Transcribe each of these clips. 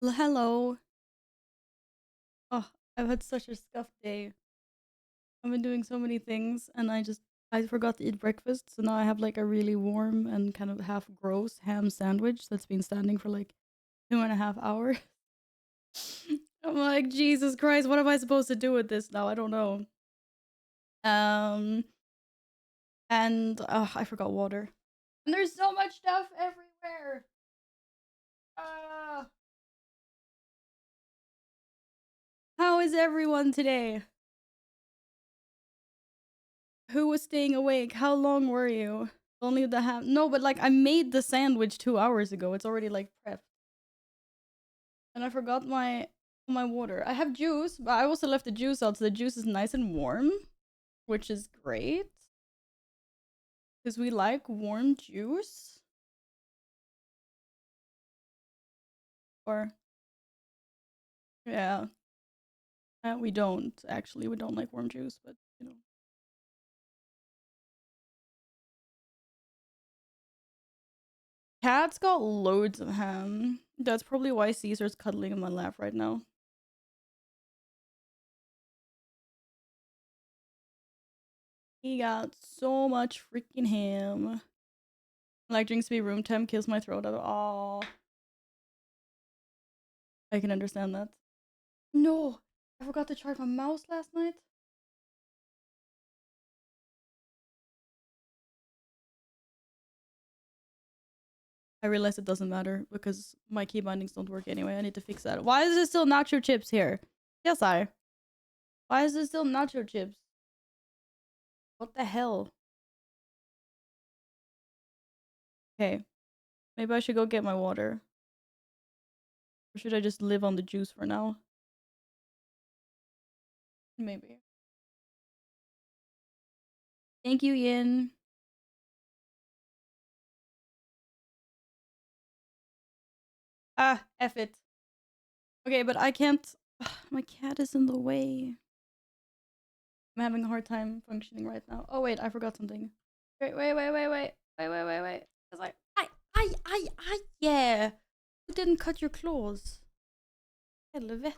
Hello. Oh, I've had such a scuffed day. I've been doing so many things and I forgot to eat breakfast, so now I have like a really warm and kind of half gross ham sandwich that's been standing for like 2.5 hours. I'm like, Jesus Christ, what am I supposed to do with this now? I don't know. Um and I forgot water. And there's so much stuff everywhere. Uh how is everyone today? Who was staying awake? How long were you? Only the ham. No, but like I made the sandwich 2 hours ago. It's already like prepped, and I forgot my water. I have juice, but I also left the juice out, so the juice is nice and warm, which is great because we like warm juice. Or yeah, we don't actually. We don't like warm juice, but you know. Cat's got loads of ham. That's probably why Caesar's cuddling in my lap right now. He got so much freaking ham. Like drinks to be room temp, kills my throat out. Oh, I can understand that. No, I forgot to charge my mouse last night. I realized it doesn't matter because my key bindings don't work anyway. I need to fix that. Why is there still nacho chips here? Yes, I. Why is there still nacho chips? What the hell? Okay, maybe I should go get my water. Or should I just live on the juice for now? Maybe. Thank you, Yin. Ah, F it. Okay, but I can't. My cat is in the way. I'm having a hard time functioning right now. Oh, wait, I forgot something. Wait. It's like, yeah. You didn't cut your claws. Helvete.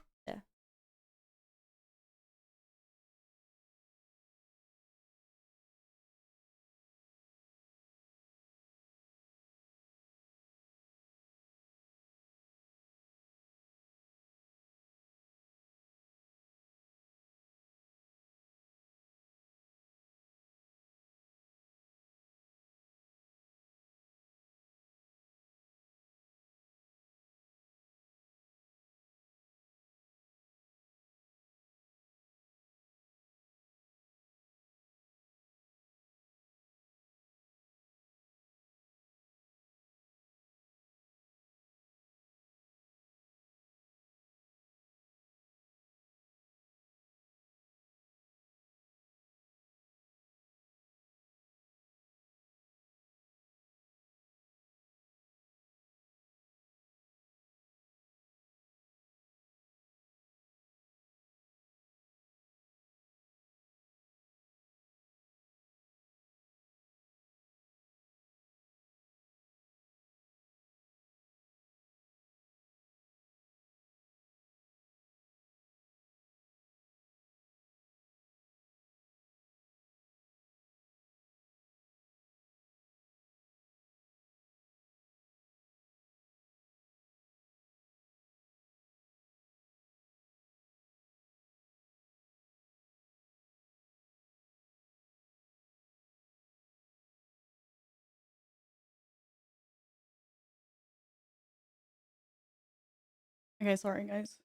Okay, sorry, guys.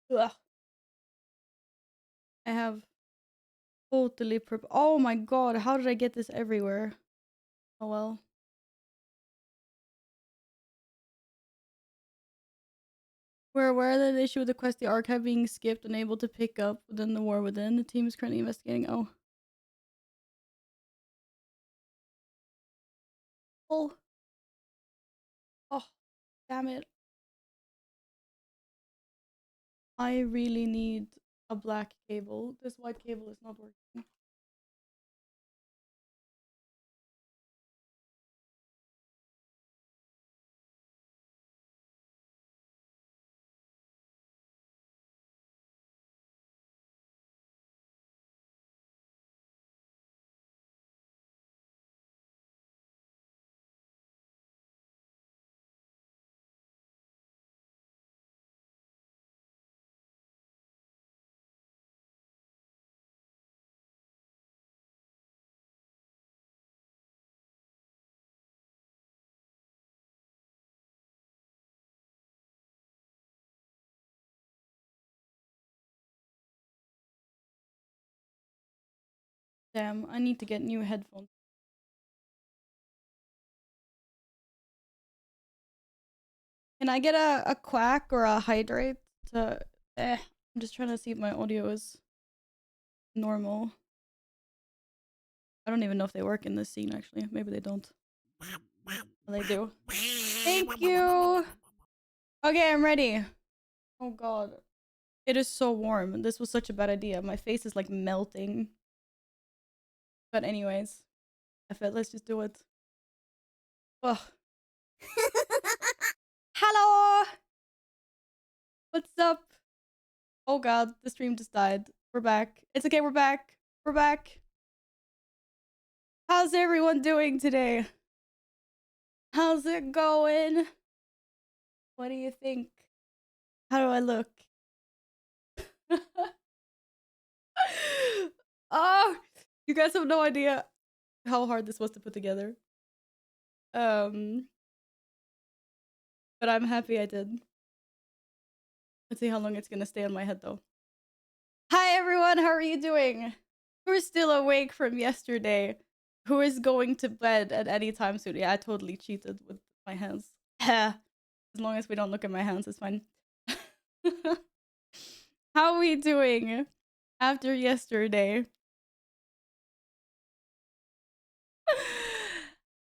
Ugh. I have totally Oh my god, how did I get this everywhere? Oh well. We're aware that the issue with the quest, the archive being skipped, unable to pick up within the war within. The team is currently investigating. Oh. Oh. Oh. Damn it. I really need a black cable. This white cable is not working. Damn, I need to get new headphones. Can I get a quack or a hydrate to I'm just trying to see if my audio is normal. I don't even know if they work in this scene actually. Maybe they don't. They do. Thank you. Okay, I'm ready. Oh god. It is so warm. This was such a bad idea. My face is like melting. But anyways, let's just do it. Ugh. Hello! What's up? Oh god, the stream just died. We're back. It's okay, we're back. We're back. How's everyone doing today? How's it going? What do you think? How do I look? Oh, you guys have no idea how hard this was to put together. But I'm happy I did. Let's see how long it's gonna stay on my head though. Hi everyone, how are you doing? Who's still awake from yesterday? Who is going to bed at any time soon? Yeah, I totally cheated with my hands. As long as we don't look at my hands, it's fine. How are we doing after yesterday?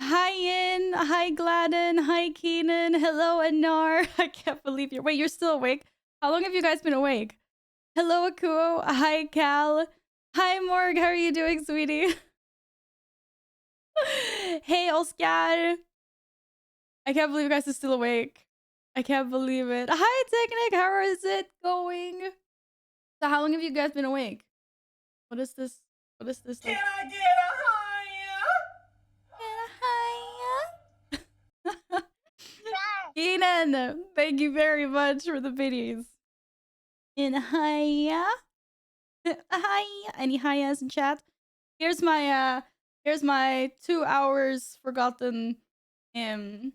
Hi Yin, hi Gladden, hi Keenan, hello Anar. I can't believe you're wait, you're still awake? How long have you guys been awake? Hello Akuo, hi Cal. Hi Morg, how are you doing, sweetie? Hey Oscar. I can't believe you guys are still awake. I can't believe it. Hi Technic, how is it going? So how long have you guys been awake? What is this? What is this? Like? Can I get a higher? Keenan, thank you very much for the biddies. In hiya. Hi. Any highas in chat? Here's my 2 hours forgotten my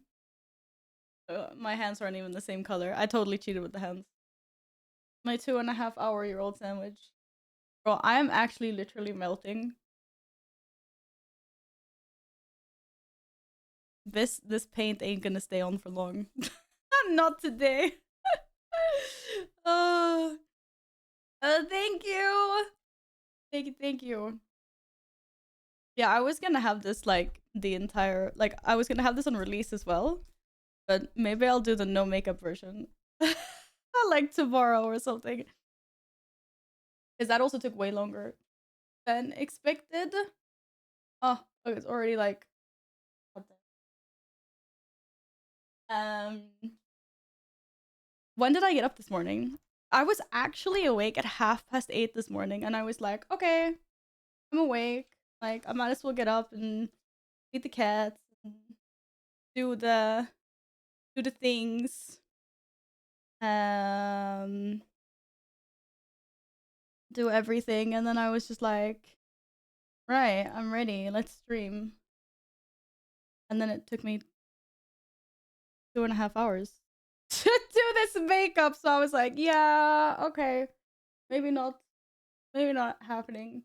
hands aren't even the same color. I totally cheated with the hands. My 2.5 hour old sandwich. Bro, I am actually literally melting. This paint ain't gonna stay on for long. Not today. Oh, thank you. Thank you. Yeah, I was gonna have this like the entire I was gonna have this on release as well, but maybe I'll do the no makeup version. Like tomorrow or something. Because that also took way longer than expected. Oh, it's already like um when did I get up this morning? I was actually awake at 8:30 this morning and I was like, okay, I'm awake. Like I might as well get up and feed the cats and do the things. Do everything and then I was just like, right, I'm ready. Let's stream. And then it took me 2.5 hours to do this makeup. So I was like, yeah, okay. Maybe not happening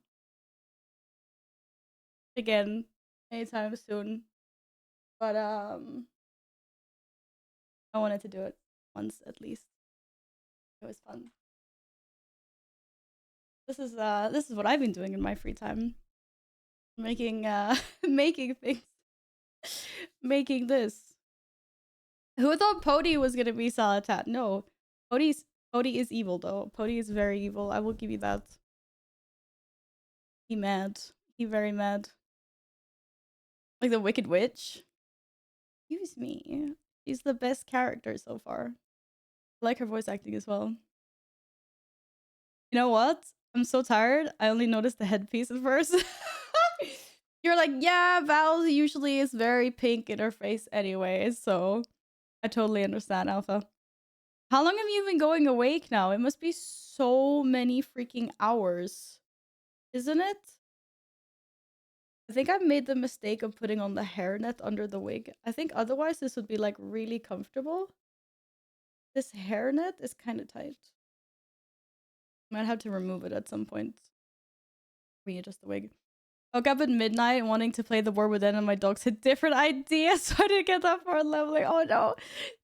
again anytime soon. But I wanted to do it once at least. It was fun. This is what I've been doing in my free time. Making making things. Making this. Who thought Pody was gonna be Salatat? No. Pody is evil though. Pody is very evil. I will give you that. He mad. He very mad. Like the Wicked Witch. Excuse me. She's the best character so far. I like her voice acting as well. You know what? I'm so tired. I only noticed the headpiece at first. You're like, yeah, Val usually is very pink in her face anyway, so I totally understand, Alpha. How long have you been going awake now? It must be so many freaking hours, isn't it? I think I made the mistake of putting on the hairnet under the wig. I think otherwise this would be like really comfortable. This hairnet is kind of tight. Might have to remove it at some point. Readjust the wig. woke up at midnight wanting to play The War Within, and my dogs had different ideas, so I didn't get that far in leveling. Oh no.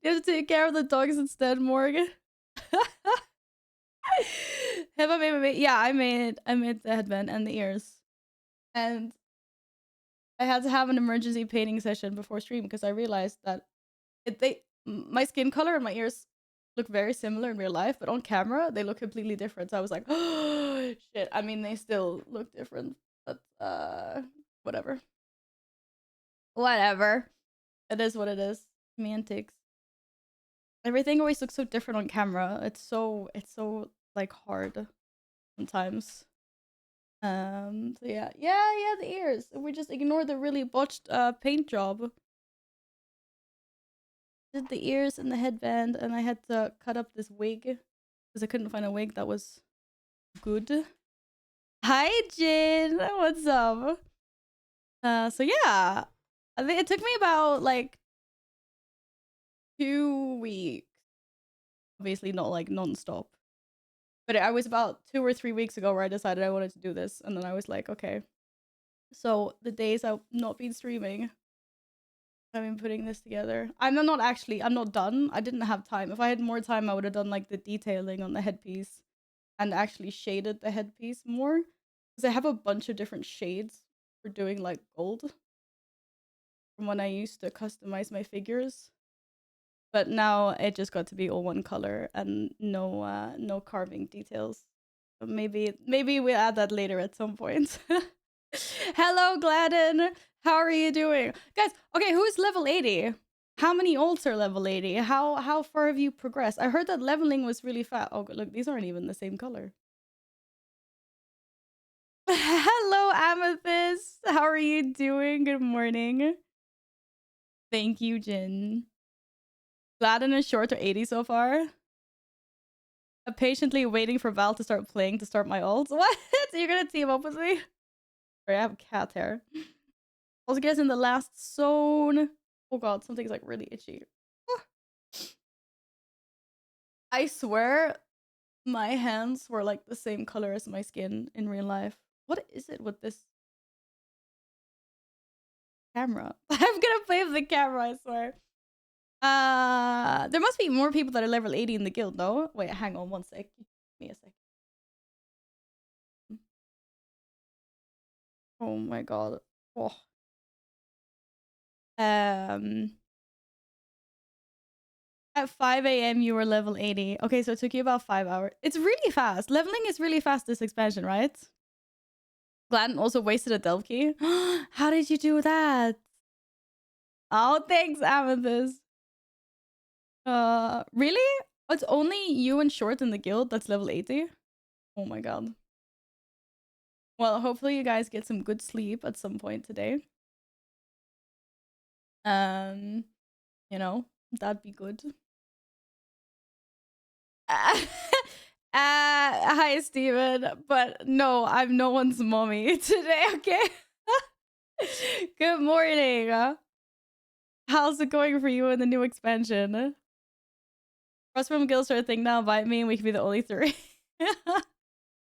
You have to take care of the dogs instead, Morgan. Have I made? Yeah, I made the headband and the ears. And I had to have an emergency painting session before stream because I realized that my skin color and my ears look very similar in real life, but on camera they look completely different. So I was like, oh shit. I mean, they still look different, but whatever. Whatever. It is what it is. Semantics. Everything always looks so different on camera. It's so like hard sometimes. So yeah, the ears. We just ignore the really botched paint job. Did the ears and the headband, and I had to cut up this wig because I couldn't find a wig that was good. Hi, Jin. What's up? So yeah, I think it took me about like 2 weeks. Obviously, not like non-stop, but I was about 2 or 3 weeks ago where I decided I wanted to do this, and then I was like, okay. So the days I've not been streaming, I've been putting this together. I'm not done. I didn't have time. If I had more time, I would have done like the detailing on the headpiece and actually shaded the headpiece more. Because I have a bunch of different shades for doing like gold from when I used to customize my figures. But now it just got to be all one color and no carving details. So maybe we'll add that later at some point. Hello, Gladden. How are you doing? Guys, okay, who's level 80? How many ults are level 80? How far have you progressed? I heard that leveling was really fast. Oh, look, these aren't even the same color. Hello, Amethyst. How are you doing? Good morning. Thank you, Jin. Gladden and Short are 80 so far. I'm patiently waiting for Val to start playing to start my ult. What? You're gonna team up with me? Sorry, I have cat hair. Also, guys, in the last zone. Oh god, something's like really itchy. I swear my hands were like the same color as my skin in real life. What is it with this camera? I'm gonna play with the camera, I swear. There must be more people that are level 80 in the guild, no? Wait, hang on one sec. Give me a sec. Oh my god. Oh. At 5 a.m. you were level 80. Okay, so it took you about 5 hours. It's really fast. Leveling is really fast this expansion, right? Gladden also wasted a delve key. How did you do that? Oh, thanks, Amethyst. Really? It's only you and Short in the guild that's level 80? Oh my god. Well, hopefully you guys get some good sleep at some point today. You know, that'd be good. Hi, Steven. But no, I'm no one's mommy today, okay? Good morning. How's it going for you in the new expansion? Cross from guilds are a thing now. Invite me and we can be the only 3.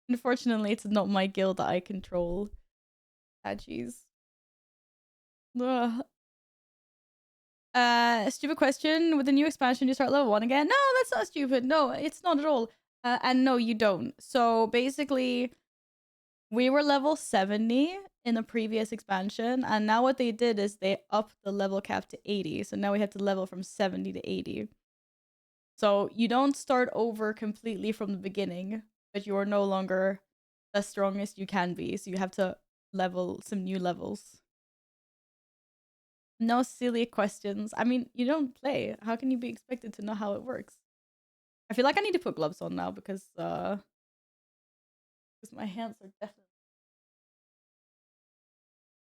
Unfortunately, it's not my guild that I control. Ah, jeez. Stupid question. With the new expansion, you start level 1 again? No, that's not stupid. No, it's not at all. And no, you don't. So basically, we were level 70 in the previous expansion, and now what they did is they upped the level cap to 80. So now we have to level from 70 to 80. So you don't start over completely from the beginning, but you are no longer the strongest you can be. So you have to level some new levels. No silly questions. I mean, you don't play. How can you be expected to know how it works? I feel like I need to put gloves on now because my hands are definitely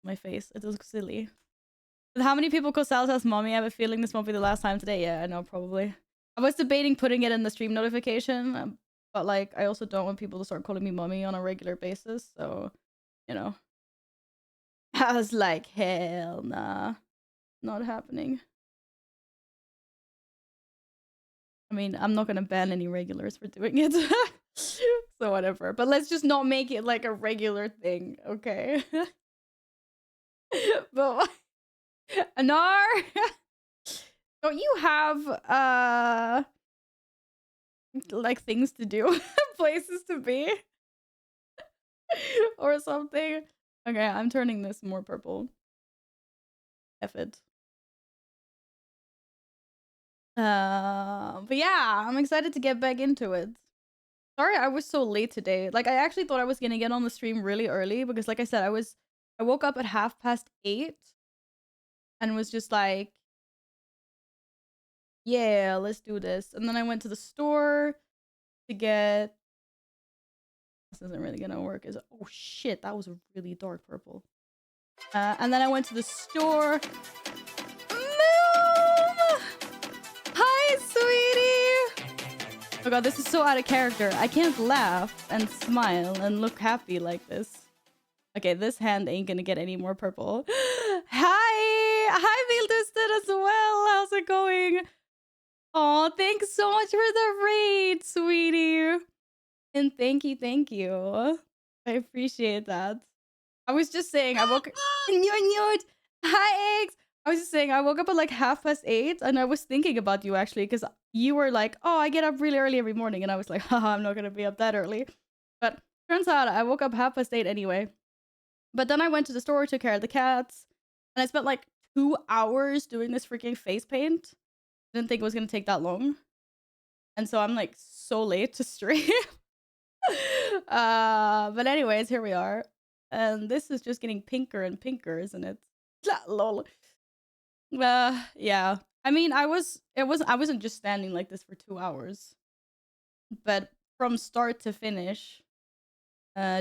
my face. It looks silly. But how many people call Salazar's mommy? I have a feeling this won't be the last time today. Yeah, I know, probably. I was debating putting it in the stream notification, but like I also don't want people to start calling me mommy on a regular basis. So, you know. I was like, hell nah. Not happening. I mean, I'm not gonna ban any regulars for doing it. So whatever. But let's just not make it like a regular thing, okay? But Anar, don't you have like things to do, places to be, or something? Okay, I'm turning this more purple. F it. But yeah, I'm excited to get back into it. Sorry I was so late today. Like I actually thought I was gonna get on the stream really early because like I said, I woke up at 8:30 and was just like, yeah, let's do this. And then I went to the store to get this isn't really gonna work, is it? Oh shit, that was a really dark purple. And then I went to the store. Moom! Hi, sweetie! Oh god, this is so out of character. I can't laugh and smile and look happy like this. Okay, this hand ain't gonna get any more purple. Hi! Hi, Vildusted as well! How's it going? Oh, thanks so much for the raid, sweetie! And thank you. I appreciate that. I was just saying, I woke Hi, eggs! I was just saying, I woke up at like 8:30 and I was thinking about you actually, because you were like, oh, I get up really early every morning. And I was like, haha, I'm not gonna be up that early. But turns out I woke up 8:30 anyway. But then I went to the store, took care of the cats, and I spent like 2 hours doing this freaking face paint. Didn't think it was gonna take that long. And so I'm like so late to stream. But anyways, here we are. And this is just getting pinker and pinker, isn't it? Lol. Yeah. I mean, I wasn't just standing like this for 2 hours. But from start to finish,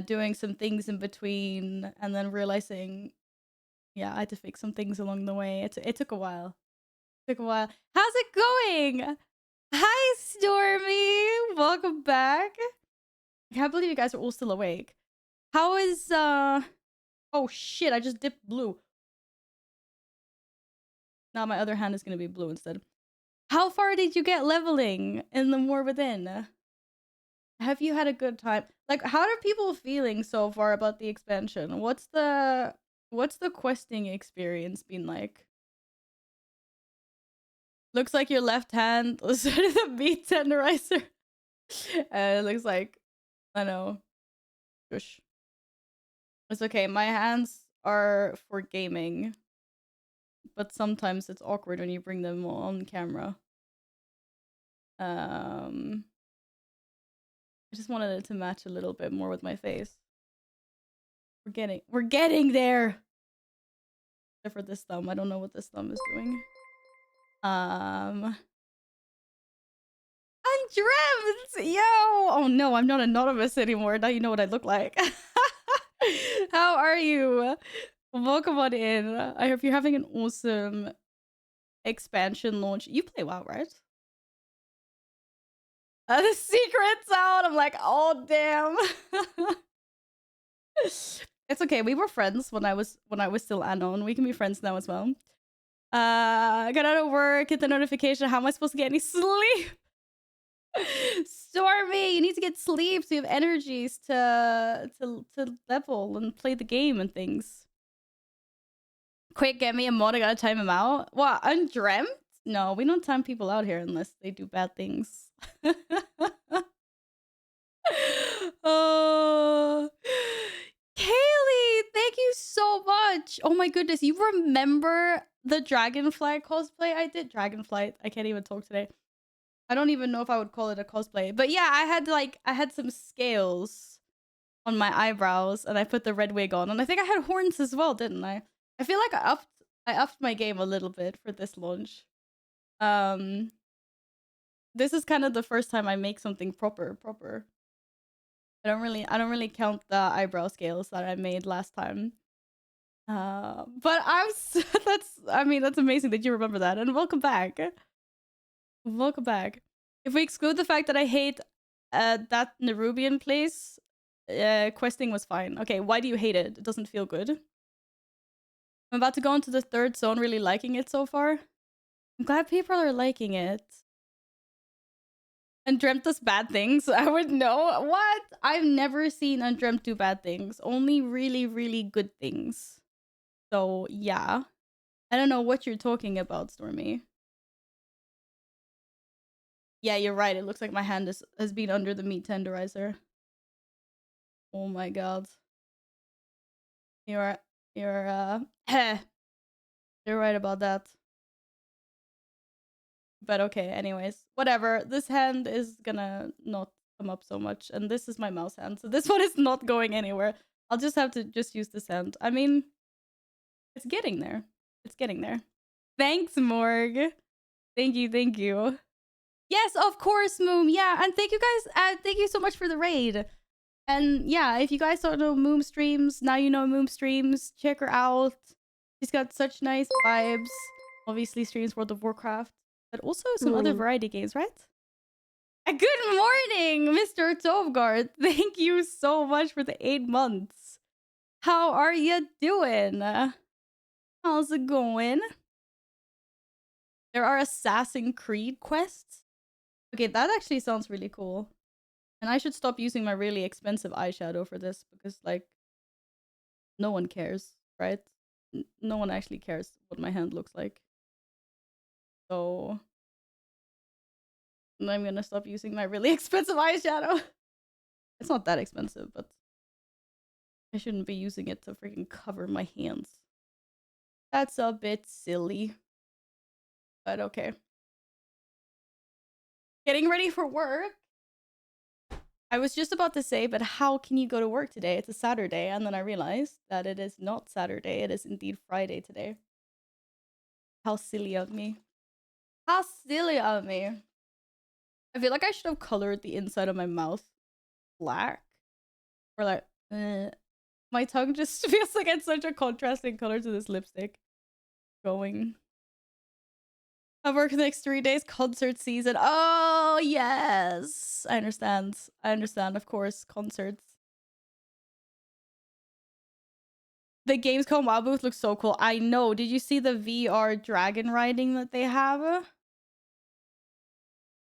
doing some things in between and then realizing yeah, I had to fix some things along the way. It took a while. Took a while. How's it going? Hi, Stormy. Welcome back. I can't believe you guys are all still awake. How is oh shit, I just dipped blue. Now my other hand is gonna be blue instead. How far did you get leveling in the War Within? Have you had a good time? Like, how are people feeling so far about the expansion? What's the questing experience been like? Looks like your left hand was sort of the meat tenderizer. It looks like, I know. Shush. It's okay. My hands are for gaming, but sometimes it's awkward when you bring them on camera. I just wanted it to match a little bit more with my face. We're getting there. Except for this thumb. I don't know what this thumb is doing. Undreamt! Yo! Oh no, I'm not anonymous anymore. Now you know what I look like. How are you? Welcome on in. I hope you're having an awesome expansion launch. You play WoW, right? The secret's out. I'm like, oh damn. It's okay. We were friends when I was still unknown. We can be friends now as well. Got out of work, hit the notification. How am I supposed to get any sleep? Stormy, you need to get sleep so you have energies to level and play the game and things. Quick, get me a mod. I gotta time him out. What? Undreamt? No, we don't time people out here unless they do bad things. Oh, Kaylee, thank you so much. Oh my goodness, you remember the Dragonflight cosplay I did? Dragonflight. I can't even talk today. I don't even know if I would call it a cosplay. But yeah, I had some scales on my eyebrows and I put the red wig on. And I think I had horns as well, didn't I? I feel like I upped my game a little bit for this launch. This is kind of the first time I make something proper. I don't really count the eyebrow scales that I made last time. But that's amazing that you remember that, and welcome back. Welcome back. If we exclude the fact that I hate that Nerubian place, questing was fine. Okay, why do you hate it? It doesn't feel good. I'm about to go into the third zone, really liking it so far. I'm glad people are liking it. Undreamt does bad things. I would know. What? I've never seen Undreamt do bad things. Only really, really good things. So yeah. I don't know what you're talking about, Stormy. Yeah, you're right. It looks like my hand has been under the meat tenderizer. Oh my god. You're you're you're right about that. But okay, anyways. Whatever. This hand is gonna not come up so much. And this is my mouse hand. So this one is not going anywhere. I'll just have to just use this hand. I mean, it's getting there. It's getting there. Thanks, Morg. Thank you, thank you. Yes, of course, Moom. Yeah, and thank you guys. Thank you so much for the raid. And yeah, if you guys don't know Moom streams, now you know Moom streams. Check her out. She's got such nice vibes. Obviously, streams World of Warcraft, but also some other variety games, right? Good morning, Mr. Tovgard. Thank you so much for the 8 months. How are you doing? How's it going? There are Assassin's Creed quests. Okay, that actually sounds really cool. And I should stop using my really expensive eyeshadow for this because, like, no one cares, right? No one actually cares what my hand looks like. So I'm gonna stop using my really expensive eyeshadow. It's not that expensive, but I shouldn't be using it to freaking cover my hands. That's a bit silly. But okay. Getting ready for work. I was just about to say, but how can you go to work today? It's a Saturday. And then I realized that it is not Saturday. It is indeed Friday today. How silly of me. How silly of me. I feel like I should have colored the inside of my mouth black. Or like, my tongue just feels like it's such a contrasting color to this lipstick. Going. I work the next 3 days, concert season. Oh, yes. I understand. I understand, of course, concerts. The Gamescom WoW booth looks so cool. I know. Did you see the VR dragon riding that they have?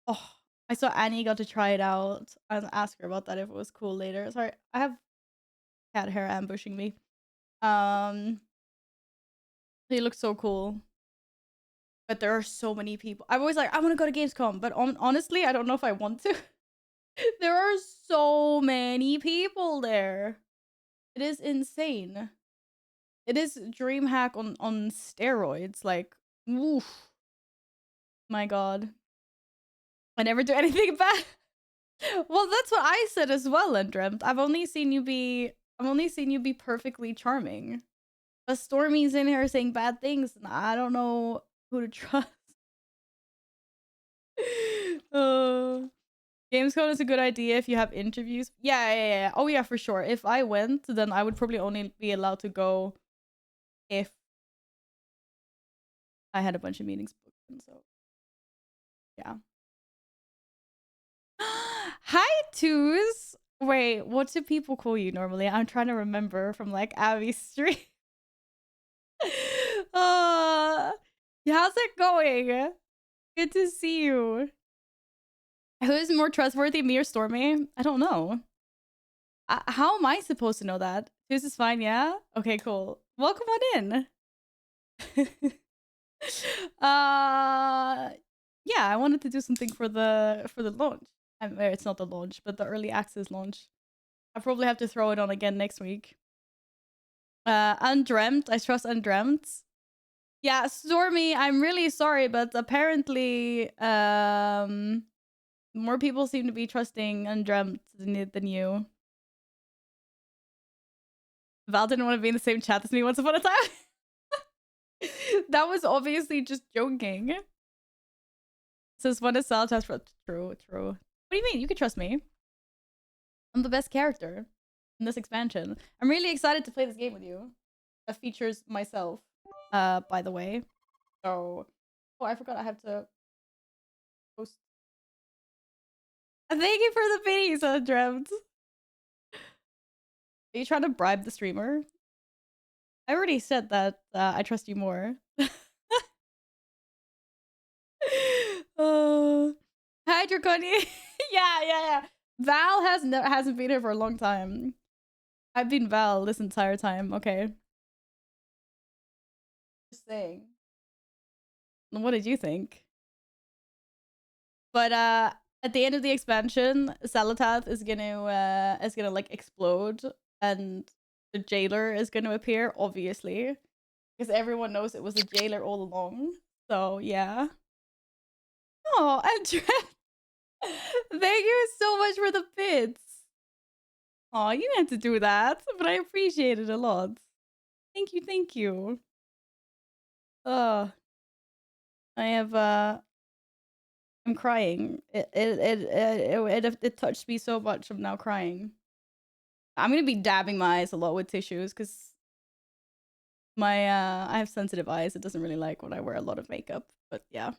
Oh, I saw Annie got to try it out. I'll ask her about that if it was cool later. Sorry, I have cat hair ambushing me. He looks so cool. But there are so many people. I'm always like, I want to go to Gamescom, but honestly, I don't know if I want to. There are so many people there. It is insane. It is DreamHack on steroids. Like, oof. My god. I never do anything bad. Well, that's what I said as well, Endremt. I've only seen you be perfectly charming. But Stormy's in here saying bad things, and I don't know who to trust. Gamescom is a good idea if you have interviews. Yeah. Oh yeah, for sure. If I went, then I would probably only be allowed to go if I had a bunch of meetings booked. And so, yeah. Hi, Twos. Wait, what do people call you normally? I'm trying to remember from like Abby's stream. How's it going? Good to see you. Who is more trustworthy, me or Stormy? I don't know. How am I supposed to know that? Twos is fine, yeah? Okay, cool. Welcome on in. Yeah, I wanted to do something for the launch. It's not the launch, but the early access launch. I probably have to throw it on again next week. Undreamt. I trust Undreamt. Yeah, Stormy, I'm really sorry, but apparently more people seem to be trusting Undreamt than you. Val didn't want to be in the same chat as me once upon a time. That was obviously just joking. Says one is Sal test for true. What do you mean? You can trust me. I'm the best character in this expansion. I'm really excited to play this game with you. That features myself, by the way. So, oh, I forgot I have to post. Thank you for the minis, Dreamt. Are you trying to bribe the streamer? I already said that I trust you more. Hi, Draconia. Yeah. Val hasn't been here for a long time. I've been Val this entire time. Okay. Just saying. What did you think? But at the end of the expansion, Salatath is gonna like explode, and the jailer is gonna appear, obviously, because everyone knows it was a jailer all along. So yeah. Oh, and thank you so much for the bits. Oh, you didn't have to do that, but I appreciate it a lot. Thank you, thank you. I have I'm crying. It touched me so much. I'm now crying. I'm gonna be dabbing my eyes a lot with tissues because my I have sensitive eyes. It doesn't really like when I wear a lot of makeup. But yeah.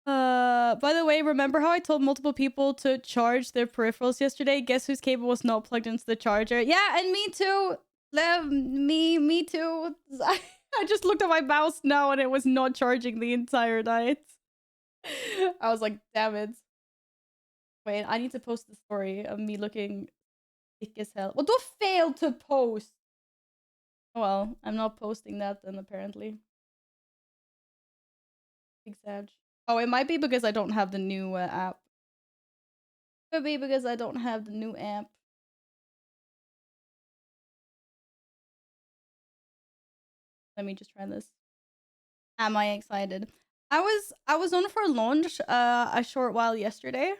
By the way, remember how I told multiple people to charge their peripherals yesterday? Guess whose cable was not plugged into the charger? Yeah, and me too. Me too. I just looked at my mouse now and it was not charging the entire night. I was like, damn it. Wait, I need to post the story of me looking thick as hell. Well, don't fail to post. Well, I'm not posting that then, apparently. Big Sag. Oh, it might be because I don't have the new app. Could be because I don't have the new app. Let me just try this. Am I excited? I was on for launch a short while yesterday.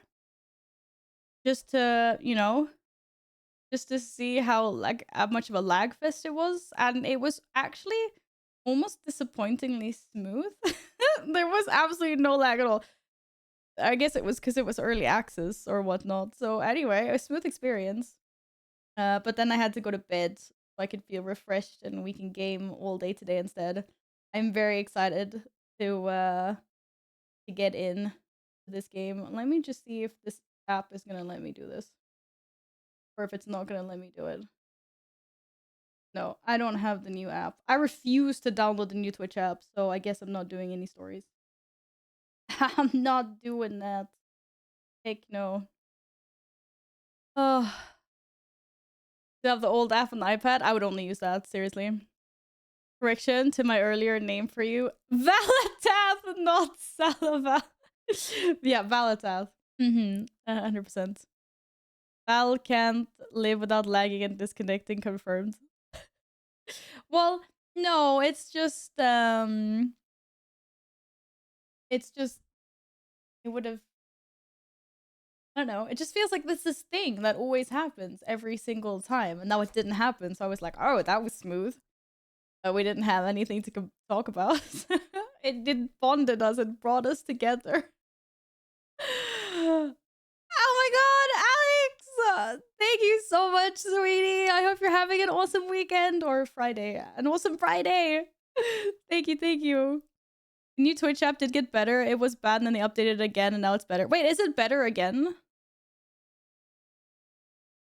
Just to, just to see how much of a lag fest it was, and it was actually almost disappointingly smooth. There was absolutely no lag at all. I guess it was because it was early access or whatnot. So anyway, a smooth experience. But then I had to go to bed so I could feel refreshed and we can game all day today instead. I'm very excited to get in to this game. Let me just see if this app is gonna let me do this, or if it's not gonna let me do it. No, I don't have the new app. I refuse to download the new Twitch app, so I guess I'm not doing any stories. I'm not doing that. Heck no. Oh, to have the old app on the iPad, I would only use that, seriously. Correction to my earlier name for you. Valatath, not Salava. Yeah, Valatath. 100%. Val can't live without lagging and disconnecting, confirmed. Well, no, it's just it would have, I don't know, it just feels like this thing that always happens every single time, and now it didn't happen, so I was like, oh, that was smooth. But we didn't have anything to talk about. It bonded us and brought us together. Oh my god, Alex! Thank you so much, sweetie. I hope you're having an awesome weekend or Friday. An awesome Friday. Thank you, thank you. The new Twitch app did get better. It was bad and then they updated it again and now it's better. Wait, is it better again?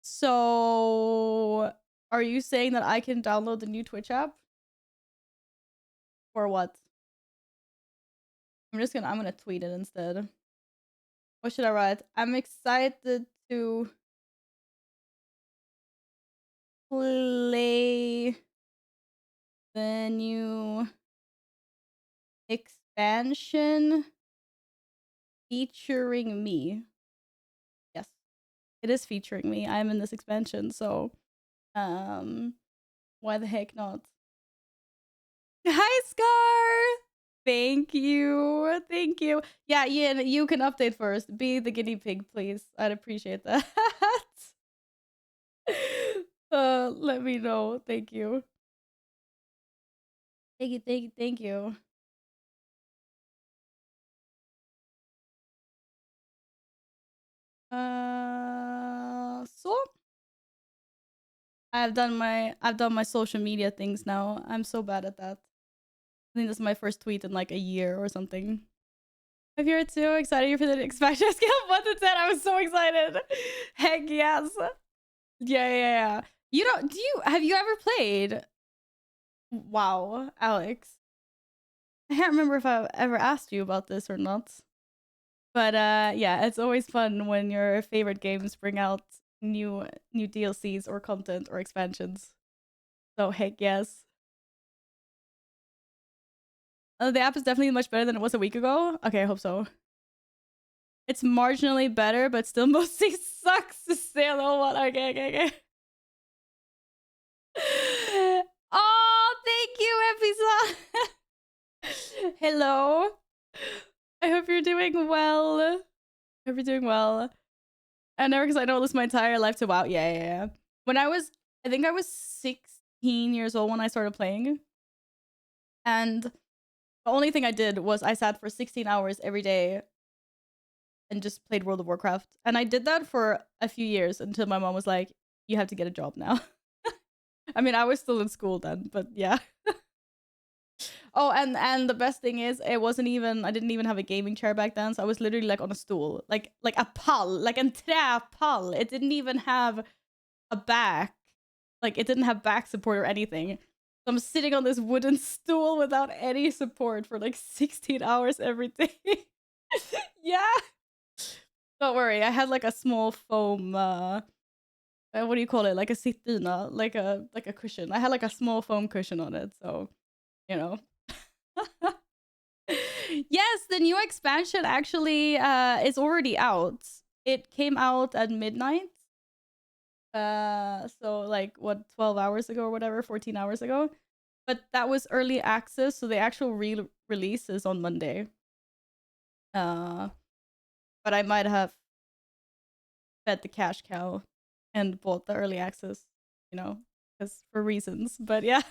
So, are you saying that I can download the new Twitch app? Or what? I'm gonna tweet it instead. What should I write? I'm excited to play the new expansion featuring me. Yes, it is featuring me. I'm in this expansion, so why the heck not? Hi, Scar. Thank you. Thank you. Yeah, you can update first. Be the guinea pig, please. I'd appreciate that. Let me know. Thank you. Thank you, thank you, thank you. So I've done my social media things now. I'm so bad at that. I think this is my first tweet in like a year or something. If you're too excited for the expansion scale 1 to 10, I was so excited. Heck yes. Yeah. Have you ever played? Wow, Alex. I can't remember if I've ever asked you about this or not. But yeah, it's always fun when your favorite games bring out new DLCs or content or expansions. So heck yes. The app is definitely much better than it was a week ago. Okay, I hope so. It's marginally better, but still mostly sucks to say hello. What? Okay. Oh, thank you, Episode. Hello. I hope you're doing well. I hope you're doing well. And never, because I know this my entire life to WoW. Yeah. When I think I was 16 years old when I started playing. And the only thing I did was I sat for 16 hours every day and just played World of Warcraft. And I did that for a few years until my mom was like, you have to get a job now. I mean, I was still in school then, but yeah. Oh, and the best thing is I didn't even have a gaming chair back then, so I was literally like on a stool. Like a pall, like en träpall. It didn't even have a back. Like it didn't have back support or anything. So I'm sitting on this wooden stool without any support for like 16 hours every day. Yeah. Don't worry, I had like a small foam what do you call it? Like a sittdyna, like a cushion. I had like a small foam cushion on it, so you know. Yes, the new expansion actually is already out. It came out at midnight. So like what, 12 hours ago or whatever, 14 hours ago. But that was early access, so the actual release is on Monday. But I might have fed the cash cow and bought the early access, you know, because for reasons. But yeah.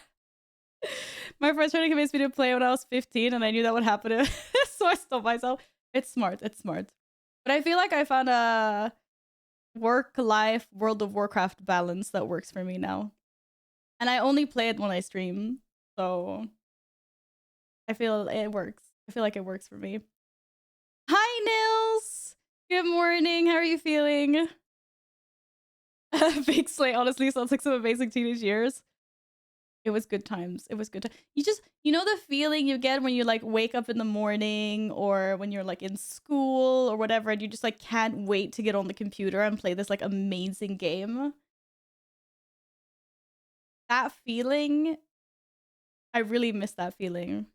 My friends tried to convince me to play when I was 15, and I knew that would happen, so I stopped myself. It's smart. But I feel like I found a work-life World of Warcraft balance that works for me now. And I only play it when I stream, so I feel it works. I feel like it works for me. Hi, Nils! Good morning. How are you feeling? Big Slay honestly sounds like some amazing teenage years. It was good times. You know the feeling you get when you like wake up in the morning or when you're like in school or whatever, and you just like can't wait to get on the computer and play this like amazing game. That feeling, I really miss that feeling.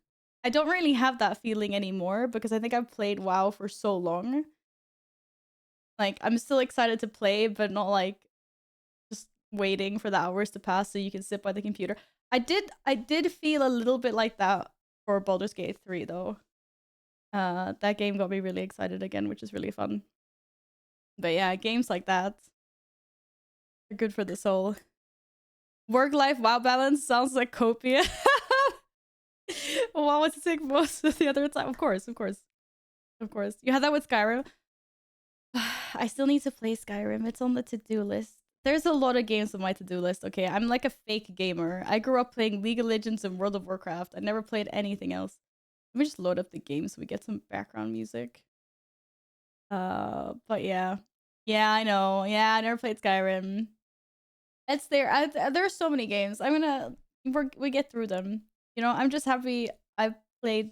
I don't really have that feeling anymore because I think I've played WoW for so long. Like I'm still excited to play, but not like just waiting for the hours to pass so you can sit by the computer. I did feel a little bit like that for Baldur's Gate 3 though. That game got me really excited again, which is really fun. But yeah, games like that are good for the soul. Work-life WoW balance sounds like Copia. What was to take most of the other time? Of course. You had that with Skyrim. I still need to play Skyrim. It's on the to-do list. There's a lot of games on my to-do list, okay? I'm like a fake gamer. I grew up playing League of Legends and World of Warcraft. I never played anything else. Let me just load up the game so we get some background music. But yeah. Yeah, I know. Yeah, I never played Skyrim. It's there. There's so many games. We get through them. You know, I'm just happy I played,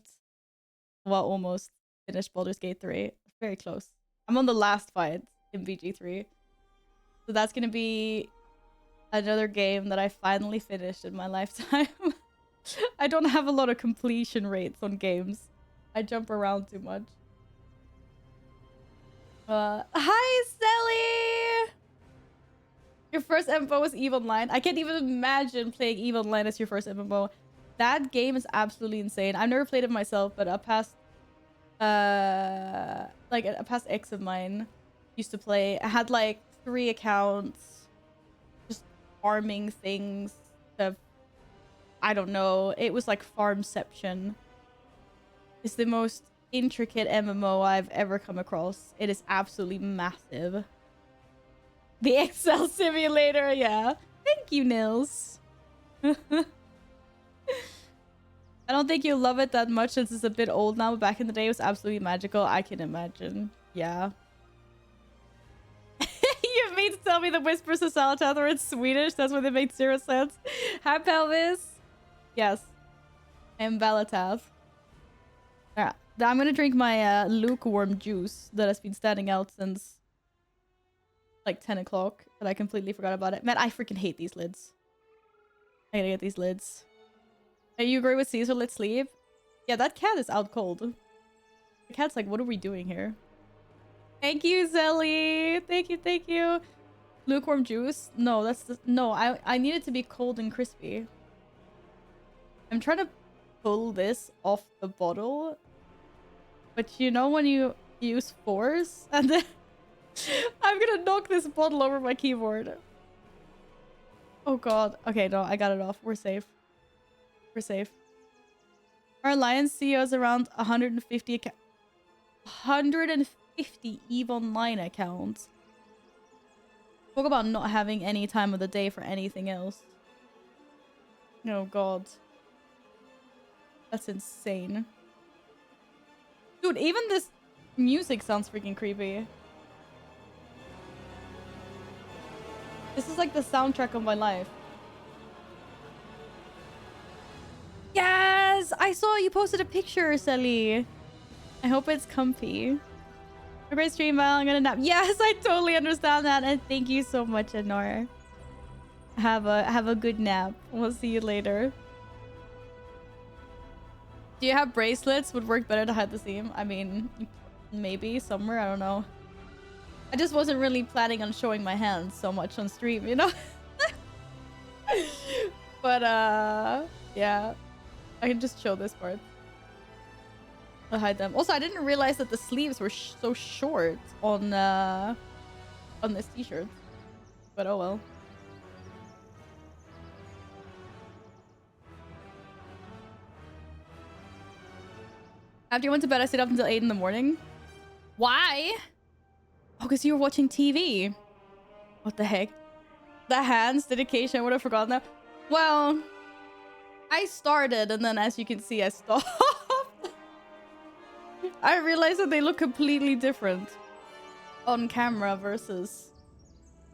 well, almost finished Baldur's Gate 3. Very close. I'm on the last fight in BG3. So that's gonna be another game that I finally finished in my lifetime. I don't have a lot of completion rates on games. I jump around too much. Hi, Sally! Your first MMO was EVE Online. I can't even imagine playing EVE Online as your first MMO. That game is absolutely insane. I've never played it myself, but a past ex of mine used to play. I had like 3 accounts, just farming things. I don't know. It was like Farmception. It's the most intricate MMO I've ever come across. It is absolutely massive. The Excel simulator, yeah. Thank you, Nils. I don't think you'll love it that much since it's a bit old now, but back in the day it was absolutely magical. I can imagine. Yeah. You mean to tell me the Whispers of Salatath are in Swedish? That's why they make 0 sense. Hi, Pelvis. Yes. I am Balatath. Yeah. I'm gonna drink my lukewarm juice that has been standing out since like 10 o'clock, but I completely forgot about it. Man, I freaking hate these lids. I gotta get these lids. You agree with Caesar? Let's sleep. Yeah, that cat is out cold. The cat's like, what are we doing here? Thank you, Zelly. Thank you, thank you. Lukewarm juice? No, that's the... No, I need it to be cold and crispy. I'm trying to pull this off the bottle. But you know when you use force? And then... I'm gonna knock this bottle over my keyboard. Oh god. Okay, no, I got it off. We're safe. We're safe. Our Alliance CEO is around 150 150 EVE Online accounts. Talk about not having any time of the day for anything else. Oh god. That's insane. Dude, even this music sounds freaking creepy. This is like the soundtrack of my life. Yes! I saw you posted a picture, Sally. I hope it's comfy. A great stream, Val. I'm gonna nap. Yes, I totally understand that. And thank you so much, Anor. Have a good nap. We'll see you later. Do you have bracelets? Would work better to hide the seam. I mean, maybe somewhere. I don't know. I just wasn't really planning on showing my hands so much on stream, you know? But, yeah. I can just show this part. I'll hide them. Also, I didn't realize that the sleeves were so short on this t-shirt. But oh well. After you went to bed, I stayed up until 8 in the morning. Why? Oh, because you were watching TV. What the heck? The hands, dedication, I would have forgotten that. Well, I started, and then as you can see, I stopped. I realized that they look completely different on camera versus,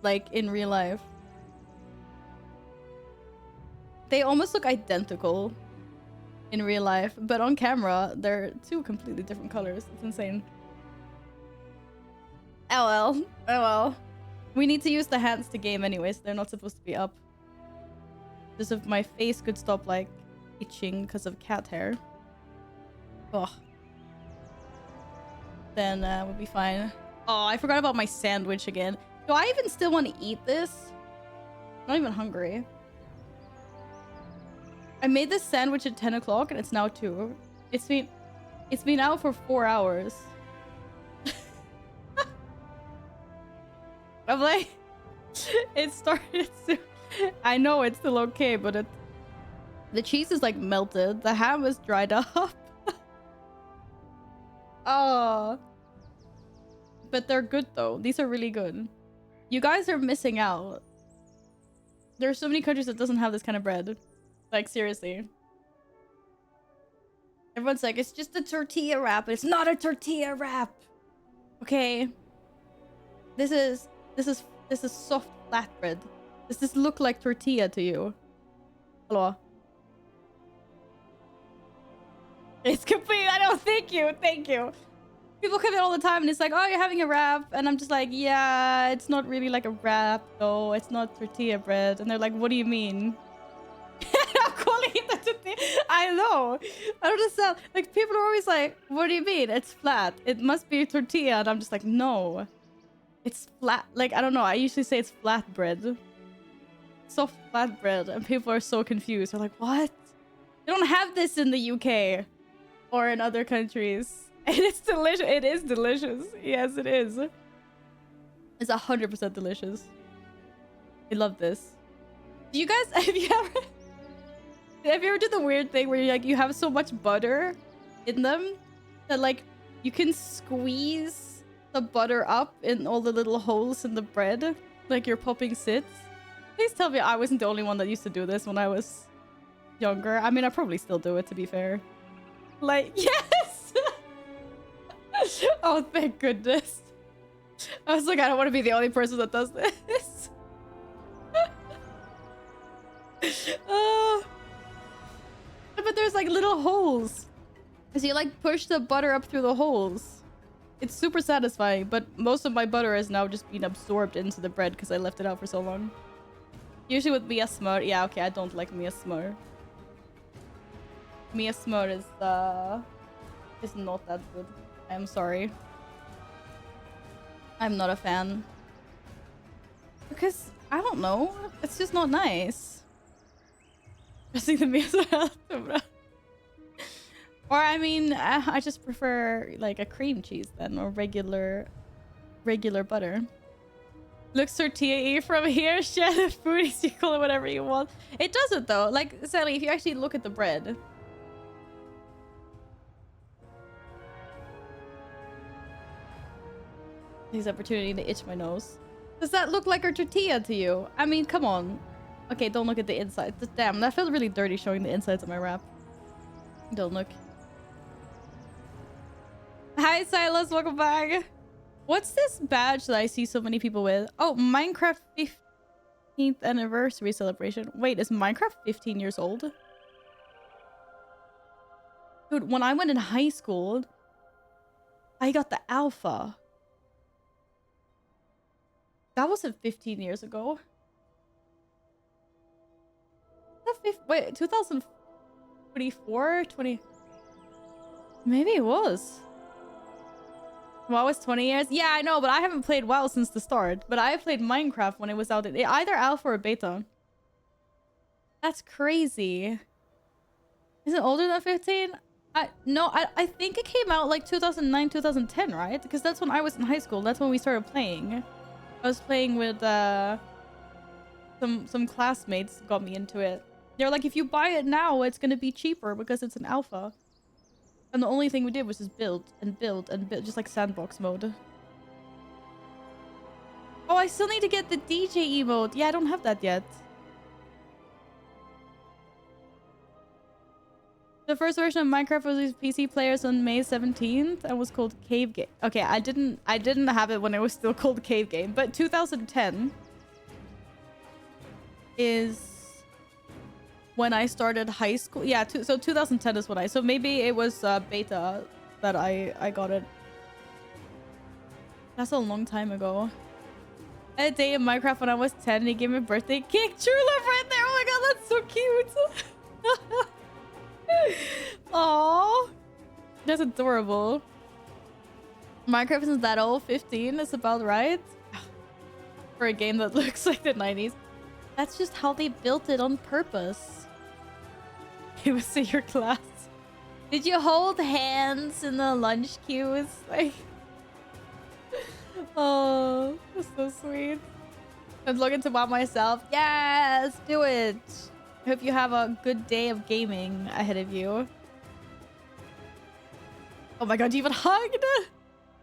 like, in real life. They almost look identical in real life, but on camera, they're two completely different colors. It's insane. Oh well. Oh well. We need to use the hands to game anyways. They're not supposed to be up. Just if my face could stop, like, itching because of cat hair. Ugh. Then we'll be fine. Oh, I forgot about my sandwich again. Do I even still want to eat this? I'm not even hungry. I made this sandwich at 10 o'clock and it's now 2. It's been out for 4 hours. I'm like, it started to... I know it's still okay, but the cheese is like melted. The ham is dried up. Oh. But they're good though. These are really good. You guys are missing out. There are so many countries that doesn't have this kind of bread. Like, seriously. Everyone's like, it's just a tortilla wrap. It's not a tortilla wrap. Okay. This is soft flatbread. Does this look like tortilla to you? Hello? It's complete. I don't. Thank you. Thank you. People come in all the time and it's like, oh, you're having a wrap. And I'm just like, yeah, it's not really like a wrap though. It's not tortilla bread. And they're like, what do you mean? I'm calling it a tortilla. I know. I don't understand. Like, people are always like, what do you mean? It's flat. It must be a tortilla. And I'm just like, no. It's flat. Like, I don't know. I usually say it's flat bread. Soft flat bread. And people are so confused. They're like, what? They don't have this in the UK. Or in other countries. And it's delicious. It is delicious. Yes, it is. It's 100% delicious. I love this. Do you guys... Have you ever did the weird thing where you have so much butter in them that, like, you can squeeze the butter up in all the little holes in the bread, like you're popping sits? Please tell me I wasn't the only one that used to do this when I was younger. I mean, I probably still do it, to be fair. Like, yes! Oh, thank goodness. I was like, I don't want to be the only person that does this. But there's like little holes. So you like push the butter up through the holes. It's super satisfying, but most of my butter has now just been absorbed into the bread because I left it out for so long. Usually with Mia Smør. Yeah, okay, I don't like Mia Smør. Mia's mode is not that good. I'm sorry. I'm not a fan. Because I don't know, it's just not nice. Pressing the Mia's Or I mean, I just prefer like a cream cheese then, or regular butter. Looks tortilla from here, chef foodies, you call it whatever you want. It doesn't though. Like Sally, if you actually look at the bread. This opportunity to itch my nose. Does that look like a tortilla to you? I mean, come on. Okay, don't look at the inside. Damn, that feels really dirty showing the insides of my wrap. Don't look. Hi Silas, welcome back. What's this badge that I see so many people with? Oh, Minecraft 15th anniversary celebration. Wait, is Minecraft 15 years old? Dude, when I went in high school, I got the alpha. That wasn't 15 years ago. Wait, 2024? 20... Maybe it was. WoW was 20 years? Yeah, I know, but I haven't played WoW since the start. But I played Minecraft when it was out in either alpha or beta. That's crazy. Is it older than 15? I think it came out like 2009, 2010, right? Because that's when I was in high school. That's when we started playing. I was playing with some classmates got me into it. They're like, if you buy it now, it's gonna be cheaper because it's an alpha. And the only thing we did was just build and build and build, just like sandbox mode. Oh, I still need to get the DJ emote. Yeah, I don't have that yet. The first version of Minecraft was with PC players on May 17th and was called Cave Game. Okay, I didn't have it when it was still called Cave Game, but 2010 is when I started high school. Yeah, so 2010 is when so maybe it was beta that I got it. That's a long time ago. A day in Minecraft when I was 10 and he gave me a birthday cake. True love right there. Oh my god, that's so cute. Aww. That's adorable. Minecraft isn't that old. 15 is about right. For a game that looks like the 90s. That's just how they built it on purpose. It was in your class. Did you hold hands in the lunch queues? Like, oh, that's so sweet. I'm looking to WoW myself. Yes, do it. I hope you have a good day of gaming ahead of you. Oh my god, you even hugged?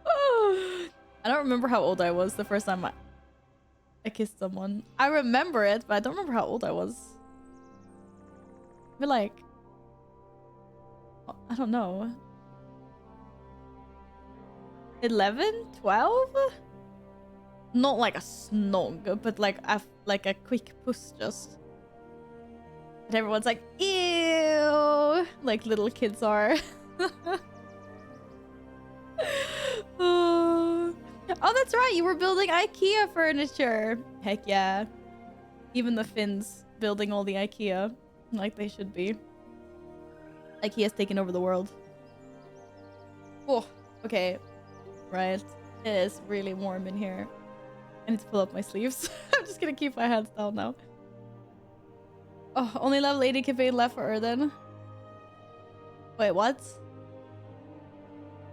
Oh. I don't remember how old I was the first time I kissed someone. I remember it, but I don't remember how old I was. I feel like... I don't know. 11? 12? Not like a snog, but like a quick puss just. And everyone's like, ew! Like little kids are. Oh, that's right. You were building IKEA furniture. Heck yeah. Even the Finns building all the IKEA like they should be. IKEA's taking over the world. Oh, okay. Right. It is really warm in here. I need to pull up my sleeves. I'm just gonna keep my hands down now. Oh, only level 80 campaign left for Erden. Wait, what?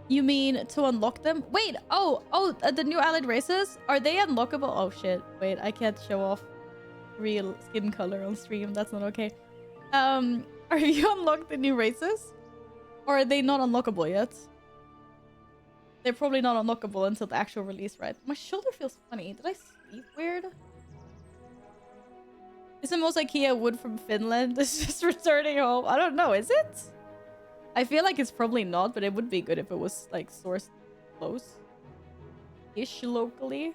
You mean to unlock them? Wait, the new allied races? Are they unlockable? Oh shit, wait, I can't show off real skin color on stream. That's not okay. Are you unlocked the new races? Or are they not unlockable yet? They're probably not unlockable until the actual release, right? My shoulder feels funny. Did I sleep weird? Is the most IKEA wood from Finland? It's just returning home. I don't know, is it? I feel like it's probably not, but it would be good if it was like sourced close-ish locally.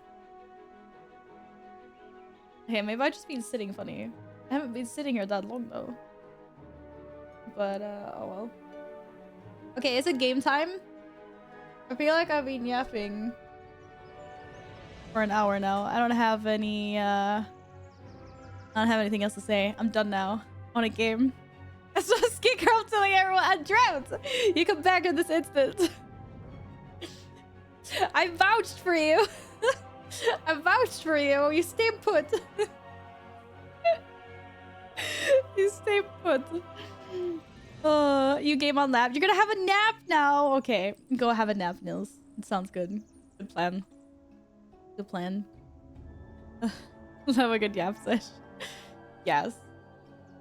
Hey, maybe I've just been sitting funny. I haven't been sitting here that long though. But oh well. Okay, is it game time? I feel like I've been yapping for an hour now. I don't have any I don't have anything else to say. I'm done now on a game. So skip Girl telling everyone I'm drowned. You come back in this instant. I vouched for you. I vouched for you. You stay put. You stay put. You game on lap. You're gonna have a nap now. Okay, go have a nap, Nils. It sounds good. Good plan. Good plan. Let's have a good yap sesh. Yes.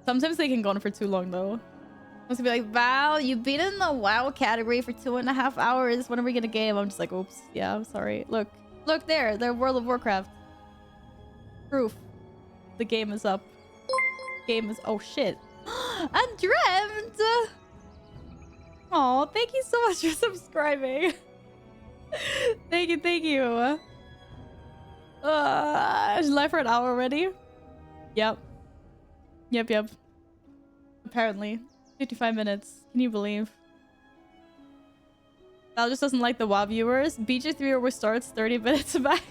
Sometimes they can go on for too long though. I was gonna be like, Val, you've been in the WoW category for 2.5 hours. When are we gonna game? I'm just like, oops. Yeah, I'm sorry. Look there. They're World of Warcraft. Proof. The game is up. Game is. Oh shit. Undreamt. Oh, thank you so much for subscribing. Thank you, thank you. Is live for an hour already? Yep. Yep. Apparently. 55 minutes. Can you believe? Val just doesn't like the WoW viewers. BG3 always starts 30 minutes back.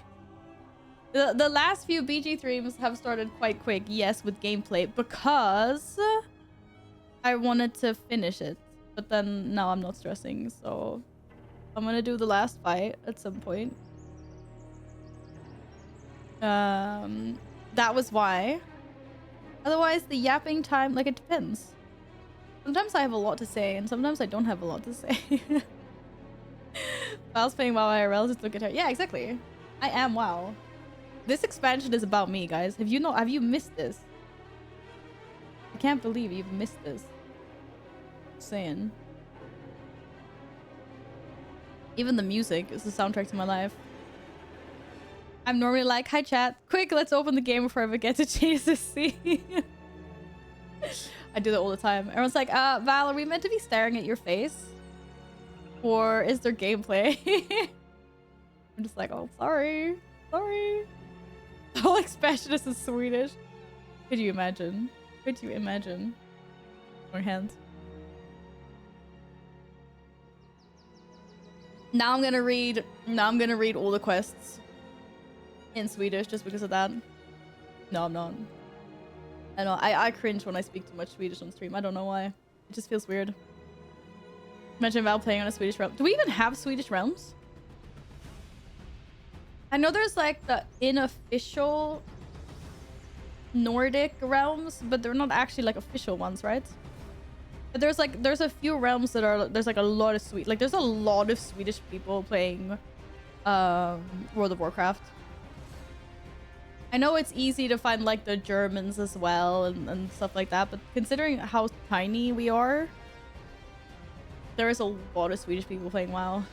The last few BG3s have started quite quick, yes, with gameplay, because I wanted to finish it. But then now I'm not stressing, so I'm gonna do the last fight at some point. That was why. Otherwise, the yapping time, like, it depends. Sometimes I have a lot to say, and sometimes I don't have a lot to say. Val's playing WoW IRL, just look at her. Yeah, exactly. I am WoW. This expansion is about me, guys. Have you missed this? I can't believe you've missed this. Just saying. Even the music is the soundtrack to my life. I'm normally like, hi chat, quick, let's open the game before I forget to change the scene. I do that all the time. Everyone's like, Val, are we meant to be staring at your face? Or is there gameplay? I'm just like, oh, sorry. The whole expansion is in Swedish. Could you imagine? One hand. Now I'm gonna read all the quests in Swedish just because of that. No, I'm not. I know, I cringe when I speak too much Swedish on stream. I don't know why. It just feels weird. Imagine Val playing on a Swedish realm. Do we even have Swedish realms? I know there's like the unofficial Nordic realms, but they're not actually like official ones, right? But there's a few realms that are, there's like a lot of there's a lot of Swedish people playing World of Warcraft. I know it's easy to find like the Germans as well and stuff like that, but considering how tiny we are, there is a lot of Swedish people playing WoW.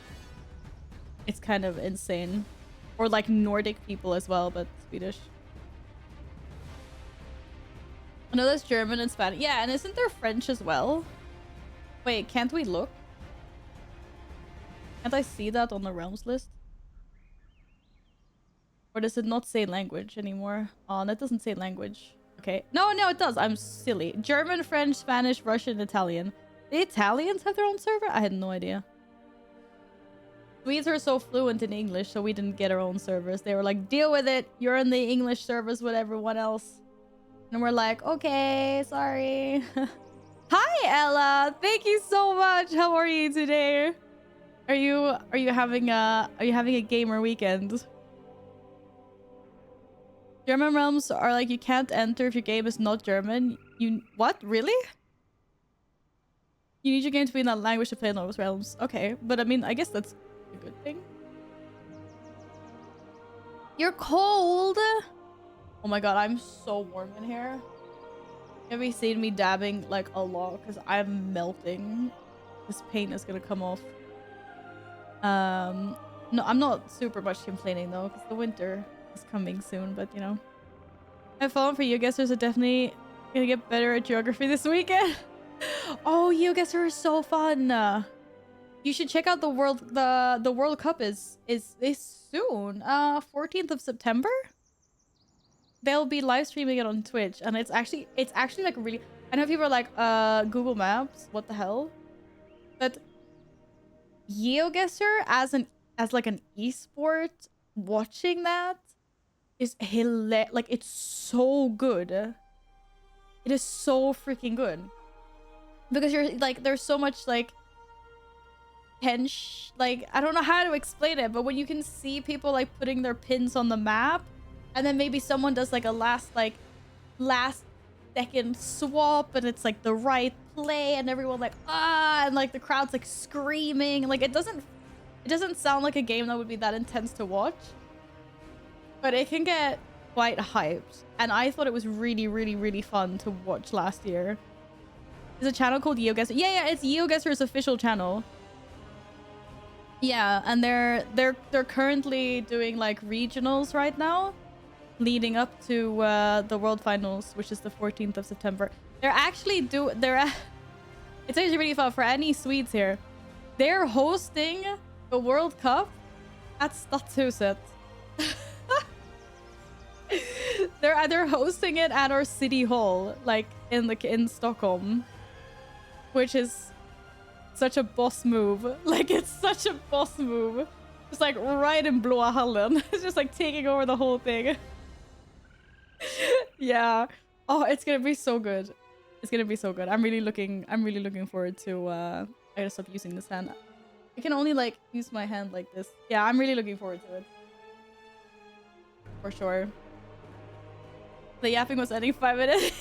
It's kind of insane. Or like Nordic people as well, but Swedish. I know there's German and Spanish. Yeah, and isn't there French as well? Wait, can't we look? Can't I see that on the realms list? Or does it not say language anymore? Oh, that doesn't say language. Okay. No, it does. I'm silly. German, French, Spanish, Russian, Italian. The Italians have their own server? I had no idea. Swedes are so fluent in English, so we didn't get our own servers. They were like, deal with it. You're in the English servers with everyone else. And we're like, okay, sorry. Hi, Ella. Thank you so much. How are you today? Are you having a gamer weekend? German realms are like, you can't enter if your game is not German. What? Really? You need your game to be in that language to play in those realms. Okay, but I mean, I guess that's a good thing. You're cold. Oh my god, I'm so warm in here. Have you seen me dabbing like a lot? Because I'm melting. This paint is gonna come off. No, I'm not super much complaining though, because the winter is coming soon, but you know. I've fallen for GeoGuessrs are definitely gonna get better at geography this weekend. Oh, GeoGuessr is so fun. You should check out the World Cup is soon. 14th of September. They'll be live streaming it on Twitch, and it's actually like really. I know people are like, Google Maps, what the hell? But GeoGuessr as like an esport, watching that is hilarious. Like, it's so good. It is so freaking good. because you're like, there's so much like like, I don't know how to explain it, but when you can see people like putting their pins on the map, and then maybe someone does like a last second swap, and it's like the right play, and everyone like, ah, and like the crowd's like screaming, like it doesn't sound like a game that would be that intense to watch, but it can get quite hyped, and I thought it was really, really, really fun to watch last year. There's a channel called YoGuessr. Yeah, it's YoGuessr's official channel. Yeah, and they're currently doing like regionals right now, leading up to the World Finals, which is the 14th of September. They're actually it's actually really fun for any Swedes here. They're hosting the World Cup at Stadshuset. they're hosting it at our city hall, like in Stockholm, which is such a boss move. Like, it's such a boss move. Just like right in Blåa Hallen. It's just like taking over the whole thing. Yeah. Oh, it's gonna be so good. It's gonna be so good. I'm really looking forward to I gotta stop using this hand. I can only like use my hand like this. Yeah, I'm really looking forward to it. For sure. The yapping was ending 5 minutes.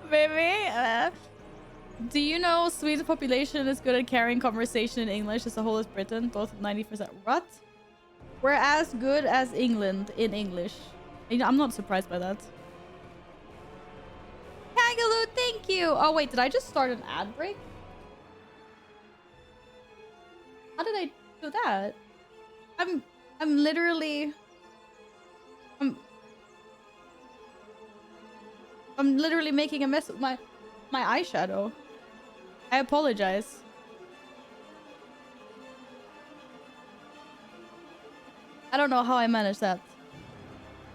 Maybe. Do you know Sweden's population is good at carrying conversation in English as a whole as Britain? Both 90%. What? We're as good as England in English. I'm not surprised by that. Kangaloo, thank you. Oh, wait. Did I just start an ad break? How did I do that? I'm literally... I'm literally making a mess with my eyeshadow. I apologize. I don't know how I managed that.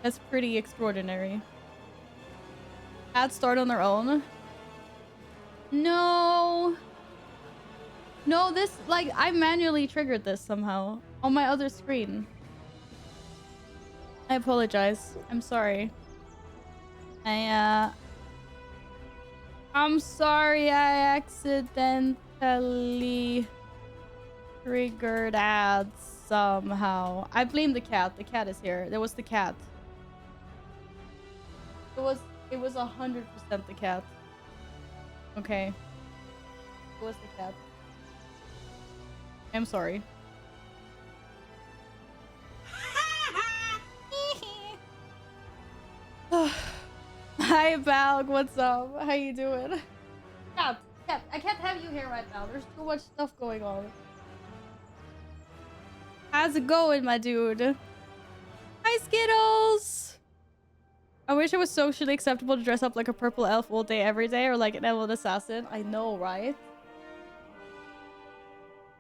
That's pretty extraordinary. Ads start on their own. No. No, this, like, I manually triggered this somehow on my other screen. I apologize. I'm sorry. I'm sorry I accidentally triggered ads somehow. I blame the cat. The cat is here. There was the cat. It was 100% the cat. Okay. It was the cat. I'm sorry. Hi, Valg. What's up? How you doing? Cat, I can't have you here right now. There's too much stuff going on. How's it going, my dude? Hi, Skittles. I wish it was socially acceptable to dress up like a purple elf all day, every day, or like an evil assassin. I know, right?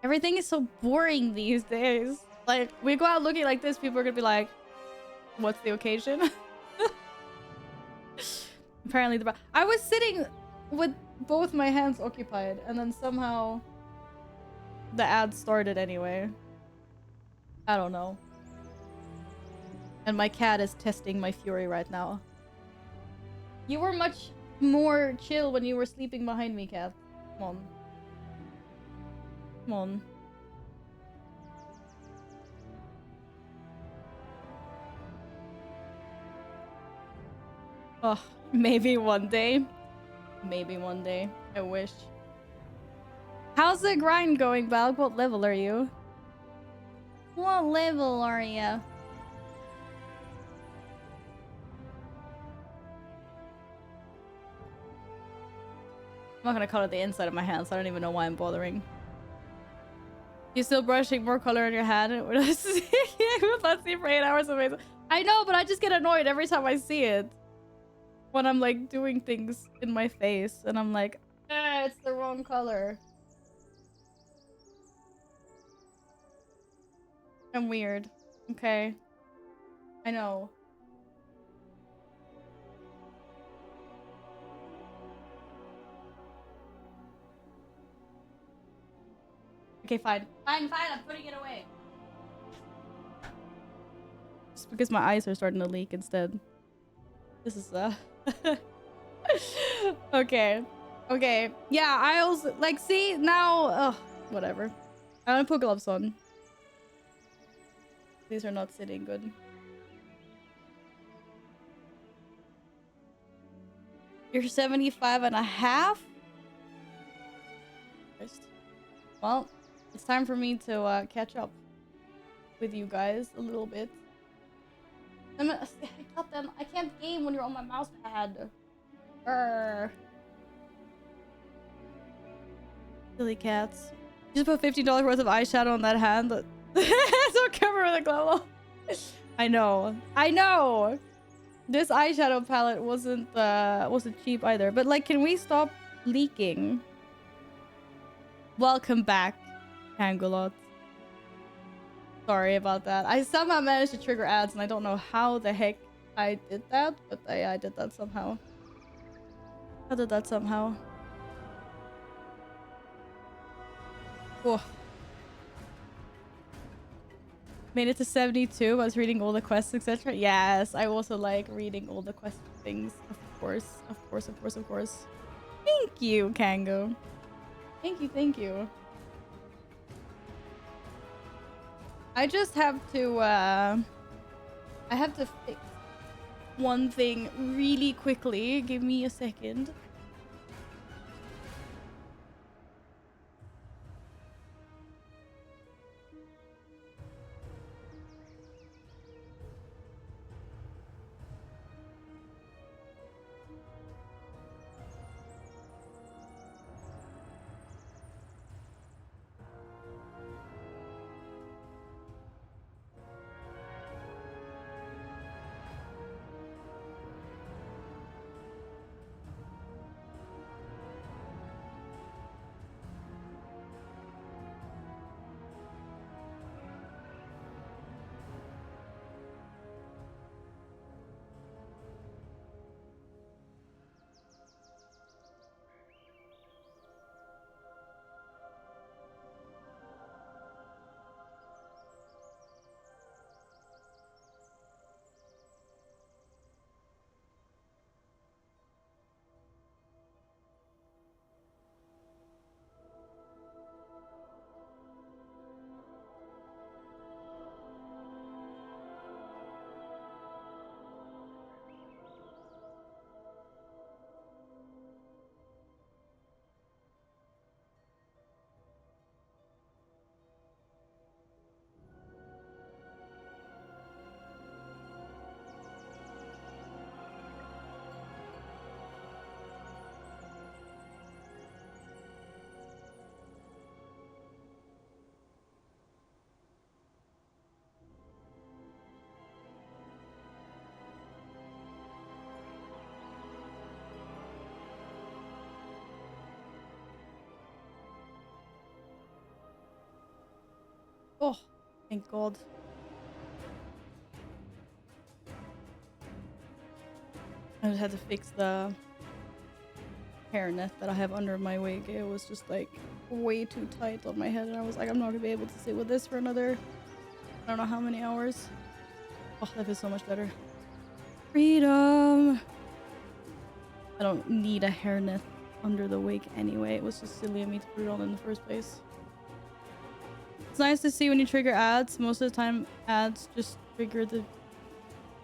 Everything is so boring these days. Like, we go out looking like this, people are gonna be like, what's the occasion? Apparently I was sitting with both my hands occupied, and then somehow the ad started anyway. I don't know. And my cat is testing my fury right now. You were much more chill when you were sleeping behind me, cat. Come on. Come on. Oh, maybe one day. Maybe one day. I wish. How's the grind going, Balg? What level are you? What level are you? I'm not gonna color the inside of my hands. So I don't even know why I'm bothering. You still brushing more color in your hand? Let's see for 8 hours. Amazing. I know, but I just get annoyed every time I see it. When I'm like doing things in my face and I'm like, it's the wrong color. I'm weird. Okay. I know. Okay, fine. Fine, I'm putting it away. Just because my eyes are starting to leak instead. This is okay. Okay. Yeah, I also like see now. Ugh, whatever. I'm gonna put gloves on. These are not sitting good. You're 75 and a half? Well, it's time for me to catch up with you guys a little bit. Goddamn, I can't game when you're on my mouse pad. Brr. Silly cats. You just put $50 worth of eyeshadow on that hand. Don't cover the glow. I know. I know. This eyeshadow palette wasn't cheap either. But like, can we stop leaking? Welcome back, Kangolot. Sorry about that. I somehow managed to trigger ads, and I don't know how the heck I did that, but I did that somehow. I did that somehow. Oh. Made it to 72. I was reading all the quests, etc. Yes, I also like reading all the quest things. Of course. Of course, of course, of course. Thank you, Kango. Thank you, thank you. I just have to, I have to fix one thing really quickly. Give me a second. Oh, thank God. I just had to fix the hairnet that I have under my wig. It was just like way too tight on my head, and I was like, I'm not gonna be able to sit with this for another, I don't know how many hours. Oh, that feels so much better. Freedom! I don't need a hairnet under the wig anyway. It was just silly of me to put it on in the first place. It's nice to see when you trigger ads. Most of the time, ads just trigger the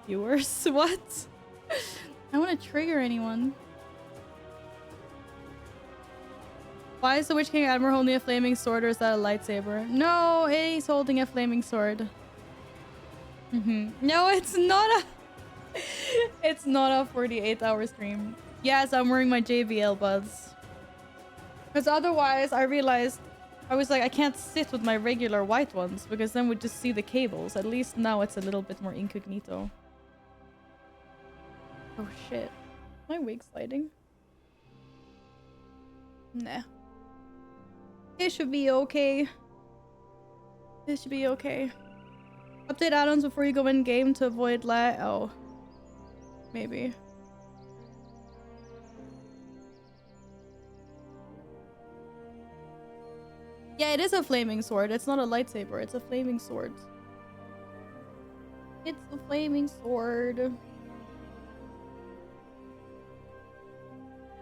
viewers. What? I don't want to trigger anyone. Why is the Witch King Admiral holding a flaming sword, or is that a lightsaber? No, he's holding a flaming sword. No, it's not a... It's not a 48-hour stream. Yes, I'm wearing my JBL buds. Because otherwise, I realized... I was like, I can't sit with my regular white ones, because then we'd just see the cables. At least now it's a little bit more incognito. Oh shit. My wig sliding? Nah. It should be okay. It should be okay. Update add-ons before you go in game to avoid lag. Oh. Maybe. Yeah, it is a flaming sword. It's not a lightsaber. It's a flaming sword. It's a flaming sword.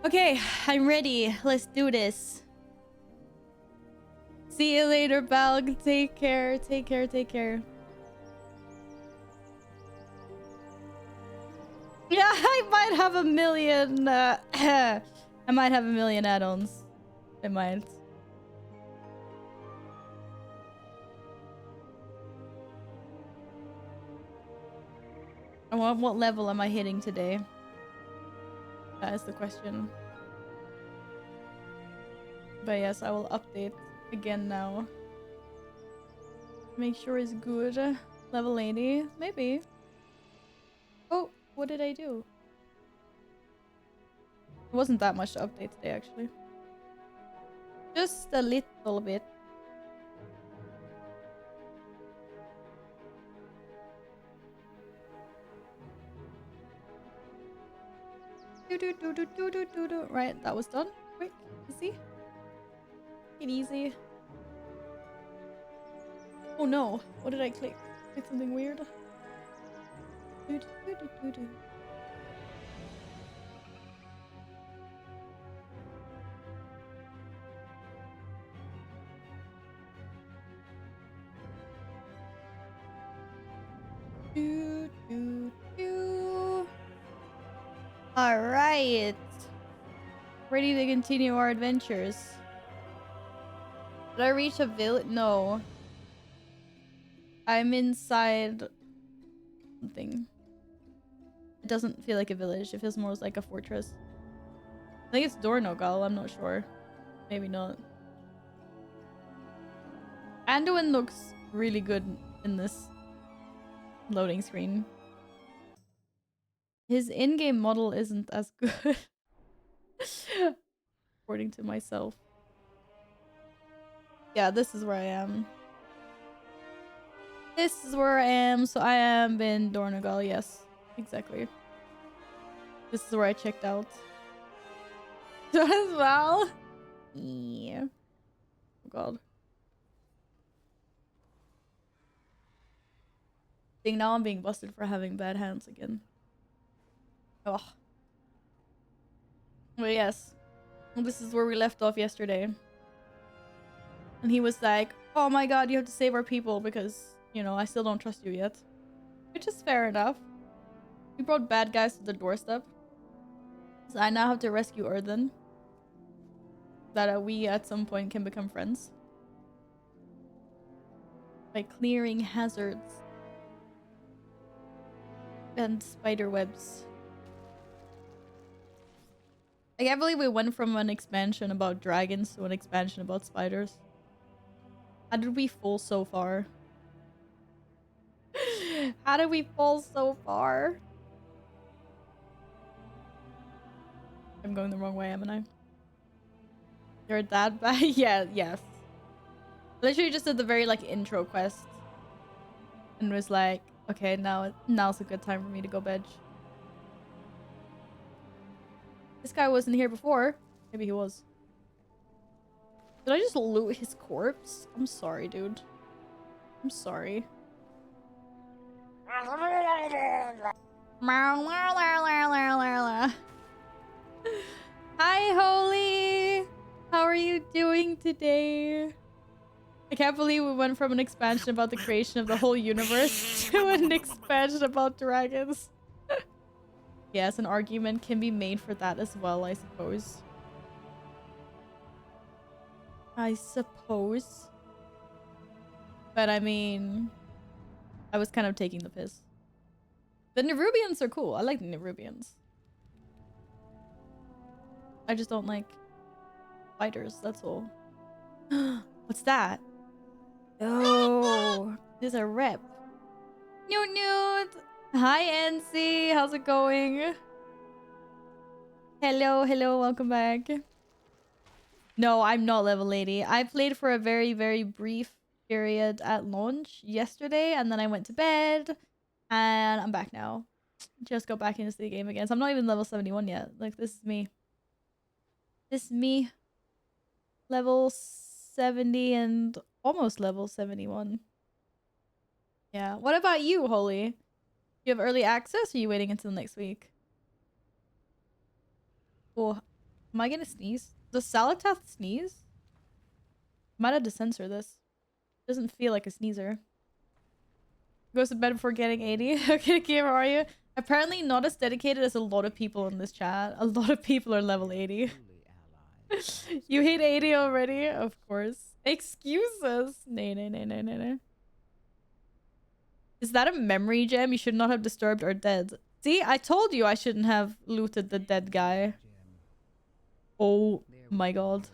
Okay, I'm ready. Let's do this. See you later, Balg. Take care. Take care. Take care. Yeah, I might have a million. I might have a million add-ons. I might. What level am I hitting today? That is the question. But yes, I will update again now. Make sure it's good. Level 80. Maybe. Oh, what did I do? It wasn't that much to update today, actually. Just a little bit. Right, that was done. Quick, easy. Take it easy. Oh no, what did I click? Click something weird. Alright. Ready to continue our adventures. Did I reach a village? No. I'm inside something. It doesn't feel like a village. It feels more like a fortress. I think it's Dornogal. I'm not sure. Maybe not. Anduin looks really good in this loading screen. His in-game model isn't as good. According to myself. Yeah, this is where I am. This is where I am. So I am in Dornogal. Yes, exactly. This is where I checked out. As well. Yeah. Oh god. I think now I'm being busted for having bad hands again. Oh. But yes. This is where we left off yesterday. And he was like, oh my god, you have to save our people because, you know, I still don't trust you yet. Which is fair enough. We brought bad guys to the doorstep. So I now have to rescue Earthen. That we at some point can become friends. By clearing hazards. And spider webs. I can't believe we went from an expansion about dragons to an expansion about spiders. How did we fall so far? How did we fall so far? I'm going the wrong way, haven't I? You're that bad? Yeah, yes. Literally just did the very like intro quest. And was like, okay, now's a good time for me to go veg. This guy wasn't here before. Maybe he was. Did I just loot his corpse? I'm sorry, dude. I'm sorry. Hi, Holy! How are you doing today? I can't believe we went from an expansion about the creation of the whole universe to an expansion about dragons. Yes, an argument can be made for that as well, I suppose. I suppose. But I mean, I was kind of taking the piss. The Nerubians are cool. I like the Nerubians. I just don't like fighters, that's all. What's that? Oh, there's a rep. Newt Newt! Hi, NC. How's it going? Hello, hello. Welcome back. No, I'm not level 80. I played for a very, very brief period at launch yesterday, and then I went to bed, and I'm back now. Just go back into the game again. So I'm not even level 71 yet. Like, this is me. This is me. Level 70 and almost level 71. Yeah. What about you, Holy? You have early access, or are you waiting until next week? Oh, Am I gonna sneeze? Does Salatath sneeze? Might have to censor this. Doesn't feel like a sneezer. Goes to bed before getting 80. Okay, Kim, how are you? Apparently not as dedicated as a lot of people in this chat. A lot of people are level 80. You hate 80 already? Of course. Excuses. Nay, nay, nay, nay, nay, nay. Is that a memory gem? You should not have disturbed our dead. See, I told you I shouldn't have looted the dead guy. Oh my god.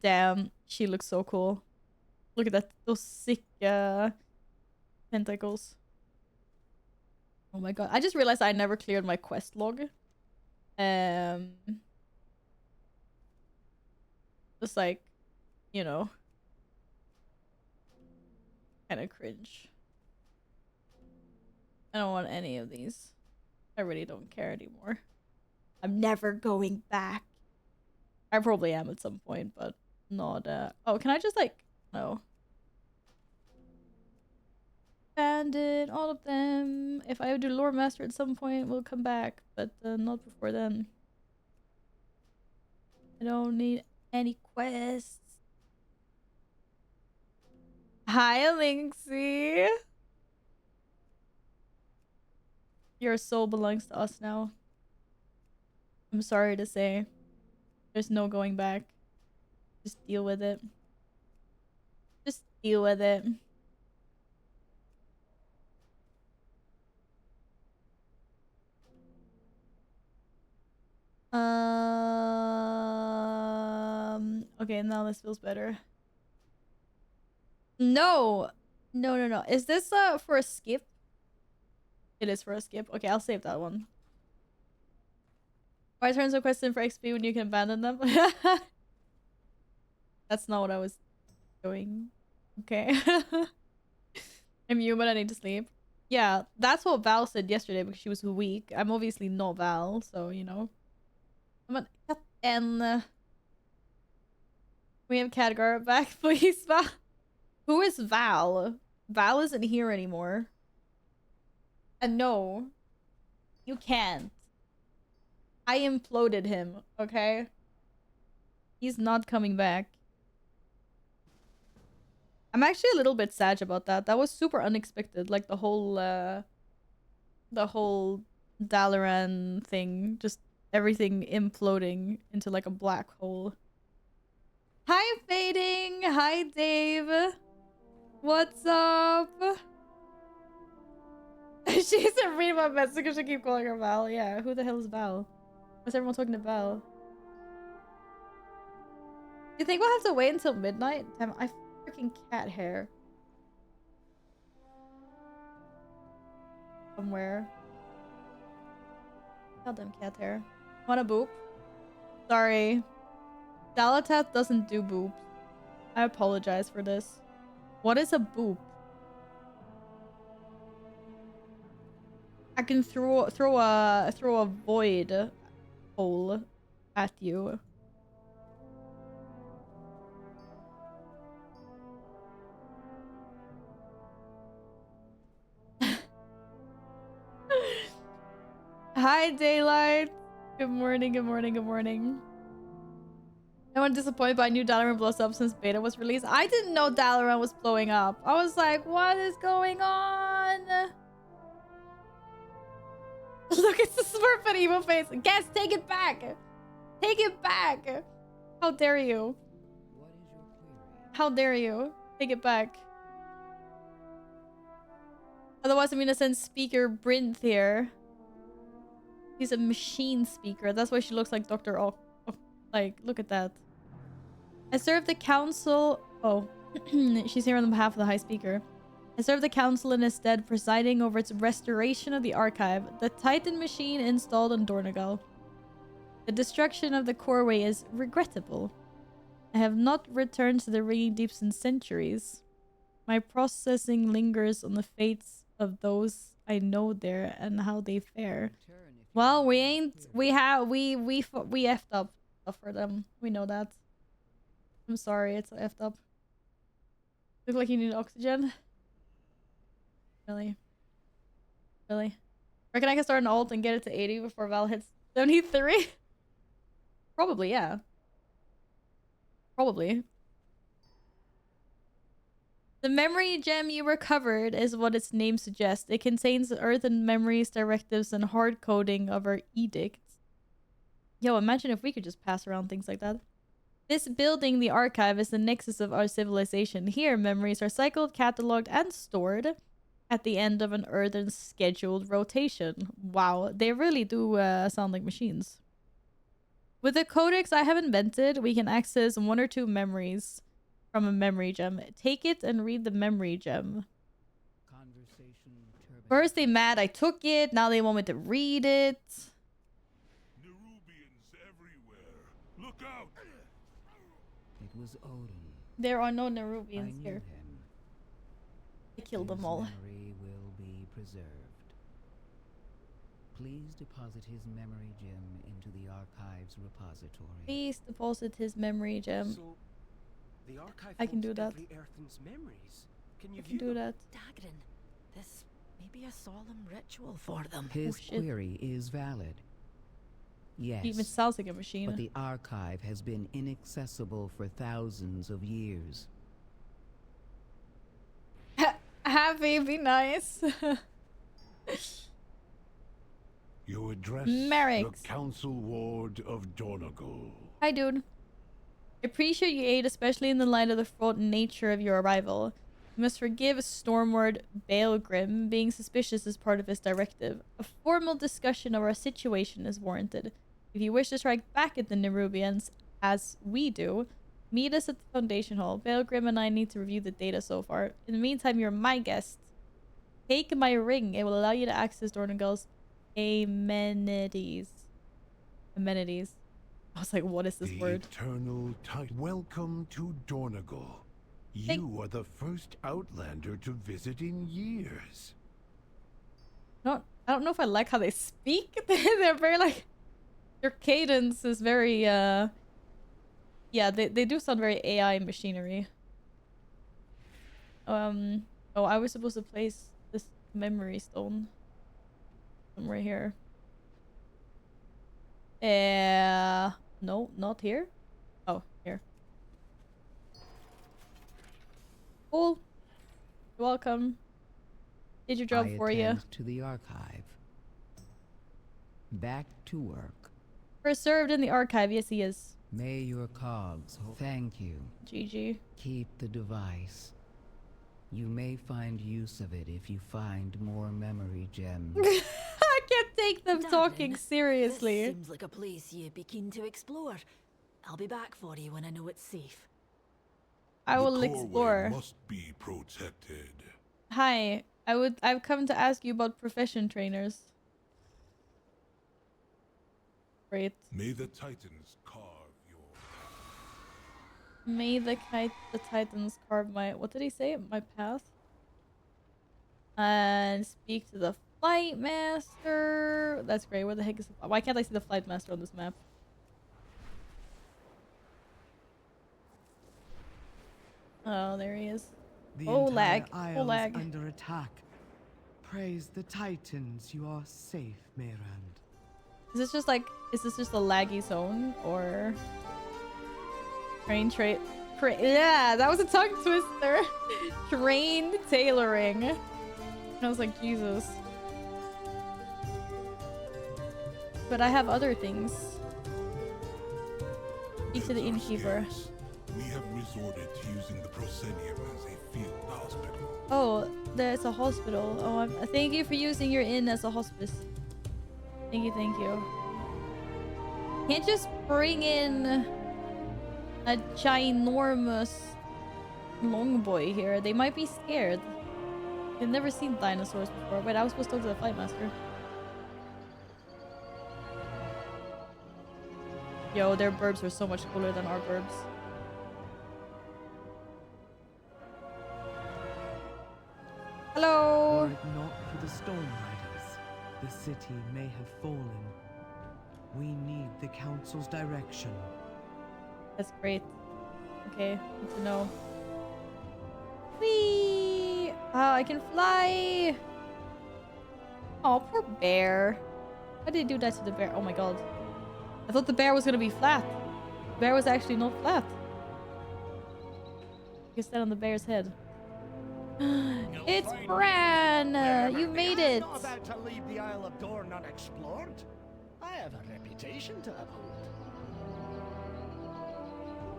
Damn, she looks so cool. Look at that, those sick tentacles. Oh my god. I just realized I never cleared my quest log. Just like, you know, kind of cringe. I don't want any of these. I really don't care anymore. I'm never going back. I probably am at some point, but not oh, can I just like no. Abandon all of them. If I do lore master at some point, we'll come back, but not before then. I don't need any quests. Hi, Linksy. Your soul belongs to us now. I'm sorry to say. There's no going back. Just deal with it. Just deal with it. Okay, now this feels better. No! No, no, no. Is this for a skip? It is for a skip. Okay, I'll save that one. Why turn a question for XP when you can abandon them? That's not what I was doing. Okay. I'm human, I need to sleep. Yeah, that's what Val said yesterday because she was weak. I'm obviously not Val, so you know. I'm an and we have Khadgar back, please, Val. Who is Val? Val isn't here anymore. And no, you can't. I imploded him, okay? He's not coming back. I'm actually a little bit sad about that. That was super unexpected. Like the whole Dalaran thing. Just everything imploding into like a black hole. Hi, Fading! Hi, Dave! What's up? She's a read my message because I keep calling her Val. Yeah, who the hell is Val? Why's everyone talking to Val? You think we'll have to wait until midnight? Damn, I freaking cat hair. Somewhere. Goddamn cat hair. Want a boop? Sorry. Dalatath doesn't do boops. I apologize for this. What is a boop? I can throw a void hole at you. Hi, Daylight. Good morning, good morning, good morning. No one disappointed by new Dalaran blows up since beta was released. I didn't know Dalaran was blowing up. I was like, what is going on? Look, it's the Smurf and evil face. Guess, take it back. Take it back. How dare you? How dare you? Take it back. Otherwise, I'm gonna send speaker Brinth here. He's a machine speaker. That's why she looks like Dr. Ock. Like, look at that. I serve the council. Oh, she's here on behalf of the High Speaker. I serve the council in its stead, presiding over its restoration of the archive, the Titan machine installed on Dornogal. The destruction of the Coreway is regrettable. I have not returned to the Ringing Deeps in centuries. My processing lingers on the fates of those I know there and how they fare. Well, we effed up for them. We know that. I'm sorry, it's effed up. Look like you need oxygen. Really? Really? Reckon I can start an ult and get it to 80 before Val hits 73? Probably, yeah. Probably. The memory gem you recovered is what its name suggests. It contains earthen memories, directives, and hard coding of our edicts. Yo, imagine if we could just pass around things like that. This building, the archive, is the nexus of our civilization. Here, memories are cycled, catalogued, and stored at the end of an earthen scheduled rotation. Wow, they really do sound like machines. With the codex I have invented, we can access 1 or 2 memories from a memory gem. Take it and read the memory gem. First they mad I took it, now they want me to read it. Nerubians everywhere. Look out! It was Odin. There are no Nerubians here. Him. I killed them all. His memory will be preserved. Please deposit his memory gem into the archive's repository. Please deposit his memory gem. So, the archive I can do holds that. every Earthen's memories. Can you I can do them? that. Dagrin, this may be a solemn ritual for them. His shit. query is valid. Yes, He even sounds like a machine. but the archive has been inaccessible for thousands of years. Happy, be nice. You address Merrick's. the Council Ward of Dornogal. Hi, dude. I appreciate your aid, especially in the light of the fraught nature of your arrival. You must forgive Stormward Baelgrim. Being suspicious is part of his directive. A formal discussion of our situation is warranted. If you wish to strike back at the Nerubians, as we do, meet us at the Foundation Hall. Baelgrim and I need to review the data so far. In the meantime, you're my guest. Take my ring. It will allow you to access Dornogal's amenities. Amenities. I was like, what is this The word? Eternal Titan. Welcome to Dornogal. You are the first Outlander to visit in years. I don't know if I like how they speak. They're very like, their cadence is very yeah, they do sound very AI machinery. Oh, I was supposed to place this memory stone somewhere here. No, not here. Oh, here. Cool. You're welcome. Did your job I for you. attend to the archive. Back to work. Preserved in the archive. Yes, he is. May your cogs hold. Thank you. GG. Keep the device. You may find use of it if you find more memory gems. I can't take them Dagrin, talking seriously. This seems like a place you'd be keen to explore. I'll be back for you when I know it's safe. I will The Coreway explore. must be protected. Hi, I've come to ask you about profession trainers. Great. May the Titans carve your May the Titans carve my, what did he say? My path? And speak to the Flight Master. That's great. Where the heck is the, why can't I see the Flight Master on this map? Oh, there he is. The Oh, entire lag. Oh, isle lag. is under attack. Praise the Titans, you are safe, Meyrand. Is this just like, is this just a laggy zone or train trade? Yeah, that was a tongue twister. Train tailoring. I was like, Jesus. But I have other things. Speak to the innkeeper. Scarce. We have resorted to using the proscenium as a field hospital. Oh, there's a hospital. Oh, thank you for using your inn as a hospice. Thank you, thank you. Can't just bring in a ginormous long boy here. They might be scared. They've never seen dinosaurs before. Wait, I was supposed to talk to the Flight Master. Yo, their burbs are so much cooler than our burbs. Hello! Were it not for the Storm Riders, the city may have fallen. We need the Council's direction. That's great. Okay, good to know. Whee! Oh, I can fly! Oh, poor bear. Why did they do that to the bear? Oh my god. I thought the bear was gonna be flat. The bear was actually not flat. You can stand on the bear's head. It's Bran! You made it! I'm not about to leave the Isle of Dorne unexplored. I have a reputation to uphold.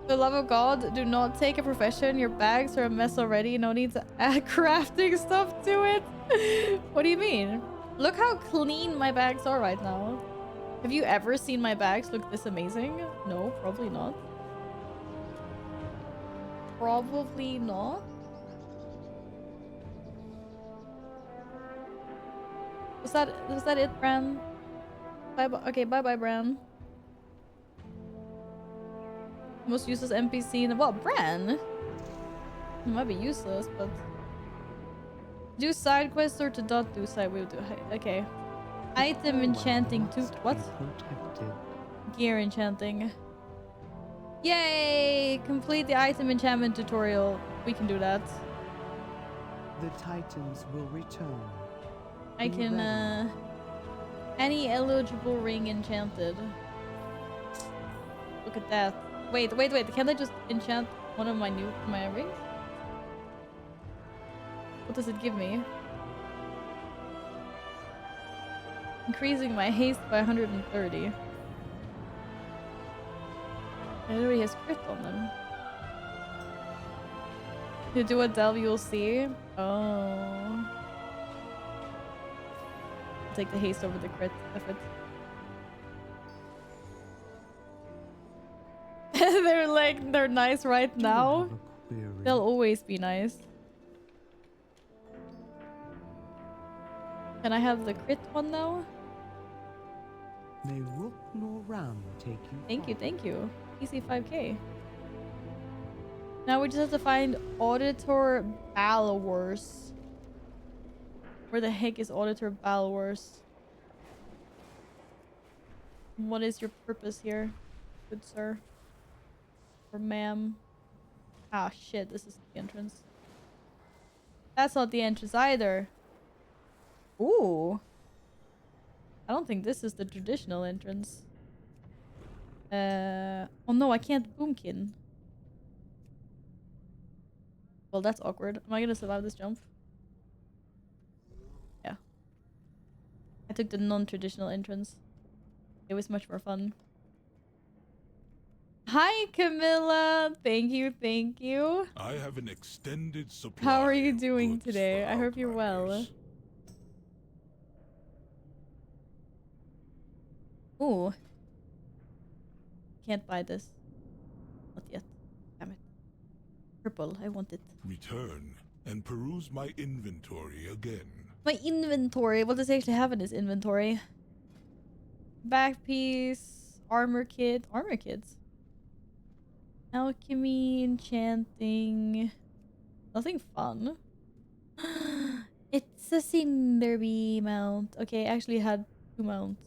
For the love of God, do not take a profession. Your bags are a mess already. No need to add crafting stuff to it. What do you mean? Look how clean my bags are right now. Have you ever seen my bags look this amazing? No, probably not. Probably not. Was that it, Bran? Bye bye. Okay, bye bye, Bran. Most useless NPC in the well, Bran. It might be useless, but do side quests or to not do side. We'll do. Okay. Item enchanting too. What? Protected. Gear enchanting. Yay! Complete the item enchantment tutorial. We can do that. The Titans will return. I Be can ready. any eligible ring enchanted. Look at that. Wait. Can I just enchant one of my rings? What does it give me? Increasing my haste by 130. It already has crit on them. You do a delve, you'll see. Oh. Take the haste over the crit effort. they're nice right Do you now. have a query? They'll always be nice. Can I have the crit one now? May Rook nor Ram take you. Thank you. Easy 5k. Now we just have to find Auditor Balwars. Where the heck is Auditor Balwars? What is your purpose here, good sir? Or ma'am? Ah, shit, this is the entrance. That's not the entrance either. Ooh. I don't think this is the traditional entrance. Oh no, I can't boomkin. Well, that's awkward. Am I gonna survive this jump? Yeah. I took the non-traditional entrance. It was much more fun. Hi, Camilla. Thank you. I have an extended supply. How are you of doing goods today? for I hope you're well. Outlanders. Ooh. Can't buy this. Not yet. Damn it. Purple, I want it. Return and peruse my inventory again. My inventory. What does it actually have in this inventory? Back piece, armor kit, armor kits. Alchemy, enchanting. Nothing fun. It's a Cinderby mount. Okay, I actually had 2 mounts.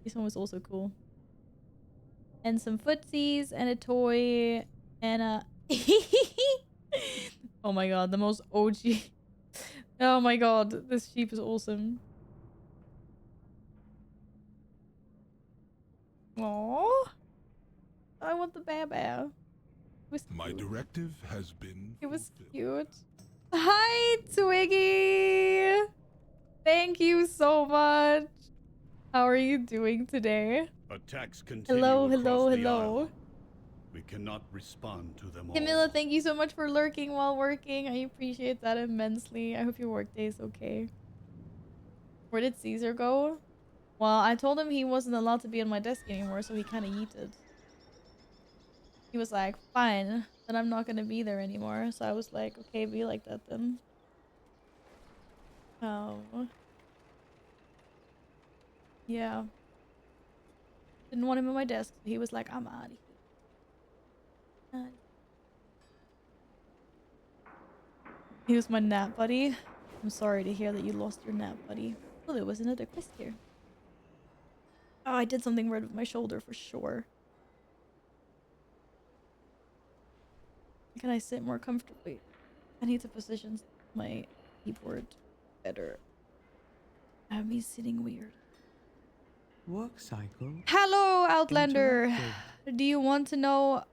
This one was also cool. And some footsies and a toy and a oh my god, the most OG. Oh my god, this sheep is awesome. Aww. I want the bear bear. It was My cute. directive has been It was fulfilled. cute. Hi, Twiggy. Thank you so much. How are you doing today? Attacks continue Hello. across the Isle. We cannot respond to them all. Camilla, thank you so much for lurking while working. I appreciate that immensely. I hope your workday is okay. Where did Caesar go? Well, I told him he wasn't allowed to be on my desk anymore, so he kind of yeeted. He was like, fine, then I'm not going to be there anymore. So I was like, okay, be like that then. Oh. Yeah. Didn't want him on my desk. So he was like, I'm out of here. He was my nap buddy. I'm sorry to hear that you lost your nap buddy. Oh, there was another quest here. Oh, I did something weird with my shoulder for sure. Can I sit more comfortably? I need to position my keyboard better. Me sitting weird. Work cycle. Hello, Outlander. interrupted. Do you want to know?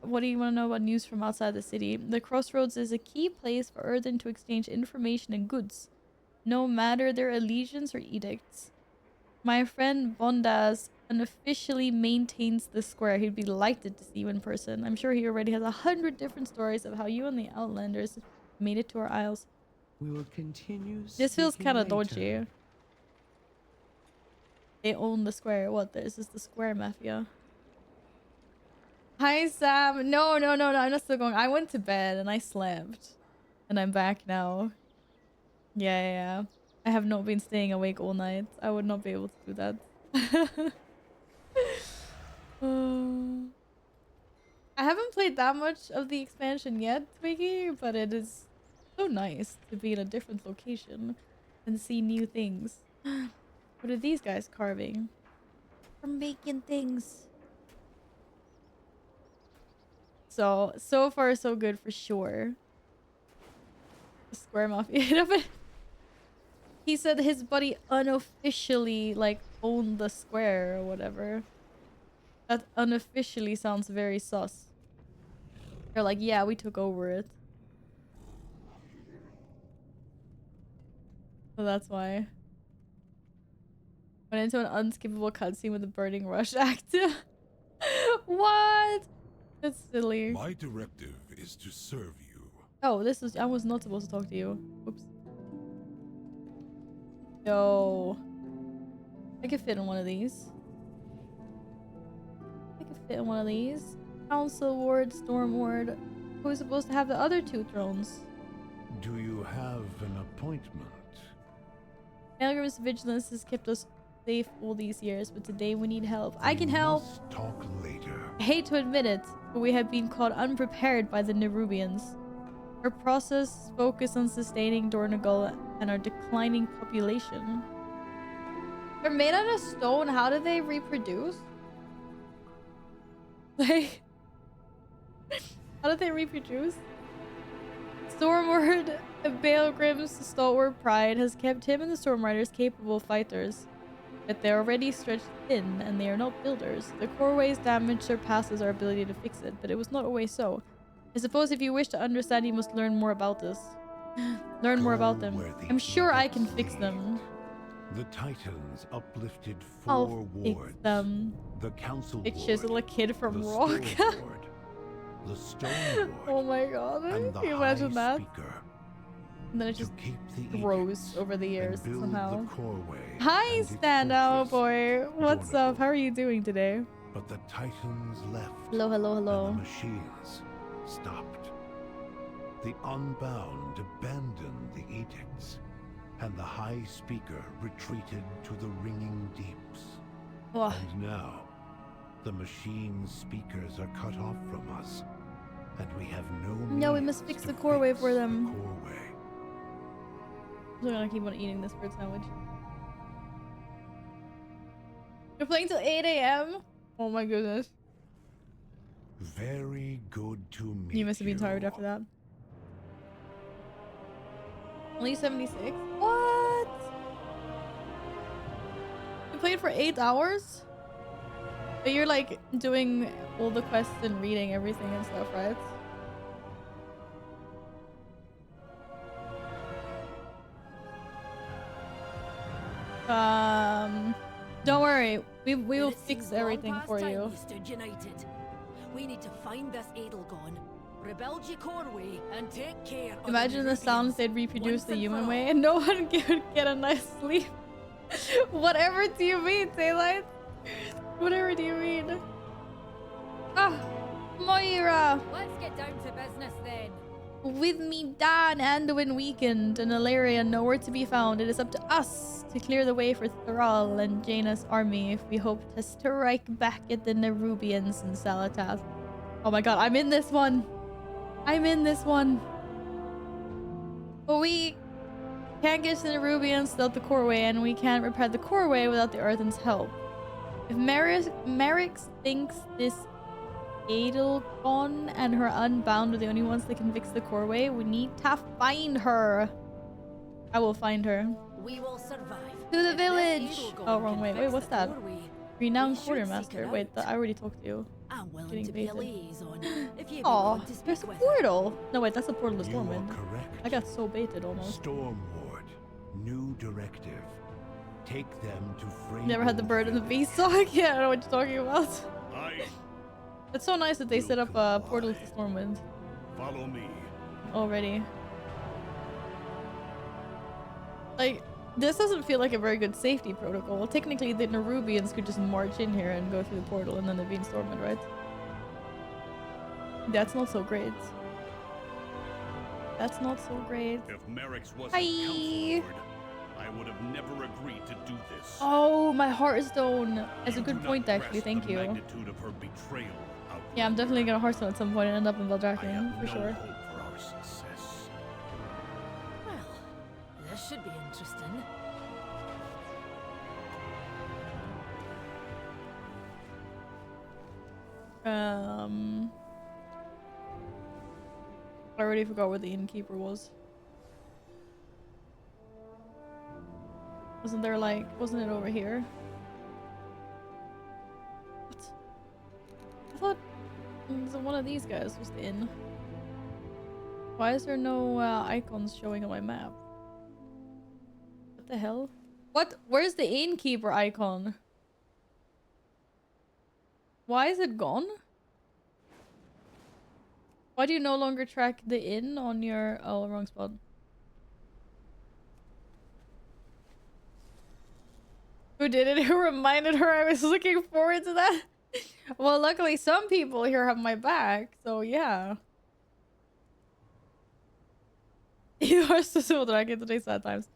What do you want to know about news from outside the city? The Crossroads is a key place for Earthen to exchange information and goods, no matter their allegiance or edicts. My friend Bondas unofficially maintains the square. He'd be delighted to see you in person. I'm sure he already has 100 different stories of how you and the Outlanders made it to our isles. We will continue. This feels speaking kind of later. dodgy. They own the square. What? This is the square mafia. Hi, Sam. No. I'm not still going. I went to bed and I slept. And I'm back now. Yeah. I have not been staying awake all night. I would not be able to do that. I haven't played that much of the expansion yet, Twiggy, but it is so nice to be in a different location and see new things. What are these guys carving? They're making things. So far so good for sure. The Square Mafia. He said his buddy unofficially like owned the square or whatever. That unofficially sounds very sus. They're like, yeah, we took over it. So that's why. Went into an unskippable cutscene with the Burning Rush act. What? That's silly. My directive is to serve you. Oh, this is... I was not supposed to talk to you. Oops. Yo. I could fit in one of these. I could fit in one of these. Council Ward, Storm Ward. Who's supposed to have the other two thrones? Do you have an appointment? Pilgrim's vigilance has kept us safe all these years, but today we need help. I can help! Must talk later. I hate to admit it, but we have been caught unprepared by the Nerubians. Our process focus on sustaining Dornagal and our declining population. They're made out of stone. How do they reproduce? Like, how do they reproduce? Stormward Baelgrim's stalwart pride has kept him and the Stormriders capable fighters. But they're already stretched thin, and they are not builders. The Coreway's damage surpasses our ability to fix it, but it was not always so. I suppose if you wish to understand, you must learn more about this. Learn more about them. I'm sure I can fix them. The Titans uplifted 4 I'll fix wards. them. The Council It Ward, chisel a kid from the rock. Stone Ward, the Stone Ward, Oh my god, and the can you High imagine that? Speaker. And then it To just keep the grows edicts over the years and build somehow. the Coreway Hi, and its Standout fortress, boy. What's up? How are you doing today? But the Titans left. Hello. And the machines stopped. The Unbound abandoned the edicts, and the High Speaker retreated to the ringing deeps. Oh, And now, the machine speakers are cut off from us, and we have no No, we means must fix to the Coreway fix for the them. Coreway. I'm gonna keep on eating this fruit sandwich. You're playing till 8 a.m.? Oh my goodness. Very good to meet You must have been tired after that. Only 76? What? You played for 8 hours? But you're like doing all the quests and reading everything and stuff, right? Don't worry. We will It fix seems long everything past for time you. stood united. We need to find this Edelgon, rebuild your Coreway, and take care of Imagine the sounds they'd reproduce once the and human for way all. and no one could get a nice sleep. Whatever do you mean, Daylight? Whatever do you mean? Ah, Moira! Let's get down to business then. With me, Dan, Anduin weakened, and Ilaria nowhere to be found. It is up to us to clear the way for Thrall and Jaina's army if we hope to strike back at the Nerubians in Salatath. Oh my god, I'm in this one! I'm in this one! But we can't get to the Nerubians without the Coreway, and we can't repair the Coreway without the Earthen's help. If Merrick thinks this Edelgon and her Unbound are the only ones that can fix the Coreway, we need to find her. I will find her. We will survive. To the If this village! Edelgard Oh, wrong can way. fix Wait, what's the that? doorway, Renowned we should quartermaster. seek it Wait, out. I already talked to you. I'm willing Getting to be a baited. liaison. If you'd be Aw, willing to speak there's a with her. portal! No, wait, that's a portal to You are Stormwind. correct. I got so baited almost. Stormward. New directive. Take them to Frey. Never had the bird and the beast song? Yeah, I don't know what you're talking about. I It's so nice that they will set up a comply. portal to Stormwind Follow me. already. Like, this doesn't feel like a very good safety protocol. Technically, the Nerubians could just march in here and go through the portal and then they'd be in Stormwind, right? That's not so great. That's not so great. If Merrick's wasn't Hi. Council Lord, I would have never agreed to do this. Oh, my Hearthstone. That's a You good do point, not actually. grasp Thank the you. magnitude of her betrayal, Outlander. Yeah, I'm definitely gonna Hearthstone at some point and end up in I Valdrakken, have for no sure. hope for our success. Well, this should be interesting. I already forgot where the innkeeper was. Wasn't there like, wasn't it over here? What? I thought one of these guys was the inn. Why is there no icons showing on my map? What the hell? What? Where's the innkeeper icon? Why is it gone? Why do you no longer track the inn on your... Oh, wrong spot. Who did it? Who reminded her I was looking forward to that? Well, luckily some people here have my back, so yeah. You are so drunk in today's sad times.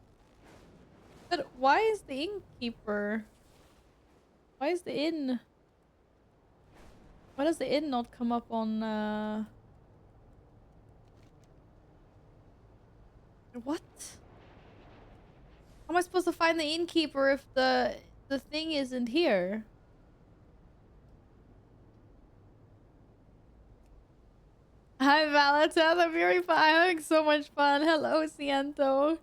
But why is the innkeeper... Why is the inn... Why does the inn not come up on... What? How am I supposed to find the innkeeper if the thing isn't here? Hi Valentine, I'm very fun. I'm having so much fun. Hello Ciento.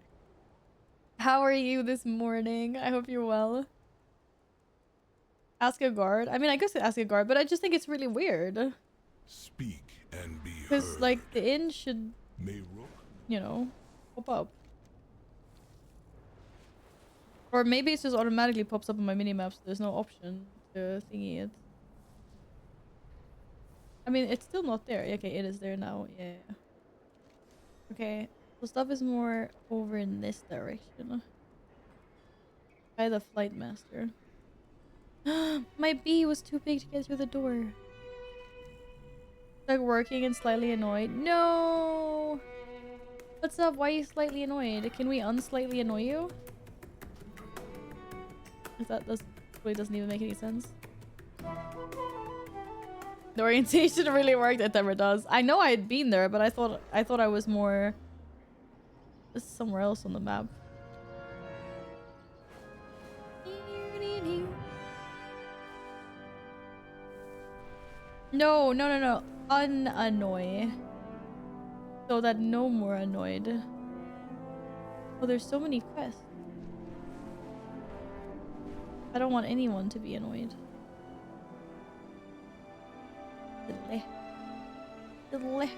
How are you this morning? I hope you're well. Ask a guard. I mean, I guess ask a guard, but I just think it's really weird. Speak and be Because, heard. like, the inn should, Mayrook, you know, pop up. Or maybe it just automatically pops up on my minimaps. There's no option to thingy it. I mean, it's still not there. Okay, it is there now. Yeah. Okay, so stuff is more over in this direction. By the flight master. My bee was too big to get through the door. Like working and slightly annoyed. No! What's up? Why are you slightly annoyed? Can we unslightly annoy you? That really doesn't even make any sense. The orientation really worked. It never does. I know I had been there, but I thought I was more somewhere else on the map. No. Unannoy. So that no more annoyed. Oh, there's so many quests. I don't want anyone to be annoyed. Diddly. Diddly.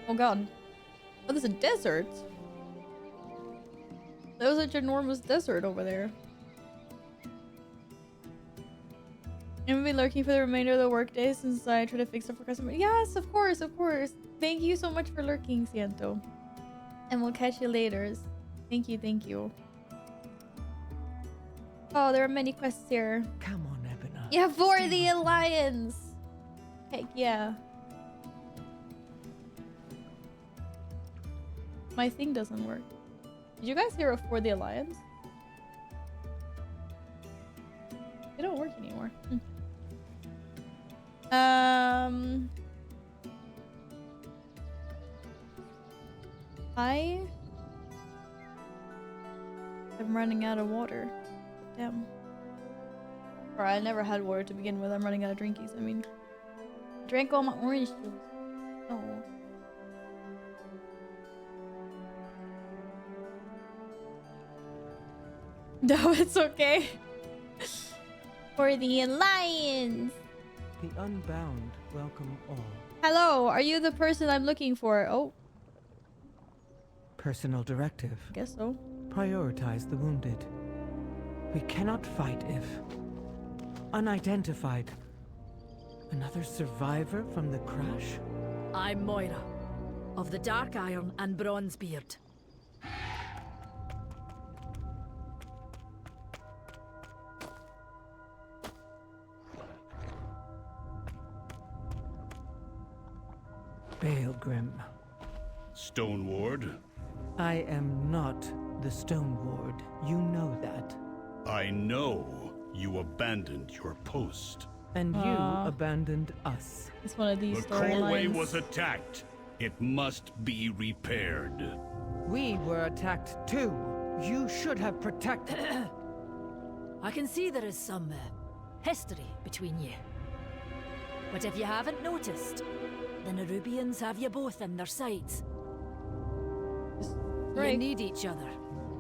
Oh god. Oh, there's a desert. There was a ginormous desert over there. I'm gonna be lurking for the remainder of the workday since I try to fix stuff for customers. Yes, of course, of course. Thank you so much for lurking, Ciento. And we'll catch you later. Thank you, thank you. Oh, there are many quests here. Come on, Ebona. Yeah, for the Alliance! Heck yeah. My thing doesn't work. Did you guys hear of For the Alliance? They don't work anymore. I'm running out of water. Damn. Or I never had water to begin with. I'm running out of drinkies. I mean, I drank all my orange juice. Oh. No, it's okay. For the Alliance. The Unbound welcome all. Hello, are you the person I'm looking for? Oh, Personal directive. I guess so. Prioritize the wounded. We cannot fight if unidentified. Another survivor from the crash? I'm Moira, of the Dark Iron and Bronzebeard. Baelgrim. Stoneward, I am not the Stoneward. You know that. I know you abandoned your post. And you Aw. abandoned us. It's one of The these Corway storylines. was attacked. It must be repaired. We were attacked too. You should have protected. I can see there is some history between you. But if you haven't noticed, the Nerubians have you both in their sights. You Right. need each other,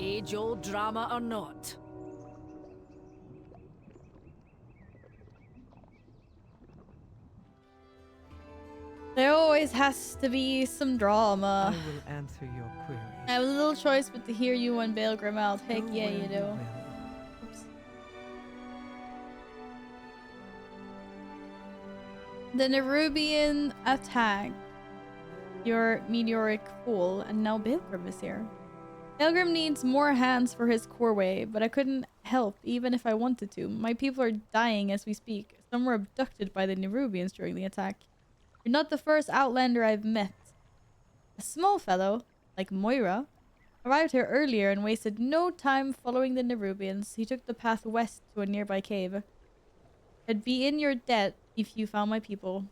age-old drama or not. There always has to be some I drama. will answer your queries. I have a little choice but to hear you and Baelgrim out. Heck Go yeah, where you do. will. Oops. The Nerubian attack. Your meteoric fool, and now Baelgrim is here. Baelgrim needs more hands for his Corway, but I couldn't help even if I wanted to. My people are dying as we speak. Some were abducted by the Nerubians during the attack. You're not the first Outlander I've met. A small fellow, like Moira, arrived here earlier and wasted no time following the Nerubians. He took the path west to a nearby cave. I'd be in your debt if you found my people.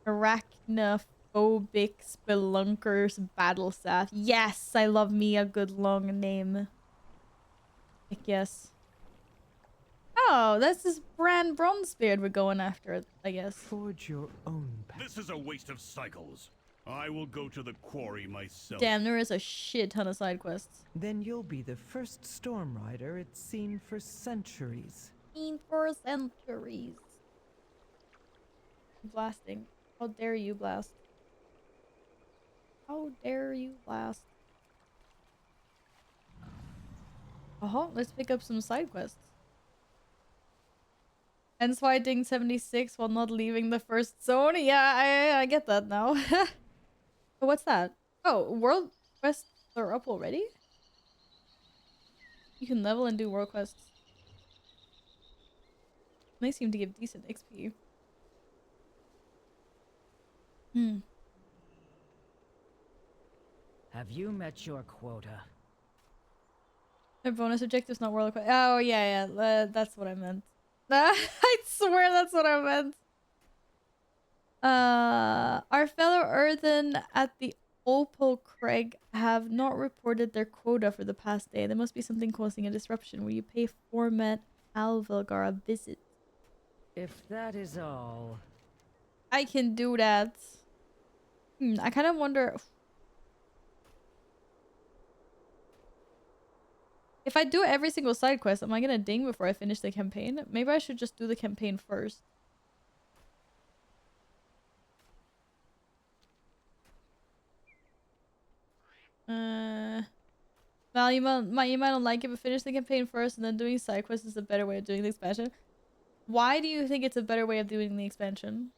Arachnophobic Spelunker's battle staff. Yes, I love me a good long name. Heck yes. Oh, that's this Bran Bronzebeard we're going after, I guess. Forge your own path. This is a waste of cycles. I will go to the quarry myself. Damn, there is a shit ton of side quests. Then you'll be the first storm rider it's seen for centuries. For centuries. Blasting. How dare you blast? How dare you blast? Let's pick up some side quests. Hence why I ding 76 while not leaving the first zone. Yeah, I get that now. But what's that? Oh, world quests are up already? You can level and do world quests. They seem to give decent XP. Have you met your quota? Their bonus objectives, not world quest. Oh, yeah. That's what I meant. I swear that's what I meant. Our fellow Earthen at the Opal Craig have not reported their quota for the past day. There must be something causing a disruption. Will you pay Format Alvelgar a visit? If that is all. I can do that. I kind of wonder if I do every single side quest, am I gonna ding before I finish the campaign? Maybe I should just do the campaign first. Well, you might not like it, but finish the campaign first, and then doing side quests is a better way of doing the expansion. Why do you think it's a better way of doing the expansion?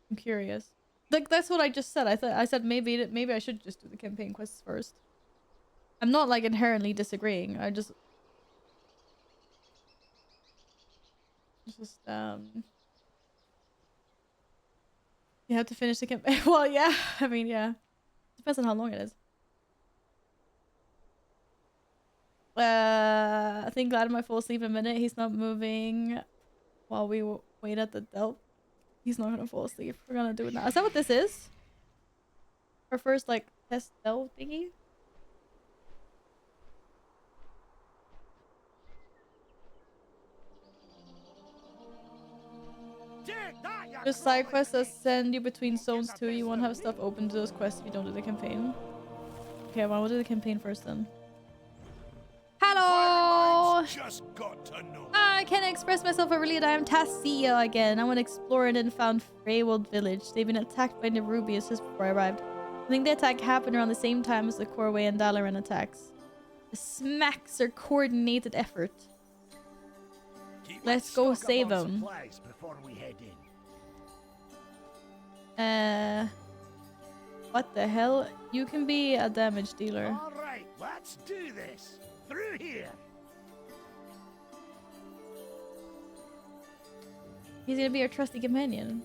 I'm curious. Like, that's what I just said. I said maybe I should just do the campaign quests first. I'm not like inherently disagreeing. I just you have to finish the campaign. Well, yeah. I mean, yeah. Depends on how long it is. I think Glad might fall asleep in a minute. He's not moving while we wait at the delp. He's not gonna fall asleep. We're gonna do it now. Is that what this is? Our first, like, test delp thingy? Just side quests that send you between zones too. You won't have stuff open to those quests if you don't do the campaign. Okay, well, we'll do the campaign first then. Hello! Just got to know. I can't express myself overly. I am Tassia again. I went exploring and found Freywold village. They've been attacked by Nerubians just before I arrived. I think the attack happened around the same time as the Corway and Dalaran attacks. The smacks are coordinated effort. Let's go save them. Before we head in. What the hell? You can be a damage dealer. All right, let's do this. Through here. He's gonna be our trusty companion.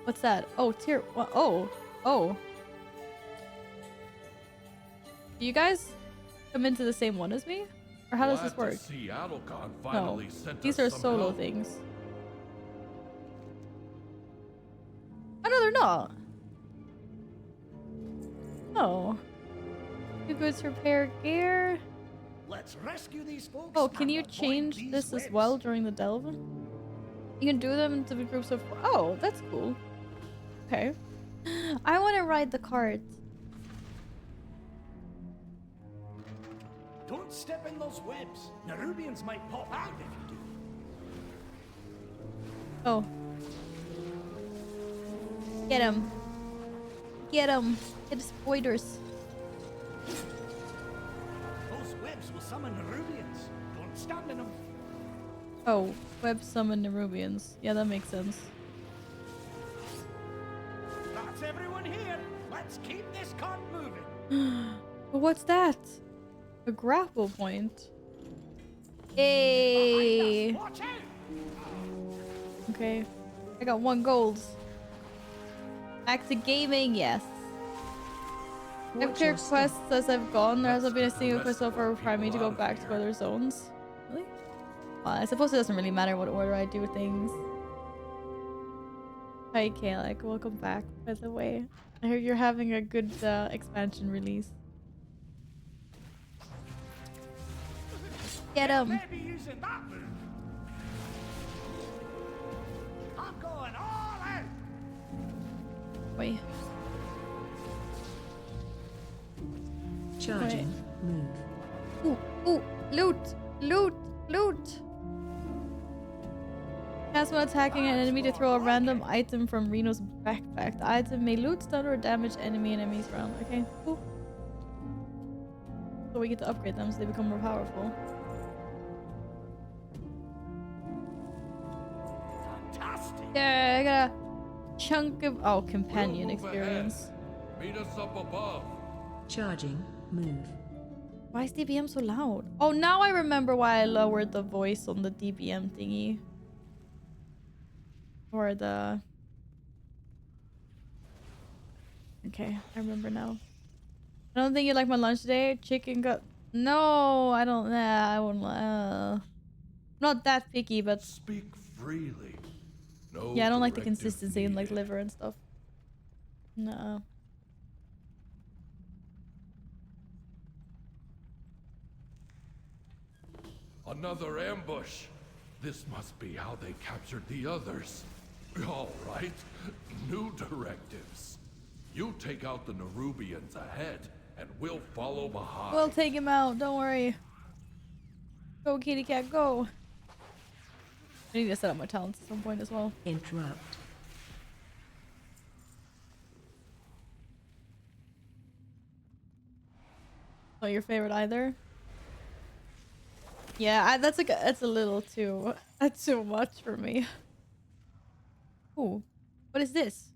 What's that? Oh, tier. Oh. Do you guys come into the same one as me? Or how does this work? No, these are solo things. Oh, no, they're not. No. Two goods repair gear. Let's rescue these folks. Oh, can you change this as well during the delve? You can do them into the groups of... Oh, that's cool. Okay. I want to ride the cart. Don't step in those webs. Nerubians might pop out if you do. Oh. Get him. Get him. Get the spoilers. Those webs will summon Nerubians. Don't stand in them. Oh, web summon Nerubians. Yeah, that makes sense. That's everyone here. Let's keep this cart moving. But what's that? A grapple point. Hey. Watch out. Okay. I got 1 gold. Back to gaming, yes. I've cleared quests as I've gone. There hasn't been a single quest so far requiring me to go back to other zones. Really? Well, I suppose it doesn't really matter what order I do things. Hi, Kalek. Welcome back, by the way. I hear you're having a good expansion release. Get him! Maybe using that move. I'm going all out. Wait. Charging. Move. Ooh, loot! Loot! Loot! Cast when attacking an enemy to throw a random item from Reno's backpack. The item may loot, stun, or damage enemies around. Okay, cool. So we get to upgrade them so they become more powerful. Fantastic. Yeah, I got a chunk of companion experience. Meet us up above. Charging. Move. Why is DBM so loud? Oh, now I remember why I lowered the voice on the DBM thingy. Or the... Okay, I remember now. I don't think you like my lunch today. Chicken got... No, I don't... Nah, I wouldn't... not that picky, but... Speak freely. No yeah, I don't like the directive consistency in like needed. liver and stuff. No. Another ambush. This must be how they captured the others. All right. New directives. You take out the Nerubians ahead, and we'll follow behind. We'll take him out, don't worry. Go, kitty cat, go. I need to set up my talents at some point as well. Interrupt. Oh, your favorite either? Yeah, that's a little too... That's too much for me. Ooh, what is this?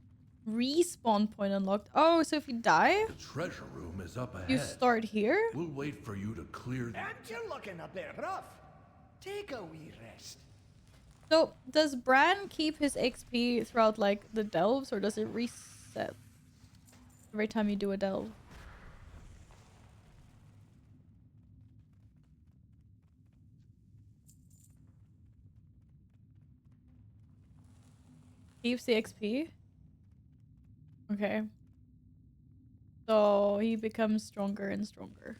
Respawn point unlocked. Oh, so if you die, The treasure room is up ahead. you start here? We'll wait for you to clear. And you're looking a bit rough. Take a wee rest. So, does Bran keep his XP throughout, like, the delves, or does it reset every time you do a delve? Keeps the XP? Okay. So, he becomes stronger and stronger.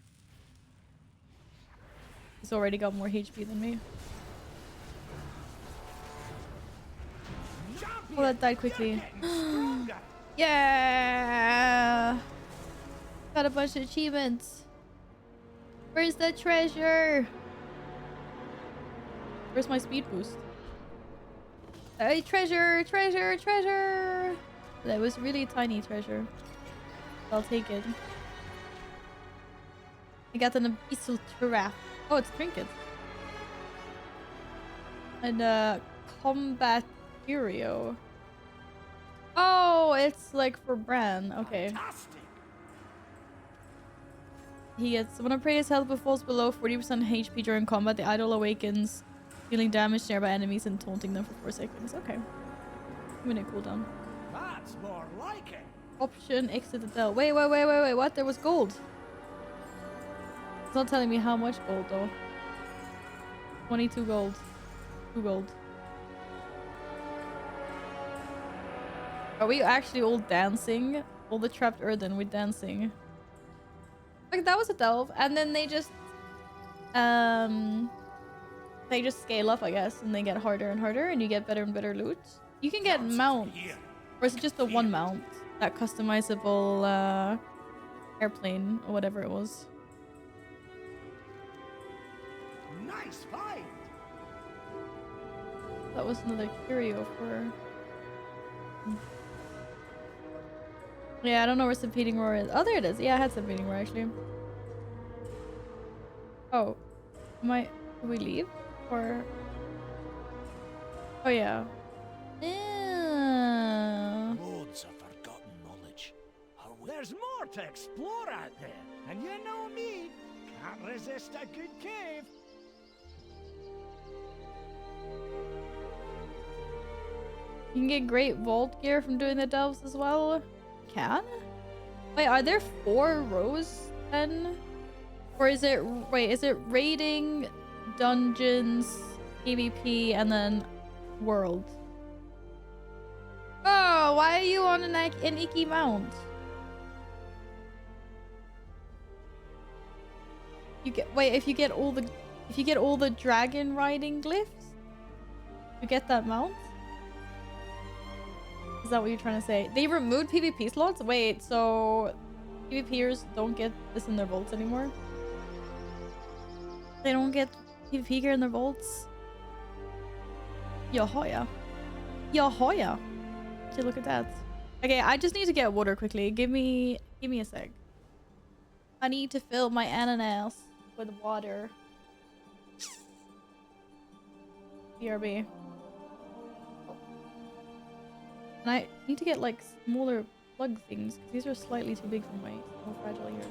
He's already got more HP than me. Oh, that died quickly. You're getting stronger. Yeah! Got a bunch of achievements. Where's the treasure? Where's my speed boost? Hey, treasure, treasure, treasure! That was really tiny treasure. I'll take it. I got an abyssal trap. Oh, it's trinket. And combat curio. Oh, it's like for Bran. Okay. Fantastic. He gets when a prey's health falls below 40% HP during combat, the idol awakens, dealing damage nearby enemies and taunting them for 4 seconds. Okay. Minute cooldown. That's more like it. Option exit the Dell. Wait, wait, wait, wait, wait. What? There was gold. It's not telling me how much gold though. 22 gold. 2 gold. Are we actually all dancing? All the trapped Earthen, we're dancing. Like that was a delve, and then they just scale up, I guess, and they get harder and harder, and you get better and better loot. You can get mounts, or is it just the one mount? That customizable airplane or whatever it was. Nice find. That was another curio for. Yeah, I don't know where Stampeding Roar is. Oh, there it is. Yeah, I had Stampeding Roar actually. Oh, can we leave? Or oh yeah. Yeah. Loads of forgotten knowledge. There's more to explore out there, and you know me, can't resist a good cave. You can get great vault gear from doing the delves as well. Can? Wait, are there 4 rows then? Or is it wait, is it raiding, dungeons, PvP, and then world? Oh, why are you on an icky mount? You get if you get all the dragon riding glyphs, you get that mount? Is that what you're trying to say? They removed PvP slots? Wait, so PvPers don't get this in their vaults anymore? They don't get PvP gear in their vaults? Yahoya. Yahoya. Okay, look at that. Okay, I just need to get water quickly. Give me a sec. I need to fill my ananas with water. BRB. And I need to get like smaller plug things because these are slightly too big for my small fragile ears.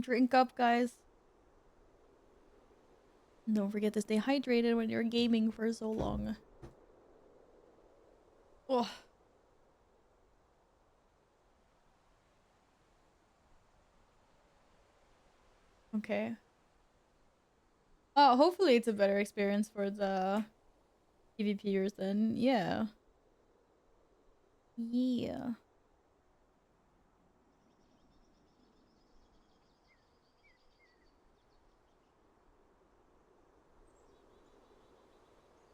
Drink up, guys. Don't forget to stay hydrated when you're gaming for so long. Oh. Okay. Oh, hopefully it's a better experience for the PvPers then. Yeah. Yeah.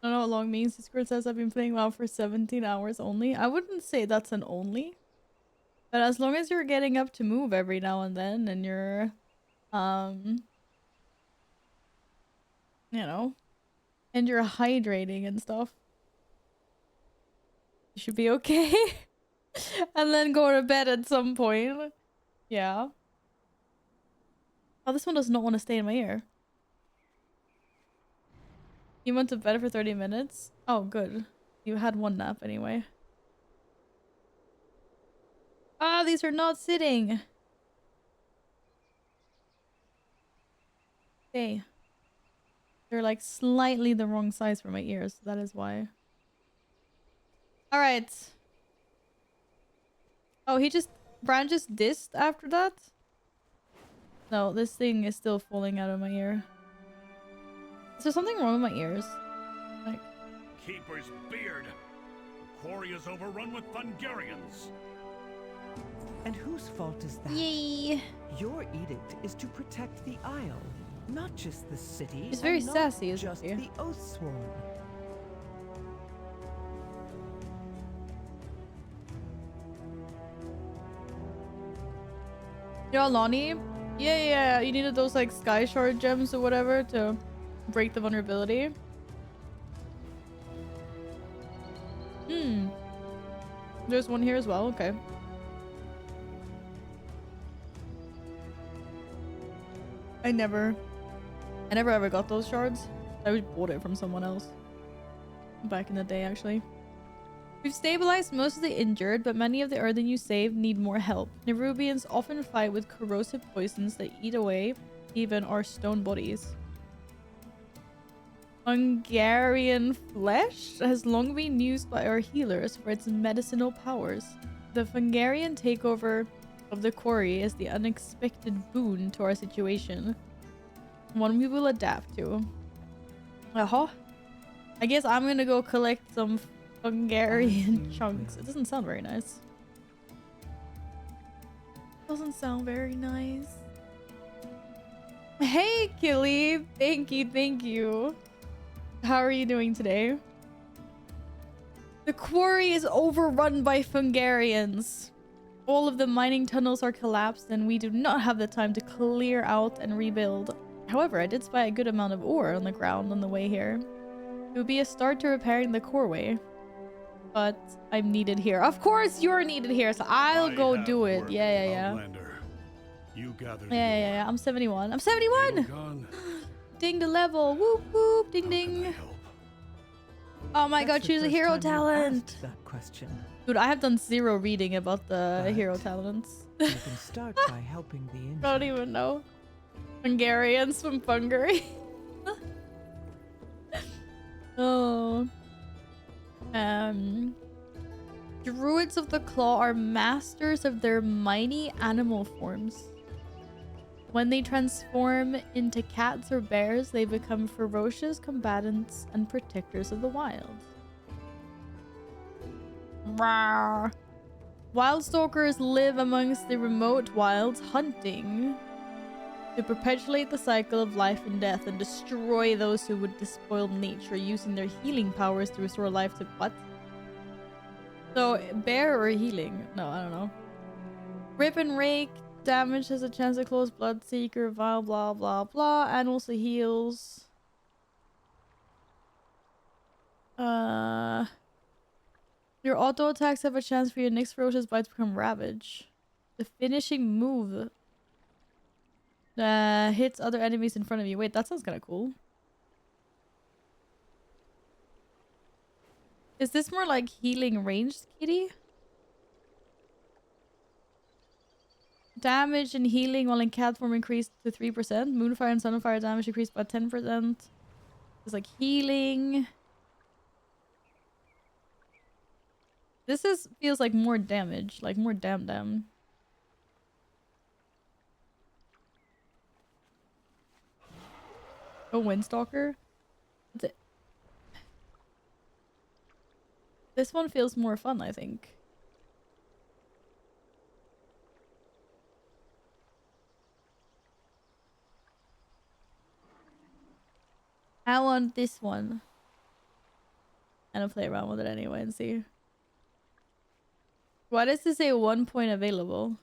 I don't know what long means. Discord says I've been playing WoW for 17 hours only. I wouldn't say that's an only. But as long as you're getting up to move every now and then and you're, you know, and you're hydrating and stuff, you should be okay. And then go to bed at some point. Yeah. Oh, this one does not want to stay in my ear. You went to bed for 30 minutes? Oh, good. You had one nap anyway. Ah, these are not sitting. Okay. They're like slightly the wrong size for my ears. So that is why. Alright. Oh, Bran just dissed after that? No, this thing is still falling out of my ear. Is there something wrong with my ears? Like, Keeper's beard. The quarry is overrun with Thungarians. And whose fault is that? yay! Your edict is to protect the Isle, not just the city. She's very and not sassy, isn't just she? the Oathsworn. Yo, Lonnie? Yeah, you needed those like sky shard gems or whatever to break the vulnerability. There's one here as well, okay. I never ever got those shards. I just bought it from someone else. Back in the day, actually. We've stabilized most of the injured, but many of the Earthen you saved need more help. Nerubians often fight with corrosive poisons that eat away even our stone bodies. Hungarian flesh has long been used by our healers for its medicinal powers. The Hungarian takeover of the quarry is the unexpected boon to our situation. One we will adapt to. I guess I'm gonna go collect some Hungarian chunks. It doesn't sound very nice. Doesn't sound very nice. Hey, Killy! Thank you. How are you doing today? The quarry is overrun by Hungarians. All of the mining tunnels are collapsed and we do not have the time to clear out and rebuild. However, I did spy a good amount of ore on the ground on the way here. It would be a start to repairing the coreway. But I'm needed here. Of course you're needed here, so I'll go do it. Yeah. You gather Yeah. I'm 71. I'm 71! Ding the level. Whoop whoop. Ding ding. Oh my god, choose a hero talent. That question. Dude, I have done 0 reading about the hero talents. You can start by helping the injured. I don't even know. Hungarians from Hungary. Oh. Druids of the Claw are masters of their mighty animal forms. When they transform into cats or bears, they become ferocious combatants and protectors of the wild. Rawr. Wildstalkers live amongst the remote wilds hunting to perpetuate the cycle of life and death and destroy those who would despoil nature, using their healing powers to restore life to what? So, bear or healing? No, I don't know. Rip and Rake. Damage has a chance to close Bloodseeker, Vile, blah, blah, blah. And also heals. Your auto attacks have a chance for your next ferocious bite to become Ravage. The finishing move hits other enemies in front of you. Wait, that sounds kind of cool. Is this more like healing ranged, Kitty? Damage and healing while in cat form increased to 3%. Moonfire and Sunfire damage increased by 10%. It's like healing. This feels like more damage, like more dam. Oh, Windstalker. This one feels more fun, I think. I want this one. And I'll play around with it anyway and see. Why does this say 1 point available?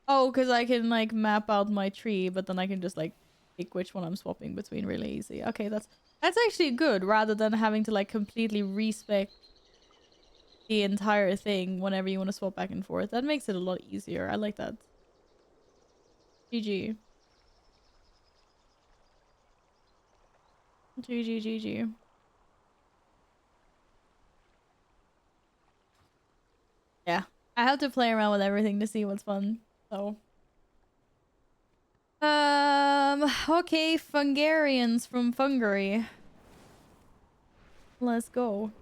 Oh, because I can like map out my tree, but then I can just like pick which one I'm swapping between really easy. Okay, that's actually good, rather than having to like completely respec the entire thing whenever you want to swap back and forth. That makes it a lot easier. I like that. GG. GG. Yeah. I have to play around with everything to see what's fun. So okay, Fungarians from Fungary. Let's go.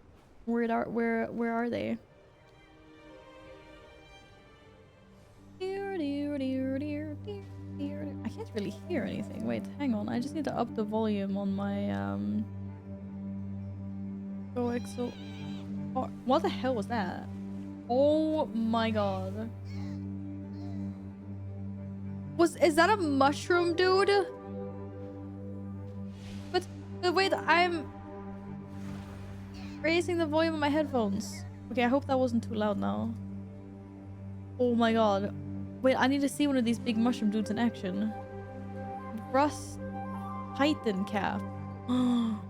Where are they? I can't really hear anything. Wait, hang on. I just need to up the volume on my GoXO. Oh, what the hell was that? Oh my god. Is that a mushroom dude? But wait, I'm raising the volume of my headphones. Okay, I hope that wasn't too loud now. Oh my god. Wait, I need to see one of these big mushroom dudes in action. Rust Titan Cap. Oh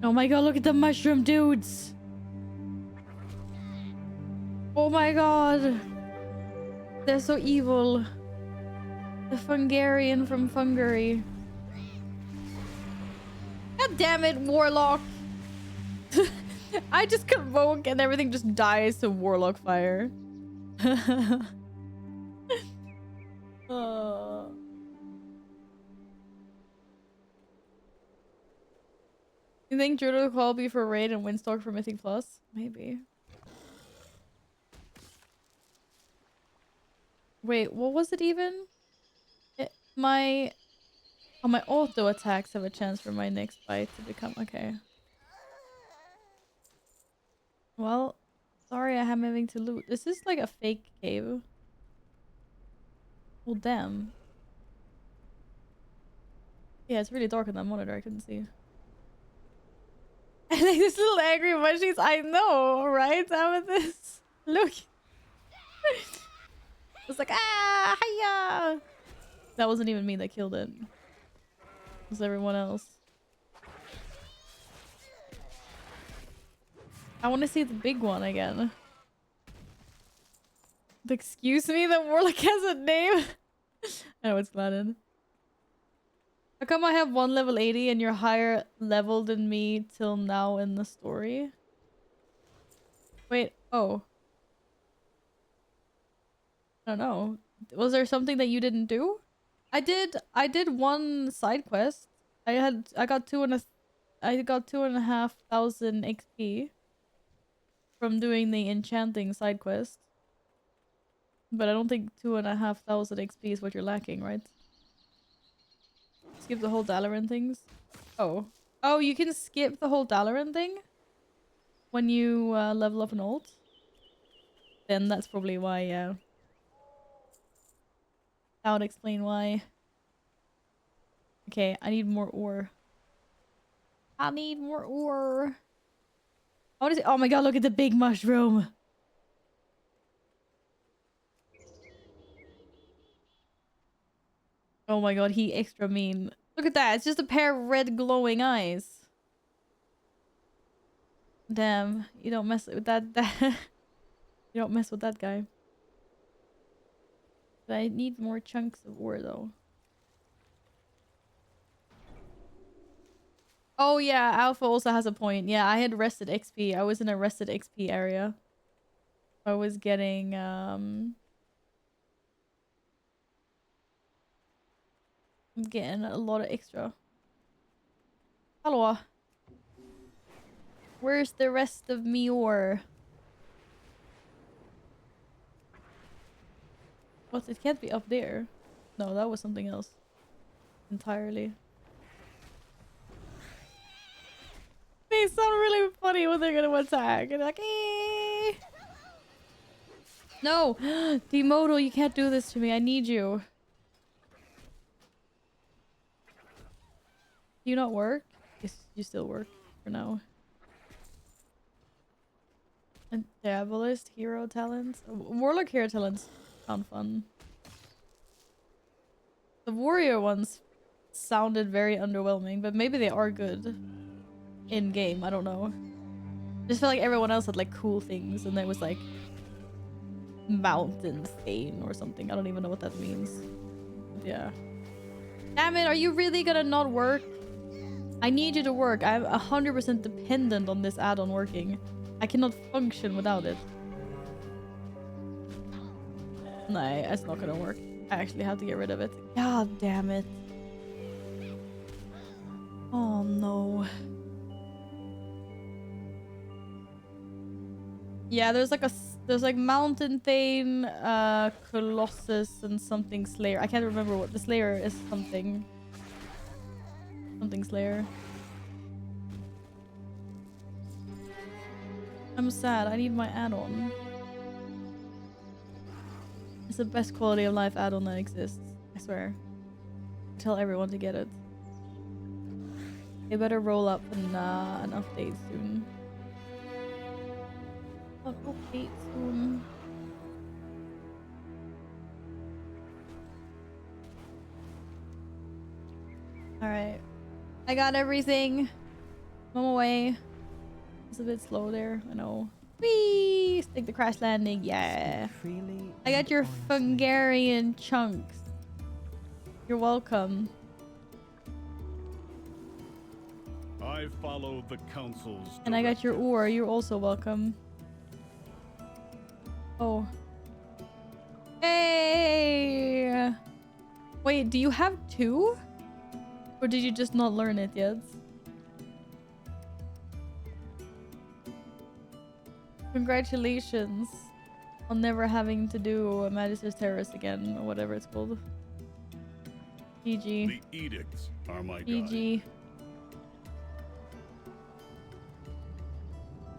my god, look at the mushroom dudes. Oh my god. They're so evil. The Fungarian from Fungary. God damn it, Warlock. I just convoke and everything just dies to Warlock fire. You think Druid will call be for raid and Windstalk for Mythic Plus? Maybe. Wait, what was it even? My auto attacks have a chance for my next bite to become okay. Well, sorry I am having to loot. This is like a fake cave. Well, damn. Yeah, it's really dark on that monitor. I couldn't see. And like this little angry mushies. I know, right? Amethyst. Look. It's like, ah, hiya. That wasn't even me that killed it. It was everyone else. I want to see the big one again. Excuse me, the Warlock has a name. I know it's Gladden. How come I have 1 level 80 and you're higher level than me till now in the story? Wait, oh. I don't know. Was there something that you didn't do? I did 1 side quest. I got 2,500 XP from doing the enchanting side quest. But I don't think 2,500 XP is what you're lacking, right? Skip the whole Dalaran things. Oh, you can skip the whole Dalaran thing when you level up an ult. Then that's probably why. Yeah, that would explain why. Okay, I need more ore. I need more ore. What is it? Oh my god, look at the big mushroom. Oh my god, he extra mean. Look at that. It's just a pair of red glowing eyes. Damn, you don't mess with that. You don't mess with that guy. But I need more chunks of ore though. Oh yeah, Alpha also has a point. Yeah, I had rested XP. I was in a rested XP area. I was getting getting a lot of extra. Hello. Where's the rest of Mior? What? It can't be up there. No, that was something else. Entirely. They sound really funny when they're gonna attack. And like, eh. No! Demodo, you can't do this to me. I need you. Do you not work? Yes, you still work for now. And Diabolist hero talents? Warlock hero talents sound fun. The warrior ones sounded very underwhelming, but maybe they are good in game. I don't know. I just felt like everyone else had like cool things, and there was like mountain thane or something. I don't even know what that means. But yeah. Damn it! Are you really gonna not work? I need you to work. I'm 100% dependent on this add-on working. I cannot function without it. No, it's not gonna work. I actually have to get rid of it. God damn it. Oh no. Yeah, there's like Mountain Thane, Colossus, and something Slayer. I can't remember what the Slayer is. Something Slayer. I'm sad. I need my add-on. It's the best quality of life add-on that exists. I swear. Tell everyone to get it. They better roll up an update soon. An update soon. Alright. I got everything. I'm away. It's a bit slow there, I know. Whee! Stick the crash landing, yeah. I got your Fungarian chunks. You're welcome. I follow the council's And I got your ore, you're also welcome. Oh. Hey! Wait, do you have 2? Or did you just not learn it yet? Congratulations on never having to do a Magister's Terrace again, or whatever it's called. GG. The edicts are my guide. GG.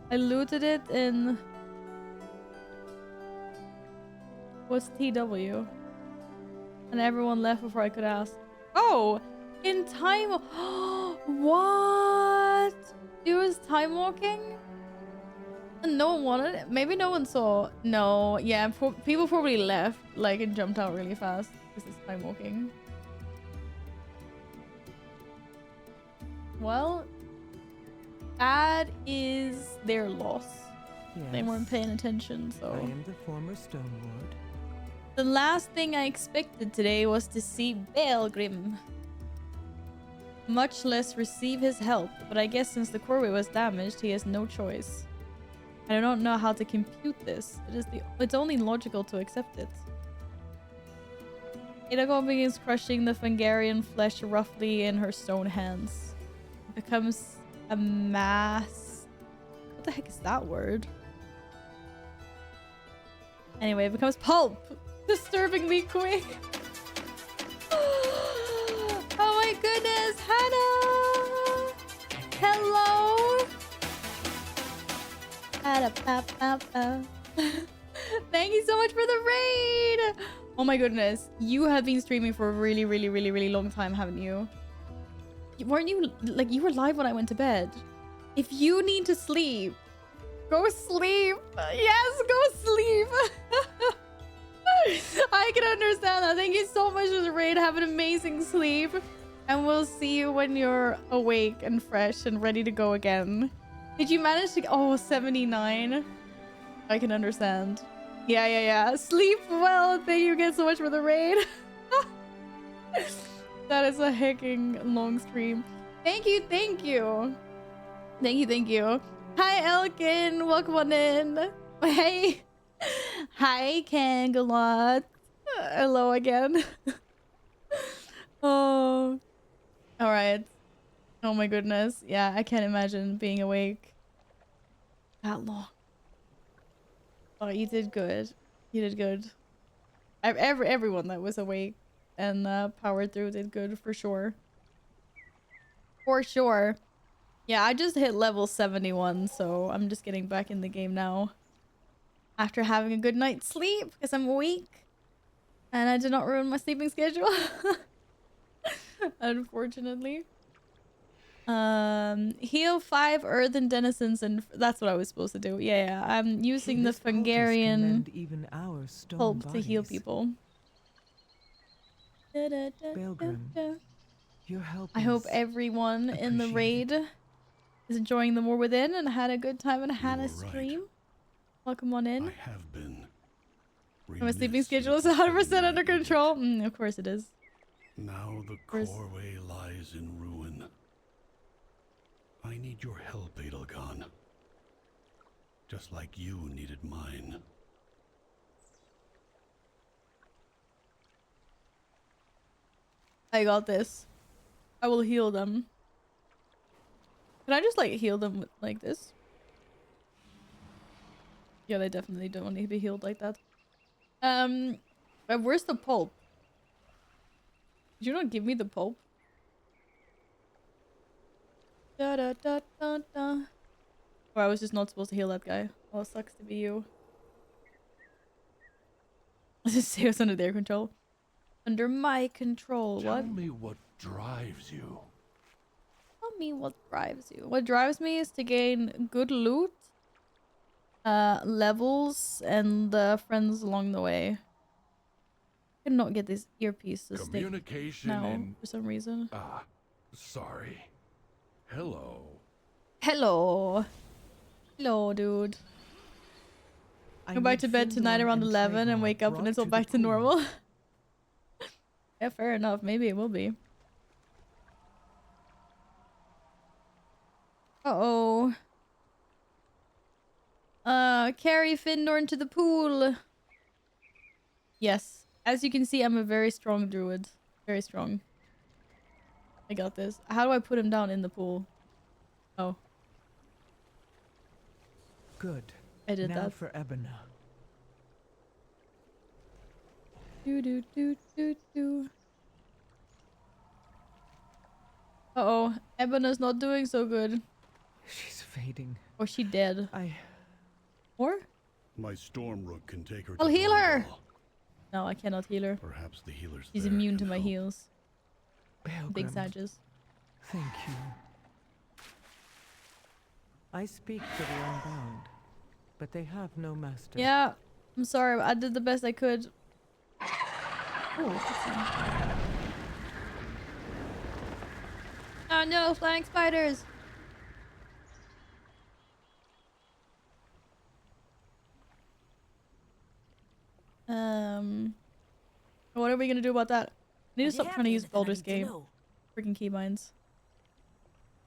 I looted it in... What's TW? And everyone left before I could ask. Oh! In time... What? It was time walking? And no one wanted it? Maybe no one saw. No, yeah, people probably left, like, and jumped out really fast. This is time walking. Well, that is their loss. Yes. They weren't paying attention, so. I am the former Stone Lord. The last thing I expected today was to see Belgrim. Much less receive his help, but I guess since the Corway was damaged, he has no choice. I don't know how to compute this. It's only logical to accept it. Idago begins crushing the Fungarian flesh roughly in her stone hands. It becomes a mass. What the heck is that word? Anyway, it becomes pulp. Disturbingly quick. Oh my goodness, Hannah! Hello! Thank you so much for the raid! Oh my goodness, you have been streaming for a really long time, haven't you? Weren't you, like, you were live when I went to bed? If you need to sleep, go sleep! Yes, go sleep! I can understand that. Thank you so much for the raid. Have an amazing sleep. And we'll see you when you're awake and fresh and ready to go again. Did you manage to... Oh, 79. I can understand. Yeah. Sleep well. Thank you again so much for the raid. That is a hecking long stream. Thank you. Thank you. Hi, Elkin. Welcome on in. Hey. Hi, Kangalot. Hello again. Oh. Alright. Oh my goodness. Yeah, I can't imagine being awake that long. Oh, you did good. You did good. Everyone that was awake and powered through did good for sure. For sure. Yeah, I just hit level 71, so I'm just getting back in the game now. After having a good night's sleep, because I'm awake. And I did not ruin my sleeping schedule. Unfortunately. Heal 5 earthen denizens, and that's what I was supposed to do. Yeah, I'm using the Fungarian even our stone pulp to heal bodies. people. Belgrim, your help I hope is everyone in the raid is enjoying the War Within and had a good time in Hannah's stream. Welcome on in. I have been. My sleeping schedule is 100% under control. Of course it is. Now the Corway lies in ruin. I need your help, Edelgon. Just like you needed mine. I got this. I will heal them. Can I just like heal them with, like this? Yeah, they definitely don't need to be healed like that. Where's the pulp? Did you not give me the pulp? Da da da da da. Or I was just not supposed to heal that guy. Oh, it sucks to be you. Let's just say it's under their control. Under my control. Tell What? me what drives you. Tell me what drives you. What drives me is to gain good loot, levels, and friends along the way. I cannot get this earpiece to stick now for some reason. Ah, sorry. Hello. Hello. Hello, dude. Go back to bed tonight around 11 and wake up and it's all back to normal. Yeah, fair enough. Maybe it will be. Uh-oh. Carry Findor into the pool. Yes. As you can see, I'm a very strong druid. Very strong. I got this. How do I put him down in the pool? Oh. Good. I did now that. for Ebona. Do do do do do. Uh-oh. Ebona's not doing so good. She's fading. Or she dead. Or? My Stormrook can take her I'll to heal her! Thornwall. No, I cannot heal her. Perhaps the healers She's there immune can to my help. heals. Big Belgrim, Sages. Thank you. I speak for the Unbound, but they have no master. Yeah, I'm sorry. I did the best I could. Oh, oh no, flying spiders! What are we gonna do about that? I need to stop trying to use Baldur's Gate. Freaking keybinds.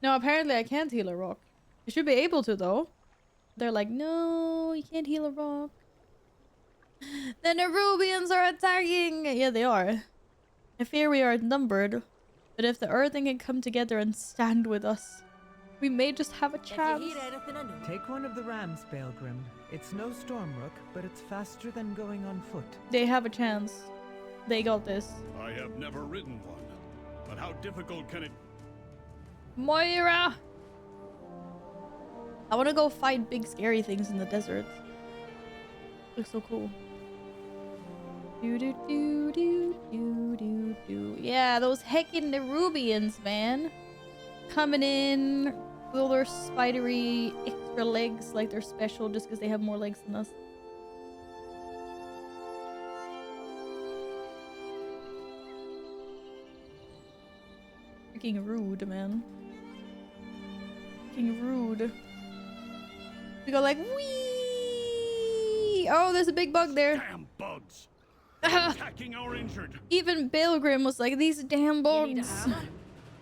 No, apparently I can't heal a rock. You should be able to though. They're like, no, you can't heal a rock. The Nerubians are attacking! Yeah, they are. I fear we are outnumbered. But if the Earthing can come together and stand with us, we may just have a chance. Take one of the rams, Belgrim. It's no Stormrook, but it's faster than going on foot. They have a chance. They got this. I have never ridden one, but how difficult can it... Moira! I want to go fight big scary things in the desert. Looks so cool. Do do do do do do do. Yeah, those heckin' Nerubians, man. Coming in with all their spidery extra legs, like they're special just because they have more legs than us. Freaking rude, man. Freaking rude. We go like, wee! Oh, there's a big bug there. Damn bugs! Attacking our injured. Even Belgrim was like, these damn bugs.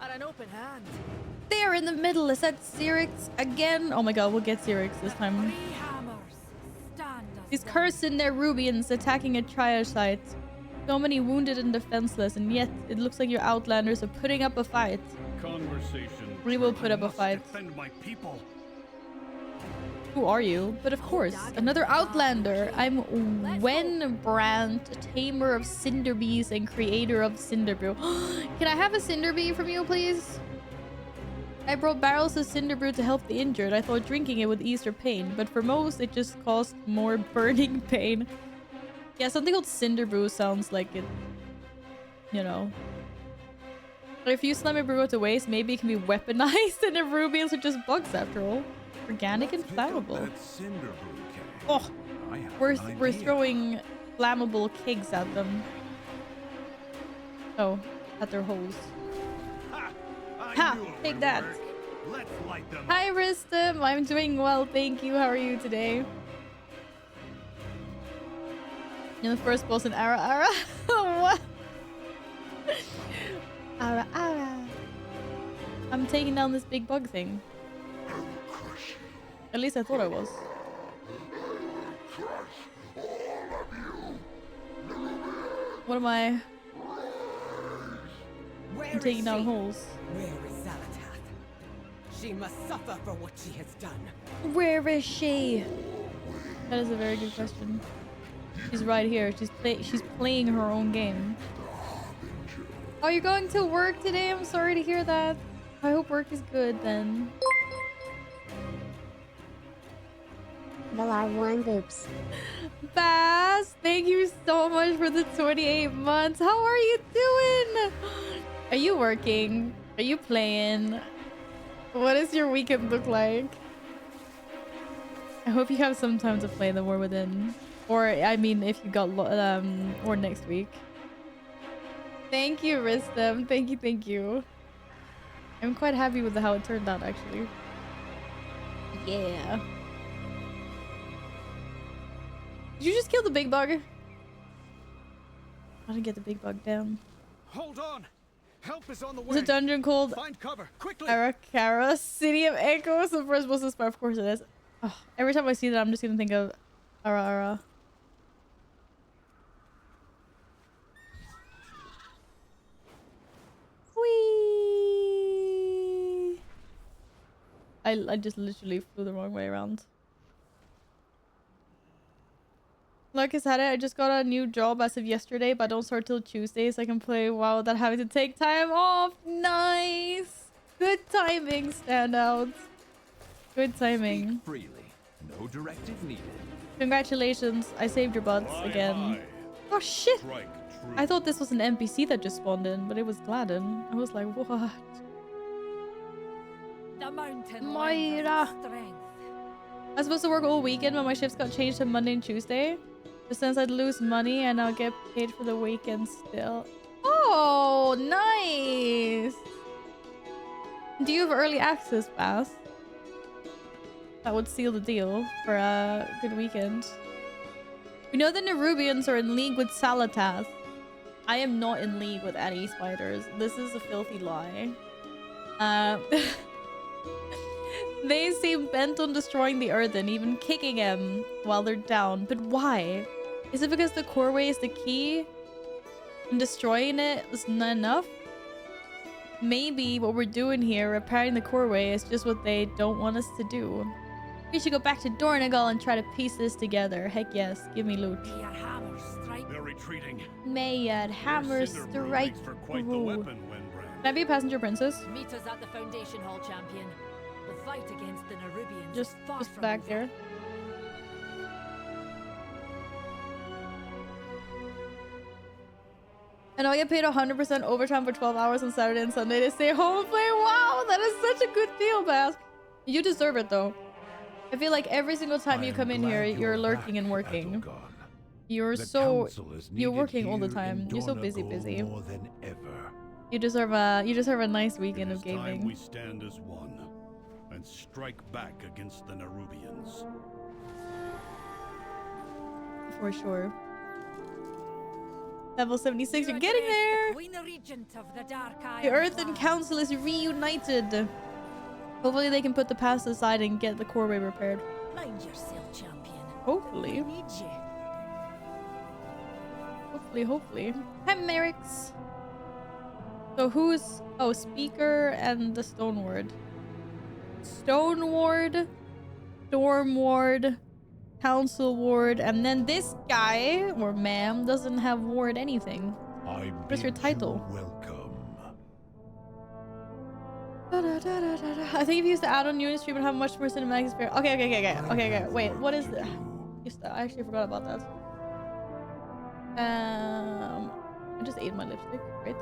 At an open hand. There in the middle. Is that Cyrix again? Oh my god, we'll get Cyrix this time. These cursed Nerubians attacking a trial site. So many wounded and defenseless, and yet it looks like your outlanders are putting up a fight. conversation. We will put up a fight. Defend my people. Who are you? But of course, another Outlander. I'm Wenbrand, tamer of Cinderbees and creator of Cinderbrew. Can I have a Cinderbee from you, please? I brought barrels of Cinderbrew to help the injured. I thought drinking it would ease their pain, but for most, it just caused more burning pain. Yeah, something called Cinderbrew sounds like it, you know. But if you slam a brew to waste, maybe it can be weaponized and the rubies are just bugs after all. Organic and flammable. Oh, we're throwing flammable kegs at them. Oh, at their holes. Ha! Take that. Let's light them. Hi, Ristam. I'm doing well, thank you. How are you today? You're the first boss in Ara Ara. What? Ara Ara. I'm taking down this big bug thing. At least I thought I was. What am I? I'm taking down holes. Where is Zalatath? She must suffer for what she has done. Where is she? That is a very good question. She's right here. She's playing her own game. Oh, you're going to work today? I'm sorry to hear that. I hope work is good then. Valar1 Boops. Bass, thank you so much for the 28 months. How are you doing? Are you working? Are you playing? What does your weekend look like? I hope you have some time to play the War Within. Or, I mean, if you got, or next week. Thank you, Ristam. Thank you, thank you. I'm quite happy with how it turned out, actually. Yeah. Did you just kill the big bug? I didn't get the big bug down. Hold on. Help is on the way. There's a dungeon called Find cover quickly. Arakara, City of Echoes. The first boss is of course it is. Oh, every time I see that, I'm just gonna think of Ara Ara. Whee! I just literally flew the wrong way around. Like I said, I just got a new job as of yesterday, but I don't start till Tuesday, so I can play WoW without having to take time off. Nice! Good timing, standouts. Good timing. Speak freely. No directive needed. Congratulations, I saved your butts again. Oh shit! I thought this was an NPC that just spawned in, but it was Gladden. I was like, what? The mountain Moira! I was supposed to work all weekend, but my shifts got changed to Monday and Tuesday. But since I'd lose money and I'll get paid for the weekend still. Oh, nice! Do you have early access, Bass? That would seal the deal for a good weekend. We know the Nerubians are in league with Zalatath. I am not in league with any spiders. This is a filthy lie. They seem bent on destroying the Earthen, even kicking him while they're down. But why? Is it because the Coreway is the key? And destroying it is not enough? Maybe what we're doing here, repairing the Coreway, is just what they don't want us to do. We should go back to Dornagal and try to piece this together. Heck yes, give me loot. They're retreating. Mayad Hammer Strike. For quite the weapon, Can I be a passenger princess? Meet us at the Foundation Hall, champion. The fight against the Nerubians Just is far from back over. there. And I get paid 100% overtime for 12 hours on Saturday and Sunday to stay home and play. Wow, that is such a good deal, Bask. You deserve it, though. I feel like every single time you come in here, you're lurking and working. You're you're working all the time. You're so busy. More than ever. You deserve a nice weekend of Time we gaming. stand as one and strike back against the Nerubians. For sure. Level 76, you're getting address there! The Queen Regent of the Dark The Iron Earthen Clan. Council is reunited. Hopefully they can put the past aside and get the Coreway repaired. Mind yourself, champion. Hopefully. We need you. Hopefully. Hi, Merrick's. So who's... Oh, Speaker and the Stone Ward. Stone Ward, Storm Ward, Council Ward, and then this guy, or ma'am, doesn't have Ward anything. What's your title? Welcome. I think if you use the add-on unit stream and have much more cinematic experience. Okay. Wait, what is this? I actually forgot about that. I just ate my lipstick, right?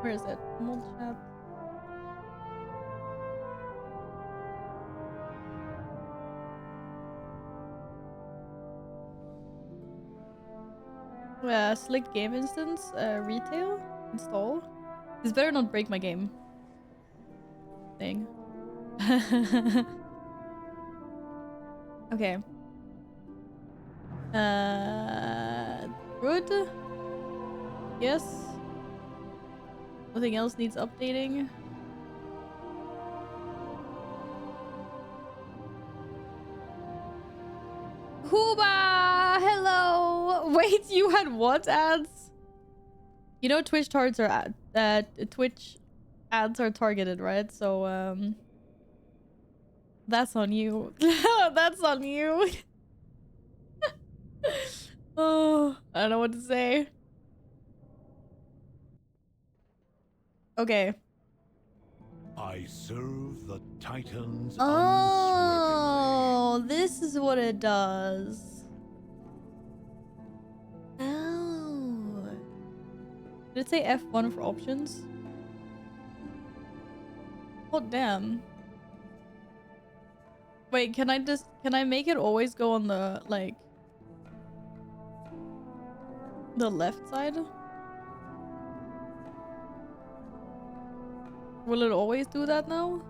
Where is it? Mod chat. Select game instance, retail, install. This better not break my game. Thing. Okay. Good. Yes. Nothing else needs updating. Hooba! Hello! Wait, you had what ads? You know Twitch targets are Twitch ads are targeted, right? So that's on you. That's on you. Oh, I don't know what to say. Okay. I serve the Titans Oh, this is what it does. Oh. Did it say F1 for options? Oh, damn. Wait, can I make it always go on the, like, the left side? Will it always do that now?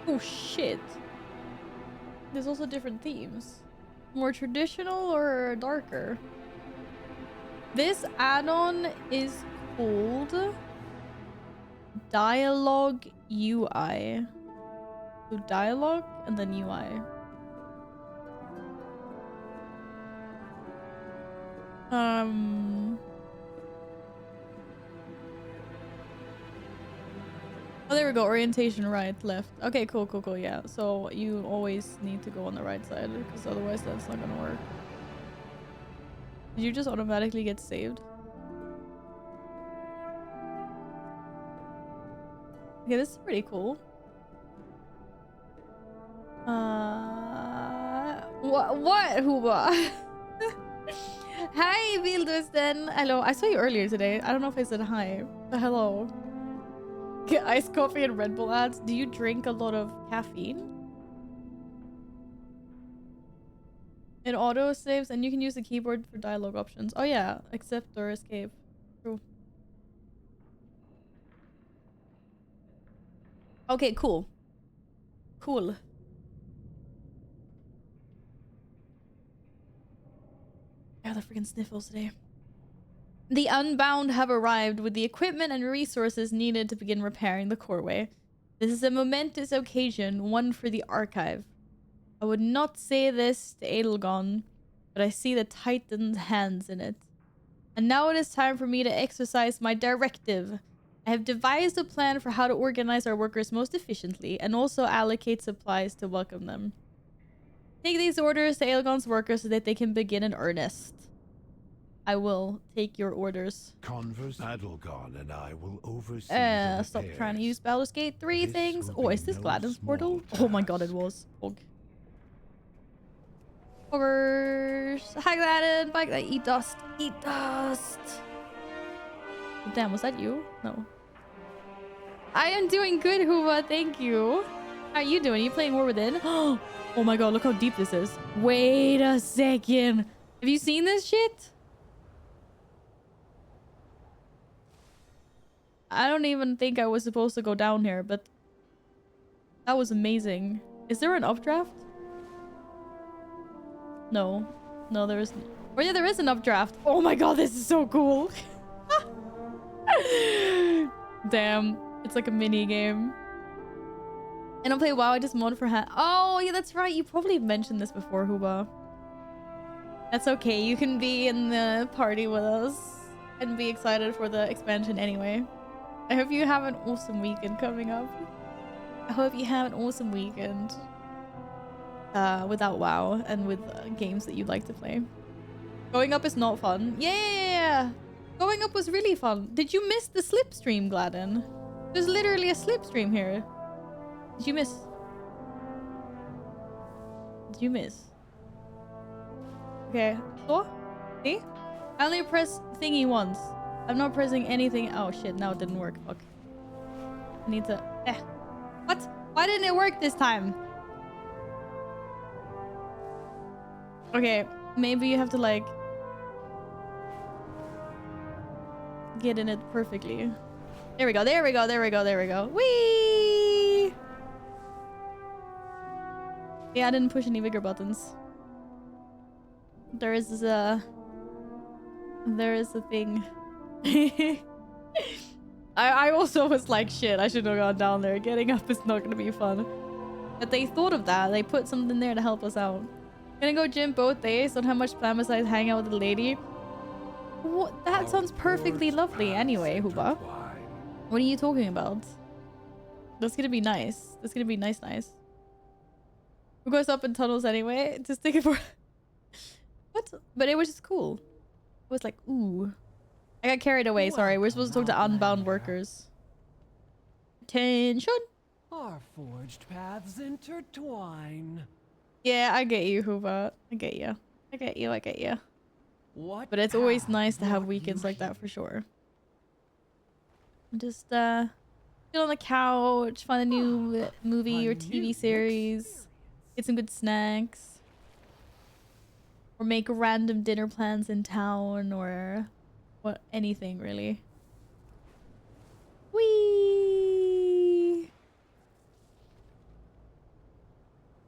Oh shit. There's also different themes. More traditional or darker? This add-on is called Dialogue UI. So dialogue and then UI. Oh, there we go. Orientation right, left. Okay, cool, yeah. So you always need to go on the right side because otherwise that's not gonna work. Did you just automatically get saved? Okay, this is pretty cool. What? Hooba? Hi, Vildusten. Hello. I saw you earlier today. I don't know if I said hi, but hello. Iced coffee and Red Bull ads. Do you drink a lot of caffeine? It auto saves, and you can use the keyboard for dialogue options. Oh yeah, accept or escape. True. Okay, cool. Cool. Yeah, the freaking sniffles today. The Unbound have arrived with the equipment and resources needed to begin repairing the coreway. This is a momentous occasion, one for the archive. I would not say this to Edelgon, but I see the Titan's hands in it. And now it is time for me to exercise my directive. I have devised a plan for how to organize our workers most efficiently and also allocate supplies to welcome them. Take these orders to Edelgon's workers so that they can begin in earnest. I will take your orders. Converse Adelgon and I will oversee the Stop repairs. trying to use Baldur's Gate 3 things. Oh, is this Gladden's portal? Oh my god, it was. Og. Overs. Hi Gladden. Bye Gladden. Eat dust. Eat dust. Damn, was that you? No. I am doing good, Hooba. Thank you. How are you doing? Are you playing War Within? Oh my god, look how deep this is. Wait a second. Have you seen this shit? I don't even think I was supposed to go down here, but that was amazing. Is there an updraft? No. No, there isn't. Oh yeah, there is an updraft. Oh my god, this is so cool. Damn. It's like a mini game. I don't play WoW, I just mod for hand. Oh, yeah, that's right. You probably mentioned this before, Huba. That's okay. You can be in the party with us and be excited for the expansion anyway. I hope you have an awesome weekend coming up. I hope you have an awesome weekend without WoW and with games that you'd like to play. Going up is not fun. Yeah! Going up was really fun. Did you miss the slipstream, Gladden? There's literally a slipstream here. Did you miss? Did you miss? Okay. So? See? I only press thingy once. I'm not pressing anything. Oh shit, now it didn't work. Fuck. I need to... What? Why didn't it work this time? Okay, maybe you have to like... get in it perfectly. There we go, there we go, there we go, there we go. Whee! Yeah, I didn't push any bigger buttons. There is a thing. I also was like, shit, I should have gone down there. Getting up is not gonna be fun. But they thought of that. They put something there to help us out. Gonna go gym both days. Don't have much plan besides hang out with the lady. What? That sounds perfectly lovely anyway, Huba. What are you talking about? That's gonna be nice. That's gonna be nice. Who goes up in tunnels anyway? Just take it for... What? But it was just cool. It was like, ooh. I got carried away, sorry. We're supposed to talk to unbound workers. Attention! Our forged paths intertwine. Yeah, I get you, Huba. I get you. I get you, I get you. What? But it's always nice to have weekends like that for sure. Just, sit on the couch, find a new movie or TV series. Get some good snacks. Or make random dinner plans in town or... what? Anything, really. Whee!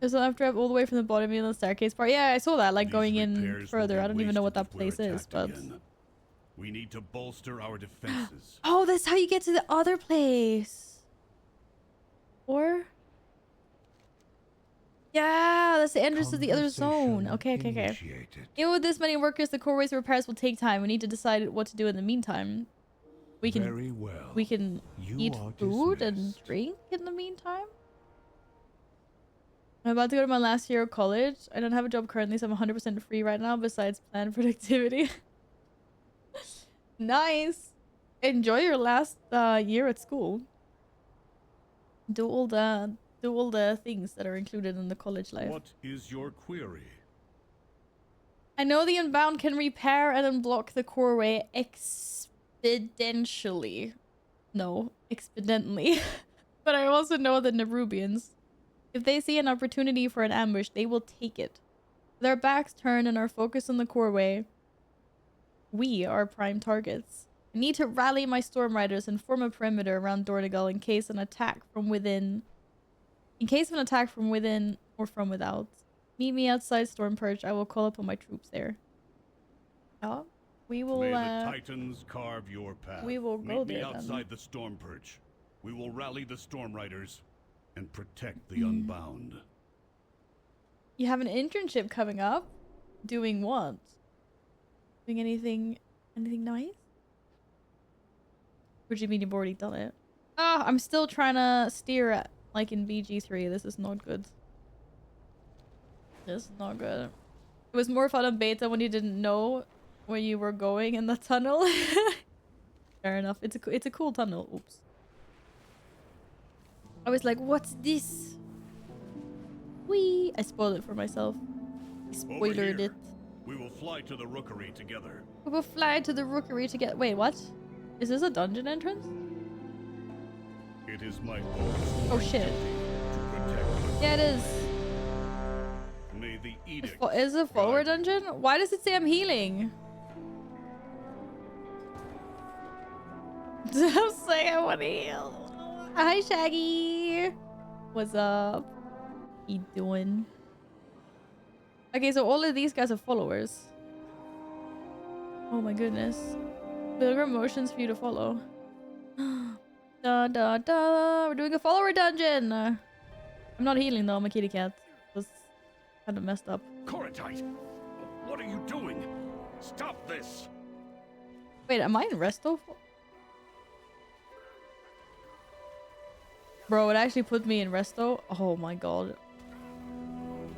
So I have to drive all the way from the bottom of the staircase part. Yeah, I saw that, like going in further. I don't even know what that place is, but... We need to bolster our defenses. Oh, that's how you get to the other place. Or... yeah, that's the entrance to the other zone. Okay. Even with this many workers, the core waste repairs will take time. We need to decide what to do in the meantime. We can eat food and drink in the meantime. I'm about to go to my last year of college. I don't have a job currently, so I'm 100% free right now besides planned productivity. Nice. Enjoy your last year at school. Do all the things that are included in the college life. What is your query? I know the Unbound can repair and unblock the core way exponentially. No, expedently. But I also know the Nerubians. If they see an opportunity for an ambush, they will take it. With our backs turned and our focus on the core way, we are prime targets. I need to rally my storm riders and form a perimeter around Dornegal in case of an attack from within or from without. Meet me outside Stormperch. I will call upon my troops there. Yeah, we will. May the Titans carve your path. We will go Meet me there outside the Stormperch. We will rally the Storm Riders and protect the Unbound. You have an internship coming up. Doing what? Doing anything nice? Or do you mean you've already done it? Ah, I'm still trying to steer at. Like in BG3, this is not good. This is not good. It was more fun on beta when you didn't know where you were going in the tunnel. Fair enough. It's a cool tunnel. Oops. I was like, what's this? Whee! I spoiled it for myself. I spoilered it. We will fly to the Rookery together. We will fly to the Rookery together. Wait, what? Is this a dungeon entrance? It is my goal. Oh shit. To protect. Yeah, it is. May the edict. Is it a follower dungeon? Why does it say I'm healing? I'm saying I want to heal. Hi, Shaggy. What's up? What you doing? Okay, so all of these guys are followers. Oh my goodness. Pilgrim motions for you to follow. Da da da. We're doing a follower dungeon. I'm not healing though, I'm a kitty cat. That's kind of messed up. Koratite! What are you doing? Stop this! Wait, am I in resto? Bro, it actually put me in resto. Oh my god.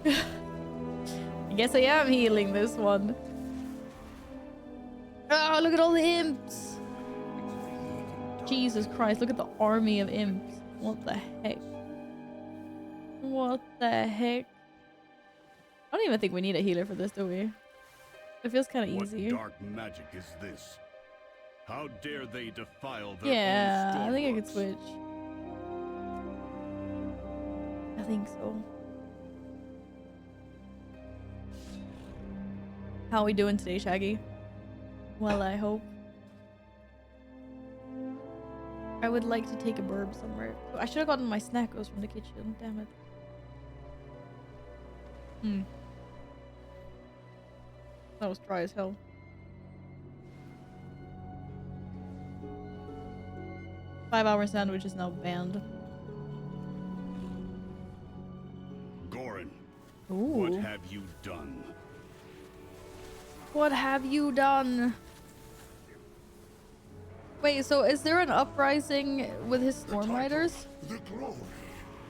I guess I am healing this one. Oh, look at all the imps. Jesus Christ, look at the army of imps. What the heck? What the heck? I don't even think we need a healer for this, do we? It feels kind of easy. What dark magic is this? How dare they defile their Yeah, own I think I could stormlords? switch. I think so. How are we doing today, Shaggy? Well, I hope. I would like to take a burb somewhere. I should have gotten my snackos from the kitchen. Damn it. That was dry as hell. Five-hour sandwich is now banned. Goran, Ooh. what have you done? What have you done? Wait, so is there an uprising with his Storm Riders? The glory.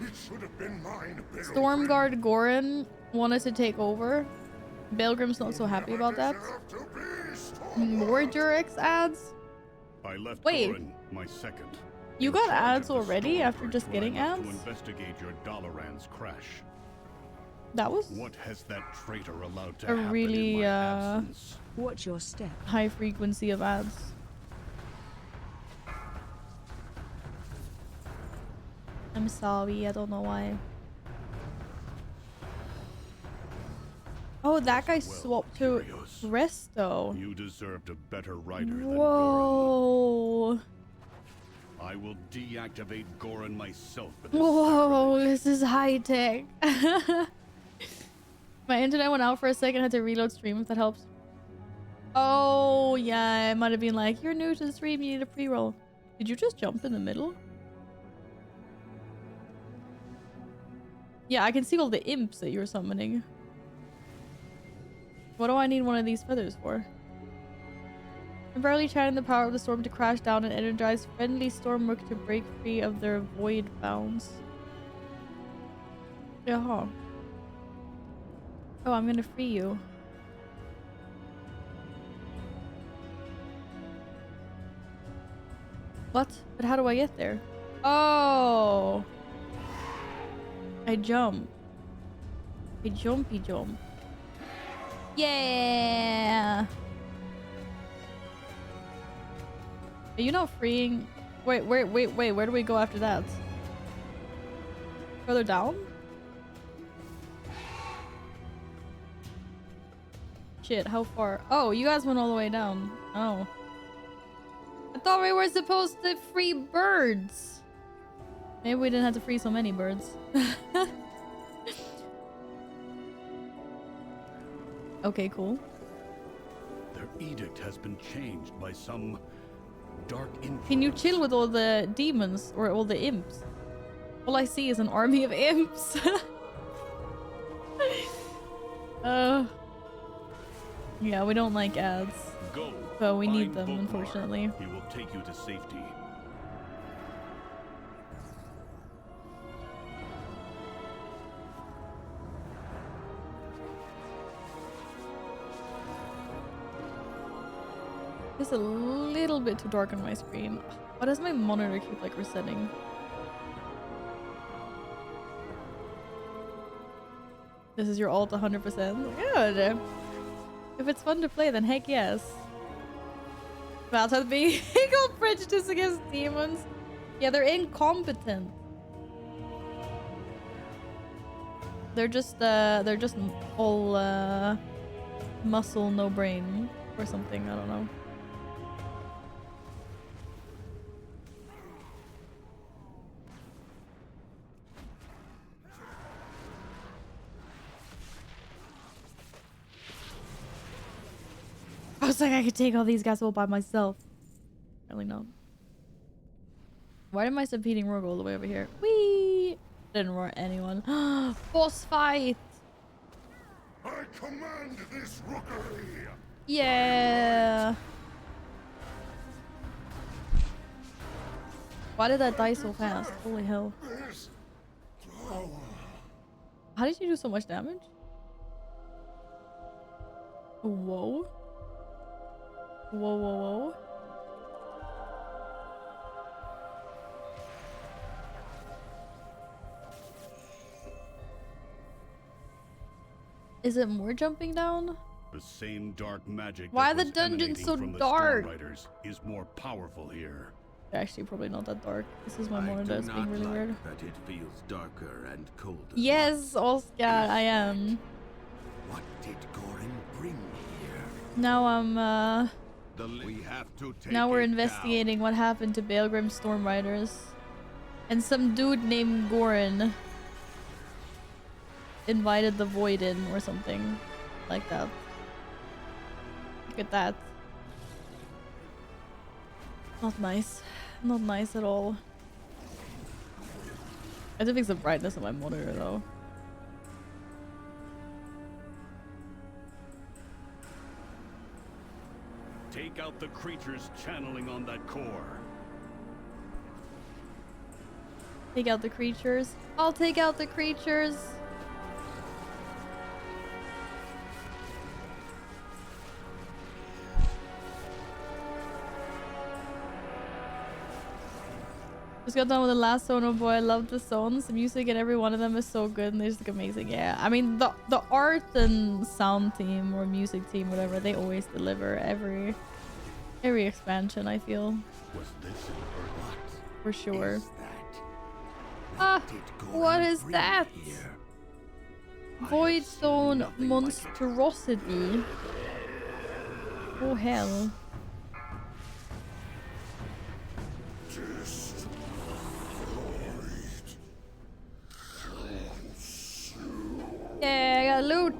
It should have been mine. Stormguard Goran wanted to take over. Belgrim's not so happy about that. More Durex ads? I left Wait. Goran, my second. You got ads already after just getting To ads? investigate your Dalaran's crash. That was What has that traitor allowed to a happen in really my absence? Watch your step. high frequency of ads. I'm sorry, I don't know why. Oh, that guy swapped to Resto. You deserved a better rider than Goran. Whoa. I will deactivate Goran myself for this. Whoa, this is high tech. My internet went out for a second, I had to reload stream if that helps. Oh, yeah, it might have been like, you're new to the stream, you need a pre-roll. Did you just jump in the middle? Yeah, I can see all the imps that you're summoning. What do I need one of these feathers for? I'm barely channeling the power of the storm to crash down and energize friendly Stormrook to break free of their void bounds. Yaha. Oh, I'm gonna free you. What? But how do I get there? Oh! I jump. I jumpy jump. Yeah! Are you not freeing? Wait, where do we go after that? Further down? Shit, how far? Oh, you guys went all the way down. Oh. I thought we were supposed to free birds. Maybe we didn't have to free so many birds. Okay, cool. Their edict has been changed by some dark influence. Can you chill with all the demons or all the imps? All I see is an army of imps. Yeah, we don't like ads. Go. But we need find them, Volkmar. unfortunately. He will take you to safety. It's a little bit too dark on my screen. Why does my monitor keep like resetting? This is your alt 100%? Good. If it's fun to play, then heck yes. That has been prejudice against demons. Yeah, they're incompetent. They're just all muscle, no brain, or something. I don't know. I was like, I could take all these guys all by myself. Really not. Why am I stampeding Rogue all the way over here? Whee! Did Didn't roar anyone. Boss fight! I command this rookery! Yeah! Why did that die so fast? Holy hell. How did you do so much damage? Whoa. Whoa, whoa, whoa. Is it more jumping down? The same dark magic Why that are the was dungeons emanating so from the dark? Stormriders is more powerful here. They're actually probably not that dark. This is my I monitor do that's being not really like weird. that it feels darker and colder. Yes, Oscar, I am. What did Gorin bring me here? Now I'm We have to take now we're it investigating what happened to Baelgrim's Stormriders. And some dude named Gorin invited the Void in or something like that. Look at that. Not nice. Not nice at all. I do fix the brightness of my monitor though. Take out the creatures channeling on that core. Take out the creatures. I'll take out the creatures. Just got done with the last zone. Oh boy, I love the zones. The music and every one of them is so good and they just look amazing. Yeah, I mean the art and sound team or music team, whatever, they always deliver every expansion, I feel. Was this For sure. Ah, what is that? Voidstone monstrosity. Oh hell. Yeah, I got loot.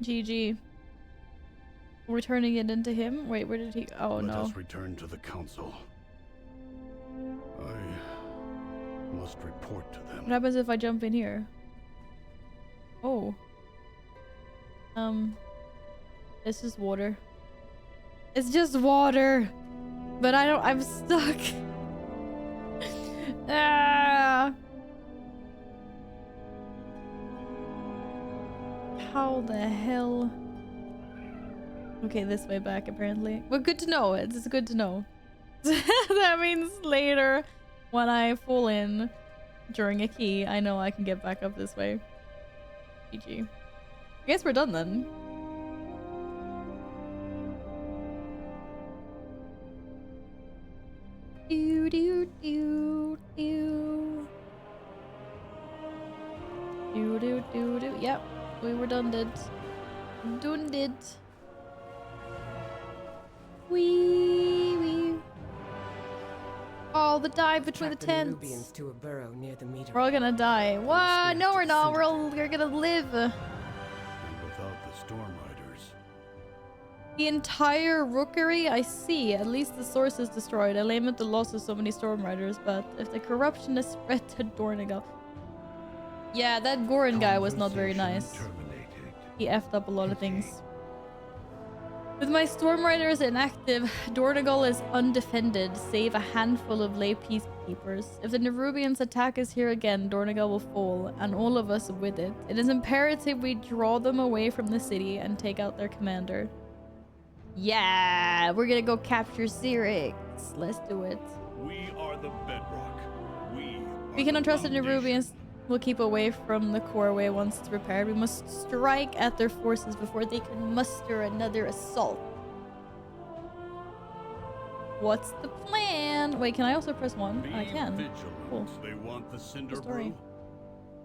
GG. We're turning it into him? Wait, where did he? Oh Let no. us return to the council. I must report to them. What happens if I jump in here? Oh. This is water. It's just water. But I'm stuck. Ah. How the hell? Okay, this way back apparently. Well, good to know. It's good to know. That means later when I fall in during a key, I know I can get back up this way. GG. I guess we're done then. Do do do do. Do do do do. Yep, we were done it. Done it. Wee. Oh, the dive between the Track tents. Nerubians to a burrow near the meter. We're all gonna die. What? No, we're not. We're gonna live. And without the Stormriders, The entire rookery, I see. At least the source is destroyed. I lament the loss of so many Stormriders, but if the corruption is spread to Dornigal. Yeah, that Gorin guy was not very nice. He effed up a lot of things. With my Stormriders inactive, Dornigal is undefended, save a handful of lay peacekeepers. If the Nerubians attack us here again, Dornigal will fall, and all of us with it. It is imperative we draw them away from the city and take out their commander. Yeah, we're gonna go capture Cyrix. Let's do it. we are the bedrock. We cannot trust the Nerubians will keep away from the coreway once it's repaired. We must strike at their forces before they can muster another assault. What's the plan? Wait, can I also press 1? Be I can. vigilant. Cool. They want the Cinder story. Brew.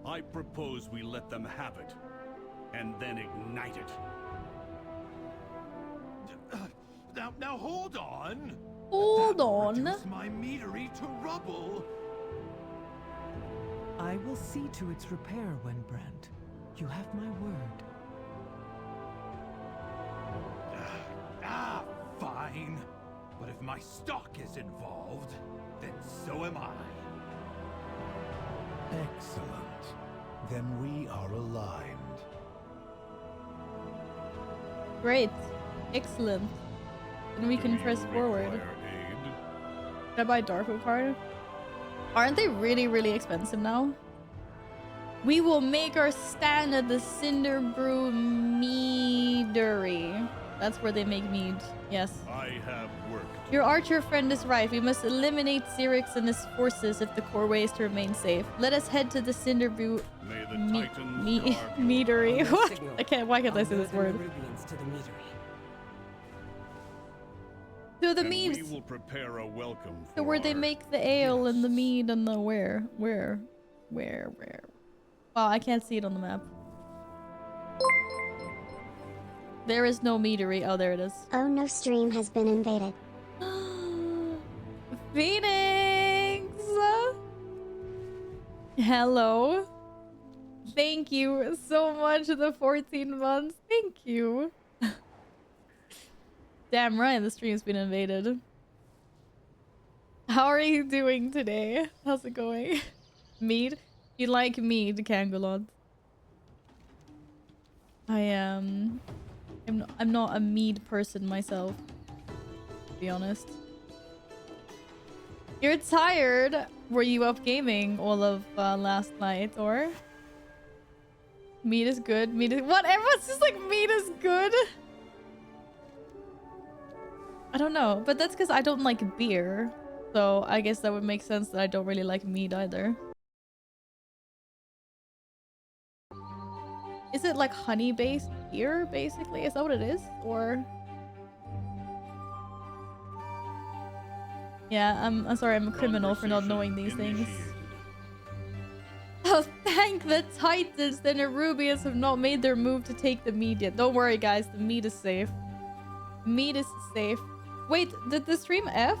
I propose we let them have it, and then ignite it. Now hold on. Hold on. Reduce my meadery to rubble. I will see to its repair, Wenbrand. You have my word. Fine. But if my stock is involved, then so am I. Excellent. Then we are aligned. Great. Excellent. Then we can press forward. Can I buy a Darko card? Aren't they really, really expensive now? We will make our stand at the Cinderbrew Meadery. That's where they make mead. Yes. I have work. Your archer friend is right. We must eliminate Cyrix and his forces if the core way is to remain safe. Let us head to the Cinderbrew Meadery. What? I can't. Why can't I say this word? To the meadery. To the And meads. we will prepare a welcome for So where they our- make the ale and the mead and the where? Wow, I can't see it on the map. There is no meadery. Oh, there it is. Oh no, stream has been invaded. Phoenix! Hello. Thank you so much for the 14 months. Thank you. Damn right, the stream's been invaded. How are you doing today? How's it going? Mead? You like mead, Kangolod? I'm not a mead person myself, to be honest. You're tired? Were you up gaming all of last night, or? Meat is good. Meat is what? Everyone's just like meat is good. I don't know, but that's because I don't like beer. So I guess that would make sense that I don't really like meat either. Is it like honey-based beer, basically? Is that what it is? Or... Yeah, I'm sorry, I'm a criminal for not knowing these things. Oh, thank the Titans! The Nerubians have not made their move to take the meat yet. Don't worry, guys. The meat is safe. Meat is safe. Wait, did the stream F?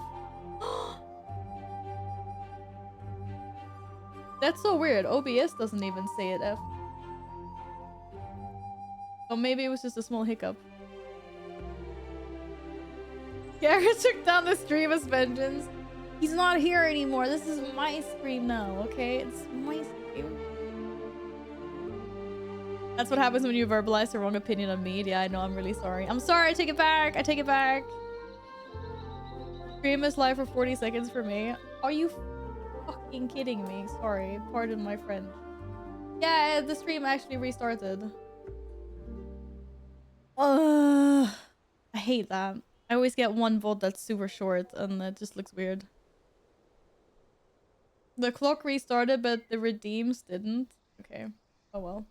That's so weird. OBS doesn't even say it F. Oh, maybe it was just a small hiccup. Garrett took down the stream as vengeance. He's not here anymore. This is my stream now, okay? It's my stream. That's what happens when you verbalize the wrong opinion on me. Yeah, I know. I'm really sorry. I'm sorry. I take it back. I take it back. Stream is live for 40 seconds for me. Are you fucking kidding me? Sorry. Pardon my French. Yeah, the stream actually restarted. I hate that. I always get one VOD that's super short and it just looks weird. The clock restarted, but the redeems didn't. Okay. Oh well.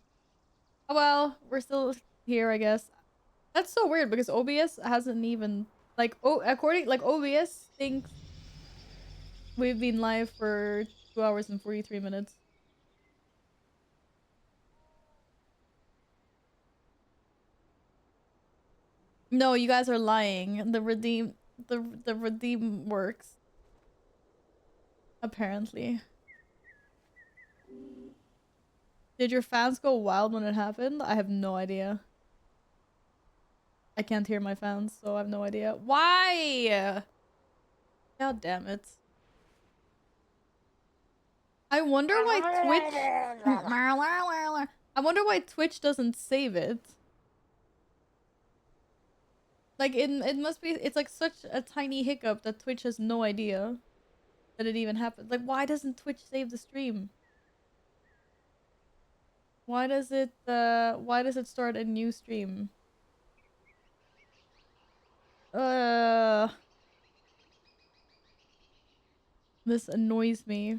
Oh well, we're still here, I guess. That's so weird because OBS hasn't even like OBS thinks we've been live for 2 hours and 43 minutes. No, you guys are lying. The redeem works. Apparently. Did your fans go wild when it happened? I have no idea. I can't hear my fans, so I have no idea. Why? God damn it. I wonder why Twitch... I wonder why Twitch doesn't save it. Like, it must be... It's like such a tiny hiccup that Twitch has no idea that it even happened. Like, why doesn't Twitch save the stream? Why does it start a new stream? This annoys me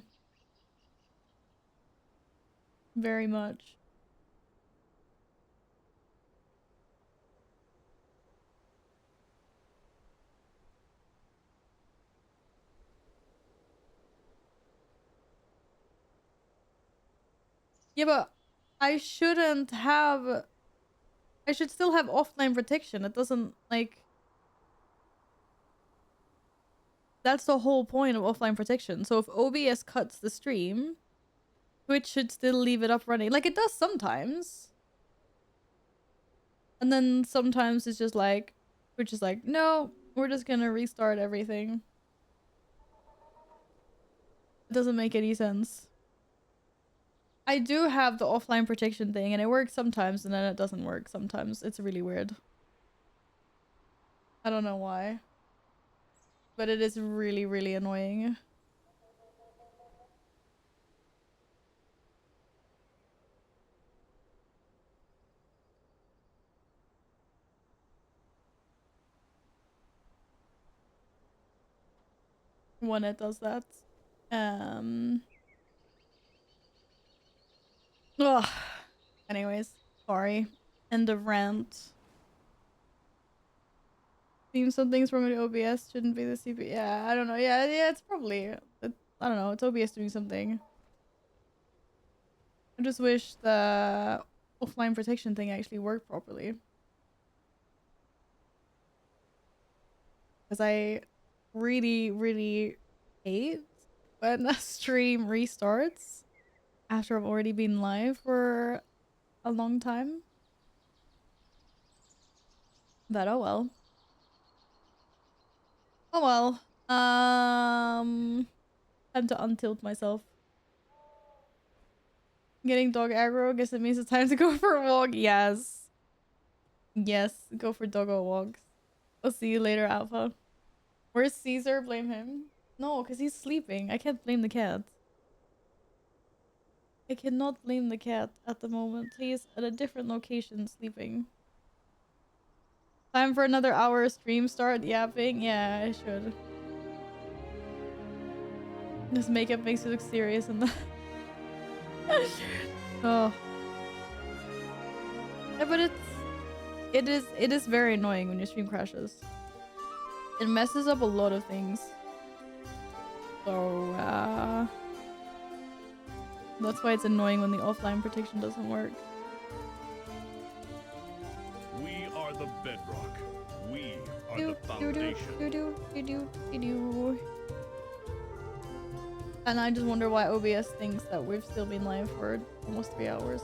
very much. Yeah, but I shouldn't have... I should still have offline protection. It doesn't, like... That's the whole point of offline protection. So if OBS cuts the stream, Twitch should still leave it up running. Like, it does sometimes. And then sometimes it's just like... Twitch is like, no, We're just gonna restart everything. It doesn't make any sense. I do have the offline protection thing and it works sometimes and then it doesn't work sometimes. It's really weird. I don't know why. But it is really, really annoying. When it does that. Ugh. Anyways, sorry. End of rant. Seems something's wrong with OBS. Shouldn't be the CPU. Yeah, I don't know. Yeah, it's probably. I don't know. It's OBS doing something. I just wish the offline protection thing actually worked properly. Because I really, really hate when a stream restarts after I've already been live for a long time. But oh well. Oh well. Time to untilt myself. Getting dog aggro, guess it means it's time to go for a walk. Yes. Yes, go for doggo walks. I'll see you later, Alpha. Where's Caesar? Blame him. No, because he's sleeping. I can't blame the cat. I cannot blame the cat at the moment. He's at a different location sleeping. Time for another hour stream start yapping? Yeah, I should. This makeup makes you look serious and oh. Yeah, but it is very annoying when your stream crashes. It messes up a lot of things. So that's why it's annoying when the offline protection doesn't work. We are the bedrock. We are the foundation. And I just wonder why OBS thinks that we've still been live for almost 3 hours.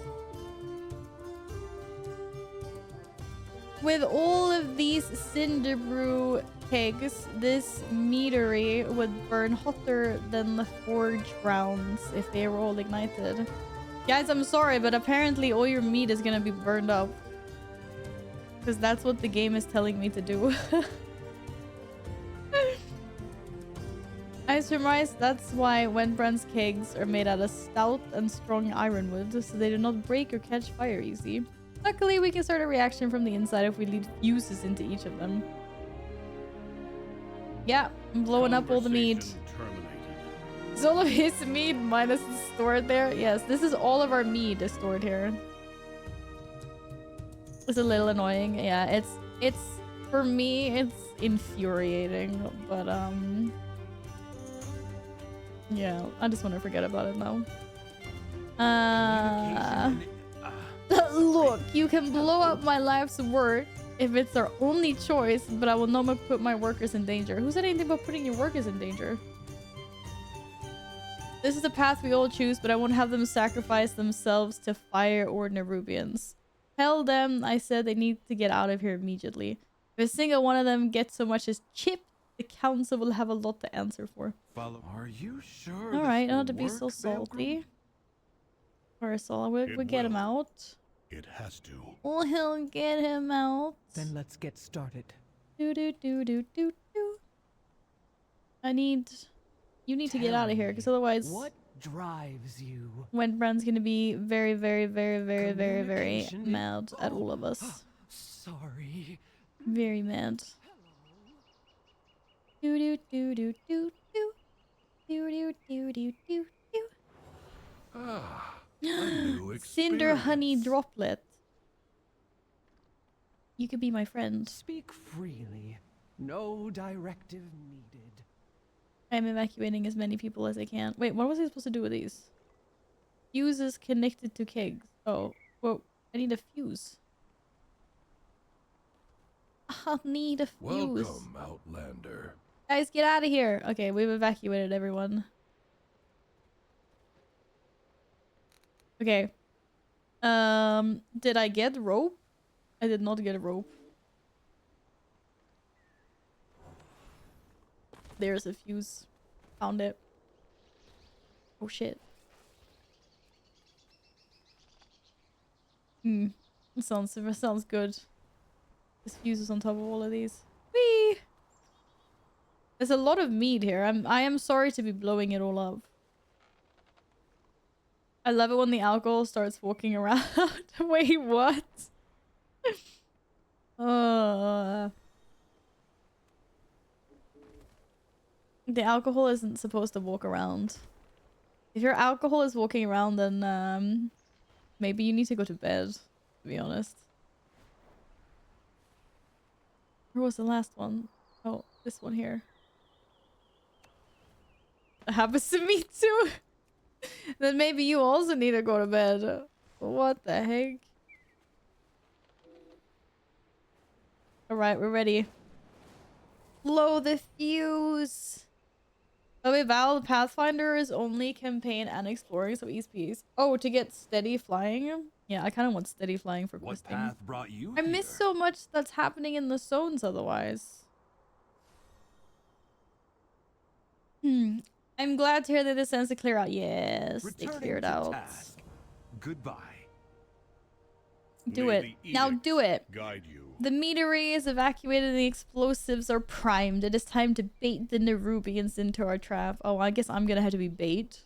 With all of these cinder brew kegs, this meadery would burn hotter than the forge rounds if they were all ignited. Guys, I'm sorry, but apparently all your meat is gonna be burned up. Because that's what the game is telling me to do. I surmise that's why Wenbrand's kegs are made out of stout and strong ironwood, so they do not break or catch fire easy. Luckily, we can start a reaction from the inside if we lead fuses into each of them. Yeah, I'm blowing up all the meat. Is all of his meat minus the stored there? Yes, this is all of our meat is stored here. It's a little annoying. Yeah, it's for me, it's infuriating, but yeah, I just want to forget about it now. Look, you can blow up my life's work if it's our only choice, but I will not put my workers in danger. Who said anything about putting your workers in danger? This is the path we all choose, but I won't have them sacrifice themselves to fire or Nerubians. Tell them I said they need to get out of here immediately. If a single one of them gets so much as chipped, the council will have a lot to answer for. Are you sure? Alright, not to be so salty. Parasol, we'll get him out. It has to. Oh, he'll get him out. Then let's get started. Do. You need to get out of here, because otherwise, what drives you? Wenbrand's gonna be very, very, very, very, very, very mad at all of us. Sorry. Very mad. Do. Ah, a new Cinder experience. honey droplet. You could be my friend. Speak freely. No directive needed. I'm evacuating as many people as I can. Wait, what was I supposed to do with these? Fuse is connected to kegs. Oh, well, I need a fuse. I need a fuse. Welcome, Outlander. Guys, get out of here. Okay, we've evacuated everyone. Okay. Did I get rope? I did not get a rope. There's a fuse. Found it. Oh shit. It sounds good. This fuse is on top of all of these. Whee! There's a lot of meat here. I am sorry to be blowing it all up. I love it when the alcohol starts walking around. Wait, what? The alcohol isn't supposed to walk around. If your alcohol is walking around, then maybe you need to go to bed, to be honest. Where was the last one? Oh, this one here. It happens to me too. Then maybe you also need to go to bed. What the heck? Alright, we're ready. Blow the fuse! Oh wait, Val, Pathfinder is only campaign and exploring, so easy peasy. Oh, to get steady flying? Yeah, I kind of want steady flying for questing. What path brought you I miss so much that's happening in the zones otherwise. I'm glad to hear that this ends to clear out. Yes, they cleared out. Goodbye. Do it. Now do it. Guide you. The meteory is evacuated and the explosives are primed. It is time to bait the Nerubians into our trap. Oh, I guess I'm gonna have to be bait.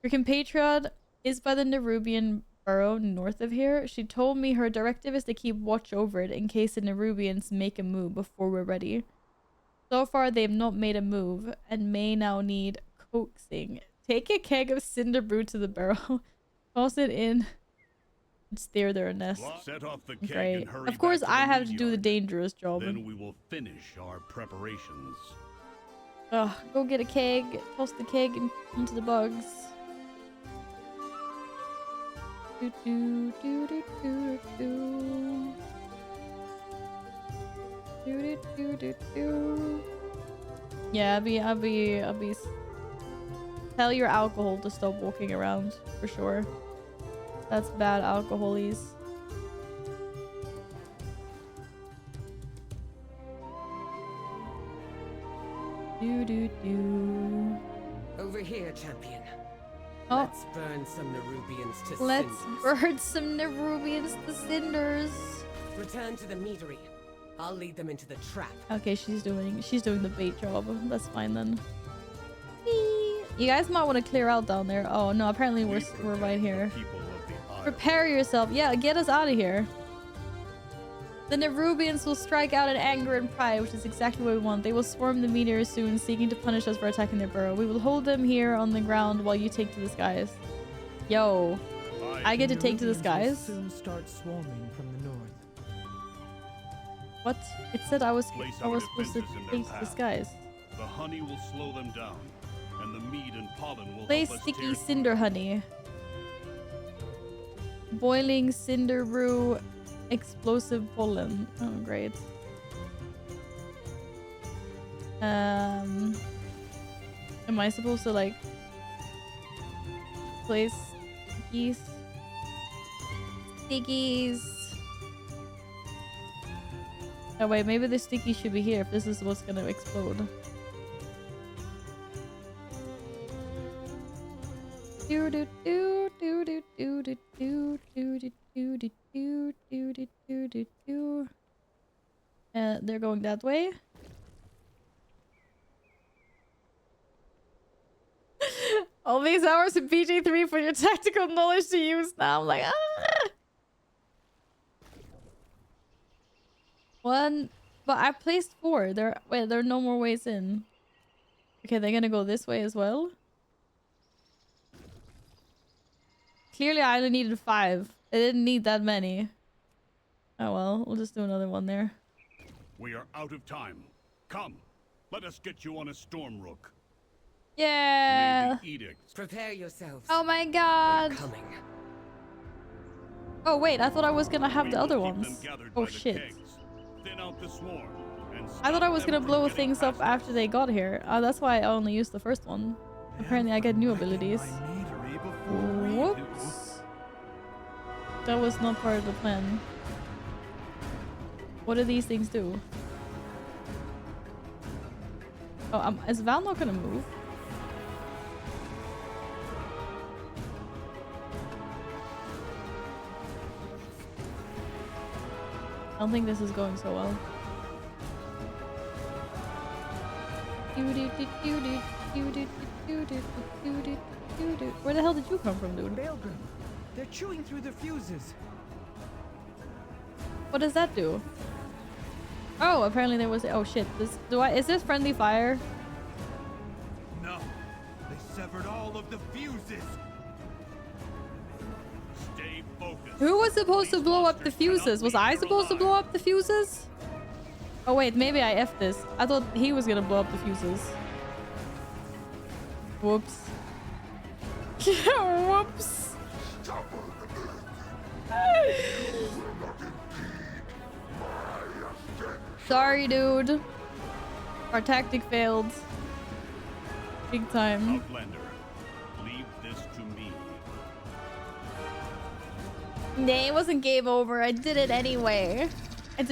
Your compatriot is by the Nerubian burrow north of here. She told me her directive is to keep watch over it in case the Nerubians make a move before we're ready. So far, they have not made a move and may now need coaxing. Take a keg of cinder brew to the barrel. Toss it in. And steer their nest. Set off the keg Great. and hurry Of course, back to I the have to meat do the yard. dangerous job. Then we will finish our preparations. Ugh, go get a keg. Toss the keg into the bugs. Do do do do do do. Do do do do. Yeah, I'll be. Tell your alcohol to stop walking around for sure. That's bad alcoholies. Do do do. Over here, champion. Oh. Let's burn some Nerubians to Let's cinders. burn some Nerubians to cinders. Return to the meadery. I'll lead them into the trap. Okay, she's doing the bait job. That's fine then. Whee! You guys might want to clear out down there. Oh no, apparently we're right here. Prepare yourself. Yeah, get us out of here. The Nerubians will strike out in anger and pride, which is exactly what we want. They will swarm the meteor soon, seeking to punish us for attacking their burrow. We will hold them here on the ground while you take to the skies. Yo, I get to take to the skies? Soon start swarming from the north. What? It said I was Place our supposed to defenses in their take to the path. skies. The honey will slow them down, and the mead and pollen will Place help us sticky tear cinder honey. Boiling cinder brew. Explosive pollen. Oh, great. Am I supposed to like place stickies? Stickies. Oh wait, maybe the sticky should be here if this is what's gonna explode. Do do do do do do do do do do do do do do do do do. They're going that way. All these hours in PG3 for your tactical knowledge to use now. I'm like, ah! One, but I placed 4. There are no more ways in. Okay, they're gonna go this way as well. Clearly, I only needed 5. I didn't need that many. Oh well, we'll just do another one there. We are out of time. Come, let us get you on a storm rook. Yeah. May the edicts. Prepare yourselves. Oh my god. Coming. Oh wait, I thought I was gonna have We the will other keep ones. them gathered Oh by the shit. kegs, thin out the swarm, and I thought I was stop gonna them blow from getting things up past us. after they got here. That's why I only used the first one. Apparently I get new abilities. Whoops. That was not part of the plan. What do these things do? Oh, is Val not gonna move? I don't think this is going so well. Where the hell did you come from, dude? Baelgrim, they're chewing through the fuses. What does that do? Oh, apparently there was. Oh shit! Is this friendly fire? No, they severed all of the fuses. Stay focused. Who was supposed to blow up the fuses? Was I supposed to blow up the fuses? Oh wait, maybe I effed this. I thought he was gonna blow up the fuses. Whoops. Whoops. Sorry, dude. Our tactic failed. Big time. Outlander, leave this to me. Nah, it wasn't game over. I did it anyway. I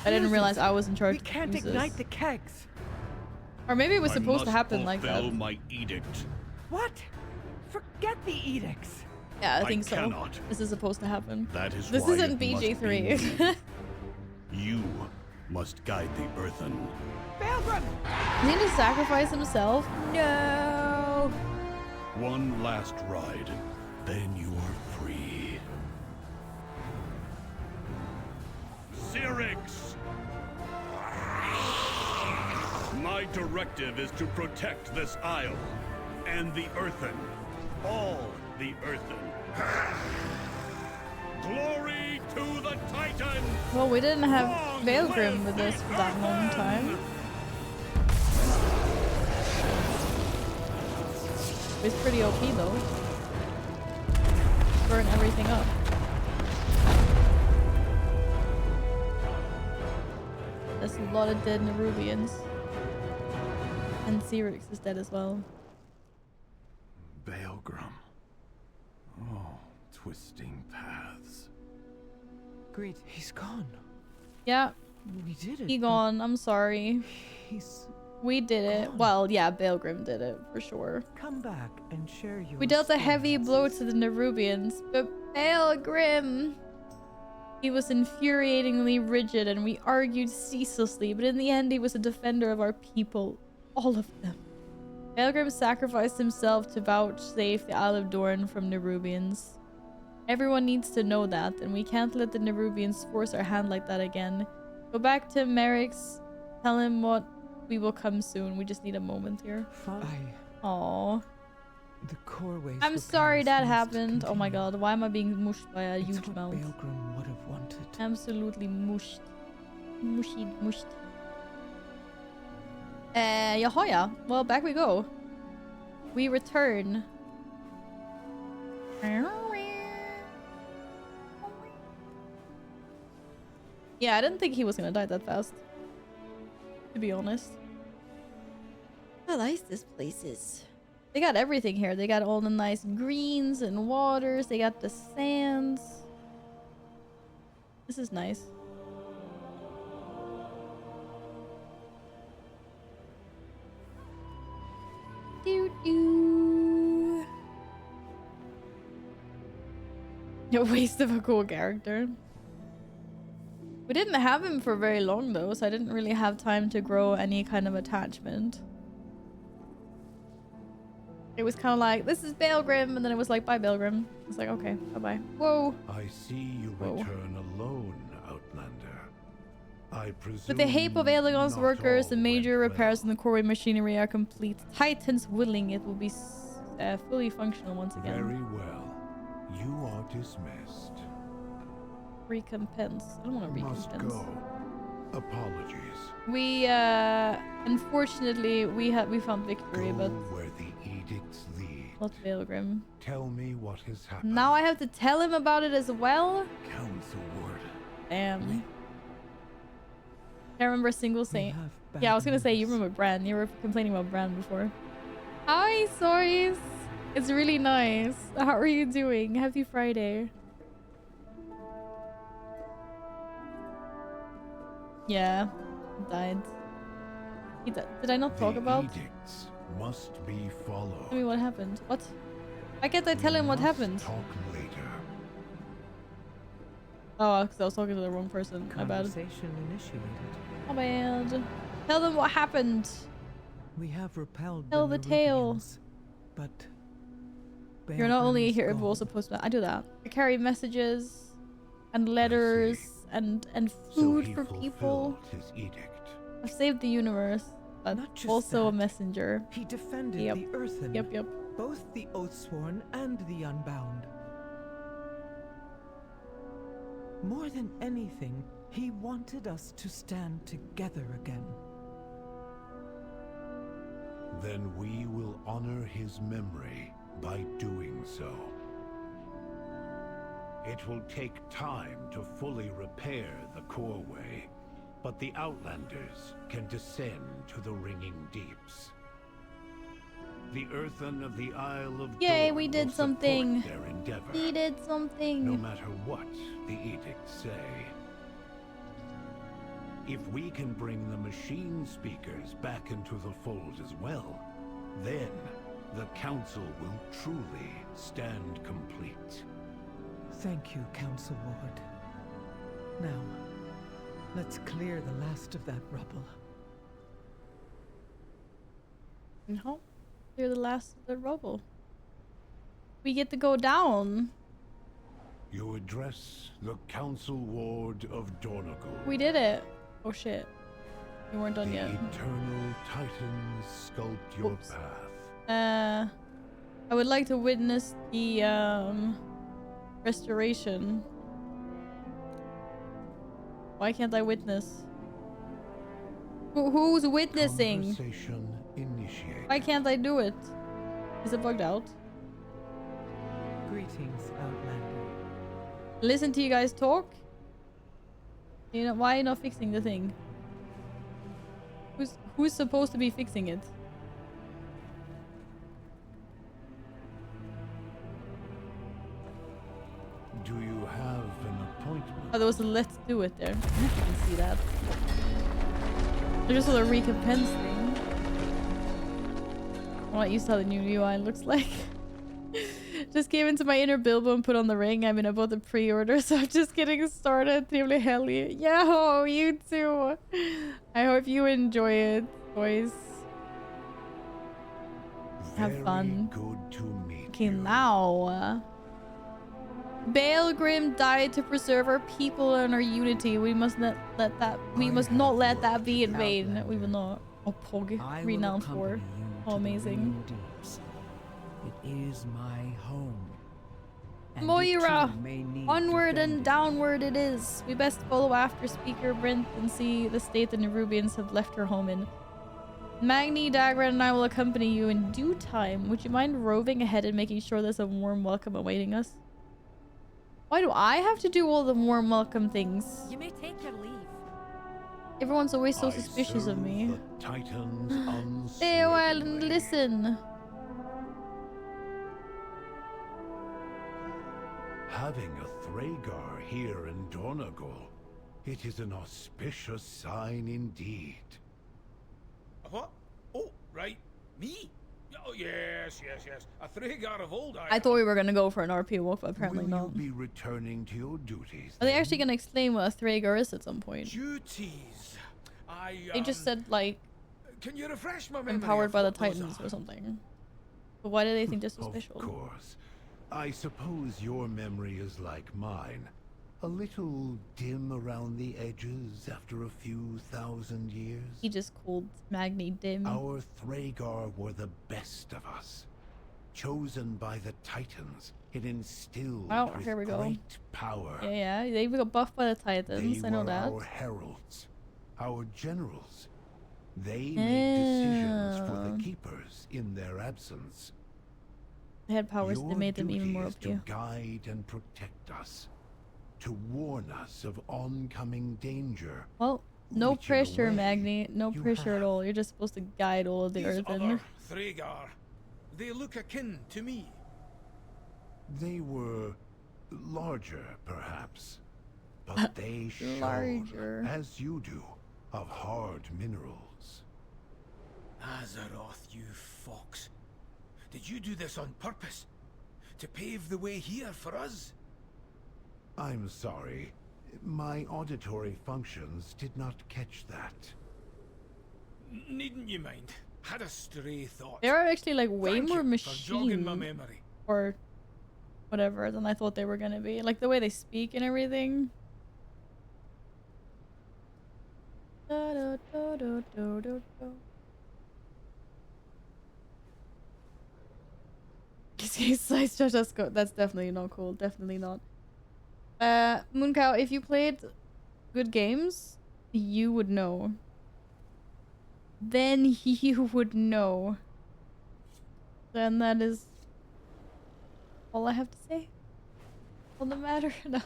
didn't realize I was in charge. We can't ignite the kegs. Or maybe it was supposed to happen like that. My edict. What? Forget the edicts. Yeah, I think so. Cannot. This is supposed to happen. That is this why isn't it must be BG3. me. You must guide the Earthen. Baelgrim! He need to sacrifice himself? No. One last ride, then you are free. Syrinx! My directive is to protect this isle and the Earthen. All the Earthen. Glory to the Titan! Well, we didn't have Baelgrim with us for that long time. It's pretty OP though. Burn everything up. There's a lot of dead Nerubians. And Syrinx is dead as well. Baelgrim. Oh, twisting paths. Great, he's gone. Yeah. We did it. He gone. I'm sorry. We did it. gone. Well, yeah, Baelgrim did it for sure. Come back and share your We dealt a heavy experience. blow to the Nerubians, but Baelgrim, he was infuriatingly rigid and we argued ceaselessly, but in the end he was a defender of our people, all of them. Baelgrim sacrificed himself to vouchsafe the Isle of Dorne from Nerubians. Everyone needs to know that, and we can't let the Nerubians force our hand like that again. Go back to Merrick's, tell him what we will come soon. We just need a moment here. Aww. The core ways I'm for sorry Paris that must happened. Oh my god, why am I being mushed by a It's huge what mouth? Baelgrim would have wanted. Absolutely mushed. Mushed. Jaha, yeah. Well, back we go. We return. Yeah, I didn't think he was gonna die that fast. To be honest. How nice this place is. They got everything here. They got all the nice greens and waters. They got the sands. This is nice. Doo-doo. A waste of a cool character. We didn't have him for very long though, so I didn't really have time to grow any kind of attachment. It was kind of like, this is Baelgrim, and then it was like, bye Baelgrim. It's like, okay, bye-bye. Whoa. I see you Whoa. return alone, Outlander. I presume With the help of Aegon's not workers, all the major went repairs on the core machinery are complete. Titans willing, it will be fully functional once again. Very well. You are dismissed. Recompense. I don't want to Must recompense. go. Apologies. We unfortunately we found victory, Go but where the edicts lead. not Baelgrim. Tell me what has happened. Now I have to tell him about it as well. Council Ward. Damn. Can't remember a single saint. Yeah, I was gonna say you remember Bran. You were complaining about Bran before. Hi, Soris. It's really nice. How are you doing? Happy Friday. Yeah, he died. Did I not talk The about? edicts must be followed. Tell me what happened. What? Why can't I tell him what happened? Talk later. Oh, because I was talking to the wrong person. My bad. Conversation initiated. My bad. Tell them what happened. We have repelled Tell the tale. Nerubians, but You're not only a Behrgrim's hero, but gone. also postman. I do that. I carry messages and letters and food for people. His edict. I've saved the universe, but Not just also a that, messenger. He defended Yep. the Earthen. Yep. Both the Oathsworn and the Unbound. More than anything, he wanted us to stand together again. Then we will honor his memory by doing so. It will take time to fully repair the Coreway, but the Outlanders can descend to the Ringing Deeps. The Earthen of the Isle of Yay, Dorn we will did support something. their endeavor, We did something. no matter what the edicts say. If we can bring the machine speakers back into the fold as well, then the Council will truly stand complete. Thank you, Council Ward. Now, let's clear the last of that rubble. No, you're the last of the rubble. We get to go down. You address the Council Ward of Dornogal. We did it. Oh shit. We weren't done The yet. eternal Titans sculpt your Oops. path. I would like to witness the restoration. Why can't I witness? Who's witnessing? Conversation initiated. Why can't I do it? Is it bugged out? Greetings, Outlander. Listen to you guys talk? You know, why are you not fixing the thing? Who's supposed to be fixing it? Do you have an appointment? Oh, there was a let's do it there. I you can see that. I just saw the recompense thing. I'm not used to how the new UI looks like. Just came into my inner Bilbo and put on the ring. I mean, I bought the pre-order, so I'm just getting started. Trevlig helg. Yo, you too. I hope you enjoy it, boys. Have fun. Good to meet Okay, now. Behrgrim died to preserve our people and our unity. We must not let that. We must not let that be in vain. We will not. Oh, Pog, I will renowned for. accompany you Oh, to the amazing. Ringing Deeps. It is my home. And it Moira, too may need onward and defending. downward it is. We best follow after Speaker Brent and see the state the Nerubians have left her home in. Magni, Dagran, and I will accompany you in due time. Would you mind roving ahead and making sure there's a warm welcome awaiting us? Why do I have to do all the warm welcome things? You may take your leave. Everyone's always so I suspicious of serve me. the Titans Stay a while and unswervingly. listen. Having a Thragar here in Dornogal, it is an auspicious sign indeed. What? Oh, right. Me? Oh, yes. A Thragar of old I thought we were gonna go for an RP walk, but apparently Will not. you be returning to your duties? Are they actually gonna explain what a Thragar is at some point? Duties. They just said like Can you refresh my memory empowered of by the what those Titans are? or something. But why do they think they're so Of special? course. I suppose your memory is like mine. A little dim around the edges after a few thousand years. He just called Magni dim. Our Thragar were the best of us. Chosen by the Titans, it instilled Oh, with here we go. great power. Yeah, they got buffed by the Titans. They I know were that. our heralds, our generals. They made decisions for the Ah. keepers in their absence. They had powers that Your made them even duty more is OP. to guide and protect us, to warn us of oncoming danger. Well, no Which in a pressure, way, Magni. No you pressure at all. You're just supposed to guide all of the These Earthen. other Thragar, they look akin to me. They were larger, perhaps, but they showed, Larger. as you do, of hard minerals. Azeroth, you fox. Did you do this on purpose? To pave the way here for us? I'm sorry. My auditory functions did not catch that. Needn't you mind. Had a stray thought. There are actually like way Thank more you for jogging my machines memory. or whatever than I thought they were gonna be. Like the way they speak and everything. Da, da, da, da, da, da, da. Slice Josh, that's definitely not cool. Definitely not. Mooncow, if you played good games, you would know. Then you would know. Then that is all I have to say on the matter. No.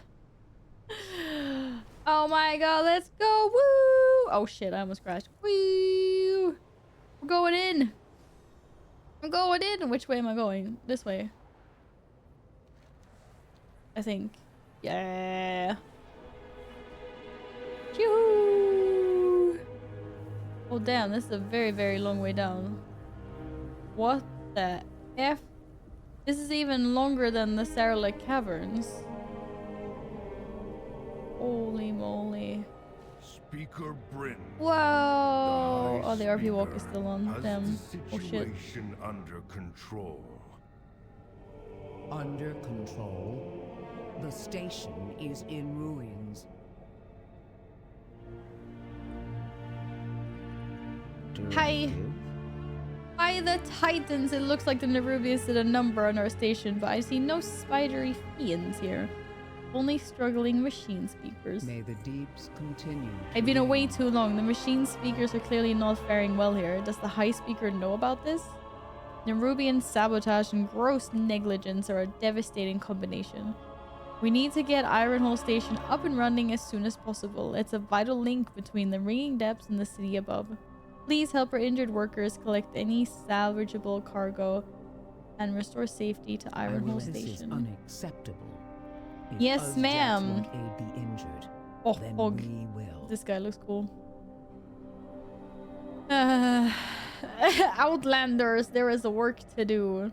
Oh my god, let's go! Woo! Oh shit, I almost crashed. Woo! We're going in. I'm going in. Which way am I going? This way. I think. Yeah. Yoo-hoo! Oh damn, this is a very, very long way down. What the F? This is even longer than the Sarlacc Caverns. Holy moly. Speaker Bryn. Whoa! Oh, the RP walk is still on. Has Damn. the Oh shit. situation under control. Under control. The station is in ruins. Hi. By the Titans, it looks like the Nerubians did a number on our station, but I see no spidery fiends here. Only struggling machine speakers. May the deeps continue. I've been away too long. The machine speakers are clearly not faring well here. Does the high speaker know about this? Nerubian sabotage and gross negligence are a devastating combination. We need to get Ironhole Station up and running as soon as possible. It's a vital link between the ringing depths and the city above. Please help our injured workers collect any salvageable cargo and restore safety to Ironhole Station. This is unacceptable. If Yes, ma'am. won't aid the injured, Oh, then Hog. we will. This guy looks cool. Outlanders, there is work to do.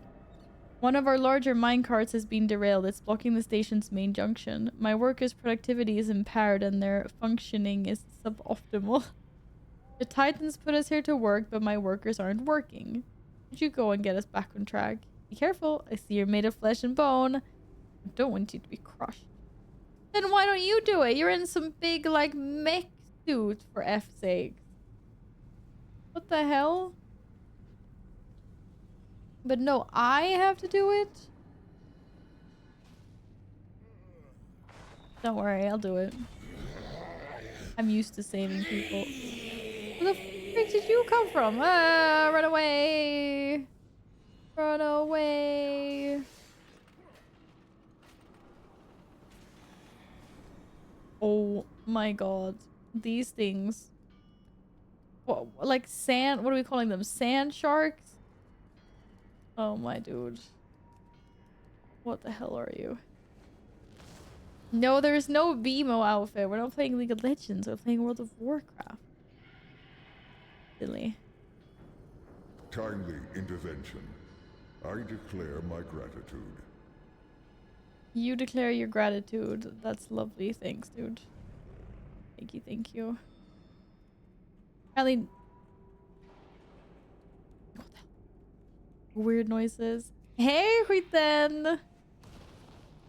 One of our larger minecarts has been derailed. It's blocking the station's main junction. My workers' productivity is impaired and their functioning is suboptimal. The Titans put us here to work, but my workers aren't working. Could you go and get us back on track? Be careful. I see you're made of flesh and bone. I don't want you to be crushed. Then why don't you do it? You're in some big, like, mech suit, for F's sake. What the hell? But no, I have to do it? Don't worry, I'll do it. I'm used to saving people. Where the frick did you come from? Run away! Run away! Oh my god. These things. What, like sand? What are we calling them? Sand sharks? Oh my dude. What the hell are you? No, there's no BMO outfit. We're not playing League of Legends. We're playing World of Warcraft. Silly. Timely intervention. I declare my gratitude. You declare your gratitude. That's lovely. Thanks, dude. Thank you, thank you. Ellie. What the hell? Weird noises. Hey, Huiten!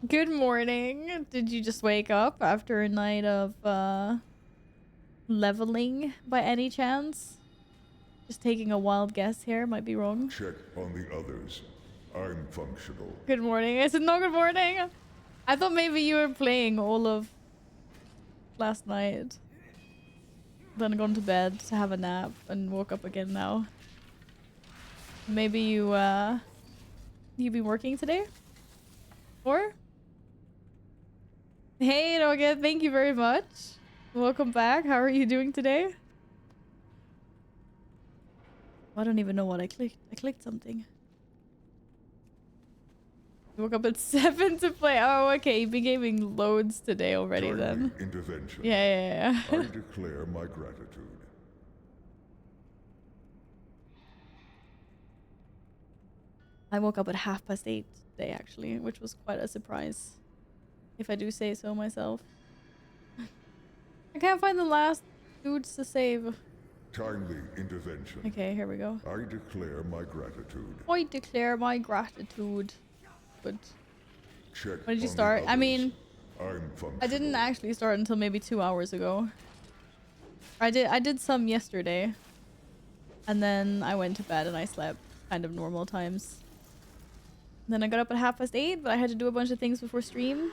Good morning. Did you just wake up after a night of leveling by any chance? Just taking a wild guess here. Might be wrong. Check on the others. I'm functional. Good morning. I said no good morning. I thought maybe you were playing all of last night. Then gone to bed to have a nap and woke up again now. Maybe you be working today? Or? Hey Roget, thank you very much. Welcome back. How are you doing today? I don't even know what I clicked. I clicked something. You woke up at 7 to play. Oh, okay. You've been gaming loads today already then. Intervention. Yeah. I declare my gratitude. I woke up at 8:30 today, actually, which was quite a surprise, if I do say so myself. I can't find the last dudes to save. Timely intervention. Okay, here we go. I declare my gratitude. I declare my gratitude. Good. Check When did you on the start? I others. mean, I'm functional. I didn't actually start until maybe 2 hours ago. I did some yesterday. And then I went to bed and I slept kind of normal times. Then I got up at 8:30, but I had to do a bunch of things before stream.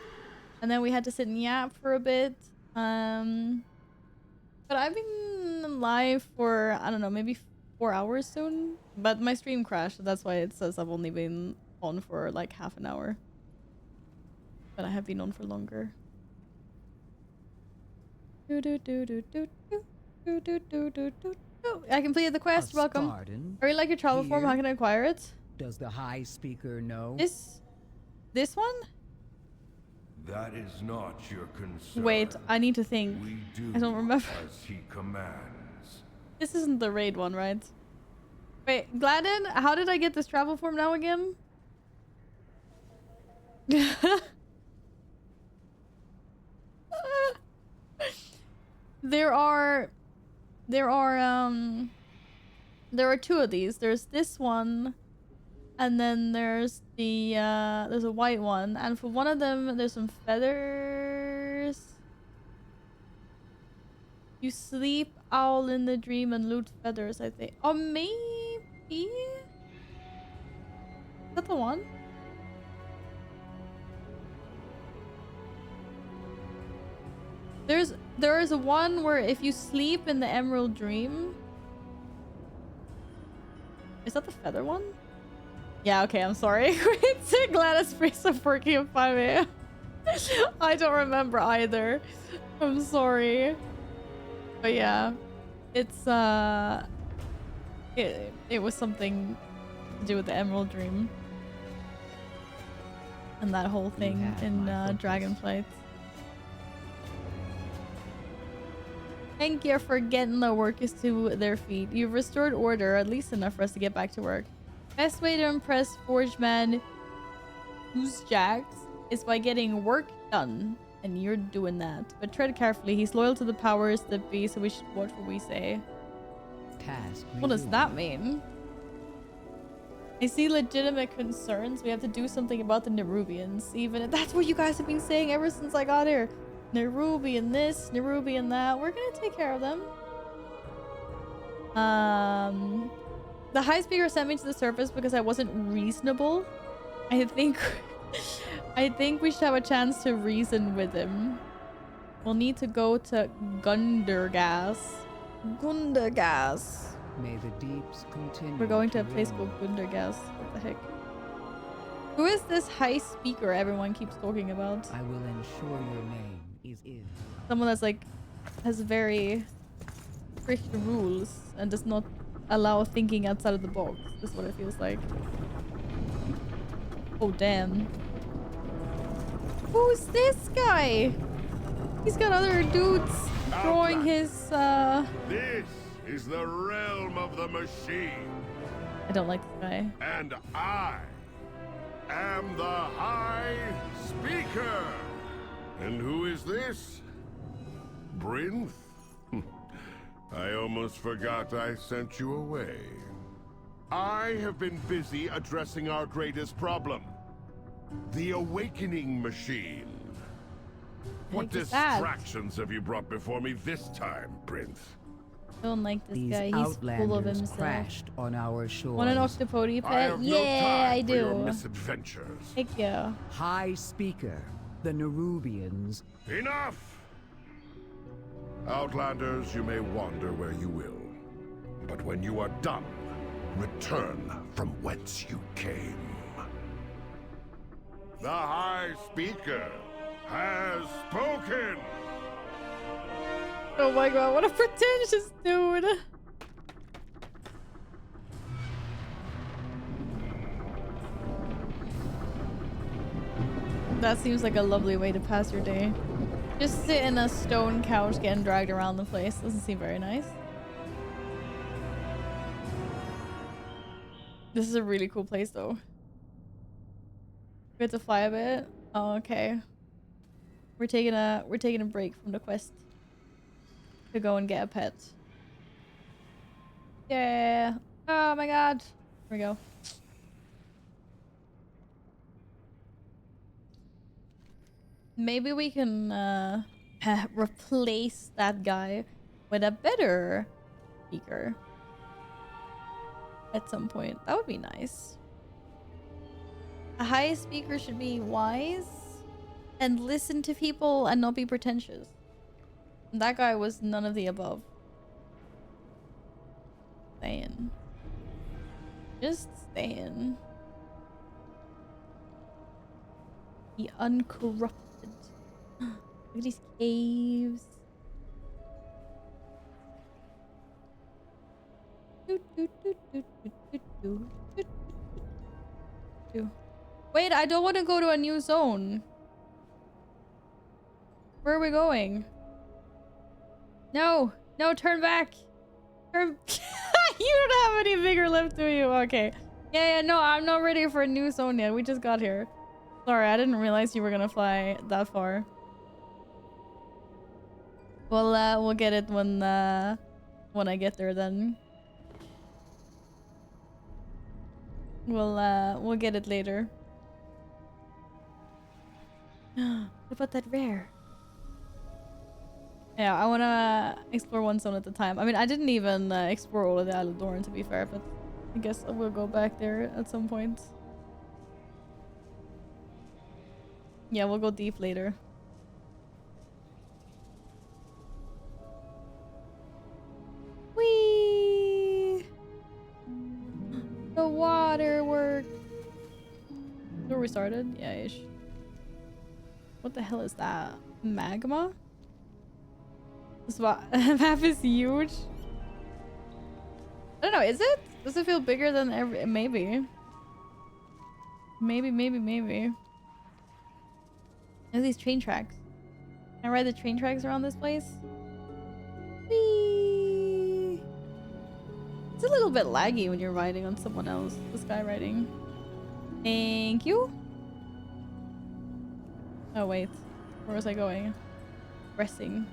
And then we had to sit and yap for a bit. But I've been live for, I don't know, maybe 4 hours soon. But my stream crashed, so that's why it says I've only been on for like half an hour. But I have been on for longer. I completed the quest. Welcome. Spartan I really like your travel form. here. How can I acquire it? Does the High Speaker know? This one? That is not your concern. Wait, I need to think. We do I don't remember. as he commands. This isn't the raid one, right? Wait, Gladden, how did I get this travel form now again? There are two of these. There's this one, and then there's there's a white one, and for one of them there's some feathers. You sleep, owl in the dream, and loot feathers, I think. Oh, maybe? Is that the one? There is one where if you sleep in the Emerald Dream. Is that the feather one? Yeah, okay, I'm sorry. Wait, Gladys Priest of working at 5 AM. I don't remember either. I'm sorry. But yeah, it's it was something to do with the Emerald Dream and that whole thing in Dragonflight. Thank you for getting the workers to their feet. You've restored order, at least enough for us to get back to work. Best way to impress Forge Man who's jacked is by getting work done. And you're doing that. But tread carefully. He's loyal to the powers that be, so we should watch what we say. Task What does that mean? I see legitimate concerns. We have to do something about the Nerubians. Even if that's what you guys have been saying ever since I got here. Nerubian this, Nerubian that. We're gonna take care of them. The High Speaker sent me to the surface because I wasn't reasonable. I think we should have a chance to reason with him. We'll need to go to Gundergas. Gundergas. May the deeps continue. We're going to a place called Gundergas. What the heck? Who is this High Speaker everyone keeps talking about? I will ensure your name is in. Someone that's like has very strict rules and does not allow thinking outside of the box. That's what it feels like. Oh damn. Who's this guy? He's got other dudes throwing his This is the realm of the machine. I don't like this guy. And I am the High Speaker. And who is this? Brinth? I almost forgot I sent you away. I have been busy addressing our greatest problem. The Awakening Machine. What distractions have you brought before me this time, Brinth? I don't like this These guy. He's full of outlanders himself. crashed on our shores. Want an octopody pet? I have no Yeah, time I for do. your misadventures. Heck yeah. High Speaker, the Nerubians. Enough! Outlanders, you may wander where you will. But when you are done, return from whence you came. The High Speaker has spoken! Oh my god, what a pretentious dude. That seems like a lovely way to pass your day. Just sit in a stone couch getting dragged around the place. Doesn't seem very nice. This is a really cool place though. We have to fly a bit. Oh, okay. We're taking a break from the quest to go and get a pet. Yeah. Oh my god. Here we go. Maybe we can replace that guy with a better speaker at some point. That would be nice. A high speaker should be wise and listen to people and not be pretentious. And that guy was none of the above. Staying. Just staying. The uncorrupted. Look at these caves. Wait, I don't want to go to a new zone. Where are we going? No, no, turn back. Turn. You don't have any bigger lift, do you? Okay. Yeah, no, I'm not ready for a new zone yet. We just got here. Sorry, I didn't realize you were gonna fly that far. We'll get it when I get there then. We'll get it later. What about that rare? Yeah, I wanna explore one zone at a time. I mean, I didn't even explore all of the Isle of Dorn, to be fair, but I guess I will go back there at some point. Yeah, we'll go deep later. Whee! The waterworks. Where we started? Yeah, ish. What the hell is that? Magma? This map is huge. I don't know, is it? Does it feel bigger than every... Maybe. Maybe. Look at these train tracks. Can I ride the train tracks around this place? Whee! It's a little bit laggy when you're riding on someone else. The sky riding. Thank you. Oh wait, where was I going? Resting.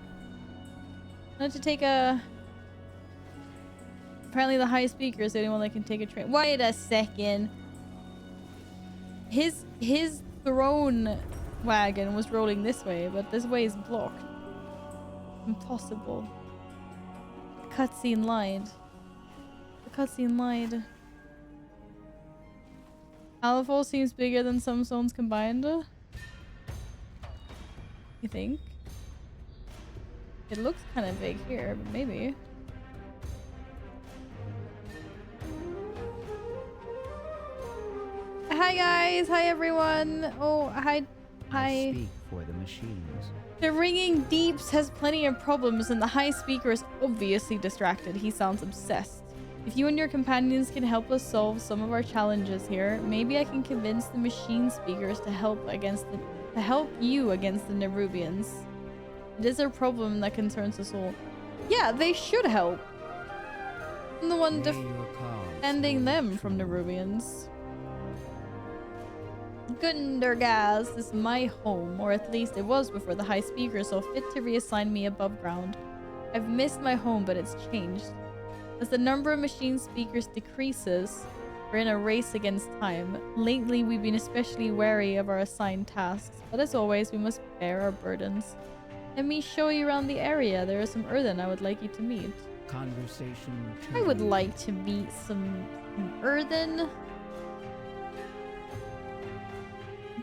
I had to take a... Apparently the high speaker is the only one that can take a train. Wait a second. His throne wagon was rolling this way, but this way is blocked. Impossible. The cutscene lied. The cutscene lied. Alafol seems bigger than some zones combined. You think? It looks kind of big here, but maybe. Hi guys, hi everyone. Oh, hi. I speak for the machines. The Ringing Deeps has plenty of problems and the high speaker is obviously distracted. He sounds obsessed. If you and your companions can help us solve some of our challenges here, maybe I can convince the machine speakers to help you against the Nerubians. It is a problem that concerns us all. Yeah, they should help. I'm the one defending them from Nerubians. Gundergaz is my home, or at least it was before the high speaker saw fit to reassign me above ground. I've missed my home, but it's changed. As the number of machine speakers decreases, we're in a race against time. Lately, we've been especially wary of our assigned tasks, but as always, we must bear our burdens. Let me show you around the area. There are some Earthen I would like you to meet. Conversation. I would like to meet some Earthen.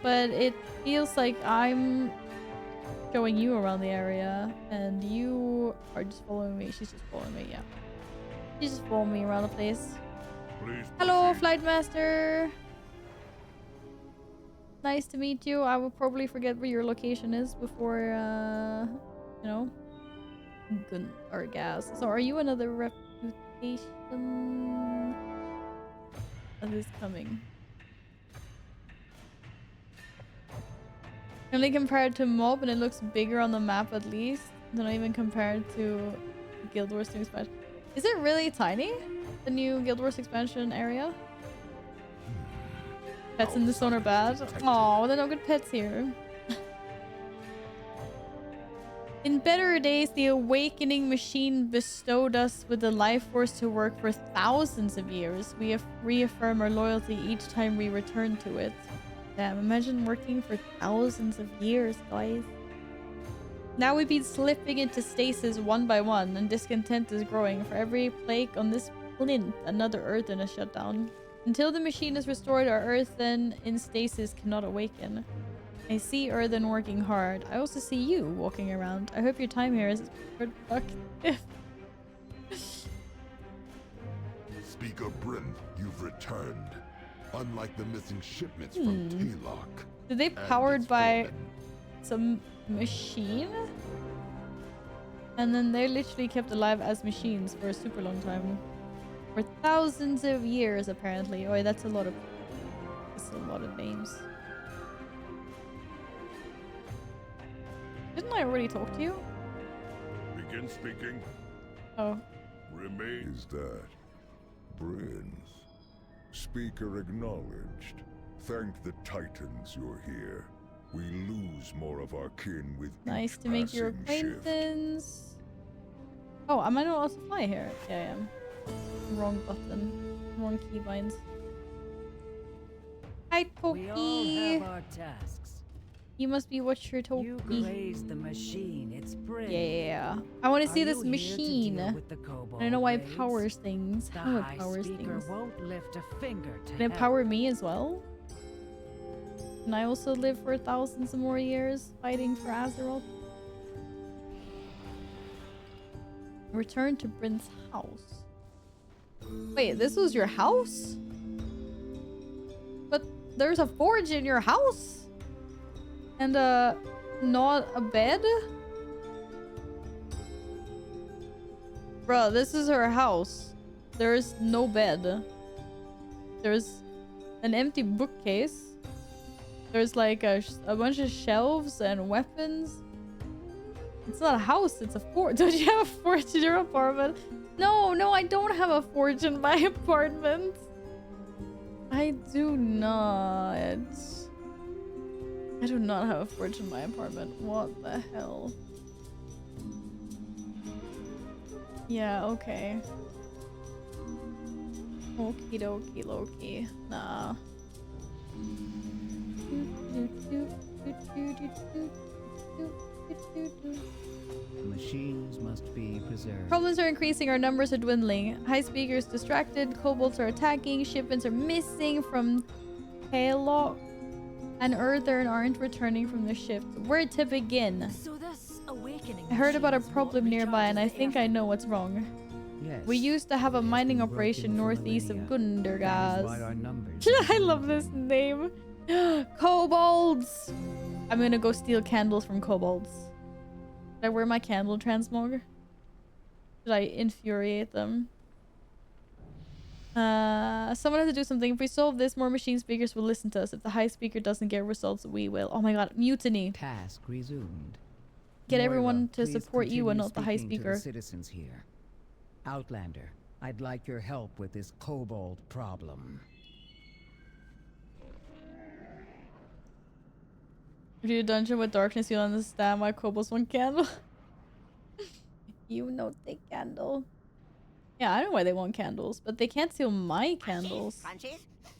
But it feels like I'm showing you around the area and you are just following me. She's just following me, yeah. She's just following me around the place. Please Hello, Flight Master. Nice to meet you. I will probably forget where your location is before, you know, Gundargaz. So are you another reputation that is coming? Only compared to Mob, and it looks bigger on the map at least. Not even compared to Guild Wars 2 expansion. Is it really tiny? The new Guild Wars expansion area? Pets in this zone are bad. Oh, there are no good pets here. In better days, the awakening machine bestowed us with the life force to work for thousands of years. We have reaffirm our loyalty each time we return to it. Damn, imagine working for thousands of years, guys. Now we've been slipping into stasis one by one, and discontent is growing. For every plague on this plinth, another Earthen is shut down. Until the machine is restored, our Earthen in stasis cannot awaken. I see Earthen working hard. I also see you walking around. I hope your time here is productive. Speaker Bryn, you've returned. Unlike the missing shipments from Taylock. Are they powered by some machine? And then they're literally kept alive as machines for a super long time. For thousands of years, apparently. Oh, that's a lot of names. Didn't I already talk to you? Begin speaking. Oh. Remain. Is that Bryn? Speaker acknowledged. Thank the Titans you're here. We lose more of our kin with Nice each to make your passing shift. acquaintance. Oh, am I not allowed to fly here? Yeah, I am. Wrong button. Wrong keybinds. Hi, Toki. We all have our tasks. You must be what you're Toki. You grazed the machine. It's brilliant. Yeah. I want to see this Are you here to machine. deal with the kobold I don't know why it raids? powers things. The How it High powers Speaker things. won't lift a finger to Can it help. power me as well? Can I also live for thousands of more years fighting for Azeroth? Return to Bryn's house. Wait, this was your house? But there's a forge in your house? And not a bed? Bruh, this is her house. There's no bed. There's an empty bookcase. There's like a bunch of shelves and weapons. It's not a house, it's a forge. Don't you have a forge in your apartment? No, I don't have a forge in my apartment. I do not. I do not have a forge in my apartment. What the hell? Yeah, okay. Okie dokie Loki. Nah. The machines must be preserved. Problems are increasing, our numbers are dwindling. High speakers distracted, kobolds are attacking, shipments are missing from Taylock, and Earthern aren't returning from their shift. Where to begin? So this awakening I heard about a machine is what problem nearby and I recharges the think I know what's wrong. Yes. We used to have a mining been operation broken for northeast of millennia. That is why Gundergaz. our numbers I love this name. Kobolds! I'm gonna go steal candles from kobolds. Should I wear my candle transmog? Should I infuriate them? Someone has to do something. If we solve this, more machine speakers will listen to us. If the high speaker doesn't get results, we will. Oh my god, mutiny. Task resumed. Get Moira, everyone to please support you and continue not the high speaking to speaker. the citizens here. Outlander, I'd like your help with this kobold problem. If you do a dungeon with darkness, you'll understand why kobolds want candle. You know the candle. Yeah, I know why they want candles, but they can't steal my candles. Crunchies,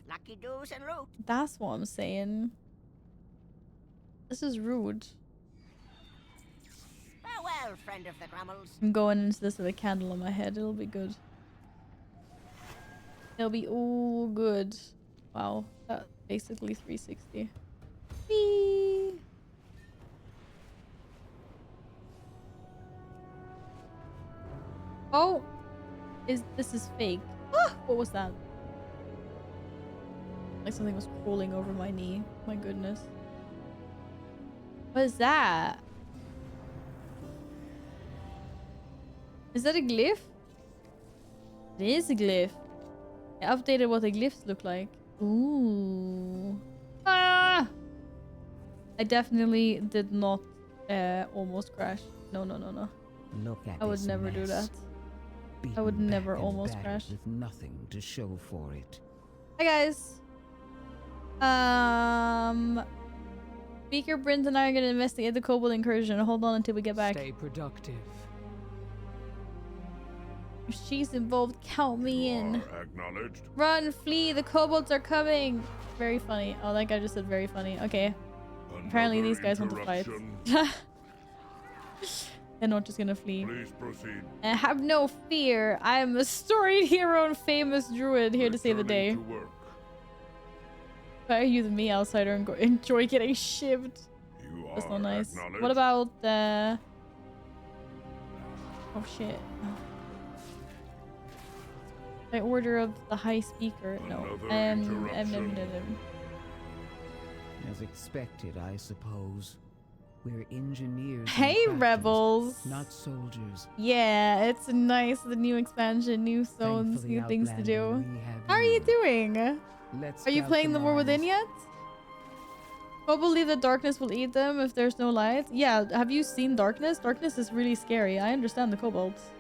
lucky doos and root. That's what I'm saying. This is rude. Farewell, friend of the Grummels. I'm going into this with a candle on my head. It'll be good. It'll be all good. Wow, that basically 360. Whee! Oh, this is fake? Ah, what was that? Like something was crawling over my knee. My goodness. What is that? Is that a glyph? It is a glyph. I updated what the glyphs look like. Ooh. Ah! I definitely did not almost crash. No. Look at I would this never do mess. that. I would Beaten never back and almost battered crash. with nothing to show for it. Hi guys. Speaker Brent and I are gonna investigate the kobold incursion. Hold on until we get back. Stay productive. If she's involved, count me in. Acknowledged. Run, flee, the kobolds are coming. Very funny. Oh, that guy just said very funny. Okay. Apparently these guys want to fight. They're not just gonna flee. Please proceed. Have no fear. I am a storied hero and famous druid here to save the day. Better you than me, outsider, and go enjoy getting shivved. That's not nice. What about oh shit. By order of the High Speaker. No. As expected, I suppose. We're engineers. Hey, rebels! Not soldiers. Yeah, it's nice. The new expansion, new zones, new things to do. How are you doing? Are you playing the War Within yet? Kobold believe that darkness will eat them if there's no light. Yeah, have you seen darkness? Darkness is really scary. I understand the kobolds.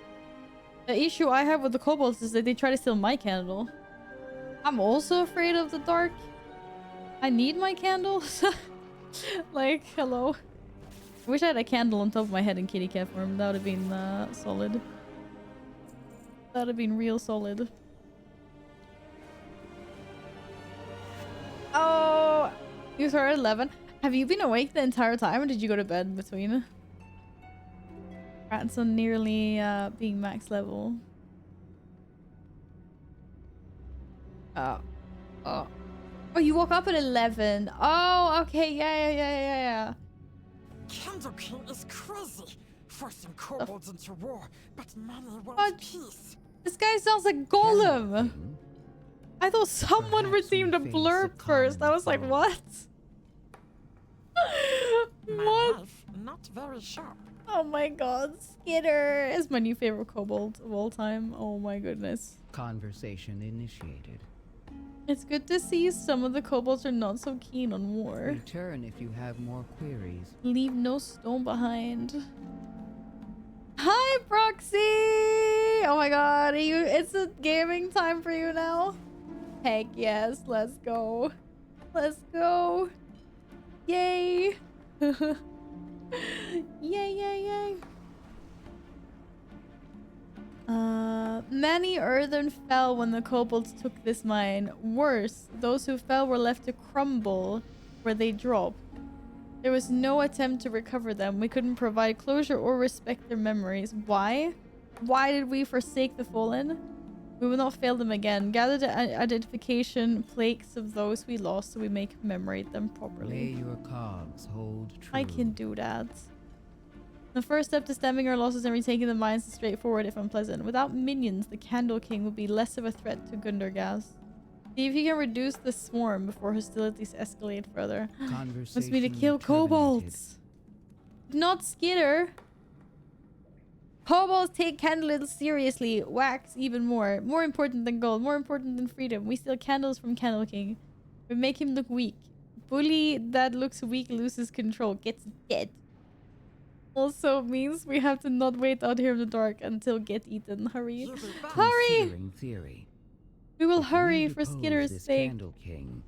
The issue I have with the kobolds is that they try to steal my candle. I'm also afraid of the dark. I need my candles. Like, hello. I wish I had a candle on top of my head in kitty cat form. That would have been solid. That would have been real solid. Oh, you started at 11. Have you been awake the entire time, or did you go to bed in between? Rats on nearly being max level. Oh, you woke up at 11. Oh, okay, yeah. Candle King is crazy, forcing kobolds into war, but many want peace. This guy sounds like Gollum. I thought someone received a blurb first. I was like, what? What? Not very sharp. Oh my god, Skitter is my new favorite kobold of all time. Oh my goodness. Conversation initiated. It's good to see some of the kobolds are not so keen on war. Return if you have more queries. Leave no stone behind. Hi, Proxy! Oh my god, it's a gaming time for you now? Heck yes, let's go. Let's go. Yay! Yay. Many earthen fell when the kobolds took this mine. Worse, those who fell were left to crumble where they dropped. There was no attempt to recover them. We couldn't provide closure or respect their memories. Why? Why did we forsake the fallen? We will not fail them again. Gather the identification plaques of those we lost so we may commemorate them properly. May your cogs hold true. I can do that. The first step to stemming our losses and retaking the mines is straightforward if unpleasant. Without minions, the Candle King will be less of a threat to Gundergast. See if you can reduce the swarm before hostilities escalate further. Wants me to kill kobolds. Not Skitter. Kobolds take candle seriously. Wax even more. More important than gold. More important than freedom. We steal candles from Candle King. We make him look weak. Bully that looks weak loses control. Gets dead. Also means we have to not wait out here in the dark until get eaten. Hurry. Hurry! Theory. We will hurry for Skitter's sake. King,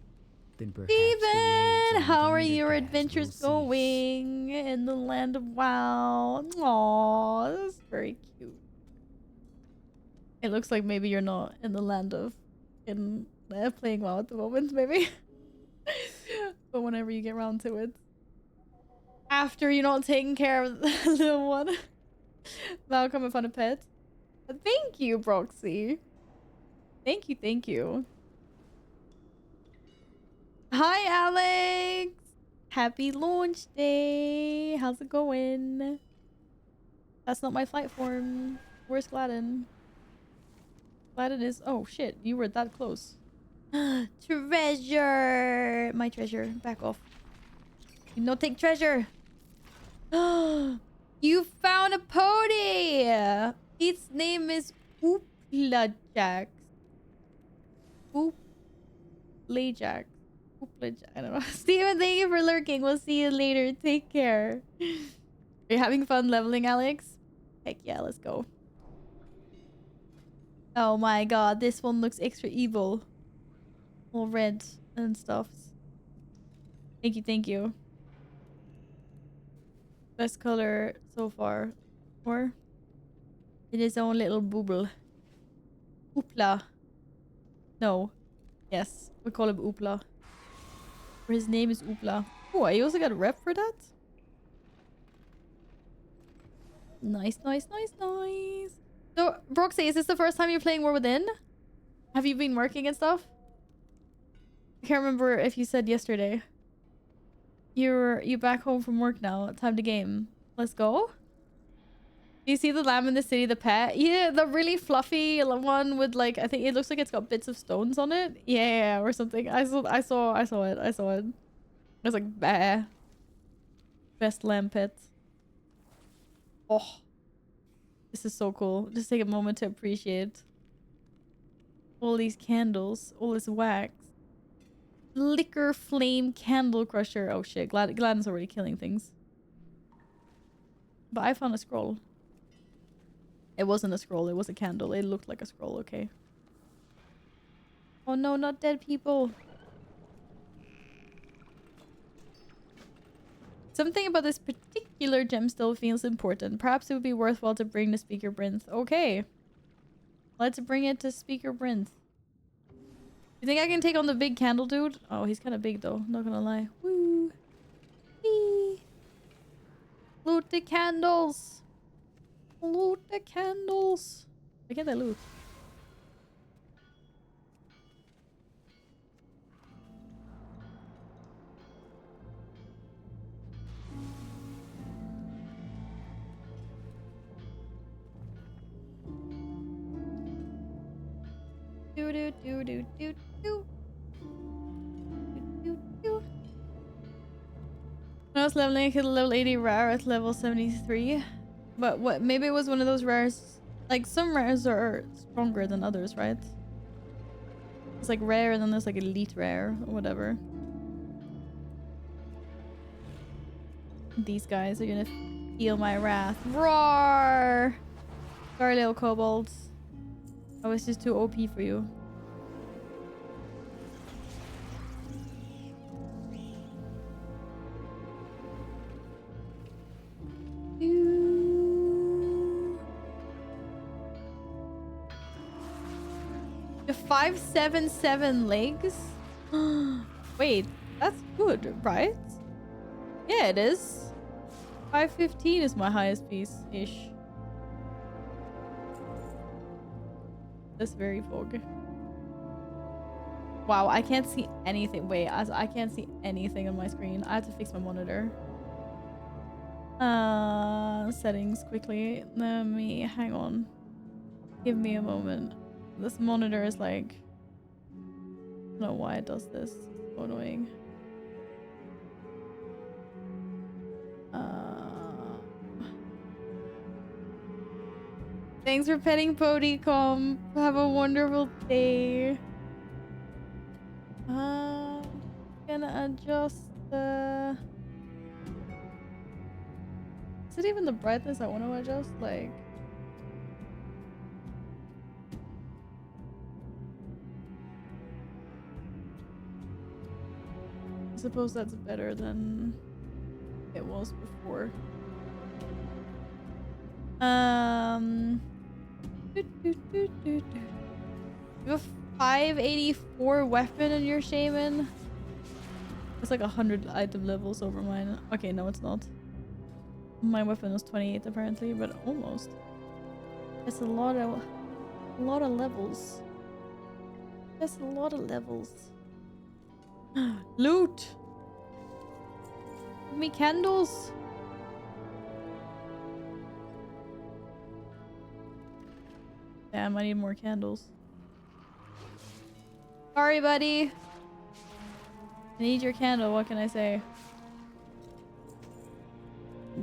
then Steven, how are your adventures going in the land of WoW? Aww, this is very cute. It looks like maybe you're not in the land of playing WoW at the moment, maybe. But whenever you get around to it. After you're not taking care of the little one. Malcolm, I found a pet. Thank you, Broxy. Thank you. Hi, Alex. Happy launch day. How's it going? That's not my flight form. Where's Gladden? Gladden is... Oh, shit. You were that close. Treasure. My treasure. Back off. You no take treasure. You found a pony. Its name is Ooplajax. Ooplajax. I don't know. Steven, thank you for lurking. We'll see you later. Take care. Are you having fun leveling, Alex? Heck yeah, let's go. Oh my god, this one looks extra evil. All red and stuff. Thank you, thank you. Best color so far. Or it is own little booble. Oopla. No. Yes, we call him Oopla. Or his name is Oopla. Oh, I also got a rep for that. Nice, nice, nice, nice. So, Broxy, is this the first time you're playing War Within? Have you been working and stuff? I can't remember if you said yesterday. You back home from work now. Time to game. Let's go. Do you see the lamb in the city, the pet? Yeah, the really fluffy one with like, I think it looks like it's got bits of stones on it. Yeah, or something. I saw it. I was like, bah. Best lamb pet. Oh. This is so cool. Just take a moment to appreciate all these candles, all this wax. Liquor flame candle crusher. Oh shit, Gladden's already killing things. But I found a scroll. It wasn't a scroll, it was a candle. It looked like a scroll, okay. Oh no, not dead people. Something about this particular gem still feels important. Perhaps it would be worthwhile to bring the Speaker Brinth. Okay. Let's bring it to Speaker Brinth. You think I can take on the big candle dude? Oh, he's kind of big though. Not gonna lie. Woo. Whee. Loot the candles. Loot the candles. Why can't I loot? Do do do do do do. When I was leveling, I hit a level 80 rare at level 73. But what? Maybe it was one of those rares. Like some rares are stronger than others, right? It's like rare, and then there's like elite rare or whatever. These guys are gonna feel my wrath. Roar! Sorry, little kobolds. I was just too OP for you. The 577 legs? Wait, that's good, right? Yeah, it is. 515 is my highest piece-ish. That's very fog. Wow, I can't see anything. Wait, I can't see anything on my screen. I have to fix my monitor. Settings quickly. Let me hang on. Give me a moment. This monitor is like, I don't know why it does this. It's so annoying. Thanks for petting Podicom. Have a wonderful day. Gonna adjust the... Is it even the brightness I want to adjust? Like... I suppose that's better than it was before. You have a 584 weapon in your shaman? It's like 100 item levels over mine. Okay, no, it's not. My weapon was 28 apparently, but almost. It's a lot of levels. That's a lot of levels. Loot! Give me candles! Damn, I need more candles. Sorry, buddy. I need your candle, what can I say?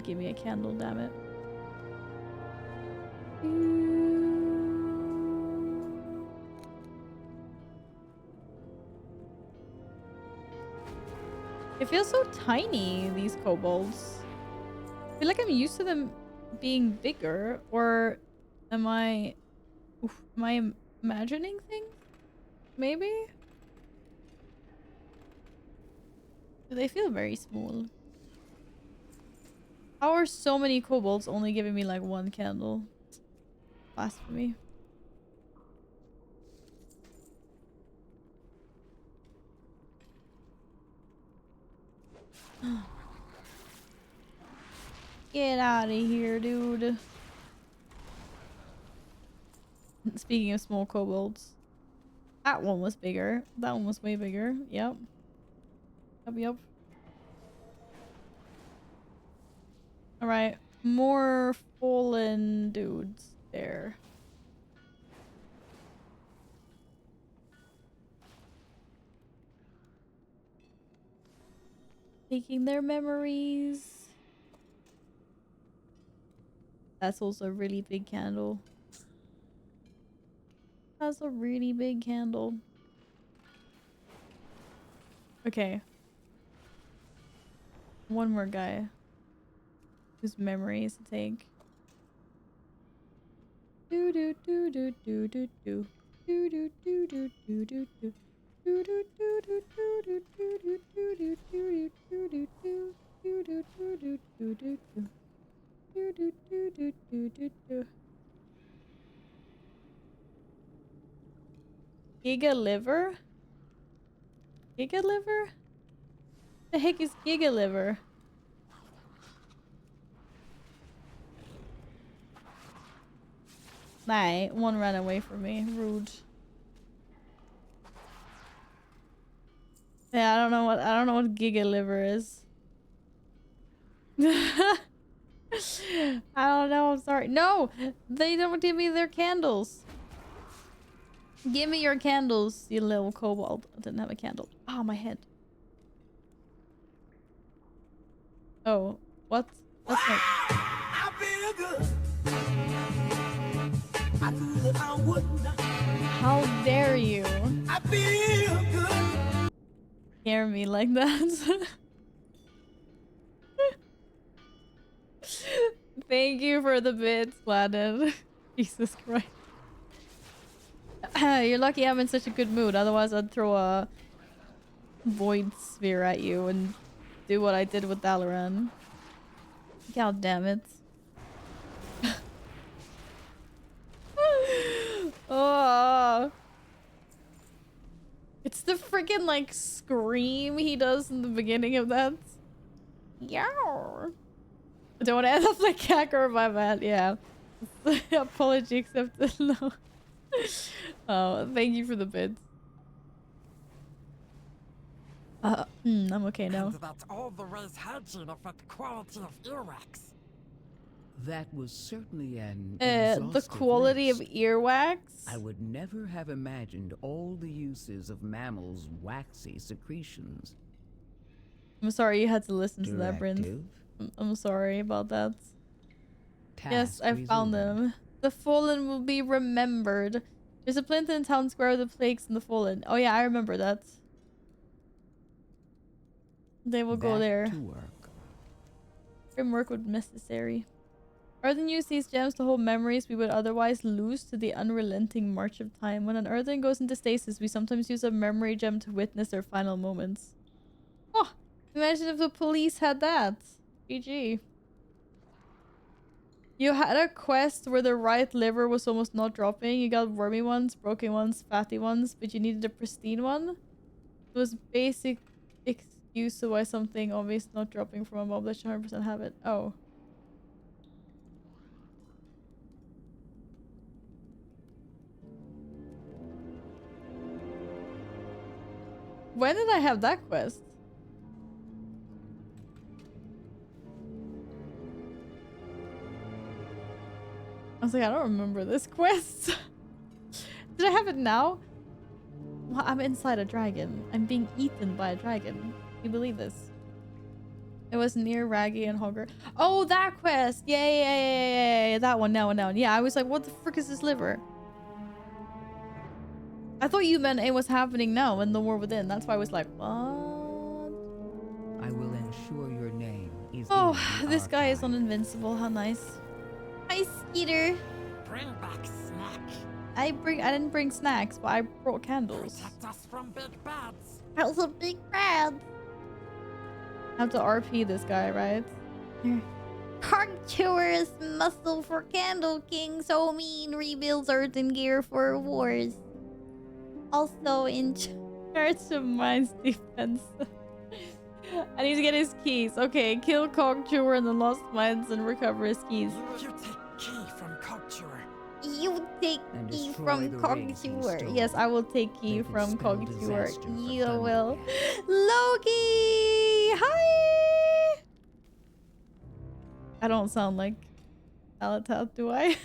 Give me a candle, damn it. It feels so tiny, these kobolds. I feel like I'm used to them being bigger, or am I imagining things? Maybe? They feel very small. How are so many kobolds only giving me like one candle? Blasphemy. Get out of here, dude. Speaking of small kobolds. That one was bigger. That one was way bigger. Yep. Yep. Alright. More fallen dudes there. Taking their memories. That's also a really big candle. That's a really big candle. Okay. One more guy. Whose memories to take. Do do do do do do do. Do do do do do do do. Do do do do do do do do do do do do do do do do do do do do. Do do do do do do do. Giga liver? Giga liver? The heck is Giga liver? Nah, one ran away from me. Rude. Yeah, I don't know what Giga liver is. I don't know, I'm sorry. No! They don't give me their candles. Give me your candles, you little kobold. I didn't have a candle. Oh, my head. Oh, what? That's not... I feel good. I knew that I would not. How dare you? I feel good. Scare me like that. Thank you for the bits, Gladden. Jesus Christ. You're lucky I'm in such a good mood. Otherwise, I'd throw a void sphere at you and do what I did with Dalaran. God damn it. Oh. It's the freaking like scream he does in the beginning of that. Yow. I don't want to end up like Kakarot, my bad. Yeah. Apology accepted. No. Oh, thank you for the bids. I'm okay now. And that's all the ways hygiene affect the quality of earwax. That was certainly an the exhaustive quality list. of earwax? I would never have imagined all the uses of mammals' waxy secretions. I'm sorry you had to listen to that, Bryn. Directive. I'm sorry about that. Yes, Task I found resumed. them. The Fallen will be remembered. There's a plinth in town square of the plagues and the Fallen. Oh yeah, I remember that. They will go Back there. to work. Grim work would be necessary. Earthen used these gems to hold memories we would otherwise lose to the unrelenting march of time. When an Earthen goes into stasis, we sometimes use a memory gem to witness their final moments. Oh, imagine if the police had that. GG. You had a quest where the right liver was almost not dropping. You got wormy ones, broken ones, fatty ones, but you needed a pristine one. It was basic excuse to why something obvious not dropping from a mob that should 100% have it. Oh. When did I have that quest? I was like, I don't remember this quest. Did I have it now? Well, I'm inside a dragon. I'm being eaten by a dragon. Can you believe this? It was near Raggy and Hogger. Oh, that quest! Yeah. That one, now. Yeah, I was like, what the frick is this liver? I thought you meant it was happening now in the War Within. That's why I was like, what? I will ensure your name is Oh, in the this guy is archive. on Invincible. How nice. Hi, Skeeter. Bring back snack. I didn't bring snacks, but I brought candles. Protect us from big bads. That was a big bad. have to RP this guy, right? Here. Contours muscle for Candle King. So mean. Rebuilds earth and gear for wars. Also in charge of mines defense. I need to get his keys. Okay, kill Cogtour in the Lost Mines and recover his keys. You take key from Cogtour. You take And key destroy from the rings he Cogtour. stole. Yes, I will take key They could from spell Cogtour. disaster for You will. Thundercats. Loki! Hi! I don't sound like Alatat, do I?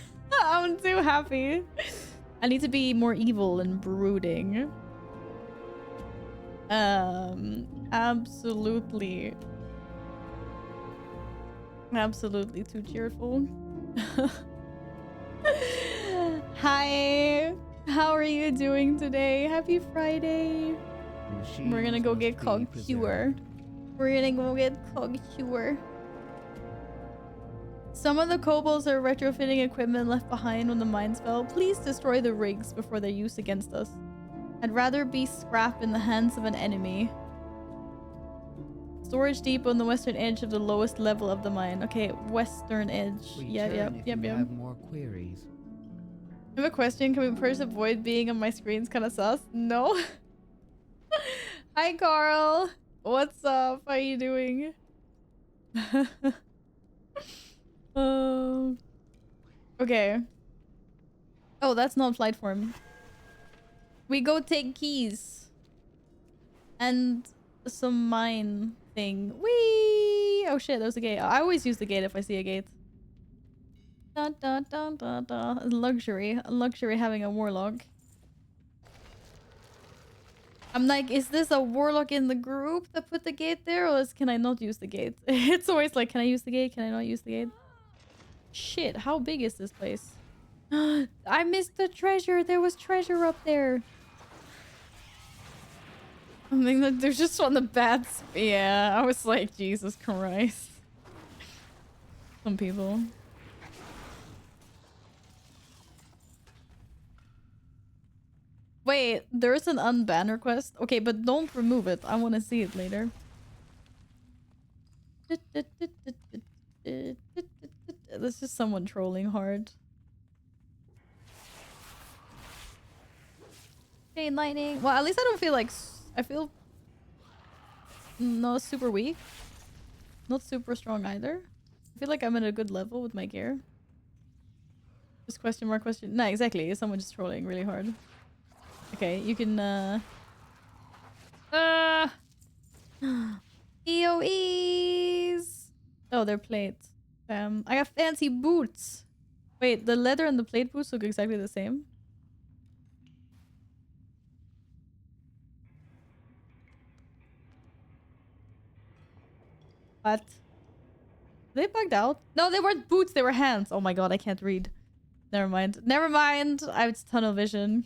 I'm too happy. I need to be more evil and brooding. Absolutely. Absolutely too cheerful. Hi. How are you doing today? Happy Friday. We're gonna go get Cogtour. We're gonna go get Cogtour. Some of the kobolds are retrofitting equipment left behind when the mines fell. Please destroy the rigs before they're used against us. I'd rather be scrap in the hands of an enemy. Storage depot on the western edge of the lowest level of the mine. Okay, western edge. Return if you have more queries. I have a question. Can we first avoid being on my screens kind of sus? No. Hi, Carl. What's up? How are you doing? Okay. Oh, that's not flight form. We go take keys. And some mine thing. Whee! Oh shit, there's a gate. I always use the gate if I see a gate. Dun, dun, dun, dun, dun. Luxury. Luxury having a warlock. I'm like, is this a warlock in the group that put the gate there, or can I not use the gate? It's always like, can I use the gate? Can I not use the gate? Shit, how big is this place? I missed the treasure. There was treasure up there. I mean, there's just on the bad. Yeah, I was like, Jesus Christ. Some people. Wait, there's an unban request. Okay, but don't remove it. I want to see it later. This is someone trolling hard. Chain lightning. Well, at least I don't feel like... I feel... not super weak. Not super strong either. I feel like I'm at a good level with my gear. Just question mark question. No, exactly. Someone just trolling really hard. Okay, you can EOEs. Oh, they're plates. I got fancy boots. Wait, the leather and the plate boots look exactly the same. What? They bugged out? No, they weren't boots, they were hands. Oh my god, I can't read. Never mind. Never mind. I have tunnel vision.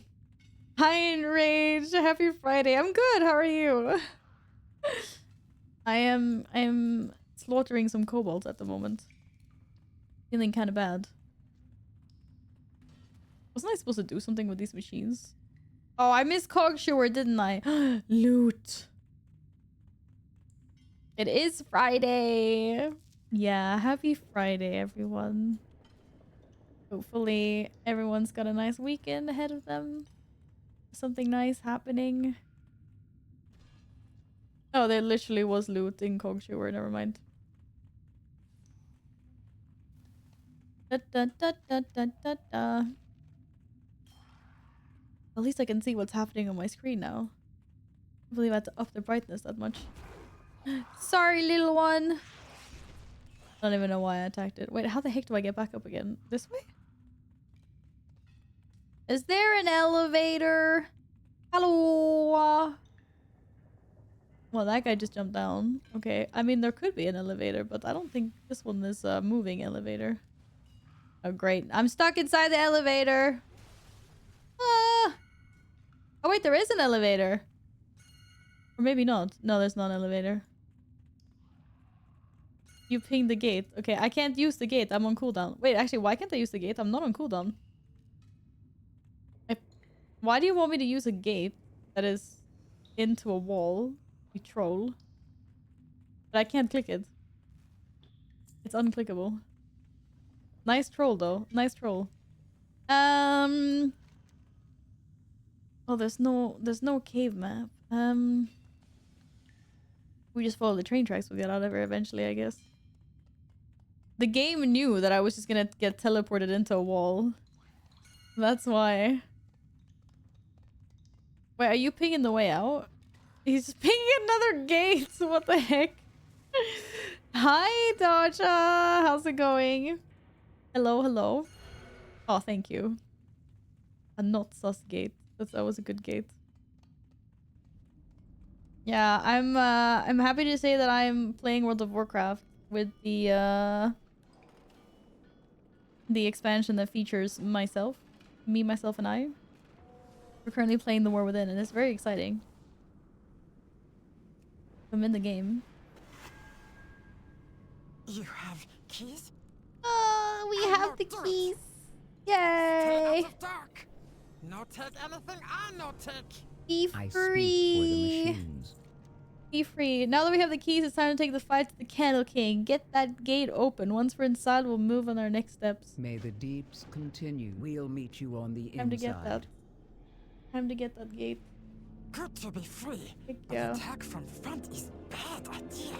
Hi, Enrage. Happy Friday. I'm good. How are you? I am slaughtering some kobolds at the moment. Feeling kind of bad. Wasn't I supposed to do something with these machines? Oh, I missed Cogshower, didn't I? Loot. It is Friday. Yeah, happy Friday, everyone. Hopefully, everyone's got a nice weekend ahead of them. Something nice happening. Oh, there literally was loot in Cogshower. Never mind. Da, da, da, da, da, da, da. At least I can see what's happening on my screen now. I believe I had to up the brightness that much. Sorry, little one. I don't even know why I attacked it. Wait, how the heck do I get back up again? This way? Is there an elevator? Hello? Well, that guy just jumped down. Okay, I mean, there could be an elevator, but I don't think this one is a moving elevator. Oh, great. I'm stuck inside the elevator. Ah! Oh, wait, there is an elevator. Or maybe not. No, there's not an elevator. You pinged the gate. Okay, I can't use the gate. I'm on cooldown. Wait, actually, why can't I use the gate? I'm not on cooldown. Why do you want me to use a gate that is into a wall? You troll. But I can't click it. It's unclickable. Nice troll though. Nice troll. Oh, there's no cave map. We just follow the train tracks. We'll get out of here eventually, I guess. The game knew that I was just gonna get teleported into a wall. That's why. Wait, are you pinging the way out? He's pinging another gate. What the heck? Hi, Dodja. How's it going? Hello, hello. Oh, thank you. A not sus gate. That was a good gate. Yeah, I'm happy to say that I'm playing World of Warcraft with the expansion that features myself, myself, and I. We're currently playing The War Within, and it's very exciting. I'm in the game. You have keys? Oh, we have the keys. Yay! Stay out of dark. No take anything, I no take. Be I speak free. for the machines. Be free. Now that we have the keys, it's time to take the fight to the Candle King. Get that gate open. Once we're inside, we'll move on our next steps. May the deeps continue. We'll meet you on the Time inside. to get that. Time to get that gate. Good to be free. Heck But yeah. attack from front is bad idea.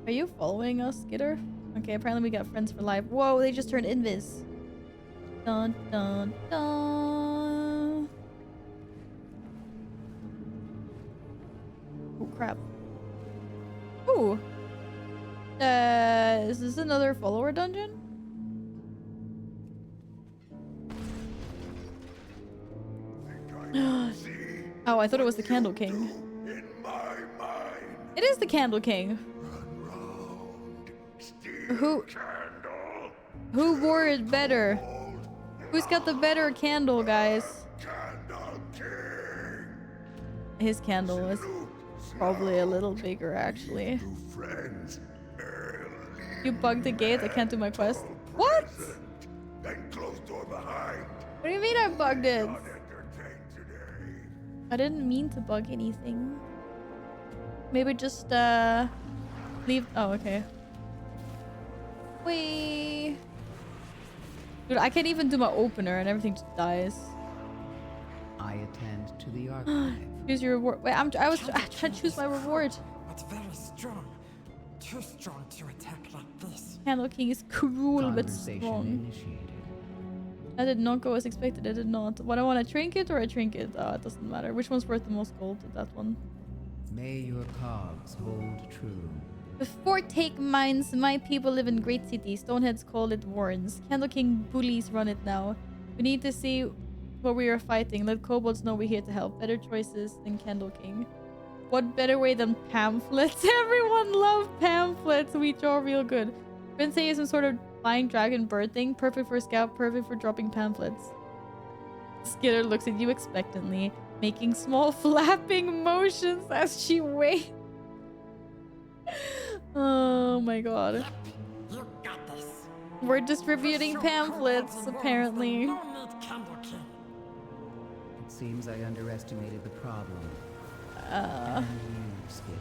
Are you following us, Skitter? Okay, apparently we got friends for life. Whoa, they just turned invis. Dun dun dun. Oh crap. Ooh. Is this another follower dungeon? Oh, I thought it was the Candle King. It is the Candle King. Who wore it better? Who's got the better candle, guys? His candle is probably a little bigger, actually. You bugged the gate? I can't do my quest. What? What do you mean I bugged it? I didn't mean to bug anything. Maybe just leave. Oh, okay. Wait. Dude, I can't even do my opener and everything just dies. I attend to the archive. Choose your reward. Wait, I was trying to choose my reward. But very strong. Too strong to attack like this. Candle King is cruel but Conversation strong. initiated. That did not go as expected. It did not. What, I want a trinket or a trinket? It doesn't matter. Which one's worth the most gold? That one. May your cogs hold true. Before take mines, my people live in great cities. Stoneheads call it warrens. Candle King bullies run it now. We need to see what we are fighting. Let kobolds know we're here to help. Better choices than Candle King. What better way than pamphlets? Everyone loves pamphlets. We draw real good. Been saying some sort of flying dragon bird thing. Perfect for a scout. Perfect for dropping pamphlets. Skitter looks at you expectantly, making small flapping motions as she waits. Oh my god. You got this. We're distributing pamphlets, apparently. No need Candle King. It seems I underestimated the problem. And you, Skitter.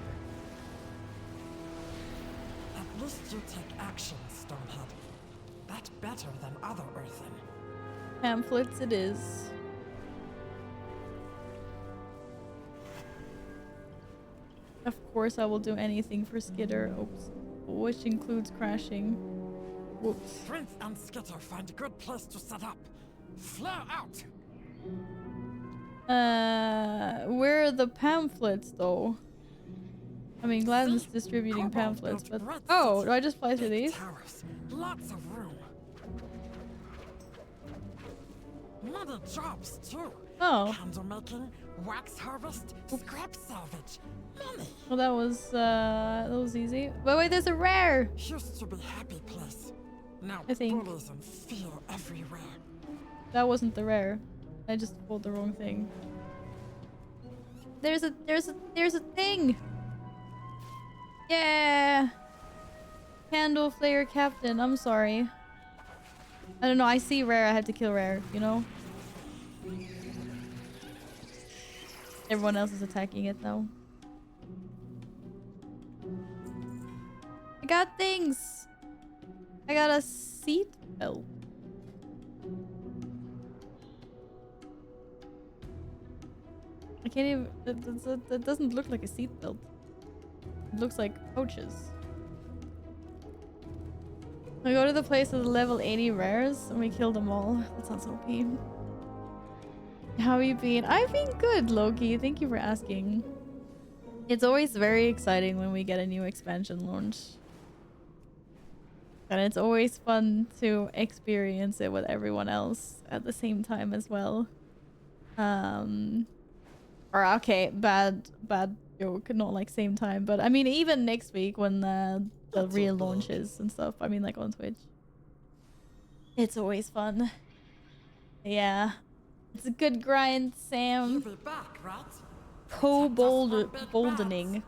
At least you take action, Stonehead. That's better than other earthen. Pamphlets it is. Of course I will do anything for Skitter. Oops. Which includes crashing. Whoops. Prince and Skitter find a good place to set up. Flare out! Where are the pamphlets though? I mean, Gladden's distributing pamphlets, but oh, do I just fly through these? Towers. Lots of room. Many jobs too. Oh. Candle making, wax harvest, scrap salvage. Money. Well, that was easy. But wait, there's a rare. Used to be happy place. Now I think bullies and fear everywhere. that wasn't the rare. I just pulled the wrong thing. There's a thing. Yeah. Candle Flayer Captain. I'm sorry. I don't know. I see rare. I had to kill rare. You know. Everyone else is attacking it though. got things. I got a seat belt. I can't even. That doesn't look like a seat belt. It looks like pouches. I go to the place with the level 80 rares and we kill them all. That sounds OP. How you been? I've been good, Loki. Thank you for asking. It's always very exciting when we get a new expansion launch. And it's always fun to experience it with everyone else at the same time as well. Or okay, bad joke, not like same time, but I mean even next week when the real launches and stuff. I mean like on Twitch. It's always fun. Yeah. It's a good grind, Sam. You'll be back, right? Koboldening.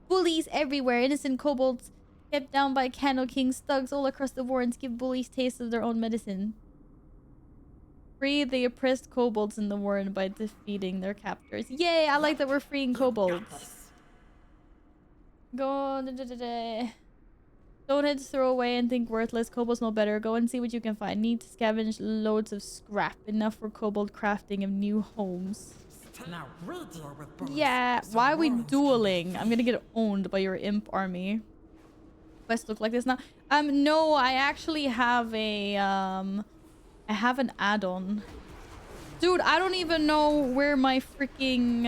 Bullies everywhere. Innocent kobolds kept down by Candle King's thugs all across the Warrens give bullies taste of their own medicine. Free the oppressed kobolds in the Warren by defeating their captors. Yay! I like that we're freeing kobolds. Go. Don't hit throw away and think worthless. Kobolds know better. Go and see what you can find. Need to scavenge loads of scrap. Enough for kobold crafting of new homes. Now we deal with bullies. Yeah, why are we dueling? I'm gonna get owned by your imp army. Quests look like this now. No, I actually have a I have an add-on. Dude, I don't even know where my freaking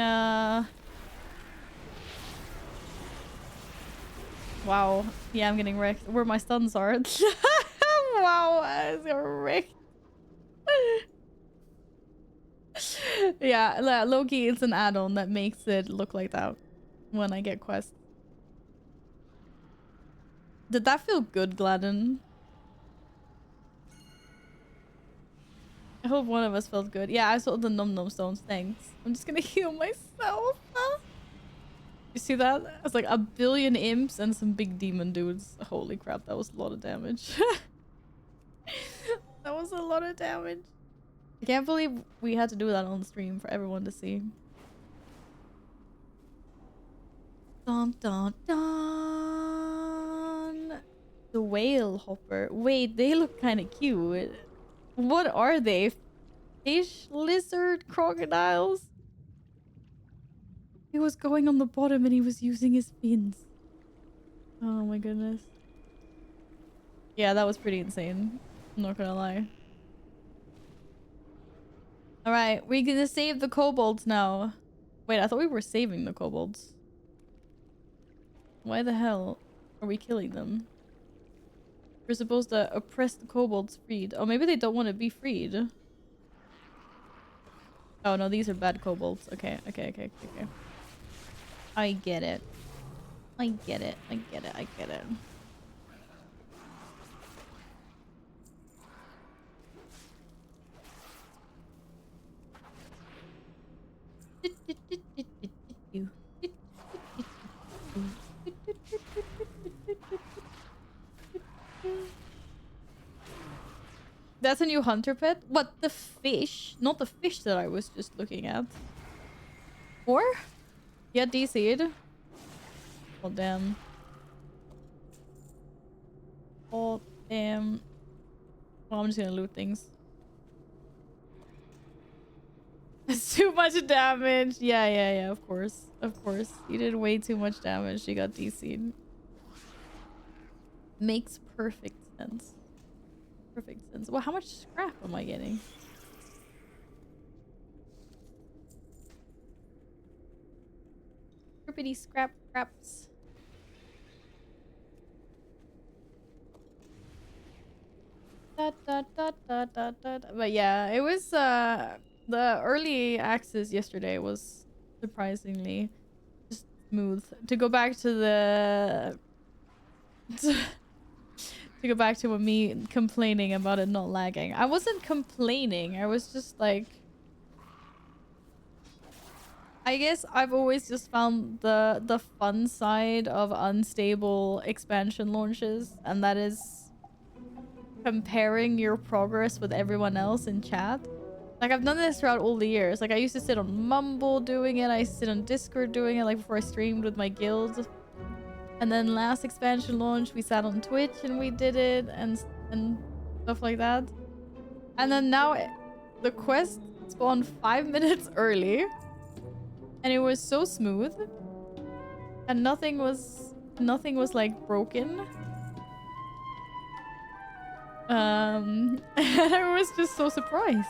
wow. Yeah, I'm getting wrecked. Where my stuns are. Wow, I got wrecked. Yeah, Loki, it's an add-on that makes it look like that when I get quests. Did that feel good, Gladden? I hope one of us felt good. Yeah, I saw the Num Num Stones. Thanks. I'm just gonna heal myself. You see that? It's like a billion imps and some big demon dudes. Holy crap, that was a lot of damage. That was a lot of damage. I can't believe we had to do that on stream for everyone to see. Dun dun dun. The whale hopper. Wait, they look kind of cute. What are they? Fish, lizard, crocodiles? He was going on the bottom and he was using his fins. Oh my goodness. Yeah, that was pretty insane. I'm not gonna lie. Alright, we're gonna save the kobolds now. Wait, I thought we were saving the kobolds. Why the hell are we killing them? We're supposed to oppress the kobolds freed. Oh, maybe they don't want to be freed. Oh no, these are bad kobolds. Okay. I get it. I get it. That's a new hunter pet? What, the fish? Not the fish that I was just looking at. Or? Yeah, DC'd. Oh, damn. Oh, damn. Well, I'm just gonna loot things. That's too much damage. Yeah, of course. You did way too much damage. You got DC'd. Makes perfect sense. Well, how much scrap am I getting? Crippity scraps. But yeah, it was the early access yesterday was surprisingly just smooth. To go back to the to go back to me complaining about it not lagging. I wasn't complaining. I was just like, I guess I've always just found the fun side of unstable expansion launches, and that is comparing your progress with everyone else in chat. Like, I've done this throughout all the years. Like, I used to sit on Mumble doing it. I used to sit on Discord doing it, like before I streamed with my guild. And then last expansion launch, we sat on Twitch and we did it and stuff like that. And then now the quest spawned 5 minutes early. And it was so smooth. And nothing was like broken. And I was just so surprised.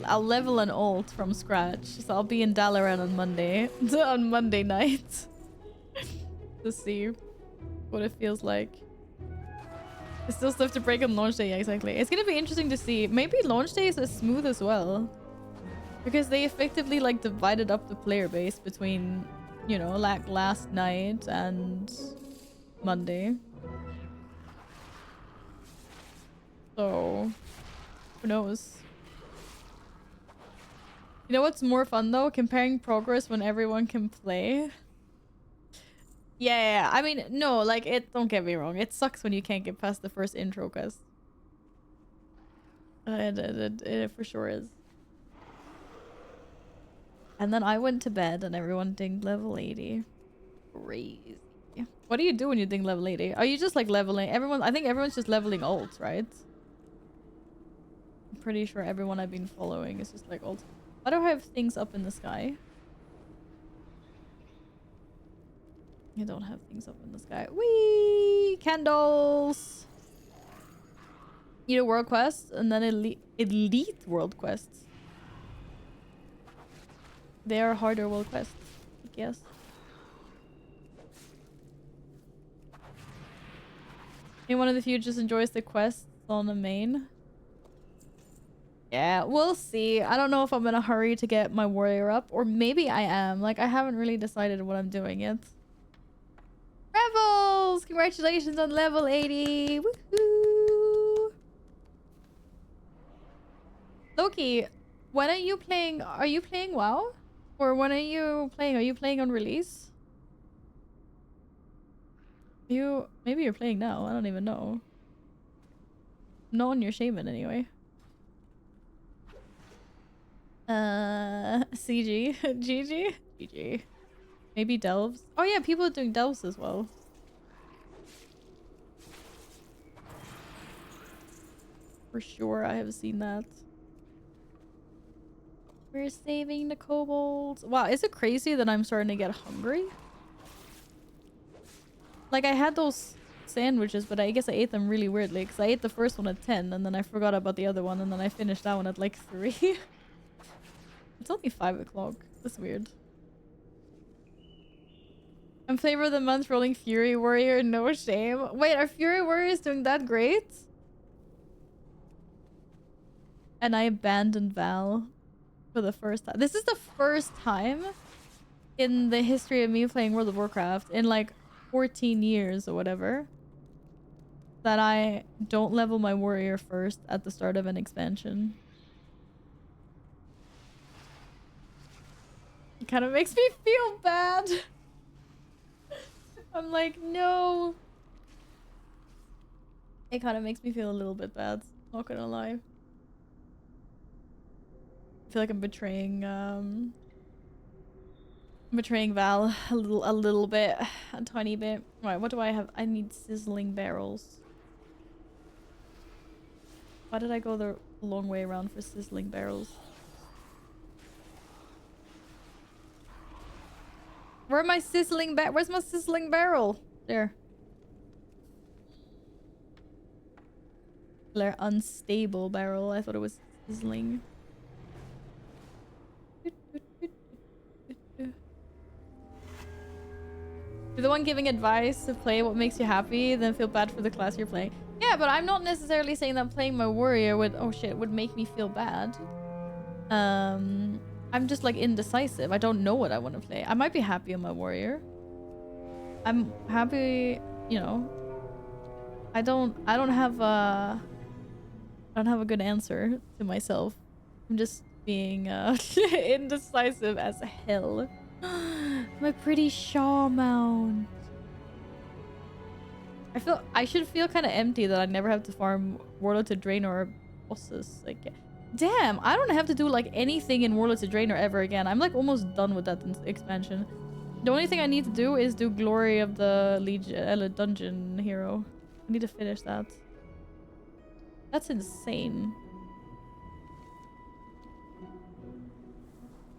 I'll level an alt from scratch. So I'll be in Dalaran on Monday. On Monday night. To see what it feels like. There's still stuff to break on launch day, yeah, exactly. It's gonna be interesting to see. Maybe launch day is as smooth as well. Because they effectively like divided up the player base between, you know, like last night and Monday. So, who knows? You know what's more fun though? Comparing progress when everyone can play. Yeah, I mean, no, like, don't get me wrong. It sucks when you can't get past the first intro quest. It for sure is. And then I went to bed and everyone dinged level 80. Crazy. What do you do when you ding level 80? Are you just like leveling? I think everyone's just leveling ults, right? I'm pretty sure everyone I've been following is just like ults. Why do I have things up in the sky? You don't have things up in the sky. Whee! Candles! You do world quests and then elite world quests. They are harder world quests, I guess. Maybe one of the few just enjoys the quests on the main. Yeah, we'll see. I don't know if I'm in a hurry to get my warrior up, or maybe I am. Like, I haven't really decided what I'm doing yet. Rebels! Congratulations on level 80! Woohoo! Loki, when are you playing? Are you playing WoW? Or when are you playing? Are you playing on release? Maybe you're playing now. I don't even know. Not on your shaman anyway. CG. GG? GG. Maybe delves. Oh yeah, people are doing delves as well. For sure, I have seen that. We're saving the kobolds. Wow, is it crazy that I'm starting to get hungry? Like, I had those sandwiches, but I guess I ate them really weirdly. Because I ate the first one at 10, and then I forgot about the other one, and then I finished that one at like 3. It's only 5 o'clock. That's weird. I'm flavor of the month rolling Fury Warrior. No shame. Wait, are Fury Warriors doing that great? And I abandoned Val for the first time. This is the first time in the history of me playing World of Warcraft in like 14 years or whatever that I don't level my warrior first at the start of an expansion. It kind of makes me feel bad. I'm like, no. It kind of makes me feel a little bit bad. Not gonna lie. I feel like I'm betraying Val a little bit, a tiny bit. Right, what do I have? I need sizzling barrels. Why did I go the long way around for sizzling barrels? Where's my sizzling barrel? There. Unstable barrel. I thought it was sizzling. You're the one giving advice to play what makes you happy, then feel bad for the class you're playing. Yeah, but I'm not necessarily saying that playing my warrior would would make me feel bad. I'm just like indecisive. I don't know what I want to play. I might be happy on my warrior. I'm happy, you know. I don't have a good answer to myself. I'm just being indecisive as hell. My pretty Shaw mount. I should feel kind of empty that I never have to farm Warlord to Draenor bosses. Like, damn, I don't have to do like anything in Warlord to Draenor ever again. I'm like almost done with that expansion. The only thing I need to do is do Glory of the Legion, Dungeon Hero. I need to finish that. That's insane.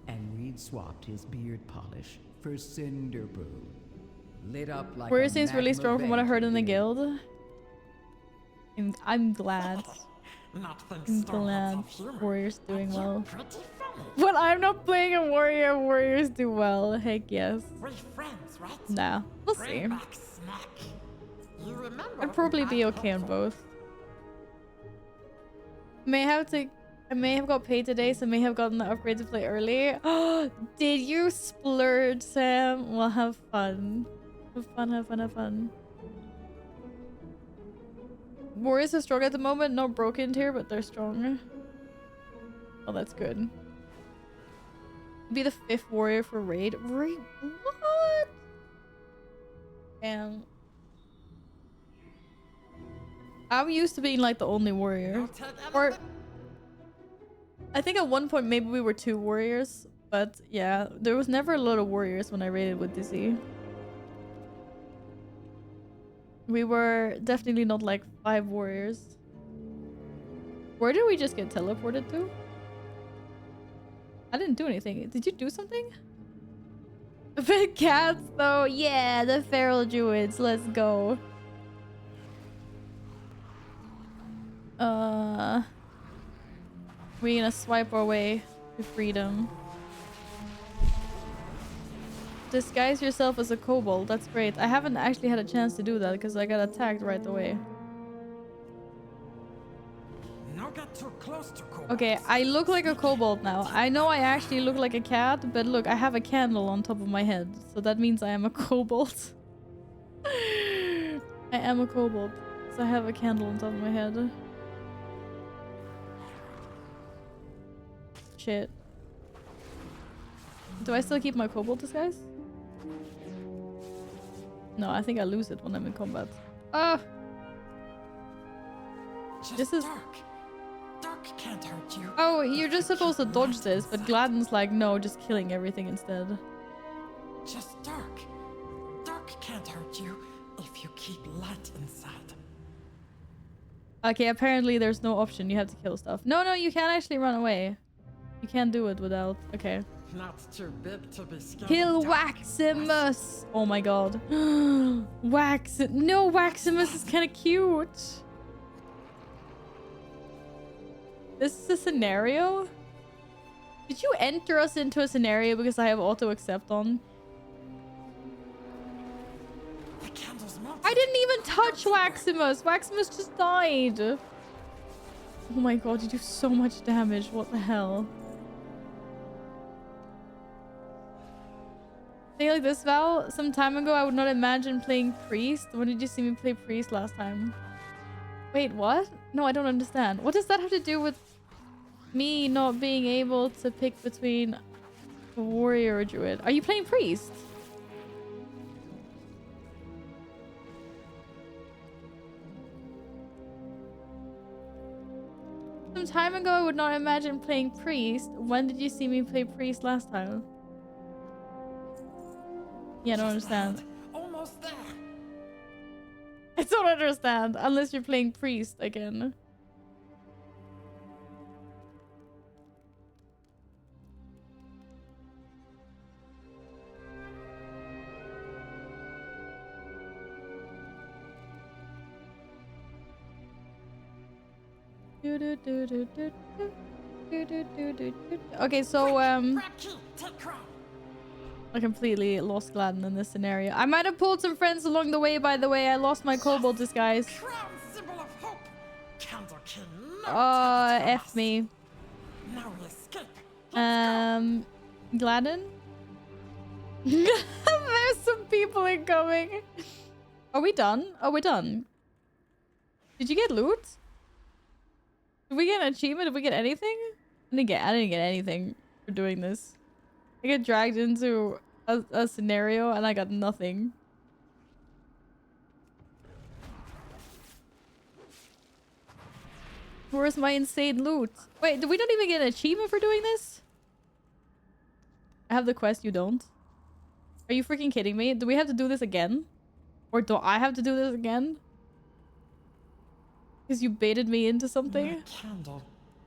And Reed swapped his beard polish for Cinder Brew. Lit up like Warrior a seems really magma strong from what I vent heard in the did. guild. I'm glad. Nothing I'm storms glad of humor. Warrior's doing You're well. pretty funny. When I'm not playing a warrior, warriors do well. Heck yes. We're friends, right? Nah, we'll Bring see. back snack. You remember I'd probably when be I okay on helped both. I may have got paid today, so may have gotten the upgrade to play early. Oh, did you splurge, Sam? Well, have fun. Have fun, have fun, have fun. Warriors are strong at the moment. Not broken tier, but they're strong. Oh, that's good. Be the 5th warrior for raid. Raid? What? Damn. I'm used to being like the only warrior. Or I think at one point maybe we were 2 warriors, but yeah, there was never a lot of warriors when I raided with Dizzy. We were definitely not like 5 warriors. Where did we just get teleported to? I didn't do anything. Did you do something? The cats though. Yeah, the feral druids. Let's go. We're gonna swipe our way to freedom. Disguise yourself as a kobold. That's great. I haven't actually had a chance to do that because I got attacked right away. Not get too close to kobolds. Okay, I look like a kobold now. I know I actually look like a cat, but look, I have a candle on top of my head. So that means I am a kobold. I am a kobold. So I have a candle on top of my head. Shit. Do I still keep my kobold disguise? No, I think I lose it when I'm in combat. Ah! This is... Dark can't hurt you. Oh, you're just supposed to dodge this, but Gladden's like, no, just killing everything instead. Just dark. Dark can't hurt you if you keep light inside. Okay, apparently there's no option. You have to kill stuff. No, you can't actually run away. You can't do it without... Okay. Not too big to be scared. Kill Waximus! Oh my god. No, Waximus is kind of cute. This is a scenario? Did you enter us into a scenario because I have auto accept on? The candle's melting. I didn't even touch Waximus. Waximus just died. Oh my god, you do so much damage. What the hell? Thing like this, Val. Some time ago, I would not imagine playing Priest. When did you see me play Priest last time? Wait, what? No, I don't understand. What does that have to do with me not being able to pick between a warrior or druid? Are you playing Priest? Some time ago, I would not imagine playing Priest. When did you see me play Priest last time? Yeah, I don't understand. Almost there. I don't understand. Unless you're playing Priest again. Okay, so I completely lost Gladden in this scenario. I might have pulled some friends along the way, by the way. I lost my kobold disguise. Crown symbol of hope. Candle King. F me. Now we escape. Gladden? There's some people incoming. Are we done? Oh, we're done. Did you get loot? Did we get an achievement? Did we get anything? I didn't get anything for doing this. I get dragged into a scenario and I got nothing. Where's my insane loot? Wait, did we not even get an achievement for doing this? I have the quest, you don't. Are you freaking kidding me? Do we have to do this again? Or do I have to do this again? Because you baited me into something? My candle,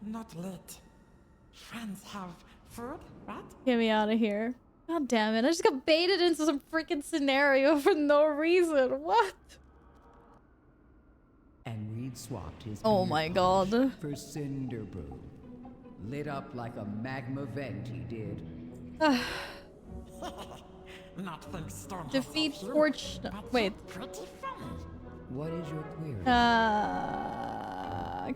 not lit. Friends have food, right? Get me out of here. God damn it. I just got baited into some freaking scenario for no reason. What? And Reed swapped his Oh beard my polish god. for cinder brew. Lit up like a magma vent, he did. Not think storm. Defeat Torch. Wait. Pretty funny. What is your query?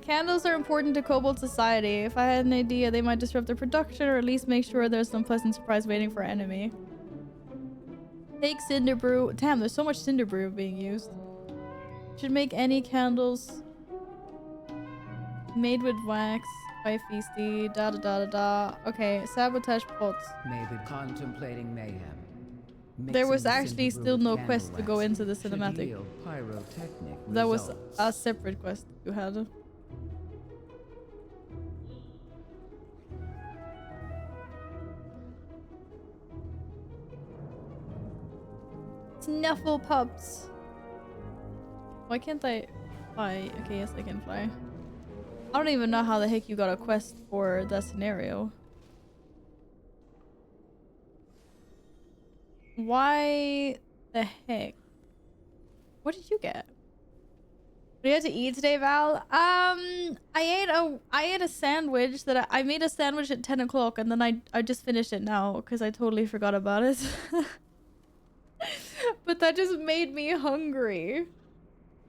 Candles are important to Kobold society. If I had an idea, they might disrupt their production or at least make sure there's some pleasant surprise waiting for our enemy. Take Cinder Brew. Damn, there's so much Cinder Brew being used. Should make any candles made with wax by Feasty. Da da da da da. Okay, sabotage pots. Maybe contemplating mayhem. There was Mixing actually cinder brew still with no candle quest to go wax into the should cinematic. yield pyrotechnic That was results. a separate quest you had. Snuffle pups. Why can't I fly? Okay, yes, I can fly. I don't even know how the heck you got a quest for that scenario. Why the heck? What did you get? What do you have to eat today, Val? I ate a sandwich that I made a sandwich at 10 o'clock and then I just finished it now because I totally forgot about it. But that just made me hungry.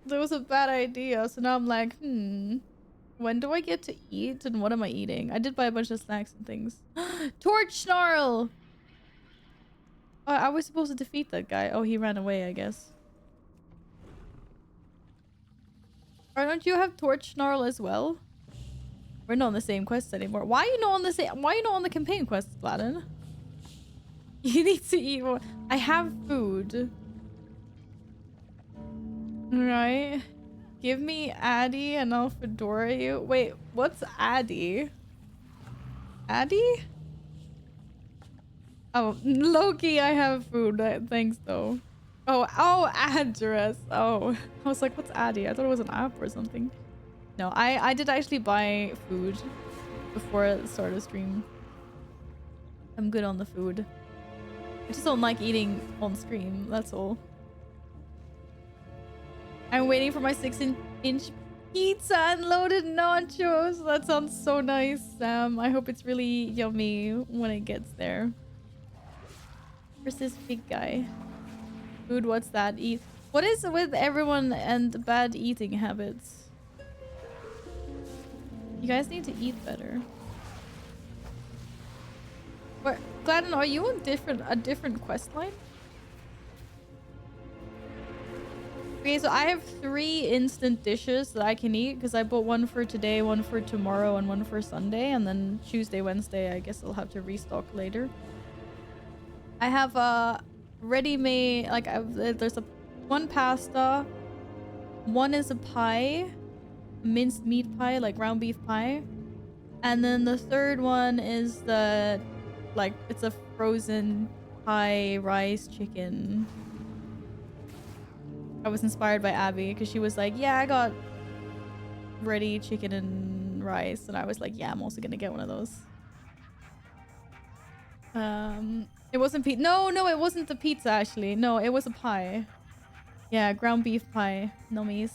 That was a bad idea. So now I'm like, when do I get to eat and what am I eating? I did buy a bunch of snacks and things. Torch Snarl! I was supposed to defeat that guy. Oh, he ran away, I guess. Or don't you have Torch Snarl as well? We're not on the same quest anymore. Why are you not on the same? Why are you not on the campaign quest, Gladden? You need to eat more. I have food. Right. Give me Addy and I'll fedora you. Wait, what's Addy? Addy? Oh, Loki, I have food. Thanks, though. Oh, address. Oh, I was like, what's Addy? I thought it was an app or something. No, I did actually buy food before the start of stream. I'm good on the food. I just don't like eating on stream, that's all. I'm waiting for my 6-inch pizza and loaded nachos. That sounds so nice, Sam. I hope it's really yummy when it gets there. Where's this big guy? Food, what's that? Eat. What is with everyone and bad eating habits? You guys need to eat better. But Gladden, are you on a different quest line? Okay, so I have 3 instant dishes that I can eat because I bought one for today, one for tomorrow, and one for Sunday, and then Tuesday, Wednesday, I guess I'll have to restock later. I have a ready-made, like there's one pasta, one is a pie, minced meat pie, like ground beef pie, and then the third one is the, like, it's a frozen pie, rice, chicken. I was inspired by Abby because she was like, yeah, I got ready chicken and rice, and I was like, yeah, I'm also gonna get one of those. It wasn't pizza. No, it wasn't the pizza, actually. No, it was a pie. Yeah, ground beef pie. Nummies.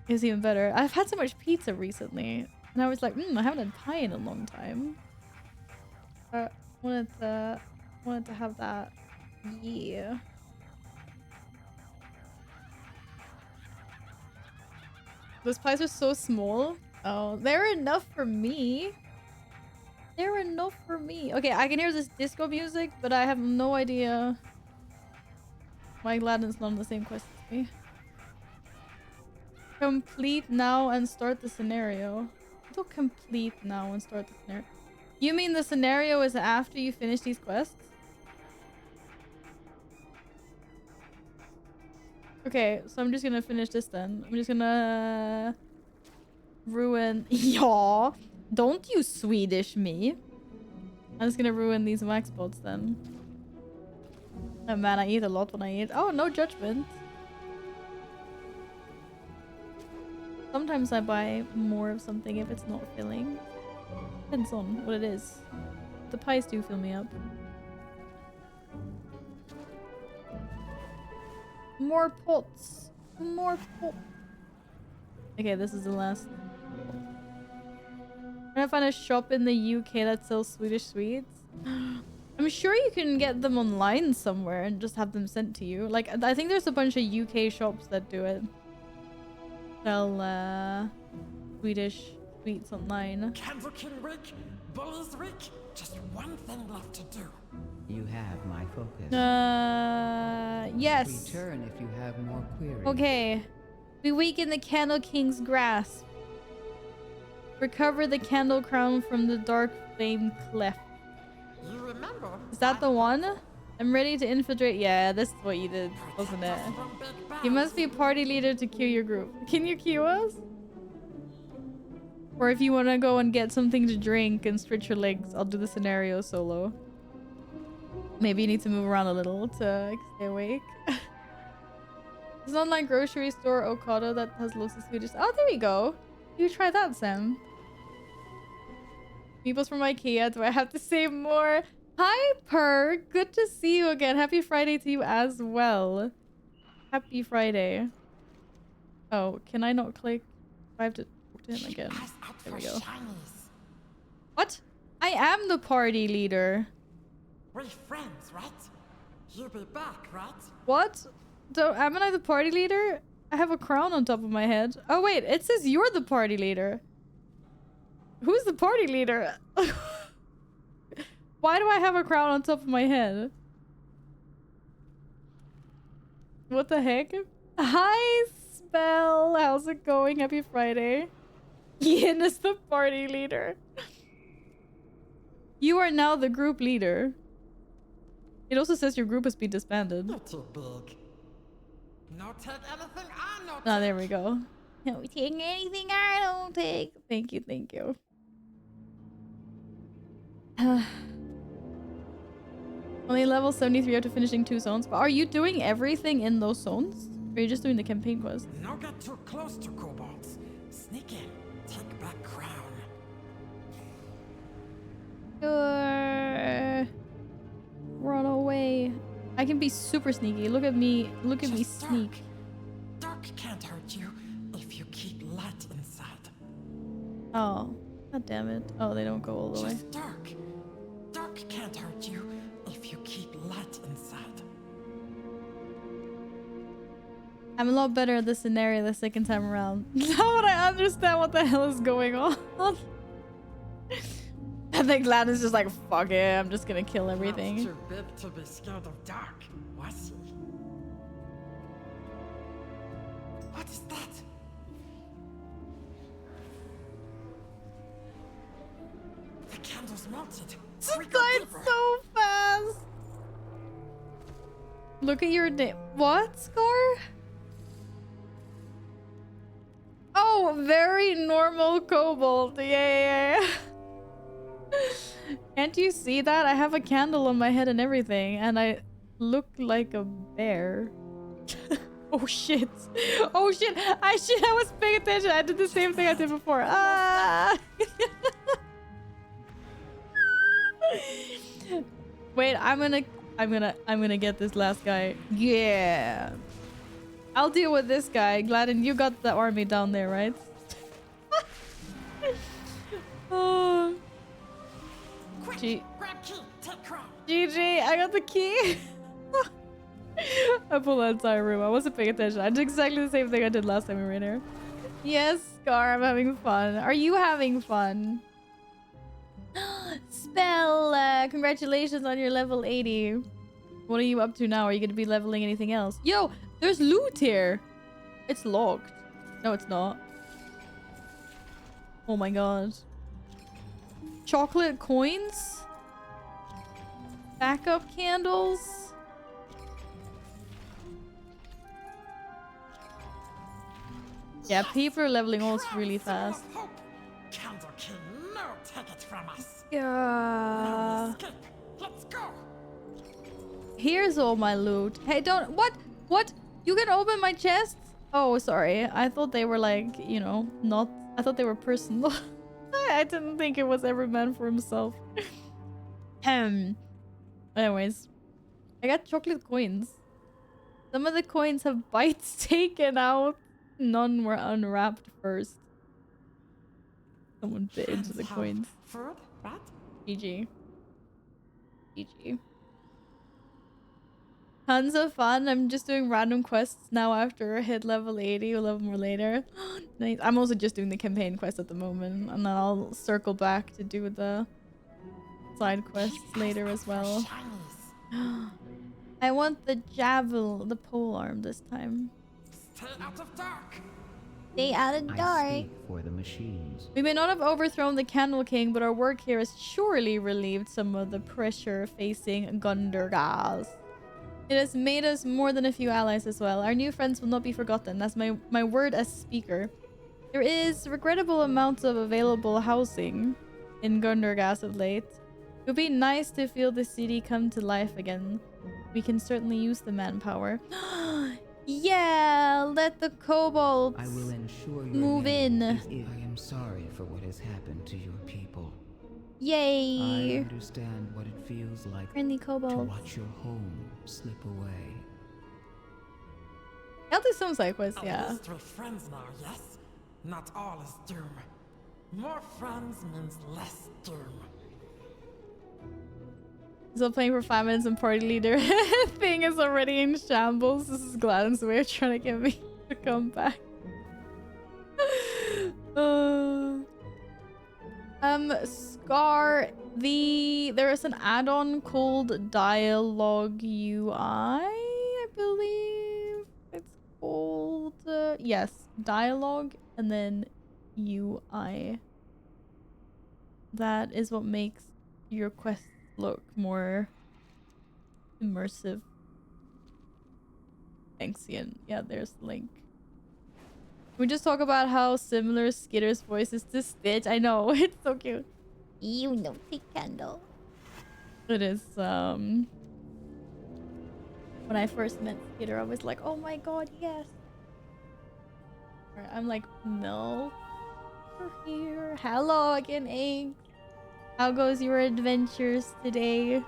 It was even better. I've had so much pizza recently, and I was like, I haven't had pie in a long time. Wanted to have that. Yeah. Those pies are so small. Oh, they're enough for me. They're enough for me. Okay, I can hear this disco music, but I have no idea why Gladden's not on the same quest as me. Complete now and start the scenario. Don't complete now and start the scenario. You mean the scenario is after you finish these quests? Okay, so I'm just gonna finish this then. I'm just gonna ruin. Yaw! Don't you Swedish me. I'm just gonna ruin these wax pots then. Oh man, I eat a lot when I eat. Oh, no judgment. Sometimes I buy more of something if it's not filling. Depends on what it is. The pies do fill me up. More pots. More pots. Okay, this is the last. Can I find a shop in the UK that sells Swedish sweets? I'm sure you can get them online somewhere and just have them sent to you. Like, I think there's a bunch of UK shops that do it. Sell Swedish sweets online. Candle King Rick, Bullies Rick, just one thing left to do. You have my focus. Yes. Return if you have more queries. Okay. We weaken the Candle King's grasp. Recover the candle crown from the dark flame cleft. You remember? Is that the one? I'm ready to infiltrate. Yeah, this is what you did, wasn't it? You must be a party leader to queue your group. Can you queue us? Or if you want to go and get something to drink and stretch your legs, I'll do the scenario solo. Maybe you need to move around a little to stay awake. There's an online grocery store, Ocado, that has lots of Swedish. Oh, there you go. You try that, Sam. Meeples from IKEA. Do I have to say more? Hi, Per. Good to see you again. Happy Friday to you as well. Happy Friday. Oh, can I not click? I have to talk to him again. There we go. What? I am the party leader. We're friends, right? You'll be back, right? What? Am I the party leader? I have a crown on top of my head. Oh wait, it says you're the party leader. Who's the party leader? Why do I have a crown on top of my head? What the heck? Hi, Spell. How's it going? Happy Friday. Yin is the party leader. You are now the group leader. It also says your group has been disbanded. Not too big. No take anything I know. Oh, there we go. No take anything I don't take. Thank you, thank you. Only level 73 after finishing 2 zones. But are you doing everything in those zones? Or are you just doing the campaign quest? No get too close to kobolds. Sneak in. Take back crown. Run away. I can be super sneaky. Look at me. Look at me sneak. Dark can't hurt you if you keep light inside. Oh. God damn it. Oh, they don't go all the way. Just dark. Dark can't hurt you if you keep light inside. I'm a lot better at this scenario the second time around. Now would I understand what the hell is going on? I think Gladys is just like, fuck it, I'm just gonna kill everything. Not too big to be scared of dark, was he? What is that? The candle's melted. This died so fast. Look at your name. What, Scar? Oh, very normal kobold. Yeah. Can't you see that? I have a candle on my head and everything, and I look like a bear. Oh shit. Oh shit. I was paying attention. I did the same thing I did before. Ah. Wait, I'm gonna get this last guy. Yeah. I'll deal with this guy. Gladden, you got the army down there, right? Oh. Quick, grab key, take crown. GG, I got the key. I pulled the entire room. I wasn't paying attention. I did exactly the same thing I did last time we were in here. Yes, Scar, I'm having fun. Are you having fun? Spell, congratulations on your level 80. What are you up to now? Are you going to be leveling anything else? Yo, there's loot here. It's locked. No, it's not. Oh my god. Chocolate coins? Backup candles? Yeah, people are leveling almost really fast. Candle King, no take it from us. Yeah. Escape. Let's go. Here's all my loot. Hey, don't... What? What? You can open my chests? Oh, sorry. I thought they were like, you know, not... I thought they were personal. I didn't think it was every man for himself. Anyways. I got chocolate coins. Some of the coins have bites taken out. None were unwrapped first. Someone bit into the coins. Food, right? GG. GG. Tons of fun. I'm just doing random quests now after I hit level 80. We'll level more later. Nice. I'm also just doing the campaign quest at the moment. And then I'll circle back to do the side quests later as well. I want the javel, the pole arm this time. Stay out of dark. Stay out of I dark. speak for the machines. We may not have overthrown the Candle King, but our work here has surely relieved some of the pressure facing Gundergaz. It has made us more than a few allies as well. Our new friends will not be forgotten. That's my word as speaker. There is regrettable amounts of available housing in Gundergaz of late. It would be nice to feel the city come to life again. We can certainly use the manpower. Yeah, let the kobolds I will ensure your move in. name is I am sorry for what has happened to your people. Yay! I understand what it feels like Friendly to kobolds. watch your home slip away. I'll do some side quests, At yeah. least we're friends now, yes? Not all is doom. More friends means less doom. Still playing for 5 minutes and party leader thing is already in shambles. This is Gladden's way of trying to get me to come back. Scar, there is an add-on called Dialogue UI, I believe it's called. Yes, Dialogue and then UI. That is what makes your quest look more immersive. Thanks, Ian. Yeah, there's the link. We just talk about how similar Skitter's voice is to Stitch. I know, it's so cute. You know, take candle. It is, when I first met Skitter, I was like, oh my god, yes. Alright, I'm like, no. We're here. Hello again, Egg. How goes your adventures today?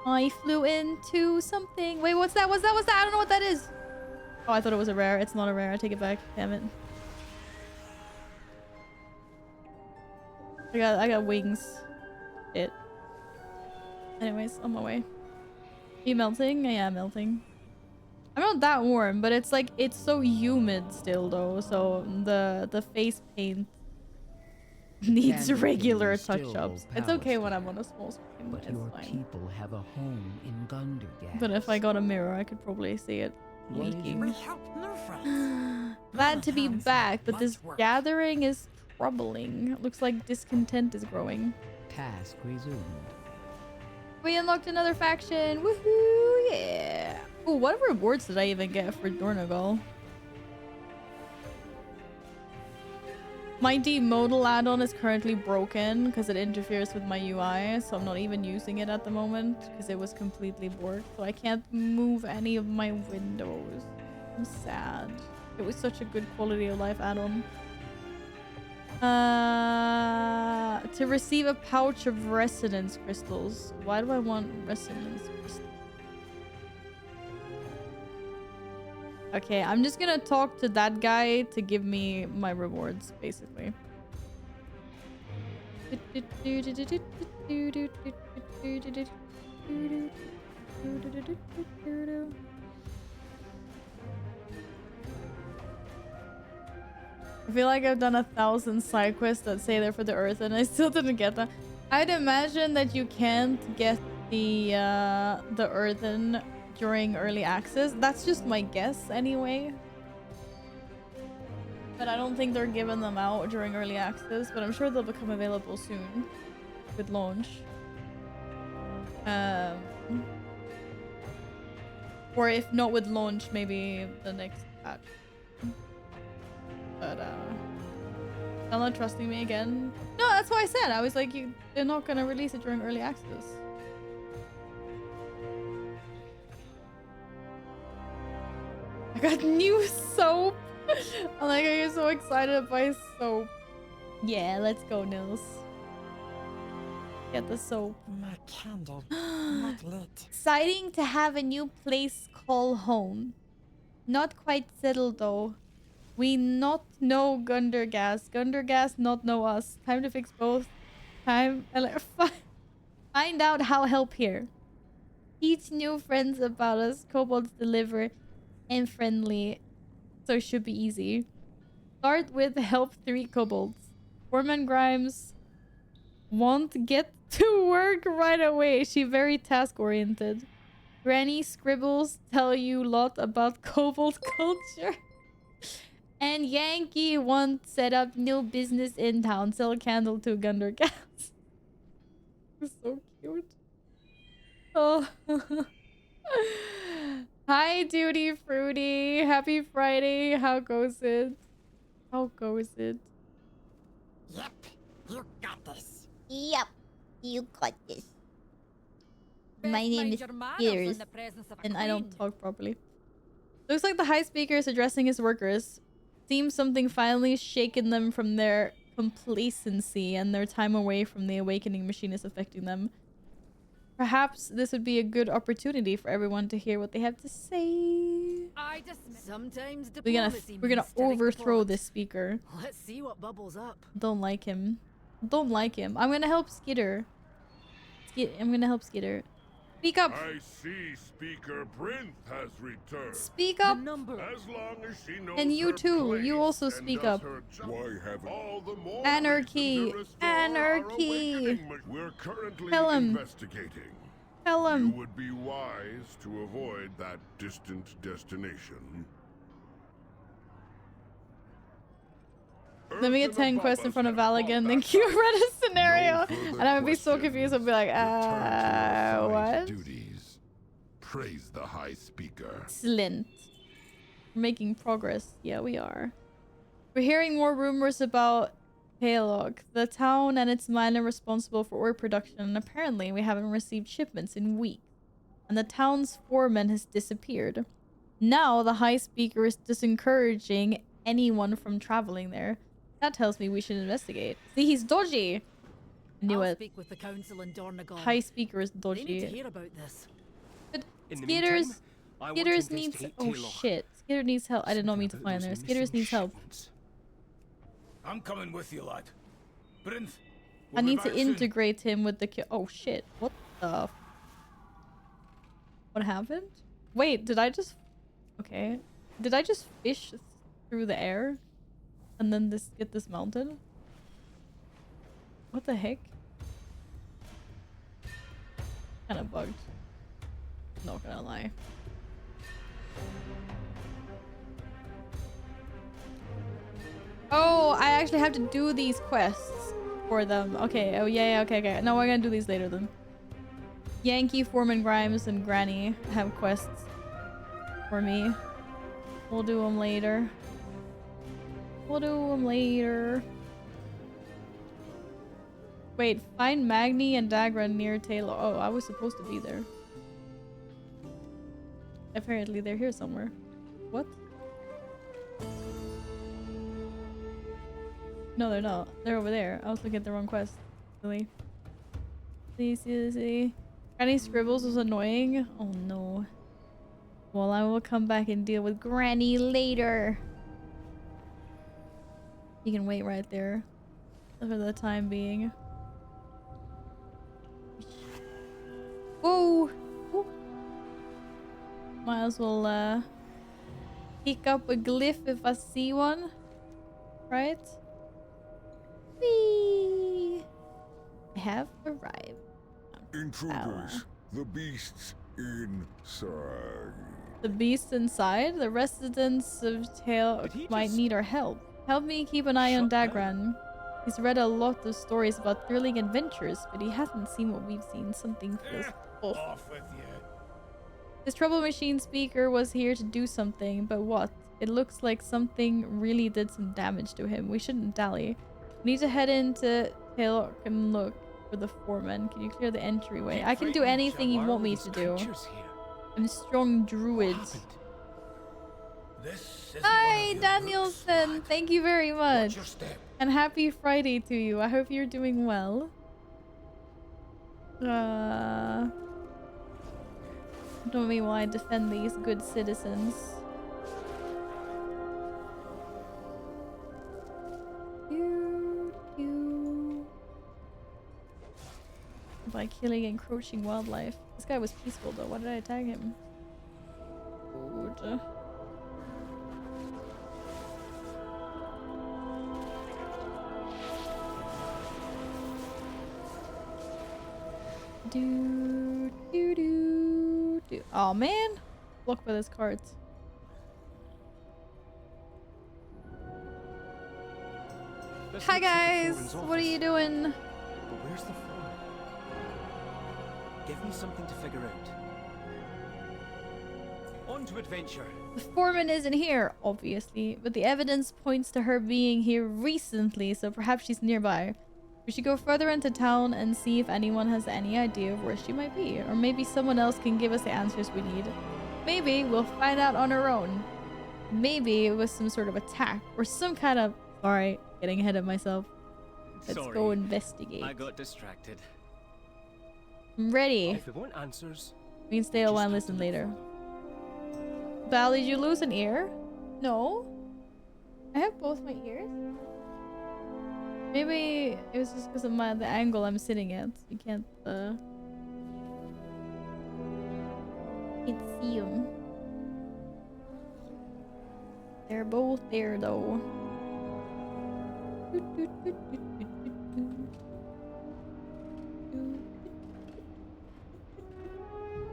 I flew into something. Wait, what's that? What's that? What's that? I don't know what that is. Oh, I thought it was a rare. It's not a rare. I take it back. Damn it. I got wings. Shit. Anyways, on my way. Are you melting? Yeah, I'm melting. I'm not that warm, but it's like it's so humid still though. So the face paint needs Candle regular King still touch-ups. holds It's okay power when I'm still, on a small screen. But It's your fine. people have a home in Gundergaz. But if I got a mirror, I could probably see it What is leaking. We help new friends. Glad to be back, but this gathering is troubling. Looks like discontent is growing. Task resumed. We unlocked another faction. Woohoo! Yeah. Ooh, what rewards did I even get for Dornogal? My demodal add-on is currently broken because it interferes with my UI, so I'm not even using it at the moment because it was completely borked. So I can't move any of my windows. I'm sad. It was such a good quality of life add-on. To receive a pouch of resonance crystals. Why do I want resonance crystals? Okay, I'm just gonna talk to that guy to give me my rewards, basically. I feel like I've done 1,000 side quests that say they're for the Earth and I still didn't get them. I'd imagine that you can't get the Earthen during early access. That's just my guess anyway. But I don't think they're giving them out during early access, but I'm sure they'll become available soon with launch. Or if not with launch, maybe the next patch. But Still not trusting me again. No, that's what I said. I was like, they're not gonna release it during early access. I got new soap. I'm like, are you so excited to buy soap? Yeah, let's go, Nils. Get the soap. My candle, not lit. Exciting to have a new place called home. Not quite settled though. We not know Gundergas. Gundergas not know us. Time to fix both. Time find out how help here. Teach new friends about us. Kobolds deliver and friendly. So it should be easy. Start with help 3 kobolds. Foreman Grimes won't get to work right away. She very task oriented. Granny Scribbles tell you lot about kobold culture. And Yankee won't set up new business in town. Sell candle to Gundergas. So cute. Oh. Hi, Duty Fruity. Happy Friday. How goes it? How goes it? Yep, you got this. Yep, you got this. My name is Gears, and I don't talk properly. Looks like the high speaker is addressing his workers. Seems something finally shaken them from their complacency, and their time away from the awakening machine is affecting them. Perhaps this would be a good opportunity for everyone to hear what they have to say. Sometimes We're gonna overthrow this speaker. Let's see what bubbles up. Don't like him. Don't like him. I'm gonna help Skitter. I'm gonna help Skitter. Speak up. I see Speaker Brinth has returned. Speak up. As long as she knows And you her too. place You also and speak does up. her job. Why haven't all the more Anarchy. reason to restore our Anarchy. awakening? We're currently Tell him. investigating. Tell him. You would be wise to avoid that distant destination. Let me get 10 quests in front of Val again, then Q read a scenario. And I would be so confused. I'd be like, what? Duties. Praise the High Speaker. Excellent. We're making progress. Yeah, we are. We're hearing more rumors about Paylog, the town and its miner responsible for ore production, and apparently we haven't received shipments in weeks. And the town's foreman has disappeared. Now the High Speaker is disencouraging anyone from traveling there. That tells me we should investigate. See, he's dodgy. I knew I'll it. speak with the council in Dornagon. High Speaker is They need to dodgy. hear about this. But In the Skitters, meantime, I want to Skitters needs. investigate Oh Taylor. shit! Skitter needs help. I did not mean to find there. Skitters needs help. I'm coming with you, lad. Brinth, I we'll be need back to soon. integrate him with the. Oh shit! What the? What happened? Wait, did I just? Okay, did I just fish through the air, and then get dismounted? What the heck? Kind of bugged. Not gonna lie. Oh, I actually have to do these quests for them. Okay. Oh yeah. Okay. No, we're gonna do these later then. Yankee, Foreman Grimes, and Granny have quests for me. We'll do them later. We'll do them later. Wait, find Magni and Dagra near Taylor. Oh, I was supposed to be there. Apparently they're here somewhere. What? No, they're not. They're over there. I was looking at the wrong quest. Really? See. Granny Scribbles was annoying. Oh no. Well, I will come back and deal with Granny later. You can wait right there for the time being. Whoa! Ooh. Might as well pick up a glyph if I see one. Right? Whee! I have arrived. Intruders, the beasts inside. The beast inside? The residents of Tail might need our help. Help me keep an eye on Dagran. He's read a lot of stories about thrilling adventures, but he hasn't seen what we've seen. Something feels off. Off with you. This trouble machine speaker was here to do something, but what? It looks like something really did some damage to him. We shouldn't dally. We need to head into Taylor and look for the foreman. Can you clear the entryway? I can do anything you want me to do. I'm a strong druid. Hi, Danielson. Thank you very much. And happy Friday to you. I hope you're doing well. Don't me why I defend these good citizens. By killing encroaching wildlife. This guy was peaceful though. Why did I attack him? Good. Do. Oh man! Blocked by this card. Hi guys! What are you doing? But where's the phone? Give me something to figure out. On to adventure. The foreman isn't here, obviously, but the evidence points to her being here recently, so perhaps she's nearby. We should go further into town and see if anyone has any idea of where she might be, or maybe someone else can give us the answers we need. Maybe we'll find out on our own. Maybe it was some sort of attack, or some kind of... Sorry, getting ahead of myself. Let's go investigate. I got distracted. I'm ready. If we want answers, we can stay a while and listen later. Val, did you lose an ear? No. I have both my ears. Maybe it was just because of the angle I'm sitting at. You can't see them. They're both there though.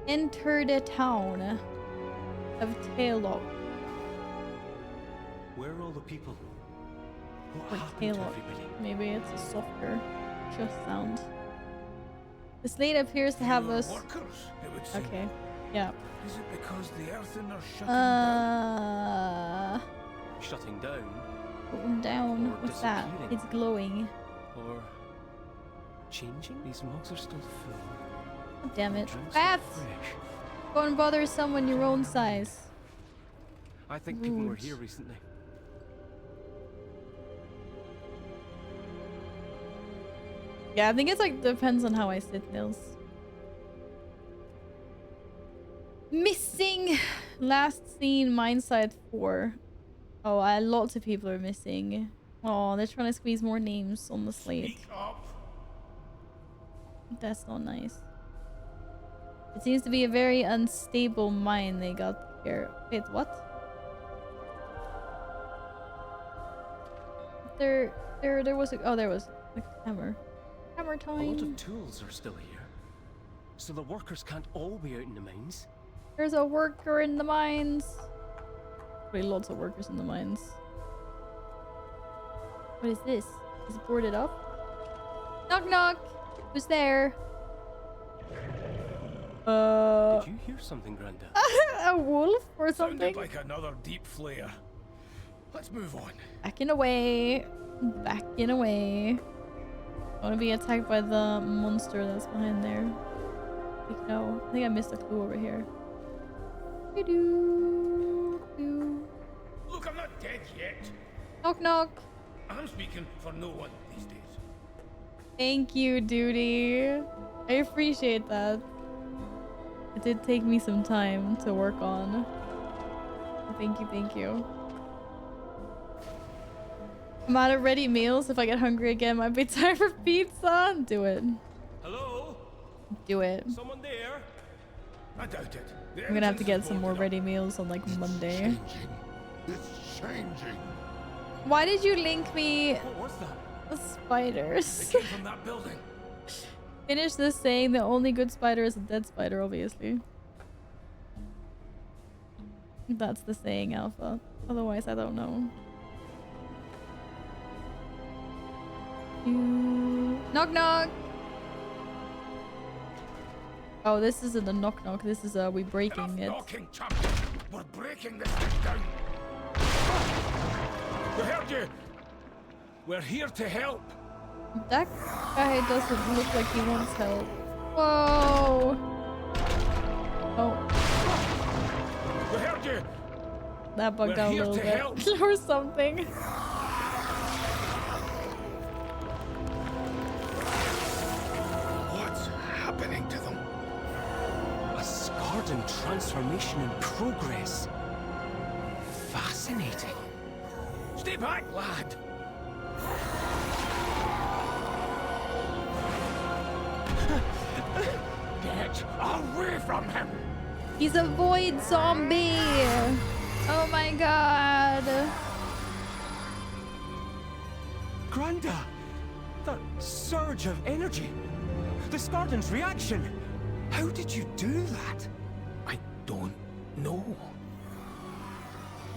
Enter the town of Taylor. where are all the people? What Like happened Taylor. to everybody? Maybe it's a softer just sound. This lady appears to have us. Workers, it would seem. Okay. Yeah. Is it because the earthen are shutting down? Shutting down? Going down. Or What's that? disappearing. It's glowing. Or changing? These mugs are still full. Oh, damn it. Drinks are Bats! fresh. Go and bother someone your own size. I think people were Rude. here recently. Yeah, I think it's like depends on how I sit, Nils. Missing! Last seen Mindside 4. Oh, lots of people are missing. Oh, they're trying to squeeze more names on the slate. That's not nice. It seems to be a very unstable mine they got here. Wait, what? There was a... Oh, there was a hammer. Hammer A time. lot of tools are still here. So the workers can't all be out in the mines. There's a worker in the mines. Probably lots of workers in the mines. What is this? Is it boarded up? Knock knock! Who's there? Did you hear something, Granda? A wolf or Sounded something? like another deep flare. Let's move on. Backing away. Backing away. I want to be attacked by the monster that's behind there. No, I think I missed a clue over here. Look, I'm not dead yet. Knock knock. I'm speaking for no one these days. Thank you, Duty. I appreciate that. It did take me some time to work on. Thank you, thank you. I'm out of ready meals. If I get hungry again, might be time for pizza. Do it. Hello? Do it. Someone there? I doubt it. I'm gonna have to get some more ready meals on like Monday. It's changing. Why did you link me What was that? the spiders? It came from that building. Finish this saying the only good spider is a dead spider, obviously. That's the saying, Alpha. Otherwise, I don't know. Knock knock! Oh, this isn't a knock knock. This is we breaking it. Knocking, chump. We're breaking this thing down. We heard you. We're here to help. That guy doesn't look like he wants help. Whoa! Oh. We heard you. That bugged out a little bit. Or something. What's happening to them? A Skardan transformation in progress. Fascinating. Stay back, lad. Get away from him. He's a void zombie. Oh my god. Granda! That surge of energy! The Skardan's reaction! How did you do that? I don't know.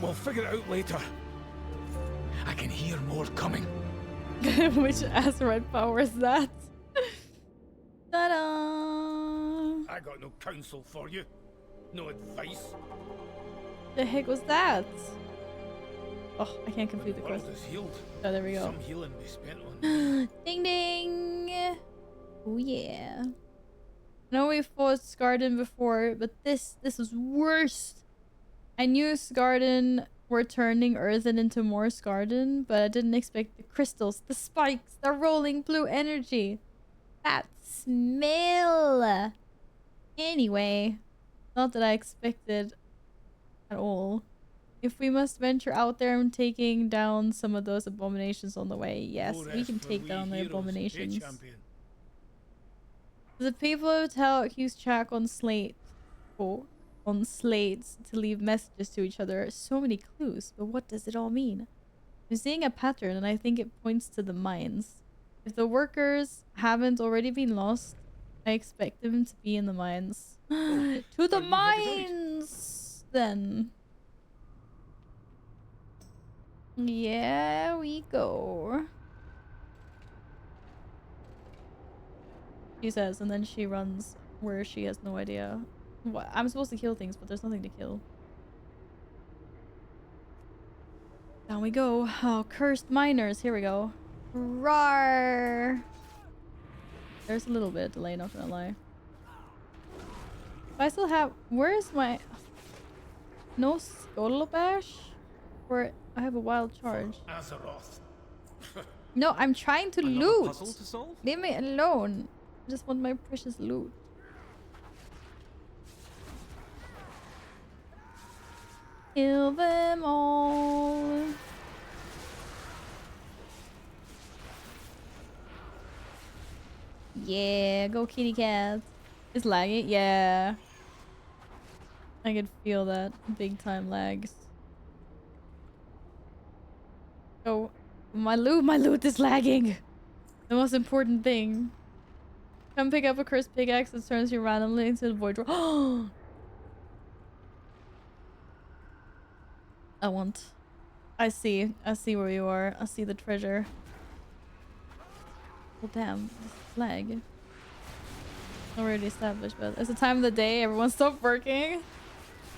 We'll figure it out later. I can hear more coming. Which asteroid power is that? Ta-da! I got no counsel for you. No advice. The heck was that? Oh, I can't complete the World quest. is healed. Oh, there we go. Some healing they spent on. Ding ding! Oh yeah. I know we fought Skardan before, but this was worse. I knew Skardan were turning Earthen into more Skardan, but I didn't expect the crystals, the spikes, the rolling blue energy. That smell! Anyway, not that I expected at all. If we must venture out there and taking down some of those abominations on the way, yes, we can take down the abominations. The people of Tal accuse Chak on on slates to leave messages to each other. So many clues, but what does it all mean? I'm seeing a pattern, and I think it points to the mines. If the workers haven't already been lost, I expect them to be in the mines. To the mines, then. Yeah, we go. She says, and then she runs where she has no idea. What? I'm supposed to kill things, but there's nothing to kill. Down we go. Oh, cursed miners. Here we go. Roar! There's a little bit of delay, not gonna lie. If I still have... Where's my... No Skull Bash? Or I have a wild charge. Azeroth. No, I'm trying to Another loot. puzzle to solve? Leave me alone. I just want my precious loot. Kill them all. Yeah, go kitty cat. It's lagging? Yeah. I can feel that. Big time lags. Oh, my loot is lagging. The most important thing. Come pick up a cursed pickaxe that turns you randomly into the void. I see where you are. I see the treasure. Oh damn, this flag. Already established, but it's the time of the day. Everyone stopped working.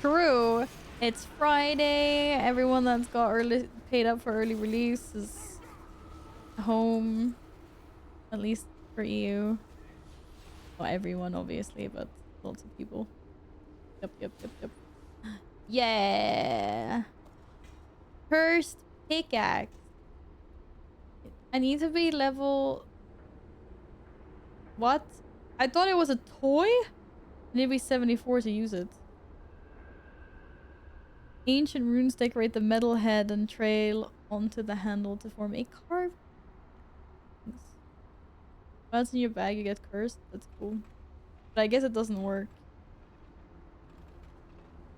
True. It's Friday. Everyone that's got paid up for early release is home. At least for EU. Not everyone, obviously, but lots of people. Yep. Yeah. Cursed pickaxe. I need to be level... What? I thought it was a toy? I need to be 74 to use it. Ancient runes decorate the metal head and trail onto the handle to form a carved... Once in your bag you get cursed. That's cool. But I guess it doesn't work.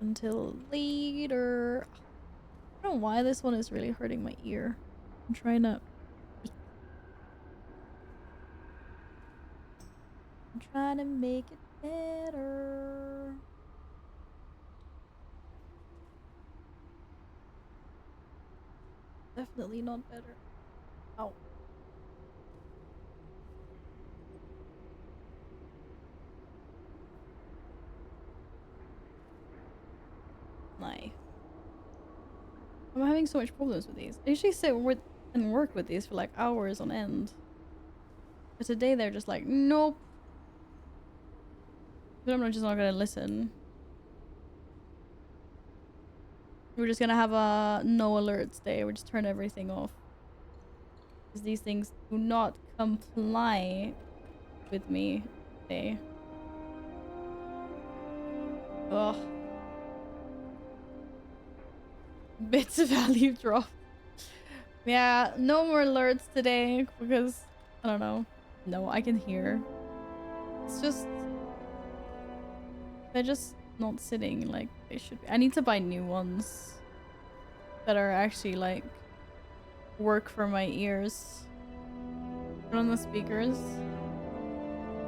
Until later. I don't know why this one is really hurting my ear. I'm trying to... I'm trying to make it better. Definitely not better. Ow. Nice. I'm having so much problems with these. I usually sit with can work with these for like hours on end. But today they're just like, nope. But I'm just not gonna listen. We're just gonna have a no alerts day. We just turn everything off. Because these things do not comply with me today. Ugh. Bits of value drop. Yeah, no more alerts today because I don't know. No, I can hear. It's just they're just not sitting like they should be. I need to buy new ones that are actually like work for my ears. Put on the speakers.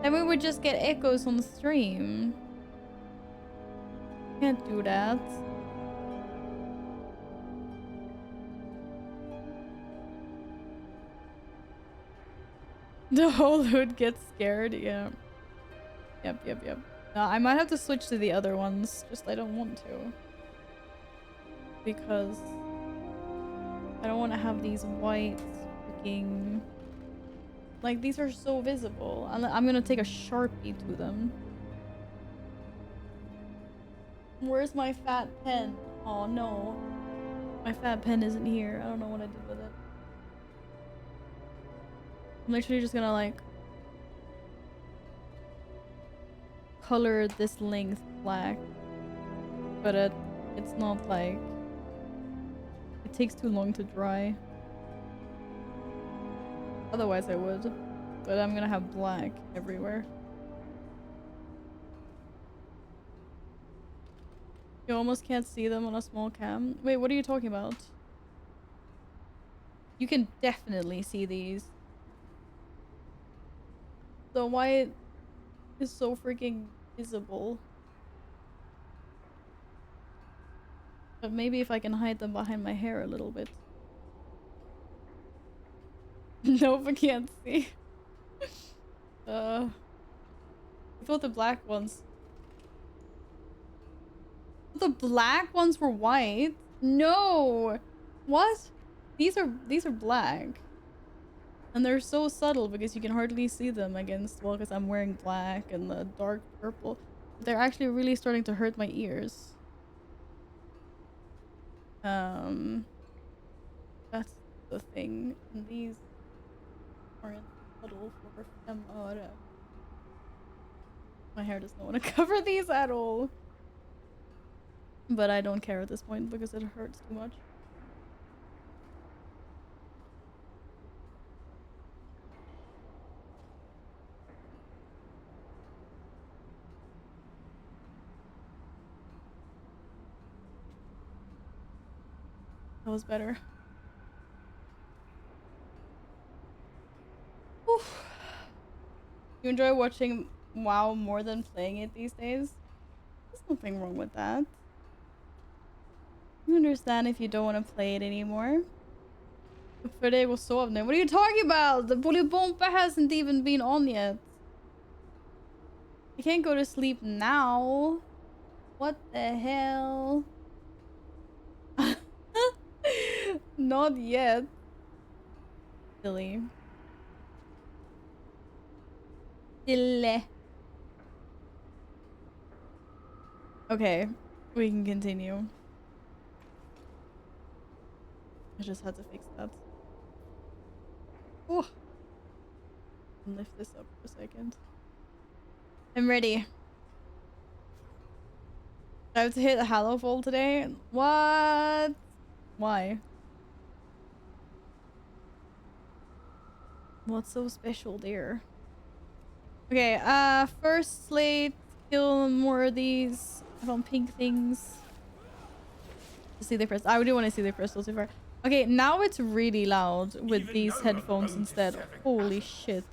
Then we would just get echoes on the stream. Can't do that. The whole hood gets scared, yeah. Yep. I might have to switch to the other ones, just I don't want to. Because I don't want to have these white freaking... Like, these are so visible. I'm gonna take a Sharpie to them. Where's my fat pen? Oh no. My fat pen isn't here. I don't know what I did with it. I'm literally just gonna like color this length black, but it's not like it takes too long to dry. Otherwise I would, but I'm gonna have black everywhere. You almost can't see them on a small cam. Wait, what are you talking about? You can definitely see these. The white is so freaking visible. But maybe if I can hide them behind my hair a little bit. Nope, I can't see. I thought the black ones... The black ones were white? No! What? These are black. And they're so subtle because you can hardly see them against, well, because I'm wearing black and the dark purple. They're actually really starting to hurt my ears. That's the thing. And these aren't subtle for them. My hair does not want to cover these at all. But I don't care at this point because it hurts too much. That was better. Whew. You enjoy watching WoW more than playing it these days? There's nothing wrong with that. I understand if you don't want to play it anymore. För det går sov nu. What are you talking about? The Bolibompa hasn't even been on yet. You can't go to sleep now. What the hell? Not yet. Silly. Silly. Okay, we can continue. I just had to fix that. Oh, lift this up for a second. I'm ready. I have to hit a Hallowfall today. What? Why? What's so special there? Okay, first slate, kill more of these. I found pink things. To see the crystal. I do want to see the crystals so far. Okay, now it's really loud with these headphones instead. Holy shit.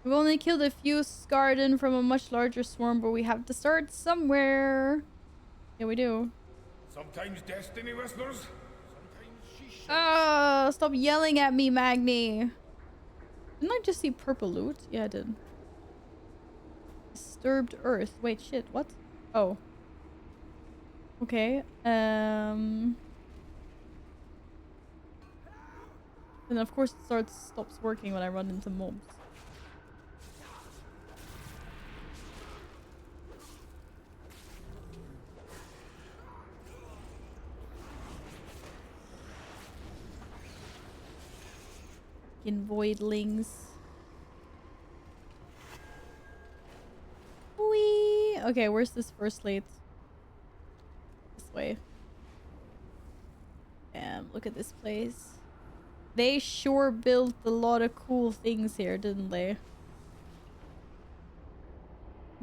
We've only killed a few Skarden from a much larger swarm, but we have to start somewhere. Yeah, we do. Sometimes destiny whispers. Stop yelling at me, Magni. Didn't I just see purple loot? Yeah, I did. Disturbed earth. Wait, shit, what? Oh. Okay, And of course it stops working when I run into mobs. Voidlings. Whee! Okay, where's this first slate? This way. Damn, look at this place. They sure built a lot of cool things here, didn't they?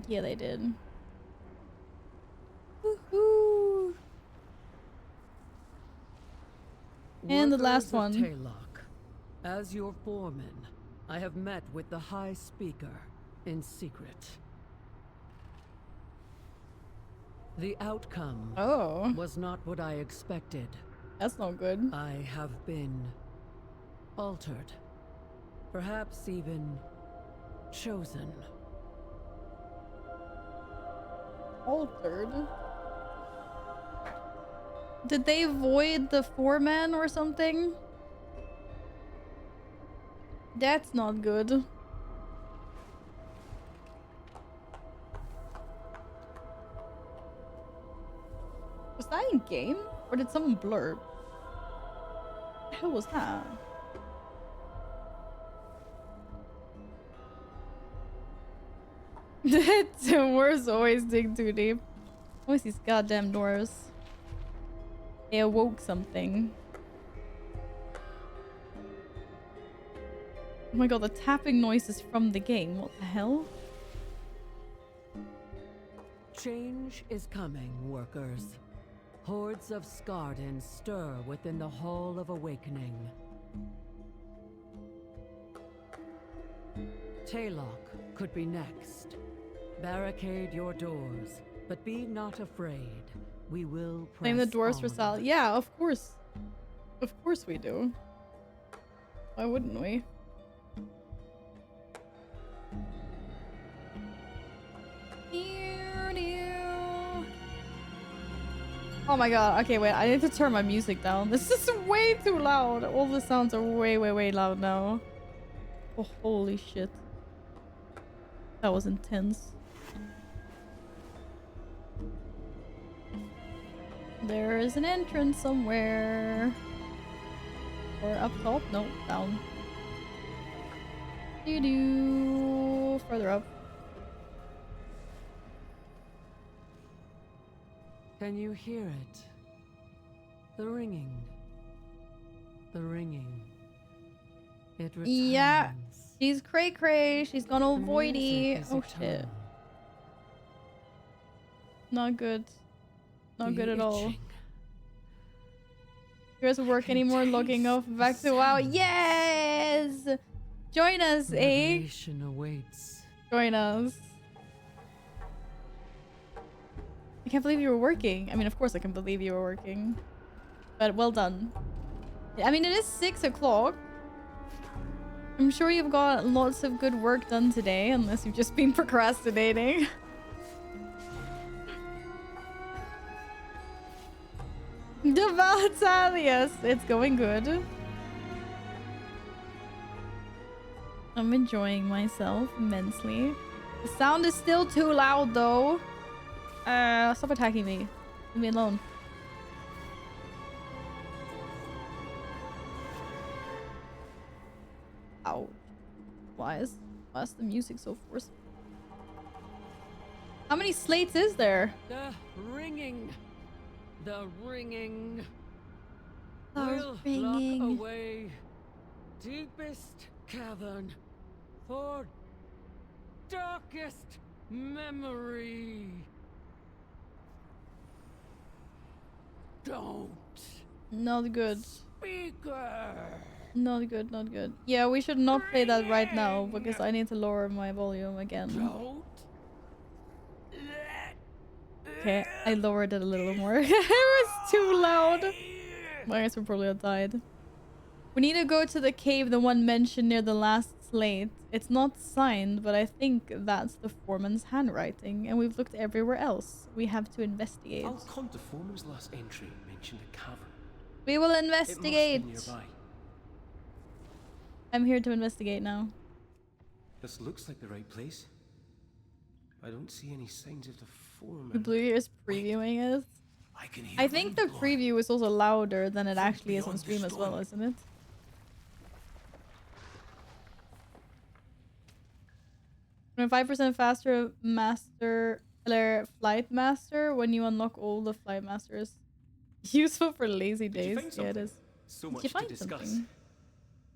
Yeah, they did. Woohoo! And the last one. Taylock, as your foreman, I have met with the High Speaker in secret. The outcome was not what I expected. That's not good. I have been altered. Perhaps even chosen. Altered? Did they void the foreman or something? That's not good. Was that in game? Or did someone blurb? What the hell was that? The worst always dig too deep. Always these goddamn doors. They awoke something. Oh my god, the tapping noise is from the game. What the hell? Change is coming, workers. Hordes of Skarden stir within the Hall of Awakening. Taylock could be next. Barricade your doors, but be not afraid. We will press Blame the doors for on. Sal. Yeah, of course. Of course we do. Why wouldn't we? Oh my god. Okay, wait. I need to turn my music down. This is way too loud. All the sounds are way, way, way loud now. Oh, holy shit. That was intense. There is an entrance somewhere. Or up top? No, down. Doo-doo. Further up. Can you hear it? The ringing. The ringing. It returns. Yeah. She's cray cray. She's gone all voidy. Oh shit. Not good. Not good at all. You guys work anymore? Logging off back to WoW. Yes! Join us, eh? Revelation awaits. Join us. I can't believe you were working. I mean, of course I can believe you were working. But well done. I mean, it is 6 o'clock. I'm sure you've got lots of good work done today, unless you've just been procrastinating. Devaltalius, it's going good. I'm enjoying myself immensely. The sound is still too loud though. Stop attacking me. Leave me alone. Ouch. Why is the music so forced? How many slates is there? The ringing. The ringing. The will ringing. lock away deepest cavern for darkest memory. Don't. Not good. Speaker. Not good, not good. Yeah, we should not play that right now because I need to lower my volume again. Don't. Okay, I lowered it a little more. It was too loud. I guess we probably have died. We need to go to the cave, the one mentioned near the last slate. It's not signed, but I think that's the foreman's handwriting, and we've looked everywhere else. We have to investigate. Al Conte Foreman's last entry mentioned a cavern. We will It investigate. must be nearby. I'm here to investigate now. This looks like the right place. I don't see any signs of the The foreman. Blue is previewing it. I think the preview is also louder than it actually is on stream as well, isn't it? 5% faster master flight master when you unlock all the flight masters. Useful for lazy days. Yeah, it is. So Did much you to find discuss. something?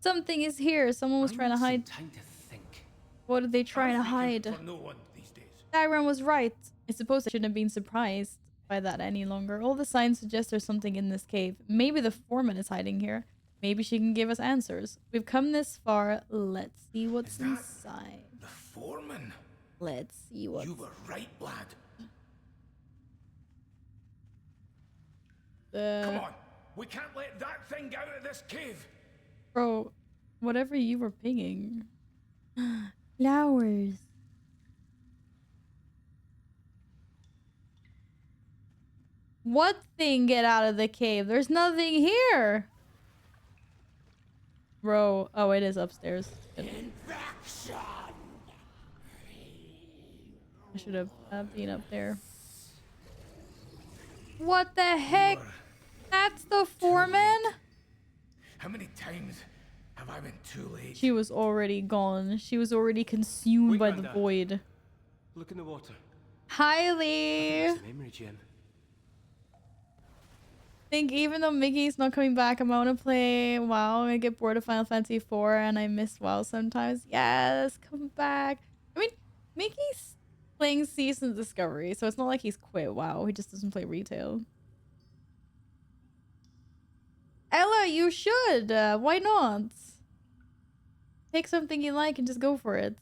Something is here. Someone was trying to hide. Time to think. What are they trying to hide? For no one these days. Tyron was right. I suppose I shouldn't have been surprised by that any longer. All the signs suggest there's something in this cave. Maybe the foreman is hiding here. Maybe she can give us answers. We've come this far. Let's see what's inside. The foreman. Let's see what's... You were right, lad. Come on. We can't let that thing out of this cave. Bro, whatever you were pinging. Flowers. What thing get out of the cave? There's nothing here. Bro, oh, it is upstairs. I should have been up there. What the heck? That's the foreman? How many times have I been too late? She was already gone. She was already consumed by the void. Look in the water. Highly. Memory gem. Think even though Mickey's not coming back, I'm gonna play WoW. I get bored of Final Fantasy IV and I miss WoW sometimes. Yes, come back. I mean, Mickey's playing Season Discovery, so it's not like he's quit WoW. He just doesn't play retail. Ella, you should. Why not? Pick something you like and just go for it.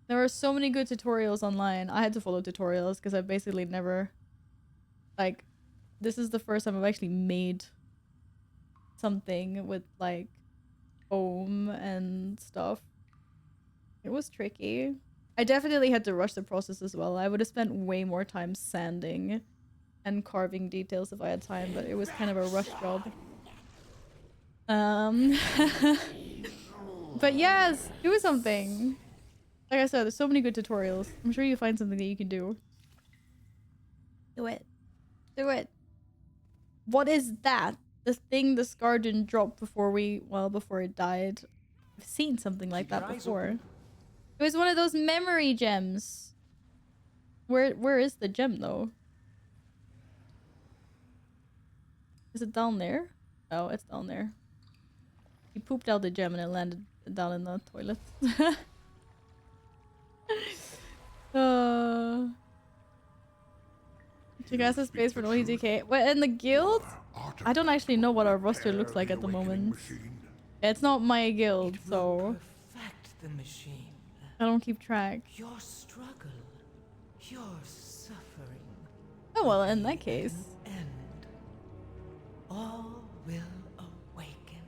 There are so many good tutorials online. I had to follow tutorials because I basically never... Like, this is the first time I've actually made something with, like, foam and stuff. It was tricky. I definitely had to rush the process as well. I would have spent way more time sanding and carving details if I had time, but it was kind of a rush job. But yes, do something. Like I said, there's so many good tutorials. I'm sure you'll find something that you can do. Do it. Do it. What is that? The thing the Scarden dropped before before it died. I've seen something like that before. It was one of those memory gems. Where is the gem though? Is it down there? Oh, it's down there. He pooped out the gem and it landed down in the toilet. You guys have space for an OEDK. What, in the guild? I don't actually know what our roster looks like at the moment. It's not my guild, so Perfect the machine. I don't keep track. Your struggle, your suffering. Oh well, in that case. End. All will awaken.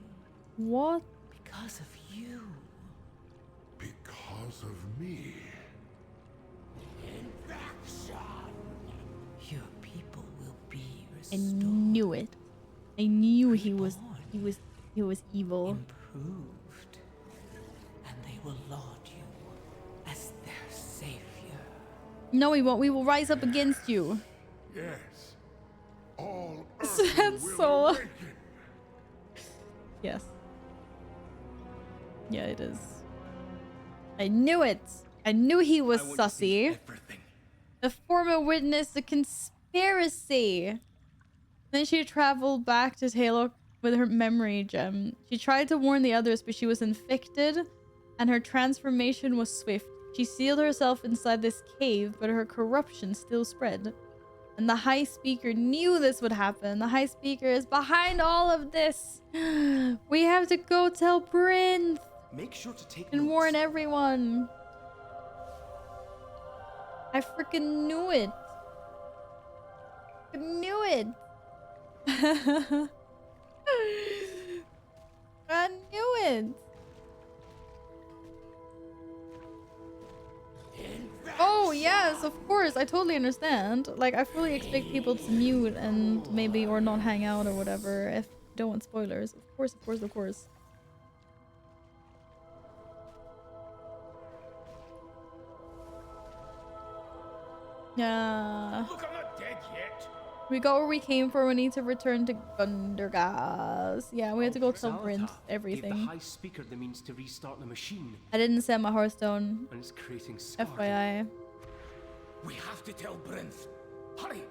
What? Because of you. Because of me. Your people will be I restored. knew it. I knew he was evil. Improved. And they will laud you as their savior. No, we won't. We will rise up against you. Yes. All That's so. Yes. Yeah, it is. I knew it. I knew he was sussy. The former witnessed a conspiracy. Then she traveled back to Taylor with her memory gem. She tried to warn the others, but she was infected, and her transformation was swift. She sealed herself inside this cave, but her corruption still spread. And the High Speaker knew this would happen. The High Speaker is behind all of this. We have to go tell Prince Make sure to take and notes. warn everyone. I freaking knew it. I knew it. I knew it. Oh, yes, of course. I totally understand. Like, I fully expect people to mute and maybe or not hang out or whatever if you don't want spoilers. Of course, of course, of course. Yeah. Look, I'm not dead yet. We got where we came from. We need to return to Gundergas. Yeah, we had to go tell Brent Gave everything. the High Speaker the means to restart the machine, I didn't send my Hearthstone. and it's creating Skarden. FYI. We have to tell Brinth. Hurry.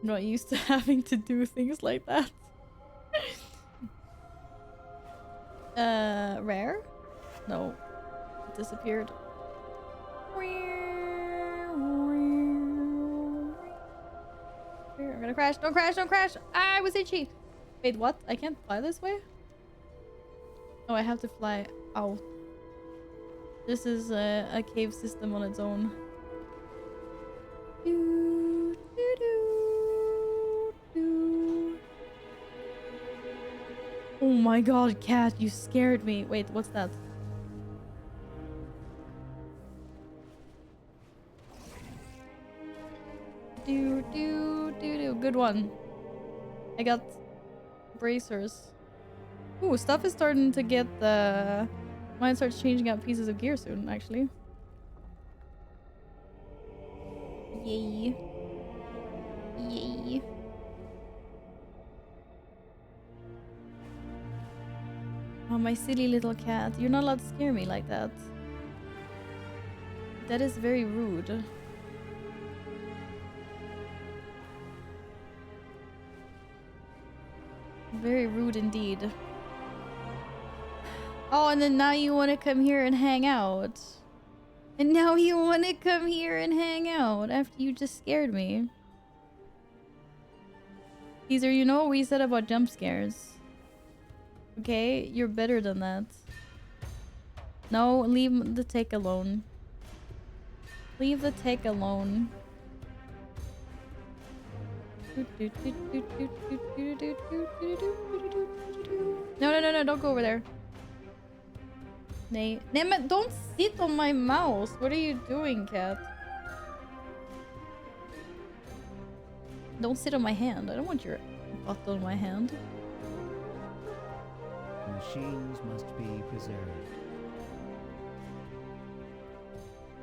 I'm not used to having to do things like that. Rare? No. It disappeared. I'm gonna crash. Don't crash, don't crash. Ah, I was itchy. Wait, what? I can't fly this way? Oh, I have to fly out. This is a cave system on its own. Doo, doo, doo, doo. Oh my god, cat, you scared me. Wait, what's that? Do do do do. Good one. I got bracers. Ooh, stuff is starting to get the. Mine starts changing out pieces of gear soon, actually. Yay. Yay. Oh, my silly little cat. You're not allowed to scare me like that. That is very rude. Very rude indeed. Oh, and then now you want to come here and hang out. And now you want to come here and hang out after you just scared me. Caesar, you know what we said about jump scares. Okay? You're better than that. No, leave the tech alone. Leave the tech alone. No, don't go over there. Nay, don't sit on my mouse. What are you doing, cat? Don't sit on my hand. I don't want your butt on my hand. Machines must be preserved.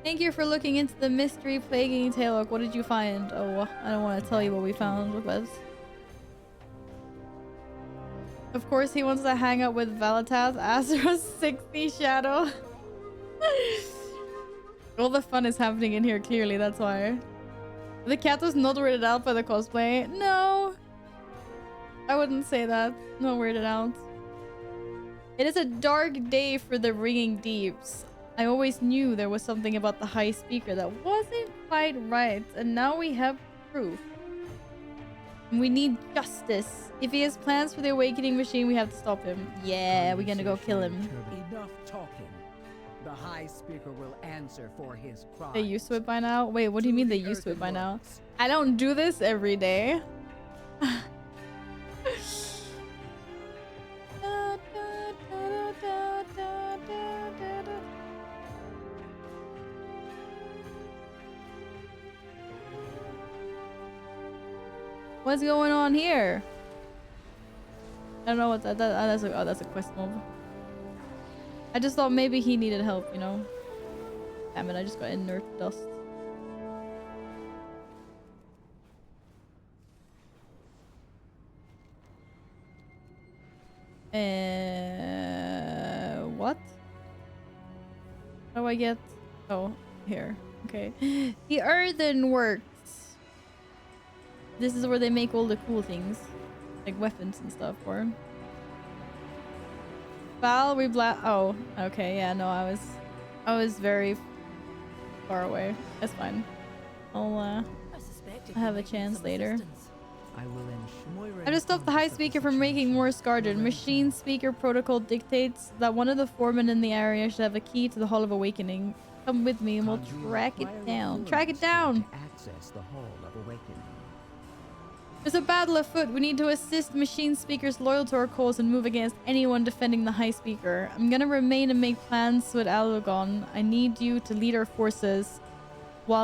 Thank you for looking into the mystery plaguing Taylor. What did you find? Oh, I don't want to tell you what we found, but... Of course he wants to hang out with Valatath, Azra's 60 shadow. All the fun is happening in here, clearly, that's why. The cat was not weirded out by the cosplay. No! I wouldn't say that. Not weirded out. It is a dark day for the Ringing Deeps. I always knew there was something about the High Speaker that wasn't quite right, and now we have proof. We need justice. If he has plans for the Awakening Machine, we have to stop him. Yeah, we're gonna go kill him. Enough talking. The High Speaker will answer for his crimes. They used to it by now? Wait, what do you mean they used to it by now? I don't do this every day. What's going on here? I don't know what that's a quest mob. I just thought maybe he needed help, you know. Damn it, I just got inert dust. What? How do I get? Oh, here. Okay. The Earthenworks. This is where they make all the cool things, like weapons and stuff. Or Val, we oh, okay, yeah, no, I was very far away. That's fine. I'll have a chance later. I will ensure. I just stopped the High Speaker from making more Skarden. Machine Speaker Protocol dictates that one of the foremen in the area should have a key to the Hall of Awakening. Come with me and we'll track it down. Track it down! Access the Hall of Awakening. There's a battle afoot. We need to assist Machine Speakers loyal to our cause and move against anyone defending the High Speaker. I'm gonna remain and make plans with Algon. I need you to lead our forces while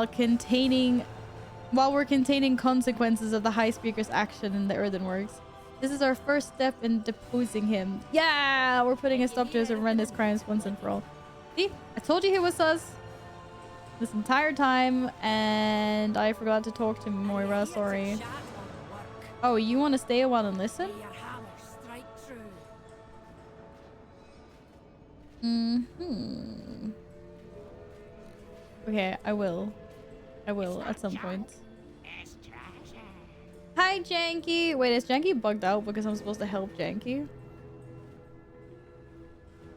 we're containing consequences of the High Speaker's action in the Earthenworks. This is our first step in deposing him. Yeah! We're putting a stop to his horrendous crimes once and for all. See? I told you he was sus this entire time, and I forgot to talk to Moira. Sorry. Oh, you want to stay a while and listen? Okay, I will. I will at some point. Hi, Janky. Wait, is Janky bugged out because I'm supposed to help Janky?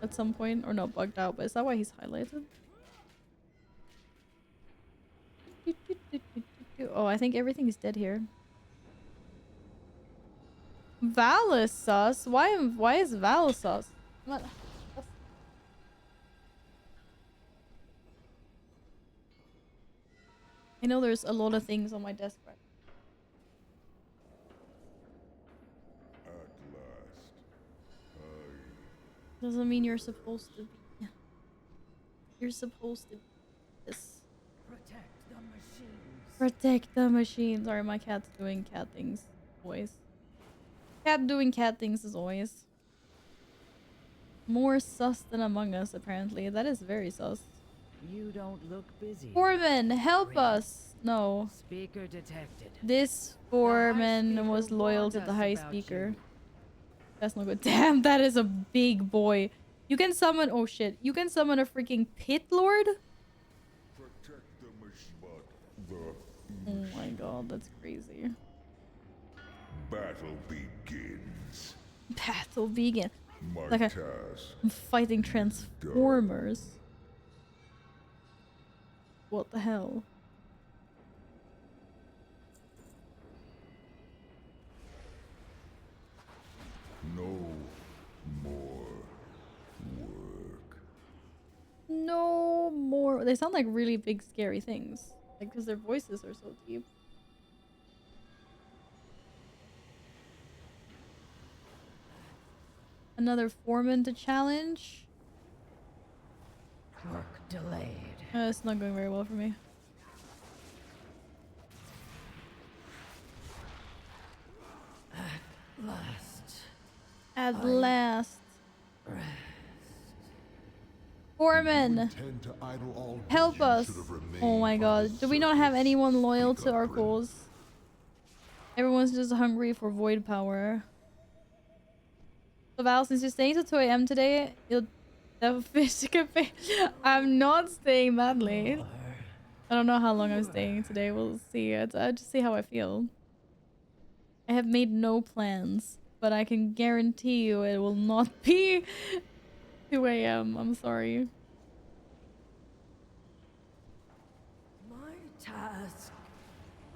At some point? Or not bugged out, but is that why he's highlighted? Oh, I think everything is dead here. Val is sus? Why is Val sus? What? I know there's a lot of things on my desk right now. Doesn't mean you're supposed to be. You're supposed to be this. Protect the machines. Protect the machines. Sorry, my cat's doing cat things. Always. Cat doing cat things as always. More sus than Among Us, apparently. That is very sus. You don't look busy. Foreman, help us! No. Speaker detected. This foreman was loyal to the high speaker. That's not good. Damn, that is a big boy. You can summon... Oh shit. You can summon a freaking pit lord? Oh my god, that's crazy. Battle begins. Battle begin. My Like task. I'm fighting Transformers. What the hell? No more work. No more. They sound like really big, scary things. Like, because their voices are so deep. Another foreman to challenge. Work delayed. It's not going very well for me. At last. At last. Foreman! Help us! Oh my god. Do we not have anyone loyal to our cause? Everyone's just hungry for void power. So Val, since you're staying till 2 AM today, you'll have a fish to cafe. I'm not staying that late. I don't know how long I'm staying today. We'll see. I just see how I feel. I have made no plans, but I can guarantee you it will not be 2 AM. I'm sorry. My task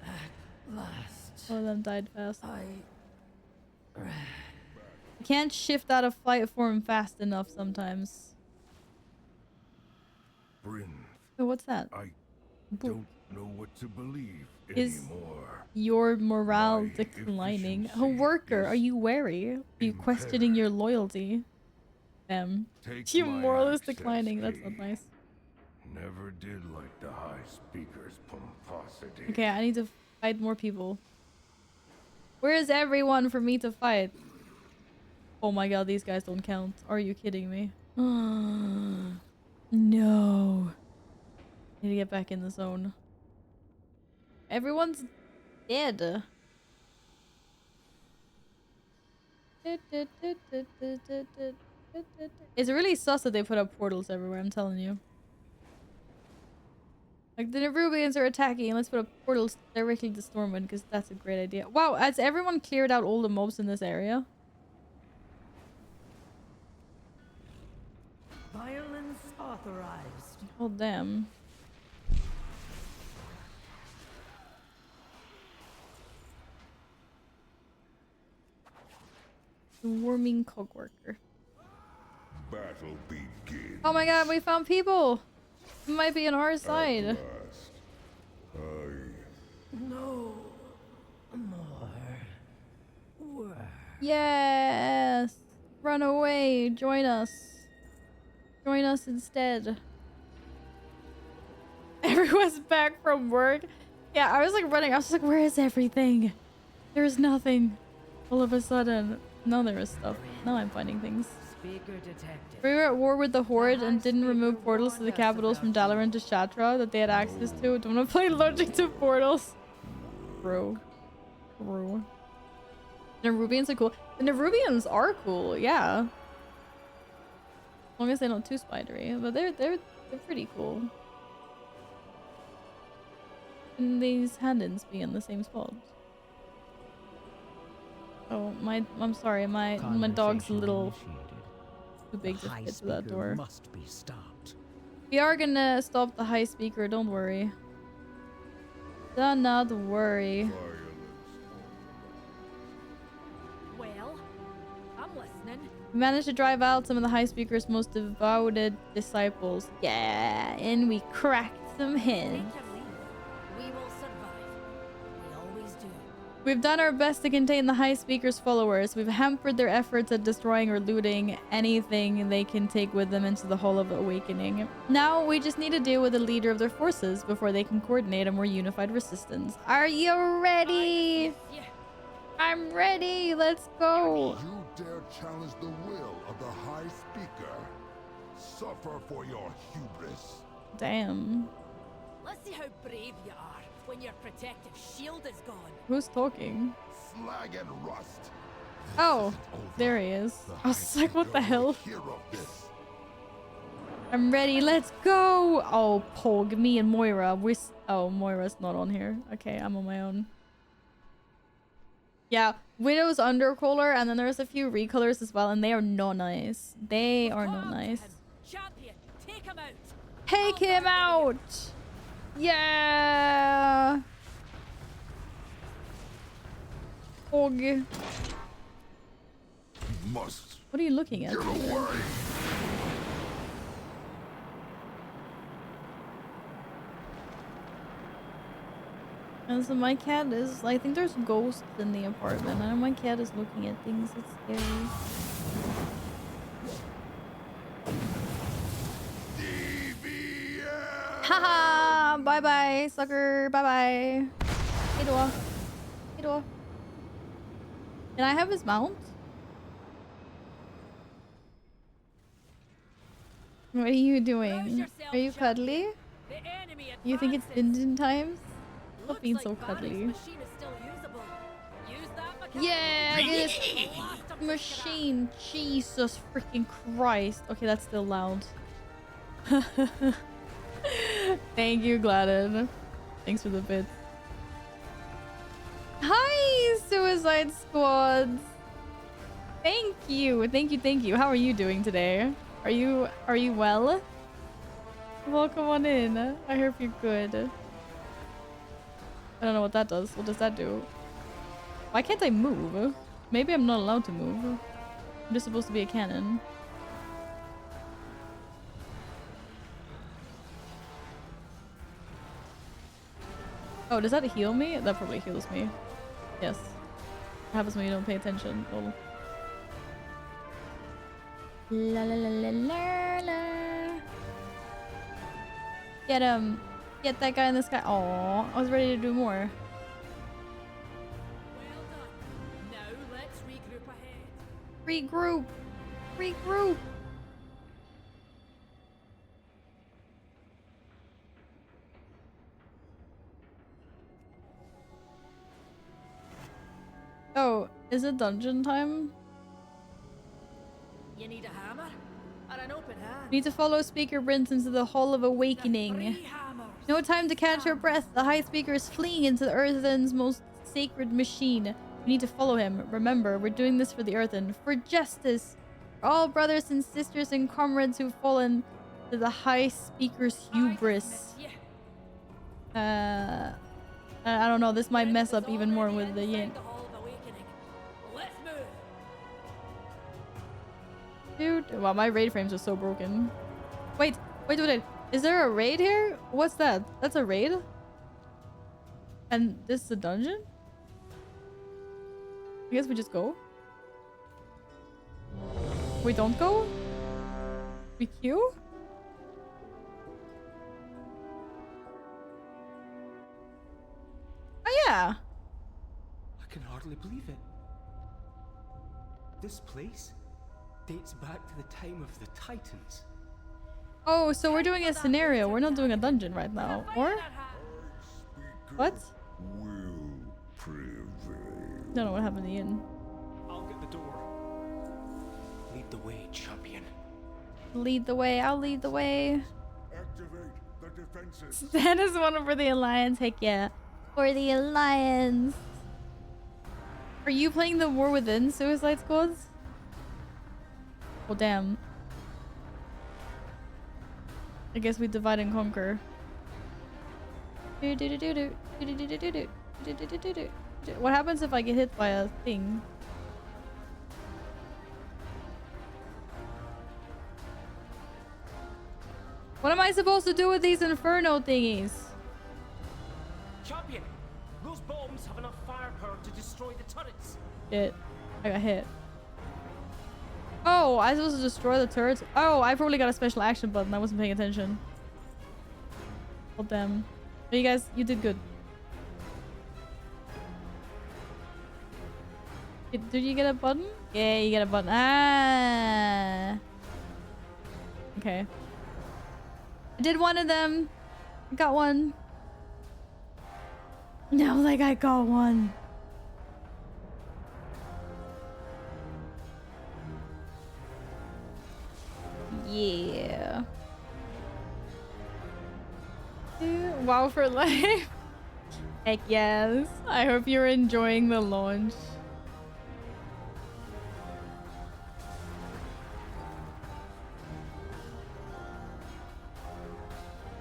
at last. All of them died fast. I can't shift out of flight form fast enough sometimes. Bryn. Oh, what's that? I don't know what to believe Is anymore. your morale declining? A worker, are you wary? Are you questioning your loyalty? Your morale is declining. That's not nice. Never did like the High Speaker's pomposity. Okay, I need to fight more people. Where is everyone for me to fight? Oh my god, these guys don't count. Are you kidding me? No. Need to get back in the zone. Everyone's dead. It's really sus that they put up portals everywhere, I'm telling you. Like, the Nerubians are attacking, let's put up portals directly to Stormwind, because that's a great idea. Wow, has everyone cleared out all the mobs in this area? Violence authorized. Oh, damn. Swarming cogworker. Battle begins. Oh my god, we found people! It might be on our side. No more work. Yes! Run away! Join us! Join us instead. Everyone's back from work. Yeah, I was like running. I was just like, where is everything? There's nothing. All of a sudden. No, there is stuff. Now I'm finding things. Speaker detected. We were at war with the Horde and didn't remove portals to the capitals from Dalaran to Shatra that they had access to. Don't want to play logic to portals. Bro. The Nerubians are cool. The Nerubians are cool, yeah. As long as they're not too spidery. But they're pretty cool. Can these hand-ins be in the same spot? Oh, I'm sorry, my dog's a little too big to fit to that door. Must be stopped. We are gonna stop the high speaker, don't worry. Do not worry. Well, I'm listening. We managed to drive out some of the high speaker's most devoted disciples. Yeah, and we cracked some heads. We will survive. We always do. We've done our best to contain the High Speaker's followers. We've hampered their efforts at destroying or looting anything they can take with them into the Hall of Awakening. Now we just need to deal with the leader of their forces before they can coordinate a more unified resistance. Are you ready? I'm ready. Let's go. You dare challenge the will of the High Speaker? Suffer for your hubris. Damn. Let's see how brave you are when your protective shield is gone. Who's talking? Slag and rust. Oh, there he is. I was like, what the hell? I'm ready. Let's go. Oh, Pog, me and Moira. Oh, Moira's not on here. Okay, I'm on my own. Yeah, Widow's Undercrawler, and then there's a few recolors as well, and they are not nice. They are not nice. Champion, take him out. Take him out. Yeah. Pog. Must. What are you looking at? Get away. And so my cat is, I think there's ghosts in the apartment, and my cat is looking at things. It's scary. Haha! Bye bye, sucker. Bye bye. Hey, Dua. Hey, Dua. Can I have his mount? What are you doing? Are you cuddly? You think it's engine times? Stop being so cuddly. Yeah, it is machine. Jesus freaking Christ. Okay, that's still loud. Thank you, Gladden. Thanks for the bits. Hi, Suicide Squad. Thank you. Thank you. Thank you. How are you doing today? Are you well? Welcome on in. I hope you're good. I don't know what that does. What does that do? Why can't I move? Maybe I'm not allowed to move. I'm just supposed to be a cannon. Oh, does that heal me? That probably heals me. Yes. It happens when you don't pay attention. Lol. La la la la la la. Get him. Get that guy in the sky. Aww. I was ready to do more. Well done. Now let's regroup ahead. Regroup. Regroup. Oh, is it dungeon time? You need a hammer or an open hand? We need to follow Speaker Prince into the Hall of Awakening. No time to catch your breath. The High Speaker is fleeing into the Earthen's most sacred machine. We need to follow him. Remember, we're doing this for the Earthen, for justice, for all brothers and sisters and comrades who've fallen to the High Speaker's hubris. I don't know. This might mess up even more with the yin. Dude, wow, my raid frames are so broken. Wait. Is there a raid here? What's that? That's a raid? And this is a dungeon? I guess we just go. We don't go? We queue? Oh yeah. I can hardly believe it. This place? dates back to the time of the Titans. Oh, so we're doing a scenario. We're not doing a dungeon right now. Or? What? Will prevail. Don't know what happened to Ian. I'll get the door. Lead the way, champion. Lead the way. I'll lead the way. Activate the defenses. That is one for the Alliance. Heck yeah. For the Alliance. Are you playing the War Within Suicide Squads? Oh, damn. I guess we divide and conquer. What happens if I get hit by a thing? What am I supposed to do with these inferno thingies? Champion, those bombs have enough firepower to destroy the turrets. Shit. I got hit. Oh, I was supposed to destroy the turrets? Oh, I probably got a special action button. I wasn't paying attention. Oh, damn. But you guys, you did good. Did you get a button? Yeah, you get a button. Ah. Okay. I did one of them. I got one. No, like I got one. Yeah. Wow for life. Heck yes. I hope you're enjoying the launch.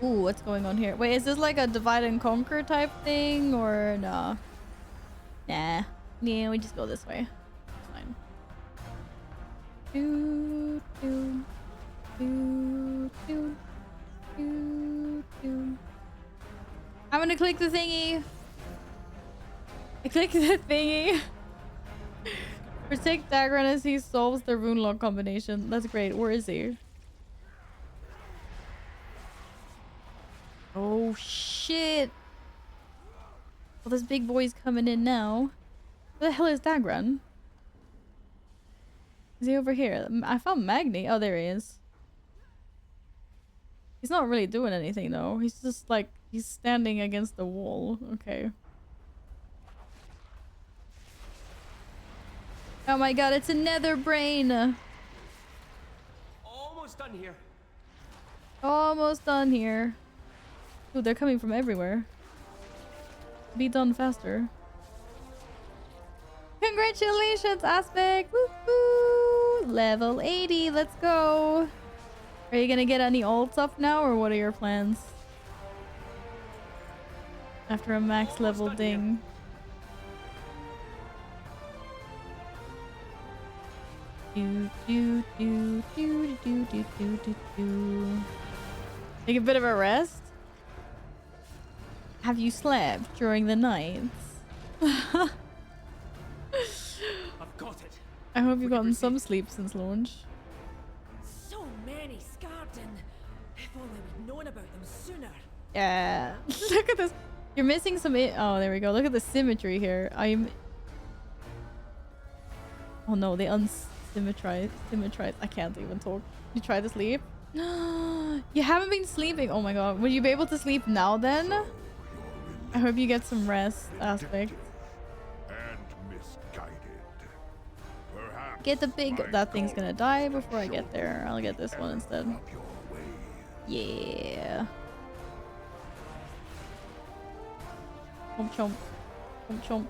Ooh, what's going on here? Wait, is this like a divide and conquer type thing or no? Nah. Yeah, we just go this way. It's fine. Doo, doo, doo, doo, doo, doo. I'm gonna click the thingy. I click the thingy. Protect Dagran as he solves the rune lock combination. That's great. Where is he? Oh shit. Well, this big boy's coming in now. Where the hell is Dagran? Is he over here? I found Magni. Oh, there he is. He's not really doing anything though. He's just like, he's standing against the wall. Okay. Oh my god, it's a nether brain. Almost done here. Almost done here. Ooh, they're coming from everywhere. Be done faster. Congratulations, Aspect! Woo woo! Level 80, let's go! Are you gonna get any ults up now, or what are your plans? After a max level ding. Do do do do do do do do do. Take a bit of a rest. Have you slept during the nights? I've got it. I hope you've gotten some sleep since launch. So many Scarden. If only we'd known about them sooner. Yeah. Look at this. You're missing some. Oh, there we go. Look at the symmetry here. Oh no, they unsymmetrized. I can't even talk. You try to sleep? You haven't been sleeping. Oh my god. Will you be able to sleep now then? I hope you get some rest, Aspect. And misguided. Perhaps Get the big. That thing's gonna die before I get there. I'll get this one instead. Yeah. Chomp chomp. Chomp chomp.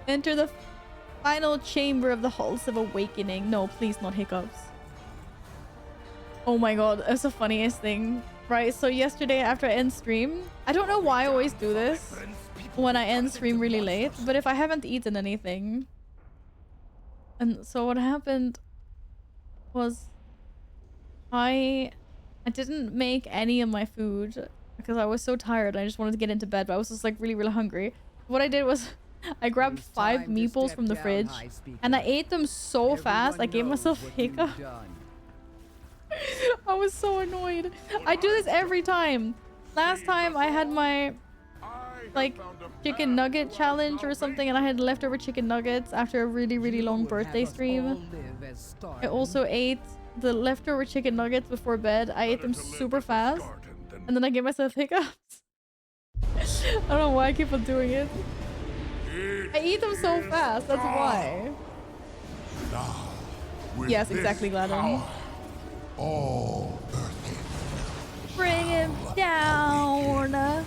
Enter the final chamber of the Halls of Awakening. No, please not hiccups. Oh my god, that's the funniest thing. Right, so yesterday after I end stream, I don't know why I always do this when I end stream really late, but if I haven't eaten anything. And so what happened was I didn't make any of my food because I was so tired. I just wanted to get into bed, but I was just like really, really hungry. What I did was I grabbed 5 meatballs from the fridge and I ate them so fast I gave myself hiccup. I was so annoyed. I do this every time. Last time I had my like chicken nugget challenge or something, and I had leftover chicken nuggets after a really long birthday stream. I also ate the leftover chicken nuggets before bed. I ate them super fast, and then I gave myself hiccups. I don't know why I keep on doing it. I eat them so fast, that's why. Yes, exactly, Gladden. All Bring him down.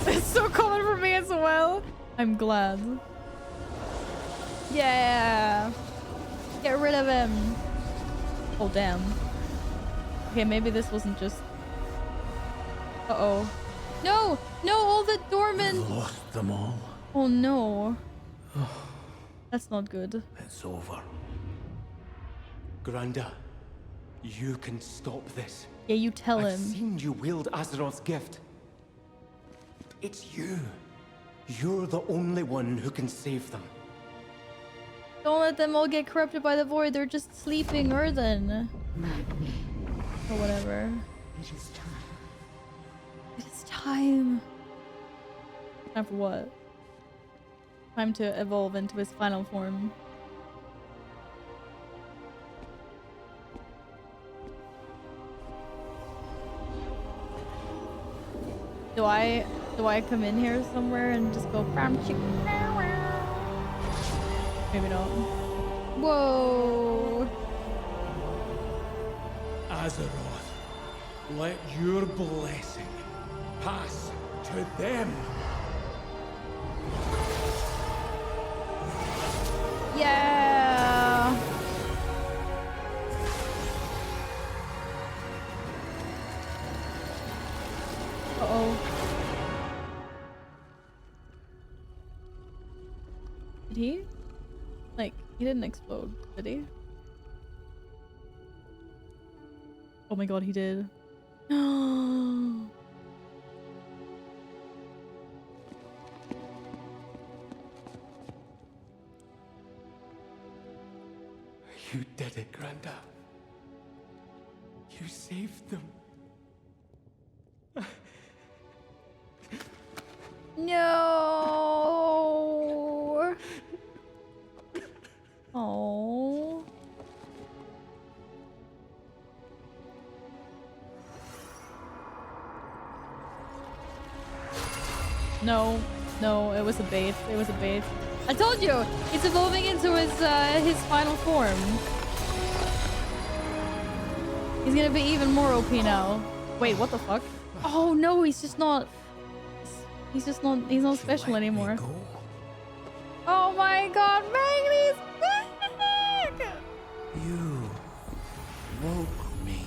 It's so common for me as well. I'm glad. Yeah. Get rid of him. Oh, damn. Okay, maybe this wasn't just... Uh-oh. No! No, all the dormant... Lost them all. Oh, no. That's not good. It's over. Granda, you can stop this. Yeah, you tell I've him. seen you wield Azeroth's gift. It's you. You're the only one who can save them. Don't let them all get corrupted by the void. They're just sleeping, Earthen. Or whatever. It is time. It is time. Time for what? Time to evolve into his final form. Do I come in here somewhere and just go bam chicken? Maybe not. Whoa. Azeroth, let your blessing pass to them. Yeah. Uh-oh. Did he? Like, he didn't explode, did he? Oh my god, he did. You did it, Granda. You saved them. No. Oh. No, no, it was a bait. It was a bait. I told you, it's evolving into his final form. He's gonna be even more OP now. Wait, what the fuck? Oh no, he's not special anymore. Oh my god, Magni's back! You woke me.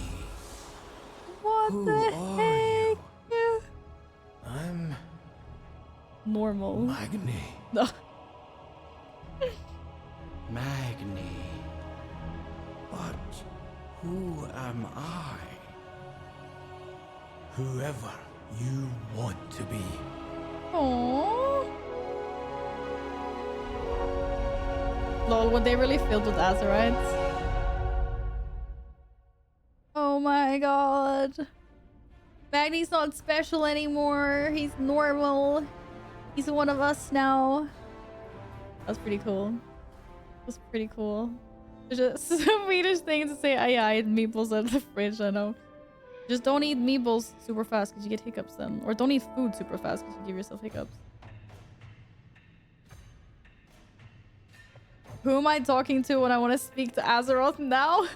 What Who the are heck? I'm Normal. Magni. No. Magni. But who am I? Whoever you want to be. Aww. Lol, were they really filled with Azerites? Oh my god. Magni's not special anymore. He's normal. He's one of us now. That's pretty cool. That's pretty cool. It's just a Swedish thing to say. Yeah, I ate meatballs out of the fridge, I know. Just don't eat meatballs super fast because you get hiccups then. Or don't eat food super fast because you give yourself hiccups. Who am I talking to when I want to speak to Azeroth now?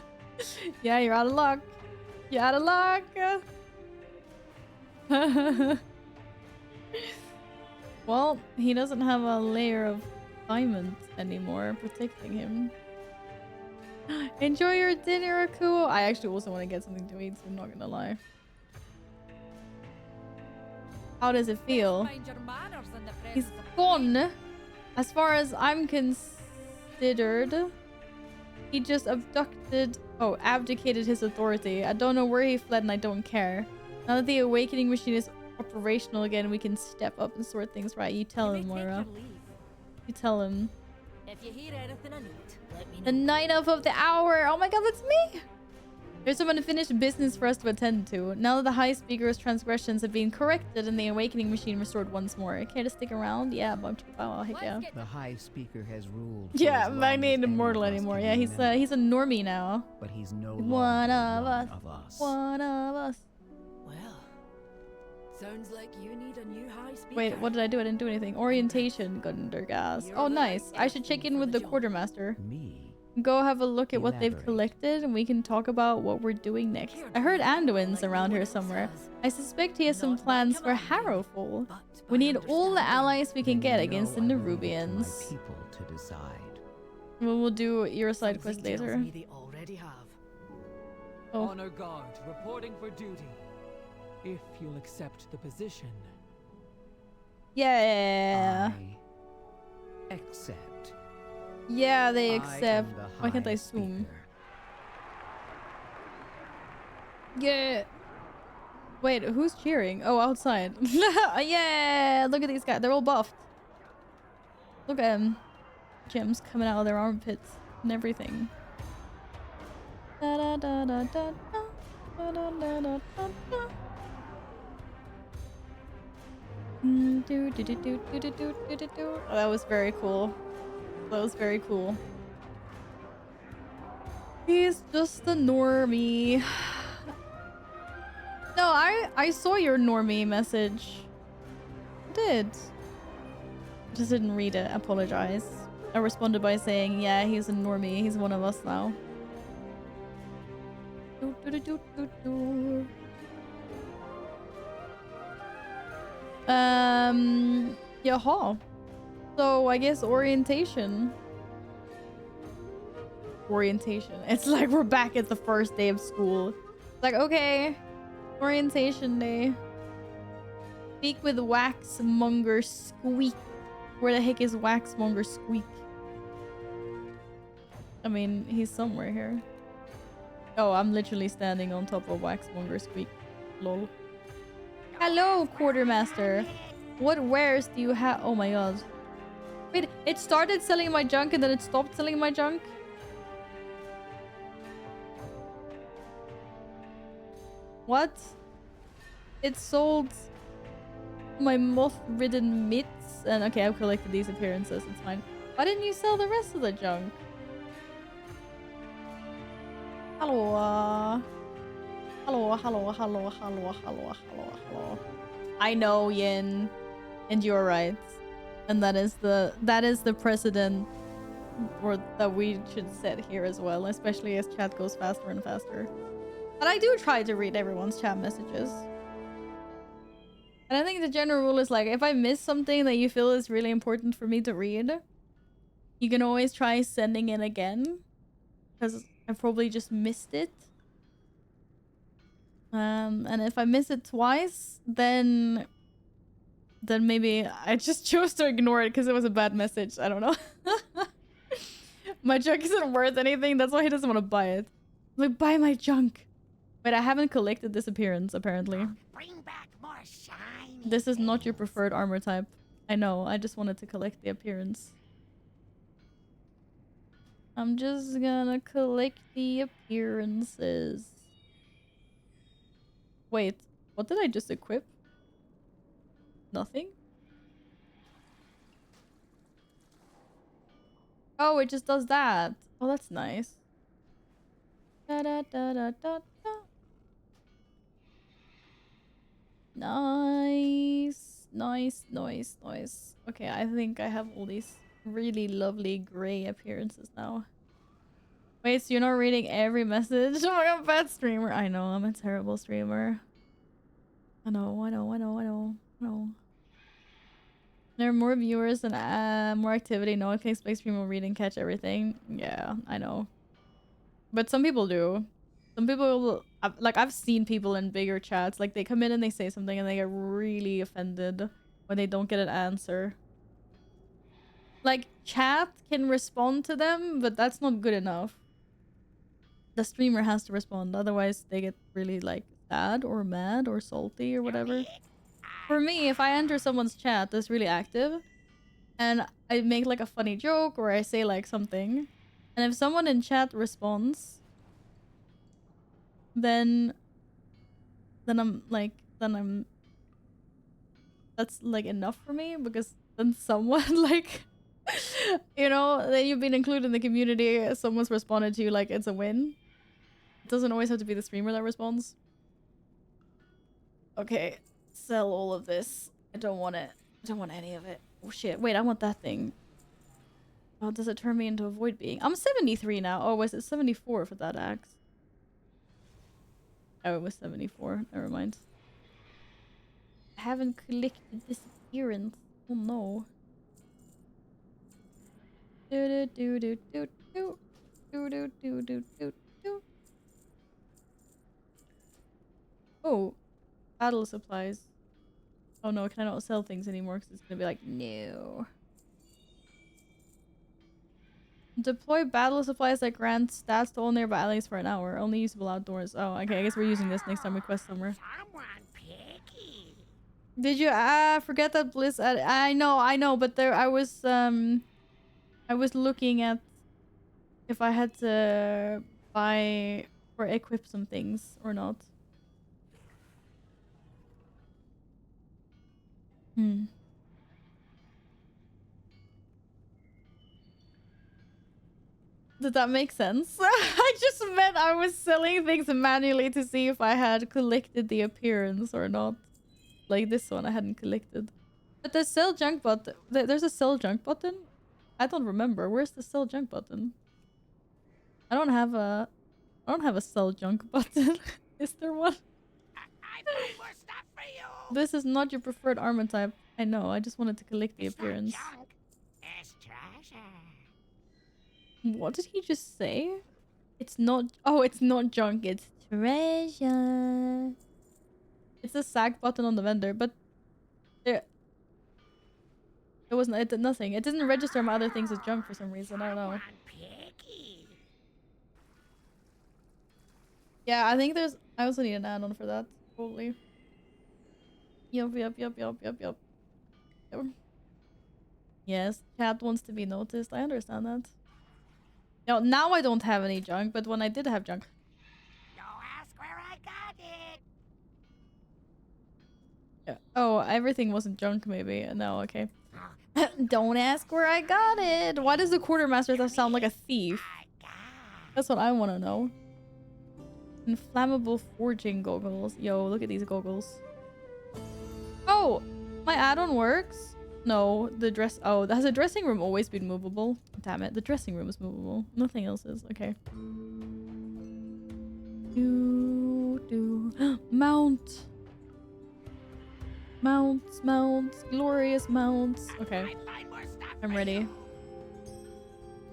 Yeah, you're out of luck. You're out of luck. Well, he doesn't have a layer of diamond anymore protecting him. Enjoy your dinner, Akuo. I actually also want to get something to eat, so I'm not gonna lie. How does it feel? He's gone. As far as I'm considered, he just abdicated his authority. I don't know where he fled and I don't care. Now that the awakening machine is operational again, we can step up and sort things right. You tell him, Moira. You tell him. If you hear anything I need, let me know. The Night Elf of the Hour. Oh my god, that's me. There's some unfinished business for us to attend to. Now that the High Speaker's transgressions have been corrected and the Awakening Machine restored once more. Care to stick around? Yeah, bump. Oh, heck yeah. The High Speaker has ruled. for Yeah, as long Magni as ain't any immortal of us anymore. can Yeah, he's a normie now. But he's no One longer of us. one of us. One of us. Well, sounds like you need a new high speaker. Wait, what did I do? I didn't do anything. Orientation, Gundergas. Oh, nice. I should check in with the quartermaster. Me? Go have a look at what they've Elaborate. collected, and we can talk about what we're doing next. I heard Anduin's around here somewhere. I suspect he has some plans for Harrowfall. We need all the allies we can get against the Nerubians. People to decide. We'll do your side quest later. They already have. Oh. Honor guard, reporting for duty. If you'll accept the position. Yeah. Accept. Yeah, they I am accept. the Why can't High I zoom? Yeah. Wait, who's cheering? Oh, outside. Yeah, look at these guys. They're all buffed. Look at them. Gems coming out of their armpits and everything. Da da da da da da da da da da da. Do do do do do do do do do do. Oh, that was very cool. That was very cool. He's just a normie. No, I saw your normie message. I did. Just didn't read it. Apologize. I responded by saying, yeah, he's a normie. He's one of us now. Do, do, do, do, do, do. Yaha. So I guess orientation. Orientation. It's like we're back at the first day of school. It's like, okay, orientation day. Speak with Waxmonger Squeak. Where the heck is Waxmonger Squeak? I mean, he's somewhere here. Oh, I'm literally standing on top of Waxmonger Squeak. Lol. Hello, Quartermaster. What wares do you have? Oh my god. Wait, it started selling my junk and then it stopped selling my junk? What? It sold my moth-ridden mitts and okay, I've collected these appearances, it's fine. Why didn't you sell the rest of the junk? Hello, hello, hello, hello, hello, hello, hello, hello. I know, Yin, and you're right. And that is the precedent or that we should set here as well, especially as chat goes faster and faster. But I do try to read everyone's chat messages. And I think the general rule is like, if I miss something that you feel is really important for me to read, you can always try sending it again. Because I probably just missed it. And if I miss it twice, then maybe I just chose to ignore it because it was a bad message. I don't know. My junk isn't worth anything. That's why he doesn't want to buy it. Like, buy my junk. Wait, I haven't collected this appearance, apparently. Bring back more shine. This is not your preferred armor type. I know, I just wanted to collect the appearance. I'm just gonna collect the appearances. Wait, what did I just equip? Nothing? Oh, it just does that. Oh, that's nice. Da da da da da da. Nice. Nice, nice, nice. Okay, I think I have all these really lovely gray appearances now. Wait, so you're not reading every message? Oh my god, bad streamer. I know, I'm a terrible streamer. I know. There are more viewers and more activity. No one can expect stream will read and catch everything. Yeah, I know. But some people do. Some people, like, I've seen people in bigger chats, like, they come in and they say something and they get really offended when they don't get an answer. Like, chat can respond to them, but that's not good enough. The streamer has to respond, otherwise they get really, like, sad or mad or salty or whatever. For me, if I enter someone's chat that's really active, and I make, like, a funny joke or I say, like, something, and if someone in chat responds, then I'm like, that's like enough for me, because then someone like, you know, that you've been included in the community, someone's responded to you, like it's a win. It doesn't always have to be the streamer that responds. Okay, sell all of this. I don't want it. I don't want any of it. Oh shit, wait, I want that thing. Oh, does it turn me into a void being? I'm 73 now. Oh, was it 74 for that axe? Oh, it was 74. Never mind. I haven't collected this appearance. Oh no. Do do do do do do do do do do do. Oh, battle supplies. Oh no, can I not sell things anymore? Because it's gonna be like, no. Deploy battle supplies that grant stats to all nearby allies for an hour. Only usable outdoors. Oh, okay. I guess we're using this next time we quest somewhere. Did you forget that Bliss? I know, but there I was looking at if I had to buy or equip some things or not. Did that make sense? I just meant I was selling things manually to see if I had collected the appearance or not. Like this one I hadn't collected. But the sell junk button. There's a sell junk button? I don't remember. Where's the sell junk button? I don't have a sell junk button. Is there one? This is not your preferred armor type. I know, I just wanted to collect the appearance. What did he just say? It's not... Oh, it's not junk, it's treasure. It's a sack button on the vendor, but... It wasn't... It did nothing. It didn't register my other things as junk for some reason. I don't know. Yeah, I think there's... I also need an add-on for that. Probably. Yup. Yes, chat wants to be noticed. I understand that. No, now I don't have any junk, but when I did have junk... Don't ask where I got it. Yeah. Oh, everything wasn't junk maybe. No, okay. Don't ask where I got it. Why does the quartermaster sound like a thief? That's what I want to know. Inflammable forging goggles. Yo, look at these goggles. Oh, my add-on works. No, the dress... Oh, has the dressing room always been movable? Damn it, the dressing room is movable. Nothing else is. Okay. Mount. Mounts. Glorious mounts. Okay. I'm ready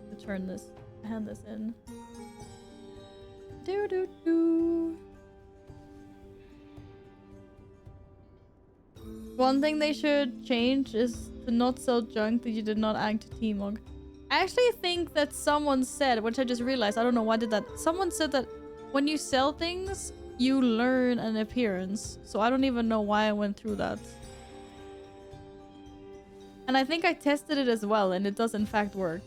to turn this... Hand this in. One thing they should change is to not sell junk that you did not add to T-Mog. I actually think that someone said, which I just realized, I don't know why did that. Someone said that when you sell things, you learn an appearance. So I don't even know why I went through that. And I think I tested it as well, and it does in fact work.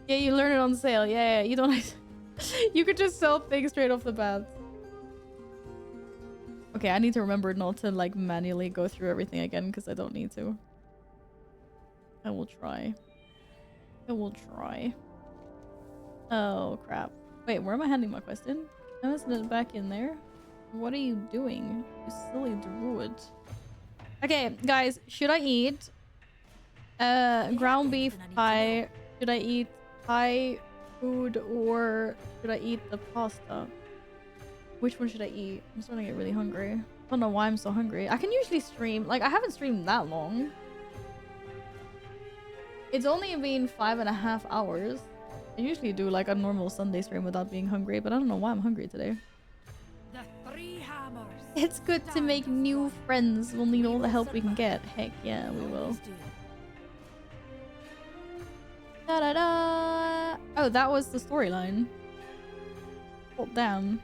Yeah, you learn it on sale. Yeah, you don't... You could just sell things straight off the bat. Okay, I need to remember not to like manually go through everything again because I don't need to. I will try. Oh crap. Wait, where am I handing my quest in? I wasn't it back in there. What are you doing? You silly druid. Okay, guys, should I eat ground beef pie? Should I eat Thai food or should I eat the pasta? Which one should I eat? I'm starting to get really hungry. I don't know why I'm so hungry. I can usually stream. Like, I haven't streamed that long. It's only been 5.5 hours. I usually do like a normal Sunday stream without being hungry, but I don't know why I'm hungry today. The three hammers. It's good to make new friends. We'll need all the help we can get. Heck yeah, we will. Da-da-da! Oh, that was the storyline. Oh, damn.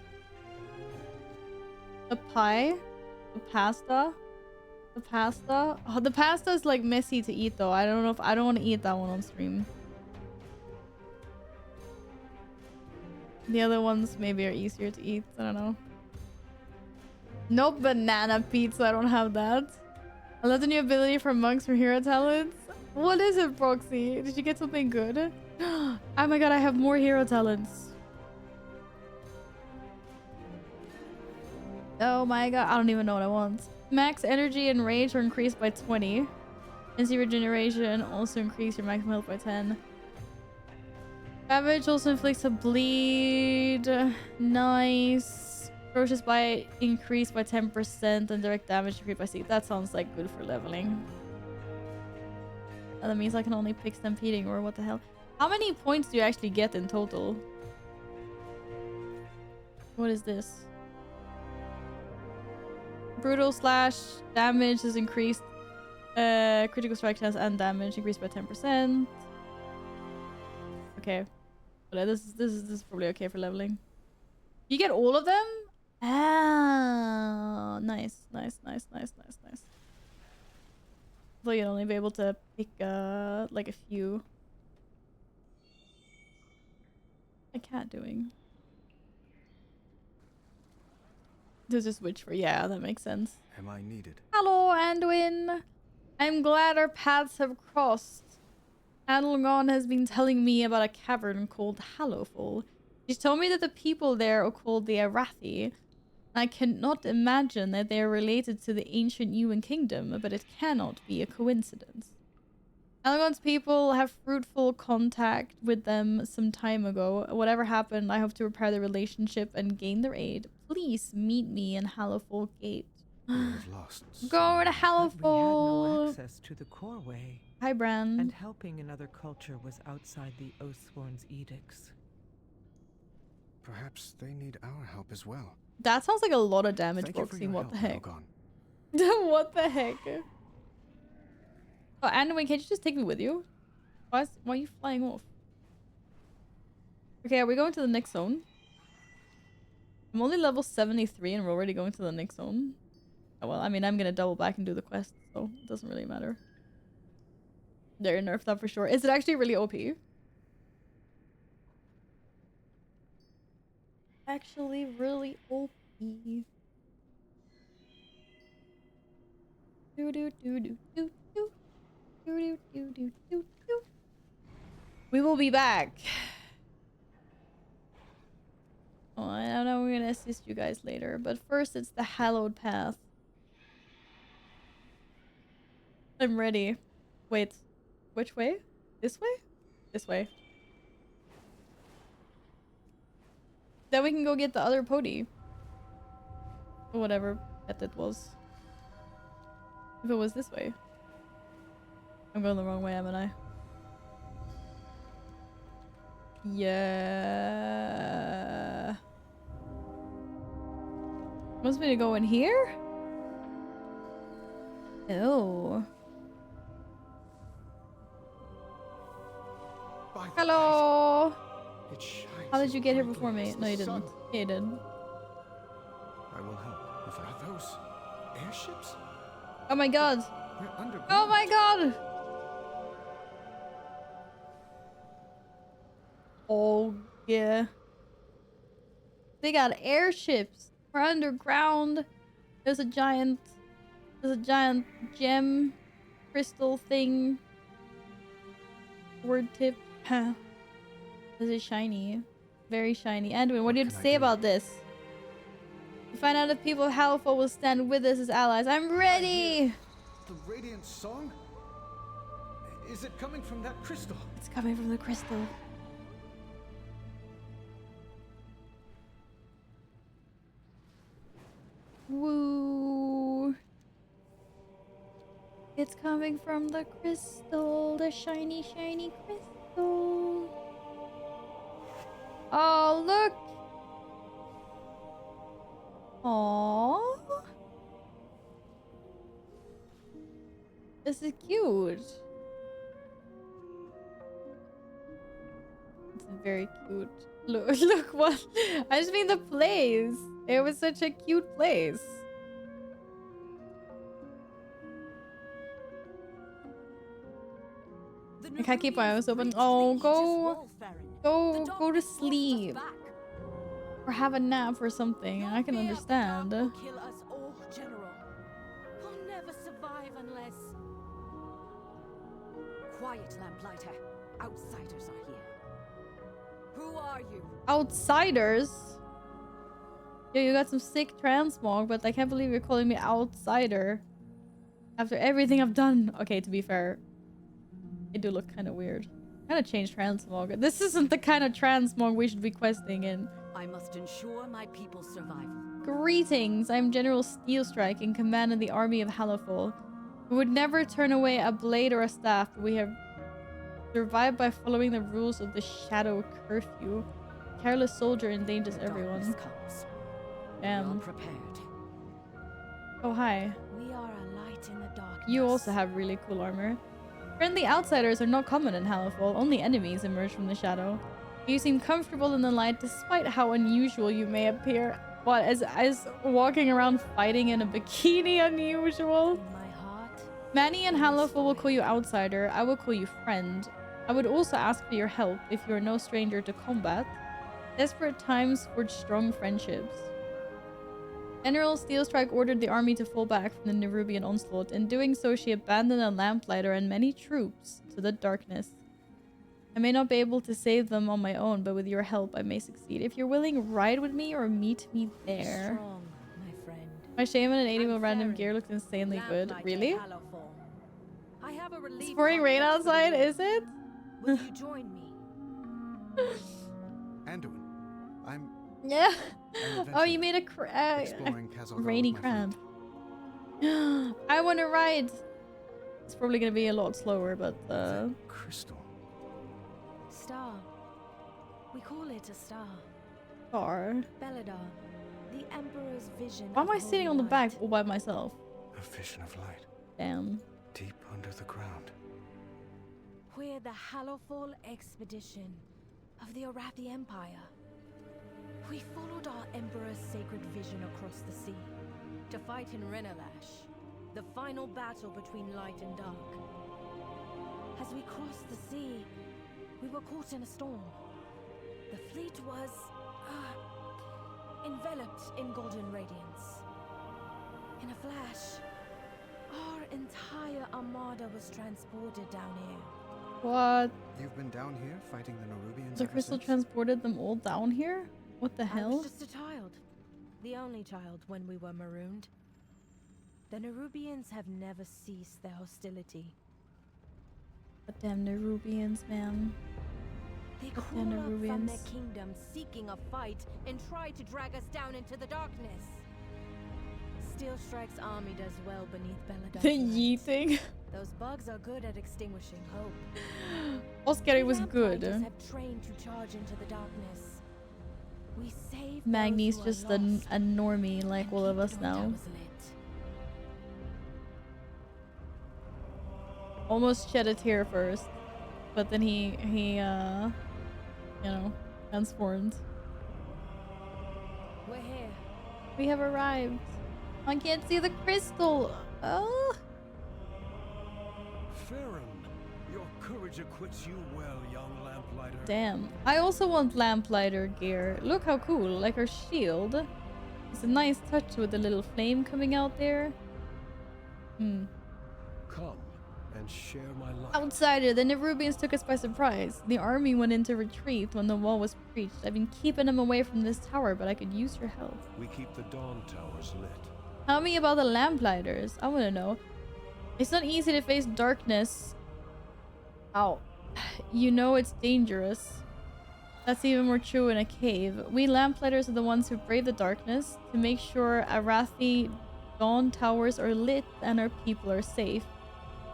The pie? The pasta? The pasta? Oh, the pasta is like messy to eat though. I don't know if I don't want to eat that one on stream. The other ones maybe are easier to eat. I don't know. No banana pizza. I don't have that. I love the new ability for monks from hero talents. What is it, Proxy? Did you get something good? Oh my god, I have more hero talents. Oh my god, I don't even know what I want. Max energy and rage are increased by 20. Instant regeneration also increase your maximum health by 10. Damage also inflicts a bleed. Nice. Ferocious bite increased by 10% and direct damage increased by 6. That sounds like good for leveling. That means I can only pick stampeding or what the hell. How many points do you actually get in total? What is this? Brutal slash damage is increased. Critical strike chance and damage increased by 10%. Okay. But this is probably okay for leveling. You get all of them? Ah, nice. Though you'd only be able to pick like a few. A cat doing? There's a switch for, yeah, that makes sense. Am I needed? Hello, Anduin. I'm glad our paths have crossed. Adelgon has been telling me about a cavern called Hallowfall. She told me that the people there are called the Arathi. I cannot imagine that they are related to the ancient Yuan kingdom, but it cannot be a coincidence. Adelgon's people have fruitful contact with them some time ago. Whatever happened, I hope to repair the relationship and gain their aid. Please meet me in Hallowfall Gate. We've lost. Go to Hallowfall. We had no access to the Coreway. Hi, Bran. And helping another culture was outside the Oathsworn's edicts. Perhaps they need our help as well. That sounds like a lot of damage, Thank you for Boxy. your What help, the heck? Elgon. What the heck? Oh, Anduin, can't you just take me with you? Why are you flying off? Okay, are we going to the next zone? I'm only level 73 and we're already going to the next zone. Oh, well, I mean, I'm gonna double back and do the quest, so it doesn't really matter. They're nerfed up for sure. Is it actually really OP? Actually really OP. We will be back. Oh, I know we're gonna assist you guys later, but first it's the hallowed path. I'm ready. Wait, which way? This way? This way. Then we can go get the other pony. Or whatever that it was. If it was this way. I'm going the wrong way, haven't I? Yeah. Wants me to go in here? Oh. Hello. How did you get here before me? No, you didn't. Yeah, you did. I will help. If are those airships? Oh my god. Oh my god. Oh yeah. They got airships. We're underground. There's a giant gem crystal thing. Word tip. Huh. This is shiny. Very shiny. Anduin, what do you have to say about this? To find out if people of Hallowfall will stand with us as allies. I'm ready! The radiant song? Is it coming from that crystal? It's coming from the crystal. Woo! It's coming from the crystal, the shiny, shiny crystal. Oh, look! Aww. This is cute. It's very cute. Look, look what? I just mean the place. It was such a cute place. I can't keep my eyes open. Oh, go to sleep. Or have a nap or something. I can understand. Kill us all, General. We'll never survive unless... Quiet, Lamplighter. Outsiders are here. Who are you? Outsiders? Yo, you got some sick transmog, but I can't believe you're calling me outsider. After everything I've done. Okay, to be fair, they do look kind of weird. Kind of change transmog. This isn't the kind of transmog we should be questing in. I must ensure my people's survival. Greetings, I'm General Steelstrike in command of the army of Hallofold. We would never turn away a blade or a staff, but we have survived by following the rules of the Shadow Curfew. A careless soldier endangers everyone. Prepared. Oh, hi. We are a light in the darkness. You also have really cool armor. Friendly outsiders are not common in Hallofold. Only enemies emerge from the shadow. You seem comfortable in the light despite how unusual you may appear. What, as walking around fighting in a bikini unusual? Manny and Hallofold will call you outsider. I will call you friend. I would also ask for your help if you are no stranger to combat. Desperate times forge strong friendships. General Steelstrike ordered the army to fall back from the Nerubian onslaught. In doing so, she abandoned a lamplighter and many troops to the darkness. I may not be able to save them on my own, but with your help, I may succeed. If you're willing, ride with me or meet me there. Strong, my friend. My shaman and 80 random gear looks insanely good. Really? I have a relief. It's pouring rain outside, is it? Will you join me? Anduin, I'm... Yeah. Oh, you made a rainy crab. I want to ride. It's probably going to be a lot slower, but... Crystal. Star. We call it a star. Star? Belladar, the Emperor's vision. Why am I sitting on the back all by myself? A vision of light. Damn. Deep under the ground. We're the Hallowfall expedition of the Arathi Empire. We followed our Emperor's sacred vision across the sea to fight in Renovash, the final battle between light and dark. As we crossed the sea, we were caught in a storm. The fleet was enveloped in golden radiance. In a flash, our entire armada was transported down here. What? You've been down here fighting the Nerubians? The crystal transported them all down here? What the hell? I was just a child. The only child when we were marooned. The Nerubians have never ceased their hostility. But damn Nerubians, man. They crawl up from their kingdom seeking a fight and try to drag us down into the darkness. Steelstrike's army does well beneath Belladar. The yeeting. Those bugs are good at extinguishing hope. Oscar was good. Have trained to charge into the darkness. We saved Magni's just a normie like all of us now. Almost shed a tear first, but then he you know, transformed. We're here. We have arrived. I can't see the crystal. Oh. Farron, your courage acquits you well, young lamplighter. Damn. I also want lamplighter gear. Look how cool, like her shield. It's a nice touch with the little flame coming out there. Come and share my life. Outsider, the Nerubians took us by surprise. The army went into retreat when the wall was breached. I've been keeping them away from this tower, but I could use your help. We keep the Dawn Towers lit. Tell me about the Lamplighters. I want to know. It's not easy to face darkness. Ow. You know it's dangerous. That's even more true in a cave. We Lamplighters are the ones who brave the darkness to make sure Arathi Dawn Towers are lit and our people are safe.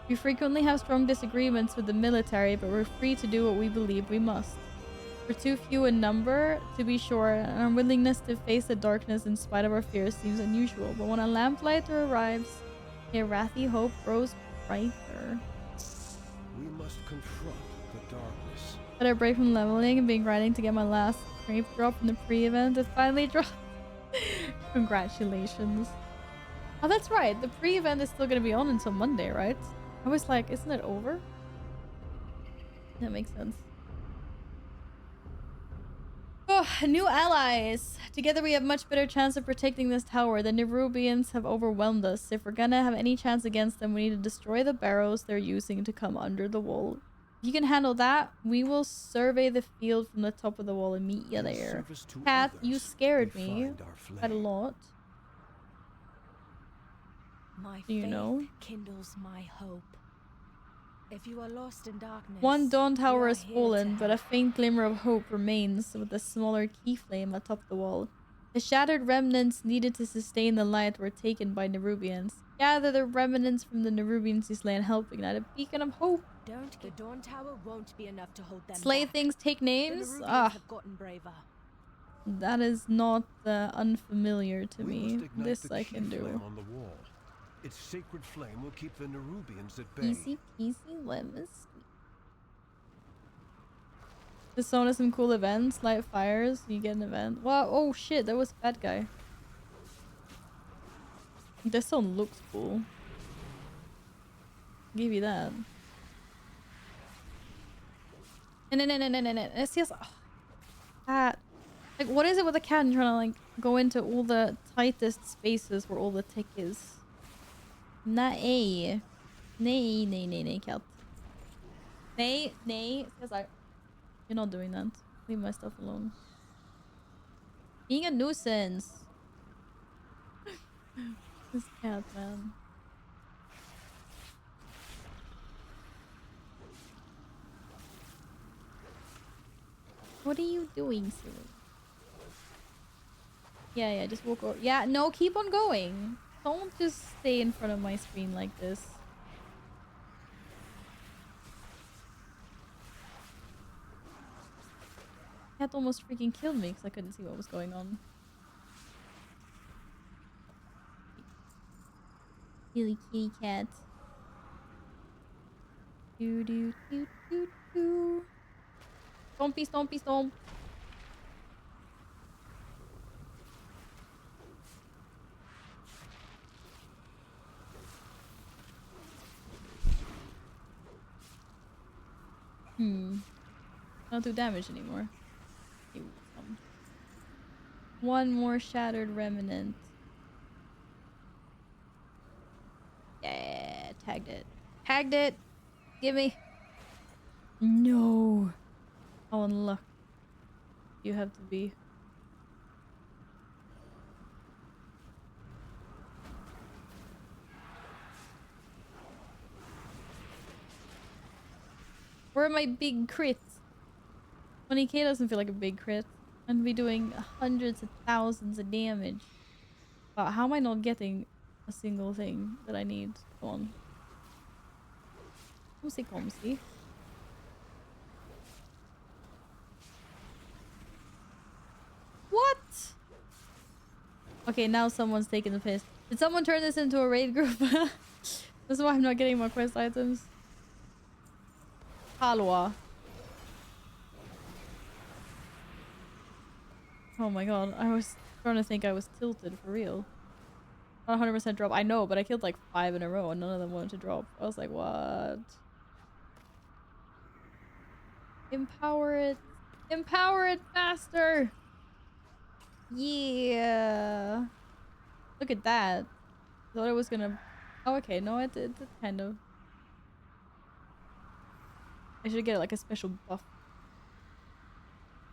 We frequently have strong disagreements with the military, but we're free to do what we believe we must. We're too few in number, to be sure, and our willingness to face the darkness in spite of our fears seems unusual. But when a lamplighter arrives, the Arathi hope grows brighter. We must confront the darkness. But I break from leveling and being grinding to get my last scrape drop in the pre-event. It finally dropped. Congratulations. Oh, that's right. The pre-event is still going to be on until Monday, right? I was like, isn't it over? That makes sense. Oh, new allies. Together we have much better chance of protecting this tower. The Nerubians have overwhelmed us. If we're gonna have any chance against them, we need to destroy the barrows they're using to come under the wall. If you can handle that, we will survey the field from the top of the wall and meet you there. Cat, you scared me quite a lot. My Do you faith know? kindles my hope. If you are lost in darkness, One dawn we tower are has here fallen, to but a faint glimmer of hope remains with a smaller key flame atop the wall. The shattered remnants needed to sustain the light were taken by Nerubians. Gather the remnants from the Nerubians you slay and help ignite a beacon of hope. Don't. The dawn tower won't be enough to hold them Slay back. things, take The names? Nerubians Ah, have gotten braver. that is not unfamiliar to We me. must ignite This the I key can flame do. on the wall. Its sacred flame will keep the Nerubians at bay. Easy peasy lemon squeeze. This zone has some cool events. Light fires, you get an event. Wow, oh shit, that was a bad guy. This zone looks cool. Give you that. No. It's just cat. Like, what is it with the cat and trying to like go into all the tightest spaces where all the tech is? Nej. Nej, cat. Nej. Because you're not doing that. Leave my stuff alone. Being a nuisance. This cat, man. What are you doing, Siri? Yeah, just walk over. Yeah, no, keep on going. Don't just stay in front of my screen like this. Cat almost freaking killed me because I couldn't see what was going on. Silly kitty cat. Do. Stompy stomp. Don't do damage anymore. One more shattered remnant. Yeah, tagged it. Gimme. No. How unlucky you have to be. Where are my big crits? 20k doesn't feel like a big crit. And be doing hundreds of thousands of damage. Wow, how am I not getting a single thing that I need? Go on. Comsy. What? Okay, now someone's taking the piss. Did someone turn this into a raid group? This is why I'm not getting more quest items. Halwa. Oh my god, I was starting to think I was tilted for real. Not 100% drop. I know, but I killed like 5 in a row and none of them wanted to drop. I was like, what? Empower it. Empower it faster. Yeah. Look at that. Thought I was gonna... Oh, okay. No, it kind of... I should get like a special buff.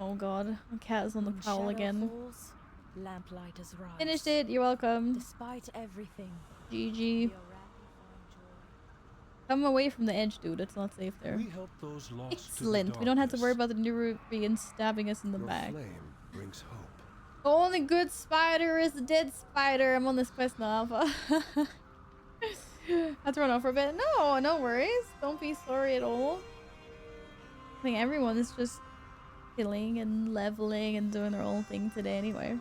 Oh god, a cat is on the prowl again. Falls, lamplighters rise. Finished it, you're welcome. Despite everything. GG. Come away from the edge, dude. It's not safe there. We help those lost Excellent. We don't have to worry about the Nerubians stabbing us in the back. Flame brings hope. The only good spider is the dead spider. I'm on this quest now, Alpha. I have to run off for a bit. No, no worries. Don't be sorry at all. I think everyone is just killing and leveling and doing their own thing today anyway.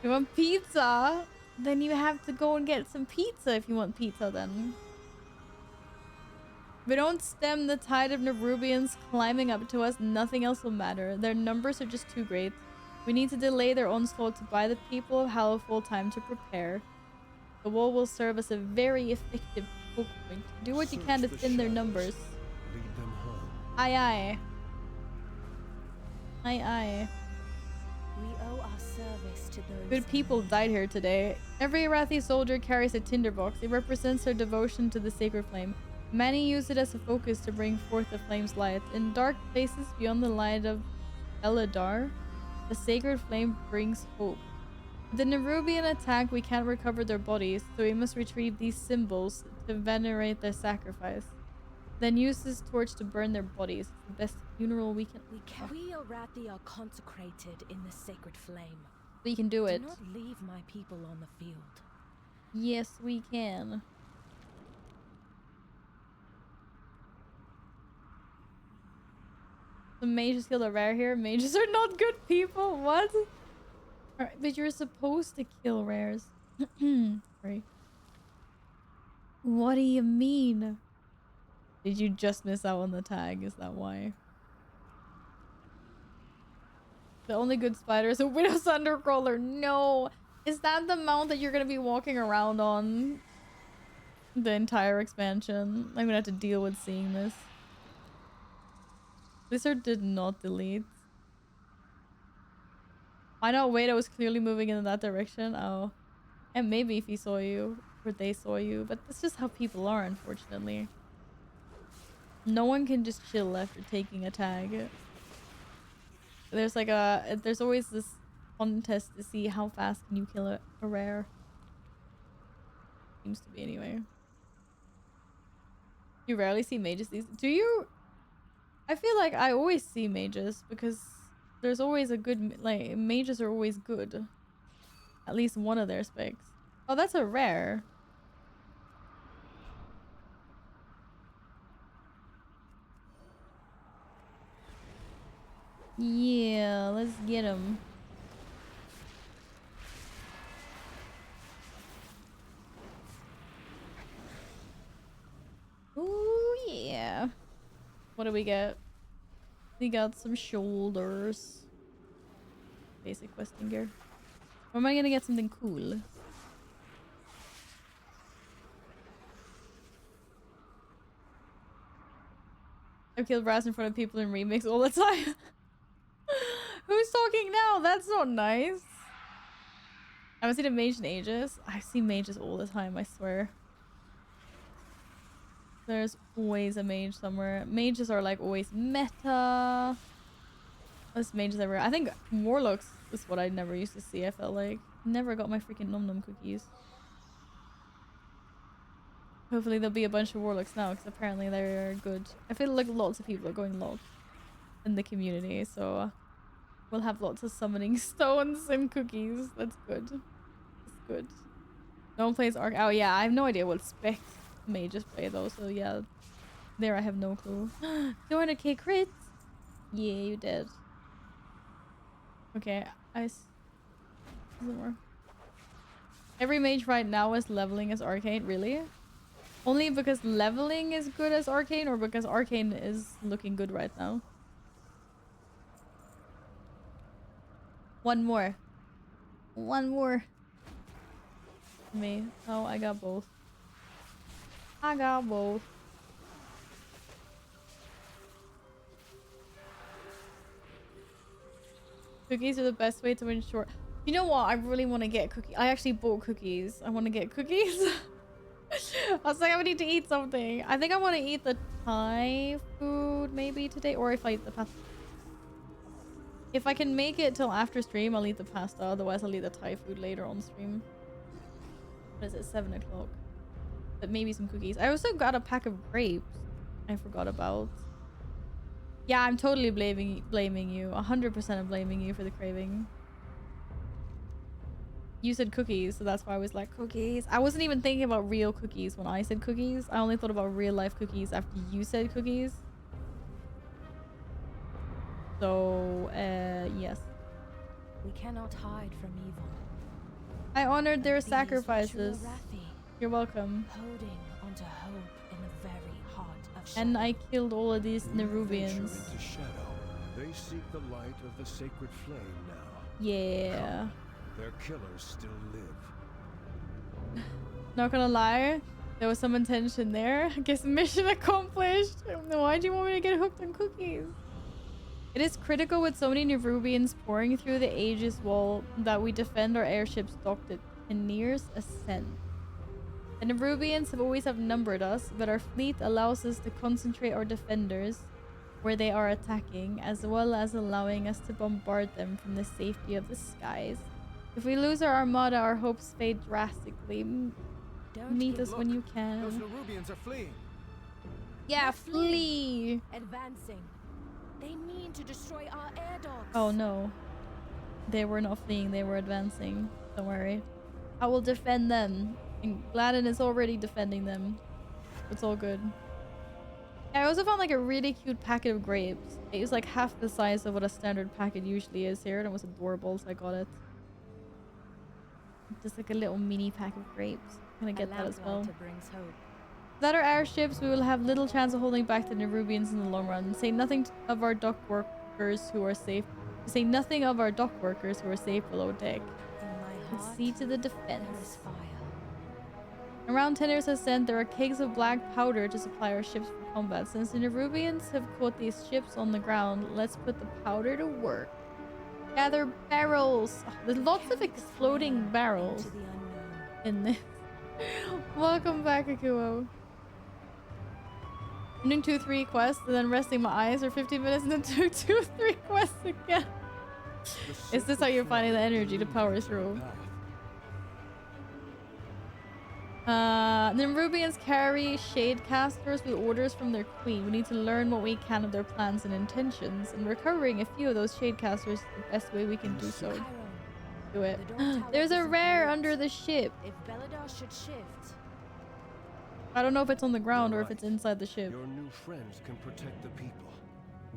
You want pizza? Then you have to go and get some pizza if you want pizza then. If we don't stem the tide of Nerubians climbing up to us, nothing else will matter. Their numbers are just too great. We need to delay their onslaught to buy the people of Hallowfall time to prepare. The wall will serve as a very effective choke point. Do what you can to thin their numbers. Lead them home. Aye aye. Aye. We owe our service to those. Good people died here today. Every Arathi soldier carries a tinderbox. It represents their devotion to the sacred flame. Many use it as a focus to bring forth the flame's light. In dark places beyond the light of Eladar, the sacred flame brings hope. If the Nerubian attack, we can't recover their bodies, so we must retrieve these symbols to venerate their sacrifice. Then use this torch to burn their bodies. It's the best funeral we can. We Arathi are consecrated in the sacred flame. We can do it. Do not leave my people on the field. Yes, we can. The mages killed a rare here. Mages are not good people. What? Alright, but you're supposed to kill rares. Sorry. What do you mean? Did you just miss out on the tag? Is that why? The only good spider is a Widow's Undercrawler. No! Is that the mount that you're gonna be walking around on the entire expansion? I'm gonna have to deal with seeing this. Blizzard did not delete. I know, wait, I was clearly moving in that direction. Oh. And maybe if he saw you, or they saw you, but that's just how people are, unfortunately. No one can just chill after taking a tag. There's like there's always this contest to see how fast can you kill a rare. Seems to be anyway. You rarely see mages these. Do you? I feel like I always see mages because there's always a good, like, mages are always good. At least one of their specs. Oh, that's a rare. Yeah, let's get him. Ooh, yeah. What do we get? We got some shoulders. Basic questing gear. Or am I gonna get something cool? I've killed brass in front of people in remix all the time. Who's talking now? That's not nice. I haven't seen a mage in ages. I see mages all the time, I swear. There's always a mage somewhere. Mages are like always meta. There's mages everywhere. I think warlocks is what I never used to see. I felt like never got my freaking num num cookies. Hopefully there'll be a bunch of warlocks now because apparently they're good. I feel like lots of people are going log in the community, so we'll have lots of summoning stones and cookies. That's good. That's good. No one plays Arc. Oh yeah, I have no idea what spec mages play though, so yeah. There I have no clue. 200k crits? Yeah, you did. Okay, more. Every mage right now is leveling as Arcane, really? Only because leveling is good as Arcane or because Arcane is looking good right now? One more. One more. Me. Oh, I got both. I got both. Cookies are the best way to ensure. You know what? I really want to get cookies. I actually bought cookies. I want to get cookies. I was like, I need to eat something. I think I want to eat the Thai food maybe today, or if I eat the pasta. If I can make it till after stream, I'll eat the pasta. Otherwise, I'll eat the Thai food later on stream. What is it? 7 o'clock. But maybe some cookies. I also got a pack of grapes. I forgot about. Yeah, I'm totally blaming you. 100% I'm blaming you for the craving. You said cookies, so that's why I was like, cookies. I wasn't even thinking about real cookies when I said cookies. I only thought about real life cookies after you said cookies. So, yes. We cannot hide from evil. I honored their sacrifices. You're welcome. Holding onto hope in the very heart of shadow. And I killed all of these Nerubians. Into shadow. They seek the light of the sacred flame now. Yeah. Come. Their killers still live. Not gonna lie, there was some intention there. I guess mission accomplished. Why do you want me to get hooked on cookies? It is critical with so many Nerubians pouring through the Aegis wall that we defend our airships docked at Kinnear's Ascent. The Nerubians have always outnumbered us, but our fleet allows us to concentrate our defenders where they are attacking, as well as allowing us to bombard them from the safety of the skies. If we lose our armada, our hopes fade drastically. Meet us when you can. Those Nerubians are fleeing. Yeah, flee! Advancing. They mean to destroy our air dogs. Oh no. They were not fleeing, they were advancing. Don't worry. I will defend them. And Gladden is already defending them. It's all good. I also found like a really cute packet of grapes. It was like half the size of what a standard packet usually is here, and it was adorable, so I got it. Just like a little mini pack of grapes. I'm gonna get that as well. Without our airships, we will have little chance of holding back the Nerubians in the long run. Say nothing of our dock workers who are safe. Say nothing of our dock workers who are safe below deck. Let's see to the defense. Around Tinner's Ascent, there are kegs of black powder to supply our ships for combat. Since the Nerubians have caught these ships on the ground, let's put the powder to work. Gather barrels. Oh, there's lots of exploding barrels in this. Welcome back, Akuo. I'm doing 2-3 quests and then resting my eyes for 15 minutes and then do 2-3 quests again. Is this how you're finding the energy to power through? The Nerubians carry shade casters with orders from their queen. We need to learn what we can of their plans and intentions, and recovering a few of those shade casters is the best way we can do so. Do it. There's a rare under the ship. If Belladar should shift. I don't know if it's on the ground or if it's inside the ship. Your new friends can protect the people.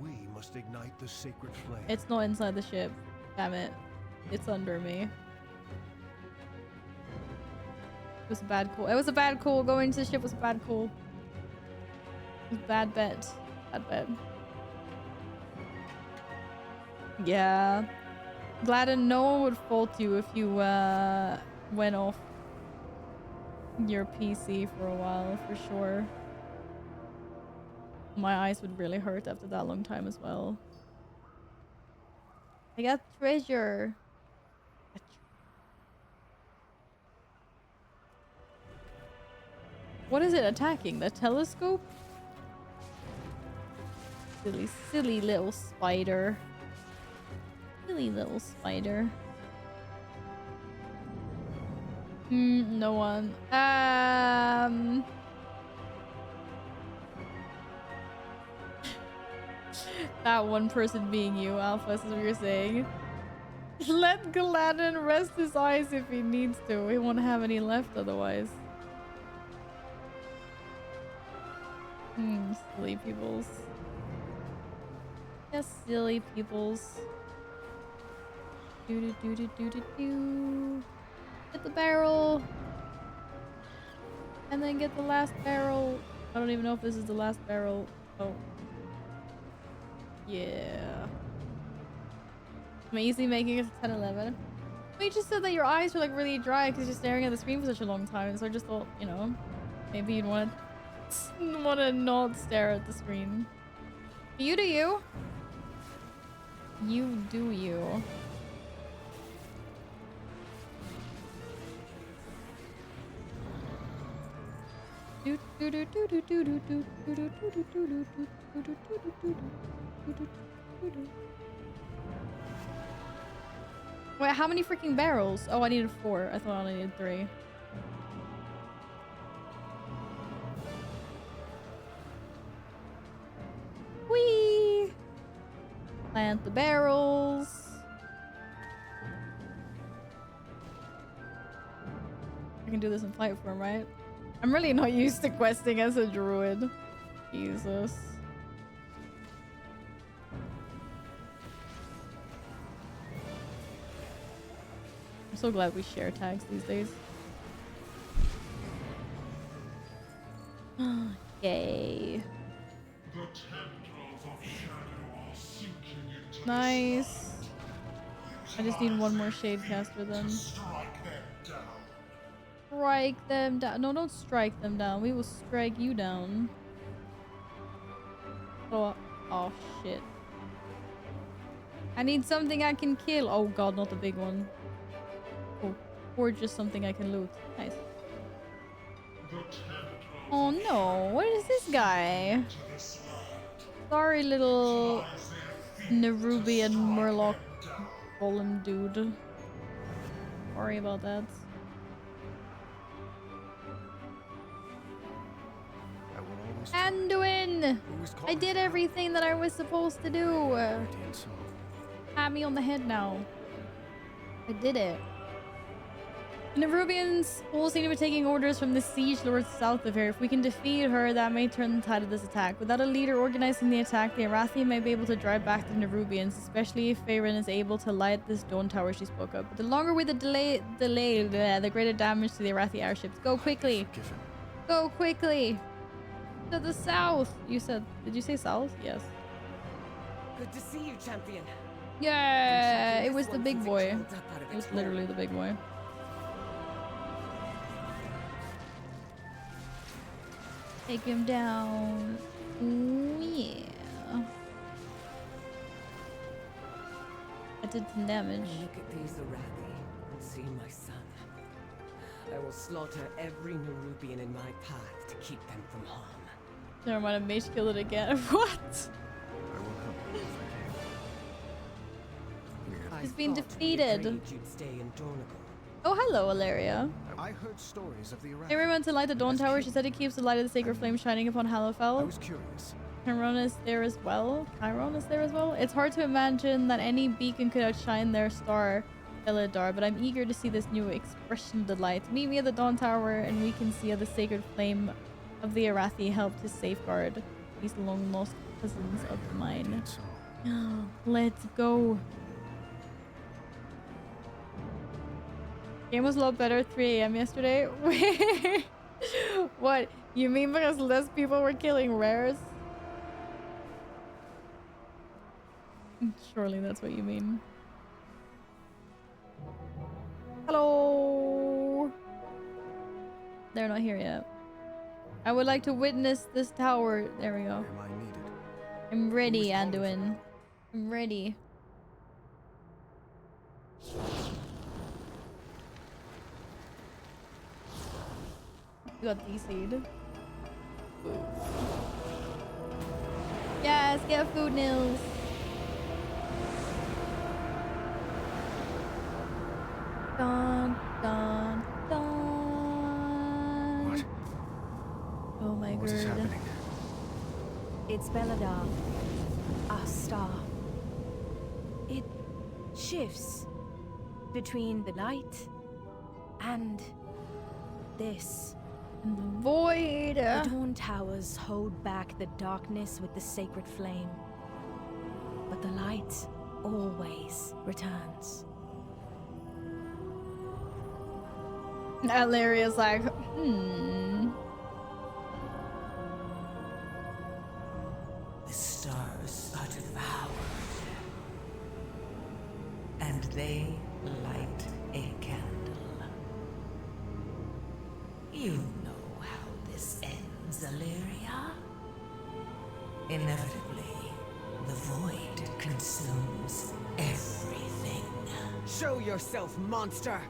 We must ignite the sacred flame. It's not inside the ship. Damn it. It's under me. It was a bad call. It was a bad call. Going to the ship was a bad call. It was a bad bet. Bad bet. Yeah. Gladden, no one would fault you if you went off your PC for a while, for sure. My eyes would really hurt after that long time as well. I got treasure. What is it attacking? The telescope? Silly, silly little spider. Silly little spider. No one. That one person being you, Alpha, is what you're saying. Let Gladden rest his eyes if he needs to. He won't have any left otherwise. Silly peoples. Yes, silly peoples. Do. Get the barrel. And then get the last barrel. I don't even know if this is the last barrel. Oh. Yeah. I'm easily making it to 10-11. Well, you just said that your eyes were like really dry because you're staring at the screen for such a long time. So I just thought, you know, maybe you'd want to not stare at the screen. You do you. You do you. Wait, how many freaking barrels? Oh, I needed 4. I thought I only needed 3. Whee! Plant the barrels. I can do this in flight form, right? I'm really not used to questing as a druid. Jesus. I'm so glad we share tags these days. Yay. Nice. I just need one more shade caster then. Strike them down. No, don't strike them down. We will strike you down. Oh shit. I need something I can kill. Oh god, not the big one. Oh, or just something I can loot. Nice. Oh no, what is this guy? Sorry, little Nerubian Murloc golem dude. Sorry about that. Anduin! I did everything that I was supposed to do. Pat me on the head now. I did it. The Nerubians all seem to be taking orders from the siege lords south of here. If we can defeat her, that may turn the tide of this attack. Without a leader organizing the attack, the Arathi may be able to drive back the Nerubians, especially if Faerun is able to light this dawn tower she spoke of. But the longer we delay, the greater damage to the Arathi airships. Go quickly! Go quickly! To the south! You said... Did you say south? Yes. Good to see you, champion. Yeah! It was the big boy. It was literally the big boy. Take him down. Ooh, yeah. I did some damage. Look at these Arathi and see my son. I will slaughter every Nerubian in my path to keep them from harm. Never mind, I mage killed it again. What? I will help you if I can. He's been defeated. You'd stay in Dornogal. Oh, hello, Alaria. I heard stories of the Arathi. Hey, remember to light the dawn tower. She said it keeps the light of the sacred flame shining upon Hallowfell. I was curious. Chiron is there as well. Chiron is there as well. It's hard to imagine that any beacon could outshine their star, Eladar, but I'm eager to see this new expression of the light. Meet me at the dawn tower, and we can see how the sacred flame of the Arathi helped to safeguard these long lost cousins of mine. Let's go. Game was a lot better at 3 AM yesterday. What? You mean because less people were killing rares? Surely that's what you mean. Hello. They're not here yet. I would like to witness this tower. There we go. I'm ready, Anduin. I'm ready. You got DC'd. Yes, get food, Nils. Dun, dun, dun. What? Oh my god. What is happening? It's Beladar, our star. It shifts between the light and this. And the void. The dawn towers hold back the darkness with the sacred flame. But the light always returns. Alaria's like, The stars are devoured, and they light a candle. You know how this ends, Alleria. Inevitably, the void consumes everything. Show yourself, monster!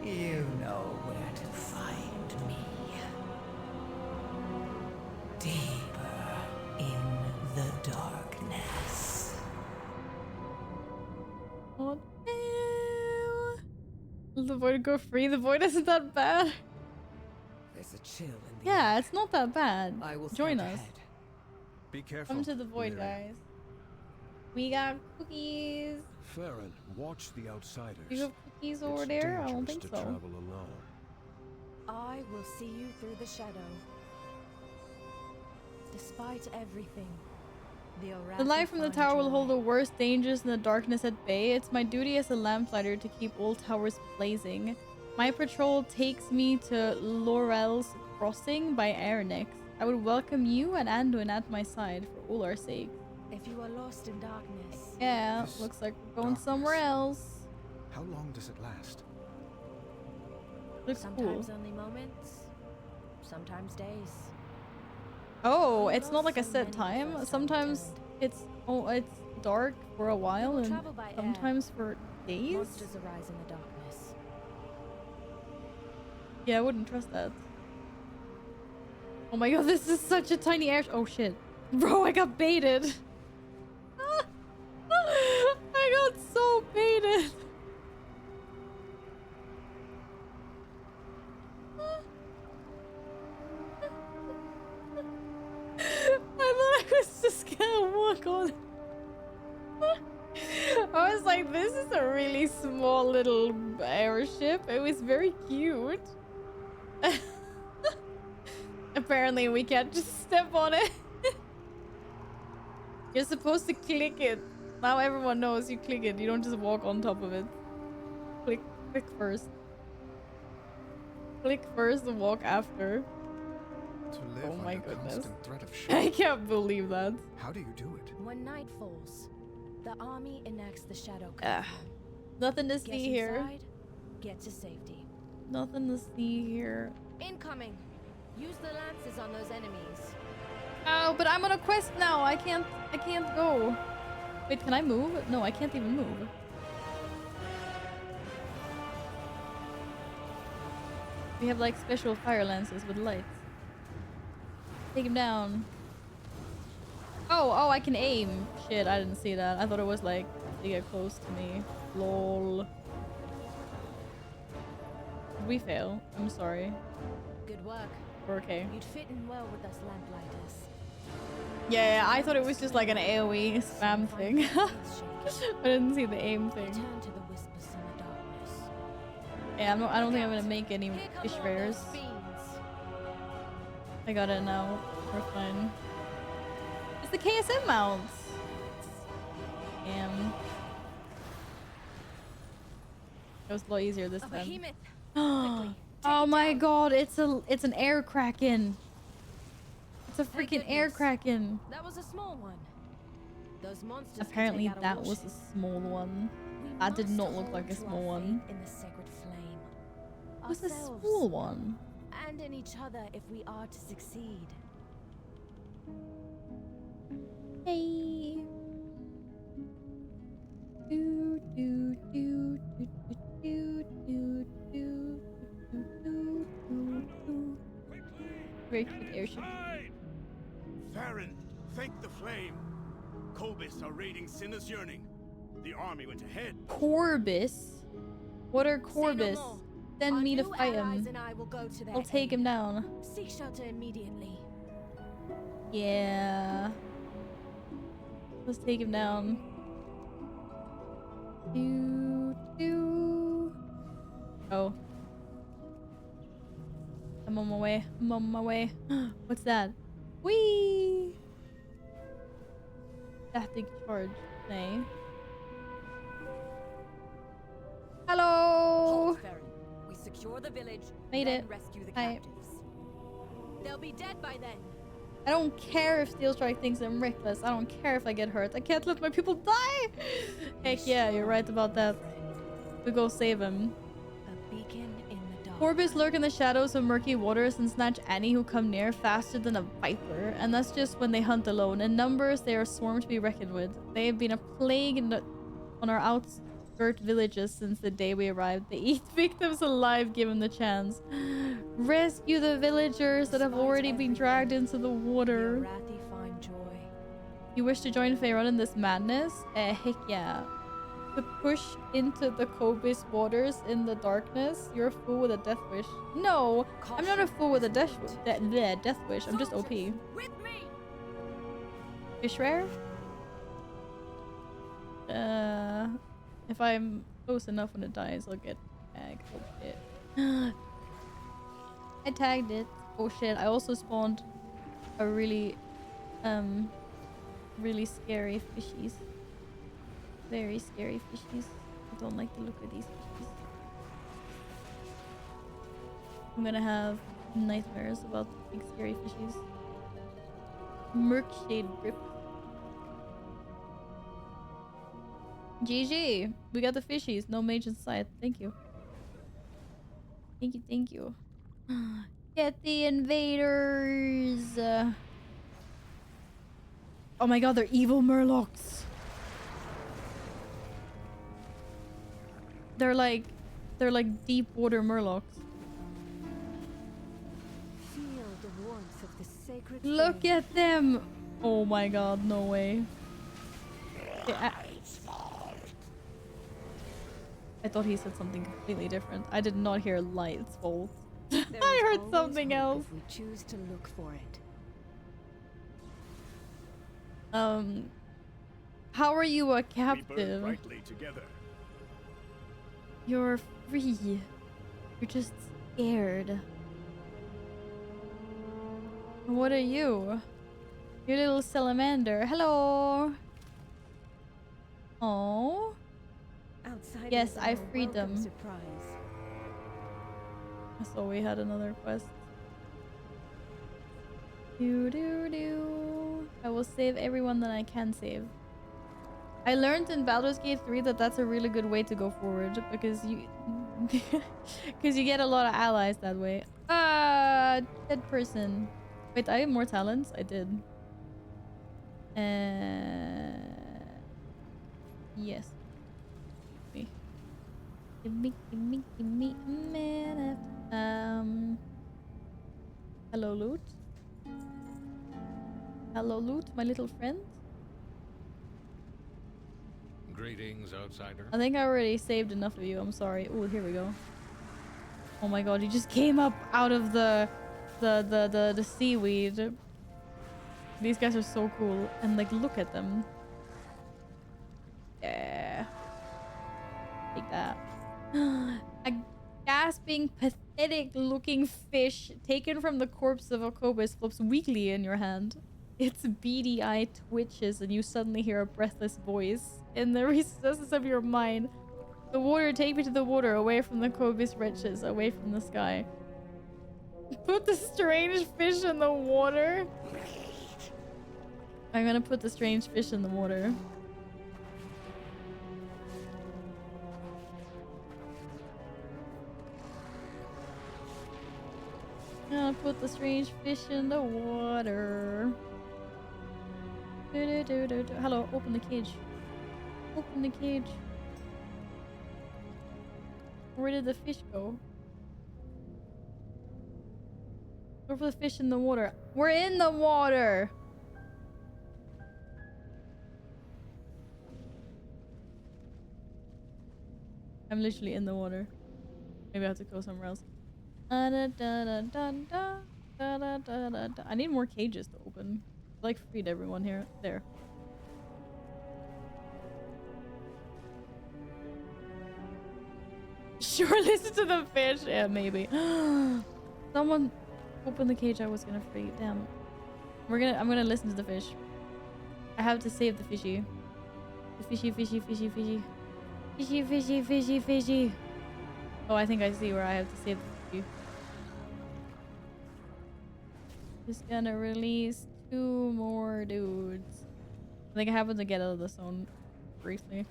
You know where to find me. Deeper in the darkness. oh no. The void go free. The void isn't that bad. There's a chill in the Yeah, it's not that bad. I will Join scout us. ahead. Be careful. Come to the void, guys. We got cookies. Farron, watch the outsiders. You have cookies over there? I don't think to so. travel alone. I will see you through the shadow. Despite everything, the The light from the tower will joy. hold the worst dangers in the darkness at bay. It's my duty as a lamplighter to keep all towers blazing. My patrol takes me to Laurel's Crossing by Airnex. I would welcome you and Anduin at my side for all our sake. If you are lost in darkness, Yeah, looks like we're going somewhere else. How long does it last? Looks sometimes cool. only moments, sometimes days. Oh, it's not like a set time. Sometimes It's dark for a while and travel by air. sometimes for days. Monsters arise in the darkness. Yeah, I wouldn't trust that. Oh my god, this is such a tiny air. Oh shit. Bro, I got baited. I got so baited. I thought I was just gonna walk on. I was like, this is a really small little airship. It was very cute. Apparently we can't just step on it. You're supposed to click it. Now everyone knows you click it. You don't just walk on top of it. Click first. Click first and walk after. To live Oh my under goodness. constant threat of I shock. can't believe that. How do you do it? When night falls, the army enacts the shadow Ugh. curtain. Nothing to Get see here. inside, get to safety. Nothing to see here. Incoming. Use the lances on those enemies. Oh, but I'm on a quest now. I can't go. Wait, can I move? No, I can't even move. We have like special fire lances with lights. Take him down. Oh, I can aim. Shit, I didn't see that. I thought it was like they get close to me. Lol. Did we fail? I'm sorry. Good work. We're okay. You'd fit in well with us lamplighters. Yeah, I thought it was just like an AoE spam thing. I didn't see the aim thing. Return to the whispers in the darkness. Yeah, I don't think I'm gonna make any fish rares. I got it now. We're fine. It's the KSM mounts. Damn. It was a lot easier this A time. behemoth. Oh my god, it's an air kraken. It's a freaking air kraken. That was a small one. Those monsters can Apparently take out a that was warship. a small one. We That did must not look hold like a to our small one. faith in the sacred flame. It was a Ourselves, small one. and in each other if we are to succeed. Hey. Do do do do do do do do do. Very cute airship. Farron, thank the flame. Kobus are raiding Sinna's yearning. The army went ahead. Corbus? What are Corbus? Send me to Our new fight allies him. and I will go to their I'll take him down. Seek shelter immediately. Yeah. Let's take him down. Oh. I'm on my way. I'm on my way. What's that? Whee! Static charge. Nay. Hello! Halt, Farron. We secure the village, Made then it. rescue the Hi. captives. They'll be dead by then. I don't care if Steel Strike thinks I'm reckless. I don't care if I get hurt. I can't let my people die! Heck yeah, you're right about that. We go save him. A beacon in the dark. Corbus lurk in the shadows of murky waters and snatch any who come near faster than a viper. And that's just when they hunt alone. In numbers, they are swarmed to be reckoned with. They have been a plague on our outskirt villages since the day we arrived. They eat victims alive given the chance. Rescue the villagers that have already been dragged into the water. Arathi find joy. You wish to join Faerun in this madness? Heck yeah. To push into the Kobus waters in the darkness? You're a fool with a death wish. No, I'm not a fool with a death wish. I'm just OP. With me. Fish rare? If I'm close enough when it dies, I'll get tagged. Oh shit. I tagged it. Oh shit, I also spawned a really scary fishies. Very scary fishies. I don't like the look of these fishies. I'm gonna have nightmares about the big scary fishies. Murkshade grip. GG! We got the fishies. No mage in sight. Thank you. Thank you, thank you. Get the invaders! Oh my god, they're evil murlocs. They're like deep water murlocs. Feel the warmth of the sacred Look flame. at them. Oh my god, no way. Okay, I thought he said something completely different. I did not hear light's fault. There I is heard always something hope else. if we choose to look for it. How are you a We burn captive? brightly together. You're free. You're just scared. What are you? Your little salamander. Hello. Oh. Outsiders Yes, are I a freed welcome them. Surprise. So we had another quest. Do. I will save everyone that I can save. I learned in Baldur's Gate 3 that that's a really good way to go forward because you get a lot of allies that way. Dead person. Wait, I have more talents? I did. Yes. Give me a minute. Hello, Loot. Hello, Loot, my little friend. Greetings, outsider. I think I already saved enough of you. I'm sorry. Oh, here we go. Oh my god, you just came up out of the seaweed. These guys are so cool. And like, look at them. Yeah. Take that. A gasping, pathetic looking fish taken from the corpse of a Cobus flops weakly in your hand. Its beady eye twitches and you suddenly hear a breathless voice in the recesses of your mind. The water, take me to the water, away from the Cobus wretches, away from the sky. Put the strange fish in the water. I'm gonna put the strange fish in the water. I'll put the strange fish in the water. Hello, open the cage. Open the cage. Where did the fish go? Look for the fish in the water. We're in the water! I'm literally in the water. Maybe I have to go somewhere else. I need more cages to open. I like freed everyone here. There. Sure, listen to the fish. Yeah, maybe. Someone open the cage I was gonna free. Damn. I'm gonna listen to the fish. I have to save the fishy. The fishy. Fishy. Oh, I think I see where I have to save the fishy. Just gonna release 2 more dudes. I think I happen to get out of the zone briefly.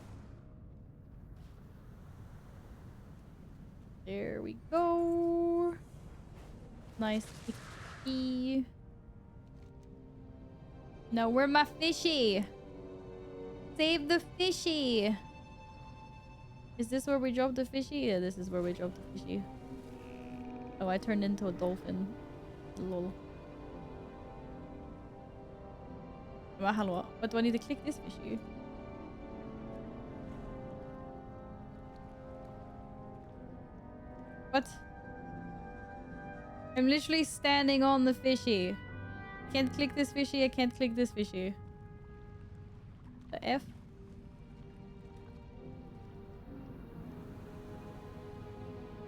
There we go. Nice. Fishy. Now where my fishy? Save the fishy. Is this where we dropped the fishy? Yeah, this is where we dropped the fishy. Oh, I turned into a dolphin. Lol. Well, hello. But do I need to click this fishy? What? I'm literally standing on the fishy. Can't click this fishy. I can't click this fishy. The F?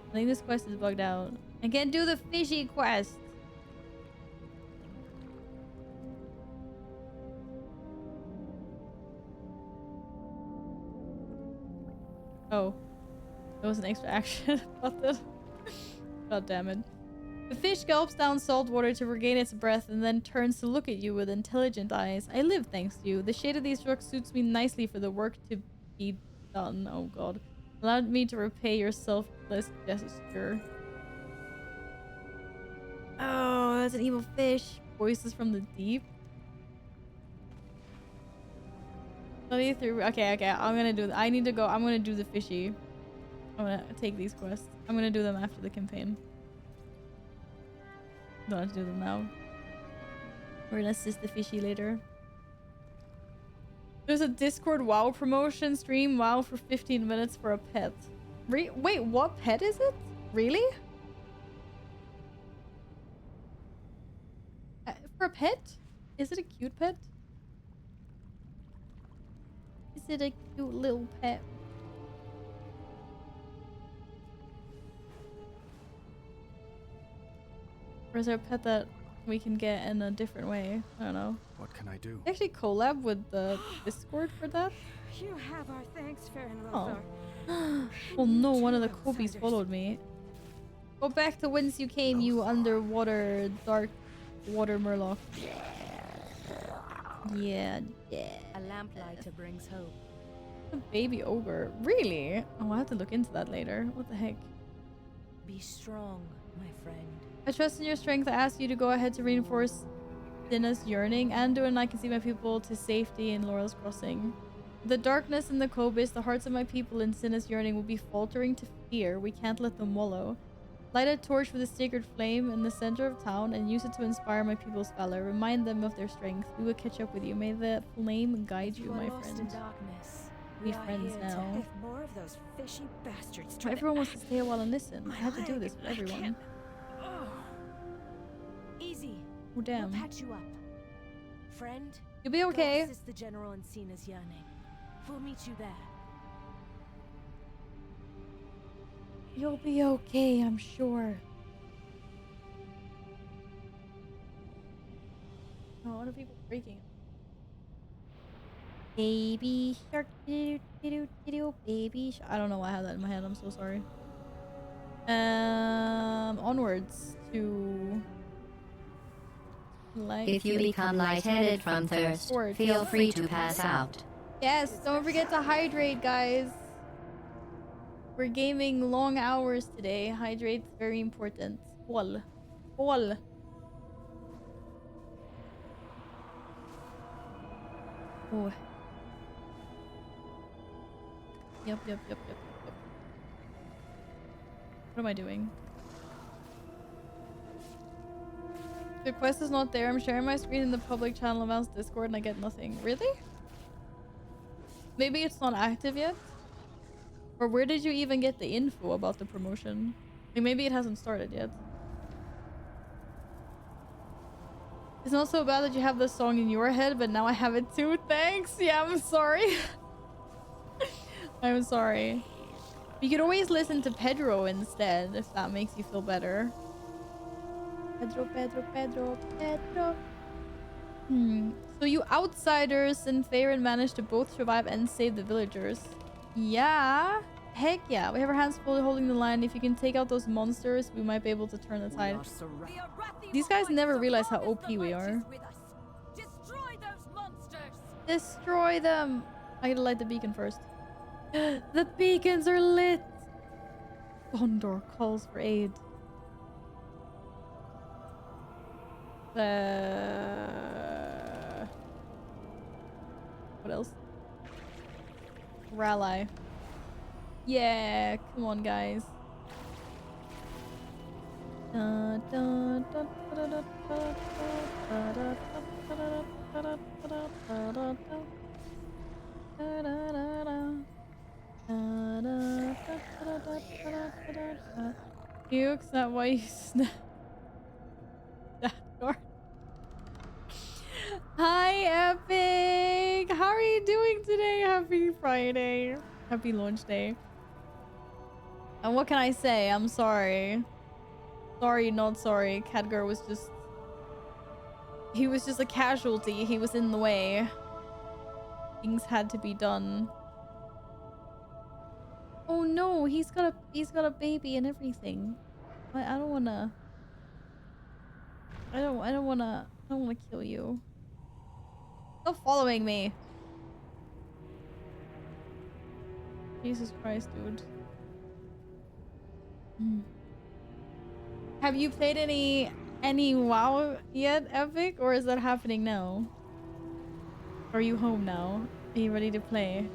I think this quest is bugged out. I can't do the fishy quest. Oh. There was an extra action about that. God damn it. The fish gulps down salt water to regain its breath and then turns to look at you with intelligent eyes. I live thanks to you. The shade of these rocks suits me nicely for the work to be done. Oh god. Allow me to repay your selfless gesture. Oh, that's an evil fish. Voices from the deep. 23. Okay. I'm gonna do. I need to go. I'm gonna do the fishy. I'm gonna take these quests. I'm gonna do them after the campaign. Don't have to do them now. We're gonna assist the fishy later. There's a Discord WoW promotion stream. WoW for 15 minutes for a pet. Wait, what pet is it? Really? For a pet? Is it a cute pet? Is it a cute little pet? Or is there a pet that we can get in a different way? I don't know. What can I do? Actually collab with the Discord for that? You have our thanks, Farron Oh. Lothar. Oh no, one of the Kobe's followed me. Go back to whence you came, you underwater dark water murloc. Yeah. A lamplighter brings hope. A baby ogre. Really? Oh, I'll have to look into that later. What the heck? Be strong, my friend. I trust in your strength. I ask you to go ahead to reinforce Dinah's yearning. Anduin and I can see my people to safety in Laurel's Crossing. The darkness in the Kobis, the hearts of my people in Sinna's yearning will be faltering to fear. We can't let them wallow. Light a torch with a sacred flame in the center of town and use it to inspire my people's valor. Remind them of their strength. We will catch up with you. May the flame guide you, my Lost in friend. darkness. We friends here to- now. If more of those fishy bastards Why try to- everyone wants to stay a while and listen. I have to do leg. this with I everyone. can't- Easy. Oh damn. We'll patch you up. Friend, You'll be okay. Go assist the general in Cena's yearning. We'll meet you there. You'll be okay, I'm sure. Oh, what are people freaking? Baby shark, baby shark. I don't know why I have that in my head. I'm so sorry. Onwards to. If you become lightheaded from thirst, feel free to pass out. Yes, don't forget to hydrate, guys. We're gaming long hours today. Hydrate's very important. All. Oh. Yep. What am I doing? The quest is not there. I'm sharing my screen in the public channel of Val's Discord and I get nothing. Really? Maybe it's not active yet? Or where did you even get the info about the promotion? Like maybe it hasn't started yet. It's not so bad that you have the song in your head, but now I have it too. Thanks. Yeah, I'm sorry. I'm sorry. You could always listen to Pedro instead if that makes you feel better. Pedro. So you outsiders and Farron managed to both survive and save the villagers. Yeah. Heck yeah. We have our hands fully holding the line. If you can take out those monsters, we might be able to turn the tide. These guys never realize how OP we are. Destroy those monsters. Destroy them. I gotta light the beacon first. The beacons are lit. Gondor calls for aid. What else? Rally. Yeah, come on, guys. Pukes, that why you snap that guard. Hi, Epic! How are you doing today? Happy Friday. Happy launch day. And what can I say? I'm sorry. Sorry, not sorry. Khadgar was just... He was just a casualty. He was in the way. Things had to be done. Oh no, he's got a baby and everything. I don't wanna... I don't wanna kill you. Stop following me. Jesus Christ, dude. Have you played any WoW yet, Epic? Or is that happening now? Are you home now? Are you ready to play?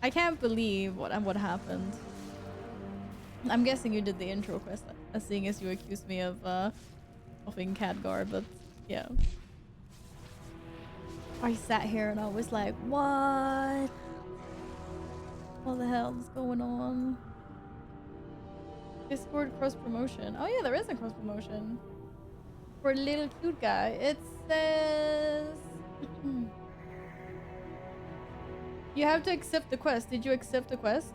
I can't believe what happened. I'm guessing you did the intro quest, seeing as you accused me of offing Khadgar, but yeah. I sat here and I was like, what? What the hell is going on? Discord cross promotion. Oh yeah, there is a cross promotion. For a little cute guy. It says you have to accept the quest. Did you accept the quest?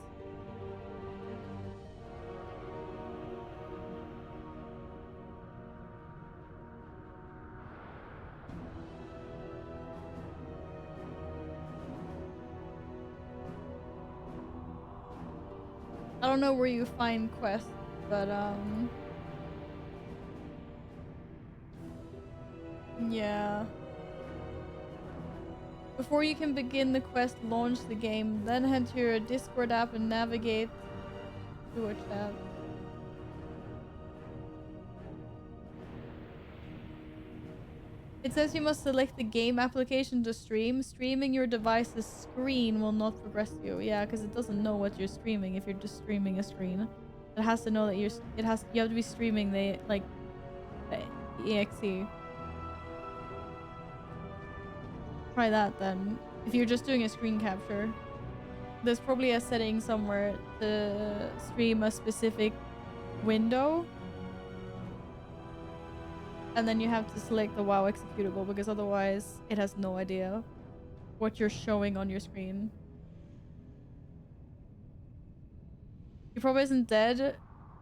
I don't know where you find quests, but yeah. Before you can begin the quest, launch the game, then head to your Discord app and navigate to a chat. It says you must select the game application to stream. Streaming your device's screen will not progress you. Yeah, because it doesn't know what you're streaming if you're just streaming a screen. It has to know that you have to be streaming the EXE. Try that then. If you're just doing a screen capture, there's probably a setting somewhere to stream a specific window. And then you have to select the WoW executable because otherwise it has no idea what you're showing on your screen. He probably isn't dead.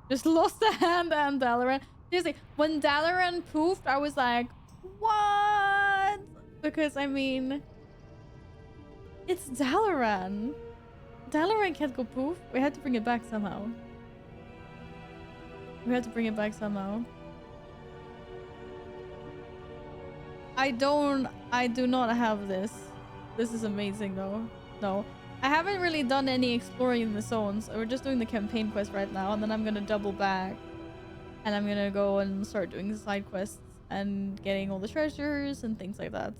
Just lost a hand and Dalaran. Seriously, when Dalaran poofed, I was like, what? Because I mean, it's Dalaran. Dalaran can't go poof. We had to bring it back somehow. I do not have this. This is amazing though. No. I haven't really done any exploring in the zones. We're just doing the campaign quest right now, and then I'm gonna double back. And I'm gonna go and start doing the side quests and getting all the treasures and things like that.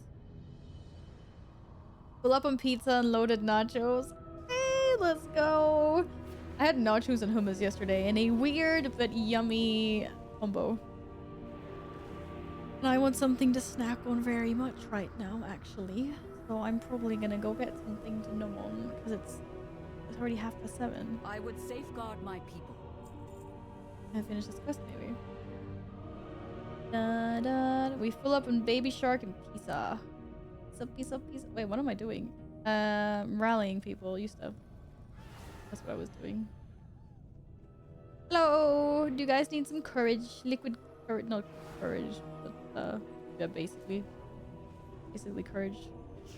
Pull up on pizza and loaded nachos. Hey, let's go. I had nachos and hummus yesterday in a weird but yummy combo. And I want something to snack on very much right now, actually. So I'm probably gonna go get something to gnaw on because it's already 7:30. I would safeguard my people. Can I finish this quest maybe? Da, da, we fill up on Baby Shark and pizza. Pizza. Wait, what am I doing? Rallying people. Used to. That's what I was doing. Hello. Do you guys need some courage? Liquid courage, not courage, but yeah, basically courage.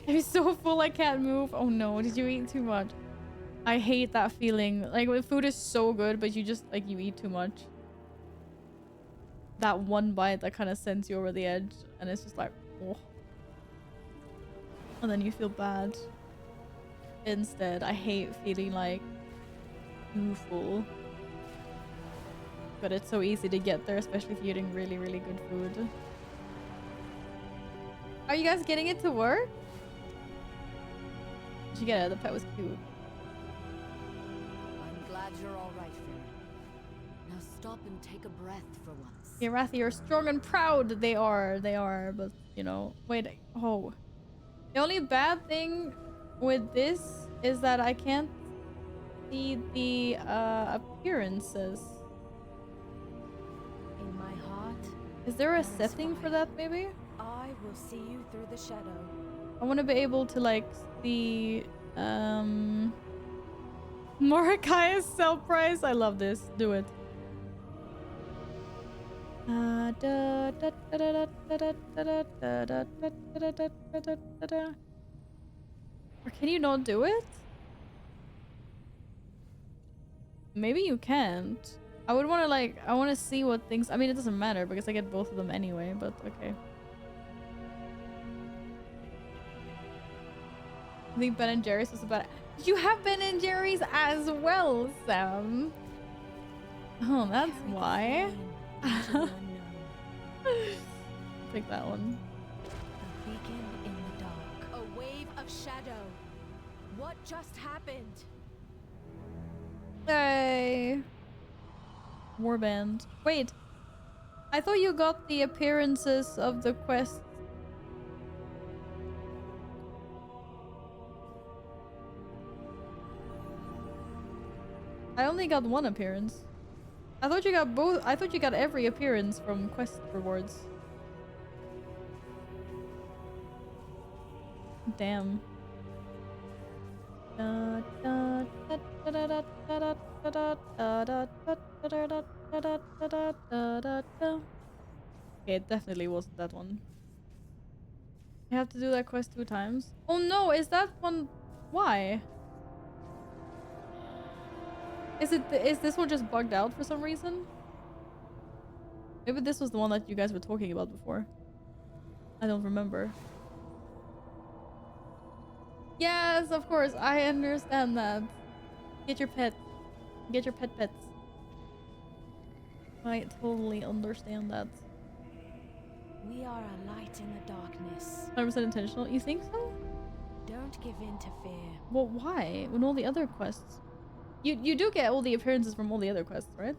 I'm so full I can't move. Oh no, did you eat too much? I hate that feeling. Like when food is so good, but you just you eat too much. That one bite that kind of sends you over the edge, and it's just like, oh. And then you feel bad. Instead, I hate feeling like too full. But it's so easy to get there, especially if you're eating really, really good food. Are you guys getting it to work? Did you get it? The pet was cute. I'm glad you're all right, Farron. Now stop and take a breath for once. Yeah, Rathi, you're strong and proud. They are, but you know, wait. Oh, the only bad thing with this is that I can't see the appearances. In my heart, is there a setting for that? Maybe I will see you through the shadow. I want to be able to like see Mordecai's sell price. I love this. Do it. Or can you not do it? Maybe you can't. I would want to I want to see what things. I mean, it doesn't matter because I get both of them anyway, but okay. I think Ben and Jerry's was about. You have Ben and Jerry's as well, Sam. Oh, that's why. Pick that one. A beacon in the dark. Away of Shadow. What just happened? Hey. Warband. Wait. I thought you got the appearances of the quest. I only got one appearance. I thought you got both. I thought you got every appearance from quest rewards. Damn. Okay, it definitely wasn't that one. You have to do that quest 2 times. Oh no, is that one? Why? Is this one just bugged out for some reason? Maybe this was the one that you guys were talking about before. I don't remember. Yes, of course. I understand that. Get your pet. Get your pets. I totally understand that. We are a light in the darkness. 100% intentional. You think so? Don't give in to fear. Well, why? When all the other quests... You do get all the appearances from all the other quests, right?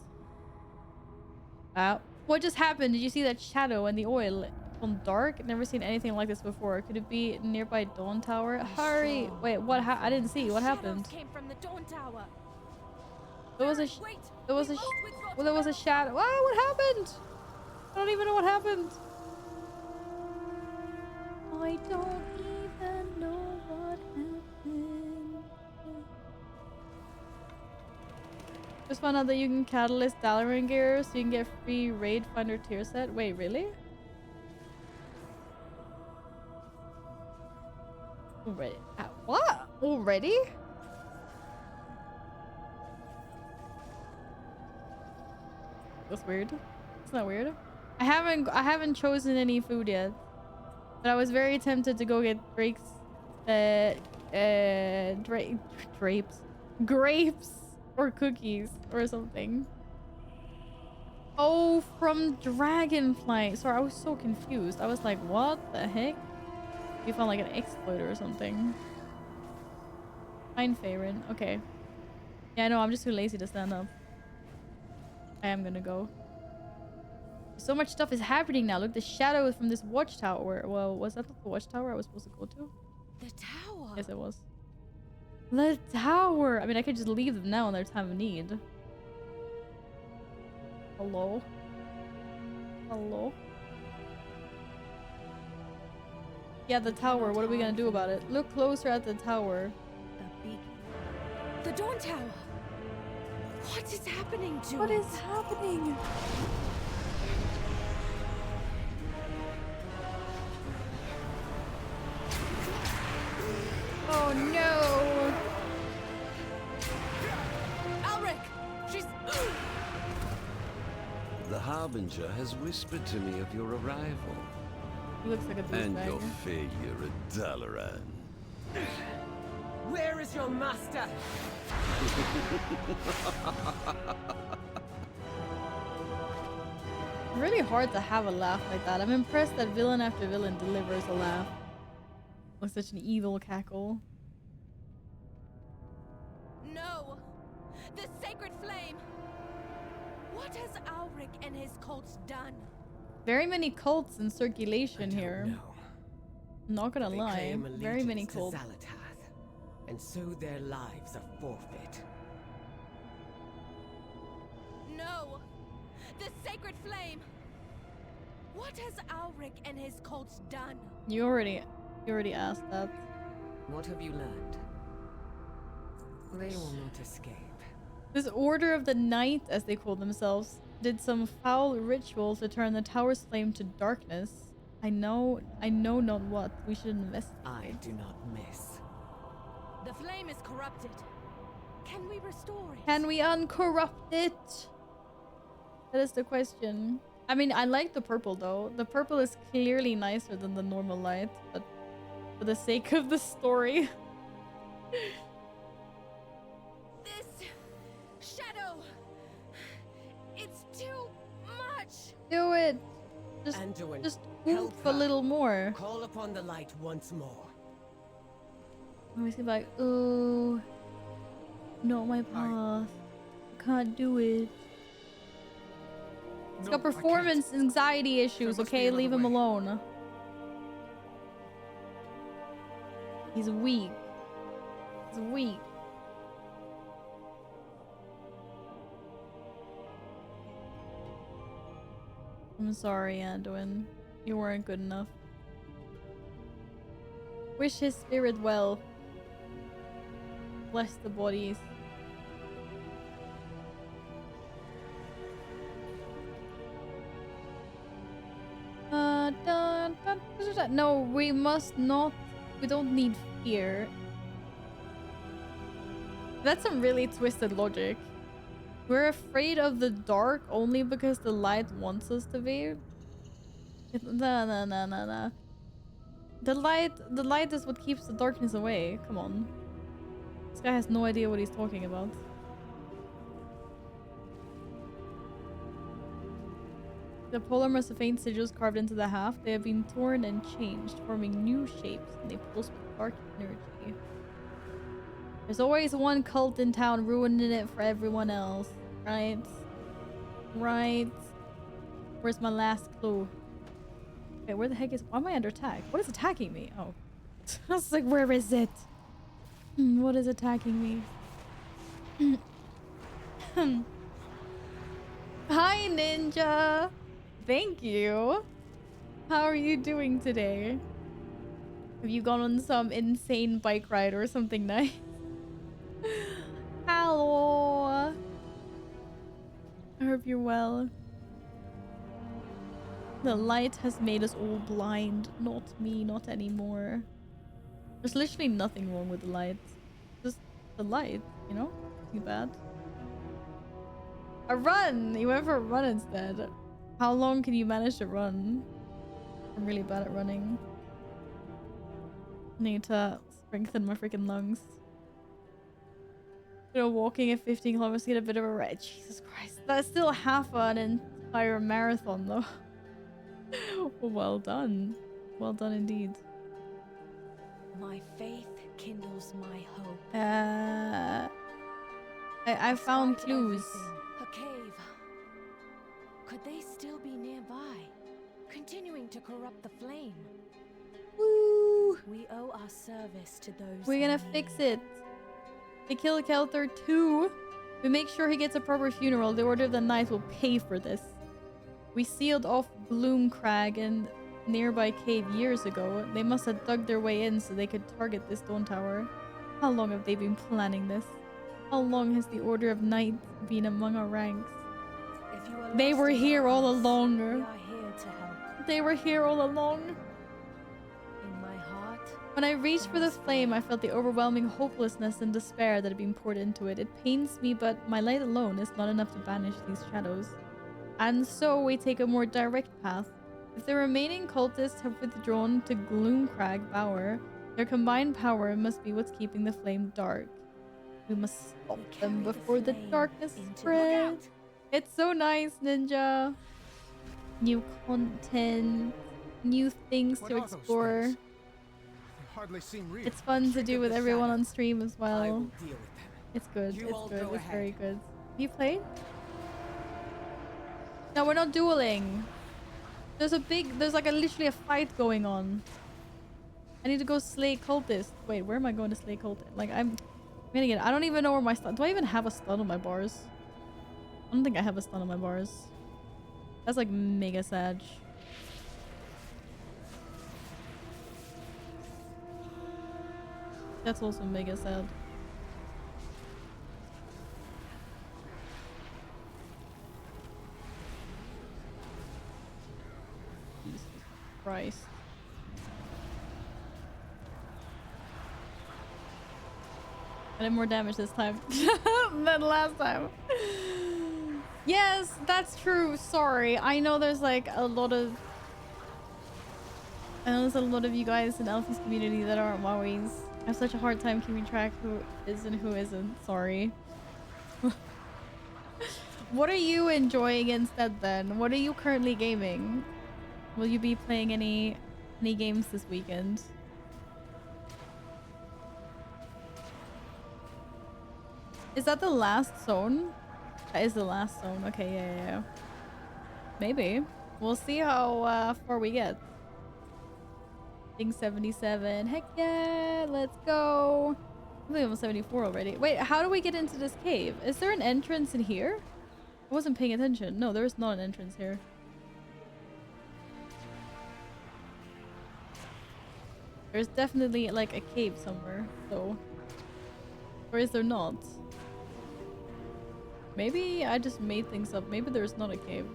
What just happened? Did you see that shadow and the oil on dark? Never seen anything like this before. Could it be nearby Dawn Tower? Hurry! Wait, what? I didn't see. What happened? Came from the Dawn Tower. There was a shadow. Oh, what happened? I don't even know what happened. I don't even know what happened. Just found out that you can catalyst Dalaran gear so you can get free Raid Finder tier set. Wait, really? Already? What? Already? That's weird. It's not weird. I haven't chosen any food yet, but I was very tempted to go get grapes or cookies or something. Oh, from Dragonflight. Sorry, I was so confused. I was like, what the heck? You found like an exploit or something. Fine, Faerun. Okay. Yeah, no, I'm just too lazy to stand up. I am gonna go. So much stuff is happening now. Look, the shadow from this watchtower. Well, was that not the watchtower I was supposed to go to? The tower. Yes, it was. The tower. I mean, I could just leave them now in their time of need. Hello? Hello? Yeah, the tower. What are we gonna do about it? Look closer at the tower. The Dawn Tower. What is happening to What it? is happening? Oh no! Alric! She's... The Harbinger has whispered to me of your arrival. He looks like a douchebag. And your failure at Dalaran. Where is your master? Really hard to have a laugh like that. I'm impressed that villain after villain delivers a laugh with such an evil cackle. No! The Sacred Flame! What has Alric and his cults done? Very many cults in circulation here. Not gonna lie, Claim very many allegiance to cults. Xalatath, and so their lives are forfeit. No! The Sacred Flame! What has Alric and his cults done? You already asked that. What have you learned? They will not escape. This Order of the Night, as they call themselves, did some foul ritual to turn the tower's flame to darkness. I know not what. We should investigate. I do not miss. The flame is corrupted. Can we restore it? Can we uncorrupt it? That is the question. I mean, I like the purple though. The purple is clearly nicer than the normal light, but for the sake of the story. This shadow, it's too much. Do it. Anduin, Just help oof a her. little more. Call upon the light once more. I'm always like, oh, not my path. I can't do it. He's got performance anxiety issues, okay? Leave him alone. He's weak. He's weak. I'm sorry, Anduin. You weren't good enough. Wish his spirit well. Bless the bodies. No, we must not. We don't need fear. That's some really twisted logic. We're afraid of the dark only because the light wants us to be. No. The light is what keeps the darkness away. Come on. This guy has no idea what he's talking about. The polar must have faint sigils carved into the half. They have been torn and changed, forming new shapes, and they pulse with dark energy. There's always one cult in town ruining it for everyone else. Right? Right. Where's my last clue? Okay, where the heck is... Why am I under attack? What is attacking me? Oh. I was like, where is it? What is attacking me? Hi, Ninja! Thank you! How are you doing today? Have you gone on some insane bike ride or something nice? Hello! I hope you're well. The light has made us all blind. Not me, not anymore. There's literally nothing wrong with the light. Just the light, you know? Too bad. A run! You went for a run instead. How long can you manage to run? I'm really bad at running. Need to strengthen my freaking lungs. You know, walking at 15 kilometers to get a bit of a ride. Jesus Christ. That's still half an entire marathon though. Well done. Well done indeed. My faith kindles my hope. I found clues. A cave. Could they still be nearby, continuing to corrupt the flame? Woo! We owe our service to those. We're gonna fix it. They kill Kelter too. We make sure he gets a proper funeral. The Order of the Night will pay for this. We sealed off Gloomcrag and nearby cave years ago. They must have dug their way in so they could target this stone tower. How long have they been planning this? How long has the Order of Night been among our ranks? They were here all along. We are here to help. They were here all along. In my heart. When I reached for the flame, I felt the overwhelming hopelessness and despair that had been poured into it. It pains me, but my light alone is not enough to banish these shadows. And so we take a more direct path. If the remaining cultists have withdrawn to Gloomcrag Bower, their combined power must be what's keeping the flame dark. We must stop them before the darkness spreads. It's so nice, Ninja. New content, new things to explore. It's fun to do with everyone on stream as well. It's good. It's good. It's very good. Have you played? No, we're not dueling. There's like literally a fight going on. I need to go slay cultists. Wait, where am I going to slay cultists? Like, I'm gonna get. I don't even know where my stun. Do I even have a stun on my bars? I don't think I have a stun on my bars. That's like mega sad. That's also mega sad. Jesus Christ. I did more damage this time than last time. Yes, that's true. Sorry. I know there's like a lot of... I know there's a lot of you guys in Elfie's community that aren't Wowies. I have such a hard time keeping track who is and who isn't. Sorry. What are you enjoying instead then? What are you currently gaming? Will you be playing any games this weekend? Is that the last zone? That is the last zone. Okay, yeah. Maybe. We'll see how far we get. Thing 77. Heck yeah, let's go. I believe I'm 74 already. Wait, how do we get into this cave? Is there an entrance in here? I wasn't paying attention. No, there's not an entrance here. There's definitely like a cave somewhere, so. Or is there not? Maybe I just made things up. Maybe there's not a cave.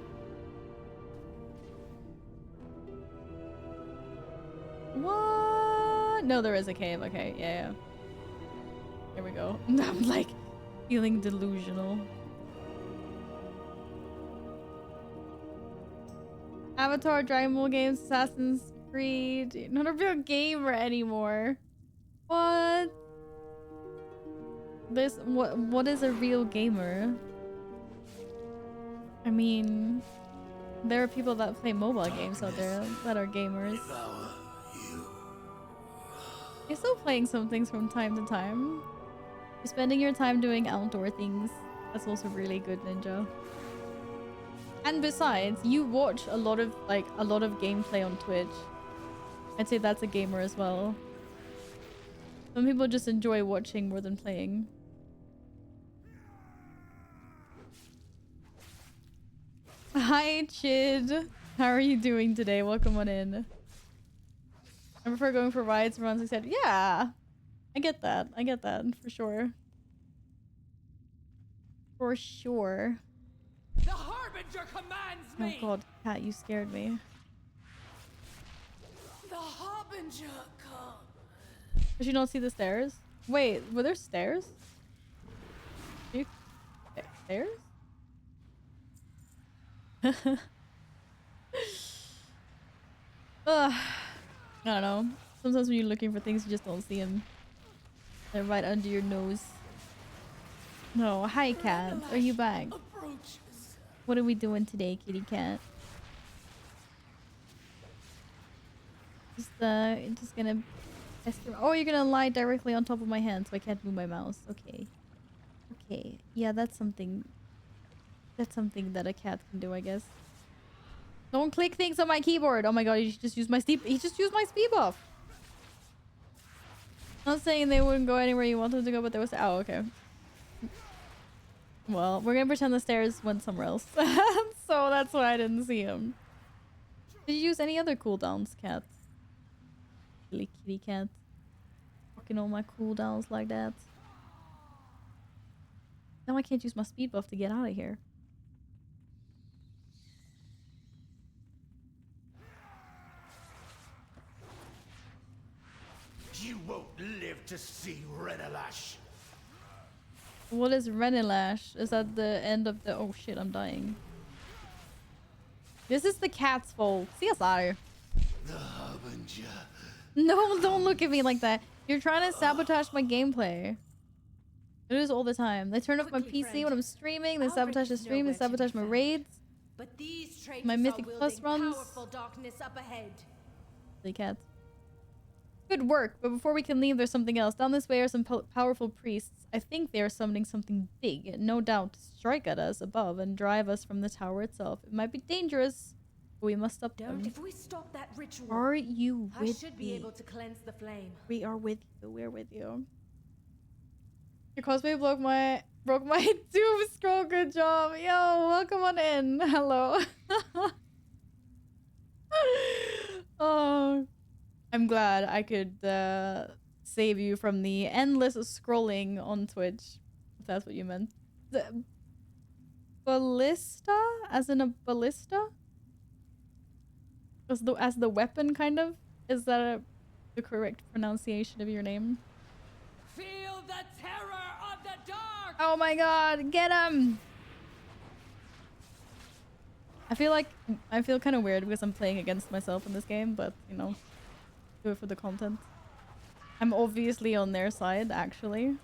What? No, there is a cave. Okay, yeah. Here we go. I'm like feeling delusional. Avatar, Dragon Ball games, Assassin's Creed. Not a real gamer anymore. What? What is a real gamer? I mean, there are people that play mobile games out there that are gamers. You're still playing some things from time to time. You're spending your time doing outdoor things. That's also really good, Ninja. And besides, you watch a lot of gameplay on Twitch. I'd say that's a gamer as well. Some people just enjoy watching more than playing. Hi, Chid. How are you doing today? Welcome on in. I prefer going for rides, runs, etc. Yeah, I get that. I get that for sure. For sure. The Harbinger commands me. Oh god, Cat, you scared me. The Harbinger comes. Did you not see the stairs? Wait, were there stairs? Stairs? Ugh. I don't know. Sometimes when you're looking for things, you just don't see them. They're right under your nose. No, hi Cat. Are you back? What are we doing today, kitty cat? Just gonna... Oh, you're gonna lie directly on top of my hand so I can't move my mouse. Okay. Okay. Yeah, that's something... That's something that a cat can do, I guess. Don't click things on my keyboard. Oh my god, he just used my speed. He just used my speed buff. Not saying they wouldn't go anywhere you want them to go, but there was... Oh, okay. Well, we're gonna pretend the stairs went somewhere else. So that's why I didn't see him. Did you use any other cooldowns, Cat? Silly kitty cat. Fucking all my cooldowns like that. Now I can't use my speed buff to get out of here. You won't live to see Renalash. What is Renilash? Is that the end of the... Oh shit, I'm dying. This is the cat's fault. CSI. The Harbinger. No, don't look at me like that. You're trying to sabotage my gameplay. It is all the time. They turn off my PC when I'm streaming. They sabotage the stream. They sabotage my raids. But these traitors My Mythic are Plus runs. powerful darkness up ahead. The cats. Good work, but before we can leave, there's something else. Down this way are some powerful priests. I think they are summoning something big, no doubt to strike at us above and drive us from the tower itself. It might be dangerous, but we must stop them. If we stop that ritual, Are you I with should me? be able to cleanse the flame. We are with you. We're with you. Your cosplay broke my doom scroll. Good job. Yo, welcome on in. Hello. Oh, I'm glad I could save you from the endless scrolling on Twitch, if that's what you meant. The ballista? As in a ballista? As the weapon, kind of? Is that the correct pronunciation of your name? Feel the terror of the dark! Oh my god, get him! I feel kind of weird because I'm playing against myself in this game, but, you know, do it for the content. I'm obviously on their side, actually.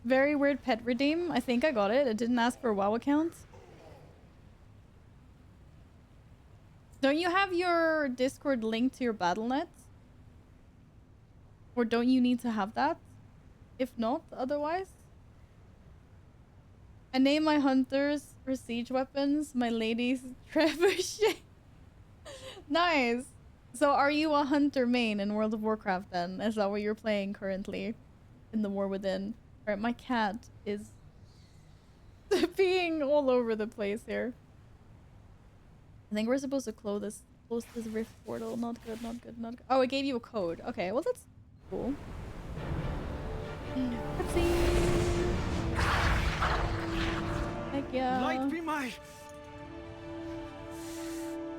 Very weird pet redeem. I think I got it. It didn't ask for a WoW account. Don't you have your Discord linked to your Battle.net? Or don't you need to have that? If not, otherwise? I name my hunters for siege weapons, my ladies trebuchet. Nice. So are you a hunter main in World of Warcraft then? Is that what you're playing currently in the War Within? Alright, my cat is being all over the place here. I think we're supposed to close this rift portal. Not good, not good, not good. Oh, it gave you a code. Okay, well that's cool. Let's see. Heck yeah. Light be my...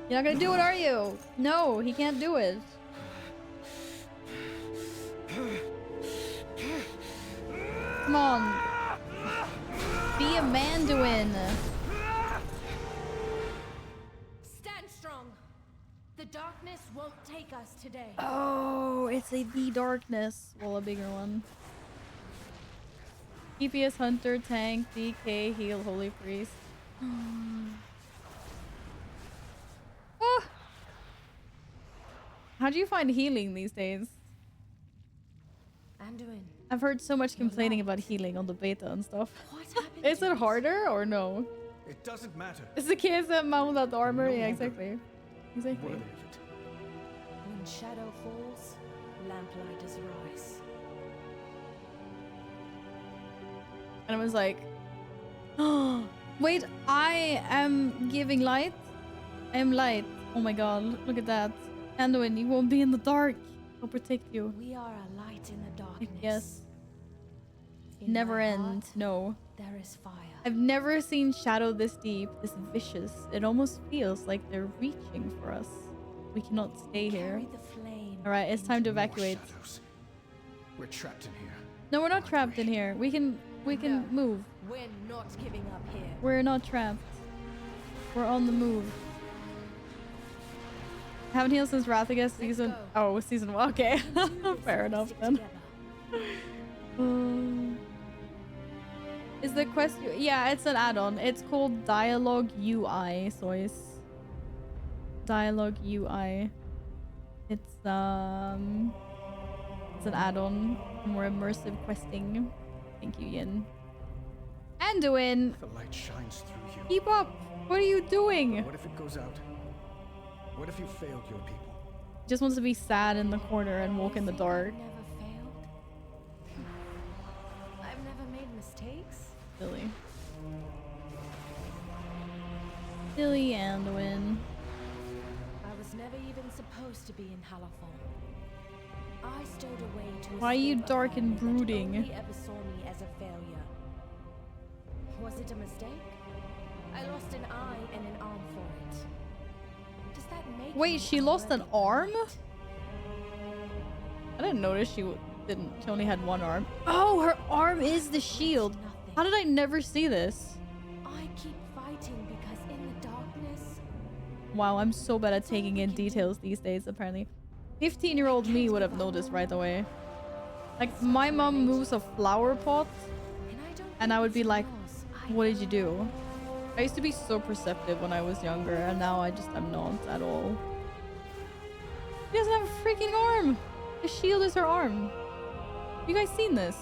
You're not gonna do it, are you? No, he can't do it. Come on. Be a Manduin. Stand strong. The darkness won't take us today. Oh, it's the darkness. Well, a bigger one. DPS Hunter, Tank, DK, Heal, Holy Priest. Oh. How do you find healing these days? Anduin. I've heard so much complaining about healing on the beta and stuff. Is it harder or no? It doesn't matter. Is the case that mount without the armor? Yeah, exactly. Exactly. When shadow falls, lamplighters rise. And I was like, oh, wait, I am giving light? I am light. Oh my god, look at that. Anduin, you won't be in the dark. I'll protect you. We are a light in the darkness. Yes. In Never my end. heart, No. There is fire. I've never seen shadow this deep, this vicious. It almost feels like they're reaching for us. We cannot stay here. Alright, it's time to evacuate. We're trapped in here. No, we're not trapped in here. We can move. We're not giving up here. We're not trapped. We're on the move. Haven't healed since Rathagas season. Oh, season 1. Okay. Fair enough then. Is the quest? Yeah, it's an add-on. It's called Dialogue UI. So it's Dialogue UI. It's an add-on, more immersive questing. Thank you, Yin. Anduin! The light shines through you. Keep up! What are you doing? What if it goes out? What if you failed your people? Just wants to be sad in the corner and walk in the dark. I've never made mistakes. Silly. Silly Anduin. I was never even supposed to be in Halafon. I stowed away to Why are you escape a dark and family that brooding? only ever saw me as a failure. Was it a mistake? I lost an eye and an arm for it. Does that make me Wait, she lost an unworthy? arm? I didn't notice she didn't. She only had one arm. Oh, her arm is the shield. How did I never see this? I keep fighting because in the darkness, Wow, I'm so bad at taking in details these days, apparently. 15-year-old me would have noticed right away. Like, my mom moves a flower pot, and I would be like, what did you do? I used to be so perceptive when I was younger, and now I just am not at all. She doesn't have a freaking arm! The shield is her arm. You guys seen this?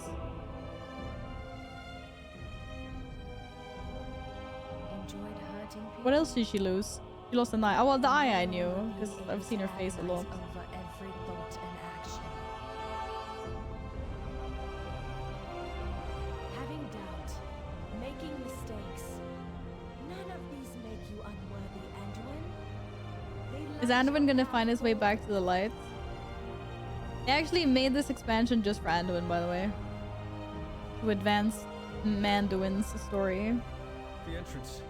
enjoyed hurting people. What else did she lose? She lost an eye. Oh, well, the eye I knew, because I've seen her face a lot. Over every thought and action. Having doubt, making mistakes. None of these make you unworthy, Anduin. Is Anduin gonna find his way back to the light? They actually made this expansion just for Anduin, by the way. To advance Manduin's story. The entrance.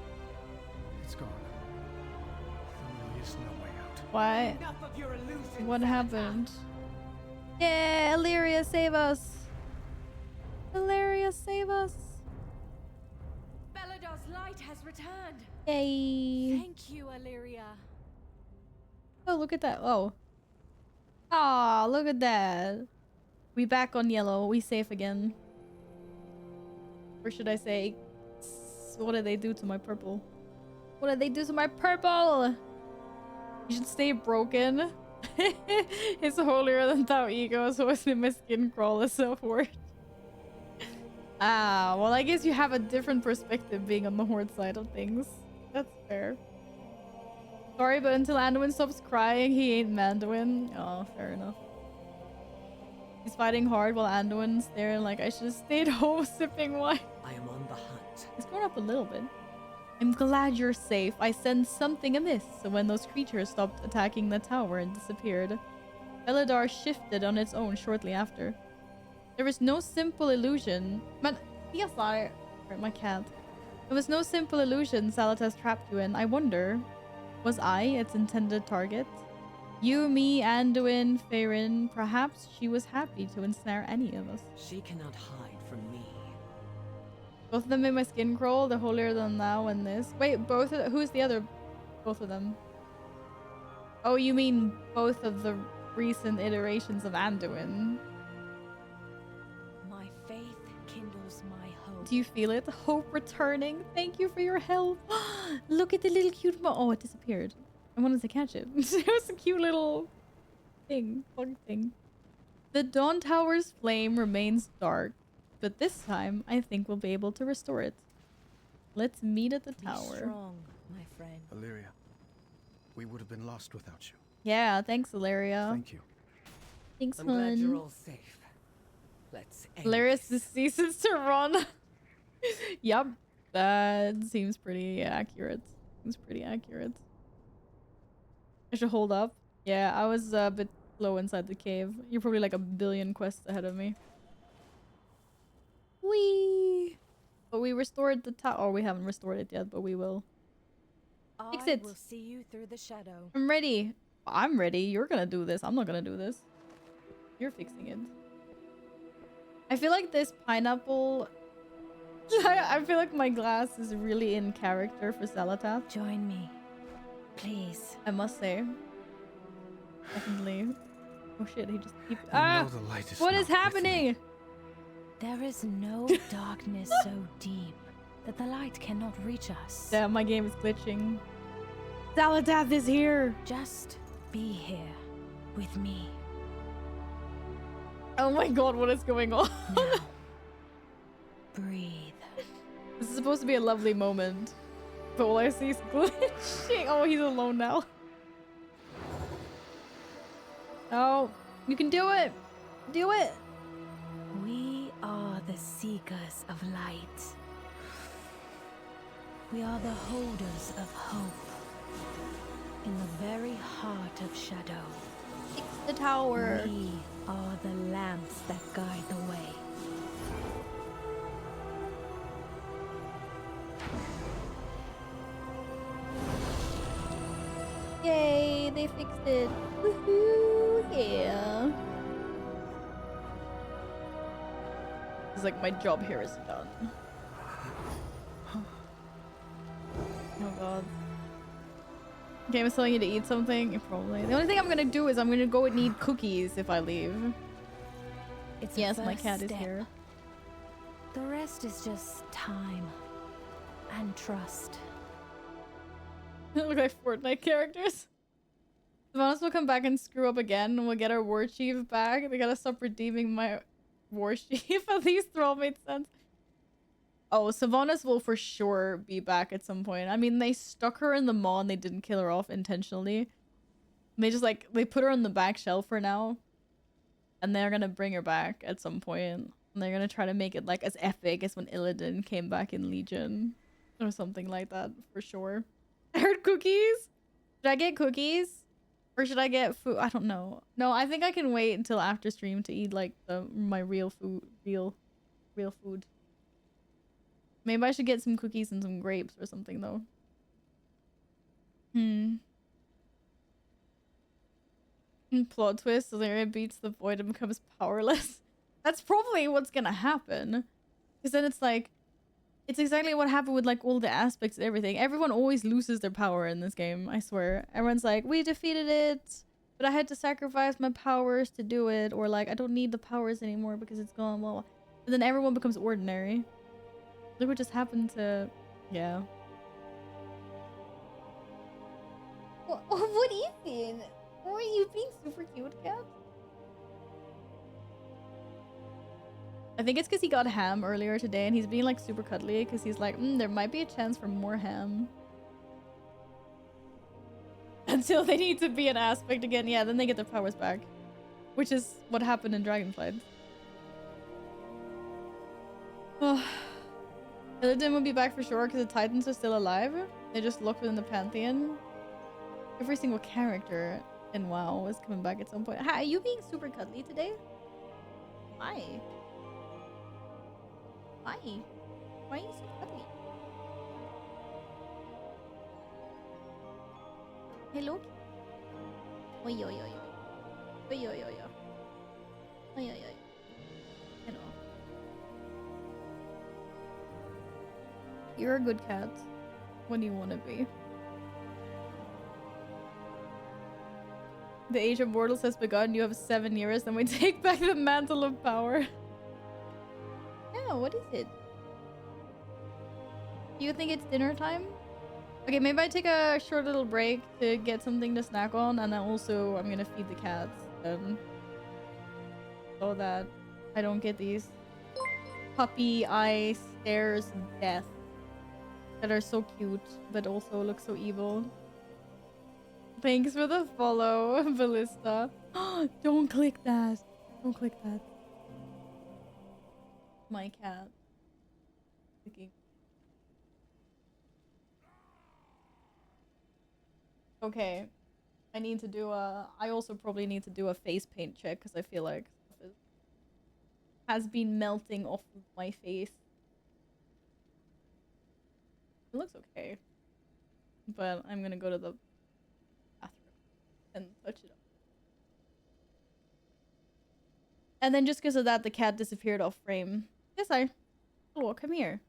It's gone. There really is no way out. Why? What happened? Yeah, Illyria, save us! Illyria, save us! Belador's light has returned. Yay! Thank you, Illyria. Oh, look at that. Oh. Aw, look at that. We back on yellow. We safe again. Or should I say, what did they do to my purple? What did they do to my purple? You should stay broken. His holier than thou ego is always in my skin crawl so horde. Ah, well, I guess you have a different perspective being on the horde side of things. That's fair. Sorry, but until Anduin stops crying, he ain't Manduin. Oh, fair enough. He's fighting hard while Anduin's there, like, I should have stayed home sipping wine. I am on the hunt. It's going up a little bit. I'm glad you're safe. I sensed something amiss when those creatures stopped attacking the tower and disappeared. Eladar shifted on its own shortly after. There was no simple illusion. But yes, my cat. There was no simple illusion Salatas trapped you in. I wonder, was I its intended target? You, me, Anduin, Faerun. Perhaps she was happy to ensnare any of us. She cannot hide from me. Both of them made my skin crawl. The holier than thou and this. Wait, both of who's the other? Both of them. Oh, you mean both of the recent iterations of Anduin? My faith kindles my hope. Do you feel it? Hope returning. Thank you for your help. Look at the little cute oh, it disappeared. I wanted to catch it. It was a cute little thing, bug thing. The Dawn Tower's flame remains dark, but this time I think we'll be able to restore it. Let's meet at the tower. Be strong, my friend. Illyria, we would have been lost without you. Yeah, thanks, Ilaria. Thank you. Thanks, I'm glad you're hun. all safe. Let's end Ilaria this. ceases to run. Yup, that seems pretty accurate. Seems pretty accurate. I should hold up. Yeah, I was a bit low inside the cave. You're probably like a billion quests ahead of me. Whee! But we restored the tower. Or we haven't restored it yet, but we will. Fix it. I will see you through the shadow. I'm ready. I'm ready. You're gonna do this. I'm not gonna do this. You're fixing it. I feel like this pineapple... I feel like my glass is really in character for Xal'atath. Join me, please. I must say. Definitely. Oh shit, he just keep... know the light is what not is with happening? There is no darkness so deep that the light cannot reach us. Damn, my game is glitching. Xal'atath is here! Just be here with me. Oh my god, what is going on? Now, breathe. This is supposed to be a lovely moment. But all I see is glitching. Oh, he's alone now. Oh, you can do it! Do it! We are the seekers of light. We are the holders of hope. In the very heart of shadow. Fix the tower. We are the lamps that guide the way. Yay, they fixed it. Woohoo, yeah. It's like my job here is done. Oh god. Game is telling you to eat something? Probably. The only thing I'm gonna do is I'm gonna go and eat cookies if I leave. It's yes, a my first cat is step. here. The rest is just time and trust. Look like Fortnite characters. Sylvanas will come back and screw up again and we'll get our war chief back. They gotta stop redeeming my war chief. At least all made sense. Oh, Sylvanas will for sure be back at some point. I mean, they stuck her in the maw and they didn't kill her off intentionally. They just like, they put her on the back shelf for now. And they're gonna bring her back at some point. And they're gonna try to make it like as epic as when Illidan came back in Legion. Or something like that, for sure. I heard cookies? Should I get cookies? Or should I get food? I don't know. No, I think I can wait until after stream to eat like my real food. Real food. Maybe I should get some cookies and some grapes or something though. Plot twist, Illyria beats the void and becomes powerless. That's probably what's gonna happen. Because then it's like, it's exactly what happened with like all the aspects and everything. Everyone always loses their power in this game, I swear. Everyone's like, we defeated it, but I had to sacrifice my powers to do it. Or like, I don't need the powers anymore because it's gone, blah, blah. But then everyone becomes ordinary. Look what just happened to... Yeah. What is it? Why are you being super cute, cat? I think it's because he got ham earlier today and he's being like super cuddly because he's like, there might be a chance for more ham. Until they need to be an aspect again. Yeah, then they get their powers back. Which is what happened in Dragonflight. Oh. Illidan will be back for sure because the Titans are still alive. They just locked within the Pantheon. Every single character in WoW is coming back at some point. Hi, are you being super cuddly today? Why? Why? Why are you so cuddly? Hello? Oi, oi, oi, oi. Oi, oi, oi, oi. Oi, oi, oi. Hello. You're a good cat. What do you want to be? The Age of Mortals has begun. You have 7 years, then we take back the Mantle of Power. Yeah, what is it? Do you think it's dinner time? Okay, maybe I take a short little break to get something to snack on, and then also I'm gonna feed the cats, so that I don't get these puppy eye stares of death that are so cute, but also look so evil. Thanks for the follow, Ballista. Don't click that. Don't click that. My cat. Clicking. Okay. I need to do a... I also probably need to do a face paint check because I feel like stuff has been melting off of my face. It looks okay. But I'm gonna go to the bathroom and touch it up. And then just because of that, the cat disappeared off frame. Yes, Oh, come here.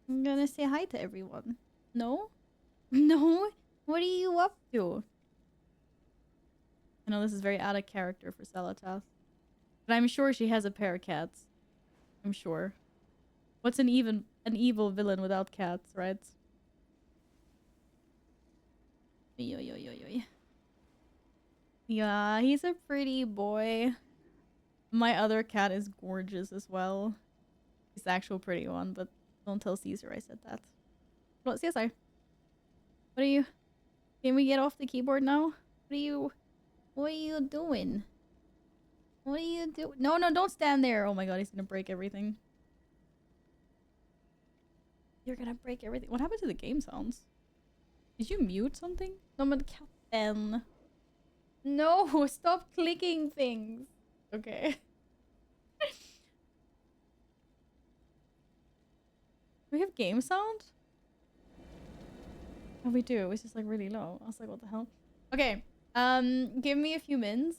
I'm gonna say hi to everyone. No? No? What are you up to? I know this is very out of character for Xal'atath. But I'm sure she has a pair of cats. I'm sure. What's an evil villain without cats, right? Yo, yo, yo, yo. Yeah, he's a pretty boy. My other cat is gorgeous as well. He's the actual pretty one, but don't tell Caesar I said that. Well, CSI. What are you... Can we get off the keyboard now? What are you doing? What are you doing? No, no, don't stand there. Oh my god, he's gonna break everything. You're gonna break everything. What happened to the game sounds? Did you mute something? No, but Captain. No, stop clicking things. Okay. Do we have game sound? Oh, we do. It's just like really low. I was like, what the hell? Okay. Give me a few minutes.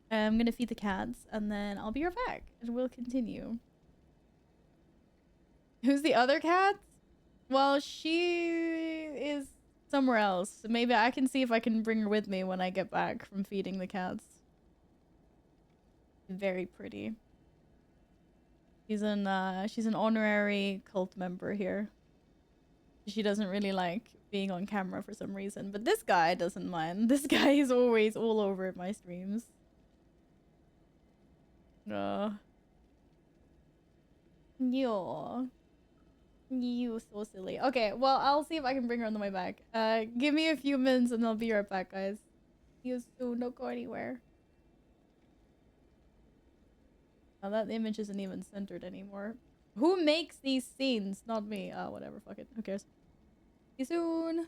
I'm gonna feed the cats and then I'll be right back and we'll continue. Who's the other cat? Well, she is somewhere else. Maybe I can see if I can bring her with me when I get back from feeding the cats. Very pretty. She's an honorary cult member here. She doesn't really like being on camera for some reason, but this guy doesn't mind. This guy is always all over my streams. Yo. You so silly. Okay, well, I'll see if I can bring her on the way back. Give me a few minutes and I'll be right back, guys. See you soon. Don't go anywhere. Now that image isn't even centered anymore. Who makes these scenes? Not me. Oh, whatever. Fuck it. Who cares? See you soon.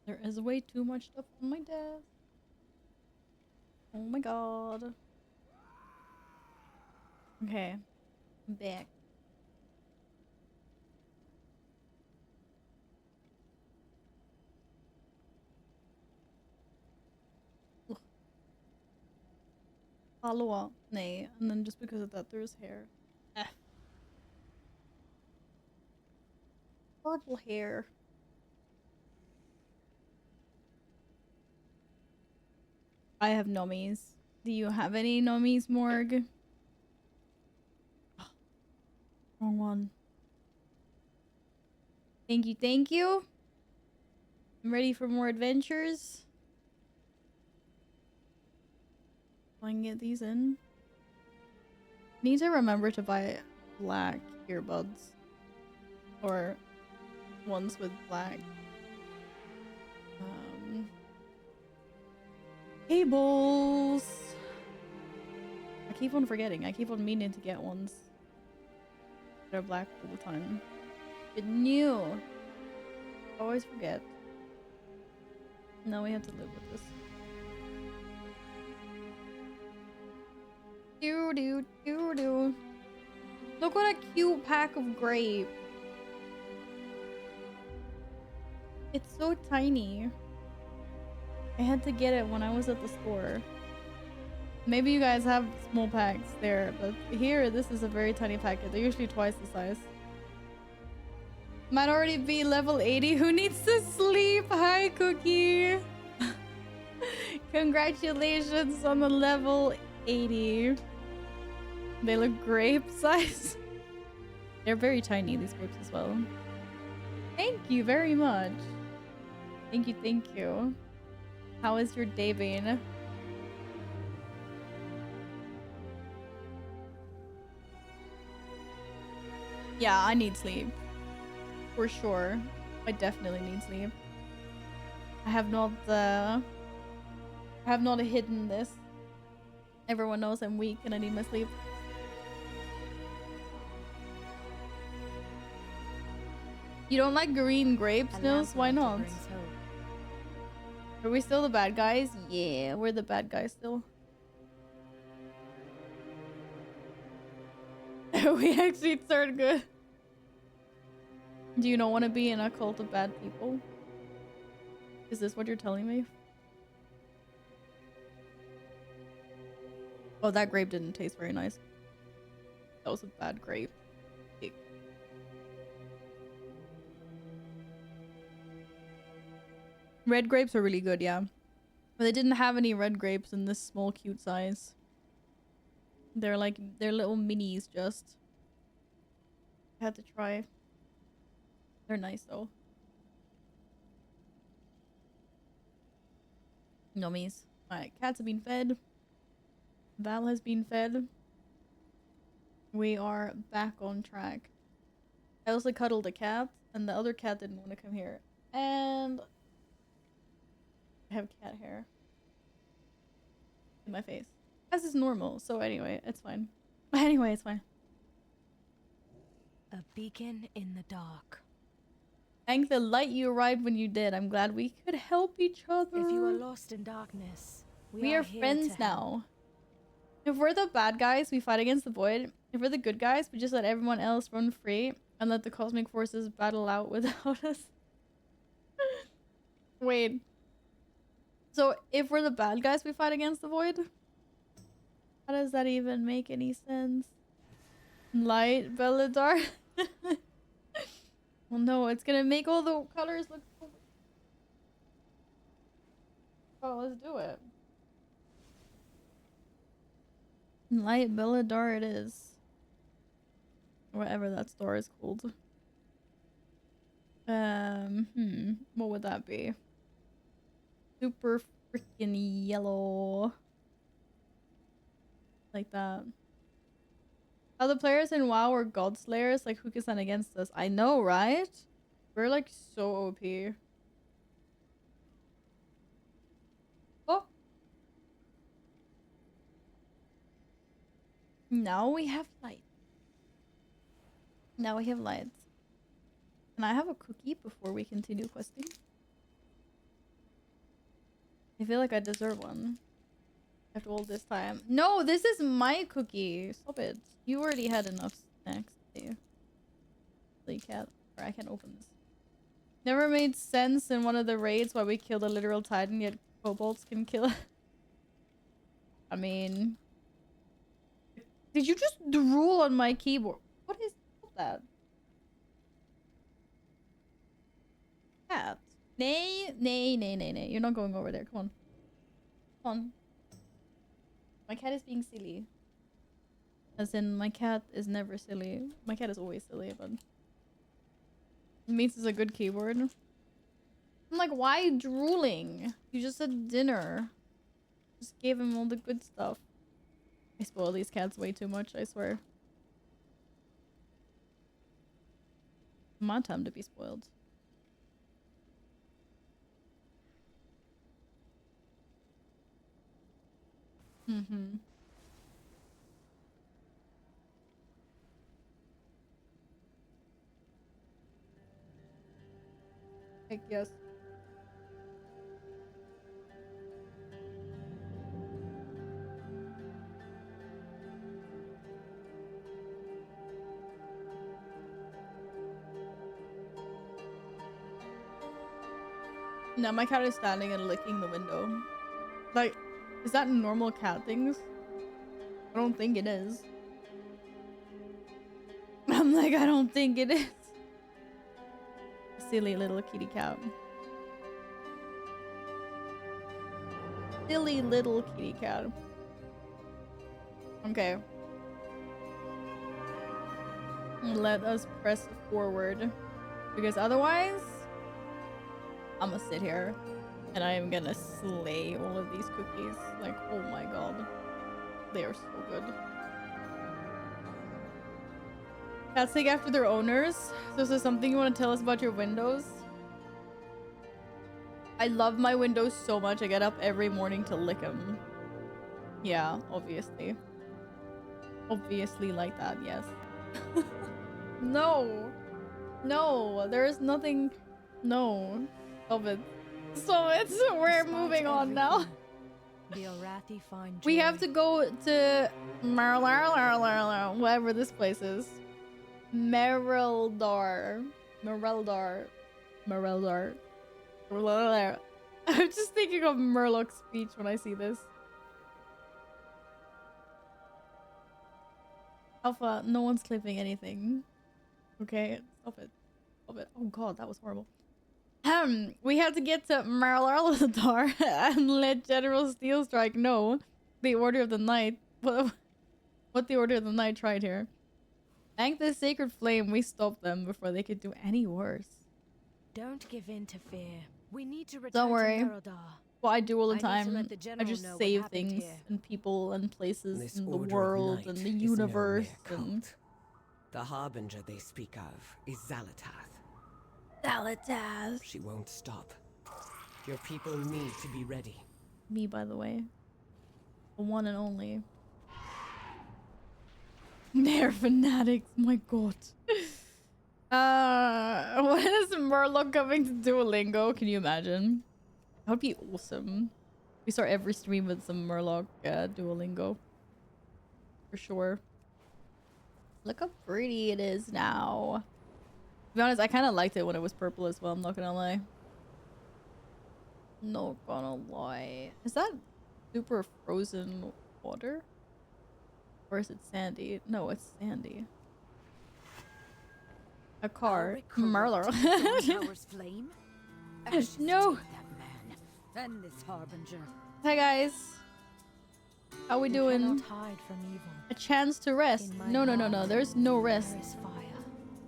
There is way too much stuff on my desk. Oh my god. Okay. I'm back. Ugh. Follow up. Nay. And then just because of that, there's hair. Purple hair. I have nummies. Do you have any nummies, Morg? Oh, wrong one. Thank you, thank you. I'm ready for more adventures. I can get these in. Need to remember to buy black earbuds. Or ones with black. Cables! I keep on forgetting. I keep on meaning to get ones that are black all the time. But new! Always forget. Now we have to live with this. Doo-doo. Look what a cute pack of grape. It's so tiny. I had to get it when I was at the store. Maybe you guys have small packs there, but here, this is a very tiny packet. They're usually twice the size. Might already be level 80. Who needs to sleep? Hi, Cookie. Congratulations on the level 80. They look grape size. They're very tiny, these grapes as well. Thank you very much. Thank you, thank you. How is your day been? Yeah, I need sleep. For sure. I definitely need sleep. I have not hidden this. Everyone knows I'm weak and I need my sleep. You don't like green grapes, Nils? Why not? Are we still the bad guys? Yeah, we're the bad guys still. We actually started good. Do you not want to be in a cult of bad people? Is this what you're telling me? Oh, that grape didn't taste very nice. That was a bad grape. Eek. Red grapes are really good, yeah. But they didn't have any red grapes in this small, cute size. They're like, they're little minis just. I had to try. They're nice though. Nummies. Alright, cats have been fed. Val has been fed. We are back on track. I also cuddled a cat, and the other cat didn't want to come here. And I have cat hair in my face. As is normal, so anyway, it's fine. Anyway, it's fine. A beacon in the dark. Thank the light you arrived when you did. I'm glad we could help each other. If you are lost in darkness, we are friends now. If we're the bad guys, we fight against the void. If we're the good guys, we just let everyone else run free and let the cosmic forces battle out without us. Wait. So if we're the bad guys, we fight against the void? How does that even make any sense? Light, Belladar? Well, no, it's gonna make all the colors look so... Oh, let's do it. Light Belladar it is. Whatever that store is called. What would that be? Super freaking yellow. Like that. Other players in WoW are god slayers, like who can stand against us? I know, right? We're like so OP. Oh. Now we have light. Now we have lights. Can I have a cookie before we continue questing? I feel like I deserve one. After all this time. No, this is my cookie. Stop it. You already had enough snacks. Silly cat. Or I can't open this. Never made sense in one of the raids why we killed a literal titan, yet kobolds can kill it. I mean... Did you just drool on my keyboard? What is that? Cat. Nay, nay, nay, nay, nay. You're not going over there. Come on. Come on. My cat is being silly. As in, my cat is never silly. My cat is always silly, but... It means it's a good keyboard. I'm like, why drooling? You just said dinner. Just gave him all the good stuff. I spoil these cats way too much, I swear. My time to be spoiled. Mm-hmm. Heck yes. Now my cat is standing and licking the window. Like, is that normal cat things? I don't think it is. I'm like, I don't think it is. Silly little kitty cat. Silly little kitty cat. Okay. Let us press forward. Because otherwise, I'm gonna sit here and I am gonna slay all of these cookies. Like, oh my god. They are so good. Cats take after their owners. So is there something you want to tell us about your windows? I love my windows so much. I get up every morning to lick them. Yeah, obviously. Obviously like that, yes. No. No, there is nothing. No. Stop it. Stop it. We're moving on now. The Arathi find We joy. have to go to whatever this place is. Mereldar. I'm just thinking of Murloc's speech when I see this. Alpha, no one's clipping anything. Okay, stop it. Stop it. Oh god, that was horrible. We have to get to Mereldar and let General Steelstrike know the Order of the Night. What the Order of the Night tried here. Thank the Sacred Flame, we stopped them before they could do any worse. Don't give in to fear. We need to return Don't worry. to Mereldar. What I do all the I need to time, let the I general just know what save happened things here. and people and places This and the Order of world Night and the is no universe mere and... cult. The Harbinger they speak of is Xalatath. Xalatath. She won't stop. Your people need to be ready. Me, by the way. The one and only. They're fanatics, my god. When is Murloc coming to Duolingo? Can you imagine? That would be awesome. We start every stream with some Murloc Duolingo. For sure. Look how pretty it is now. To be honest, I kind of liked it when it was purple as well, I'm not gonna lie. Not gonna lie. Is that super frozen water? Or is it sandy? No, it's sandy. A car. Merler. Flame? No. Then this Harbinger. Hi guys. How we doing? Cannot hide from evil. A chance to rest. No, no, no, no. There's no rest. There is fire.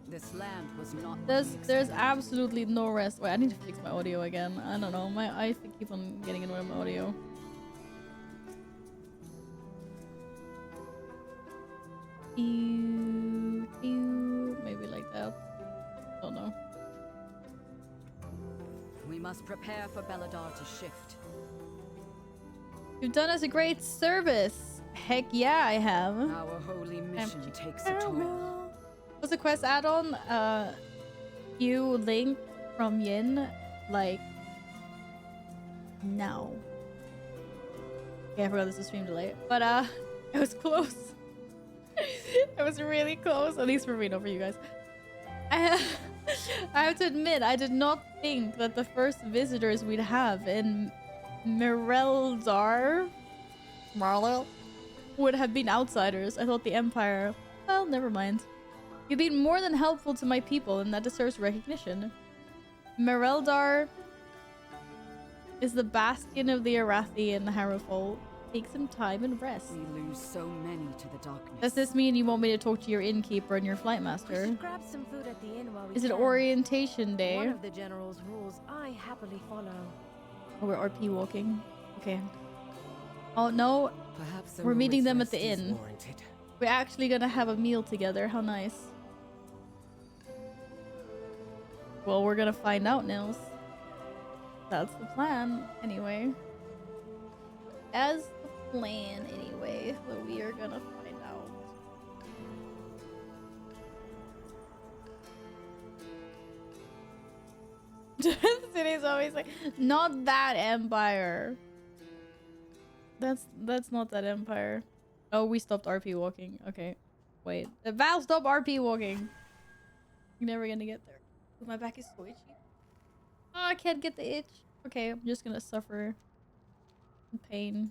This land was not. There's absolutely no rest. Wait, I need to fix my audio again. I don't know. I keep on getting annoyed with my audio. Maybe like that. Don't know. We must prepare for Beladar to shift. You've done us a great service. Heck yeah, I have. Our holy mission takes a toll. What's the quest add-on? You Link from Yin, like now. Okay, I forgot this is stream delay. But it was close. It was really close, at least for me, not for you guys. I have to admit, I did not think that the first visitors we'd have in Mereldar would have been outsiders. I thought the Empire... Well, never mind. You've been more than helpful to my people, and that deserves recognition. Mereldar is the bastion of the Arathi and the Harrowfall. Take some time and rest. We lose so many to the darkness. Does this mean you want me to talk to your innkeeper and your flight We master? should grab some food at the inn while we Is it can. orientation day? One of the general's rules I happily follow. Oh, we're RP walking. Okay. Oh no, Perhaps a we're meeting them at moment's the rest is inn. warranted. We're actually gonna have a meal together. How nice. Well, we're gonna find out, Nils. That's the plan, anyway. As the plan, anyway. But we are gonna find out. City's always like, not that empire. That's not that empire. Oh, we stopped RP walking. Okay. Wait. Val, stop RP walking. You're never gonna get there. My back is so itchy. Oh, I can't get the itch. Okay, I'm just gonna suffer pain.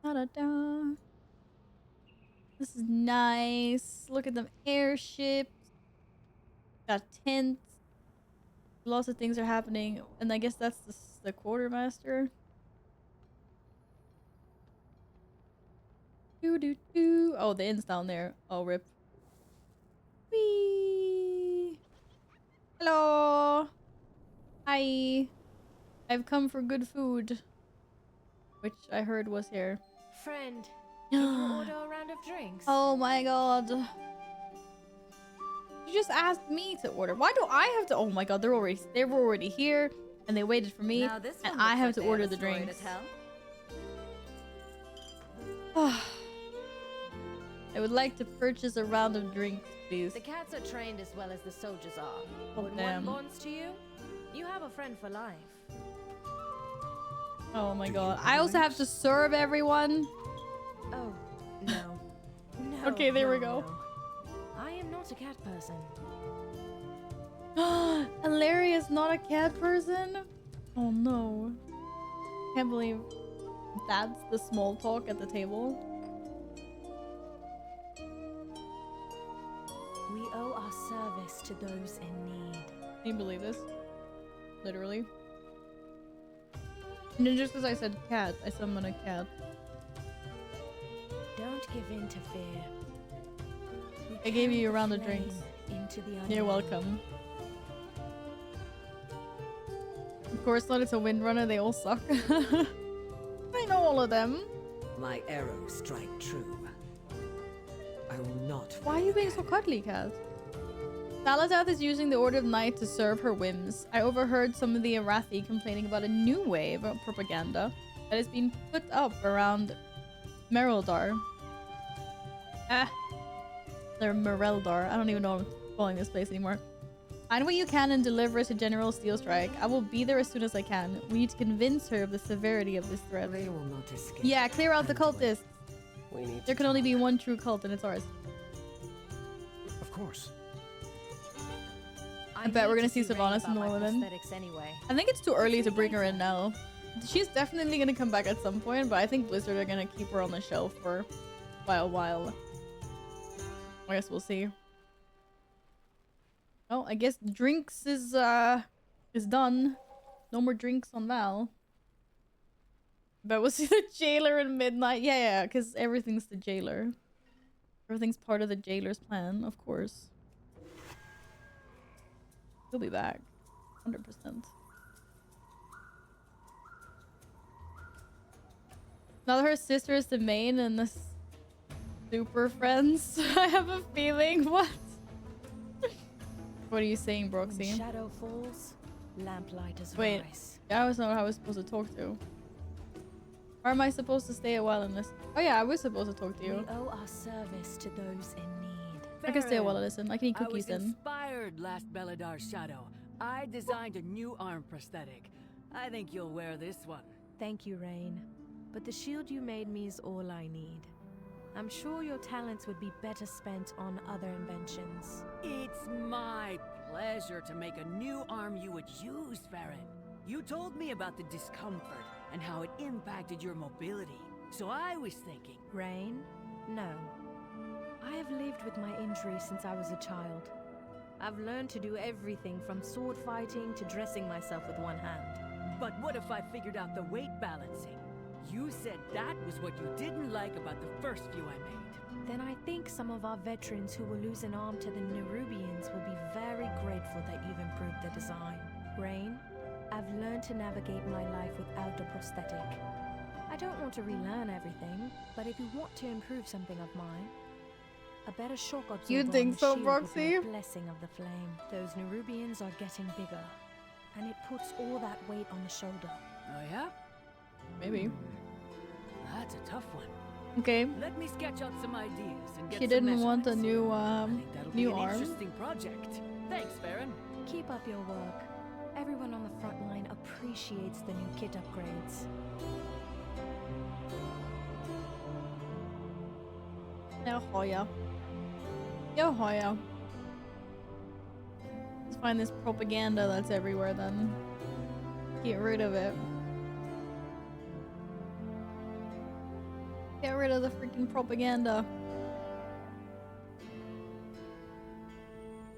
Da-da-da. This is nice. Look at them airships. Got tents. Lots of things are happening. And I guess that's the quartermaster. Doo-doo-doo. Oh, the inn's down there. Oh, rip. Whee! Hello! Hi! I've come for good food. Which I heard was here. Friend, can you order a round of drinks? Oh my god. You just asked me to order. Why do I have to? Oh my god, they were already here and they waited for me Now this and one I looks have like to they order have a the story to drinks. tell. I would like to purchase a round of drinks, please. The cats are trained as well as the soldiers are. Oh, when damn. one bonds to you, you have a friend for life. Oh my god. I also have to serve everyone. Oh, no. No. Okay, there we no, go. no. I am not a cat person. Larry is not a cat person? Oh no. Can't believe that's the small talk at the table. We owe our service to those in need. Can you believe this? Literally. And then just because I said cat, I summon a cat. Don't give in to fear. We I gave carry you a the round of flame drinks. Into the You're unknown. welcome. Of course not, it's a windrunner, they all suck. I know all of them. My arrows strike true. I will not. Why are you being so cuddly, Cat? Saladath is using the Order of Night to serve her whims. I overheard some of the Arathi complaining about a new wave of propaganda that is being put up around Mereldar. They're Mereldar. I don't even know what I'm calling this place anymore. Find what you can and deliver it to General Steelstrike. I will be there as soon as I can. We need to convince her of the severity of this threat. They will not escape. Yeah, clear out the cultists. We need There can only be one true cult and it's ours. Of course. I bet we're gonna see Sylvanas in the woman. Anyway. I think it's too early to bring her in now. She's definitely gonna come back at some point, but I think Blizzard are gonna keep her on the shelf for a while. I guess we'll see. Oh, I guess drinks is done. No more drinks on Val. But we'll see the jailer in midnight. Yeah, because everything's the jailer. Everything's part of the jailer's plan, of course. He'll be back. 100%. Now that her sister is the main and the super friends, I have a feeling. What? What are you saying, When Broxy? shadow falls, lamplighters Wait, rise. I was not how I was supposed to talk to. Or am I supposed to stay a while and listen? Oh yeah, I was supposed to talk to We you. owe our service to those in need. I can stay a while and listen. I can eat I cookies was then. inspired last Beladar Shadow. I designed a new arm prosthetic. I think you'll wear this one. Thank you, Rain. But the shield you made me is all I need. I'm sure your talents would be better spent on other inventions. It's my pleasure to make a new arm you would use, Farron. You told me about the discomfort and how it impacted your mobility. So I was thinking... Rain? No. I have lived with my injury since I was a child. I've learned to do everything from sword fighting to dressing myself with one hand. But what if I figured out the weight balancing? You said that was what you didn't like about the first few I made. Then I think some of our veterans who will lose an arm to the Nerubians will be very grateful that you've improved the design. Rain, I've learned to navigate my life without a prosthetic. I don't want to relearn everything, but if you want to improve something of mine, a better shock absorber You think so, on the shield would be Proxy? a blessing of the flame. Those Nerubians are getting bigger, and it puts all that weight on the shoulder. Oh yeah? Maybe. That's a tough one. Okay. Let me sketch out some ideas and get She some didn't want a measurements. new That'll be new an arm. interesting project. Thanks, Farron. Keep up your work. Everyone on the front line appreciates the new kit upgrades. Jaha. Jaha. Let's find this propaganda that's everywhere then. Get rid of it. Get rid of the freaking propaganda.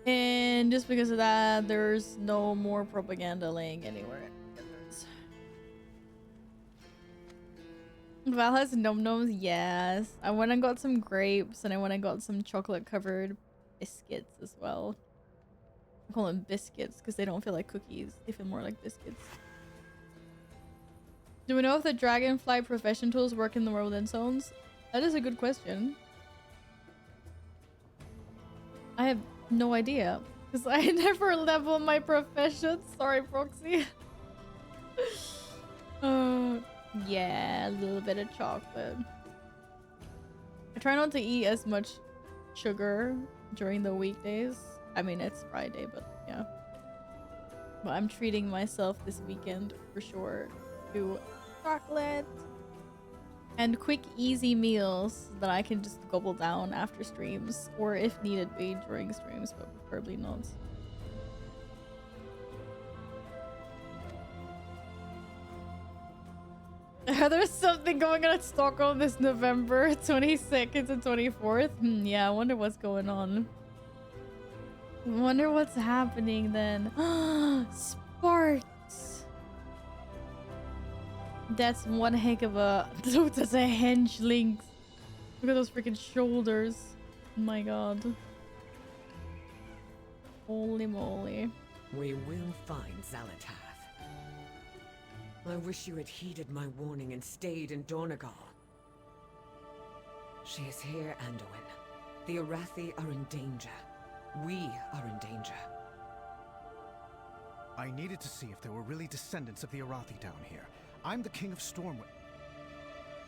And just because of that, there's no more propaganda laying anywhere. Val has num-nums, yes. I went and got some grapes and I went and got some chocolate covered biscuits as well. I call them biscuits because they don't feel like cookies. They feel more like biscuits. Do we know if the dragonfly profession tools work in the world end zones? That is a good question. I have no idea because I never level my profession. Sorry, Proxy. Yeah, a little bit of chocolate. I try not to eat as much sugar during the weekdays. I mean, it's Friday, but yeah. But I'm treating myself this weekend for sure to chocolate and quick, easy meals that I can just gobble down after streams, or if needed be during streams, but preferably not. There's something going on at Stockholm this November 22nd to 24th. Yeah, I wonder what's going on. Wonder what's happening then. Sparks! That's one heck of a... That's a henge lynx. Look at those freaking shoulders. Oh my god. Holy moly. We will find Xalatath. I wish you had heeded my warning and stayed in Dornagal. She is here, Anduin. The Arathi are in danger. We are in danger. I needed to see if there were really descendants of the Arathi down here. I'm the king of Stormwind.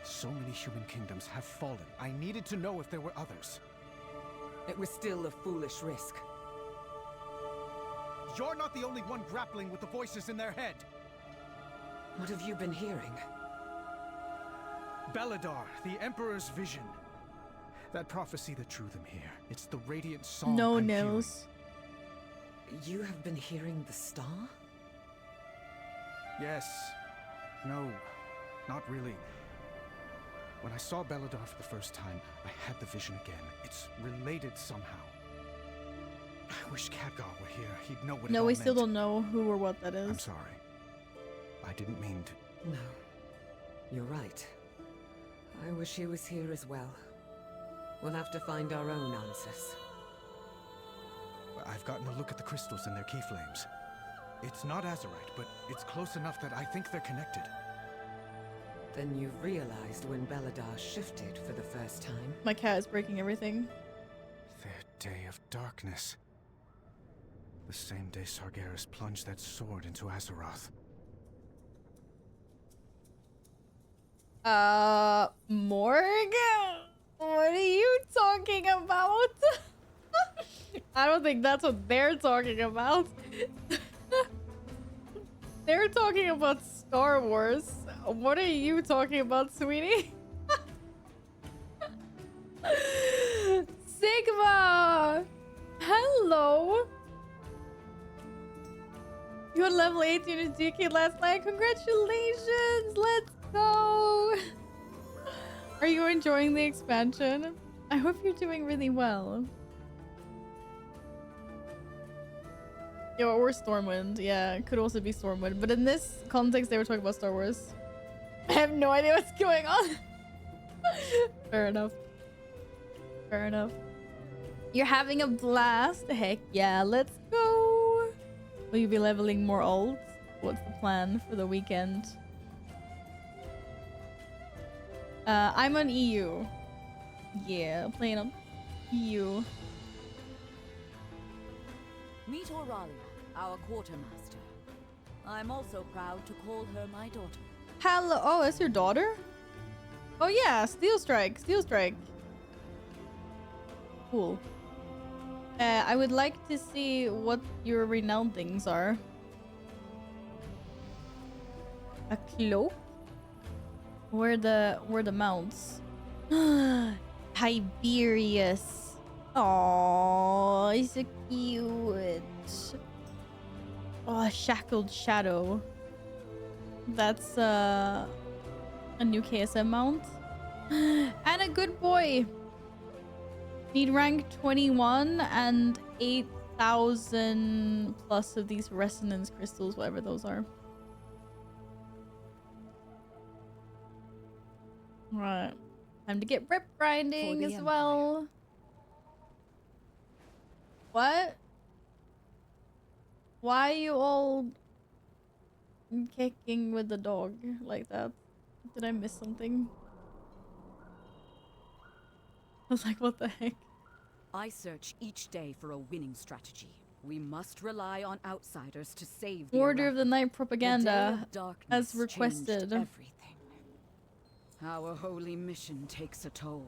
So many human kingdoms have fallen. I needed to know if there were others. It was still a foolish risk. You're not the only one grappling with the voices in their head. What have you been hearing? Beledar, the Emperor's vision. That prophecy that drew them here. It's the radiant song No I'm knows. You have been hearing the star? Yes. No. Not really. When I saw Beledar for the first time, I had the vision again. It's related somehow. I wish Khadgar were here. He'd know what it No, all we still meant. don't know who or what that is. I'm sorry. I didn't mean to. No. You're right. I wish he was here as well. We'll have to find our own answers. I've gotten a look at the crystals and their key flames. It's not Azerite, but it's close enough that I think they're connected. Then you've realized when Beledar shifted for the first time. My cat is breaking everything. Their day of darkness. The same day Sargeras plunged that sword into Azeroth. Morg? What are you talking about? I don't think that's what they're talking about. They're talking about Star Wars. What are you talking about, sweetie? Sigma! Hello! You had level 18 in DK last night. Congratulations! Let's go! Are you enjoying the expansion? I hope you're doing really well. Yo, or Stormwind. Yeah, it could also be Stormwind. But in this context, they were talking about Star Wars. I have no idea what's going on. Fair enough. Fair enough. You're having a blast. Heck yeah, let's go. Will you be leveling more ults? What's the plan for the weekend? I'm on EU. Yeah, playing on EU. Meet Auralia, our quartermaster. I'm also proud to call her my daughter. Hello. Oh, that's your daughter? Oh yeah, Steel Strike. Steel Strike. Cool. I would like to see what your renowned things are. A cloak? Where the mounts? Tiberius. Oh, he's so cute. Oh, Shackled Shadow. That's a new KSM mount. And a good boy. Need rank 21 and 8,000 plus of these resonance crystals, whatever those are. Right. Time to get rep grinding as well. What? Why are you all kicking with the dog like that? Did I miss something? I was like, what the heck? I search each day for a winning strategy. We must rely on outsiders to save the Order of the Night The propaganda Day of Darkness as requested. changed everything. Our holy mission takes a toll.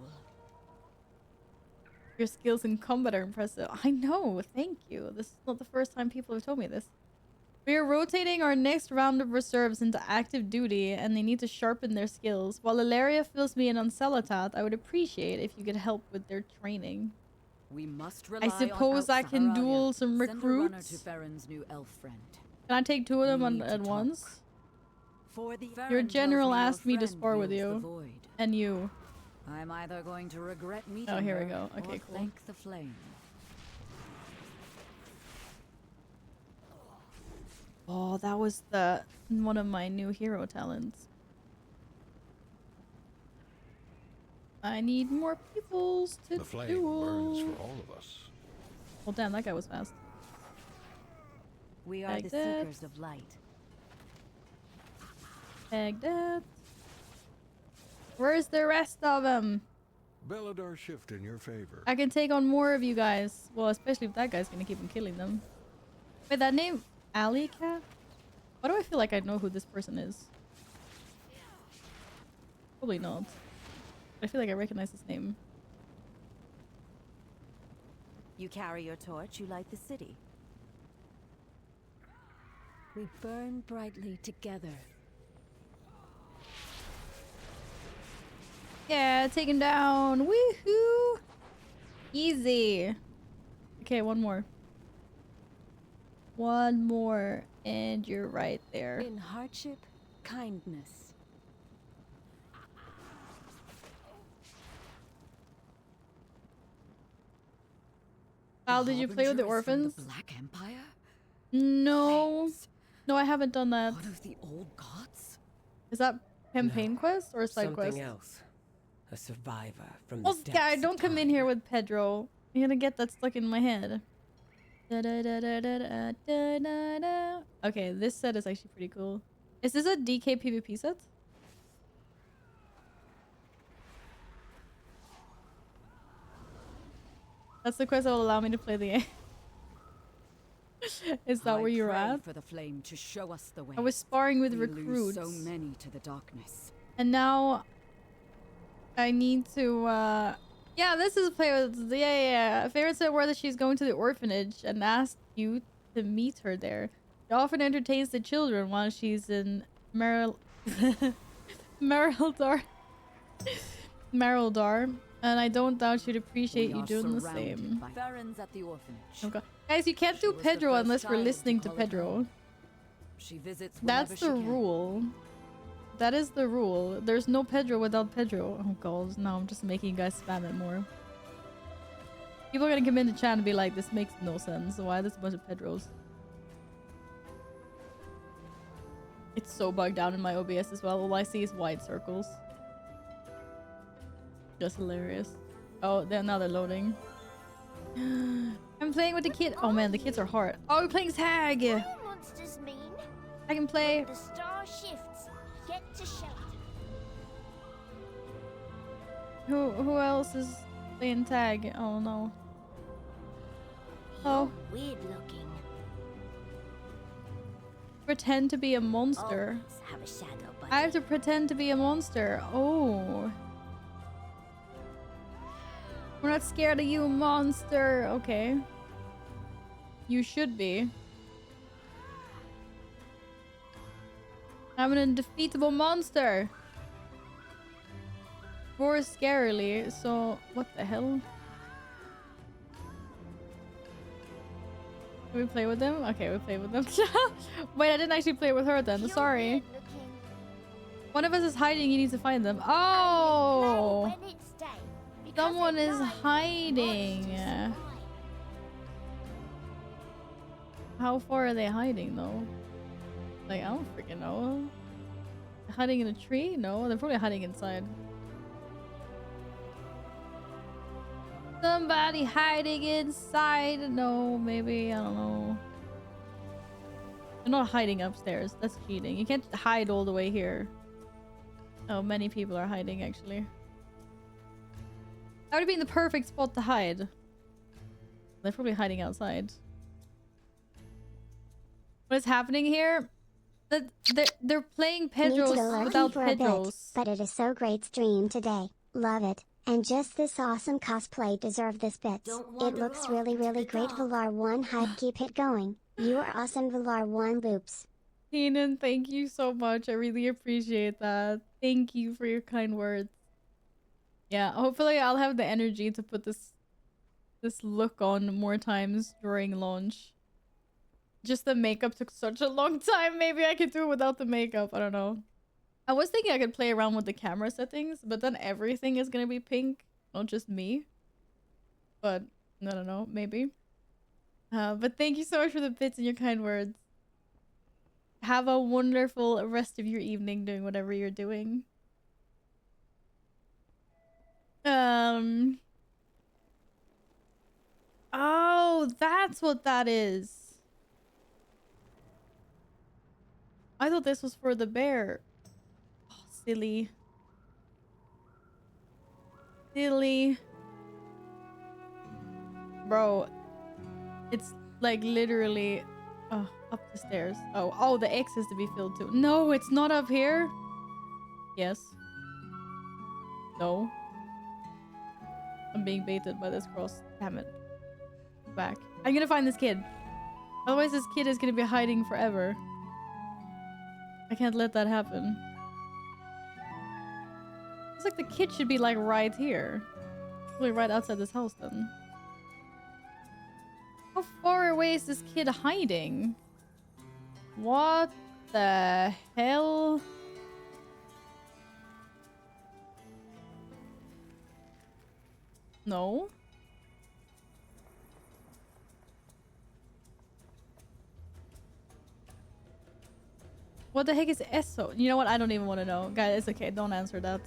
Your skills in combat are impressive. I know, thank you. This is not the first time people have told me this. We are rotating our next round of reserves into active duty, and they need to sharpen their skills. While Ilaria fills me in on Celatat, I would appreciate if you could help with their training. We must rely I suppose I can duel some Send a runner recruits. to Farron's new elf friend. Can I take two of them We need to at talk. once? For the Your Farron general tells me your asked me to friend spar with wields the you. void. And you. I'm either going to regret meeting Oh, here we her go. Okay, or cool. thank the flame. Oh, that was one of my new hero talents. I need more peoples to The flame duel. burns for all of us. Oh damn, that guy was fast. We are Like the that. seekers of light. Like that. Where's the rest of them? Belladar shift in your favor. I can take on more of you guys. Well, especially if that guy's gonna keep on killing them. Wait, that name Alley Cat? Why do I feel like I know who this person is? Probably not. But I feel like I recognize his name. You carry your torch, you light the city. We burn brightly together. Yeah, taken down. Woohoo! Easy. Okay, one more. One more. And you're right there. In hardship, kindness. Val, did you play with the orphans? Black Empire? No. No, I haven't done that. One of the old gods? Is that campaign quest or side quest? Something else. A survivor from the Oh, steppes guy, of don't come in here with Pedro. You're gonna get that stuck in my head. Okay, this set is actually pretty cool. Is this a DK PvP set? That's the quest that will allow me to play the game. Is that where you're pray at? For the flame to show us the way. I was sparring with We recruits. lose so many to the darkness. And now I need to yeah, this is play with yeah. Farron said whether she's going to the orphanage and asked you to meet her there. She often entertains the children while she's in Mereldar. Mereldar. And I don't doubt she'd appreciate you doing the same. Farron's at the orphanage. Okay. Guys, you can't do Pedro unless we're listening to Pedro. She visits That's the rule. That is the rule. There's no Pedro without Pedro. Oh god, now I'm just making you guys spam it more. People are gonna come in the chat and be like, this makes no sense. Why there's a bunch of Pedros? It's so bugged out in my OBS as well. All I see is white circles. Just hilarious. Oh, now they're loading. I'm playing with the kid. Oh man, the kids are hard. Oh, we're playing tag. Monsters mean? I can play. The star shifts. Get to shelter. Who else is playing tag? Oh no. Oh. Weird looking. Pretend to be a monster. Have a shadow, buddy. I have to pretend to be a monster. Oh. We're not scared of you, monster. Okay. You should be. I'm an undefeatable monster. Roar scarily. So, what the hell? Can we play with them? Okay, we play with them. Wait, I didn't actually play with her then. Sorry. One of us is hiding. You need to find them. Oh! Someone is hiding. How far are they hiding though? Like, I don't freaking know. Hiding in a tree? No, they're probably hiding inside. Somebody hiding inside. No, maybe. I don't know. They're not hiding upstairs. That's cheating. You can't hide all the way here. Oh, many people are hiding actually. That would have been the perfect spot to hide. They're probably hiding outside. What is happening here? They're playing Pedros without Pedros. But it is so great stream today. Love it. And just this awesome cosplay deserve this bits. It looks really great. Valar1 hype, keep it going. You are awesome, Valar1 boops. Keenan, thank you so much. I really appreciate that. Thank you for your kind words. Yeah, hopefully I'll have the energy to put this look on more times during launch. Just the makeup took such a long time. Maybe I could do it without the makeup. I don't know. I was thinking I could play around with the camera settings, but then everything is gonna be pink, not just me. But I don't know, maybe. But thank you so much for the bits and your kind words. Have a wonderful rest of your evening doing whatever you're doing. Oh, that's what that is. I thought this was for the bear. Oh, silly. Silly. Bro, it's like literally up the stairs. Oh, the X is to be filled too. No, it's not up here. Yes. No. I'm being baited by this cross. Damn it. Back. I'm gonna find this kid. Otherwise this kid is gonna be hiding forever. I can't let that happen. It's like the kid should be like right here. Probably right outside this house then. How far away is this kid hiding? What the hell? No. What the heck is Esso? You know what? I don't even want to know. Guys, it's okay. Don't answer that.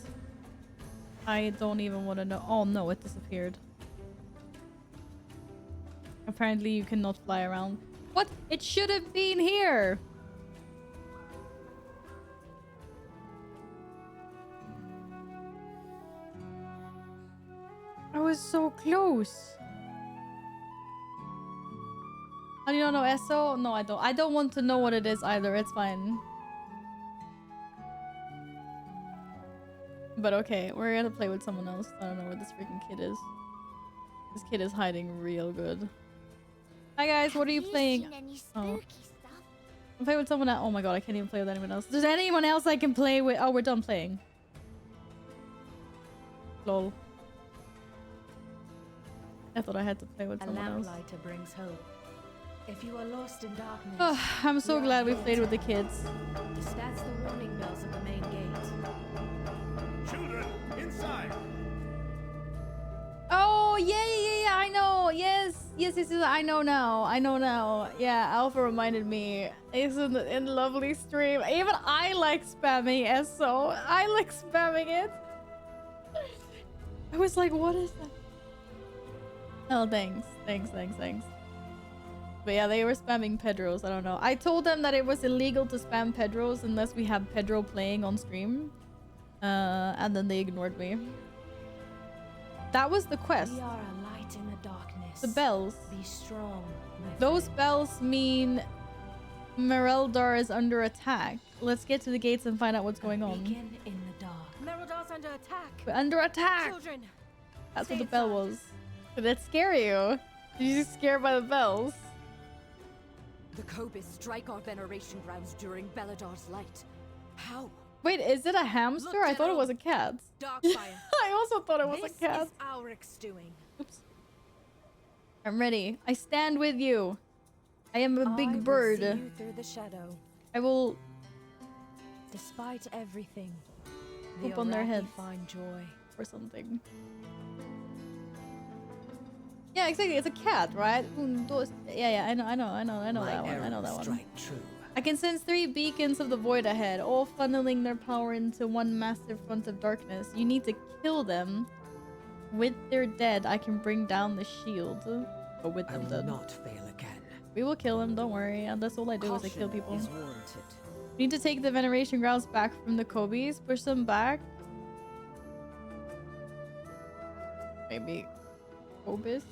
I don't even want to know. Oh no, it disappeared. Apparently you cannot fly around. What? It should have been here! I was so close. How do you not know Esso? No, I don't. I don't want to know what it is either. It's fine. But okay, we're gonna play with someone else. I don't know where this freaking kid is. This kid is hiding real good. Hi guys, what are you playing? Seen any Oh. spooky stuff? Play with someone else. Oh my god, I can't even play with anyone else. There's anyone else I can play with? Oh, we're done playing. Lol. I thought I had to play with someone else. A lamplighter brings hope. If you are lost in darkness, Oh, I'm so glad we played with the kids. that's the warning bells of the main gate. Children, inside! Oh, yeah, I know. Yes, I know now. Yeah, Alpha reminded me. It's in lovely stream. Even I like spamming SO. I like spamming it. I was like, what is that? Oh, thanks. But yeah, they were spamming Pedros. I don't know. I told them that it was illegal to spam Pedros unless we have Pedro playing on stream. And then they ignored me. That was the quest. We are a light in the darkness. The bells. Be strong. Those bells mean Mereldar is under attack. Let's get to the gates and find out what's going on. Beacon in the dark. Mereldar's under attack. We're under attack. Children, that's what the bell was. Did it scare you? Did you get scared by the bells? The Kobis strike our veneration grounds during Beladar's light. How? Wait, is it a hamster? I thought it was a cat. Darkfire. I also thought it was a cat. This is Auric's doing. Oops. I'm ready. I stand with you. I am a big bird. I will see you through the shadow. I will. Despite everything, Poop on their head. Find joy or something. Yeah, exactly. It's a cat, right? Yeah. I know that one. I know that one. True. I can sense 3 beacons of the void ahead, all funneling their power into one massive front of darkness. You need to kill them. With their dead, I can bring down the shield. But with them dead. I will not fail again. We will kill them, don't worry. And that's all I do is I kill people. Is warranted. We need to take the veneration grounds back from the Kobis. Push them back. Maybe Kobis?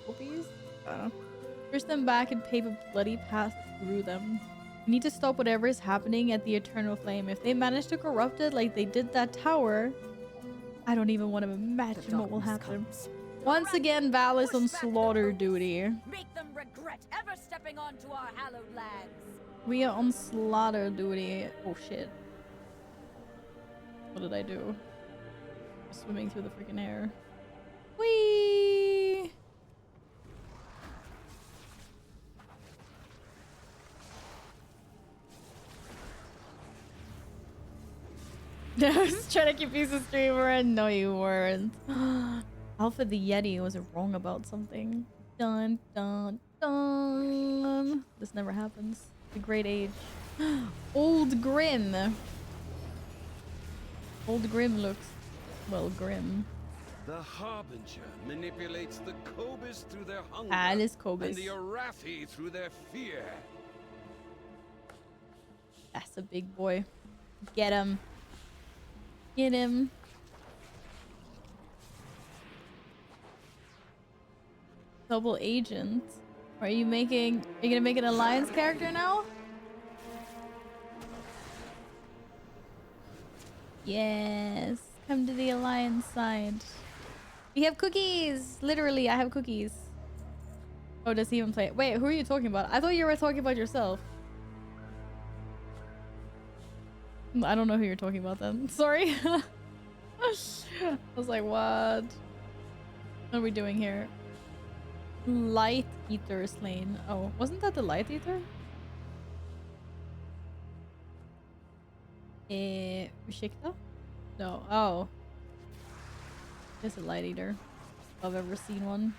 I don't know. Push them back and pave a bloody path through them. We need to stop whatever is happening at the Eternal Flame. If they manage to corrupt it like they did that tower, I don't even want to imagine what will happen. Once again, Val is on slaughter duty. Make them regret ever stepping onto our hallowed lands. We are on slaughter duty. Oh shit. What did I do? Swimming through the freaking air. Whee! I was trying to keep you a streamer and no you weren't. Alpha the Yeti was wrong about something. Dun dun dun. This never happens. The Great Age. Old Grim. Old Grim looks, well, grim. The Harbinger manipulates the Kobis through their hunger, Alice Kobis. and the Arathi through their fear. That's a big boy. Get him. Get him. Double agent. Are you gonna make an alliance character now? Yes. Come to the alliance side. We have cookies! Literally, I have cookies. Oh, does he even play? Wait, who are you talking about? I thought you were talking about yourself. I don't know who you're talking about then. Sorry. I was like, what? What are we doing here? Light Eater slain. Oh, wasn't that the Light Eater? Rishikta? No. Oh. It's a Light Eater. If I've ever seen one.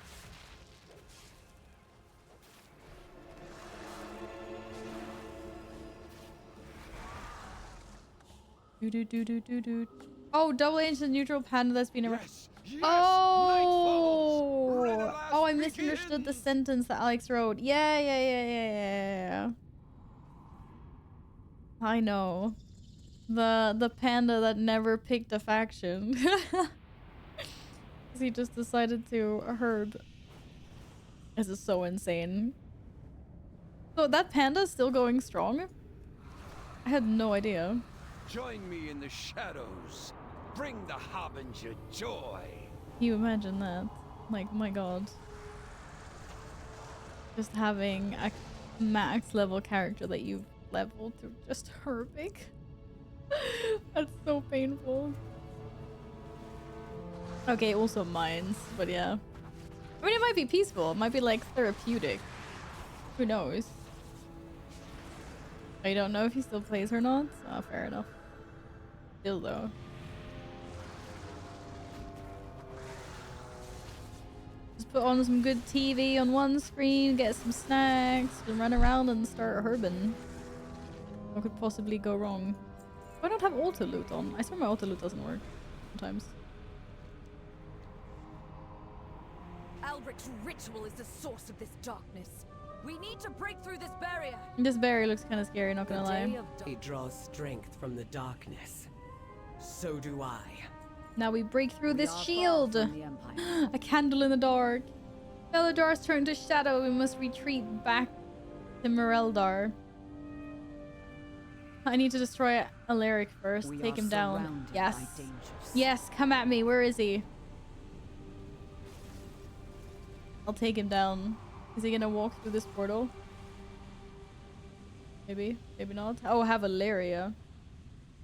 Oh, double agent neutral panda that's been around. Yes, Oh, I misunderstood the sentence that Alex wrote. Yeah. I know. The panda that never picked a faction. He just decided to herd. This is so insane. So that panda is still going strong? I had no idea. Join me in the shadows. Bring the Harbinger joy. Can you imagine that? Like, my god. Just having a max level character that you've level to just herbing. That's so painful. Okay, also mines, but yeah. I mean, it might be peaceful. It might be like therapeutic. Who knows? I don't know if he still plays or not. Oh, fair enough. Still though. Just put on some good TV on one screen, get some snacks, and run around and start herbing. What could possibly go wrong? I don't have auto loot on. I swear my auto loot doesn't work sometimes. Albric's ritual is the source of this darkness. We need to break through this barrier. This barrier looks kind of scary, not gonna lie. It draws strength from the darkness. So do I. Now we break through this shield. A candle in the dark. Beledar's turned to shadow. We must retreat back to Mereldar. I need to destroy Alaric first. Take him down. Yes. Yes, come at me. Where is he? I'll take him down. Is he gonna walk through this portal? Maybe. Maybe not. Oh, I have Alaria.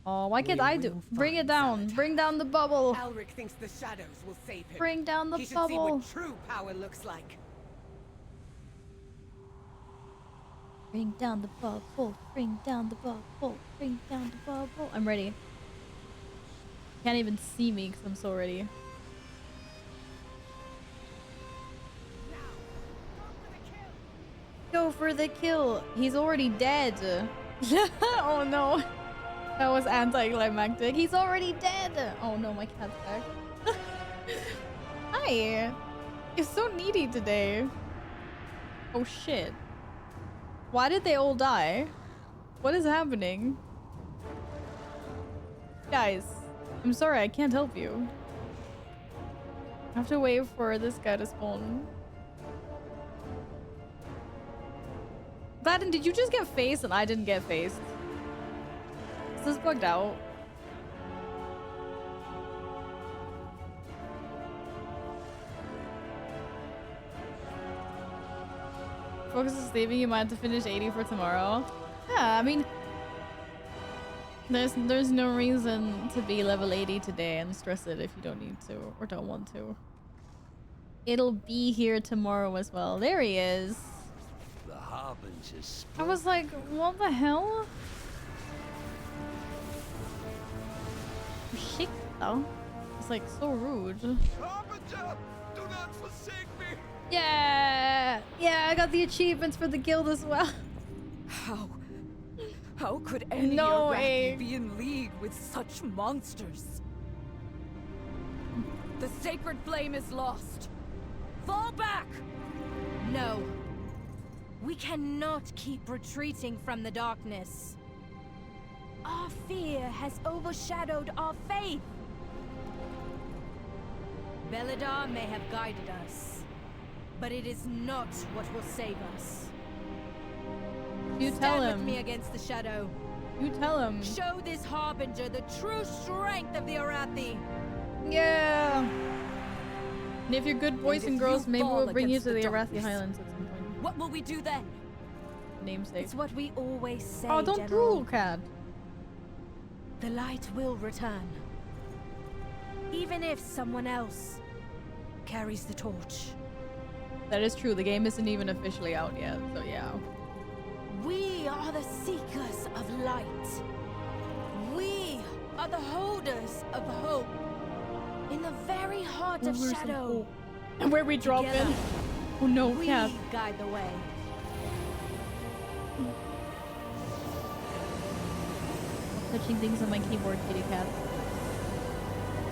Oh, why can't I do? Bring it down. Bring down the bubble. Alric thinks the shadows will save him. Bring down the he should bubble. See what true power looks like. Bring down the bubble. Bring down the bubble. Bring down the bubble. I'm ready. Can't even see me because I'm so ready. Go for the kill. He's already dead. Oh no. That was anticlimactic. He's already dead. Oh no, my cat's back. Hi. You're so needy today. Oh shit. Why did they all die? What is happening? Guys, I'm sorry, I can't help you. I have to wait for this guy to spawn. Vadin, did you just get faced and I didn't get faced? Is this bugged out? Focus is leaving, you might have to finish 80 for tomorrow. Yeah, I mean, there's no reason to be level 80 today and stress it if you don't need to or don't want to. It'll be here tomorrow as well. There he is. The Harbinger's I was like, what the hell? Shit, though. It's like so rude. Harbinger, do not forsake me. Yeah, yeah, I got the achievements for the guild as well. How could any Arathi be in league with such monsters? The sacred flame is lost. Fall back! No. We cannot keep retreating from the darkness. Our fear has overshadowed our faith. Beledar may have guided us, but it is not what will save us. You tell Stand him. with me against the shadow. You tell him. Show this Harbinger the true strength of the Arathi. Yeah. And if you're good boys and girls, maybe we'll bring you to the Arathi darkness, Highlands at some point. What will we do then? Namesake. It's what we always say, Oh, don't General. drool, cat. The light will return. Even if someone else carries the torch. That is true. The game isn't even officially out yet, so yeah. We are the seekers of light. We are the holders of hope. In the very heart of Holders of shadow. hope. And where we drop Together, in. Oh no, we cat. guide the way. Touching things on my keyboard, kitty cat.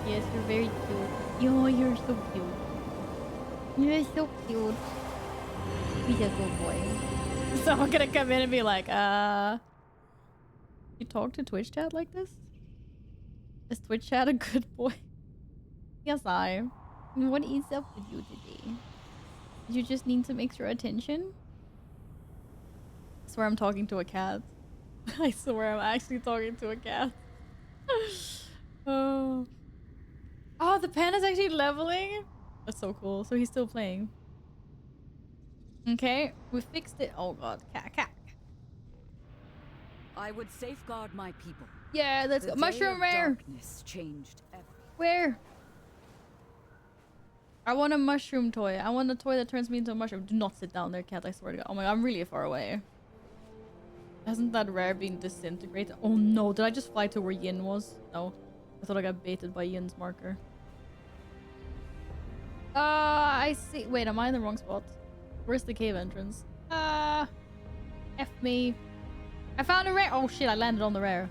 Yes, you're very cute. Yo, you're so cute. You're so cute. He's a good boy. Someone gonna come in and be like, you talk to Twitch chat like this? Is Twitch chat a good boy? Yes, I. What is up with you today? You just need some extra attention? I swear I'm talking to a cat. I swear I'm actually talking to a cat. Oh. Oh, the pen is actually leveling? That's so cool. So he's still playing. Okay, we fixed it. Oh god, cat. I would safeguard my people. Yeah, let's go. The day Mushroom of rare. darkness changed everything. Where? I want a mushroom toy. I want a toy that turns me into a mushroom. Do not sit down there, cat. I swear to God. Oh my God, I'm really far away. Hasn't that rare been disintegrated? Oh no, did I just fly to where Yin was? No. I thought I got baited by Yin's marker. I see. Wait, am I in the wrong spot? Where's the cave entrance? F me. I found a rare. Oh shit, I landed on the rare.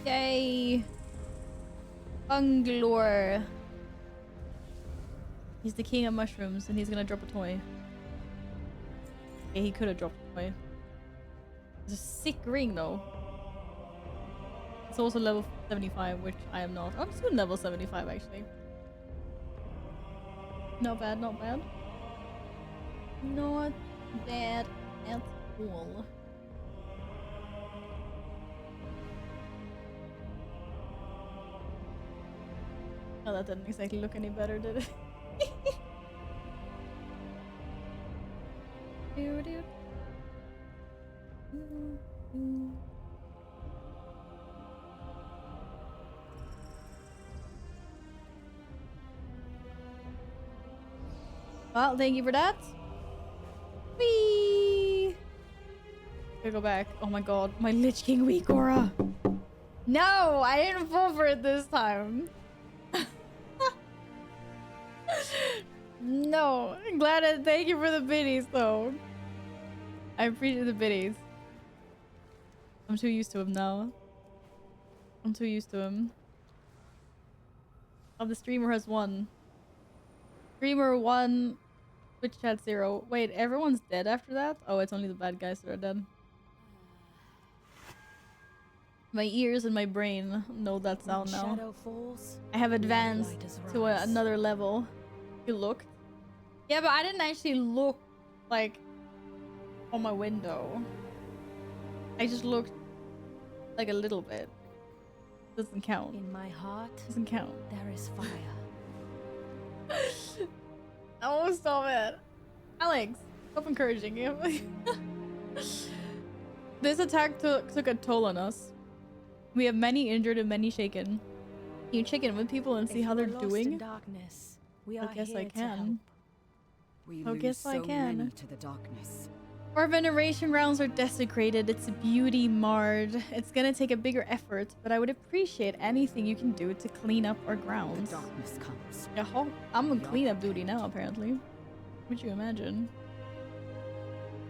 Yay. Bunglore. He's the king of mushrooms and he's gonna drop a toy. Yeah, he could have dropped a toy. It's a sick ring though. It's also level 75, which I am not. I'm soon level 75 actually. Not bad, not bad. Not bad at all. Oh, that didn't exactly look any better, did it? Well, thank you for that. Whee! Gotta go back. Oh my God, my Lich King weak aura. No, I didn't fall for it this time. No, I'm glad and thank you for the biddies though. I appreciate the biddies. I'm too used to him now. I'm too used to him. Oh, the streamer has won. Streamer 1, Twitch chat 0. Wait, everyone's dead after that? Oh, it's only the bad guys that are dead. My ears and my brain know that sound now. I have advanced to another level. You looked? Yeah, but I didn't actually look like on my window. I just looked like a little bit. Doesn't count. In my heart, doesn't count. There is fire. Oh, stop it. Alex, stop encouraging him. This attack took a toll on us. We have many injured and many shaken. Can you check in with people and see how they're doing? In darkness, we I are guess here I to can. help. We I lose guess so I can. many to the darkness. Our veneration grounds are desecrated, its beauty marred. It's gonna take a bigger effort, but I would appreciate anything you can do to clean up our grounds. The darkness comes. Yeah, I'm on cleanup duty now, apparently. Would you imagine?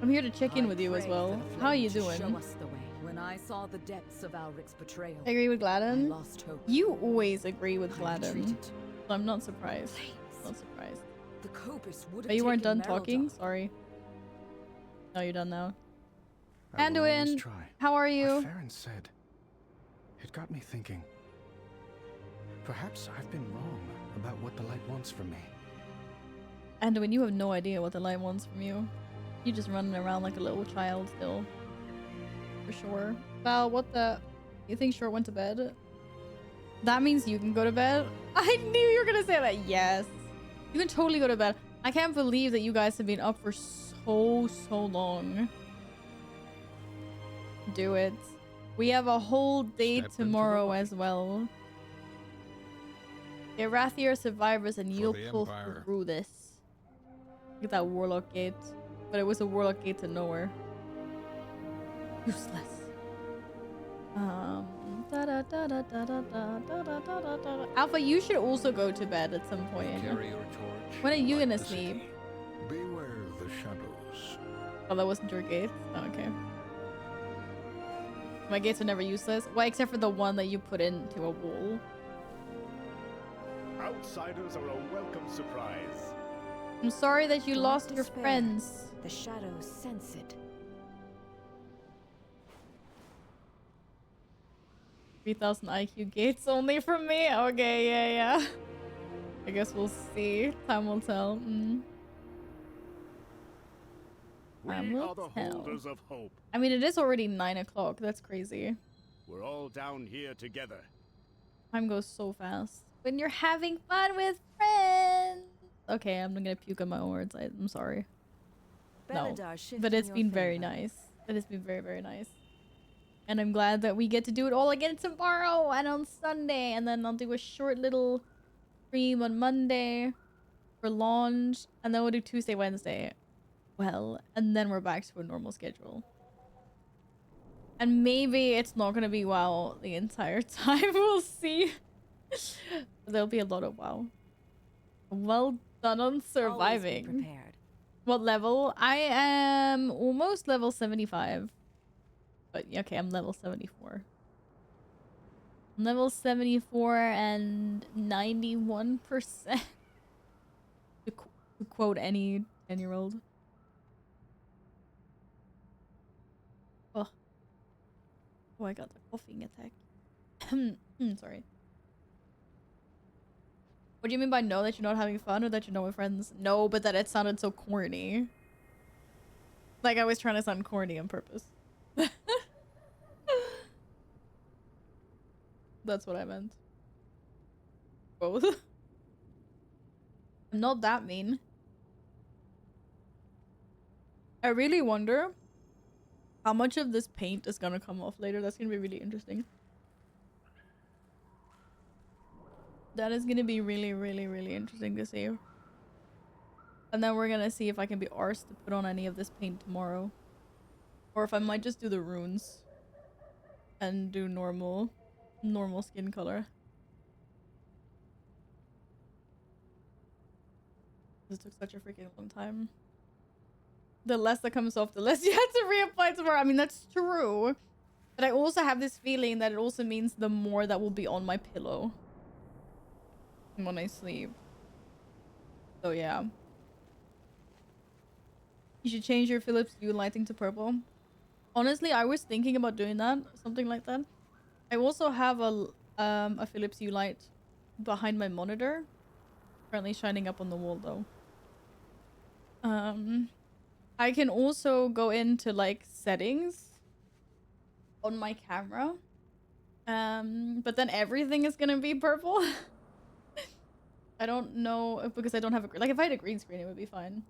I'm here to check in with you as well. How are you doing? Show us the way. When I saw the depths of Alric's betrayal, I agree with Gladden. I lost hope. You always agree with I Gladden. retreated. So I'm not surprised. Not surprised. The Cobus would have But you weren't taken done talking? Merodach. Sorry. No, you're done now. I will always Anduin, try. how are you? What Farron said. It got me thinking. Perhaps I've been wrong about what the light wants from me. Anduin, you have no idea what the light wants from you. You're just running around like a little child still. For sure. Val, what the... You think Short went to bed? That means you can go to bed? I knew you were gonna say that. Yes. You can totally go to bed. I can't believe that you guys have been up for so long. Do it. We have a whole day tomorrow as well. The Arathi are survivors and you'll the pull Empire. through this. Look at that Warlock gate. But it was a Warlock gate to nowhere. Useless. Alpha, you should also go to bed at some point. Carry your torch. When are you light gonna the sleep? city. Beware the shadows. Oh, that wasn't your gate? Oh, okay. My gates are never useless. Well, except for the one that you put into a wall. Outsiders are a welcome surprise. I'm sorry that you Do not lost your despair. friends. The shadows sense it. 3,000 IQ gates only from me? Okay, yeah. I guess we'll see. Time will tell. We Time will are the tell. holders of hope. I mean, it is already 9 o'clock. That's crazy. We're all down here together. Time goes so fast. When you're having fun with friends. Okay, I'm gonna puke on my own words. I'm sorry. No, Beledar shift but in it's your been very favor. nice. It has been very, very nice. And I'm glad that we get to do it all again tomorrow and on Sunday. And then I'll do a short little stream on Monday for launch. And then we'll do Tuesday, Wednesday. Well, and then we're back to a normal schedule. And maybe it's not going to be WoW the entire time. We'll see. There'll be a lot of WoW. Well done on surviving. Always be prepared. What level? I am almost level 75. But okay, I'm level 74. Level 74 and 91%. To quote any 10-year-old. Oh. Oh, I got a coughing attack. Sorry. What do you mean by no, that you're not having fun or that you're not with friends? No, but that it sounded so corny. Like I was trying to sound corny on purpose. That's what I meant. Both. I'm not that mean. I really wonder how much of this paint is gonna come off later. That's gonna be really interesting. That is gonna be really, really, really interesting to see. And then we're gonna see if I can be arsed to put on any of this paint tomorrow. Or if I might just do the runes. And do normal skin color. This took such a freaking long time. The less that comes off, the less you have to reapply tomorrow. I mean, that's true. But I also have this feeling that it also means the more that will be on my pillow when I sleep. So yeah. You should change your Philips Hue lighting to purple. Honestly, I was thinking about doing that. Something like that. I also have a Philips Hue light behind my monitor. Currently shining up on the wall though. I can also go into like settings on my camera. But then everything is gonna be purple. I don't know because I don't have a like if I had a green screen it would be fine.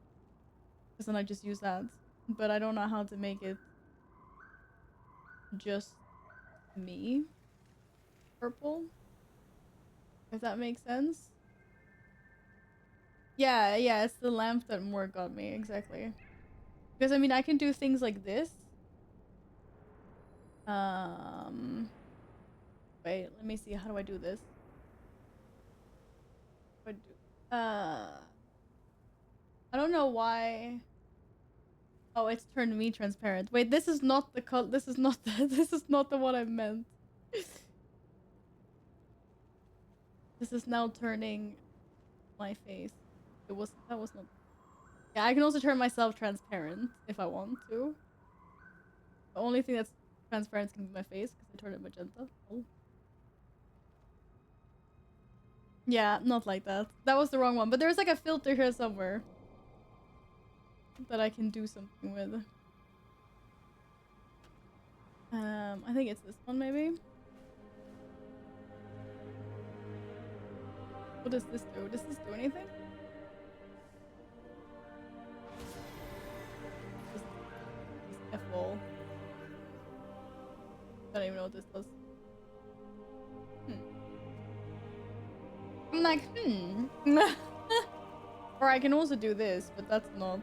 Because then I just use that. But I don't know how to make it just me purple. If that makes sense. Yeah, it's the lamp that more got me, exactly. Because I mean I can do things like this. Wait, let me see, how do I do this? I don't know why. Oh, it's turned me transparent. Wait, this is not the color. This is not the. This is not the one I meant. This is now turning my face. That was not. Yeah, I can also turn myself transparent if I want to. The only thing that's transparent is gonna be my face because I turned it magenta. Oh. Yeah, not like that. That was the wrong one. But there's like a filter here somewhere that I can do something with. I think it's this one maybe. What does this do? Does this do anything? Just F-wall. I don't even know what this does. I'm like, Or I can also do this, but that's not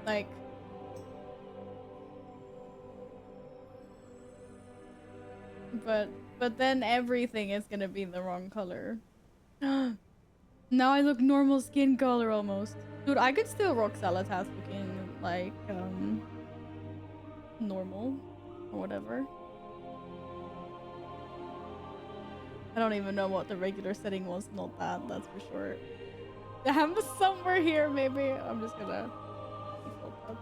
like but then everything is gonna be the wrong color. Now I look normal skin color almost. Dude, I could still rock Salatas looking like normal or whatever. I don't even know what the regular setting was. Not that, that's for sure. I'm somewhere here, maybe. I'm just gonna default that.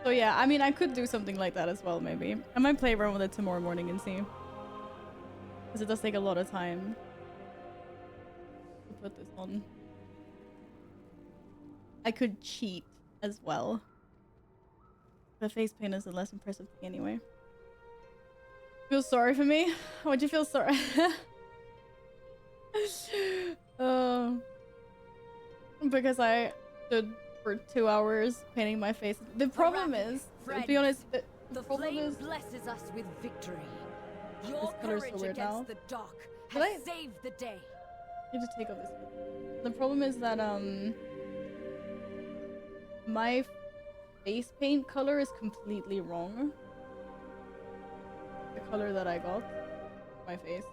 So yeah, I mean, I could do something like that as well, maybe. I might play around with it tomorrow morning and see. Because it does take a lot of time to put this on. I could cheat as well. The face paint is a less impressive thing anyway. Feel sorry for me? Would you feel sorry? because I stood for 2 hours painting my face. The problem is, to be honest, the problem flame is blesses us with victory. this Your color's so courage weird against now. the dark But has saved the day. I need to take off this. The problem is that my face paint color is completely wrong. The color that I got, my face.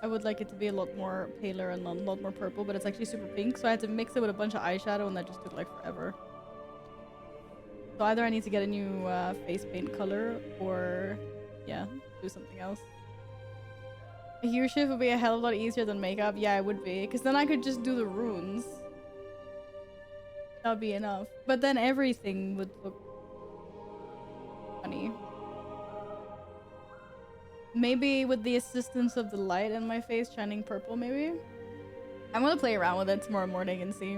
I would like it to be a lot more paler and a lot more purple, but it's actually super pink, so I had to mix it with a bunch of eyeshadow, and that just took like forever. So either I need to get a new face paint color, or yeah, do something else. A hue shift would be a hell of a lot easier than makeup. Yeah, it would be, because then I could just do the runes. That would be enough. But then everything would look funny. Maybe with the assistance of the light in my face shining purple, maybe? I'm gonna play around with it tomorrow morning and see.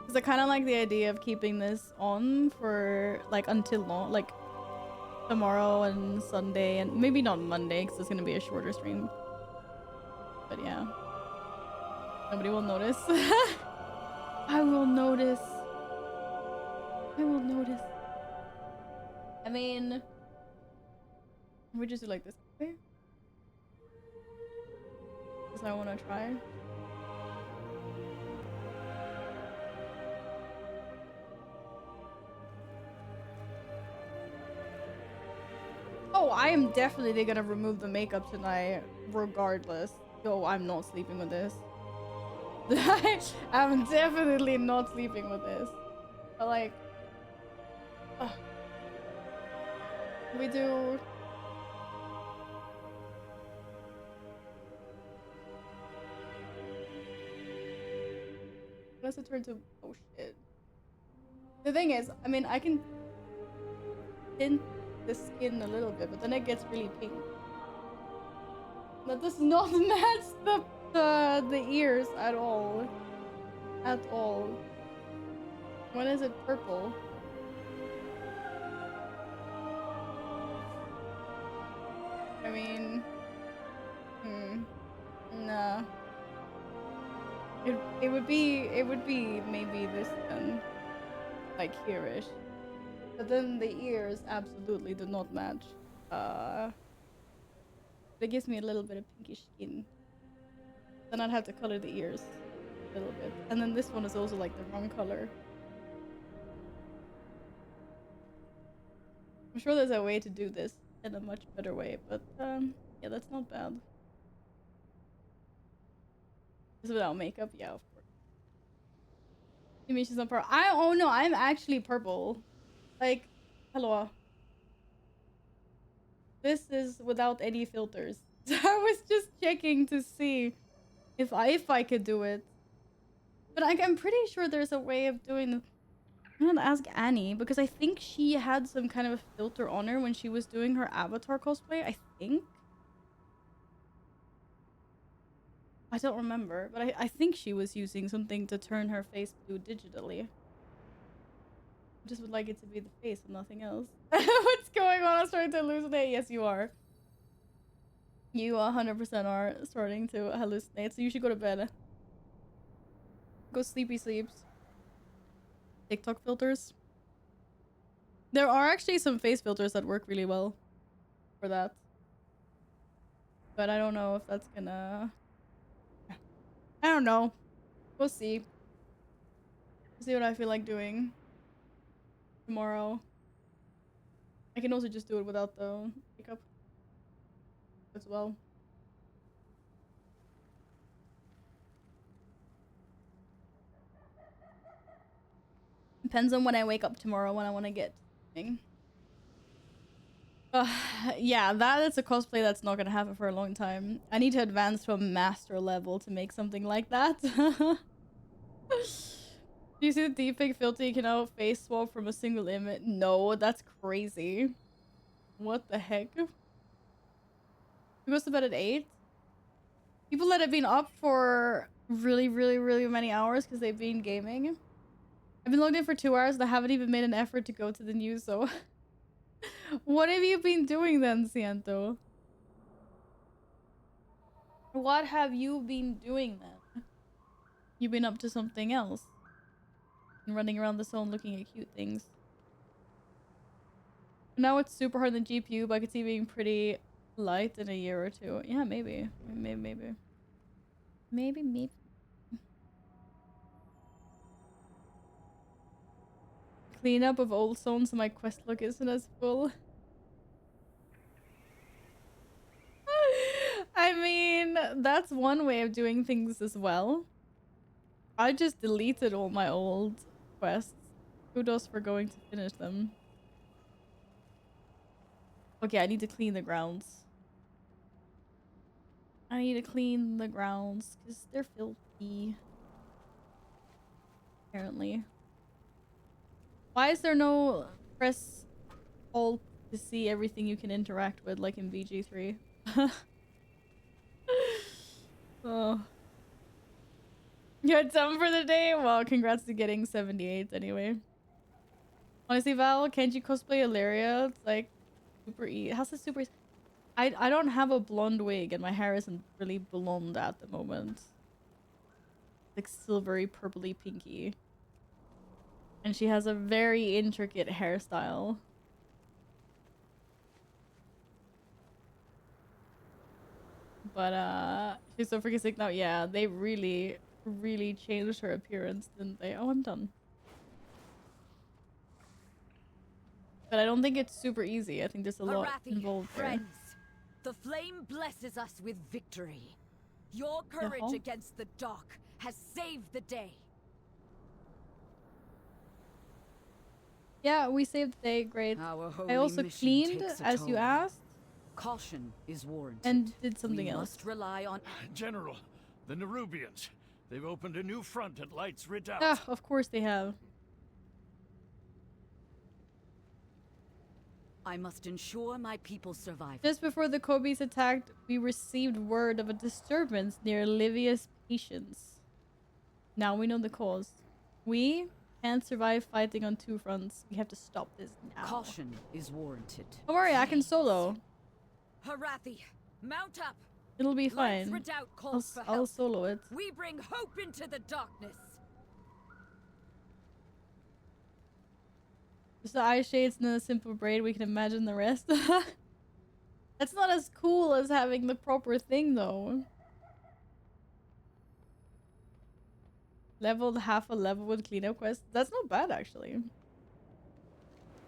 Because I kind of like the idea of keeping this on for like until long, like tomorrow and Sunday, and maybe not Monday because it's gonna be a shorter stream. But yeah, nobody will notice. I will notice. I will notice. I mean, we just do like this. Okay? Because I want to try. Oh, I am definitely gonna remove the makeup tonight, regardless. Yo, I'm not sleeping with this. I'm definitely not sleeping with this. But like, we do. Unless it turns to oh shit. The thing is, I mean, I can tint the skin a little bit, but then it gets really pink. That does not match the ears at all. At all. When is it purple? I mean, nah. It would be maybe this then, like here-ish. But then the ears absolutely do not match. It gives me a little bit of pinkish skin. Then I'd have to color the ears a little bit. And then this one is also like the wrong color. I'm sure there's a way to do this in a much better way, but yeah, that's not bad. Just without makeup, yeah, of course. You mean she's not purple? Oh no, I'm actually purple. Like, hello. This is without any filters. So I was just checking to see if I could do it. But I'm pretty sure there's a way of doing. I'm gonna ask Annie because I think she had some kind of filter on her when she was doing her Avatar cosplay. I think. I don't remember, but I think she was using something to turn her face blue digitally. I just would like it to be the face and nothing else. What's going on? I'm starting to hallucinate. Yes, you are. You 100% are starting to hallucinate, so you should go to bed. Go sleepy sleeps. TikTok filters. There are actually some face filters that work really well for that. But I don't know if that's gonna... I don't know. We'll see. We'll see what I feel like doing tomorrow. I can also just do it without the makeup as well. Depends on when I wake up tomorrow, when I want to get thing. Yeah, that is a cosplay that's not gonna happen for a long time. I need to advance to a master level to make something like that. Do you see the deepfake filter? You can now face swap from a single image. No, that's crazy. What the heck? Who goes to bed at 8? People that have been up for really many hours because they've been gaming. I've been logged in for 2 hours and I haven't even made an effort to go to the news, so... What have you been doing then, Ciento? What have you been doing then? You've been up to something else. And running around the zone looking at cute things. Now it's super hard on the GPU, but I could see it being pretty light in a year or two. Yeah, maybe. Maybe. Cleanup of old zones so my quest log isn't as full. I mean, that's one way of doing things as well. I just deleted all my old quests. Kudos for going to finish them. Okay, I need to clean the grounds. I need to clean the grounds because they're filthy. Apparently. Why is there no press Alt to see everything you can interact with like in BG3? Oh. You're done for the day? Well, congrats to getting 78 anyway. Honestly, Val, can't you cosplay Ilaria? It's like super how's the super I don't have a blonde wig and my hair isn't really blonde at the moment. Like silvery, purpley, pinky. And she has a very intricate hairstyle. But she's so freaking sick now. Yeah, they really changed her appearance, didn't they? Oh, I'm done. But I don't think it's super easy. I think there's a lot involved there. Friends, the flame blesses us with victory. Your courage against the dark has saved the day. Yeah, we saved the day. Great. I also cleaned, as you asked. Caution is warranted. And did something else. Must rely on General, the Nerubians. They've opened a new front at Light's Redoubt. Ah, of course they have. I must ensure my people survive. Just before the Kobes attacked, we received word of a disturbance near Livia's Patience. Now we know the cause. We can't survive fighting on two fronts. We have to stop this now. Caution is warranted. Don't worry, I can solo. Harathi, mount up. It'll be fine. Redoubt calls for I'll help. solo it. We bring hope into the darkness. Just the eye shades and a simple braid, we can imagine the rest. That's not as cool as having the proper thing though. Leveled half a level with cleanup quests. That's not bad actually.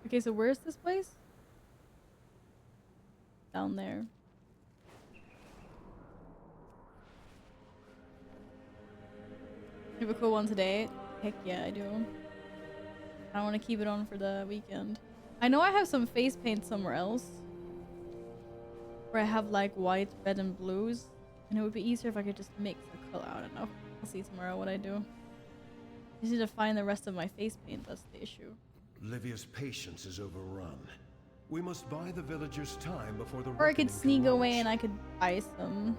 Okay, so where's this place? Down there. You have a cool one today? Heck yeah, I do. I want to keep it on for the weekend. I know I have some face paint somewhere else. Where I have like white, red, and blues. And it would be easier if I could just mix the color. I don't know. I'll see tomorrow what I do. I just need to find the rest of my face paint. That's the issue. Livia's patience is overrun. We must buy the villagers time before the Or I could sneak away and I could buy some.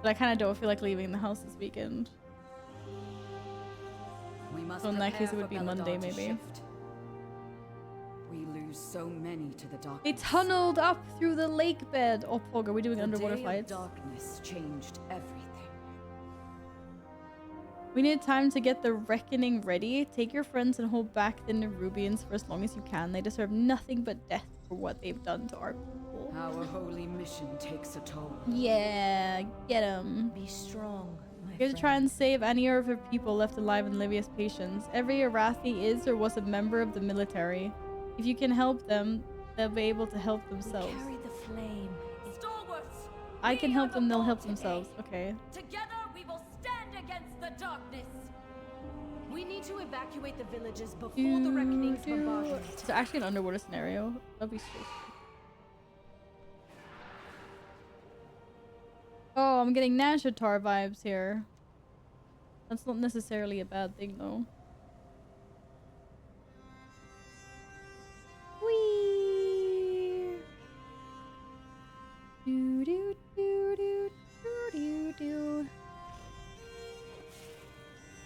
But I kind of don't feel like leaving the house this weekend. We must So in that case it would be Monday maybe. We lose so many to the dark. They tunneled up through the lake bed. Oh, Pog, are we doing underwater day fights? Of darkness changed everything. We need time to get the reckoning ready. Take your friends and hold back the Nerubians for as long as you can. They deserve nothing but death for what they've done to our people. Our holy mission takes a toll. Yeah, get them. Be strong. You have to try and save any of her people left alive in Livia's Patience. Every Arathi is or was a member of the military. If you can help them, they'll be able to help themselves. Carry the flame. Stalwarts! I can help them, they'll help themselves. Okay. Together we will stand against the darkness. We need to evacuate the villages before the reckoning's bombardment. It's actually an underwater scenario. That'll be so cool. Oh, I'm getting Nashatar vibes here. That's not necessarily a bad thing, though. Whee! Do do do do do do do.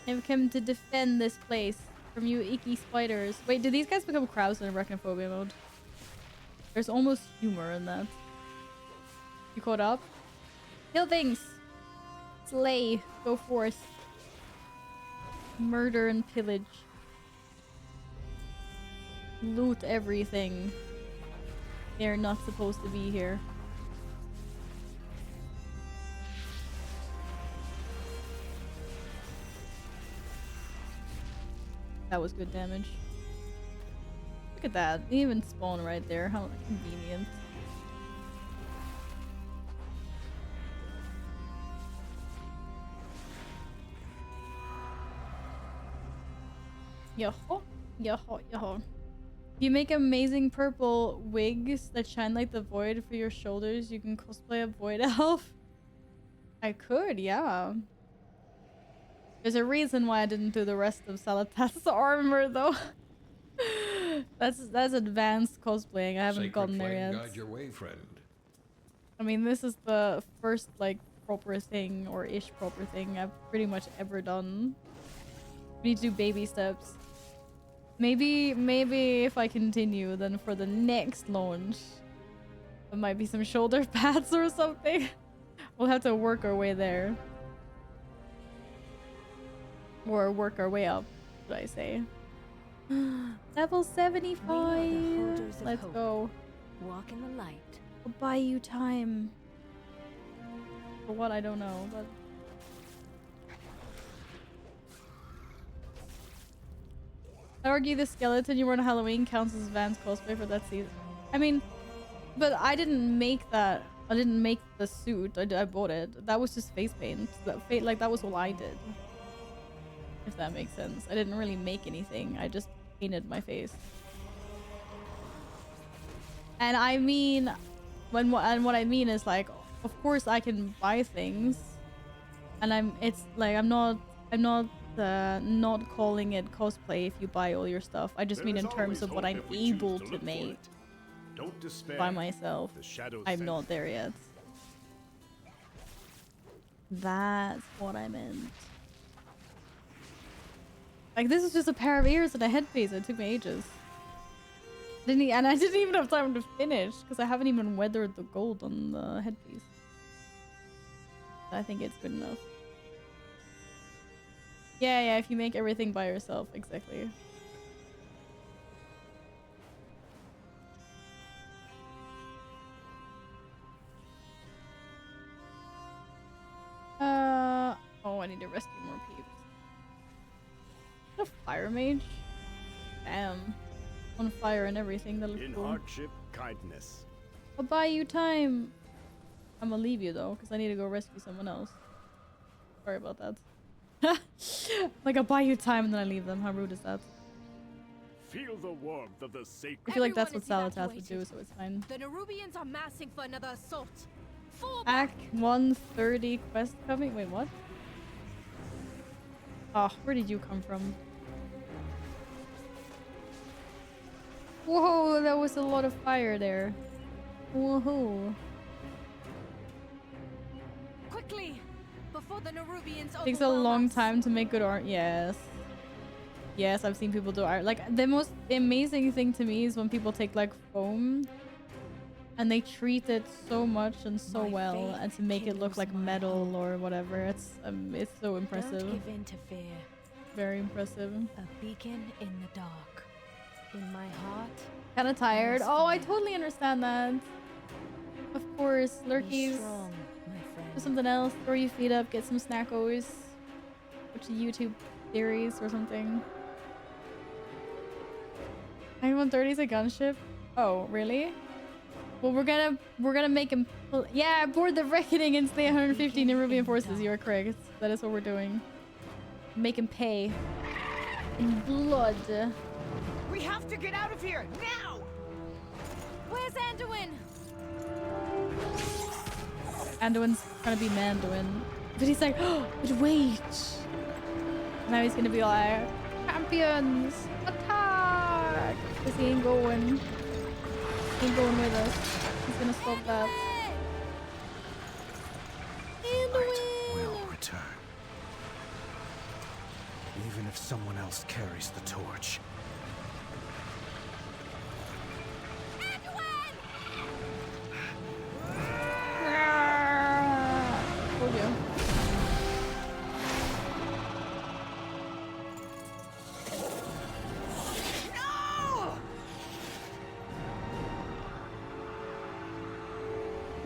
I've come to defend this place from you icky spiders. Wait, did these guys become crowds in Arachnophobia mode? There's almost humor in that. You caught up? Kill things! Slay. Go forth. Murder and pillage. Loot everything. They're not supposed to be here. That was good damage. Look at that. They even spawn right there. How convenient. Yoho. Yoho. Yoho. You make amazing purple wigs that shine like the void for your shoulders. You can cosplay a void elf. I could, yeah. There's a reason why I didn't do the rest of Salatat's armor though. that's advanced cosplaying. I haven't gotten there yet. Guide your way, friend. I mean, this is the first like proper thing or ish proper thing I've pretty much ever done. We need to do baby steps. Maybe if I continue, then for the next launch, there might be some shoulder pads or something. We'll have to work our way there. Or work our way up, should I say. Level 75! Let's go. Walk in the light. I'll buy you time. For what, I don't know, but... I argue the skeleton you wore on Halloween counts as Van's cosplay for that season. I mean, but I didn't make that. I didn't make the suit. I bought it. That was just face paint. That was all I did. If that makes sense. I didn't really make anything. I just painted my face. And I mean, what I mean is like, of course I can buy things, and I'm not calling it cosplay if you buy all your stuff. I just mean in terms of what I'm able to make by myself. I'm not there yet. That's what I meant. Like, this is just a pair of ears and a headpiece. It took me ages. And I didn't even have time to finish because I haven't even weathered the gold on the headpiece. I think it's good enough. Yeah, if you make everything by yourself, exactly. Oh, I need to rescue more peeps. A fire mage? Damn. On fire and everything, that looks cool. In hardship, kindness. I'll buy you time. I'm gonna leave you though, because I need to go rescue someone else. Sorry about that. Like, I'll buy you time and then I leave them. How rude is that? Feel the warmth of the sacred. I feel like that's what Salatat would do, so it's fine. The Nerubians are massing for another assault. Act 130 quest coming. Wait, what? Oh, where did you come from? Whoa, that was a lot of fire there. Woohoo. Quickly, before the Nerubians Takes a long time to make good art. Yes. Yes, I've seen people do art. Like, the most amazing thing to me is when people take like foam and they treat it so much and so well, and to make it look like metal or whatever. It's so impressive. Don't give in to fear. Very impressive. A beacon in the dark. In my heart. Kind of tired. Oh, I totally understand that. Of course, lurkies. Strong, my friend. Do something else. Throw your feet up. Get some snackos. Watch a YouTube series or something. 9130 is a gunship. Oh, really? Well, we're gonna make him. Yeah, board the reckoning and slay 150 Nerubian forces. You are correct. That is what we're doing. Make him pay in blood. We have to get out of here now. Where's Anduin? Anduin's trying to be Manduin, but he's like, oh, but wait. Now he's gonna be like, champions, attack! Because he ain't going. He ain't going with us. He's gonna stop that. Light will return. Even if someone else carries the torch.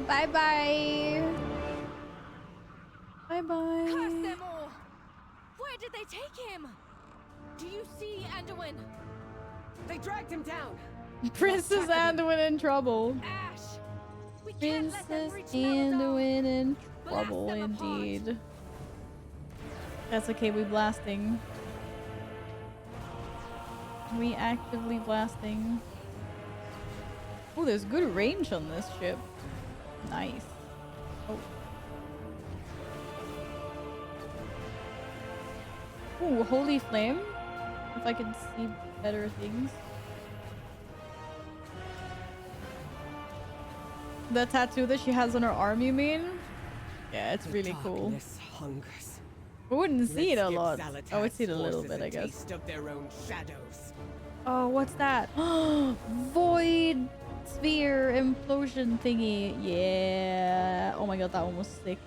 Bye bye. Bye bye. Curse them all! Where did they take him? Do you see Anduin? They dragged him down. Princess Anduin in trouble. Ash! We can't let them Princess reach Meldar. Anduin in Blast trouble them apart. indeed. That's okay, we blasting. We actively blasting. Oh, there's good range on this ship. Nice. Oh. Ooh, holy flame. If I can see better things. The tattoo that she has on her arm, you mean? Yeah, it's really cool. Hungers. I wouldn't see it a Let's lot. give I would see it a Xalatath's little forces bit, I guess. taste of their own shadows. Oh, what's that? Void sphere implosion thingy. Yeah. Oh my god, that one was sick.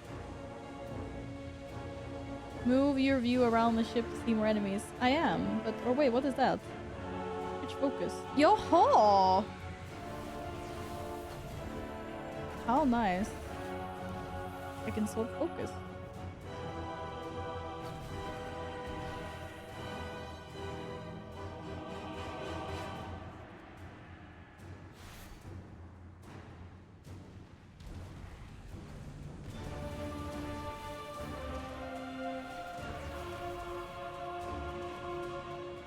Move your view around the ship to see more enemies. I am, but oh wait, what is that? Which focus? Yo-ho! How nice. I can swap focus.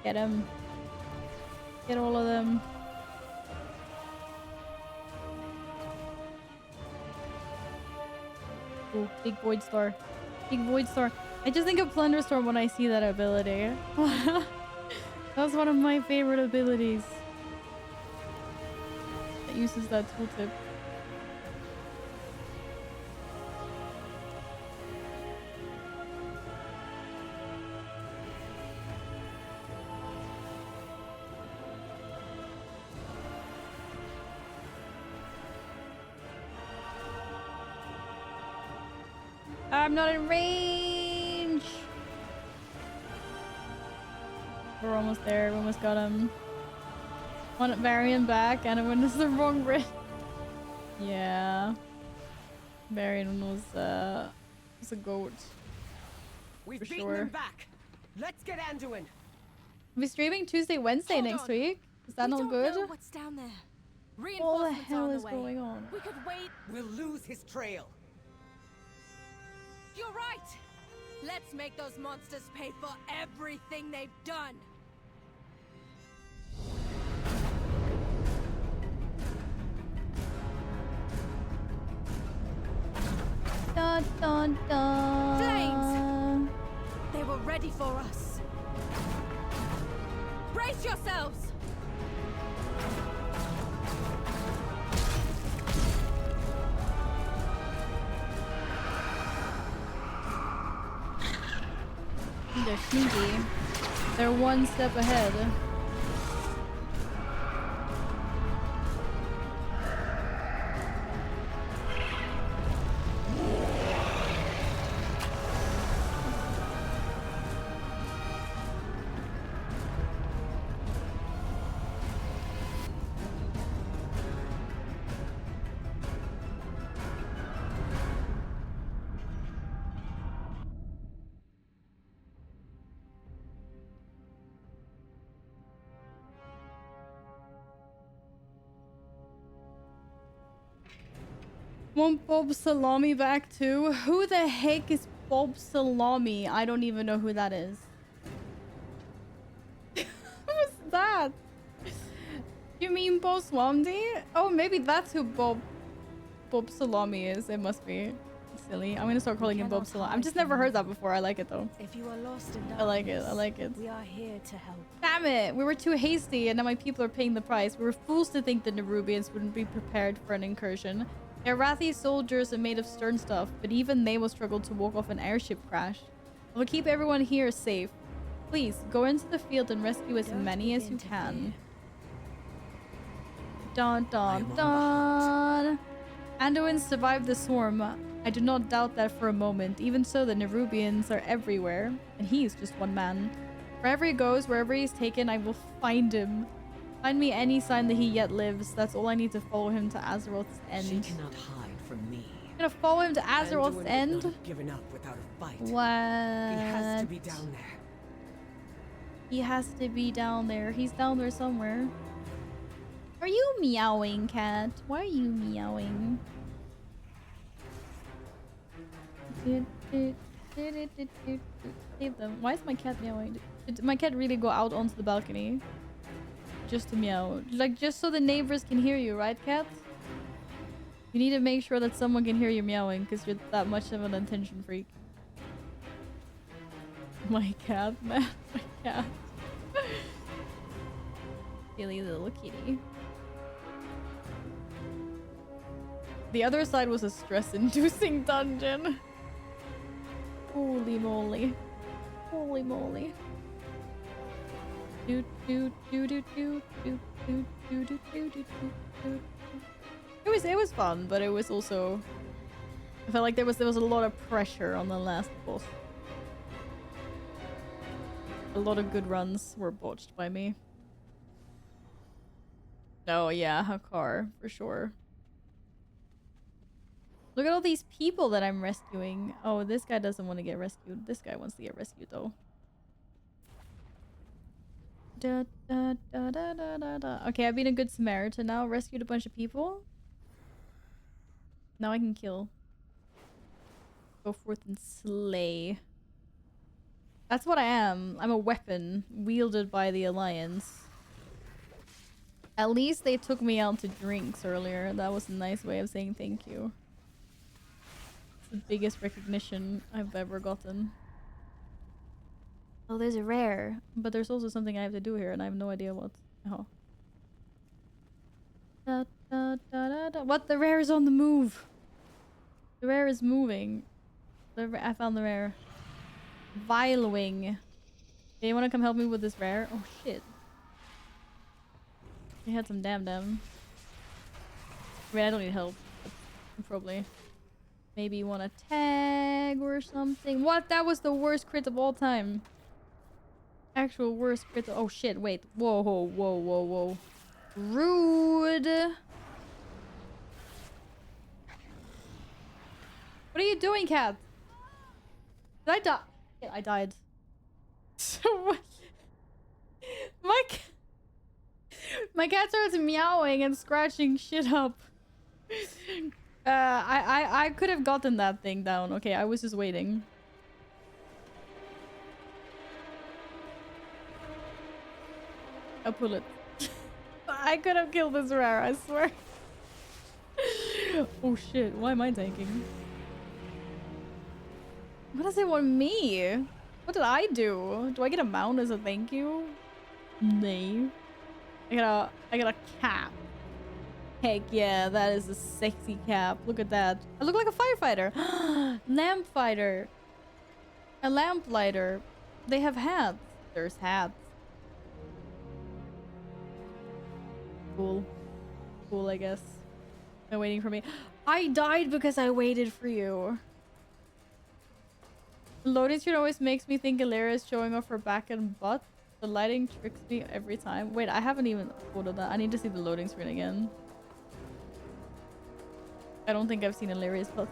Get him. Get all of them. Ooh, big void star. Big void star. I just think of Plunderstorm when I see that ability. That's one of my favorite abilities. That uses that tooltip. I'm not in range. We're almost there. We almost got him. Want Varian back, and it went the wrong bridge. Yeah. Varian was a goat. We've for beaten sure. them back. Let's get Anduin. We'll be streaming Tuesday, Wednesday Hold next on. week. Is that We not don't good? know what's down there. What the Reinforcements are hell on the is way. going on? We could wait. We'll lose his trail. You're right. Let's make those monsters pay for everything they've done. Dun dun dun. Flames! They were ready for us. Brace yourselves! They're sneaky. They're one step ahead. Want Bob Salami back too? Who the heck is Bob Salami? I don't even know who that is. Who's that? You mean Bob Swamdi? Oh, maybe that's who Bob Salami is. It must be. Silly. I'm gonna start calling him Bob Salami. I've just never heard that before. I like it though. If you are lost in I like it. I like it. we are here to help. Damn it! We were too hasty and now my people are paying the price. We were fools to think the Nerubians wouldn't be prepared for an incursion. They're Arathi soldiers and made of stern stuff, but even they will struggle to walk off an airship crash. We'll keep everyone here safe. Please, go into the field and rescue as many as you can. Dun dun dun! Anduin survived the swarm. I do not doubt that for a moment. Even so, the Nerubians are everywhere, and he is just one man. Wherever he goes, wherever he's taken, I will find him. Find me any sign that he yet lives. That's all I need to follow him to Azeroth's end. She cannot hide for me. Gonna follow him to Azeroth's Anduin End? would not have given up without a fight. What? He has to be down there. He has to be down there. He's down there somewhere. Are you meowing, cat? Why are you meowing? Save them. Why is my cat meowing? Did my cat really go out onto the balcony? Just to meow. Like, just so the neighbors can hear you, right, cat? You need to make sure that someone can hear you meowing because you're that much of an attention freak. My cat, man. My cat. Silly little kitty. The other side was a stress-inducing dungeon. Holy moly. Holy moly. It was fun, but it was also, I felt like there was a lot of pressure on the last boss. A lot of good runs were botched by me. Oh yeah, Hakar, for sure. Look at all these people that I'm rescuing. Oh, this guy doesn't want to get rescued. This guy wants to get rescued though. Da, da, da, da, da, da, da. Okay, I've been a good Samaritan now. Rescued a bunch of people. Now I can kill. Go forth and slay. That's what I am. I'm a weapon wielded by the Alliance. At least they took me out to drinks earlier. That was a nice way of saying thank you. It's the biggest recognition I've ever gotten. Oh, there's a rare. But there's also something I have to do here and I have no idea what. Oh. Da, da, da, da, da. What? The rare is on the move. The rare is moving. I found the rare. Vilewing. Do you want to come help me with this rare? Oh shit. He had some damn. I mean, I don't need help. Probably. Maybe you want to tag or something. What? That was the worst crit of all time. Actual worst crit. Oh shit, wait. Whoa, whoa, whoa, whoa, whoa. Rude. What are you doing, cat? Did I die? Yeah, I died. So what? My cat starts meowing and scratching shit up. I could have gotten that thing down. Okay, I was just waiting. I'll pull it. I could have killed this rare, I swear. Oh shit, why am I tanking? What does it want me? What did I do? Do I get a mount as a thank you? Nay. I got a cap. Heck yeah, that is a sexy cap. Look at that. I look like a firefighter. Lamp fighter. A lamplighter. They have hats. There's hats. Cool. Cool, I guess. They're waiting for me. I died because I waited for you. Loading screen always makes me think Illyria is showing off her back and butt. The lighting tricks me every time. Wait, I haven't even ordered that. I need to see the loading screen again. I don't think I've seen Illyria's butt.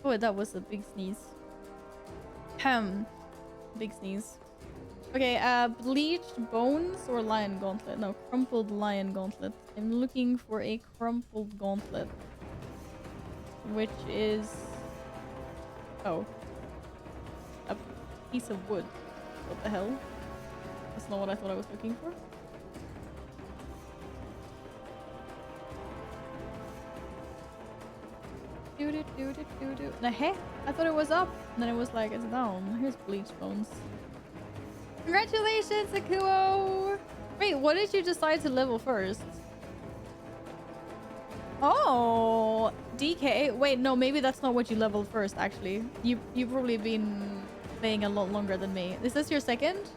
Oh, that was a big sneeze. Big sneeze. Okay, bleached bones or lion gauntlet? No, crumpled lion gauntlet. I'm looking for a crumpled gauntlet. Which is... oh. A piece of wood. What the hell? That's not what I thought I was looking for. The heck? I thought it was up. And then it was like, it's down. Here's bleached bones. Congratulations, Akuo! Wait, what did you decide to level first? Oh, DK. Wait, no, maybe that's not what you leveled first, actually. You've probably been playing a lot longer than me. Is this your second?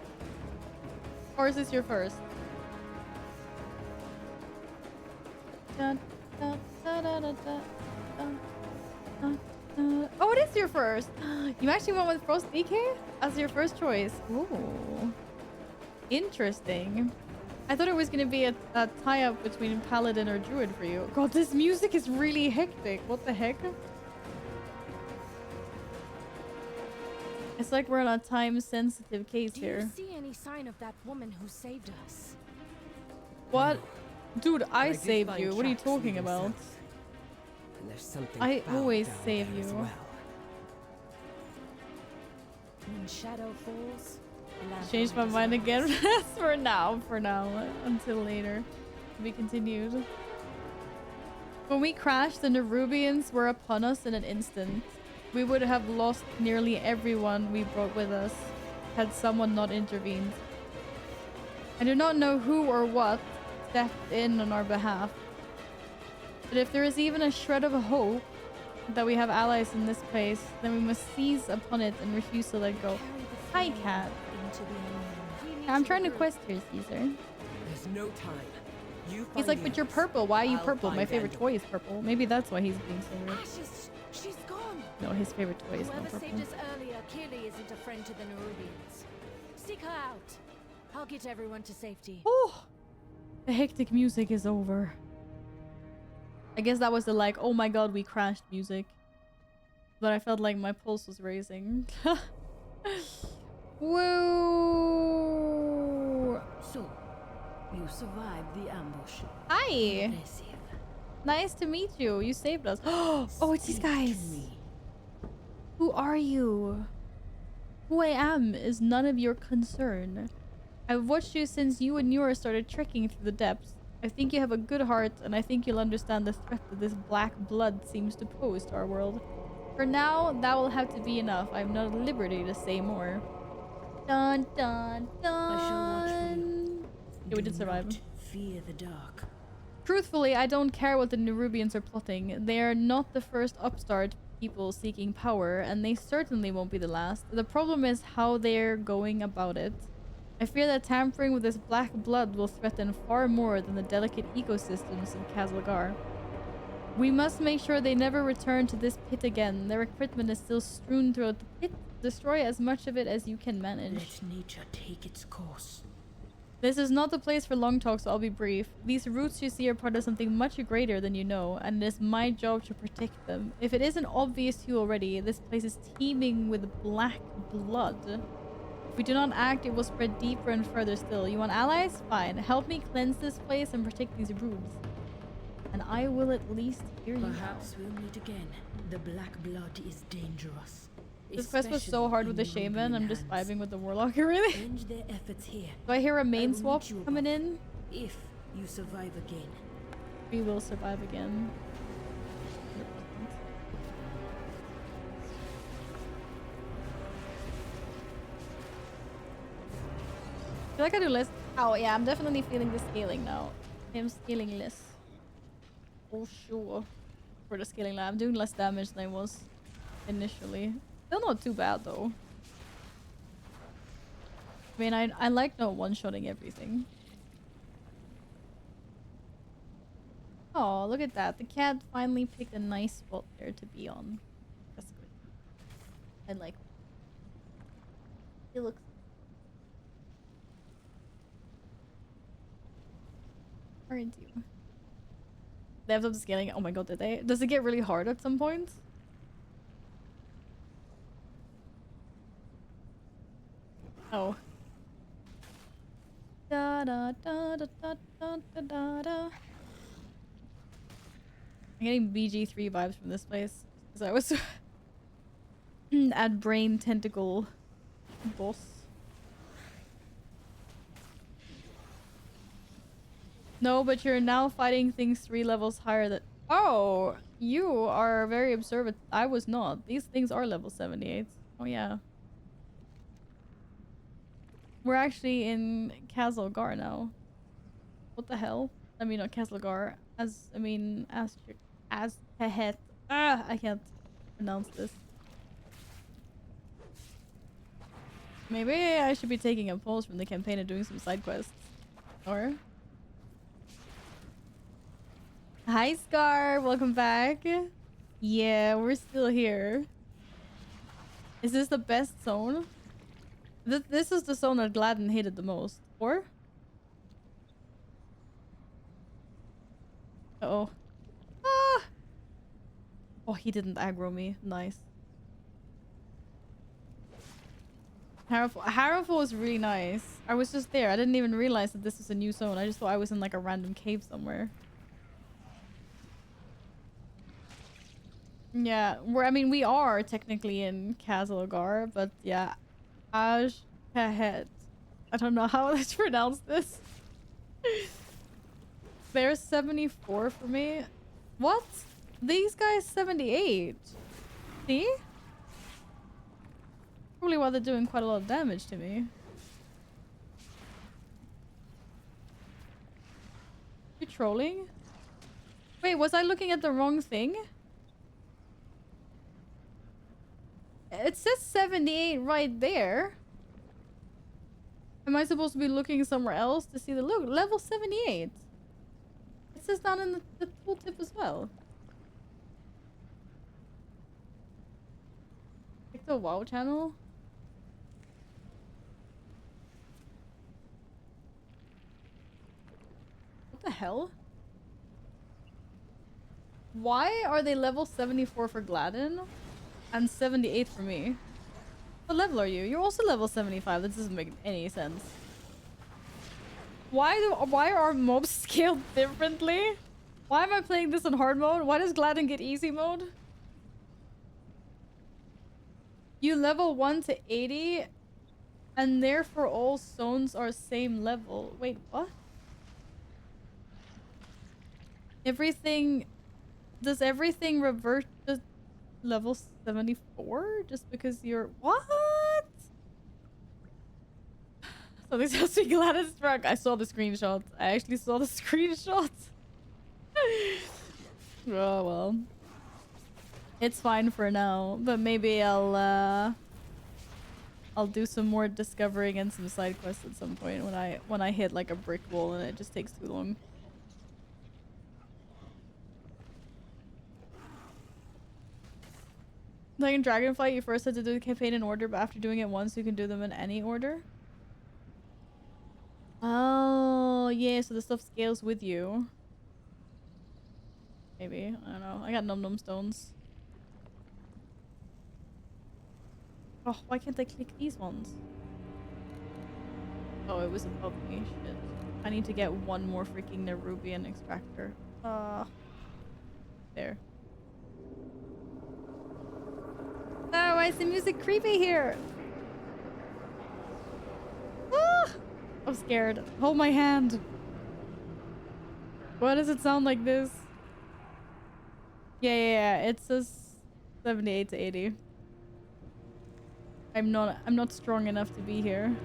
Or is this your first? Oh, it is your first! You actually went with Frost DK as your first choice. Ooh. Interesting. I thought it was gonna be a tie-up between Paladin or Druid for you. God, this music is really hectic. What the heck? It's like we're on a time-sensitive case here. Do you see any sign of that woman who saved us? What? Dude, I did saved find you. What are you tracks talking leading about? south. And there's something I foul always down save there as you. well. When shadow falls, Changed my mind again. for now, until later. To be continued. When we crashed, the Nerubians were upon us in an instant. We would have lost nearly everyone we brought with us had someone not intervened. I do not know who or what stepped in on our behalf. But if there is even a shred of hope that we have allies in this place, then we must seize upon it and refuse to let go. Hi, Cat. I'm trying to quest here, Caesar. There's no time. You He's find like, but you're Enos. purple. Why are you I'll purple? find My favorite Andor. toy is purple. Maybe that's why he's being so weird. She's gone. No, his favorite toy is not Whoever purple. saved us earlier clearly isn't a friend to the Nerubians. Seek her out. I'll get everyone to safety. Oh, the hectic music is over. I guess that was the like, oh my god, we crashed music. But I felt like my pulse was raising. Woo! So, you survived the ambush. Hi! Impressive. Nice to meet you. You saved us. Oh, it's these guys. Who are you? Who I am is none of your concern. I've watched you since you and Nura started trekking through the depths. I think you have a good heart, and I think you'll understand the threat that this black blood seems to pose to our world. For now, that will have to be enough. I'm not at liberty to say more. Dun dun dun. I shall watch for you. Yeah, we did survive. Do not fear the dark. Truthfully, I don't care what the Nerubians are plotting. They are not the first upstart people seeking power, and they certainly won't be the last. The problem is how they're going about it. I fear that tampering with this black blood will threaten far more than the delicate ecosystems in Kazalgar. We must make sure they never return to this pit again. Their equipment is still strewn throughout the pit. Destroy as much of it as you can manage. Let nature take its course. This is not the place for long talk, so I'll be brief. These roots you see are part of something much greater than you know, and it is my job to protect them. If it isn't obvious to you already, this place is teeming with black blood. If we do not act, it will spread deeper and further still. You want allies? Fine. Help me cleanse this place and protect these roots. And I will at least hear you. Perhaps we'll meet again. The black blood is dangerous. This quest was so hard with the shaman. I'm just vibing with the warlock really. End their efforts here. Do I hear a main will swap meet you coming above. in? If you survive again. We will survive again. 100%. I feel like I do less. Oh yeah, I'm definitely feeling the scaling now. I'm scaling less. Oh sure. For the scaling now, I'm doing less damage than I was initially. Still not too bad though. I mean, I like not one-shotting everything. Oh, look at that. The cat finally picked a nice spot there to be on. That's good. I like it. It looks... Aren't you? They have some scaling. Oh my god, did they? Does it get really hard at some point? Oh. Da da da da da da da da da. I'm getting BG3 vibes from this place. Because I was at Brain Tentacle boss. No, but you're now fighting things 3 levels higher than... Oh! You are very observant. I was not. These things are level 78. Oh yeah. We're actually in Kazalgar now. What the hell? I mean, not Kazalgar. I can't pronounce this. Maybe I should be taking a pause from the campaign and doing some side quests. Or... Hi Scar, welcome back. Yeah, we're still here. Is this the best zone? This is the zone that Gladden hated the most. Or? Uh-oh. Ah! Oh, he didn't aggro me. Nice. Harrowful is really nice. I was just there. I didn't even realize that this is a new zone. I just thought I was in like a random cave somewhere. Yeah, I mean, we are technically in Khazlogar, but yeah. Azj-Kahet. I don't know how to pronounce this. There's 74 for me. What? These guys 78. See? Probably why they're doing quite a lot of damage to me. You trolling? Wait, was I looking at the wrong thing? It says 78 right there. Am I supposed to be looking somewhere else to see the look? Level 78. It says down in the tooltip as well. Like the WoW channel. What the hell? Why are they level 74 for Gladden and 78 for me? What level are you? You're also level 75. That doesn't make any sense. Why are our mobs scaled differently? Why am I playing this on hard mode? Why does Gladden get easy mode? You level 1 to 80 and therefore all zones are same level. Wait, what? Does everything revert to level 74 just because you're what? So this has to be Gladys struck. I saw the screenshot. I actually saw the screenshot. Oh well. It's fine for now, but maybe I'll do some more discovering and some side quests at some point when I hit like a brick wall and it just takes too long. Like in Dragonflight, you first had to do the campaign in order, but after doing it once, you can do them in any order. Oh, yeah, so the stuff scales with you. Maybe. I don't know. I got num-num stones. Oh, why can't I click these ones? Oh, it was above me. Shit. I need to get one more freaking Nerubian extractor. There. Oh, why is the music creepy here? Ah! I'm scared. Hold my hand. Why does it sound like this? Yeah. It says 78 to 80. I'm not strong enough to be here.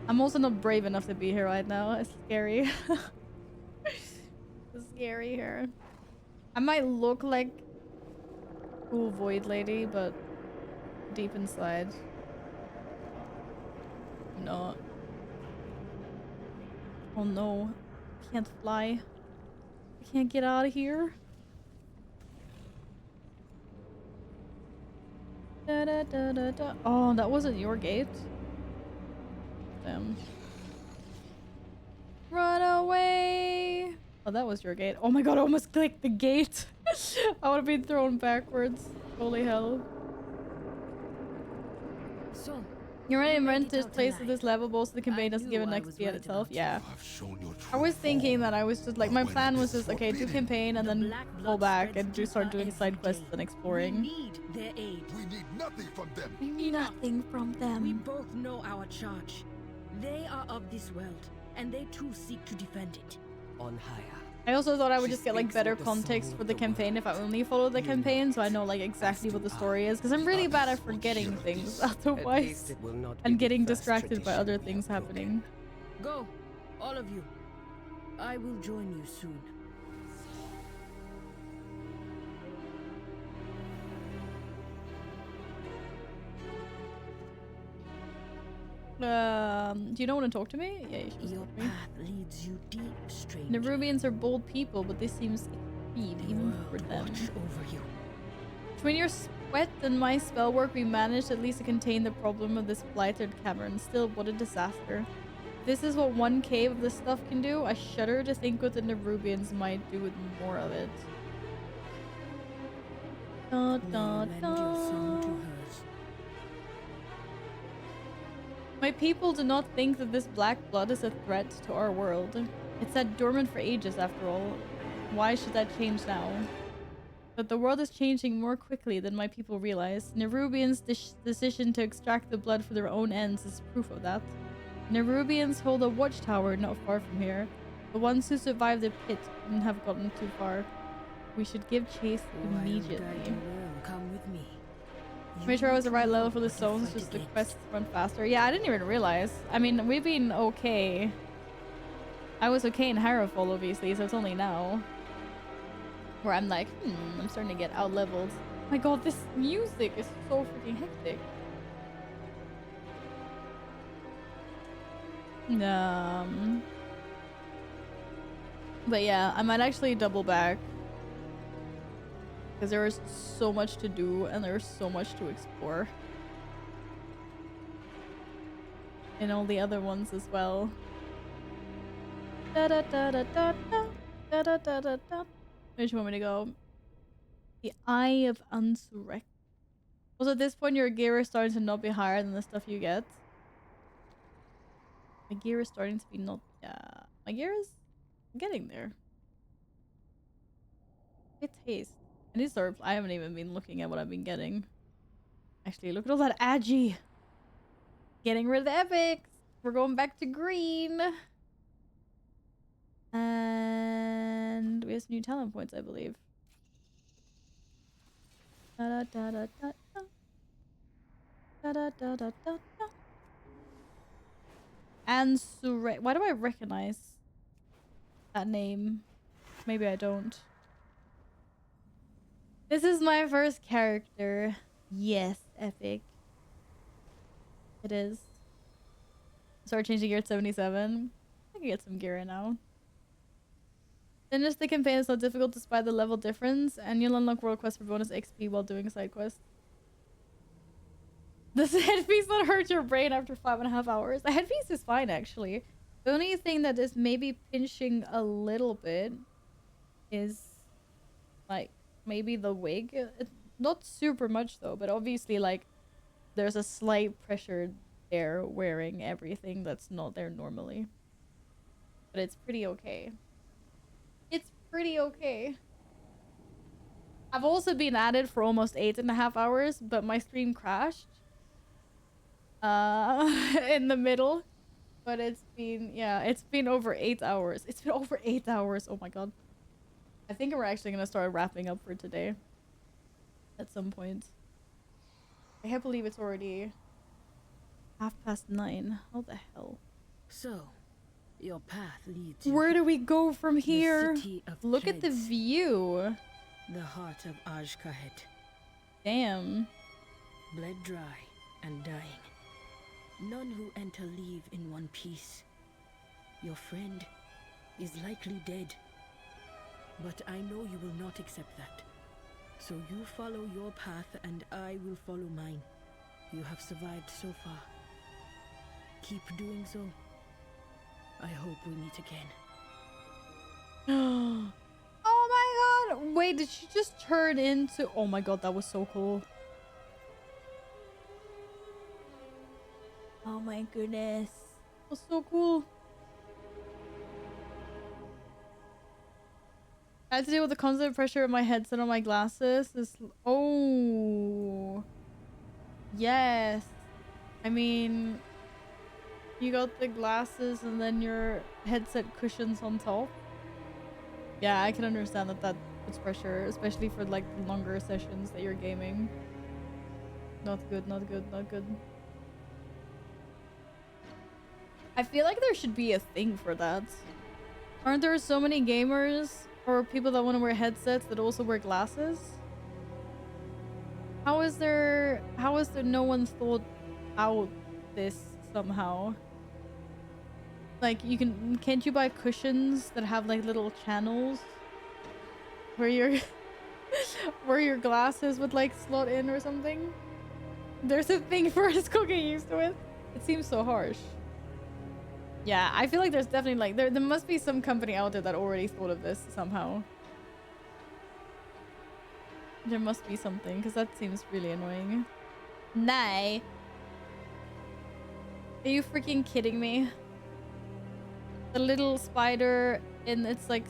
I'm also not brave enough to be here right now. It's scary. It's scary here. I might look like cool void lady, but deep inside, no. Oh no, I can't fly. I can't get out of here. Da, da, da, da, da. Oh, that wasn't your gate. Damn. Run away. Oh, that was your gate. Oh my god, I almost clicked the gate. I would have been thrown backwards. Holy hell. So, you're right, Inventor's place at this level, but also the campaign doesn't give an XP at itself. Yeah. I was thinking that I was just like, my plan was just, okay, do campaign and then pull back and start doing side quests and exploring. We need their aid. We need nothing from them. We need nothing from them. We both know our charge. They are of this world, and they too seek to defend it. On higher. I also thought I would just get like better context for the campaign if I only follow the campaign, so I know like exactly what the story is, because I'm really bad at forgetting things otherwise and getting distracted by other things happening. Go, all of you. I will join you soon. Do you not want to talk to me? Yeah, you should. Your path leads you deep, stranger. Nerubians are bold people, but this seems extreme even for them. Watch over you. Between your sweat and my spell work, we managed at least to contain the problem of this blighted cavern. Still, what a disaster. this is what one cave of this stuff can do, I shudder to think what the Nerubians might do with more of it. Da, da, da. My people do not think that this black blood is a threat to our world. It's sat dormant for ages after all. Why should that change now? But the world is changing more quickly than my people realize. Nerubians' decision to extract the blood for their own ends is proof of that. Nerubians hold a watchtower not far from here. The ones who survived the pit couldn't have gotten too far. We should give chase immediately. Come with me. Made sure I was the right level for the stones, just the quests run faster. Yeah, I didn't even realize. I mean, we've been okay. I was okay in Harrowfall, obviously, so it's only now where I'm like, I'm starting to get out-leveled. Oh my god, this music is so freaking hectic. But yeah, I might actually double back. Because there is so much to do and there's so much to explore. And all the other ones as well. Da da da da da da da da da da da. Where do you want me to go? The Eye of Unsurrect. Also, at this point, your gear is starting to not be higher than the stuff you get. My gear is starting to be not. My gear is getting there. It tastes. I need to start. I haven't even been looking at what I've been getting. Actually, look at all that agi. Getting rid of the epics. We're going back to green. And we have some new talent points, I believe. Da da da da da da. Da da da da da da. And Surrect. Why do I recognize that name? Maybe I don't. This is my first character. Yes, epic. It is. Start changing gear at 77. I can get some gear in now. Finish the campaign is not difficult despite the level difference, and you'll unlock world quests for bonus XP while doing side quests. Does the headpiece not hurt your brain after 5.5 hours? The headpiece is fine, actually. The only thing that is maybe pinching a little bit is like maybe the wig. It's not super much though, but obviously like there's a slight pressure there wearing everything that's not there normally. But it's pretty okay. It's pretty okay. I've also been at it for almost 8.5 hours, but my stream crashed in the middle. But it's been, yeah, it's been over 8 hours. It's been over 8 hours. Oh my god. I think we're actually gonna start wrapping up for today at some point. I can't believe it's already 9:30. How the hell? So, your path leads. Where do we go from here? The city of Look at the dreads. View. The heart of Azj-Kahet. Damn. Bled dry and dying. None who enter leave in one piece. Your friend is likely dead. But I know you will not accept that. So you follow your path and I will follow mine. You have survived so far. Keep doing so. I hope we meet again. Oh my god! Wait, did she just turn into... Oh my god, that was so cool. Oh my goodness. That was so cool. I had to deal with the constant pressure of my headset on my glasses. This... Oh. Yes. I mean... You got the glasses and then your headset cushions on top. Yeah, I can understand that that puts pressure, especially for like longer sessions that you're gaming. Not good, not good, not good. I feel like there should be a thing for that. Aren't there so many gamers or people that want to wear headsets that also wear glasses? How is there no one thought out this somehow? Like can't you buy cushions that have like little channels where your glasses would like slot in or something? There's a thing for us to get used to it. It seems so harsh. Yeah, I feel like there's definitely like there must be some company out there that already thought of this somehow. There must be something, because that seems really annoying. Nay. Are you freaking kidding me? The little spider in it's like,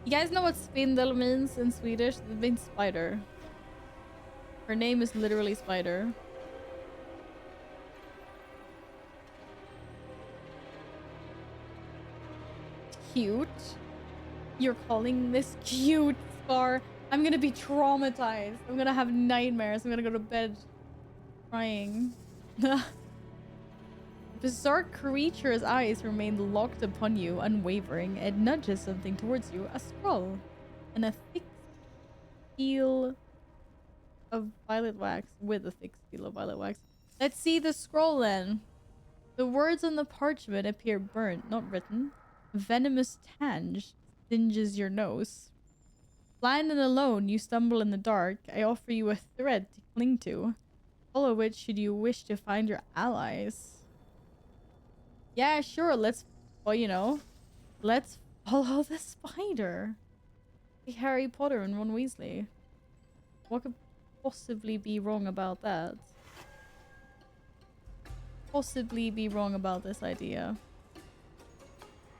you guys know what spindle means in Swedish? It means spider. Her name is literally Spider. Cute. You're calling this cute, Scar? I'm gonna be traumatized. I'm gonna have nightmares. I'm gonna go to bed crying. Bizarre creature's eyes remain locked upon you, unwavering. It nudges something towards you. A scroll. And a thick seal of violet wax. With a thick seal of violet wax. Let's see the scroll then. The words on the parchment appear burnt, not written. Venomous tange singes your nose. Blind and alone, you stumble in the dark. I offer you a thread to cling to. Follow which should you wish to find your allies. Yeah, sure, let's, well, you know, let's follow the spider. Harry Potter and Ron Weasley. What could possibly be wrong about that? Possibly be wrong about this idea.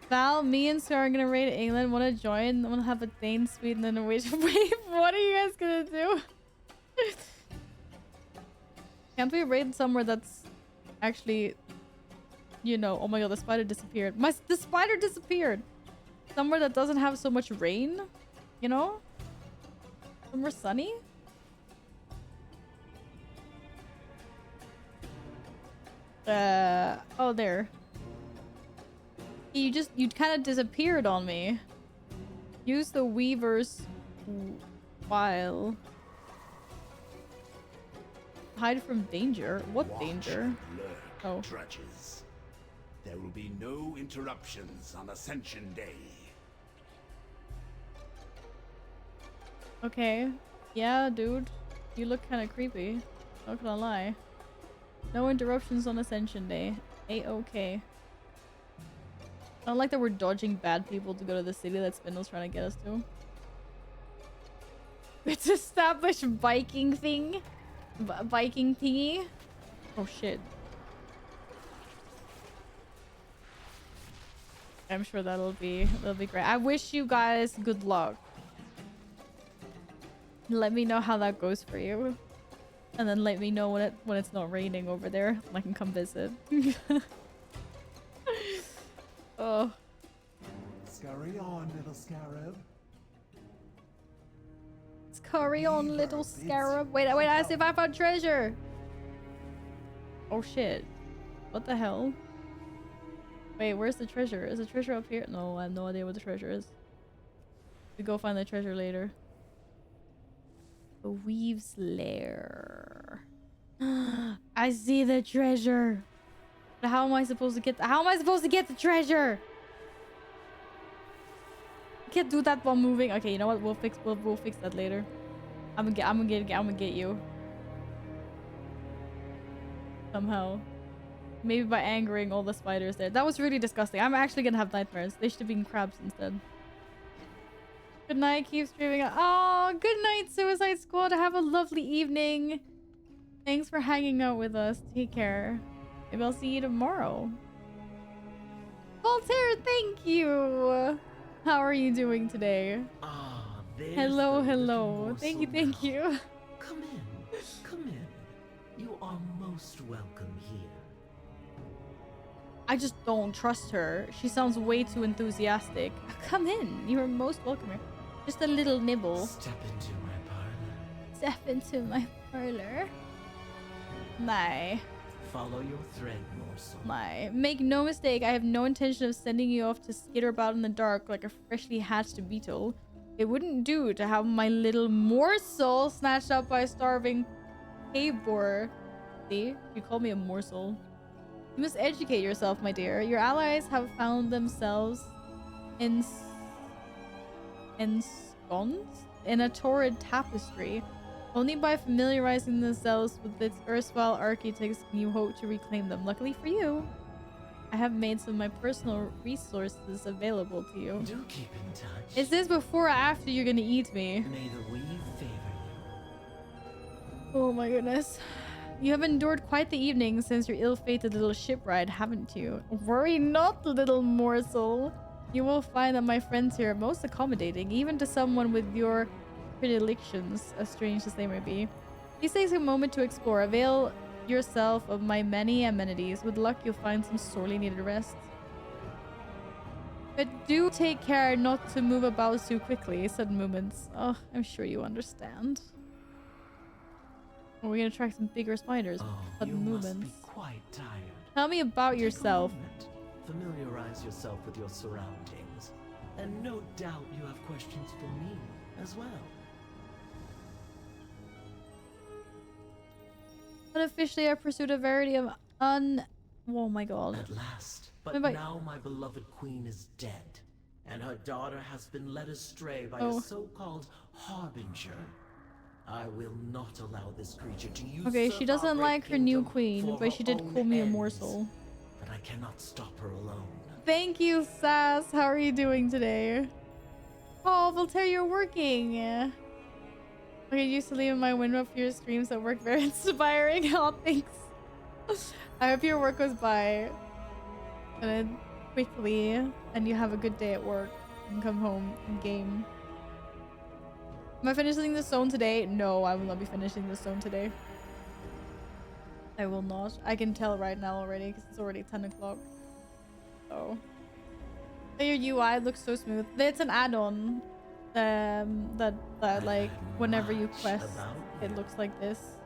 Val, me and Scar are gonna raid England. Wanna join? Wanna have a Dane, Sweden, and a Witch wave? What are you guys gonna do? Can't we raid somewhere that's actually, you know, oh my god, the spider disappeared. The spider disappeared. Somewhere that doesn't have so much rain, you know? Somewhere sunny? Oh, there. You kind of disappeared on me. Use the weaver's while. Hide from danger? What danger? Oh. Drudges. There will be no interruptions on Ascension Day. Okay. Yeah, dude. You look kind of creepy. Not gonna lie. No interruptions on Ascension Day. A-okay. I don't like that we're dodging bad people to go to the city that Spindle's trying to get us to. It's established Viking thing. Viking thingy. Oh shit. I'm sure that'll be great. I wish you guys good luck. Let me know how that goes for you. And then let me know when it's not raining over there. And I can come visit. Oh. Scurry on, little scarab. Scurry on, little scarab. Wait, I see if I found treasure. Oh shit. What the hell? Wait, where's the treasure? Is the treasure up here? No, I have no idea what the treasure is. We go find the treasure later. The Weave's Lair. I see the treasure. But how am I supposed to get the treasure? I can't do that while moving. Okay, you know what? We'll fix that later. I'm gonna get you. Somehow. Maybe by angering all the spiders there. That was really disgusting. I'm actually gonna have nightmares. They should have been crabs instead. Good night. Keep streaming. Oh, good night, Suicide Squad. Have a lovely evening. Thanks for hanging out with us. Take care. Maybe I'll see you tomorrow. Voltaire, thank you. How are you doing today? Ah, hello. Thank you. Come in. You are most welcome here. I just don't trust her. She sounds way too enthusiastic. Come in. You are most welcome here. Just a little nibble. Step into my parlor. Step into my parlor. My. Follow your thread, morsel. My. Make no mistake, I have no intention of sending you off to skitter about in the dark like a freshly hatched beetle. It wouldn't do to have my little morsel snatched up by a starving cave boar. See? You call me a morsel. You must educate yourself, my dear. Your allies have found themselves ensconced in a torrid tapestry. Only by familiarizing themselves with its erstwhile architects can you hope to reclaim them. Luckily for you, I I have made some of my personal resources available to you. Do keep in touch. Is this before or after you're gonna eat me? May the weave favor Oh my goodness. You have endured quite the evening since your ill-fated little ship ride, haven't you? Worry not, little morsel. You will find that my friends here are most accommodating, even to someone with your predilections, as strange as they may be. Please take a moment to explore. Avail yourself of my many amenities. With luck, you'll find some sorely needed rest. But do take care not to move about too quickly, sudden movements. Oh, I'm sure you understand. We're gonna track some bigger spiders. Sudden movements. must be quite tired. Tell me about Take yourself. A moment. Familiarize yourself with your surroundings. And no doubt you have questions for me as well. Unofficially, I pursued a variety of oh my god. At last. But What about- now my beloved queen is dead. And her daughter has been led astray by Oh. a so-called harbinger. I will not allow this creature to use Okay, she doesn't like her new queen, but she did call me a ends. morsel. But I cannot stop her alone. Thank you, Sass. How are you doing today? Oh, Voltaire, you're working. Okay, used to leave in my window for your streams that work very inspiring. Oh, thanks. I hope your work goes by quickly and you have a good day at work and come home and game. Am I finishing the zone today? No, I will not be finishing the zone today. I will not. I can tell right now already because it's already 10 o'clock. So. Your UI looks so smooth. It's an add-on that like whenever you quest, it looks like this.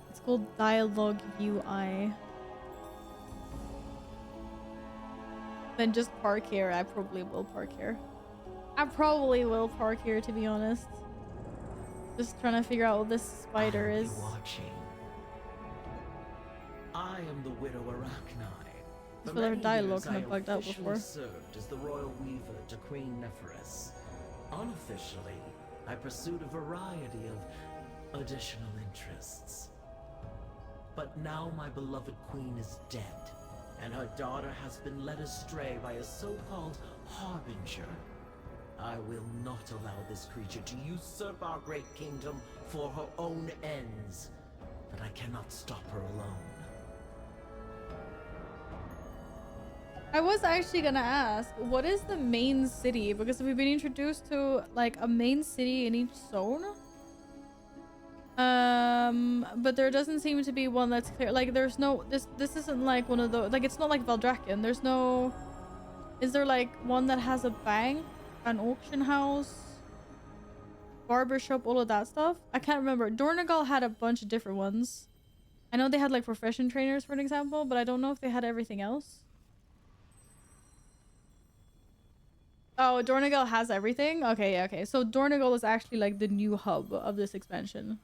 It's called Dialogue UI. Then just park here. I probably will park here. I probably will park here, to be honest. Just trying to figure out what this spider is. Watching. I am the widow Arachne. I feel like her dialogue kind of bugged out before. Served as the royal weaver to Queen Nephris. Unofficially, I pursued a variety of additional interests. But now my beloved queen is dead, and her daughter has been led astray by a so-called harbinger. I will not allow this creature to usurp our great kingdom for her own ends, but I cannot stop her alone. I was actually gonna ask, what is the main city? Because we've been introduced to like a main city in each zone. But there doesn't seem to be one that's clear. Like there's no, this isn't like one of those, like it's not like Valdrakken. There's no, is there like one that has a bank, an auction house, barbershop, all of that stuff? I can't remember. Dornagal had a bunch of different ones. I know they had like profession trainers, for an example, but I don't know if they had everything else. Oh, Dornagal has everything? Okay, yeah, okay. So Dornagal is actually like the new hub of this expansion.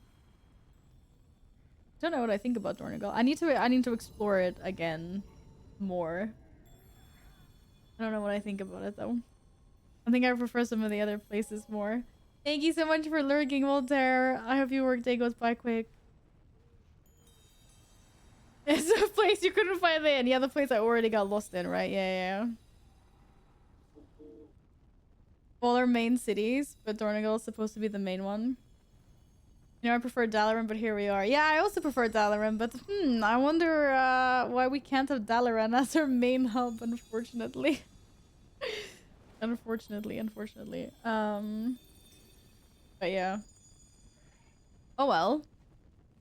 I don't know what I think about Dornagal. I need to explore it again more. I don't know what I think about it though. I think I prefer some of the other places more. Thank you so much for lurking, Voltaire. I hope your workday goes by quick. It's a place you couldn't find in. Yeah, the place I already got lost in, right? Yeah. All are main cities, but Dornagal is supposed to be the main one. You know, I prefer Dalaran, but here we are. Yeah, I also prefer Dalaran, but I wonder why we can't have Dalaran as our main hub, unfortunately. Unfortunately. But yeah. Oh well.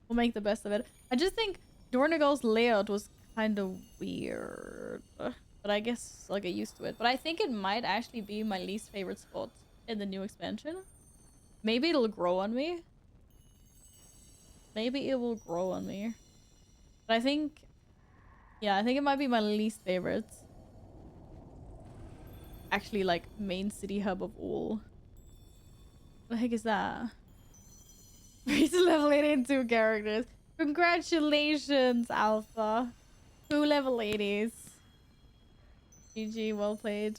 We'll make the best of it. I just think Dornagal's layout was kind of weird. But I guess I'll get used to it. But I think it might actually be my least favorite spot in the new expansion. Maybe it'll grow on me. Maybe it will grow on me. But I think... yeah, I think it might be my least favorite. Actually, like, main city hub of all. What the heck is that? Reach level 82 characters. Congratulations, Alpha. 2 level 80s. GG, well played.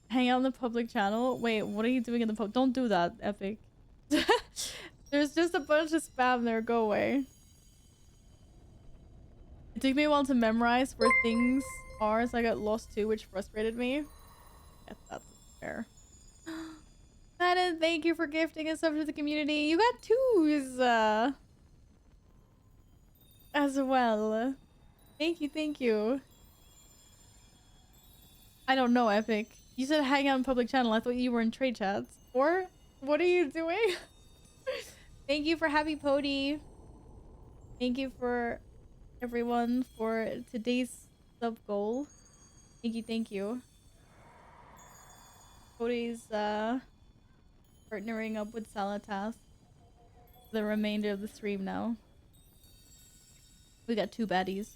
Hang out on the public channel. Wait, what are you doing in the pub? Don't do that, Epic. There's just a bunch of spam there. Go away. It took me a while to memorize where things are, so I got lost too, which frustrated me. Yes, that's fair. Madden, thank you for gifting us up to the community. You got twos as well. Thank you, thank you. I don't know, Epic. You said hang out in public channel. I thought you were in trade chats. Or what are you doing? Thank you for Happy Pody. Thank you for everyone for today's sub goal. Thank you, thank you. Pody's partnering up with Salatas for the remainder of the stream now. We got two baddies.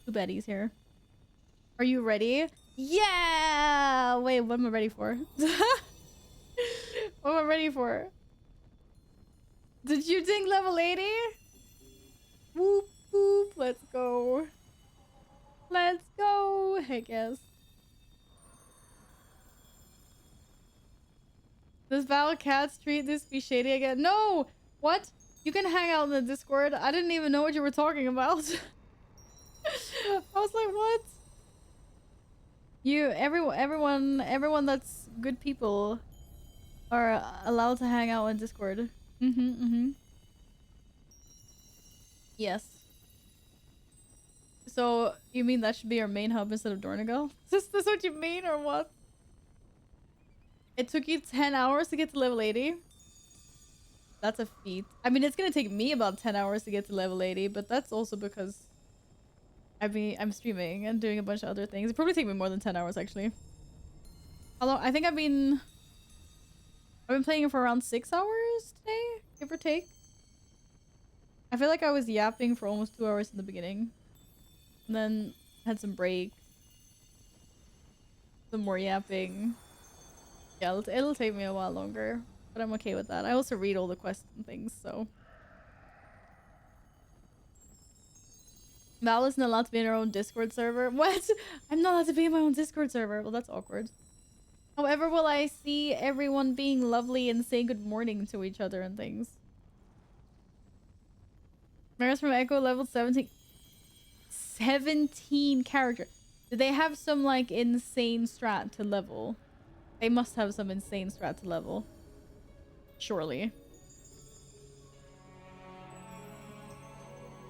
Two baddies here. Are you ready? Yeah! Wait, what am I ready for? What am I ready for? Did you think level 80? Whoop whoop, let's go. Let's go, heck yes. Does Val Cats treat this be shady again? No! What? You can hang out in the Discord. I didn't even know what you were talking about. I was like, what? Everyone that's good people are allowed to hang out in Discord. Yes. So, you mean that should be our main hub instead of Dornigal? Is this what you mean or what? It took you 10 hours to get to level 80? That's a feat. I mean, it's gonna take me about 10 hours to get to level 80, but that's also because I'm streaming and doing a bunch of other things. It'd probably take me more than 10 hours, actually. How long? I think I've been playing it for around 6 hours today, give or take. I feel like I was yapping for almost 2 hours in the beginning. And then had some breaks. Some more yapping. Yeah, it'll take me a while longer. But I'm okay with that. I also read all the quests and things, so. Val isn't allowed to be in her own Discord server. What? I'm not allowed to be in my own Discord server. Well, that's awkward. However, will I see everyone being lovely and saying good morning to each other and things? Maris from Echo level 17. 17 character. Do they have some like insane strat to level? They must have some insane strat to level. Surely.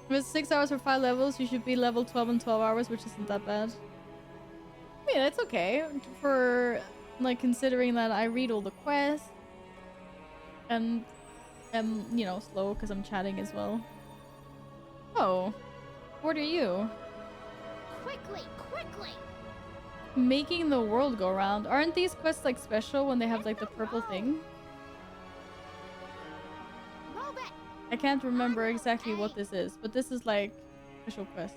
If it's 6 hours for 5 levels, you should be level 12 in 12 hours, which isn't that bad. I mean, it's okay. For, like, considering that I read all the quests. And am, you know, slow because I'm chatting as well. Oh. What are you? Quickly, quickly! Making the world go round. Aren't these quests, like, special when they have, like, the purple thing? I can't remember exactly what this is, but this is like special quest.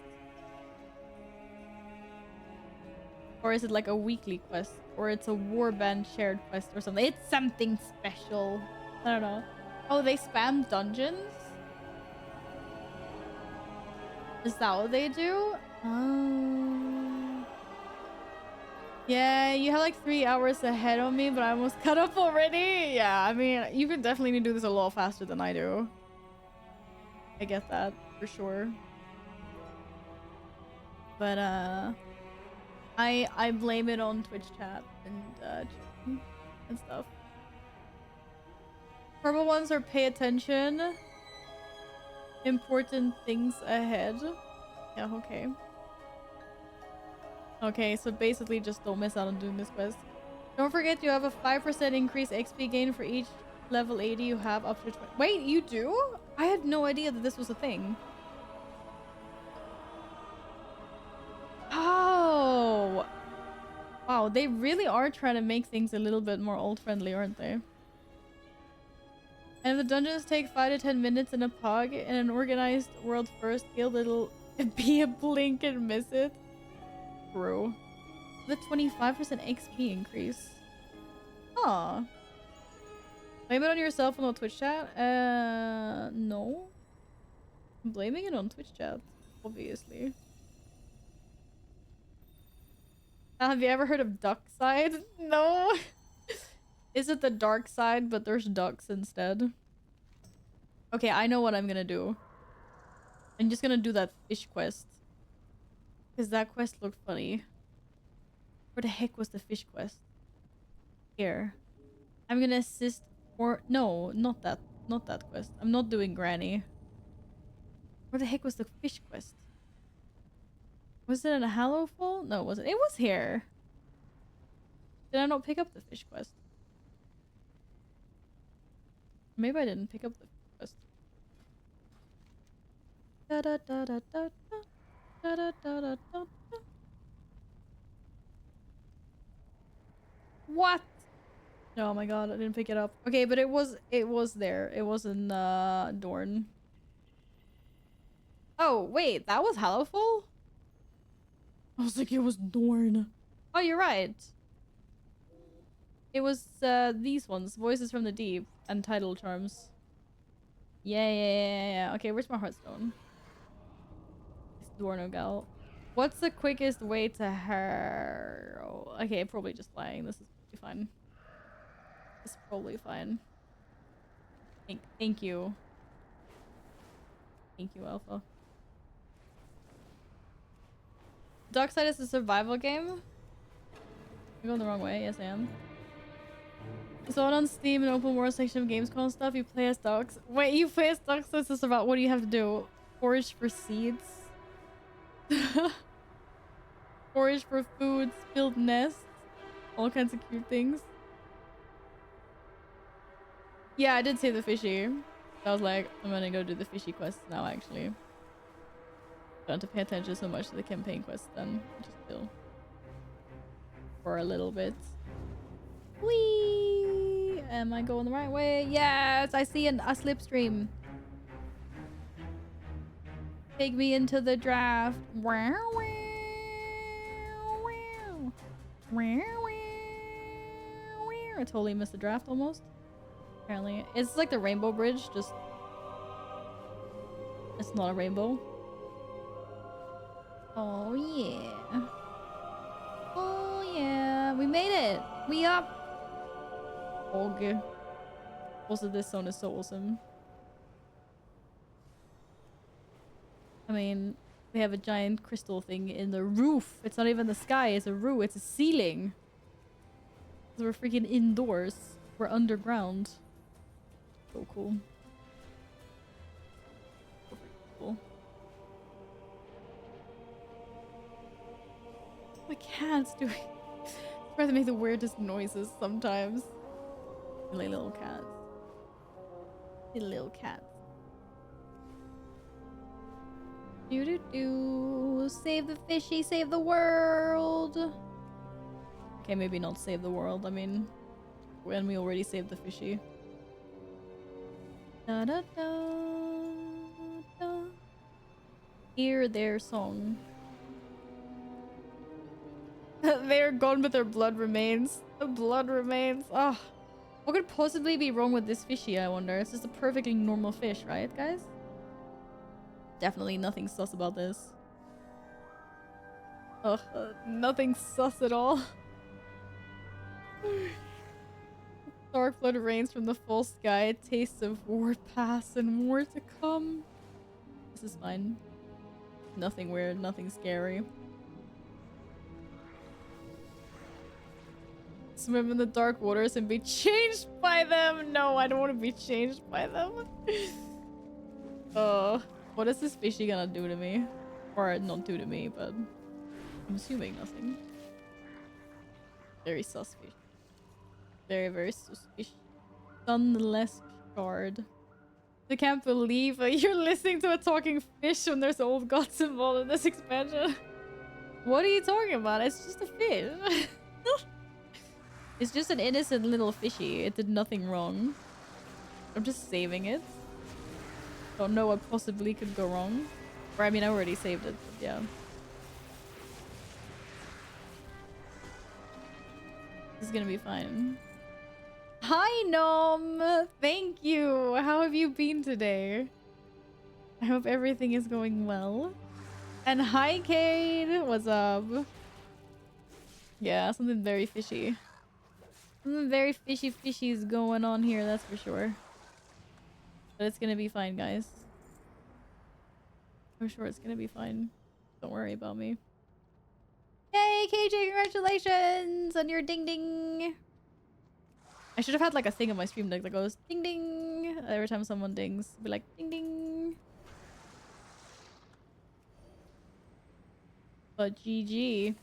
Or is it like a weekly quest? Or it's a warband shared quest or something. It's something special. I don't know. Oh, they spam dungeons? Is that what they do? Yeah, you have like 3 hours ahead of me, but I almost caught up already. Yeah, I mean, you could definitely do this a lot faster than I do. I get that, for sure. But, I blame it on Twitch chat and stuff. Purple ones are pay attention. Important things ahead. Yeah, okay. Okay, so basically just don't miss out on doing this quest. Don't forget you have a 5% increase XP gain for each level 80 you have up to 20. Wait, you do? I had no idea that this was a thing. Oh! Wow, they really are trying to make things a little bit more old-friendly, aren't they? And if the dungeons take 5 to 10 minutes in a POG in an organized world first guild, it'll be a blink and miss it. True. The 25% XP increase. Aw. Blame it on yourself and on Twitch chat? No. I'm blaming it on Twitch chat, obviously. Have you ever heard of Duck Side? No. Is it the dark side, but there's ducks instead? Okay, I know what I'm gonna do. I'm just gonna do that fish quest. Because that quest looked funny. Where the heck was the fish quest? Here. I'm gonna assist or no, not that quest. I'm not doing Granny. Where the heck was the fish quest? Was it in a Hallowfall? No, it wasn't. It was here. Did I not pick up the fish quest? Maybe I didn't pick up the fish quest. Da da da da da da da da da da. What? Oh my god, I didn't pick it up. Okay, but it was there. It was in Dorn. Oh, wait, that was Hallowfall? I was like, it was Dorn. Oh, you're right. It was these ones, Voices from the Deep and Tidal Charms. Yeah. Okay, where's my Hearthstone? It's Dornogal. What's the quickest way to her? Oh, okay, probably just flying. This is fine. This is probably fine. Thank you. Thank you, Alpha. Darkside is a survival game? I'm going the wrong way. Yes, I am. I saw it on Steam and open world section of Gamescom and stuff. You play as dogs. Wait, you play as dogs? So it's about what do you have to do? Forage for seeds? Forage for foods, build nests, all kinds of cute things. Yeah, I did say the fishy. I was like, I'm gonna go do the fishy quest now, actually. Don't have to pay attention so much to the campaign quest then. Just chill. For a little bit. Whee! Am I going the right way? Yes! I see a slipstream. Take me into the draft. Wow, wow, wow. Wow, wow, wow. I totally missed the draft almost. Apparently. It's like the Rainbow Bridge, just... It's not a rainbow. Oh, yeah. Oh, yeah. We made it. We up. Okay. Also, this zone is so awesome. I mean, they have a giant crystal thing in the roof. It's not even the sky. It's a roof. It's a ceiling. So we're freaking indoors. We're underground. So cool. So cool. My cat's doing... Try to make the weirdest noises sometimes. Silly little cats. Silly little cats. Do. Save the fishy, save the world. Okay, maybe not save the world. I mean, when we already saved the fishy. Da da da da. Hear their song. They're gone, but their blood remains. The blood remains. Ah, oh. What could possibly be wrong with this fishy? I wonder. It's just a perfectly normal fish, right, guys? Definitely nothing sus about this. Ugh, nothing sus at all. Dark blood rains from the full sky. Tastes of war past and more to come. This is fine. Nothing weird, nothing scary. Swim in the dark waters and be changed by them. No, I don't want to be changed by them. What is this fishy gonna do to me? Or not do to me, but I'm assuming nothing. Very suspicious. Very, very suspicious. Sunless shard. I can't believe you're listening to a talking fish when there's old gods involved in this expansion. What are you talking about? It's just a fish. It's just an innocent little fishy. It did nothing wrong. I'm just saving it. Don't know what possibly could go wrong. Or I mean, I already saved it, but yeah. This is gonna be fine. Hi, Nom! Thank you! How have you been today? I hope everything is going well. And hi, Cade! What's up? Yeah, something very fishy. Something very fishy is going on here, that's for sure. But it's gonna be fine, guys. I'm sure it's gonna be fine. Don't worry about me. Yay, KJ, congratulations on your ding ding. I should have had like a thing on my stream deck that goes ding ding every time someone dings. Be like ding ding. But GG.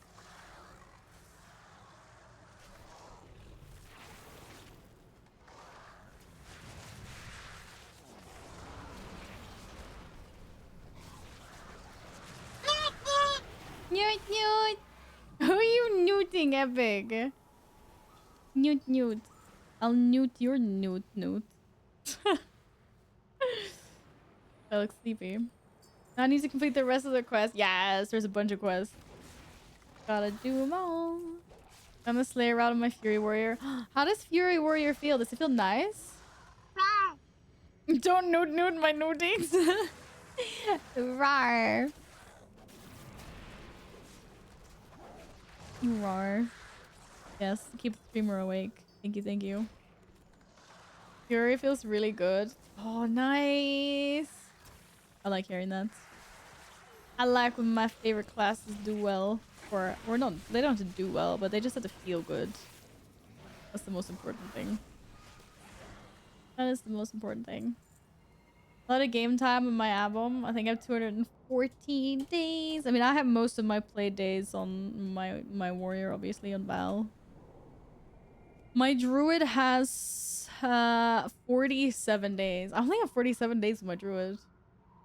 Newt Newt! Who are you newting, Epic? Newt Newt. I'll newt your newt Newt. I look sleepy. Now I need to complete the rest of the quests. Yes, there's a bunch of quests. Gotta do them all. I'm the Slayer route of my Fury Warrior. How does Fury Warrior feel? Does it feel nice? Don't newt my newtings. Rar. Rar. Yes, keep the streamer awake. Thank you, thank you. Fury feels really good. Oh, nice. I like hearing that. I like when my favorite classes do well. Or not, they don't have to do well, but they just have to feel good. That's the most important thing. That is the most important thing. A lot of game time in my album. I think I have 214 days. I mean, I have most of my play days on my warrior, obviously, on Val. My druid has 47 days. I only have 47 days with my druid.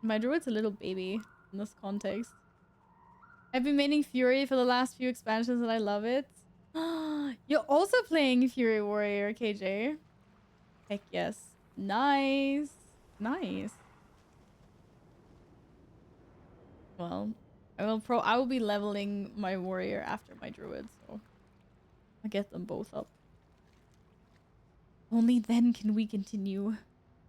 My druid's a little baby in this context. I've been maining Fury for the last few expansions and I love it. You're also playing Fury Warrior, KJ. Heck yes. Nice. Nice. Well, I will be leveling my warrior after my druid, so I'll get them both up. Only then can we continue.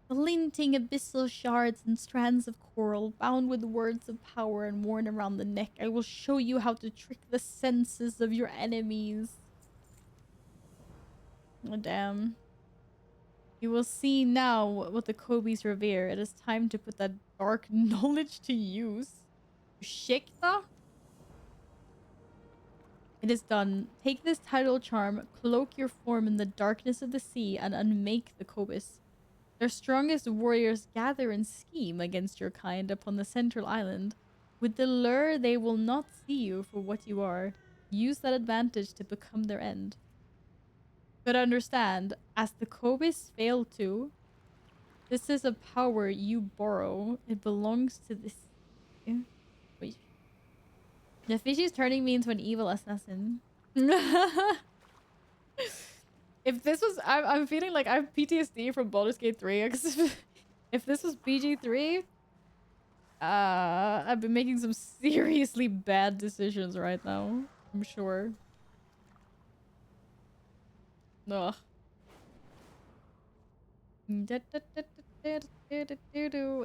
Glinting abyssal shards and strands of coral, bound with words of power and worn around the neck, I will show you how to trick the senses of your enemies. Oh, damn. You will see now what the Kobes revere. It is time to put that dark knowledge to use. Shikta? It is done. Take this tidal charm, cloak your form in the darkness of the sea, and unmake the Kobes. Their strongest warriors gather and scheme against your kind upon the central island. With the lure, they will not see you for what you are. Use that advantage to become their end. But understand, as the Kobes fail to, this is a power you borrow. It belongs to this. Wait. The fishy's turning me into an evil assassin. If this was... I'm feeling like I have PTSD from Baldur's Gate 3. If this was BG3, I've been making some seriously bad decisions right now. I'm sure. Ugh.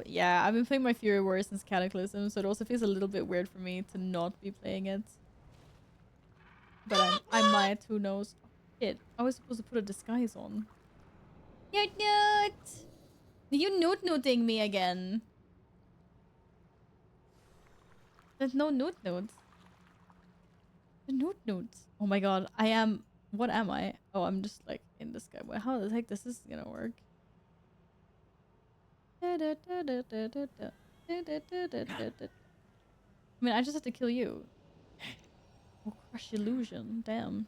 Yeah, I've been playing my Fury Warrior since Cataclysm, so it also feels a little bit weird for me to not be playing it. But I might, who knows. Shit, I was supposed to put a disguise on. Newt Newt! You newting me again. There's no Newt. The Newt. Oh my god, I am... What am I? Oh, I'm just like in the sky. Wait, how the heck this is gonna work? I mean, I just have to kill you. Oh, crush illusion. Damn.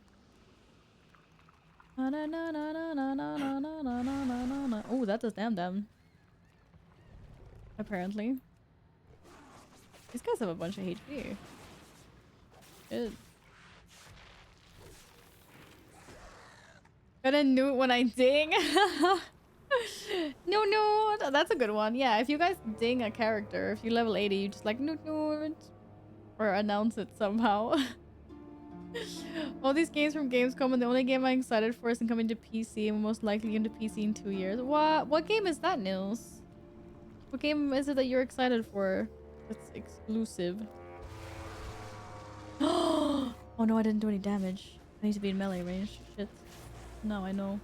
Oh, that does damn. Apparently. These guys have a bunch of HP. Good. Gonna newt when I ding. No, that's a good one. Yeah, if you guys ding a character, if you level 80, you just like newt. Or announce it somehow. All these games from Gamescom, and the only game I'm excited for is coming to PC, and most likely into PC in 2 years. What game is that, Nils? What game is it that you're excited for? That's exclusive. Oh no, I didn't do any damage. I need to be in melee range. Shit. Now I know.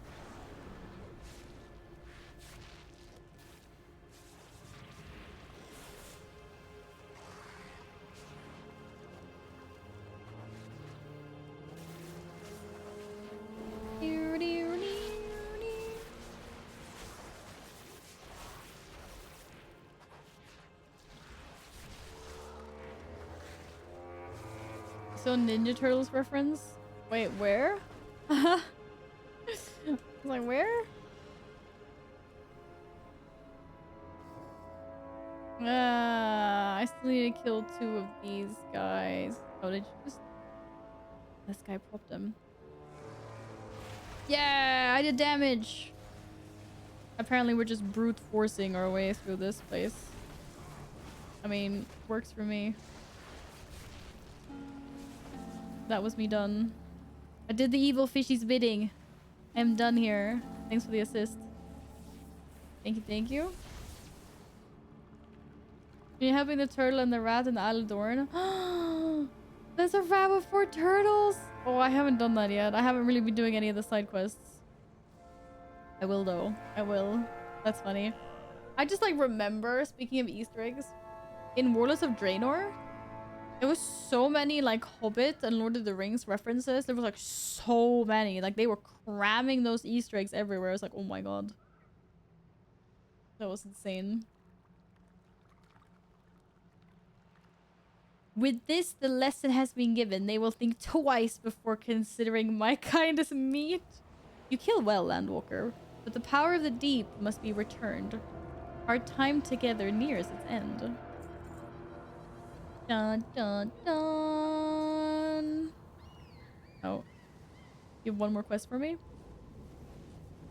So Ninja Turtles reference? Wait, where? I was like, where? I still need to kill 2 of these guys. Oh, did you just... This guy popped him. Yeah, I did damage. Apparently we're just brute forcing our way through this place. I mean, works for me. That was me done. I did the evil fishy's bidding. I'm done here. Thanks for the assist. Thank you, thank you. Are you helping the turtle and the rat in the Isle of Dorn? There's a rat with 4 turtles! Oh, I haven't done that yet. I haven't really been doing any of the side quests. I will though. I will. That's funny. I just like remember, speaking of Easter eggs, in Warlords of Draenor, there was so many like Hobbit and Lord of the Rings references. There was like so many. Like they were cramming those Easter eggs everywhere. I was like, oh my god. That was insane. With this, the lesson has been given. They will think twice before considering my kind as meat. You kill well, Landwalker, but the power of the deep must be returned. Our time together nears its end. Dun dun dun. Oh. You have one more quest for me?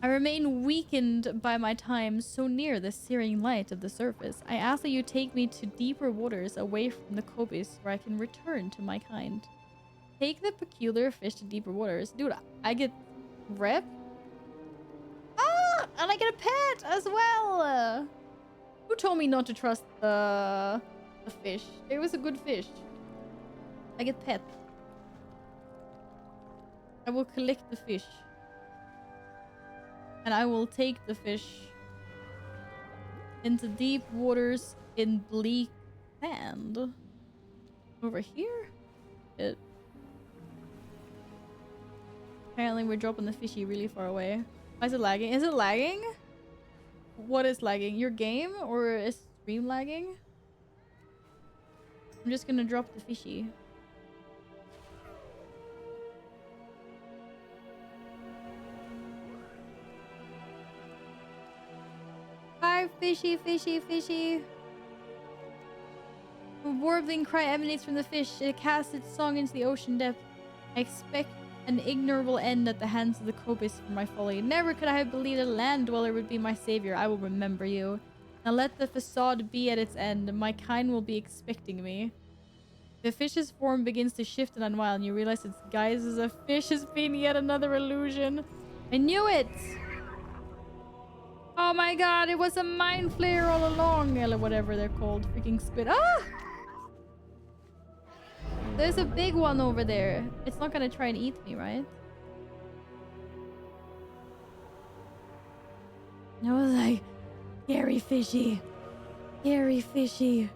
I remain weakened by my time so near the searing light of the surface. I ask that you take me to deeper waters away from the Cobis where I can return to my kind. Take the peculiar fish to deeper waters. Dude, I get rep? Ah! And I get a pet as well! Who told me not to trust the fish? It was a good fish. I get pet. I will collect the fish. And I will take the fish into deep waters in bleak sand. Over here? Apparently we're dropping the fishy really far away. Why is it lagging? Is it lagging? What is lagging? Your game? Or is stream lagging? I'm just gonna drop the fishy. Hi, fishy, fishy, fishy. A warbling cry emanates from the fish. It casts its song into the ocean depth. I expect an ignoble end at the hands of the Cobis for my folly. Never could I have believed a land dweller would be my savior. I will remember you. Now let the facade be at its end. My kind will be expecting me. The fish's form begins to shift and unwind, and you realize its guise as a fish has been yet another illusion. I knew it! Oh my god, it was a mind flayer all along, or whatever they're called. Freaking squid. Ah! There's a big one over there. It's not gonna try and eat me, right? I was like, scary fishy. Scary fishy.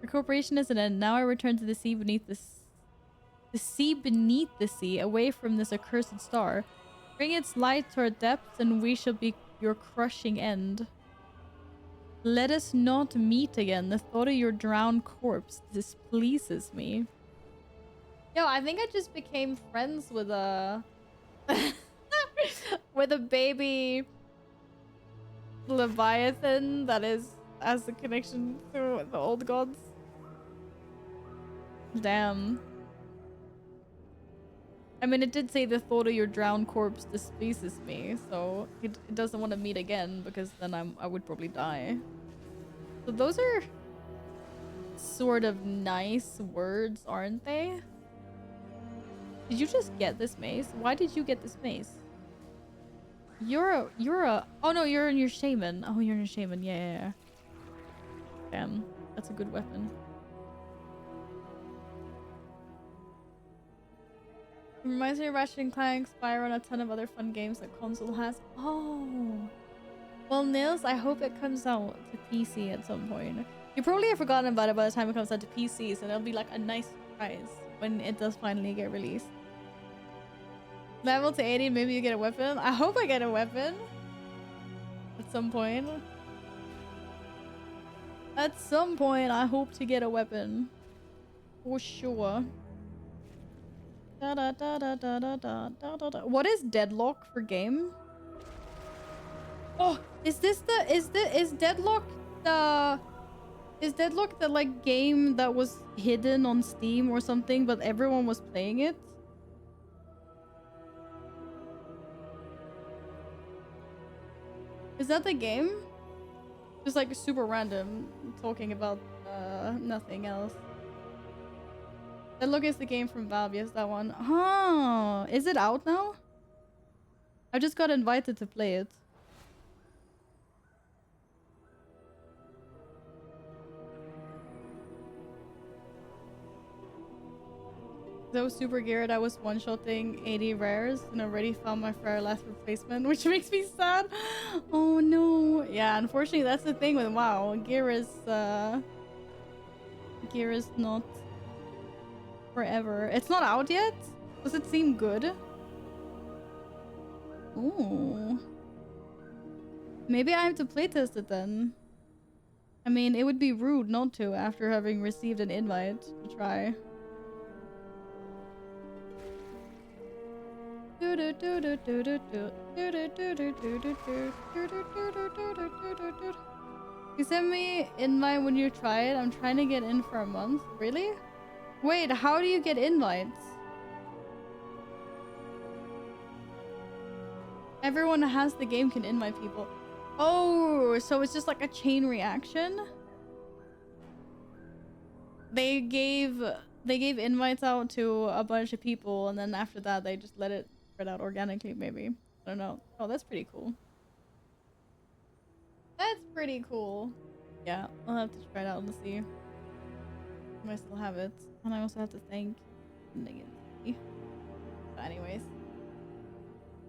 Recuperation is an end. Now I return to the sea beneath the sea beneath the sea, away from this accursed star. Bring its light to our depths, and we shall be your crushing end. Let us not meet again. The thought of your drowned corpse displeases me. Yo, I think I just became friends with a with a baby Leviathan that has a connection to the old gods. Damn. I mean, it did say the thought of your drowned corpse displeases me, so it doesn't want to meet again, because then I would probably die. So those are sort of nice words, aren't they? Did you just get this mace? Why did you get this mace? You're a oh no, you're in your shaman. Oh, you're in your shaman. Yeah. Damn, that's a good weapon. It reminds me of Ratchet & Clank, Spyro, and a ton of other fun games that console has. Oh. Well, Nils, I hope it comes out to PC at some point. You probably have forgotten about it by the time it comes out to PC, so it'll be like a nice surprise when it does finally get released. Level to 80, maybe you get a weapon. I hope I get a weapon. At some point. At some point, I hope to get a weapon. For sure. Da da da da da da da da da. What is Deadlock for game? Oh, is Deadlock the like game that was hidden on Steam or something, but everyone was playing it? Is that the game? Just like super random, talking about nothing else. Deadlock is the game from Valve, yes, that one. Huh, is it out now? I just got invited to play it. I was super geared. I was one-shotting 80 rares and already found my fair last replacement, which makes me sad. Oh no. Yeah, unfortunately that's the thing with WoW. Gear is not forever. It's not out yet? Does it seem good? Ooh. Maybe I have to playtest it then. I mean, it would be rude not to after having received an invite to try. You send me invite when you try it. I'm trying to get in for a month. Really? Wait, how do you get invites? Everyone who has the game can invite people. Oh, so it's just like a chain reaction? They gave invites out to a bunch of people, and then after that they just let it spread out organically, maybe. I don't know. Oh, that's pretty cool. That's pretty cool. Yeah, I'll have to try it out and see if I still have it. And I also have to thank Negative. But anyways.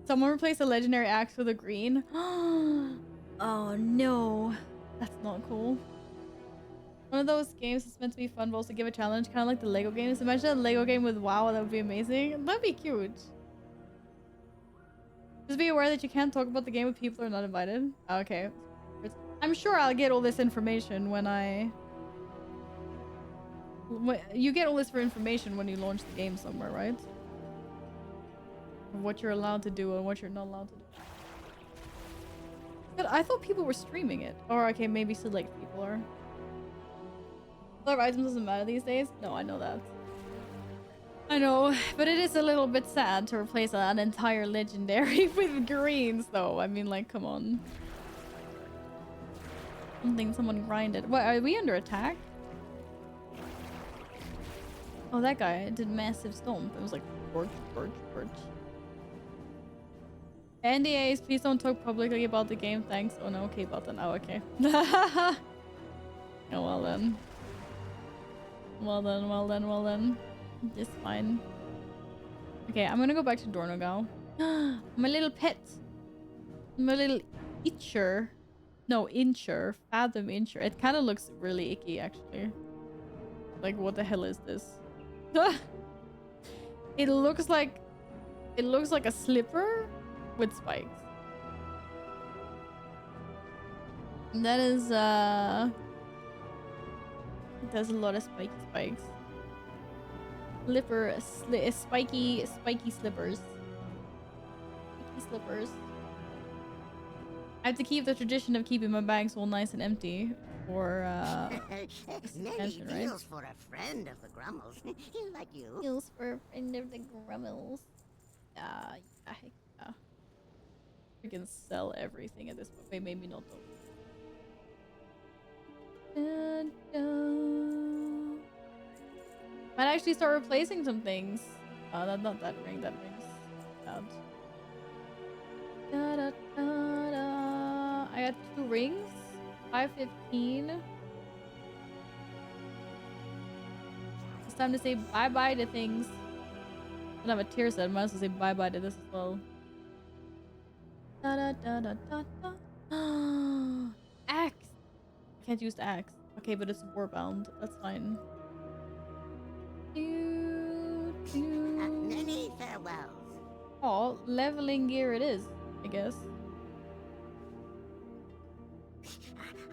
Someone replaced a legendary axe with a green. Oh no. That's not cool. One of those games that's meant to be fun but also give a challenge, kind of like the Lego games. Imagine a Lego game with WoW, that would be amazing. That'd be cute. Just be aware that you can't talk about the game with people who are not invited. Oh, okay. I'm sure I'll get all this information when you get all this for information when you launch the game somewhere, right? What you're allowed to do and what you're not allowed to do. But I thought people were streaming it. Or okay, maybe select people are. Other items doesn't matter these days. No, I know that. I know, but it is a little bit sad to replace an entire legendary with greens, though. I mean, like, come on. Something someone grinded. What, are we under attack? Oh, that guy did massive stomp. It was like, birch. NDAs, please don't talk publicly about the game. Thanks. Oh no, okay, button. Oh, okay. Oh, well then. Well then. It's fine. Okay, I'm gonna go back to Dornogal. My little pet. My little itcher. No, incher. Fathom incher. It kind of looks really icky, actually. Like, what the hell is this? It looks like a slipper with spikes. And that is, it has a lot of spiky spikes. Spiky slippers. Spiky slippers. I have to keep the tradition of keeping my bags all nice and empty for Many right? deals for a friend of the Grummels, like you. Deals for a friend of the Grummels. Yeah. We can sell everything at this point. Wait, maybe not though. Might actually start replacing some things. Not that ring. That ring's out. I got 2 rings. 515. It's time to say bye-bye to things. I don't have a tier set. I might as well say bye-bye to this as well. Axe! I can't use the axe. Okay, but it's warbound. That's fine. Many farewells. Oh, leveling gear it is, I guess.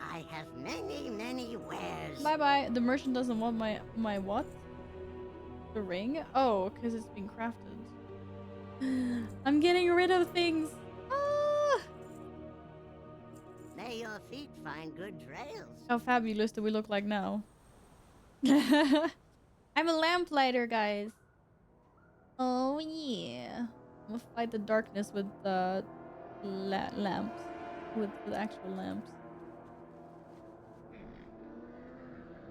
I have many wares. Bye bye. The merchant doesn't want my what? The ring? Oh, because it's being crafted. I'm getting rid of things. Ah! May your feet find good trails. How fabulous do we look like now? I'm a lamplighter, guys. Oh yeah. I'm gonna fight the darkness with lamps. With actual lamps.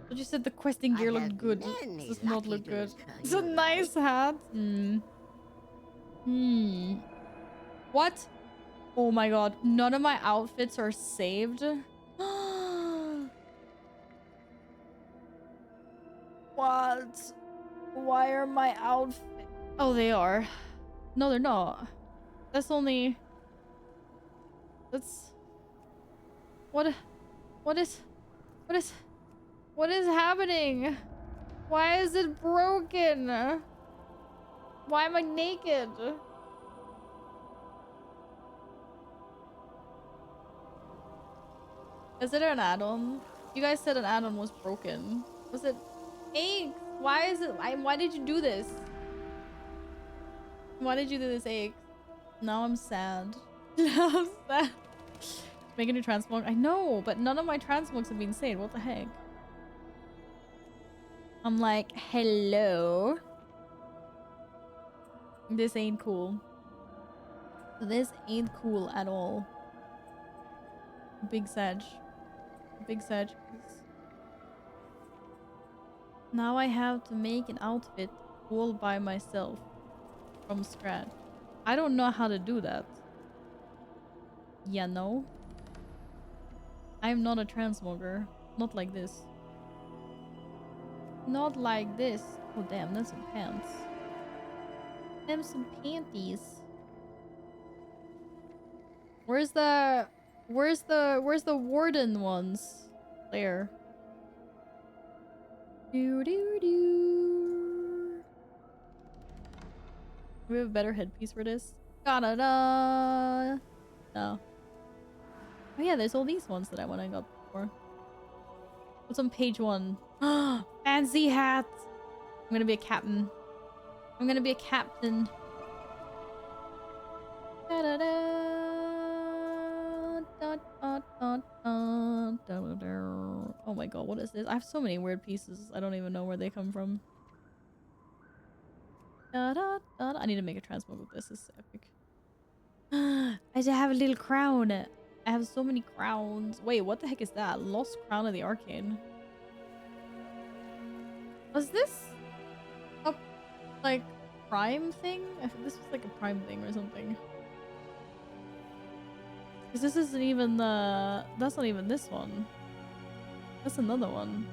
But you said the questing gear looked good. This does not look good. It's a nice hat. What? Oh my god. None of my outfits are saved. What? Why are my outfits? Oh, they are. No, they're not. That's only... That's... What is happening? Why is it broken? Why am I naked? Is it an add-on? You guys said an add-on was broken. Was it? Eggs? Why is it? Why did you do this? Why did you do this, egg? Now I'm sad. Now I'm sad. Make a new transmog. I know, but none of my transmogs have been saved. What the heck? I'm like, hello. This ain't cool. This ain't cool at all. Big Sag. Big Sag. Now I have to make an outfit all by myself. From scratch. I don't know how to do that. Yeah, no. I'm not a transmoger. Not like this. Not like this. Oh damn, that's some pants. Them some panties. Where's the warden ones? There. Do do do. Do we have a better headpiece for this? Da-da-da. No. Oh yeah, there's all these ones that I want to go for. What's on page 1? Fancy hat! I'm gonna be a captain. I'm gonna be a captain. Oh my god, what is this? I have so many weird pieces. I don't even know where they come from. I need to make a transmog with this. This is epic. I just have a little crown. I have so many crowns. Wait, what the heck is that? Lost Crown of the Arcane. Was this a like prime thing? I think this was like a prime thing or something. Because this isn't even the... That's not even this one. That's another one.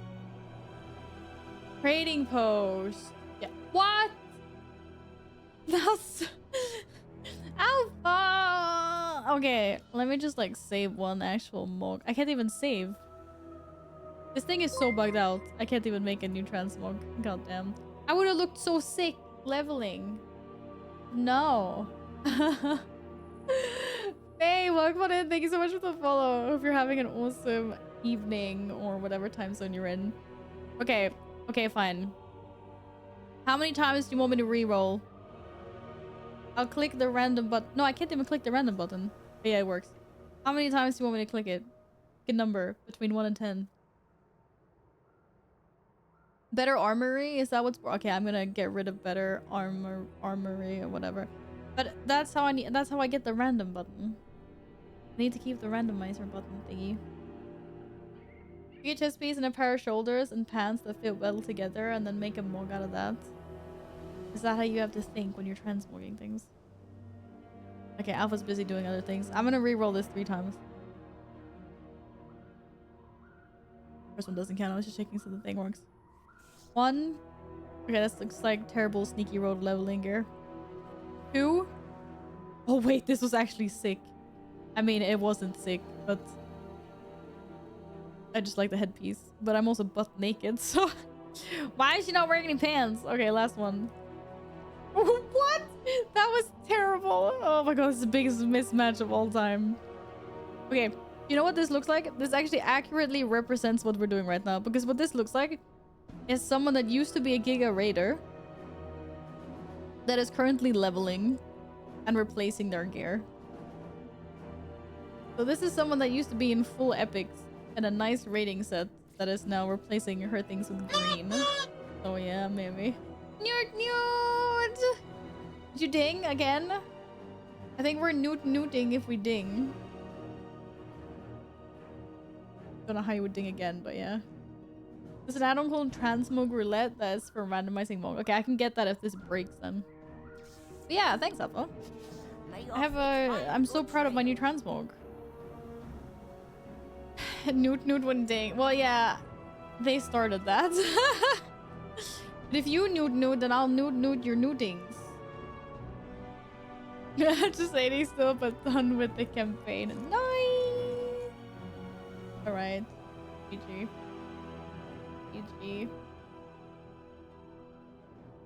Trading post. Yeah. What? That's... Alpha! Okay, let me just like save one actual mog. I can't even save. This thing is so bugged out. I can't even make a new transmog. God damn. I would have looked so sick leveling. No. Hey, welcome in. Thank you so much for the follow. Hope you're having an awesome evening or whatever time zone you're in. Okay. Okay, fine. How many times do you want me to reroll? I'll click the random button. No, I can't even click the random button. But yeah, it works. How many times do you want me to click it? Pick a number between 1 and 10. Better armory? Is that what's... Okay, I'm gonna get rid of better armory or whatever. But that's how I get the random button. I need to keep the randomizer button thingy. Get a chest piece and a pair of shoulders and pants that fit well together and then make a mog out of that. Is that how you have to think when you're transmogging things? Okay, Alpha's busy doing other things. I'm gonna re-roll this 3 times. First one doesn't count. I was just checking so the thing works. 1. Okay, this looks like terrible sneaky road leveling gear. 2. Oh wait, this was actually sick. I mean, it wasn't sick, but I just like the headpiece. But I'm also butt naked, so why is she not wearing any pants? Okay, last one. What? That was terrible. Oh my god, this is the biggest mismatch of all time. Okay, you know what this looks like? This actually accurately represents what we're doing right now, because what this looks like is someone that used to be a Giga Raider that is currently leveling and replacing their gear. So this is someone that used to be in full epics and a nice rating set that is now replacing her things with green. So yeah, maybe. Newt Newt! Did you ding again? I think we're newting if we ding. Don't know how you would ding again, but yeah. There's an add-on called Transmog Roulette that's for randomizing mode. Okay, I can get that if this breaks then. But yeah, thanks, Alpha. I'm so proud of my new Transmog. Newt wouldn't ding. Well, yeah, they started that. But if you newt, then I'll newt your newtings. Just 80 still, but done with the campaign. Nice! Alright. GG. GG.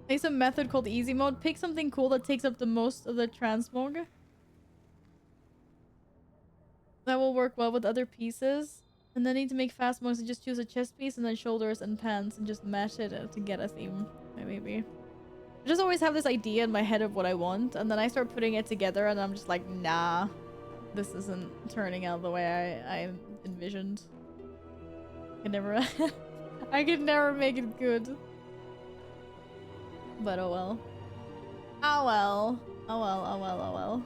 There's a method called easy mode. Pick something cool that takes up the most of the transmog. That will work well with other pieces. And then need to make fast modes and just choose a chest piece and then shoulders and pants and just mash it to get a theme. Maybe. I just always have this idea in my head of what I want, and then I start putting it together and I'm just like, nah, this isn't turning out the way I envisioned. I could never make it good. But oh well. Oh well. Oh well, oh well, oh well.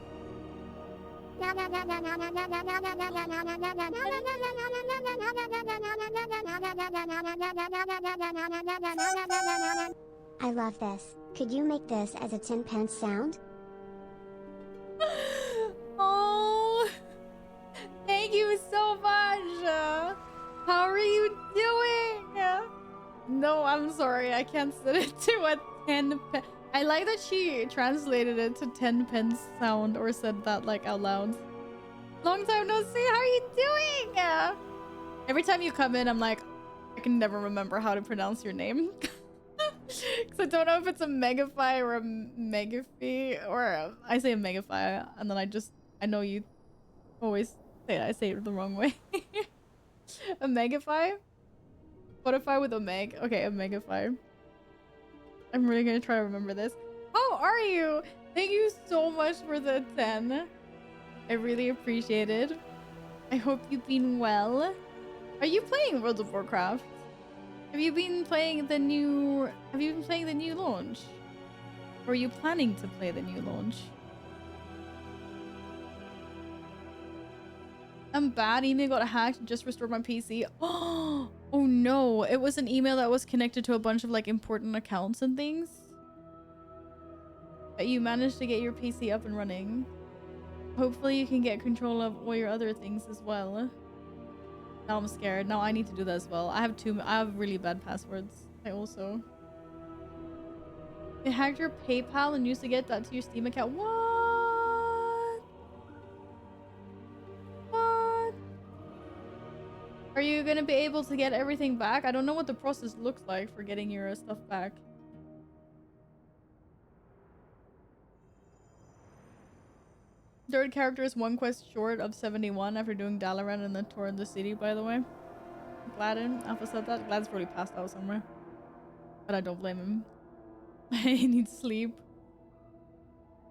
I love this. Could you make this as a 10-pence sound? Oh, thank you so much. How are you doing? No, I'm sorry. I can't set it to a 10-pence. I like that she translated it to 10-pence sound or said that like out loud. Long time no see. How are you doing? Every time you come in, I'm like, I can never remember how to pronounce your name. Because I don't know if it's a Megafy or a Megafy, or I say a Megafy, and then I know you always say it. I say it the wrong way. A Megafy? Spotify with a Meg. Okay, a Megafy. I'm really gonna try to remember this. How are you? Thank you so much for the 10. I really appreciate it. I hope you've been well. Are you playing World of Warcraft? Have you been playing the new launch? Or are you planning to play the new launch? I'm bad. Email got hacked. Just restored my PC. Oh no. It was an email that was connected to a bunch of like important accounts and things. But you managed to get your PC up and running. Hopefully you can get control of all your other things as well. Now I'm scared. Now I need to do that as well. I have really bad passwords. They hacked your PayPal and used to get that to your Steam account. What? What? Are you gonna be able to get everything back? I don't know what the process looks like for getting your stuff back. Third character is one quest short of 71 after doing Dalaran and the tour of the city, by the way. Gladden, Alpha said that. Gladden's probably passed out somewhere. But I don't blame him. He needs sleep.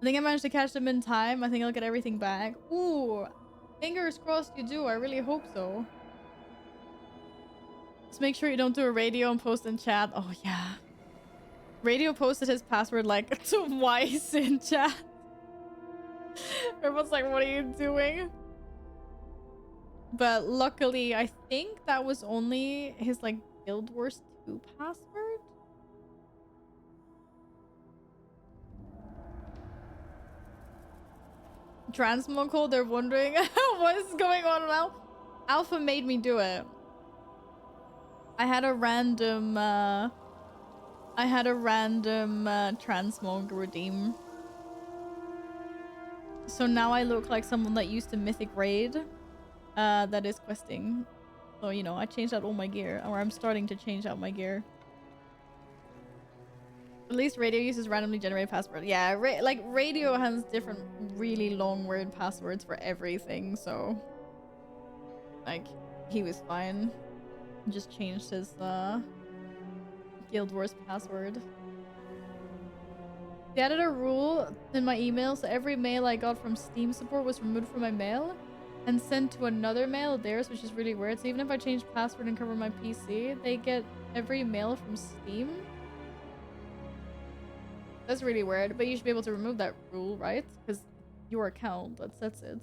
I think I managed to catch them in time. I think I'll get everything back. Ooh, fingers crossed you do. I really hope so. Just make sure you don't do a radio and post in chat. Oh yeah. Radio posted his password like twice in chat. Everyone's like, what are you doing? But luckily, I think that was only his like Guild Wars 2 password. Transmog code, they're wondering what's going on now. Alpha made me do it. I had a random transmog redeem. So now I look like someone that used to Mythic Raid that is questing. So, you know, I changed out all my gear. Or I'm starting to change out my gear. At least Radio uses randomly generated password. Yeah, like Radio has different really long word passwords for everything. So, like, he was fine. Just changed his Guild Wars password. They added a rule in my email, so every mail I got from Steam support was removed from my mail and sent to another mail of theirs, which is really weird. So even if I change password and cover my PC, they get every mail from Steam. That's really weird, but you should be able to remove that rule, right? Because your account, that sets it.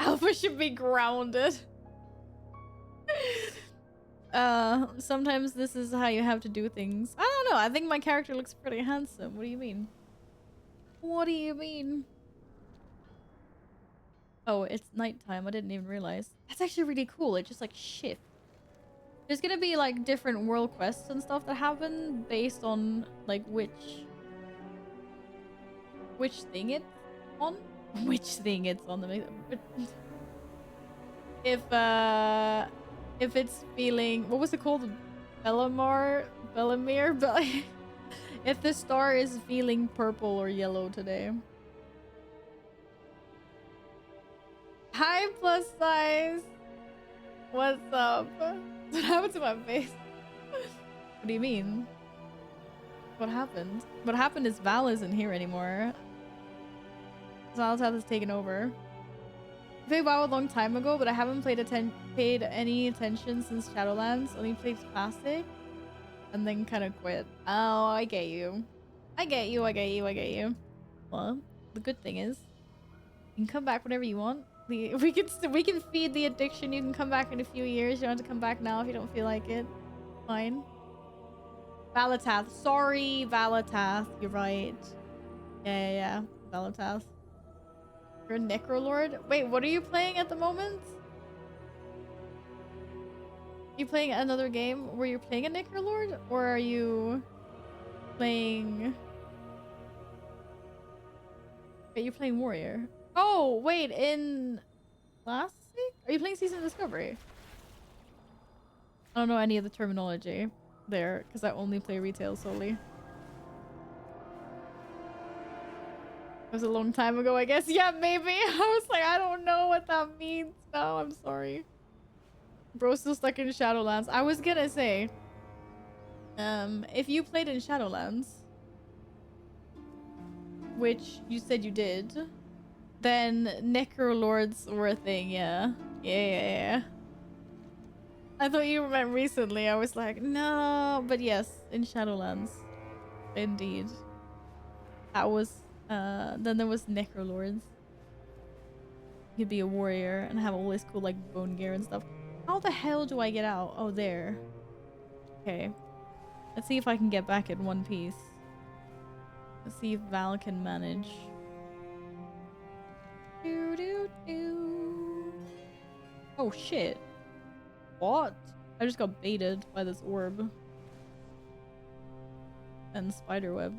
Alpha should be grounded. Sometimes this is how you have to do things. I don't know. I think my character looks pretty handsome. What do you mean? What do you mean? Oh, it's nighttime. I didn't even realize. That's actually really cool. It just like shifts. There's gonna be like different world quests and stuff that happen based on like which thing it's on. Which thing it's on the if it's feeling, what was it called? Bellamere? If the star is feeling purple or yellow today. Hi, plus size. What's up? What happened to my face? What do you mean? What happened? What happened is Val isn't here anymore. Val's house has taken over. I played WoW a long time ago, but I haven't paid any attention since Shadowlands. Only played Classic, and then kind of quit. Oh, I get you. I get you. Well, the good thing is, you can come back whenever you want. We can feed the addiction. You can come back in a few years. You don't have to come back now if you don't feel like it. Fine. Valatath. Sorry, Valatath. You're right. Yeah. Valatath. You're a Necrolord? Wait, what are you playing at the moment? You playing another game where you're playing a Necrolord? Or are you playing... Wait, you're playing Warrior. Oh, wait, in Classic? Are you playing Season Discovery? I don't know any of the terminology there, because I only play retail solely. It was a long time ago, I guess. Yeah, maybe. I was like, I don't know what that means. No, I'm sorry. Bro's still stuck in Shadowlands. I was gonna say, if you played in Shadowlands, which you said you did, then Necrolords were a thing, yeah. Yeah. I thought you meant recently. I was like, no, but yes, in Shadowlands. Indeed. That was, then there was Necrolords. You could be a warrior and have all this cool, like, bone gear and stuff. How the hell do I get out? Oh, there. Okay. Let's see if I can get back in one piece. Let's see if Val can manage. Oh shit. What? I just got baited by this orb. And spiderweb.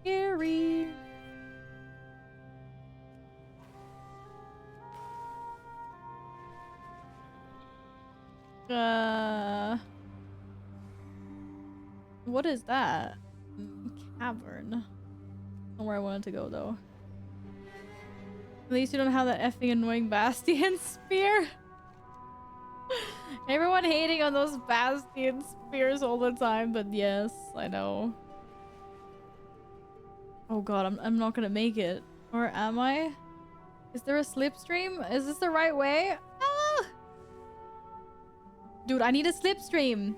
Scary. What is that? Cavern. Not where I wanted to go though. At least you don't have that effing annoying Bastion spear. Everyone hating on those Bastion spears all the time, but yes, I know. Oh god, I'm not gonna make it. Or am I? Is there a slipstream? Is this the right way? Ah! Dude, I need a slipstream.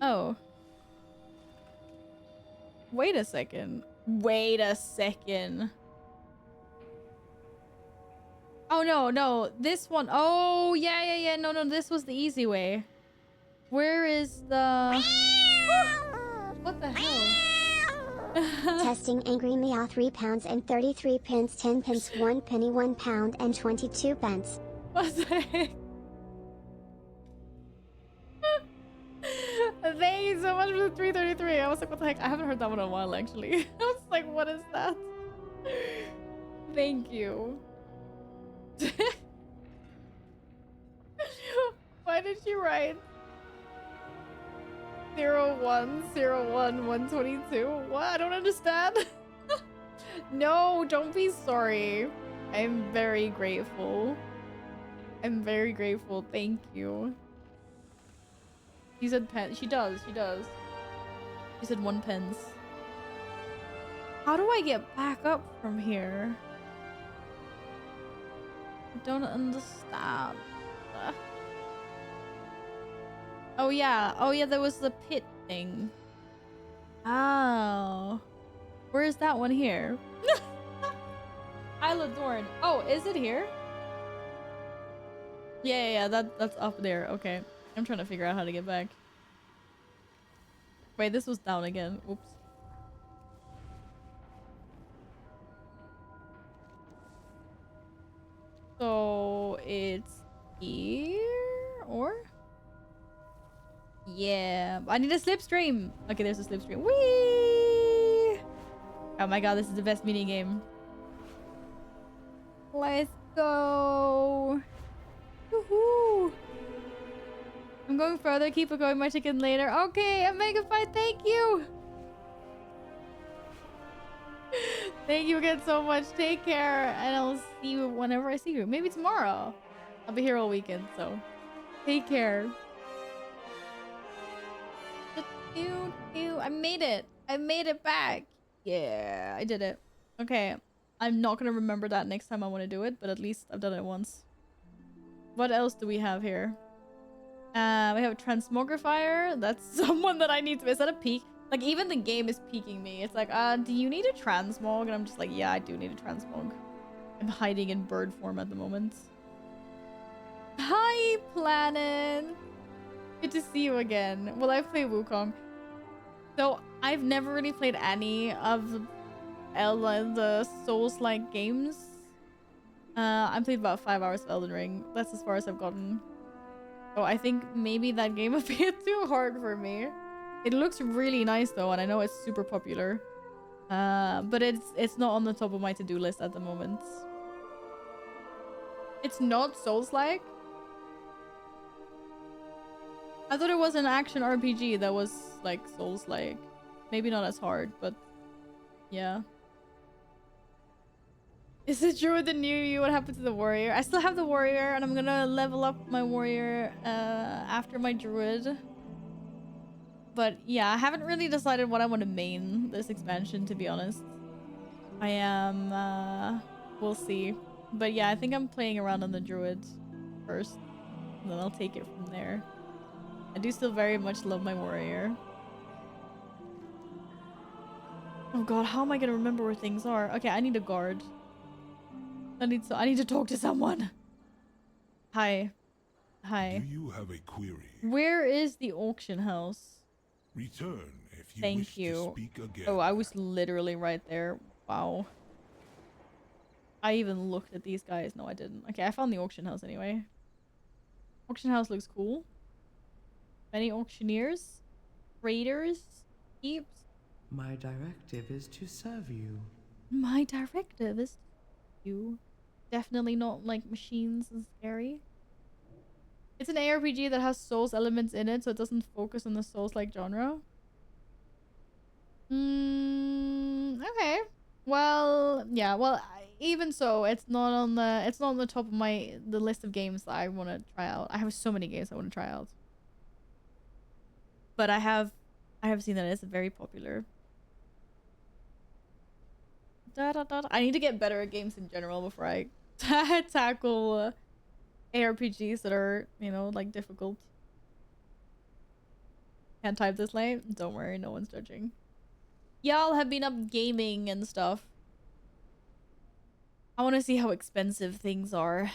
Oh. Wait a second. Wait a second. Oh, no. This one. Oh, yeah. No. This was the easy way. Where is the... What the hell? Testing Angry Meow 3 pounds and 33 pence, 10 pence, 1 penny, 1 pound and 22 pence. What the heck? Thank you so much for the 333. I was like, what the heck? I haven't heard that one in a while, actually. I was like, what is that? Thank you. Why did you write 122? What? I don't understand. No, don't be sorry. I'm very grateful. I'm very grateful. Thank you. She said pen. She does. She does. She said 1 pence. How do I get back up from here? I don't understand. Oh yeah. Oh yeah, there was the pit thing. Oh. Where is that one here? Isle of Dorn. Oh, is it here? Yeah, that's up there. Okay. I'm trying to figure out how to get back. Wait, this was down again. Oops. So it's here or? Yeah, I need a slipstream. Okay, there's a slipstream. Whee! Oh my god, this is the best mini game. Let's go. Woohoo! I'm going further. Keep going my chicken later. Okay, Omega Fight, thank you. Thank you again so much. Take care, and I'll see you whenever I see you. Maybe tomorrow. I'll be here all weekend, so take care. I made it. I made it back. Yeah, I did it. Okay, I'm not gonna remember that next time I want to do it, but at least I've done it once. What else do we have here? We have a transmogrifier. That's someone that I need to... Is that a peak? Like, even the game is peeking me. It's like, do you need a transmog? And I'm just like, yeah, I do need a transmog. I'm hiding in bird form at the moment. Hi, Planet! Good to see you again. Well, I play Wukong. So, I've never really played any of the Souls-like games. I played about 5 hours of Elden Ring. That's as far as I've gotten. So I think maybe that game would be too hard for me. It looks really nice though, and I know it's super popular. But it's not on the top of my to-do list at the moment. It's not Souls-like. I thought it was an action RPG that was like Souls-like. Maybe not as hard, but yeah. Is it true with the new you? What happened to the warrior? I still have the warrior, and I'm gonna level up my warrior after my druid. But yeah, I haven't really decided what I want to main this expansion, to be honest. I am, we'll see. But yeah, I think I'm playing around on the druid first, and then I'll take it from there. I do still very much love my warrior. Oh god, how am I gonna remember where things are? Okay, I need a guard. I need to talk to someone. Hi. Hi. Do you have a query? Where is the auction house? Return if you Thank wish you. to speak again. Oh, I was literally right there. Wow. I even looked at these guys. No, I didn't. Okay, I found the auction house anyway. Auction house looks cool. Many auctioneers, traders, keeps. My directive is to serve you. My directive is you. Definitely not like machines and scary. It's an ARPG that has Souls elements in it, so it doesn't focus on the Souls-like genre. Okay. Well, yeah. Well, even so, it's not on the top of the list of games that I want to try out. I have so many games I want to try out. But I have seen that it's very popular. I need to get better at games in general before I tackle ARPGs that are, you know, like difficult. Can't type this late? Don't worry, no one's judging. Y'all have been up gaming and stuff. I want to see how expensive things are.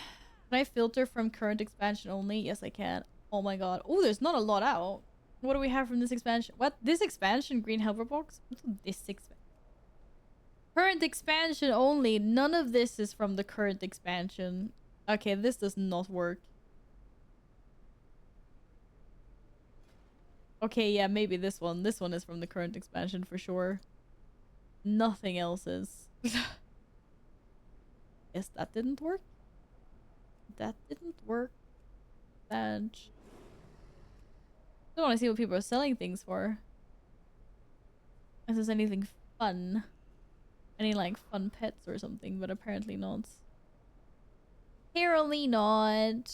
Can I filter from current expansion only? Yes, I can. Oh my god. Oh, there's not a lot out. What do we have from this expansion? What? This expansion? Green helper box? What's this expansion? Current expansion only. None of this is from the current expansion. Okay, this does not work. Okay, yeah, maybe this one. This one is from the current expansion for sure. Nothing else is. Yes, that didn't work. That didn't work. Badge. I want to see what people are selling things for. If there's anything fun. Any like fun pets or something, but apparently not. Apparently not.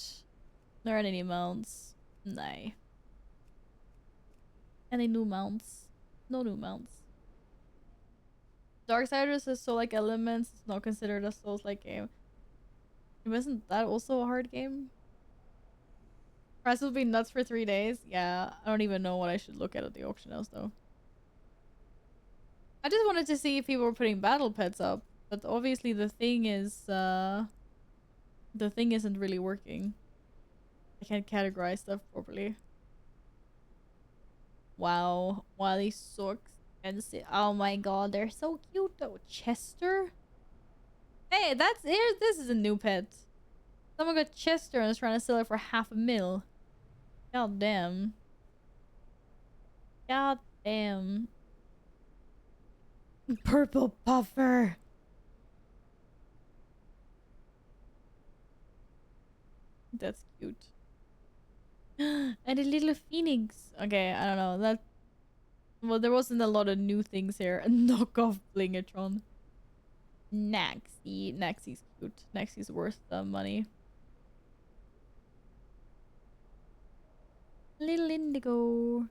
There aren't any mounts. Nah. Any new mounts? No new mounts. Darksiders has Soul-like elements. It's not considered a Souls-like game. Wasn't that also a hard game? Price will be nuts for 3 days. Yeah, I don't even know what I should look at the auction house though. I just wanted to see if people were putting battle pets up, but obviously the thing is, the thing isn't really working. I can't categorize stuff properly. Wow, wow, these so expensive. Oh my god, they're so cute though. Chester? Hey, that's here. This is a new pet. Someone got Chester and is trying to sell it for $500,000. God damn. God damn. Purple puffer. That's cute. And a little phoenix. Okay, I don't know. That. Well, there wasn't a lot of new things here. A knockoff Blingatron. Naxi. Naxi's cute. Naxi's worth the money. Little indigo.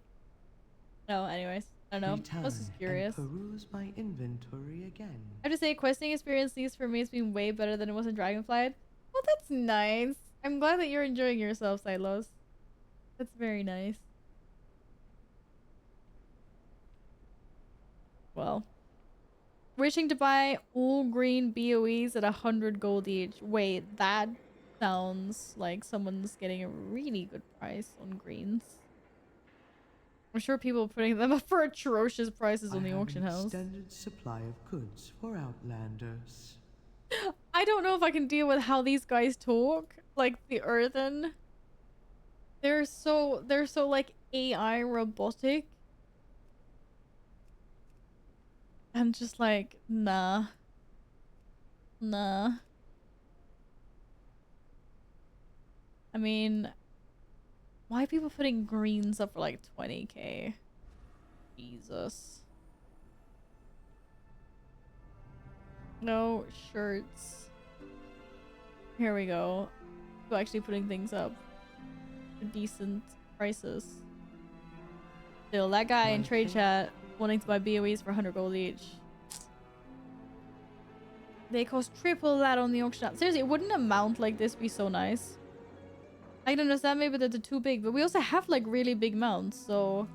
No, anyways. I don't know. I was just curious. Peruse my inventory again. I have to say, questing experience, at least for me, has been way better than it was in Dragonflight. Well, that's nice. I'm glad that you're enjoying yourself, Silos. That's very nice. Well. Wishing to buy all green BOEs at 100 gold each. Wait, that sounds like someone's getting a really good price on greens. I'm sure people are putting them up for atrocious prices on the auction house. Extended supply of goods for Outlanders. I don't know if I can deal with how these guys talk. Like the Earthen. They're so like AI robotic. I'm just like, nah. Nah. I mean, why are people putting greens up for like 20k? Jesus. No shirts. Here we go. People actually putting things up for decent prices. Still, that guy in trade chat wanting to buy BOEs for 100 gold each. They cost triple that on the auction house. Seriously, wouldn't a mount like this be so nice? I can understand maybe that they're too big, but we also have like really big mounts, so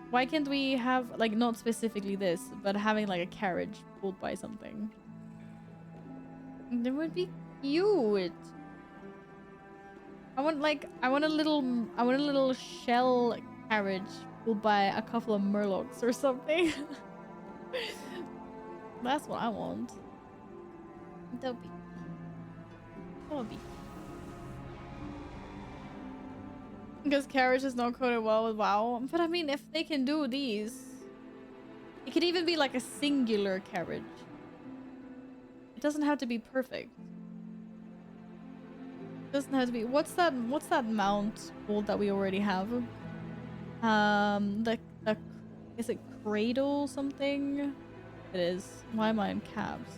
why can't we have like not specifically this, but having like a carriage pulled by something? That would be cute. I want a little shell carriage pulled by a couple of murlocs or something. That's what I want. That would be. Because carriage is not coded well with WoW. But I mean, if they can do these, it could even be like a singular carriage. It doesn't have to be perfect. It doesn't have to be. What's that mount called that we already have? Is it Cradle something? It is. Why am I in caps?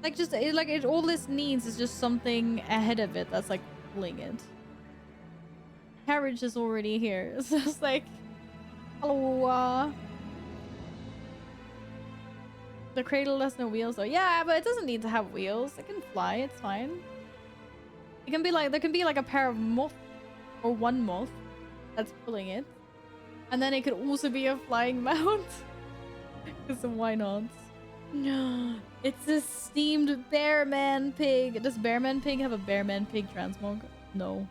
Like just all this needs is just something ahead of it that's like pulling it. Carriage is already here. It's just like, hello. The cradle has no wheels though. Yeah, but it doesn't need to have wheels. It can fly. It's fine. It can be like there can be like a pair of moth or one moth that's pulling it, and then it could also be a flying mount. Because why not? No, it's a steamed Bearman Pig. Does Bearman Pig have a Bearman Pig transmog? No.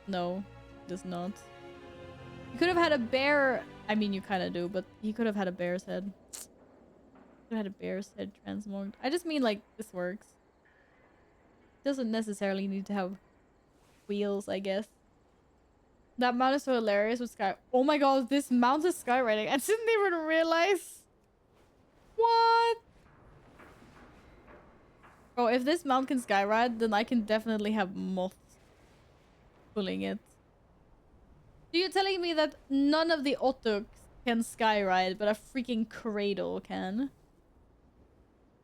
No, it does not. You could have had a bear. I mean, you kind of do, but he could have had a bear's head. Could have had a bear's head transmogged. I just mean like this works. Doesn't necessarily need to have wheels, I guess. That mount is so hilarious with Sky. Oh my god, this mount is skywriting. I didn't even realize. What? Oh, if this mount can skyride, then I can definitely have moths pulling it. So you're telling me that none of the Ottoks can skyride, but a freaking Cradle can?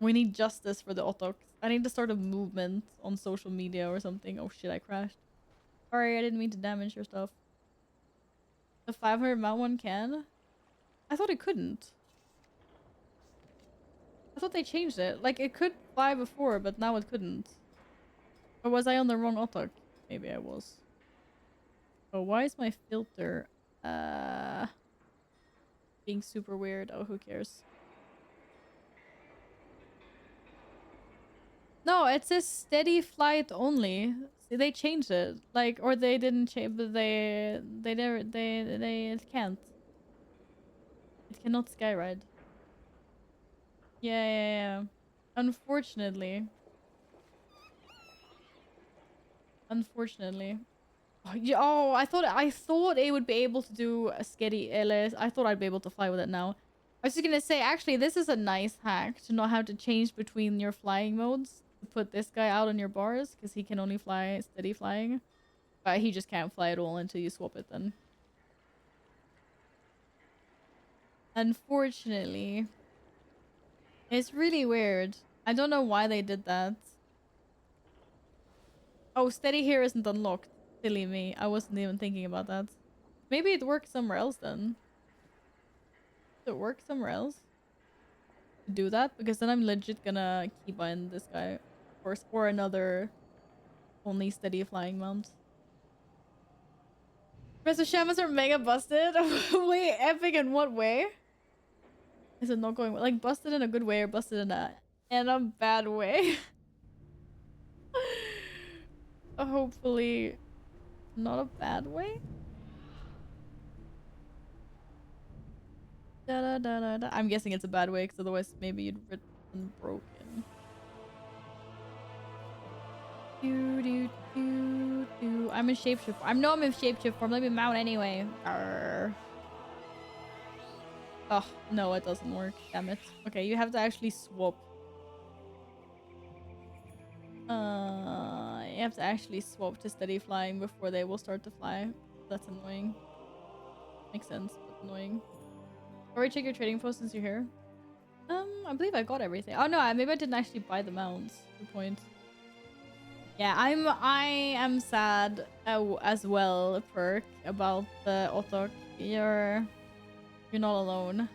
We need justice for the Ottoks. I need to start a movement on social media or something. Oh shit, I crashed. Sorry, I didn't mean to damage your stuff. The 500 mount one can? I thought it couldn't. I thought they changed it. Like, it could fly before, but now it couldn't. Or was I on the wrong Otok? Maybe I was. Oh, why is my filter being super weird? Oh, who cares? No, it says steady flight only. See, they changed it. Like, or they didn't change, but they never, it can't. It cannot skyride. Yeah. Unfortunately. Oh, yeah, oh, I thought it would be able to do a steady LS. I thought I'd be able to fly with it now. I was just gonna say, actually, this is a nice hack to not have to change between your flying modes. To put this guy out on your bars, because he can only fly steady flying. But he just can't fly at all until you swap it then. Unfortunately. It's really weird. I don't know why they did that. Oh, steady here isn't unlocked. Silly me. I wasn't even thinking about that. Maybe it works somewhere else then. Does it work somewhere else? To do that? Because then I'm legit gonna keep on this guy. Or another only steady flying mount. Professor Shamas are mega busted? Wait, epic in what way? Is it not going well? Like busted in a good way or busted in a bad way? Hopefully not a bad way. I'm guessing it's a bad way because otherwise maybe you'd written broken. I'm in shapeshift. I'm in shapeshift form. Let me mount anyway. Arrgh. Oh, no, it doesn't work. Damn it. Okay, you have to actually swap. You have to actually swap to steady flying before they will start to fly. That's annoying. Makes sense, but annoying. Already check your trading post since you're here. I believe I got everything. Oh no, maybe I didn't actually buy the mounts. Good point. Yeah, I am sad as well, Perk, about the Otok. You're not alone.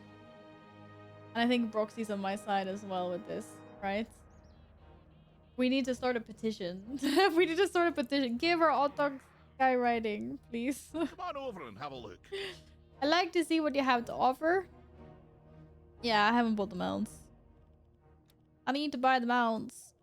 And I think Broxy's on my side as well with this, right? We need to start a petition. We need to start a petition. Give our Otok skywriting, please. Come on over and have a look. I like to see what you have to offer. Yeah, I haven't bought the mounts. I need to buy the mounts.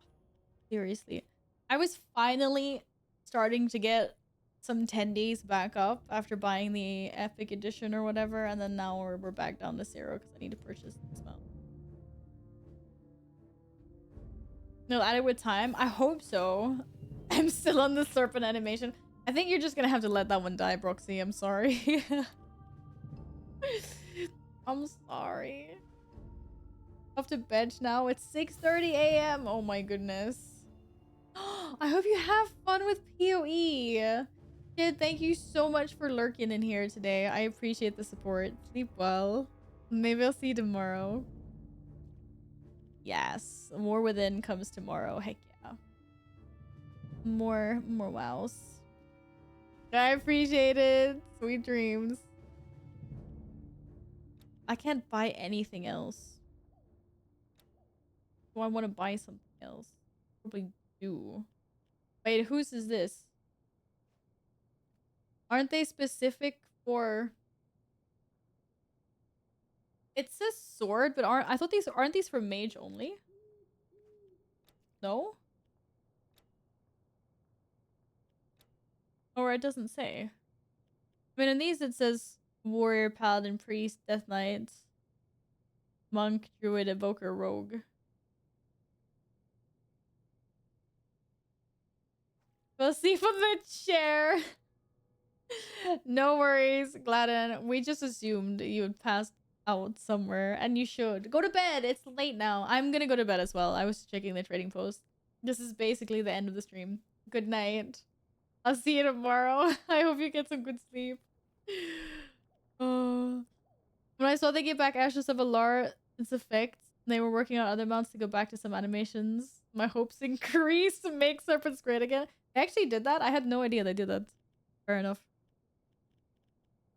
Seriously. I was finally starting to get some tendies back up after buying the Epic Edition or whatever, and then now we're back down to 0 because I need to purchase this mount. No, add it with time. I hope so. I'm still on the serpent animation. I think you're just gonna have to let that one die, Broxy. I'm sorry. I'm sorry. Off to bed now. It's 6:30 a.m. Oh my goodness. I hope you have fun with PoE. Kid, thank you so much for lurking in here today. I appreciate the support. Sleep well. Maybe I'll see you tomorrow. Yes. More Within comes tomorrow. Heck yeah. More wows. I appreciate it. Sweet dreams. I can't buy anything else. Do I want to buy something else? Probably do. Wait, whose is this? Aren't they specific for... It says sword, but aren't these for mage only? No? Or it doesn't say. I mean, in these it says warrior, paladin, priest, death knight, monk, druid, evoker, rogue. We'll see from the chair. No worries, Gladden. We just assumed you had passed out somewhere, and you should. Go to bed. It's late now. I'm gonna go to bed as well. I was checking the trading post. This is basically the end of the stream. Good night. I'll see you tomorrow. I hope you get some good sleep. When I saw they gave back Ashes of Alar, its effect, they were working on other mounts to go back to some animations. My hopes increased to make serpents great again. They actually did that? I had no idea they did that. Fair enough.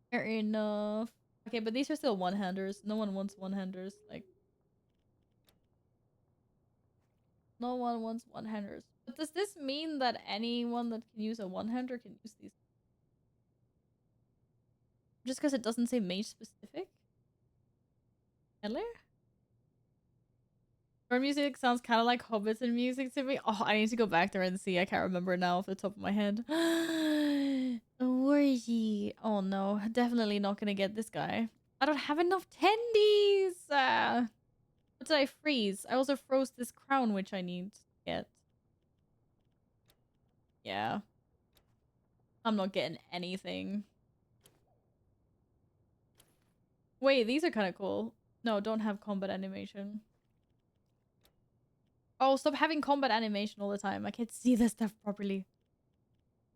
Fair enough. Okay, but these are still one-handers. No one wants one-handers. Like, no one wants one-handers. But does this mean that anyone that can use a one-hander can use these? Just because it doesn't say mage specific? Hello? Her music sounds kind of like Hobbiton music to me. Oh, I need to go back there and see. I can't remember now off the top of my head. Where is he? Oh no, definitely not gonna get this guy. I don't have enough tendies. What did I freeze? I also froze this crown, which I need to get. Yeah. I'm not getting anything. Wait, these are kind of cool. No, don't have combat animation. Oh, stop having combat animation all the time. I can't see this stuff properly.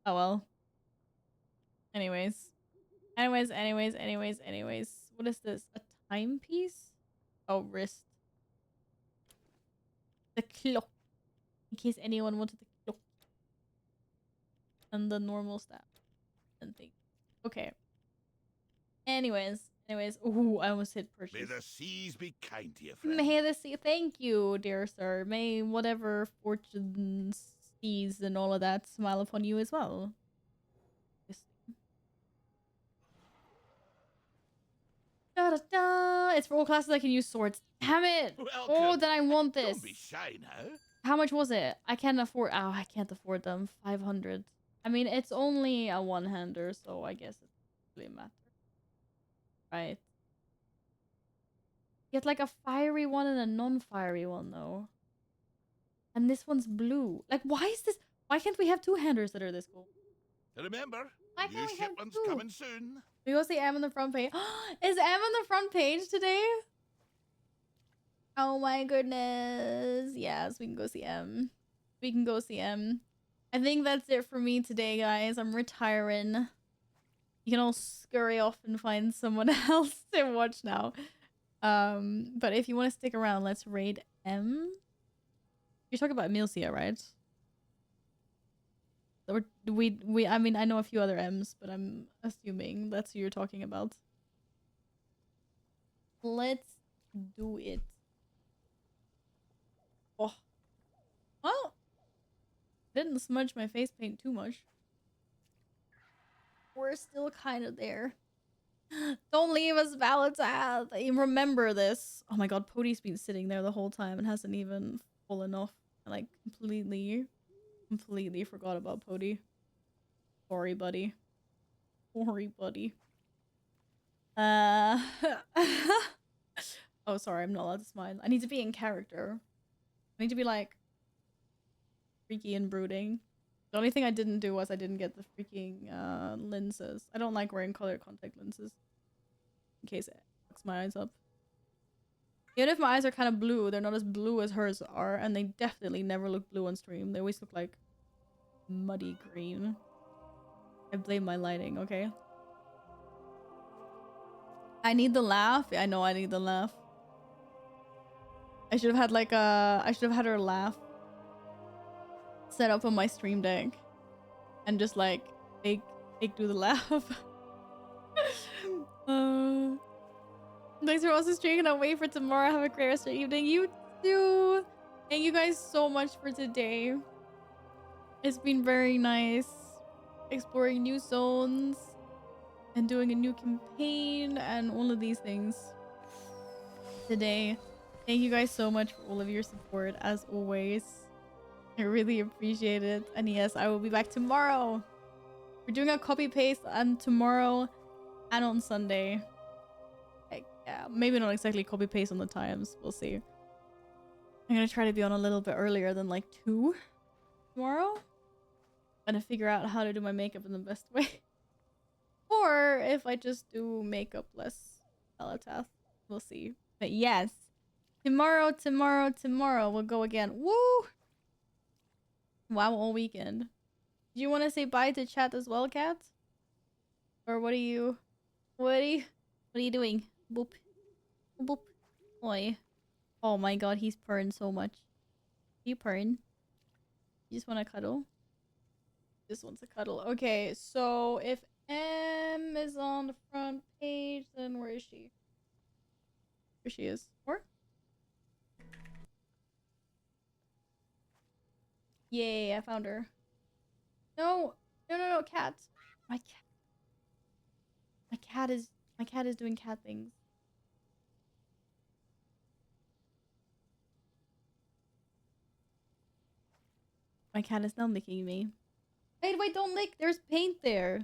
Oh well. Anyways. Anyways. What is this? A timepiece? Oh, wrist. The clock. In case anyone wanted the clock. And the normal staff. And thing. Okay. Anyways. Ooh, I almost hit purchase. May the seas be kind to you, friend. May the sea. Thank you, dear sir. May whatever fortune seas and all of that smile upon you as well. Da, da, da. It's for all classes I can use swords. Damn it! Welcome. Oh, then I want this. Don't be shy now. How much was it? I can't afford. Oh, I can't afford them. 500. I mean, it's only a one-hander, so I guess it doesn't really matter. Right. Get like a fiery one and a non-fiery one though. And this one's blue. Like, why is this? Why can't we have two-handers that are this cool? Remember, Why new can't we have shipment's two? coming soon. We go see M on the front page. Is M on the front page today? Oh my goodness. Yes, we can go see M. We can go see M. I think that's it for me today, guys. I'm retiring. You can all scurry off and find someone else to watch now. But if you want to stick around, let's raid M. You're talking about Milcia, right? Or I mean, I know a few other M's, but I'm assuming that's who you're talking about. Let's do it. Oh. Well, didn't smudge my face paint too much. We're still kind of there. Don't leave us, Valentine. Remember this. Oh my god, Pody's been sitting there the whole time and hasn't even fallen off. I like completely forgot about Pody. Sorry, buddy. Sorry, buddy. Oh, sorry, I'm not allowed to smile. I need to be in character. I need to be like freaky and brooding. The only thing I didn't do was I didn't get the freaking lenses. I don't like wearing color contact lenses. In case it fucks my eyes up. Even if my eyes are kind of blue, they're not as blue as hers are. And they definitely never look blue on stream. They always look like muddy green. I blame my lighting, okay? I need the laugh. Yeah, I know I need the laugh. I should have had like a... I should have had her laugh set up on my stream deck and just like make do the laugh. Thanks for also streaming. I'll wait for tomorrow. Have a great rest of the evening. You too. Thank you guys so much for today. It's been very nice exploring new zones and doing a new campaign and all of these things today. Thank you guys so much for all of your support as always. I really appreciate it. And yes, I will be back tomorrow. We're doing a copy paste on tomorrow and on Sunday. Like, yeah, maybe not exactly copy paste on the times. We'll see. I'm gonna try to be on a little bit earlier than like 2 tomorrow. I'm gonna figure out how to do my makeup in the best way. Or if I just do makeup less Elatath. We'll see. But yes, tomorrow we'll go again. Woo! Wow, all weekend. Do you want to say bye to chat as well, Kat? Or what are you doing? Boop. Boop. Oi. Oh my god, he's purring so much. You purring? You just want to cuddle? This one's a cuddle. Okay, so if M is on the front page, then where is she? Here she is. Or? Yay, I found her. No, no, cat. My cat is doing cat things. My cat is now licking me. Wait, don't lick. There's paint there.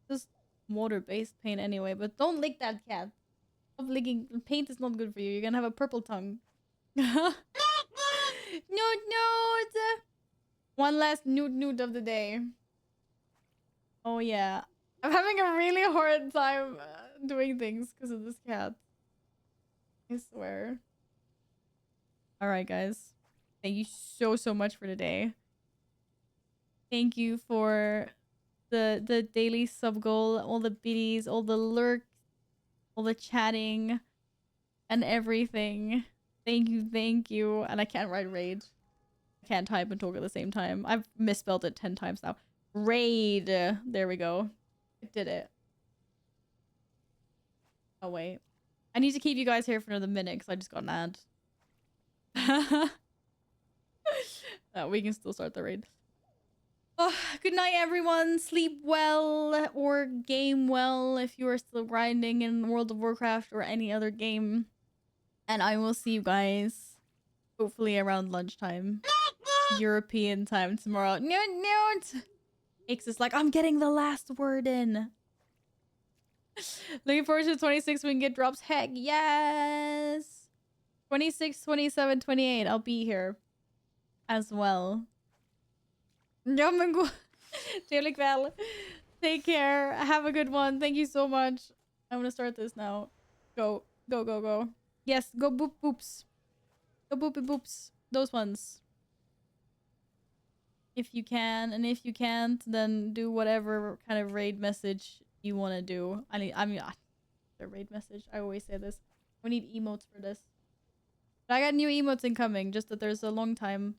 Just water-based paint anyway, but don't lick that cat. Stop licking. Paint is not good for you. You're gonna have a purple tongue. No. One last nude of the day. Oh yeah. I'm having a really hard time doing things because of this cat. I swear. Alright, guys. Thank you so much for today. Thank you for the daily sub goal, all the biddies, all the lurks, all the chatting, and everything. Thank you. And I can't write raid. I can't type and talk at the same time. I've misspelled it 10 times now. Raid. There we go. I did it. Oh, wait. I need to keep you guys here for another minute because I just got an ad. We can still start the raid. Oh, good night, everyone. Sleep well or game well if you are still grinding in World of Warcraft or any other game. And I will see you guys hopefully around lunchtime. European time tomorrow. No. X is like, I'm getting the last word in. Looking forward to 26 we can get drops. Heck yes. 26, 27, 28. I'll be here as well. Ja, men god. Trevlig kväll. Take care. Have a good one. Thank you so much. I'm gonna start this now. Go. Yes, go boop boops. Go boopy boops. Those ones. If you can, and if you can't, then do whatever kind of raid message you want to do. I mean, the raid message. I always say this. We need emotes for this. But I got new emotes incoming. Just that there's a long time.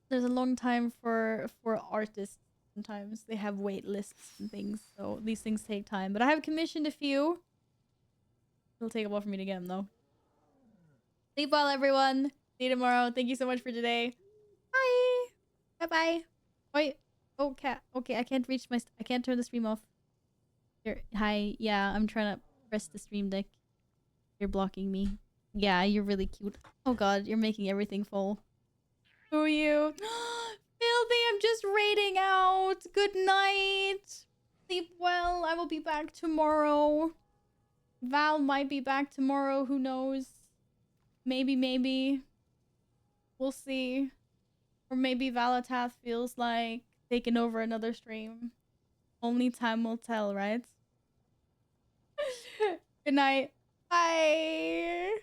There's a long time for artists. Sometimes they have wait lists and things, so these things take time. But I have commissioned a few. It'll take a while for me to get them though. Sleep well, everyone. See you tomorrow. Thank you so much for today. Bye. Bye. Wait. Oh, cat. Okay, I can't reach my. I can't turn the stream off. Here. Hi. Yeah, I'm trying to press the stream deck. You're blocking me. Yeah, you're really cute. Oh God, you're making everything full. Who are you? Filthy, I'm just raiding out. Good night. Sleep well. I will be back tomorrow. Val might be back tomorrow. Who knows? Maybe. We'll see. Or maybe Valatath feels like taking over another stream. Only time will tell, right? Good night. Bye.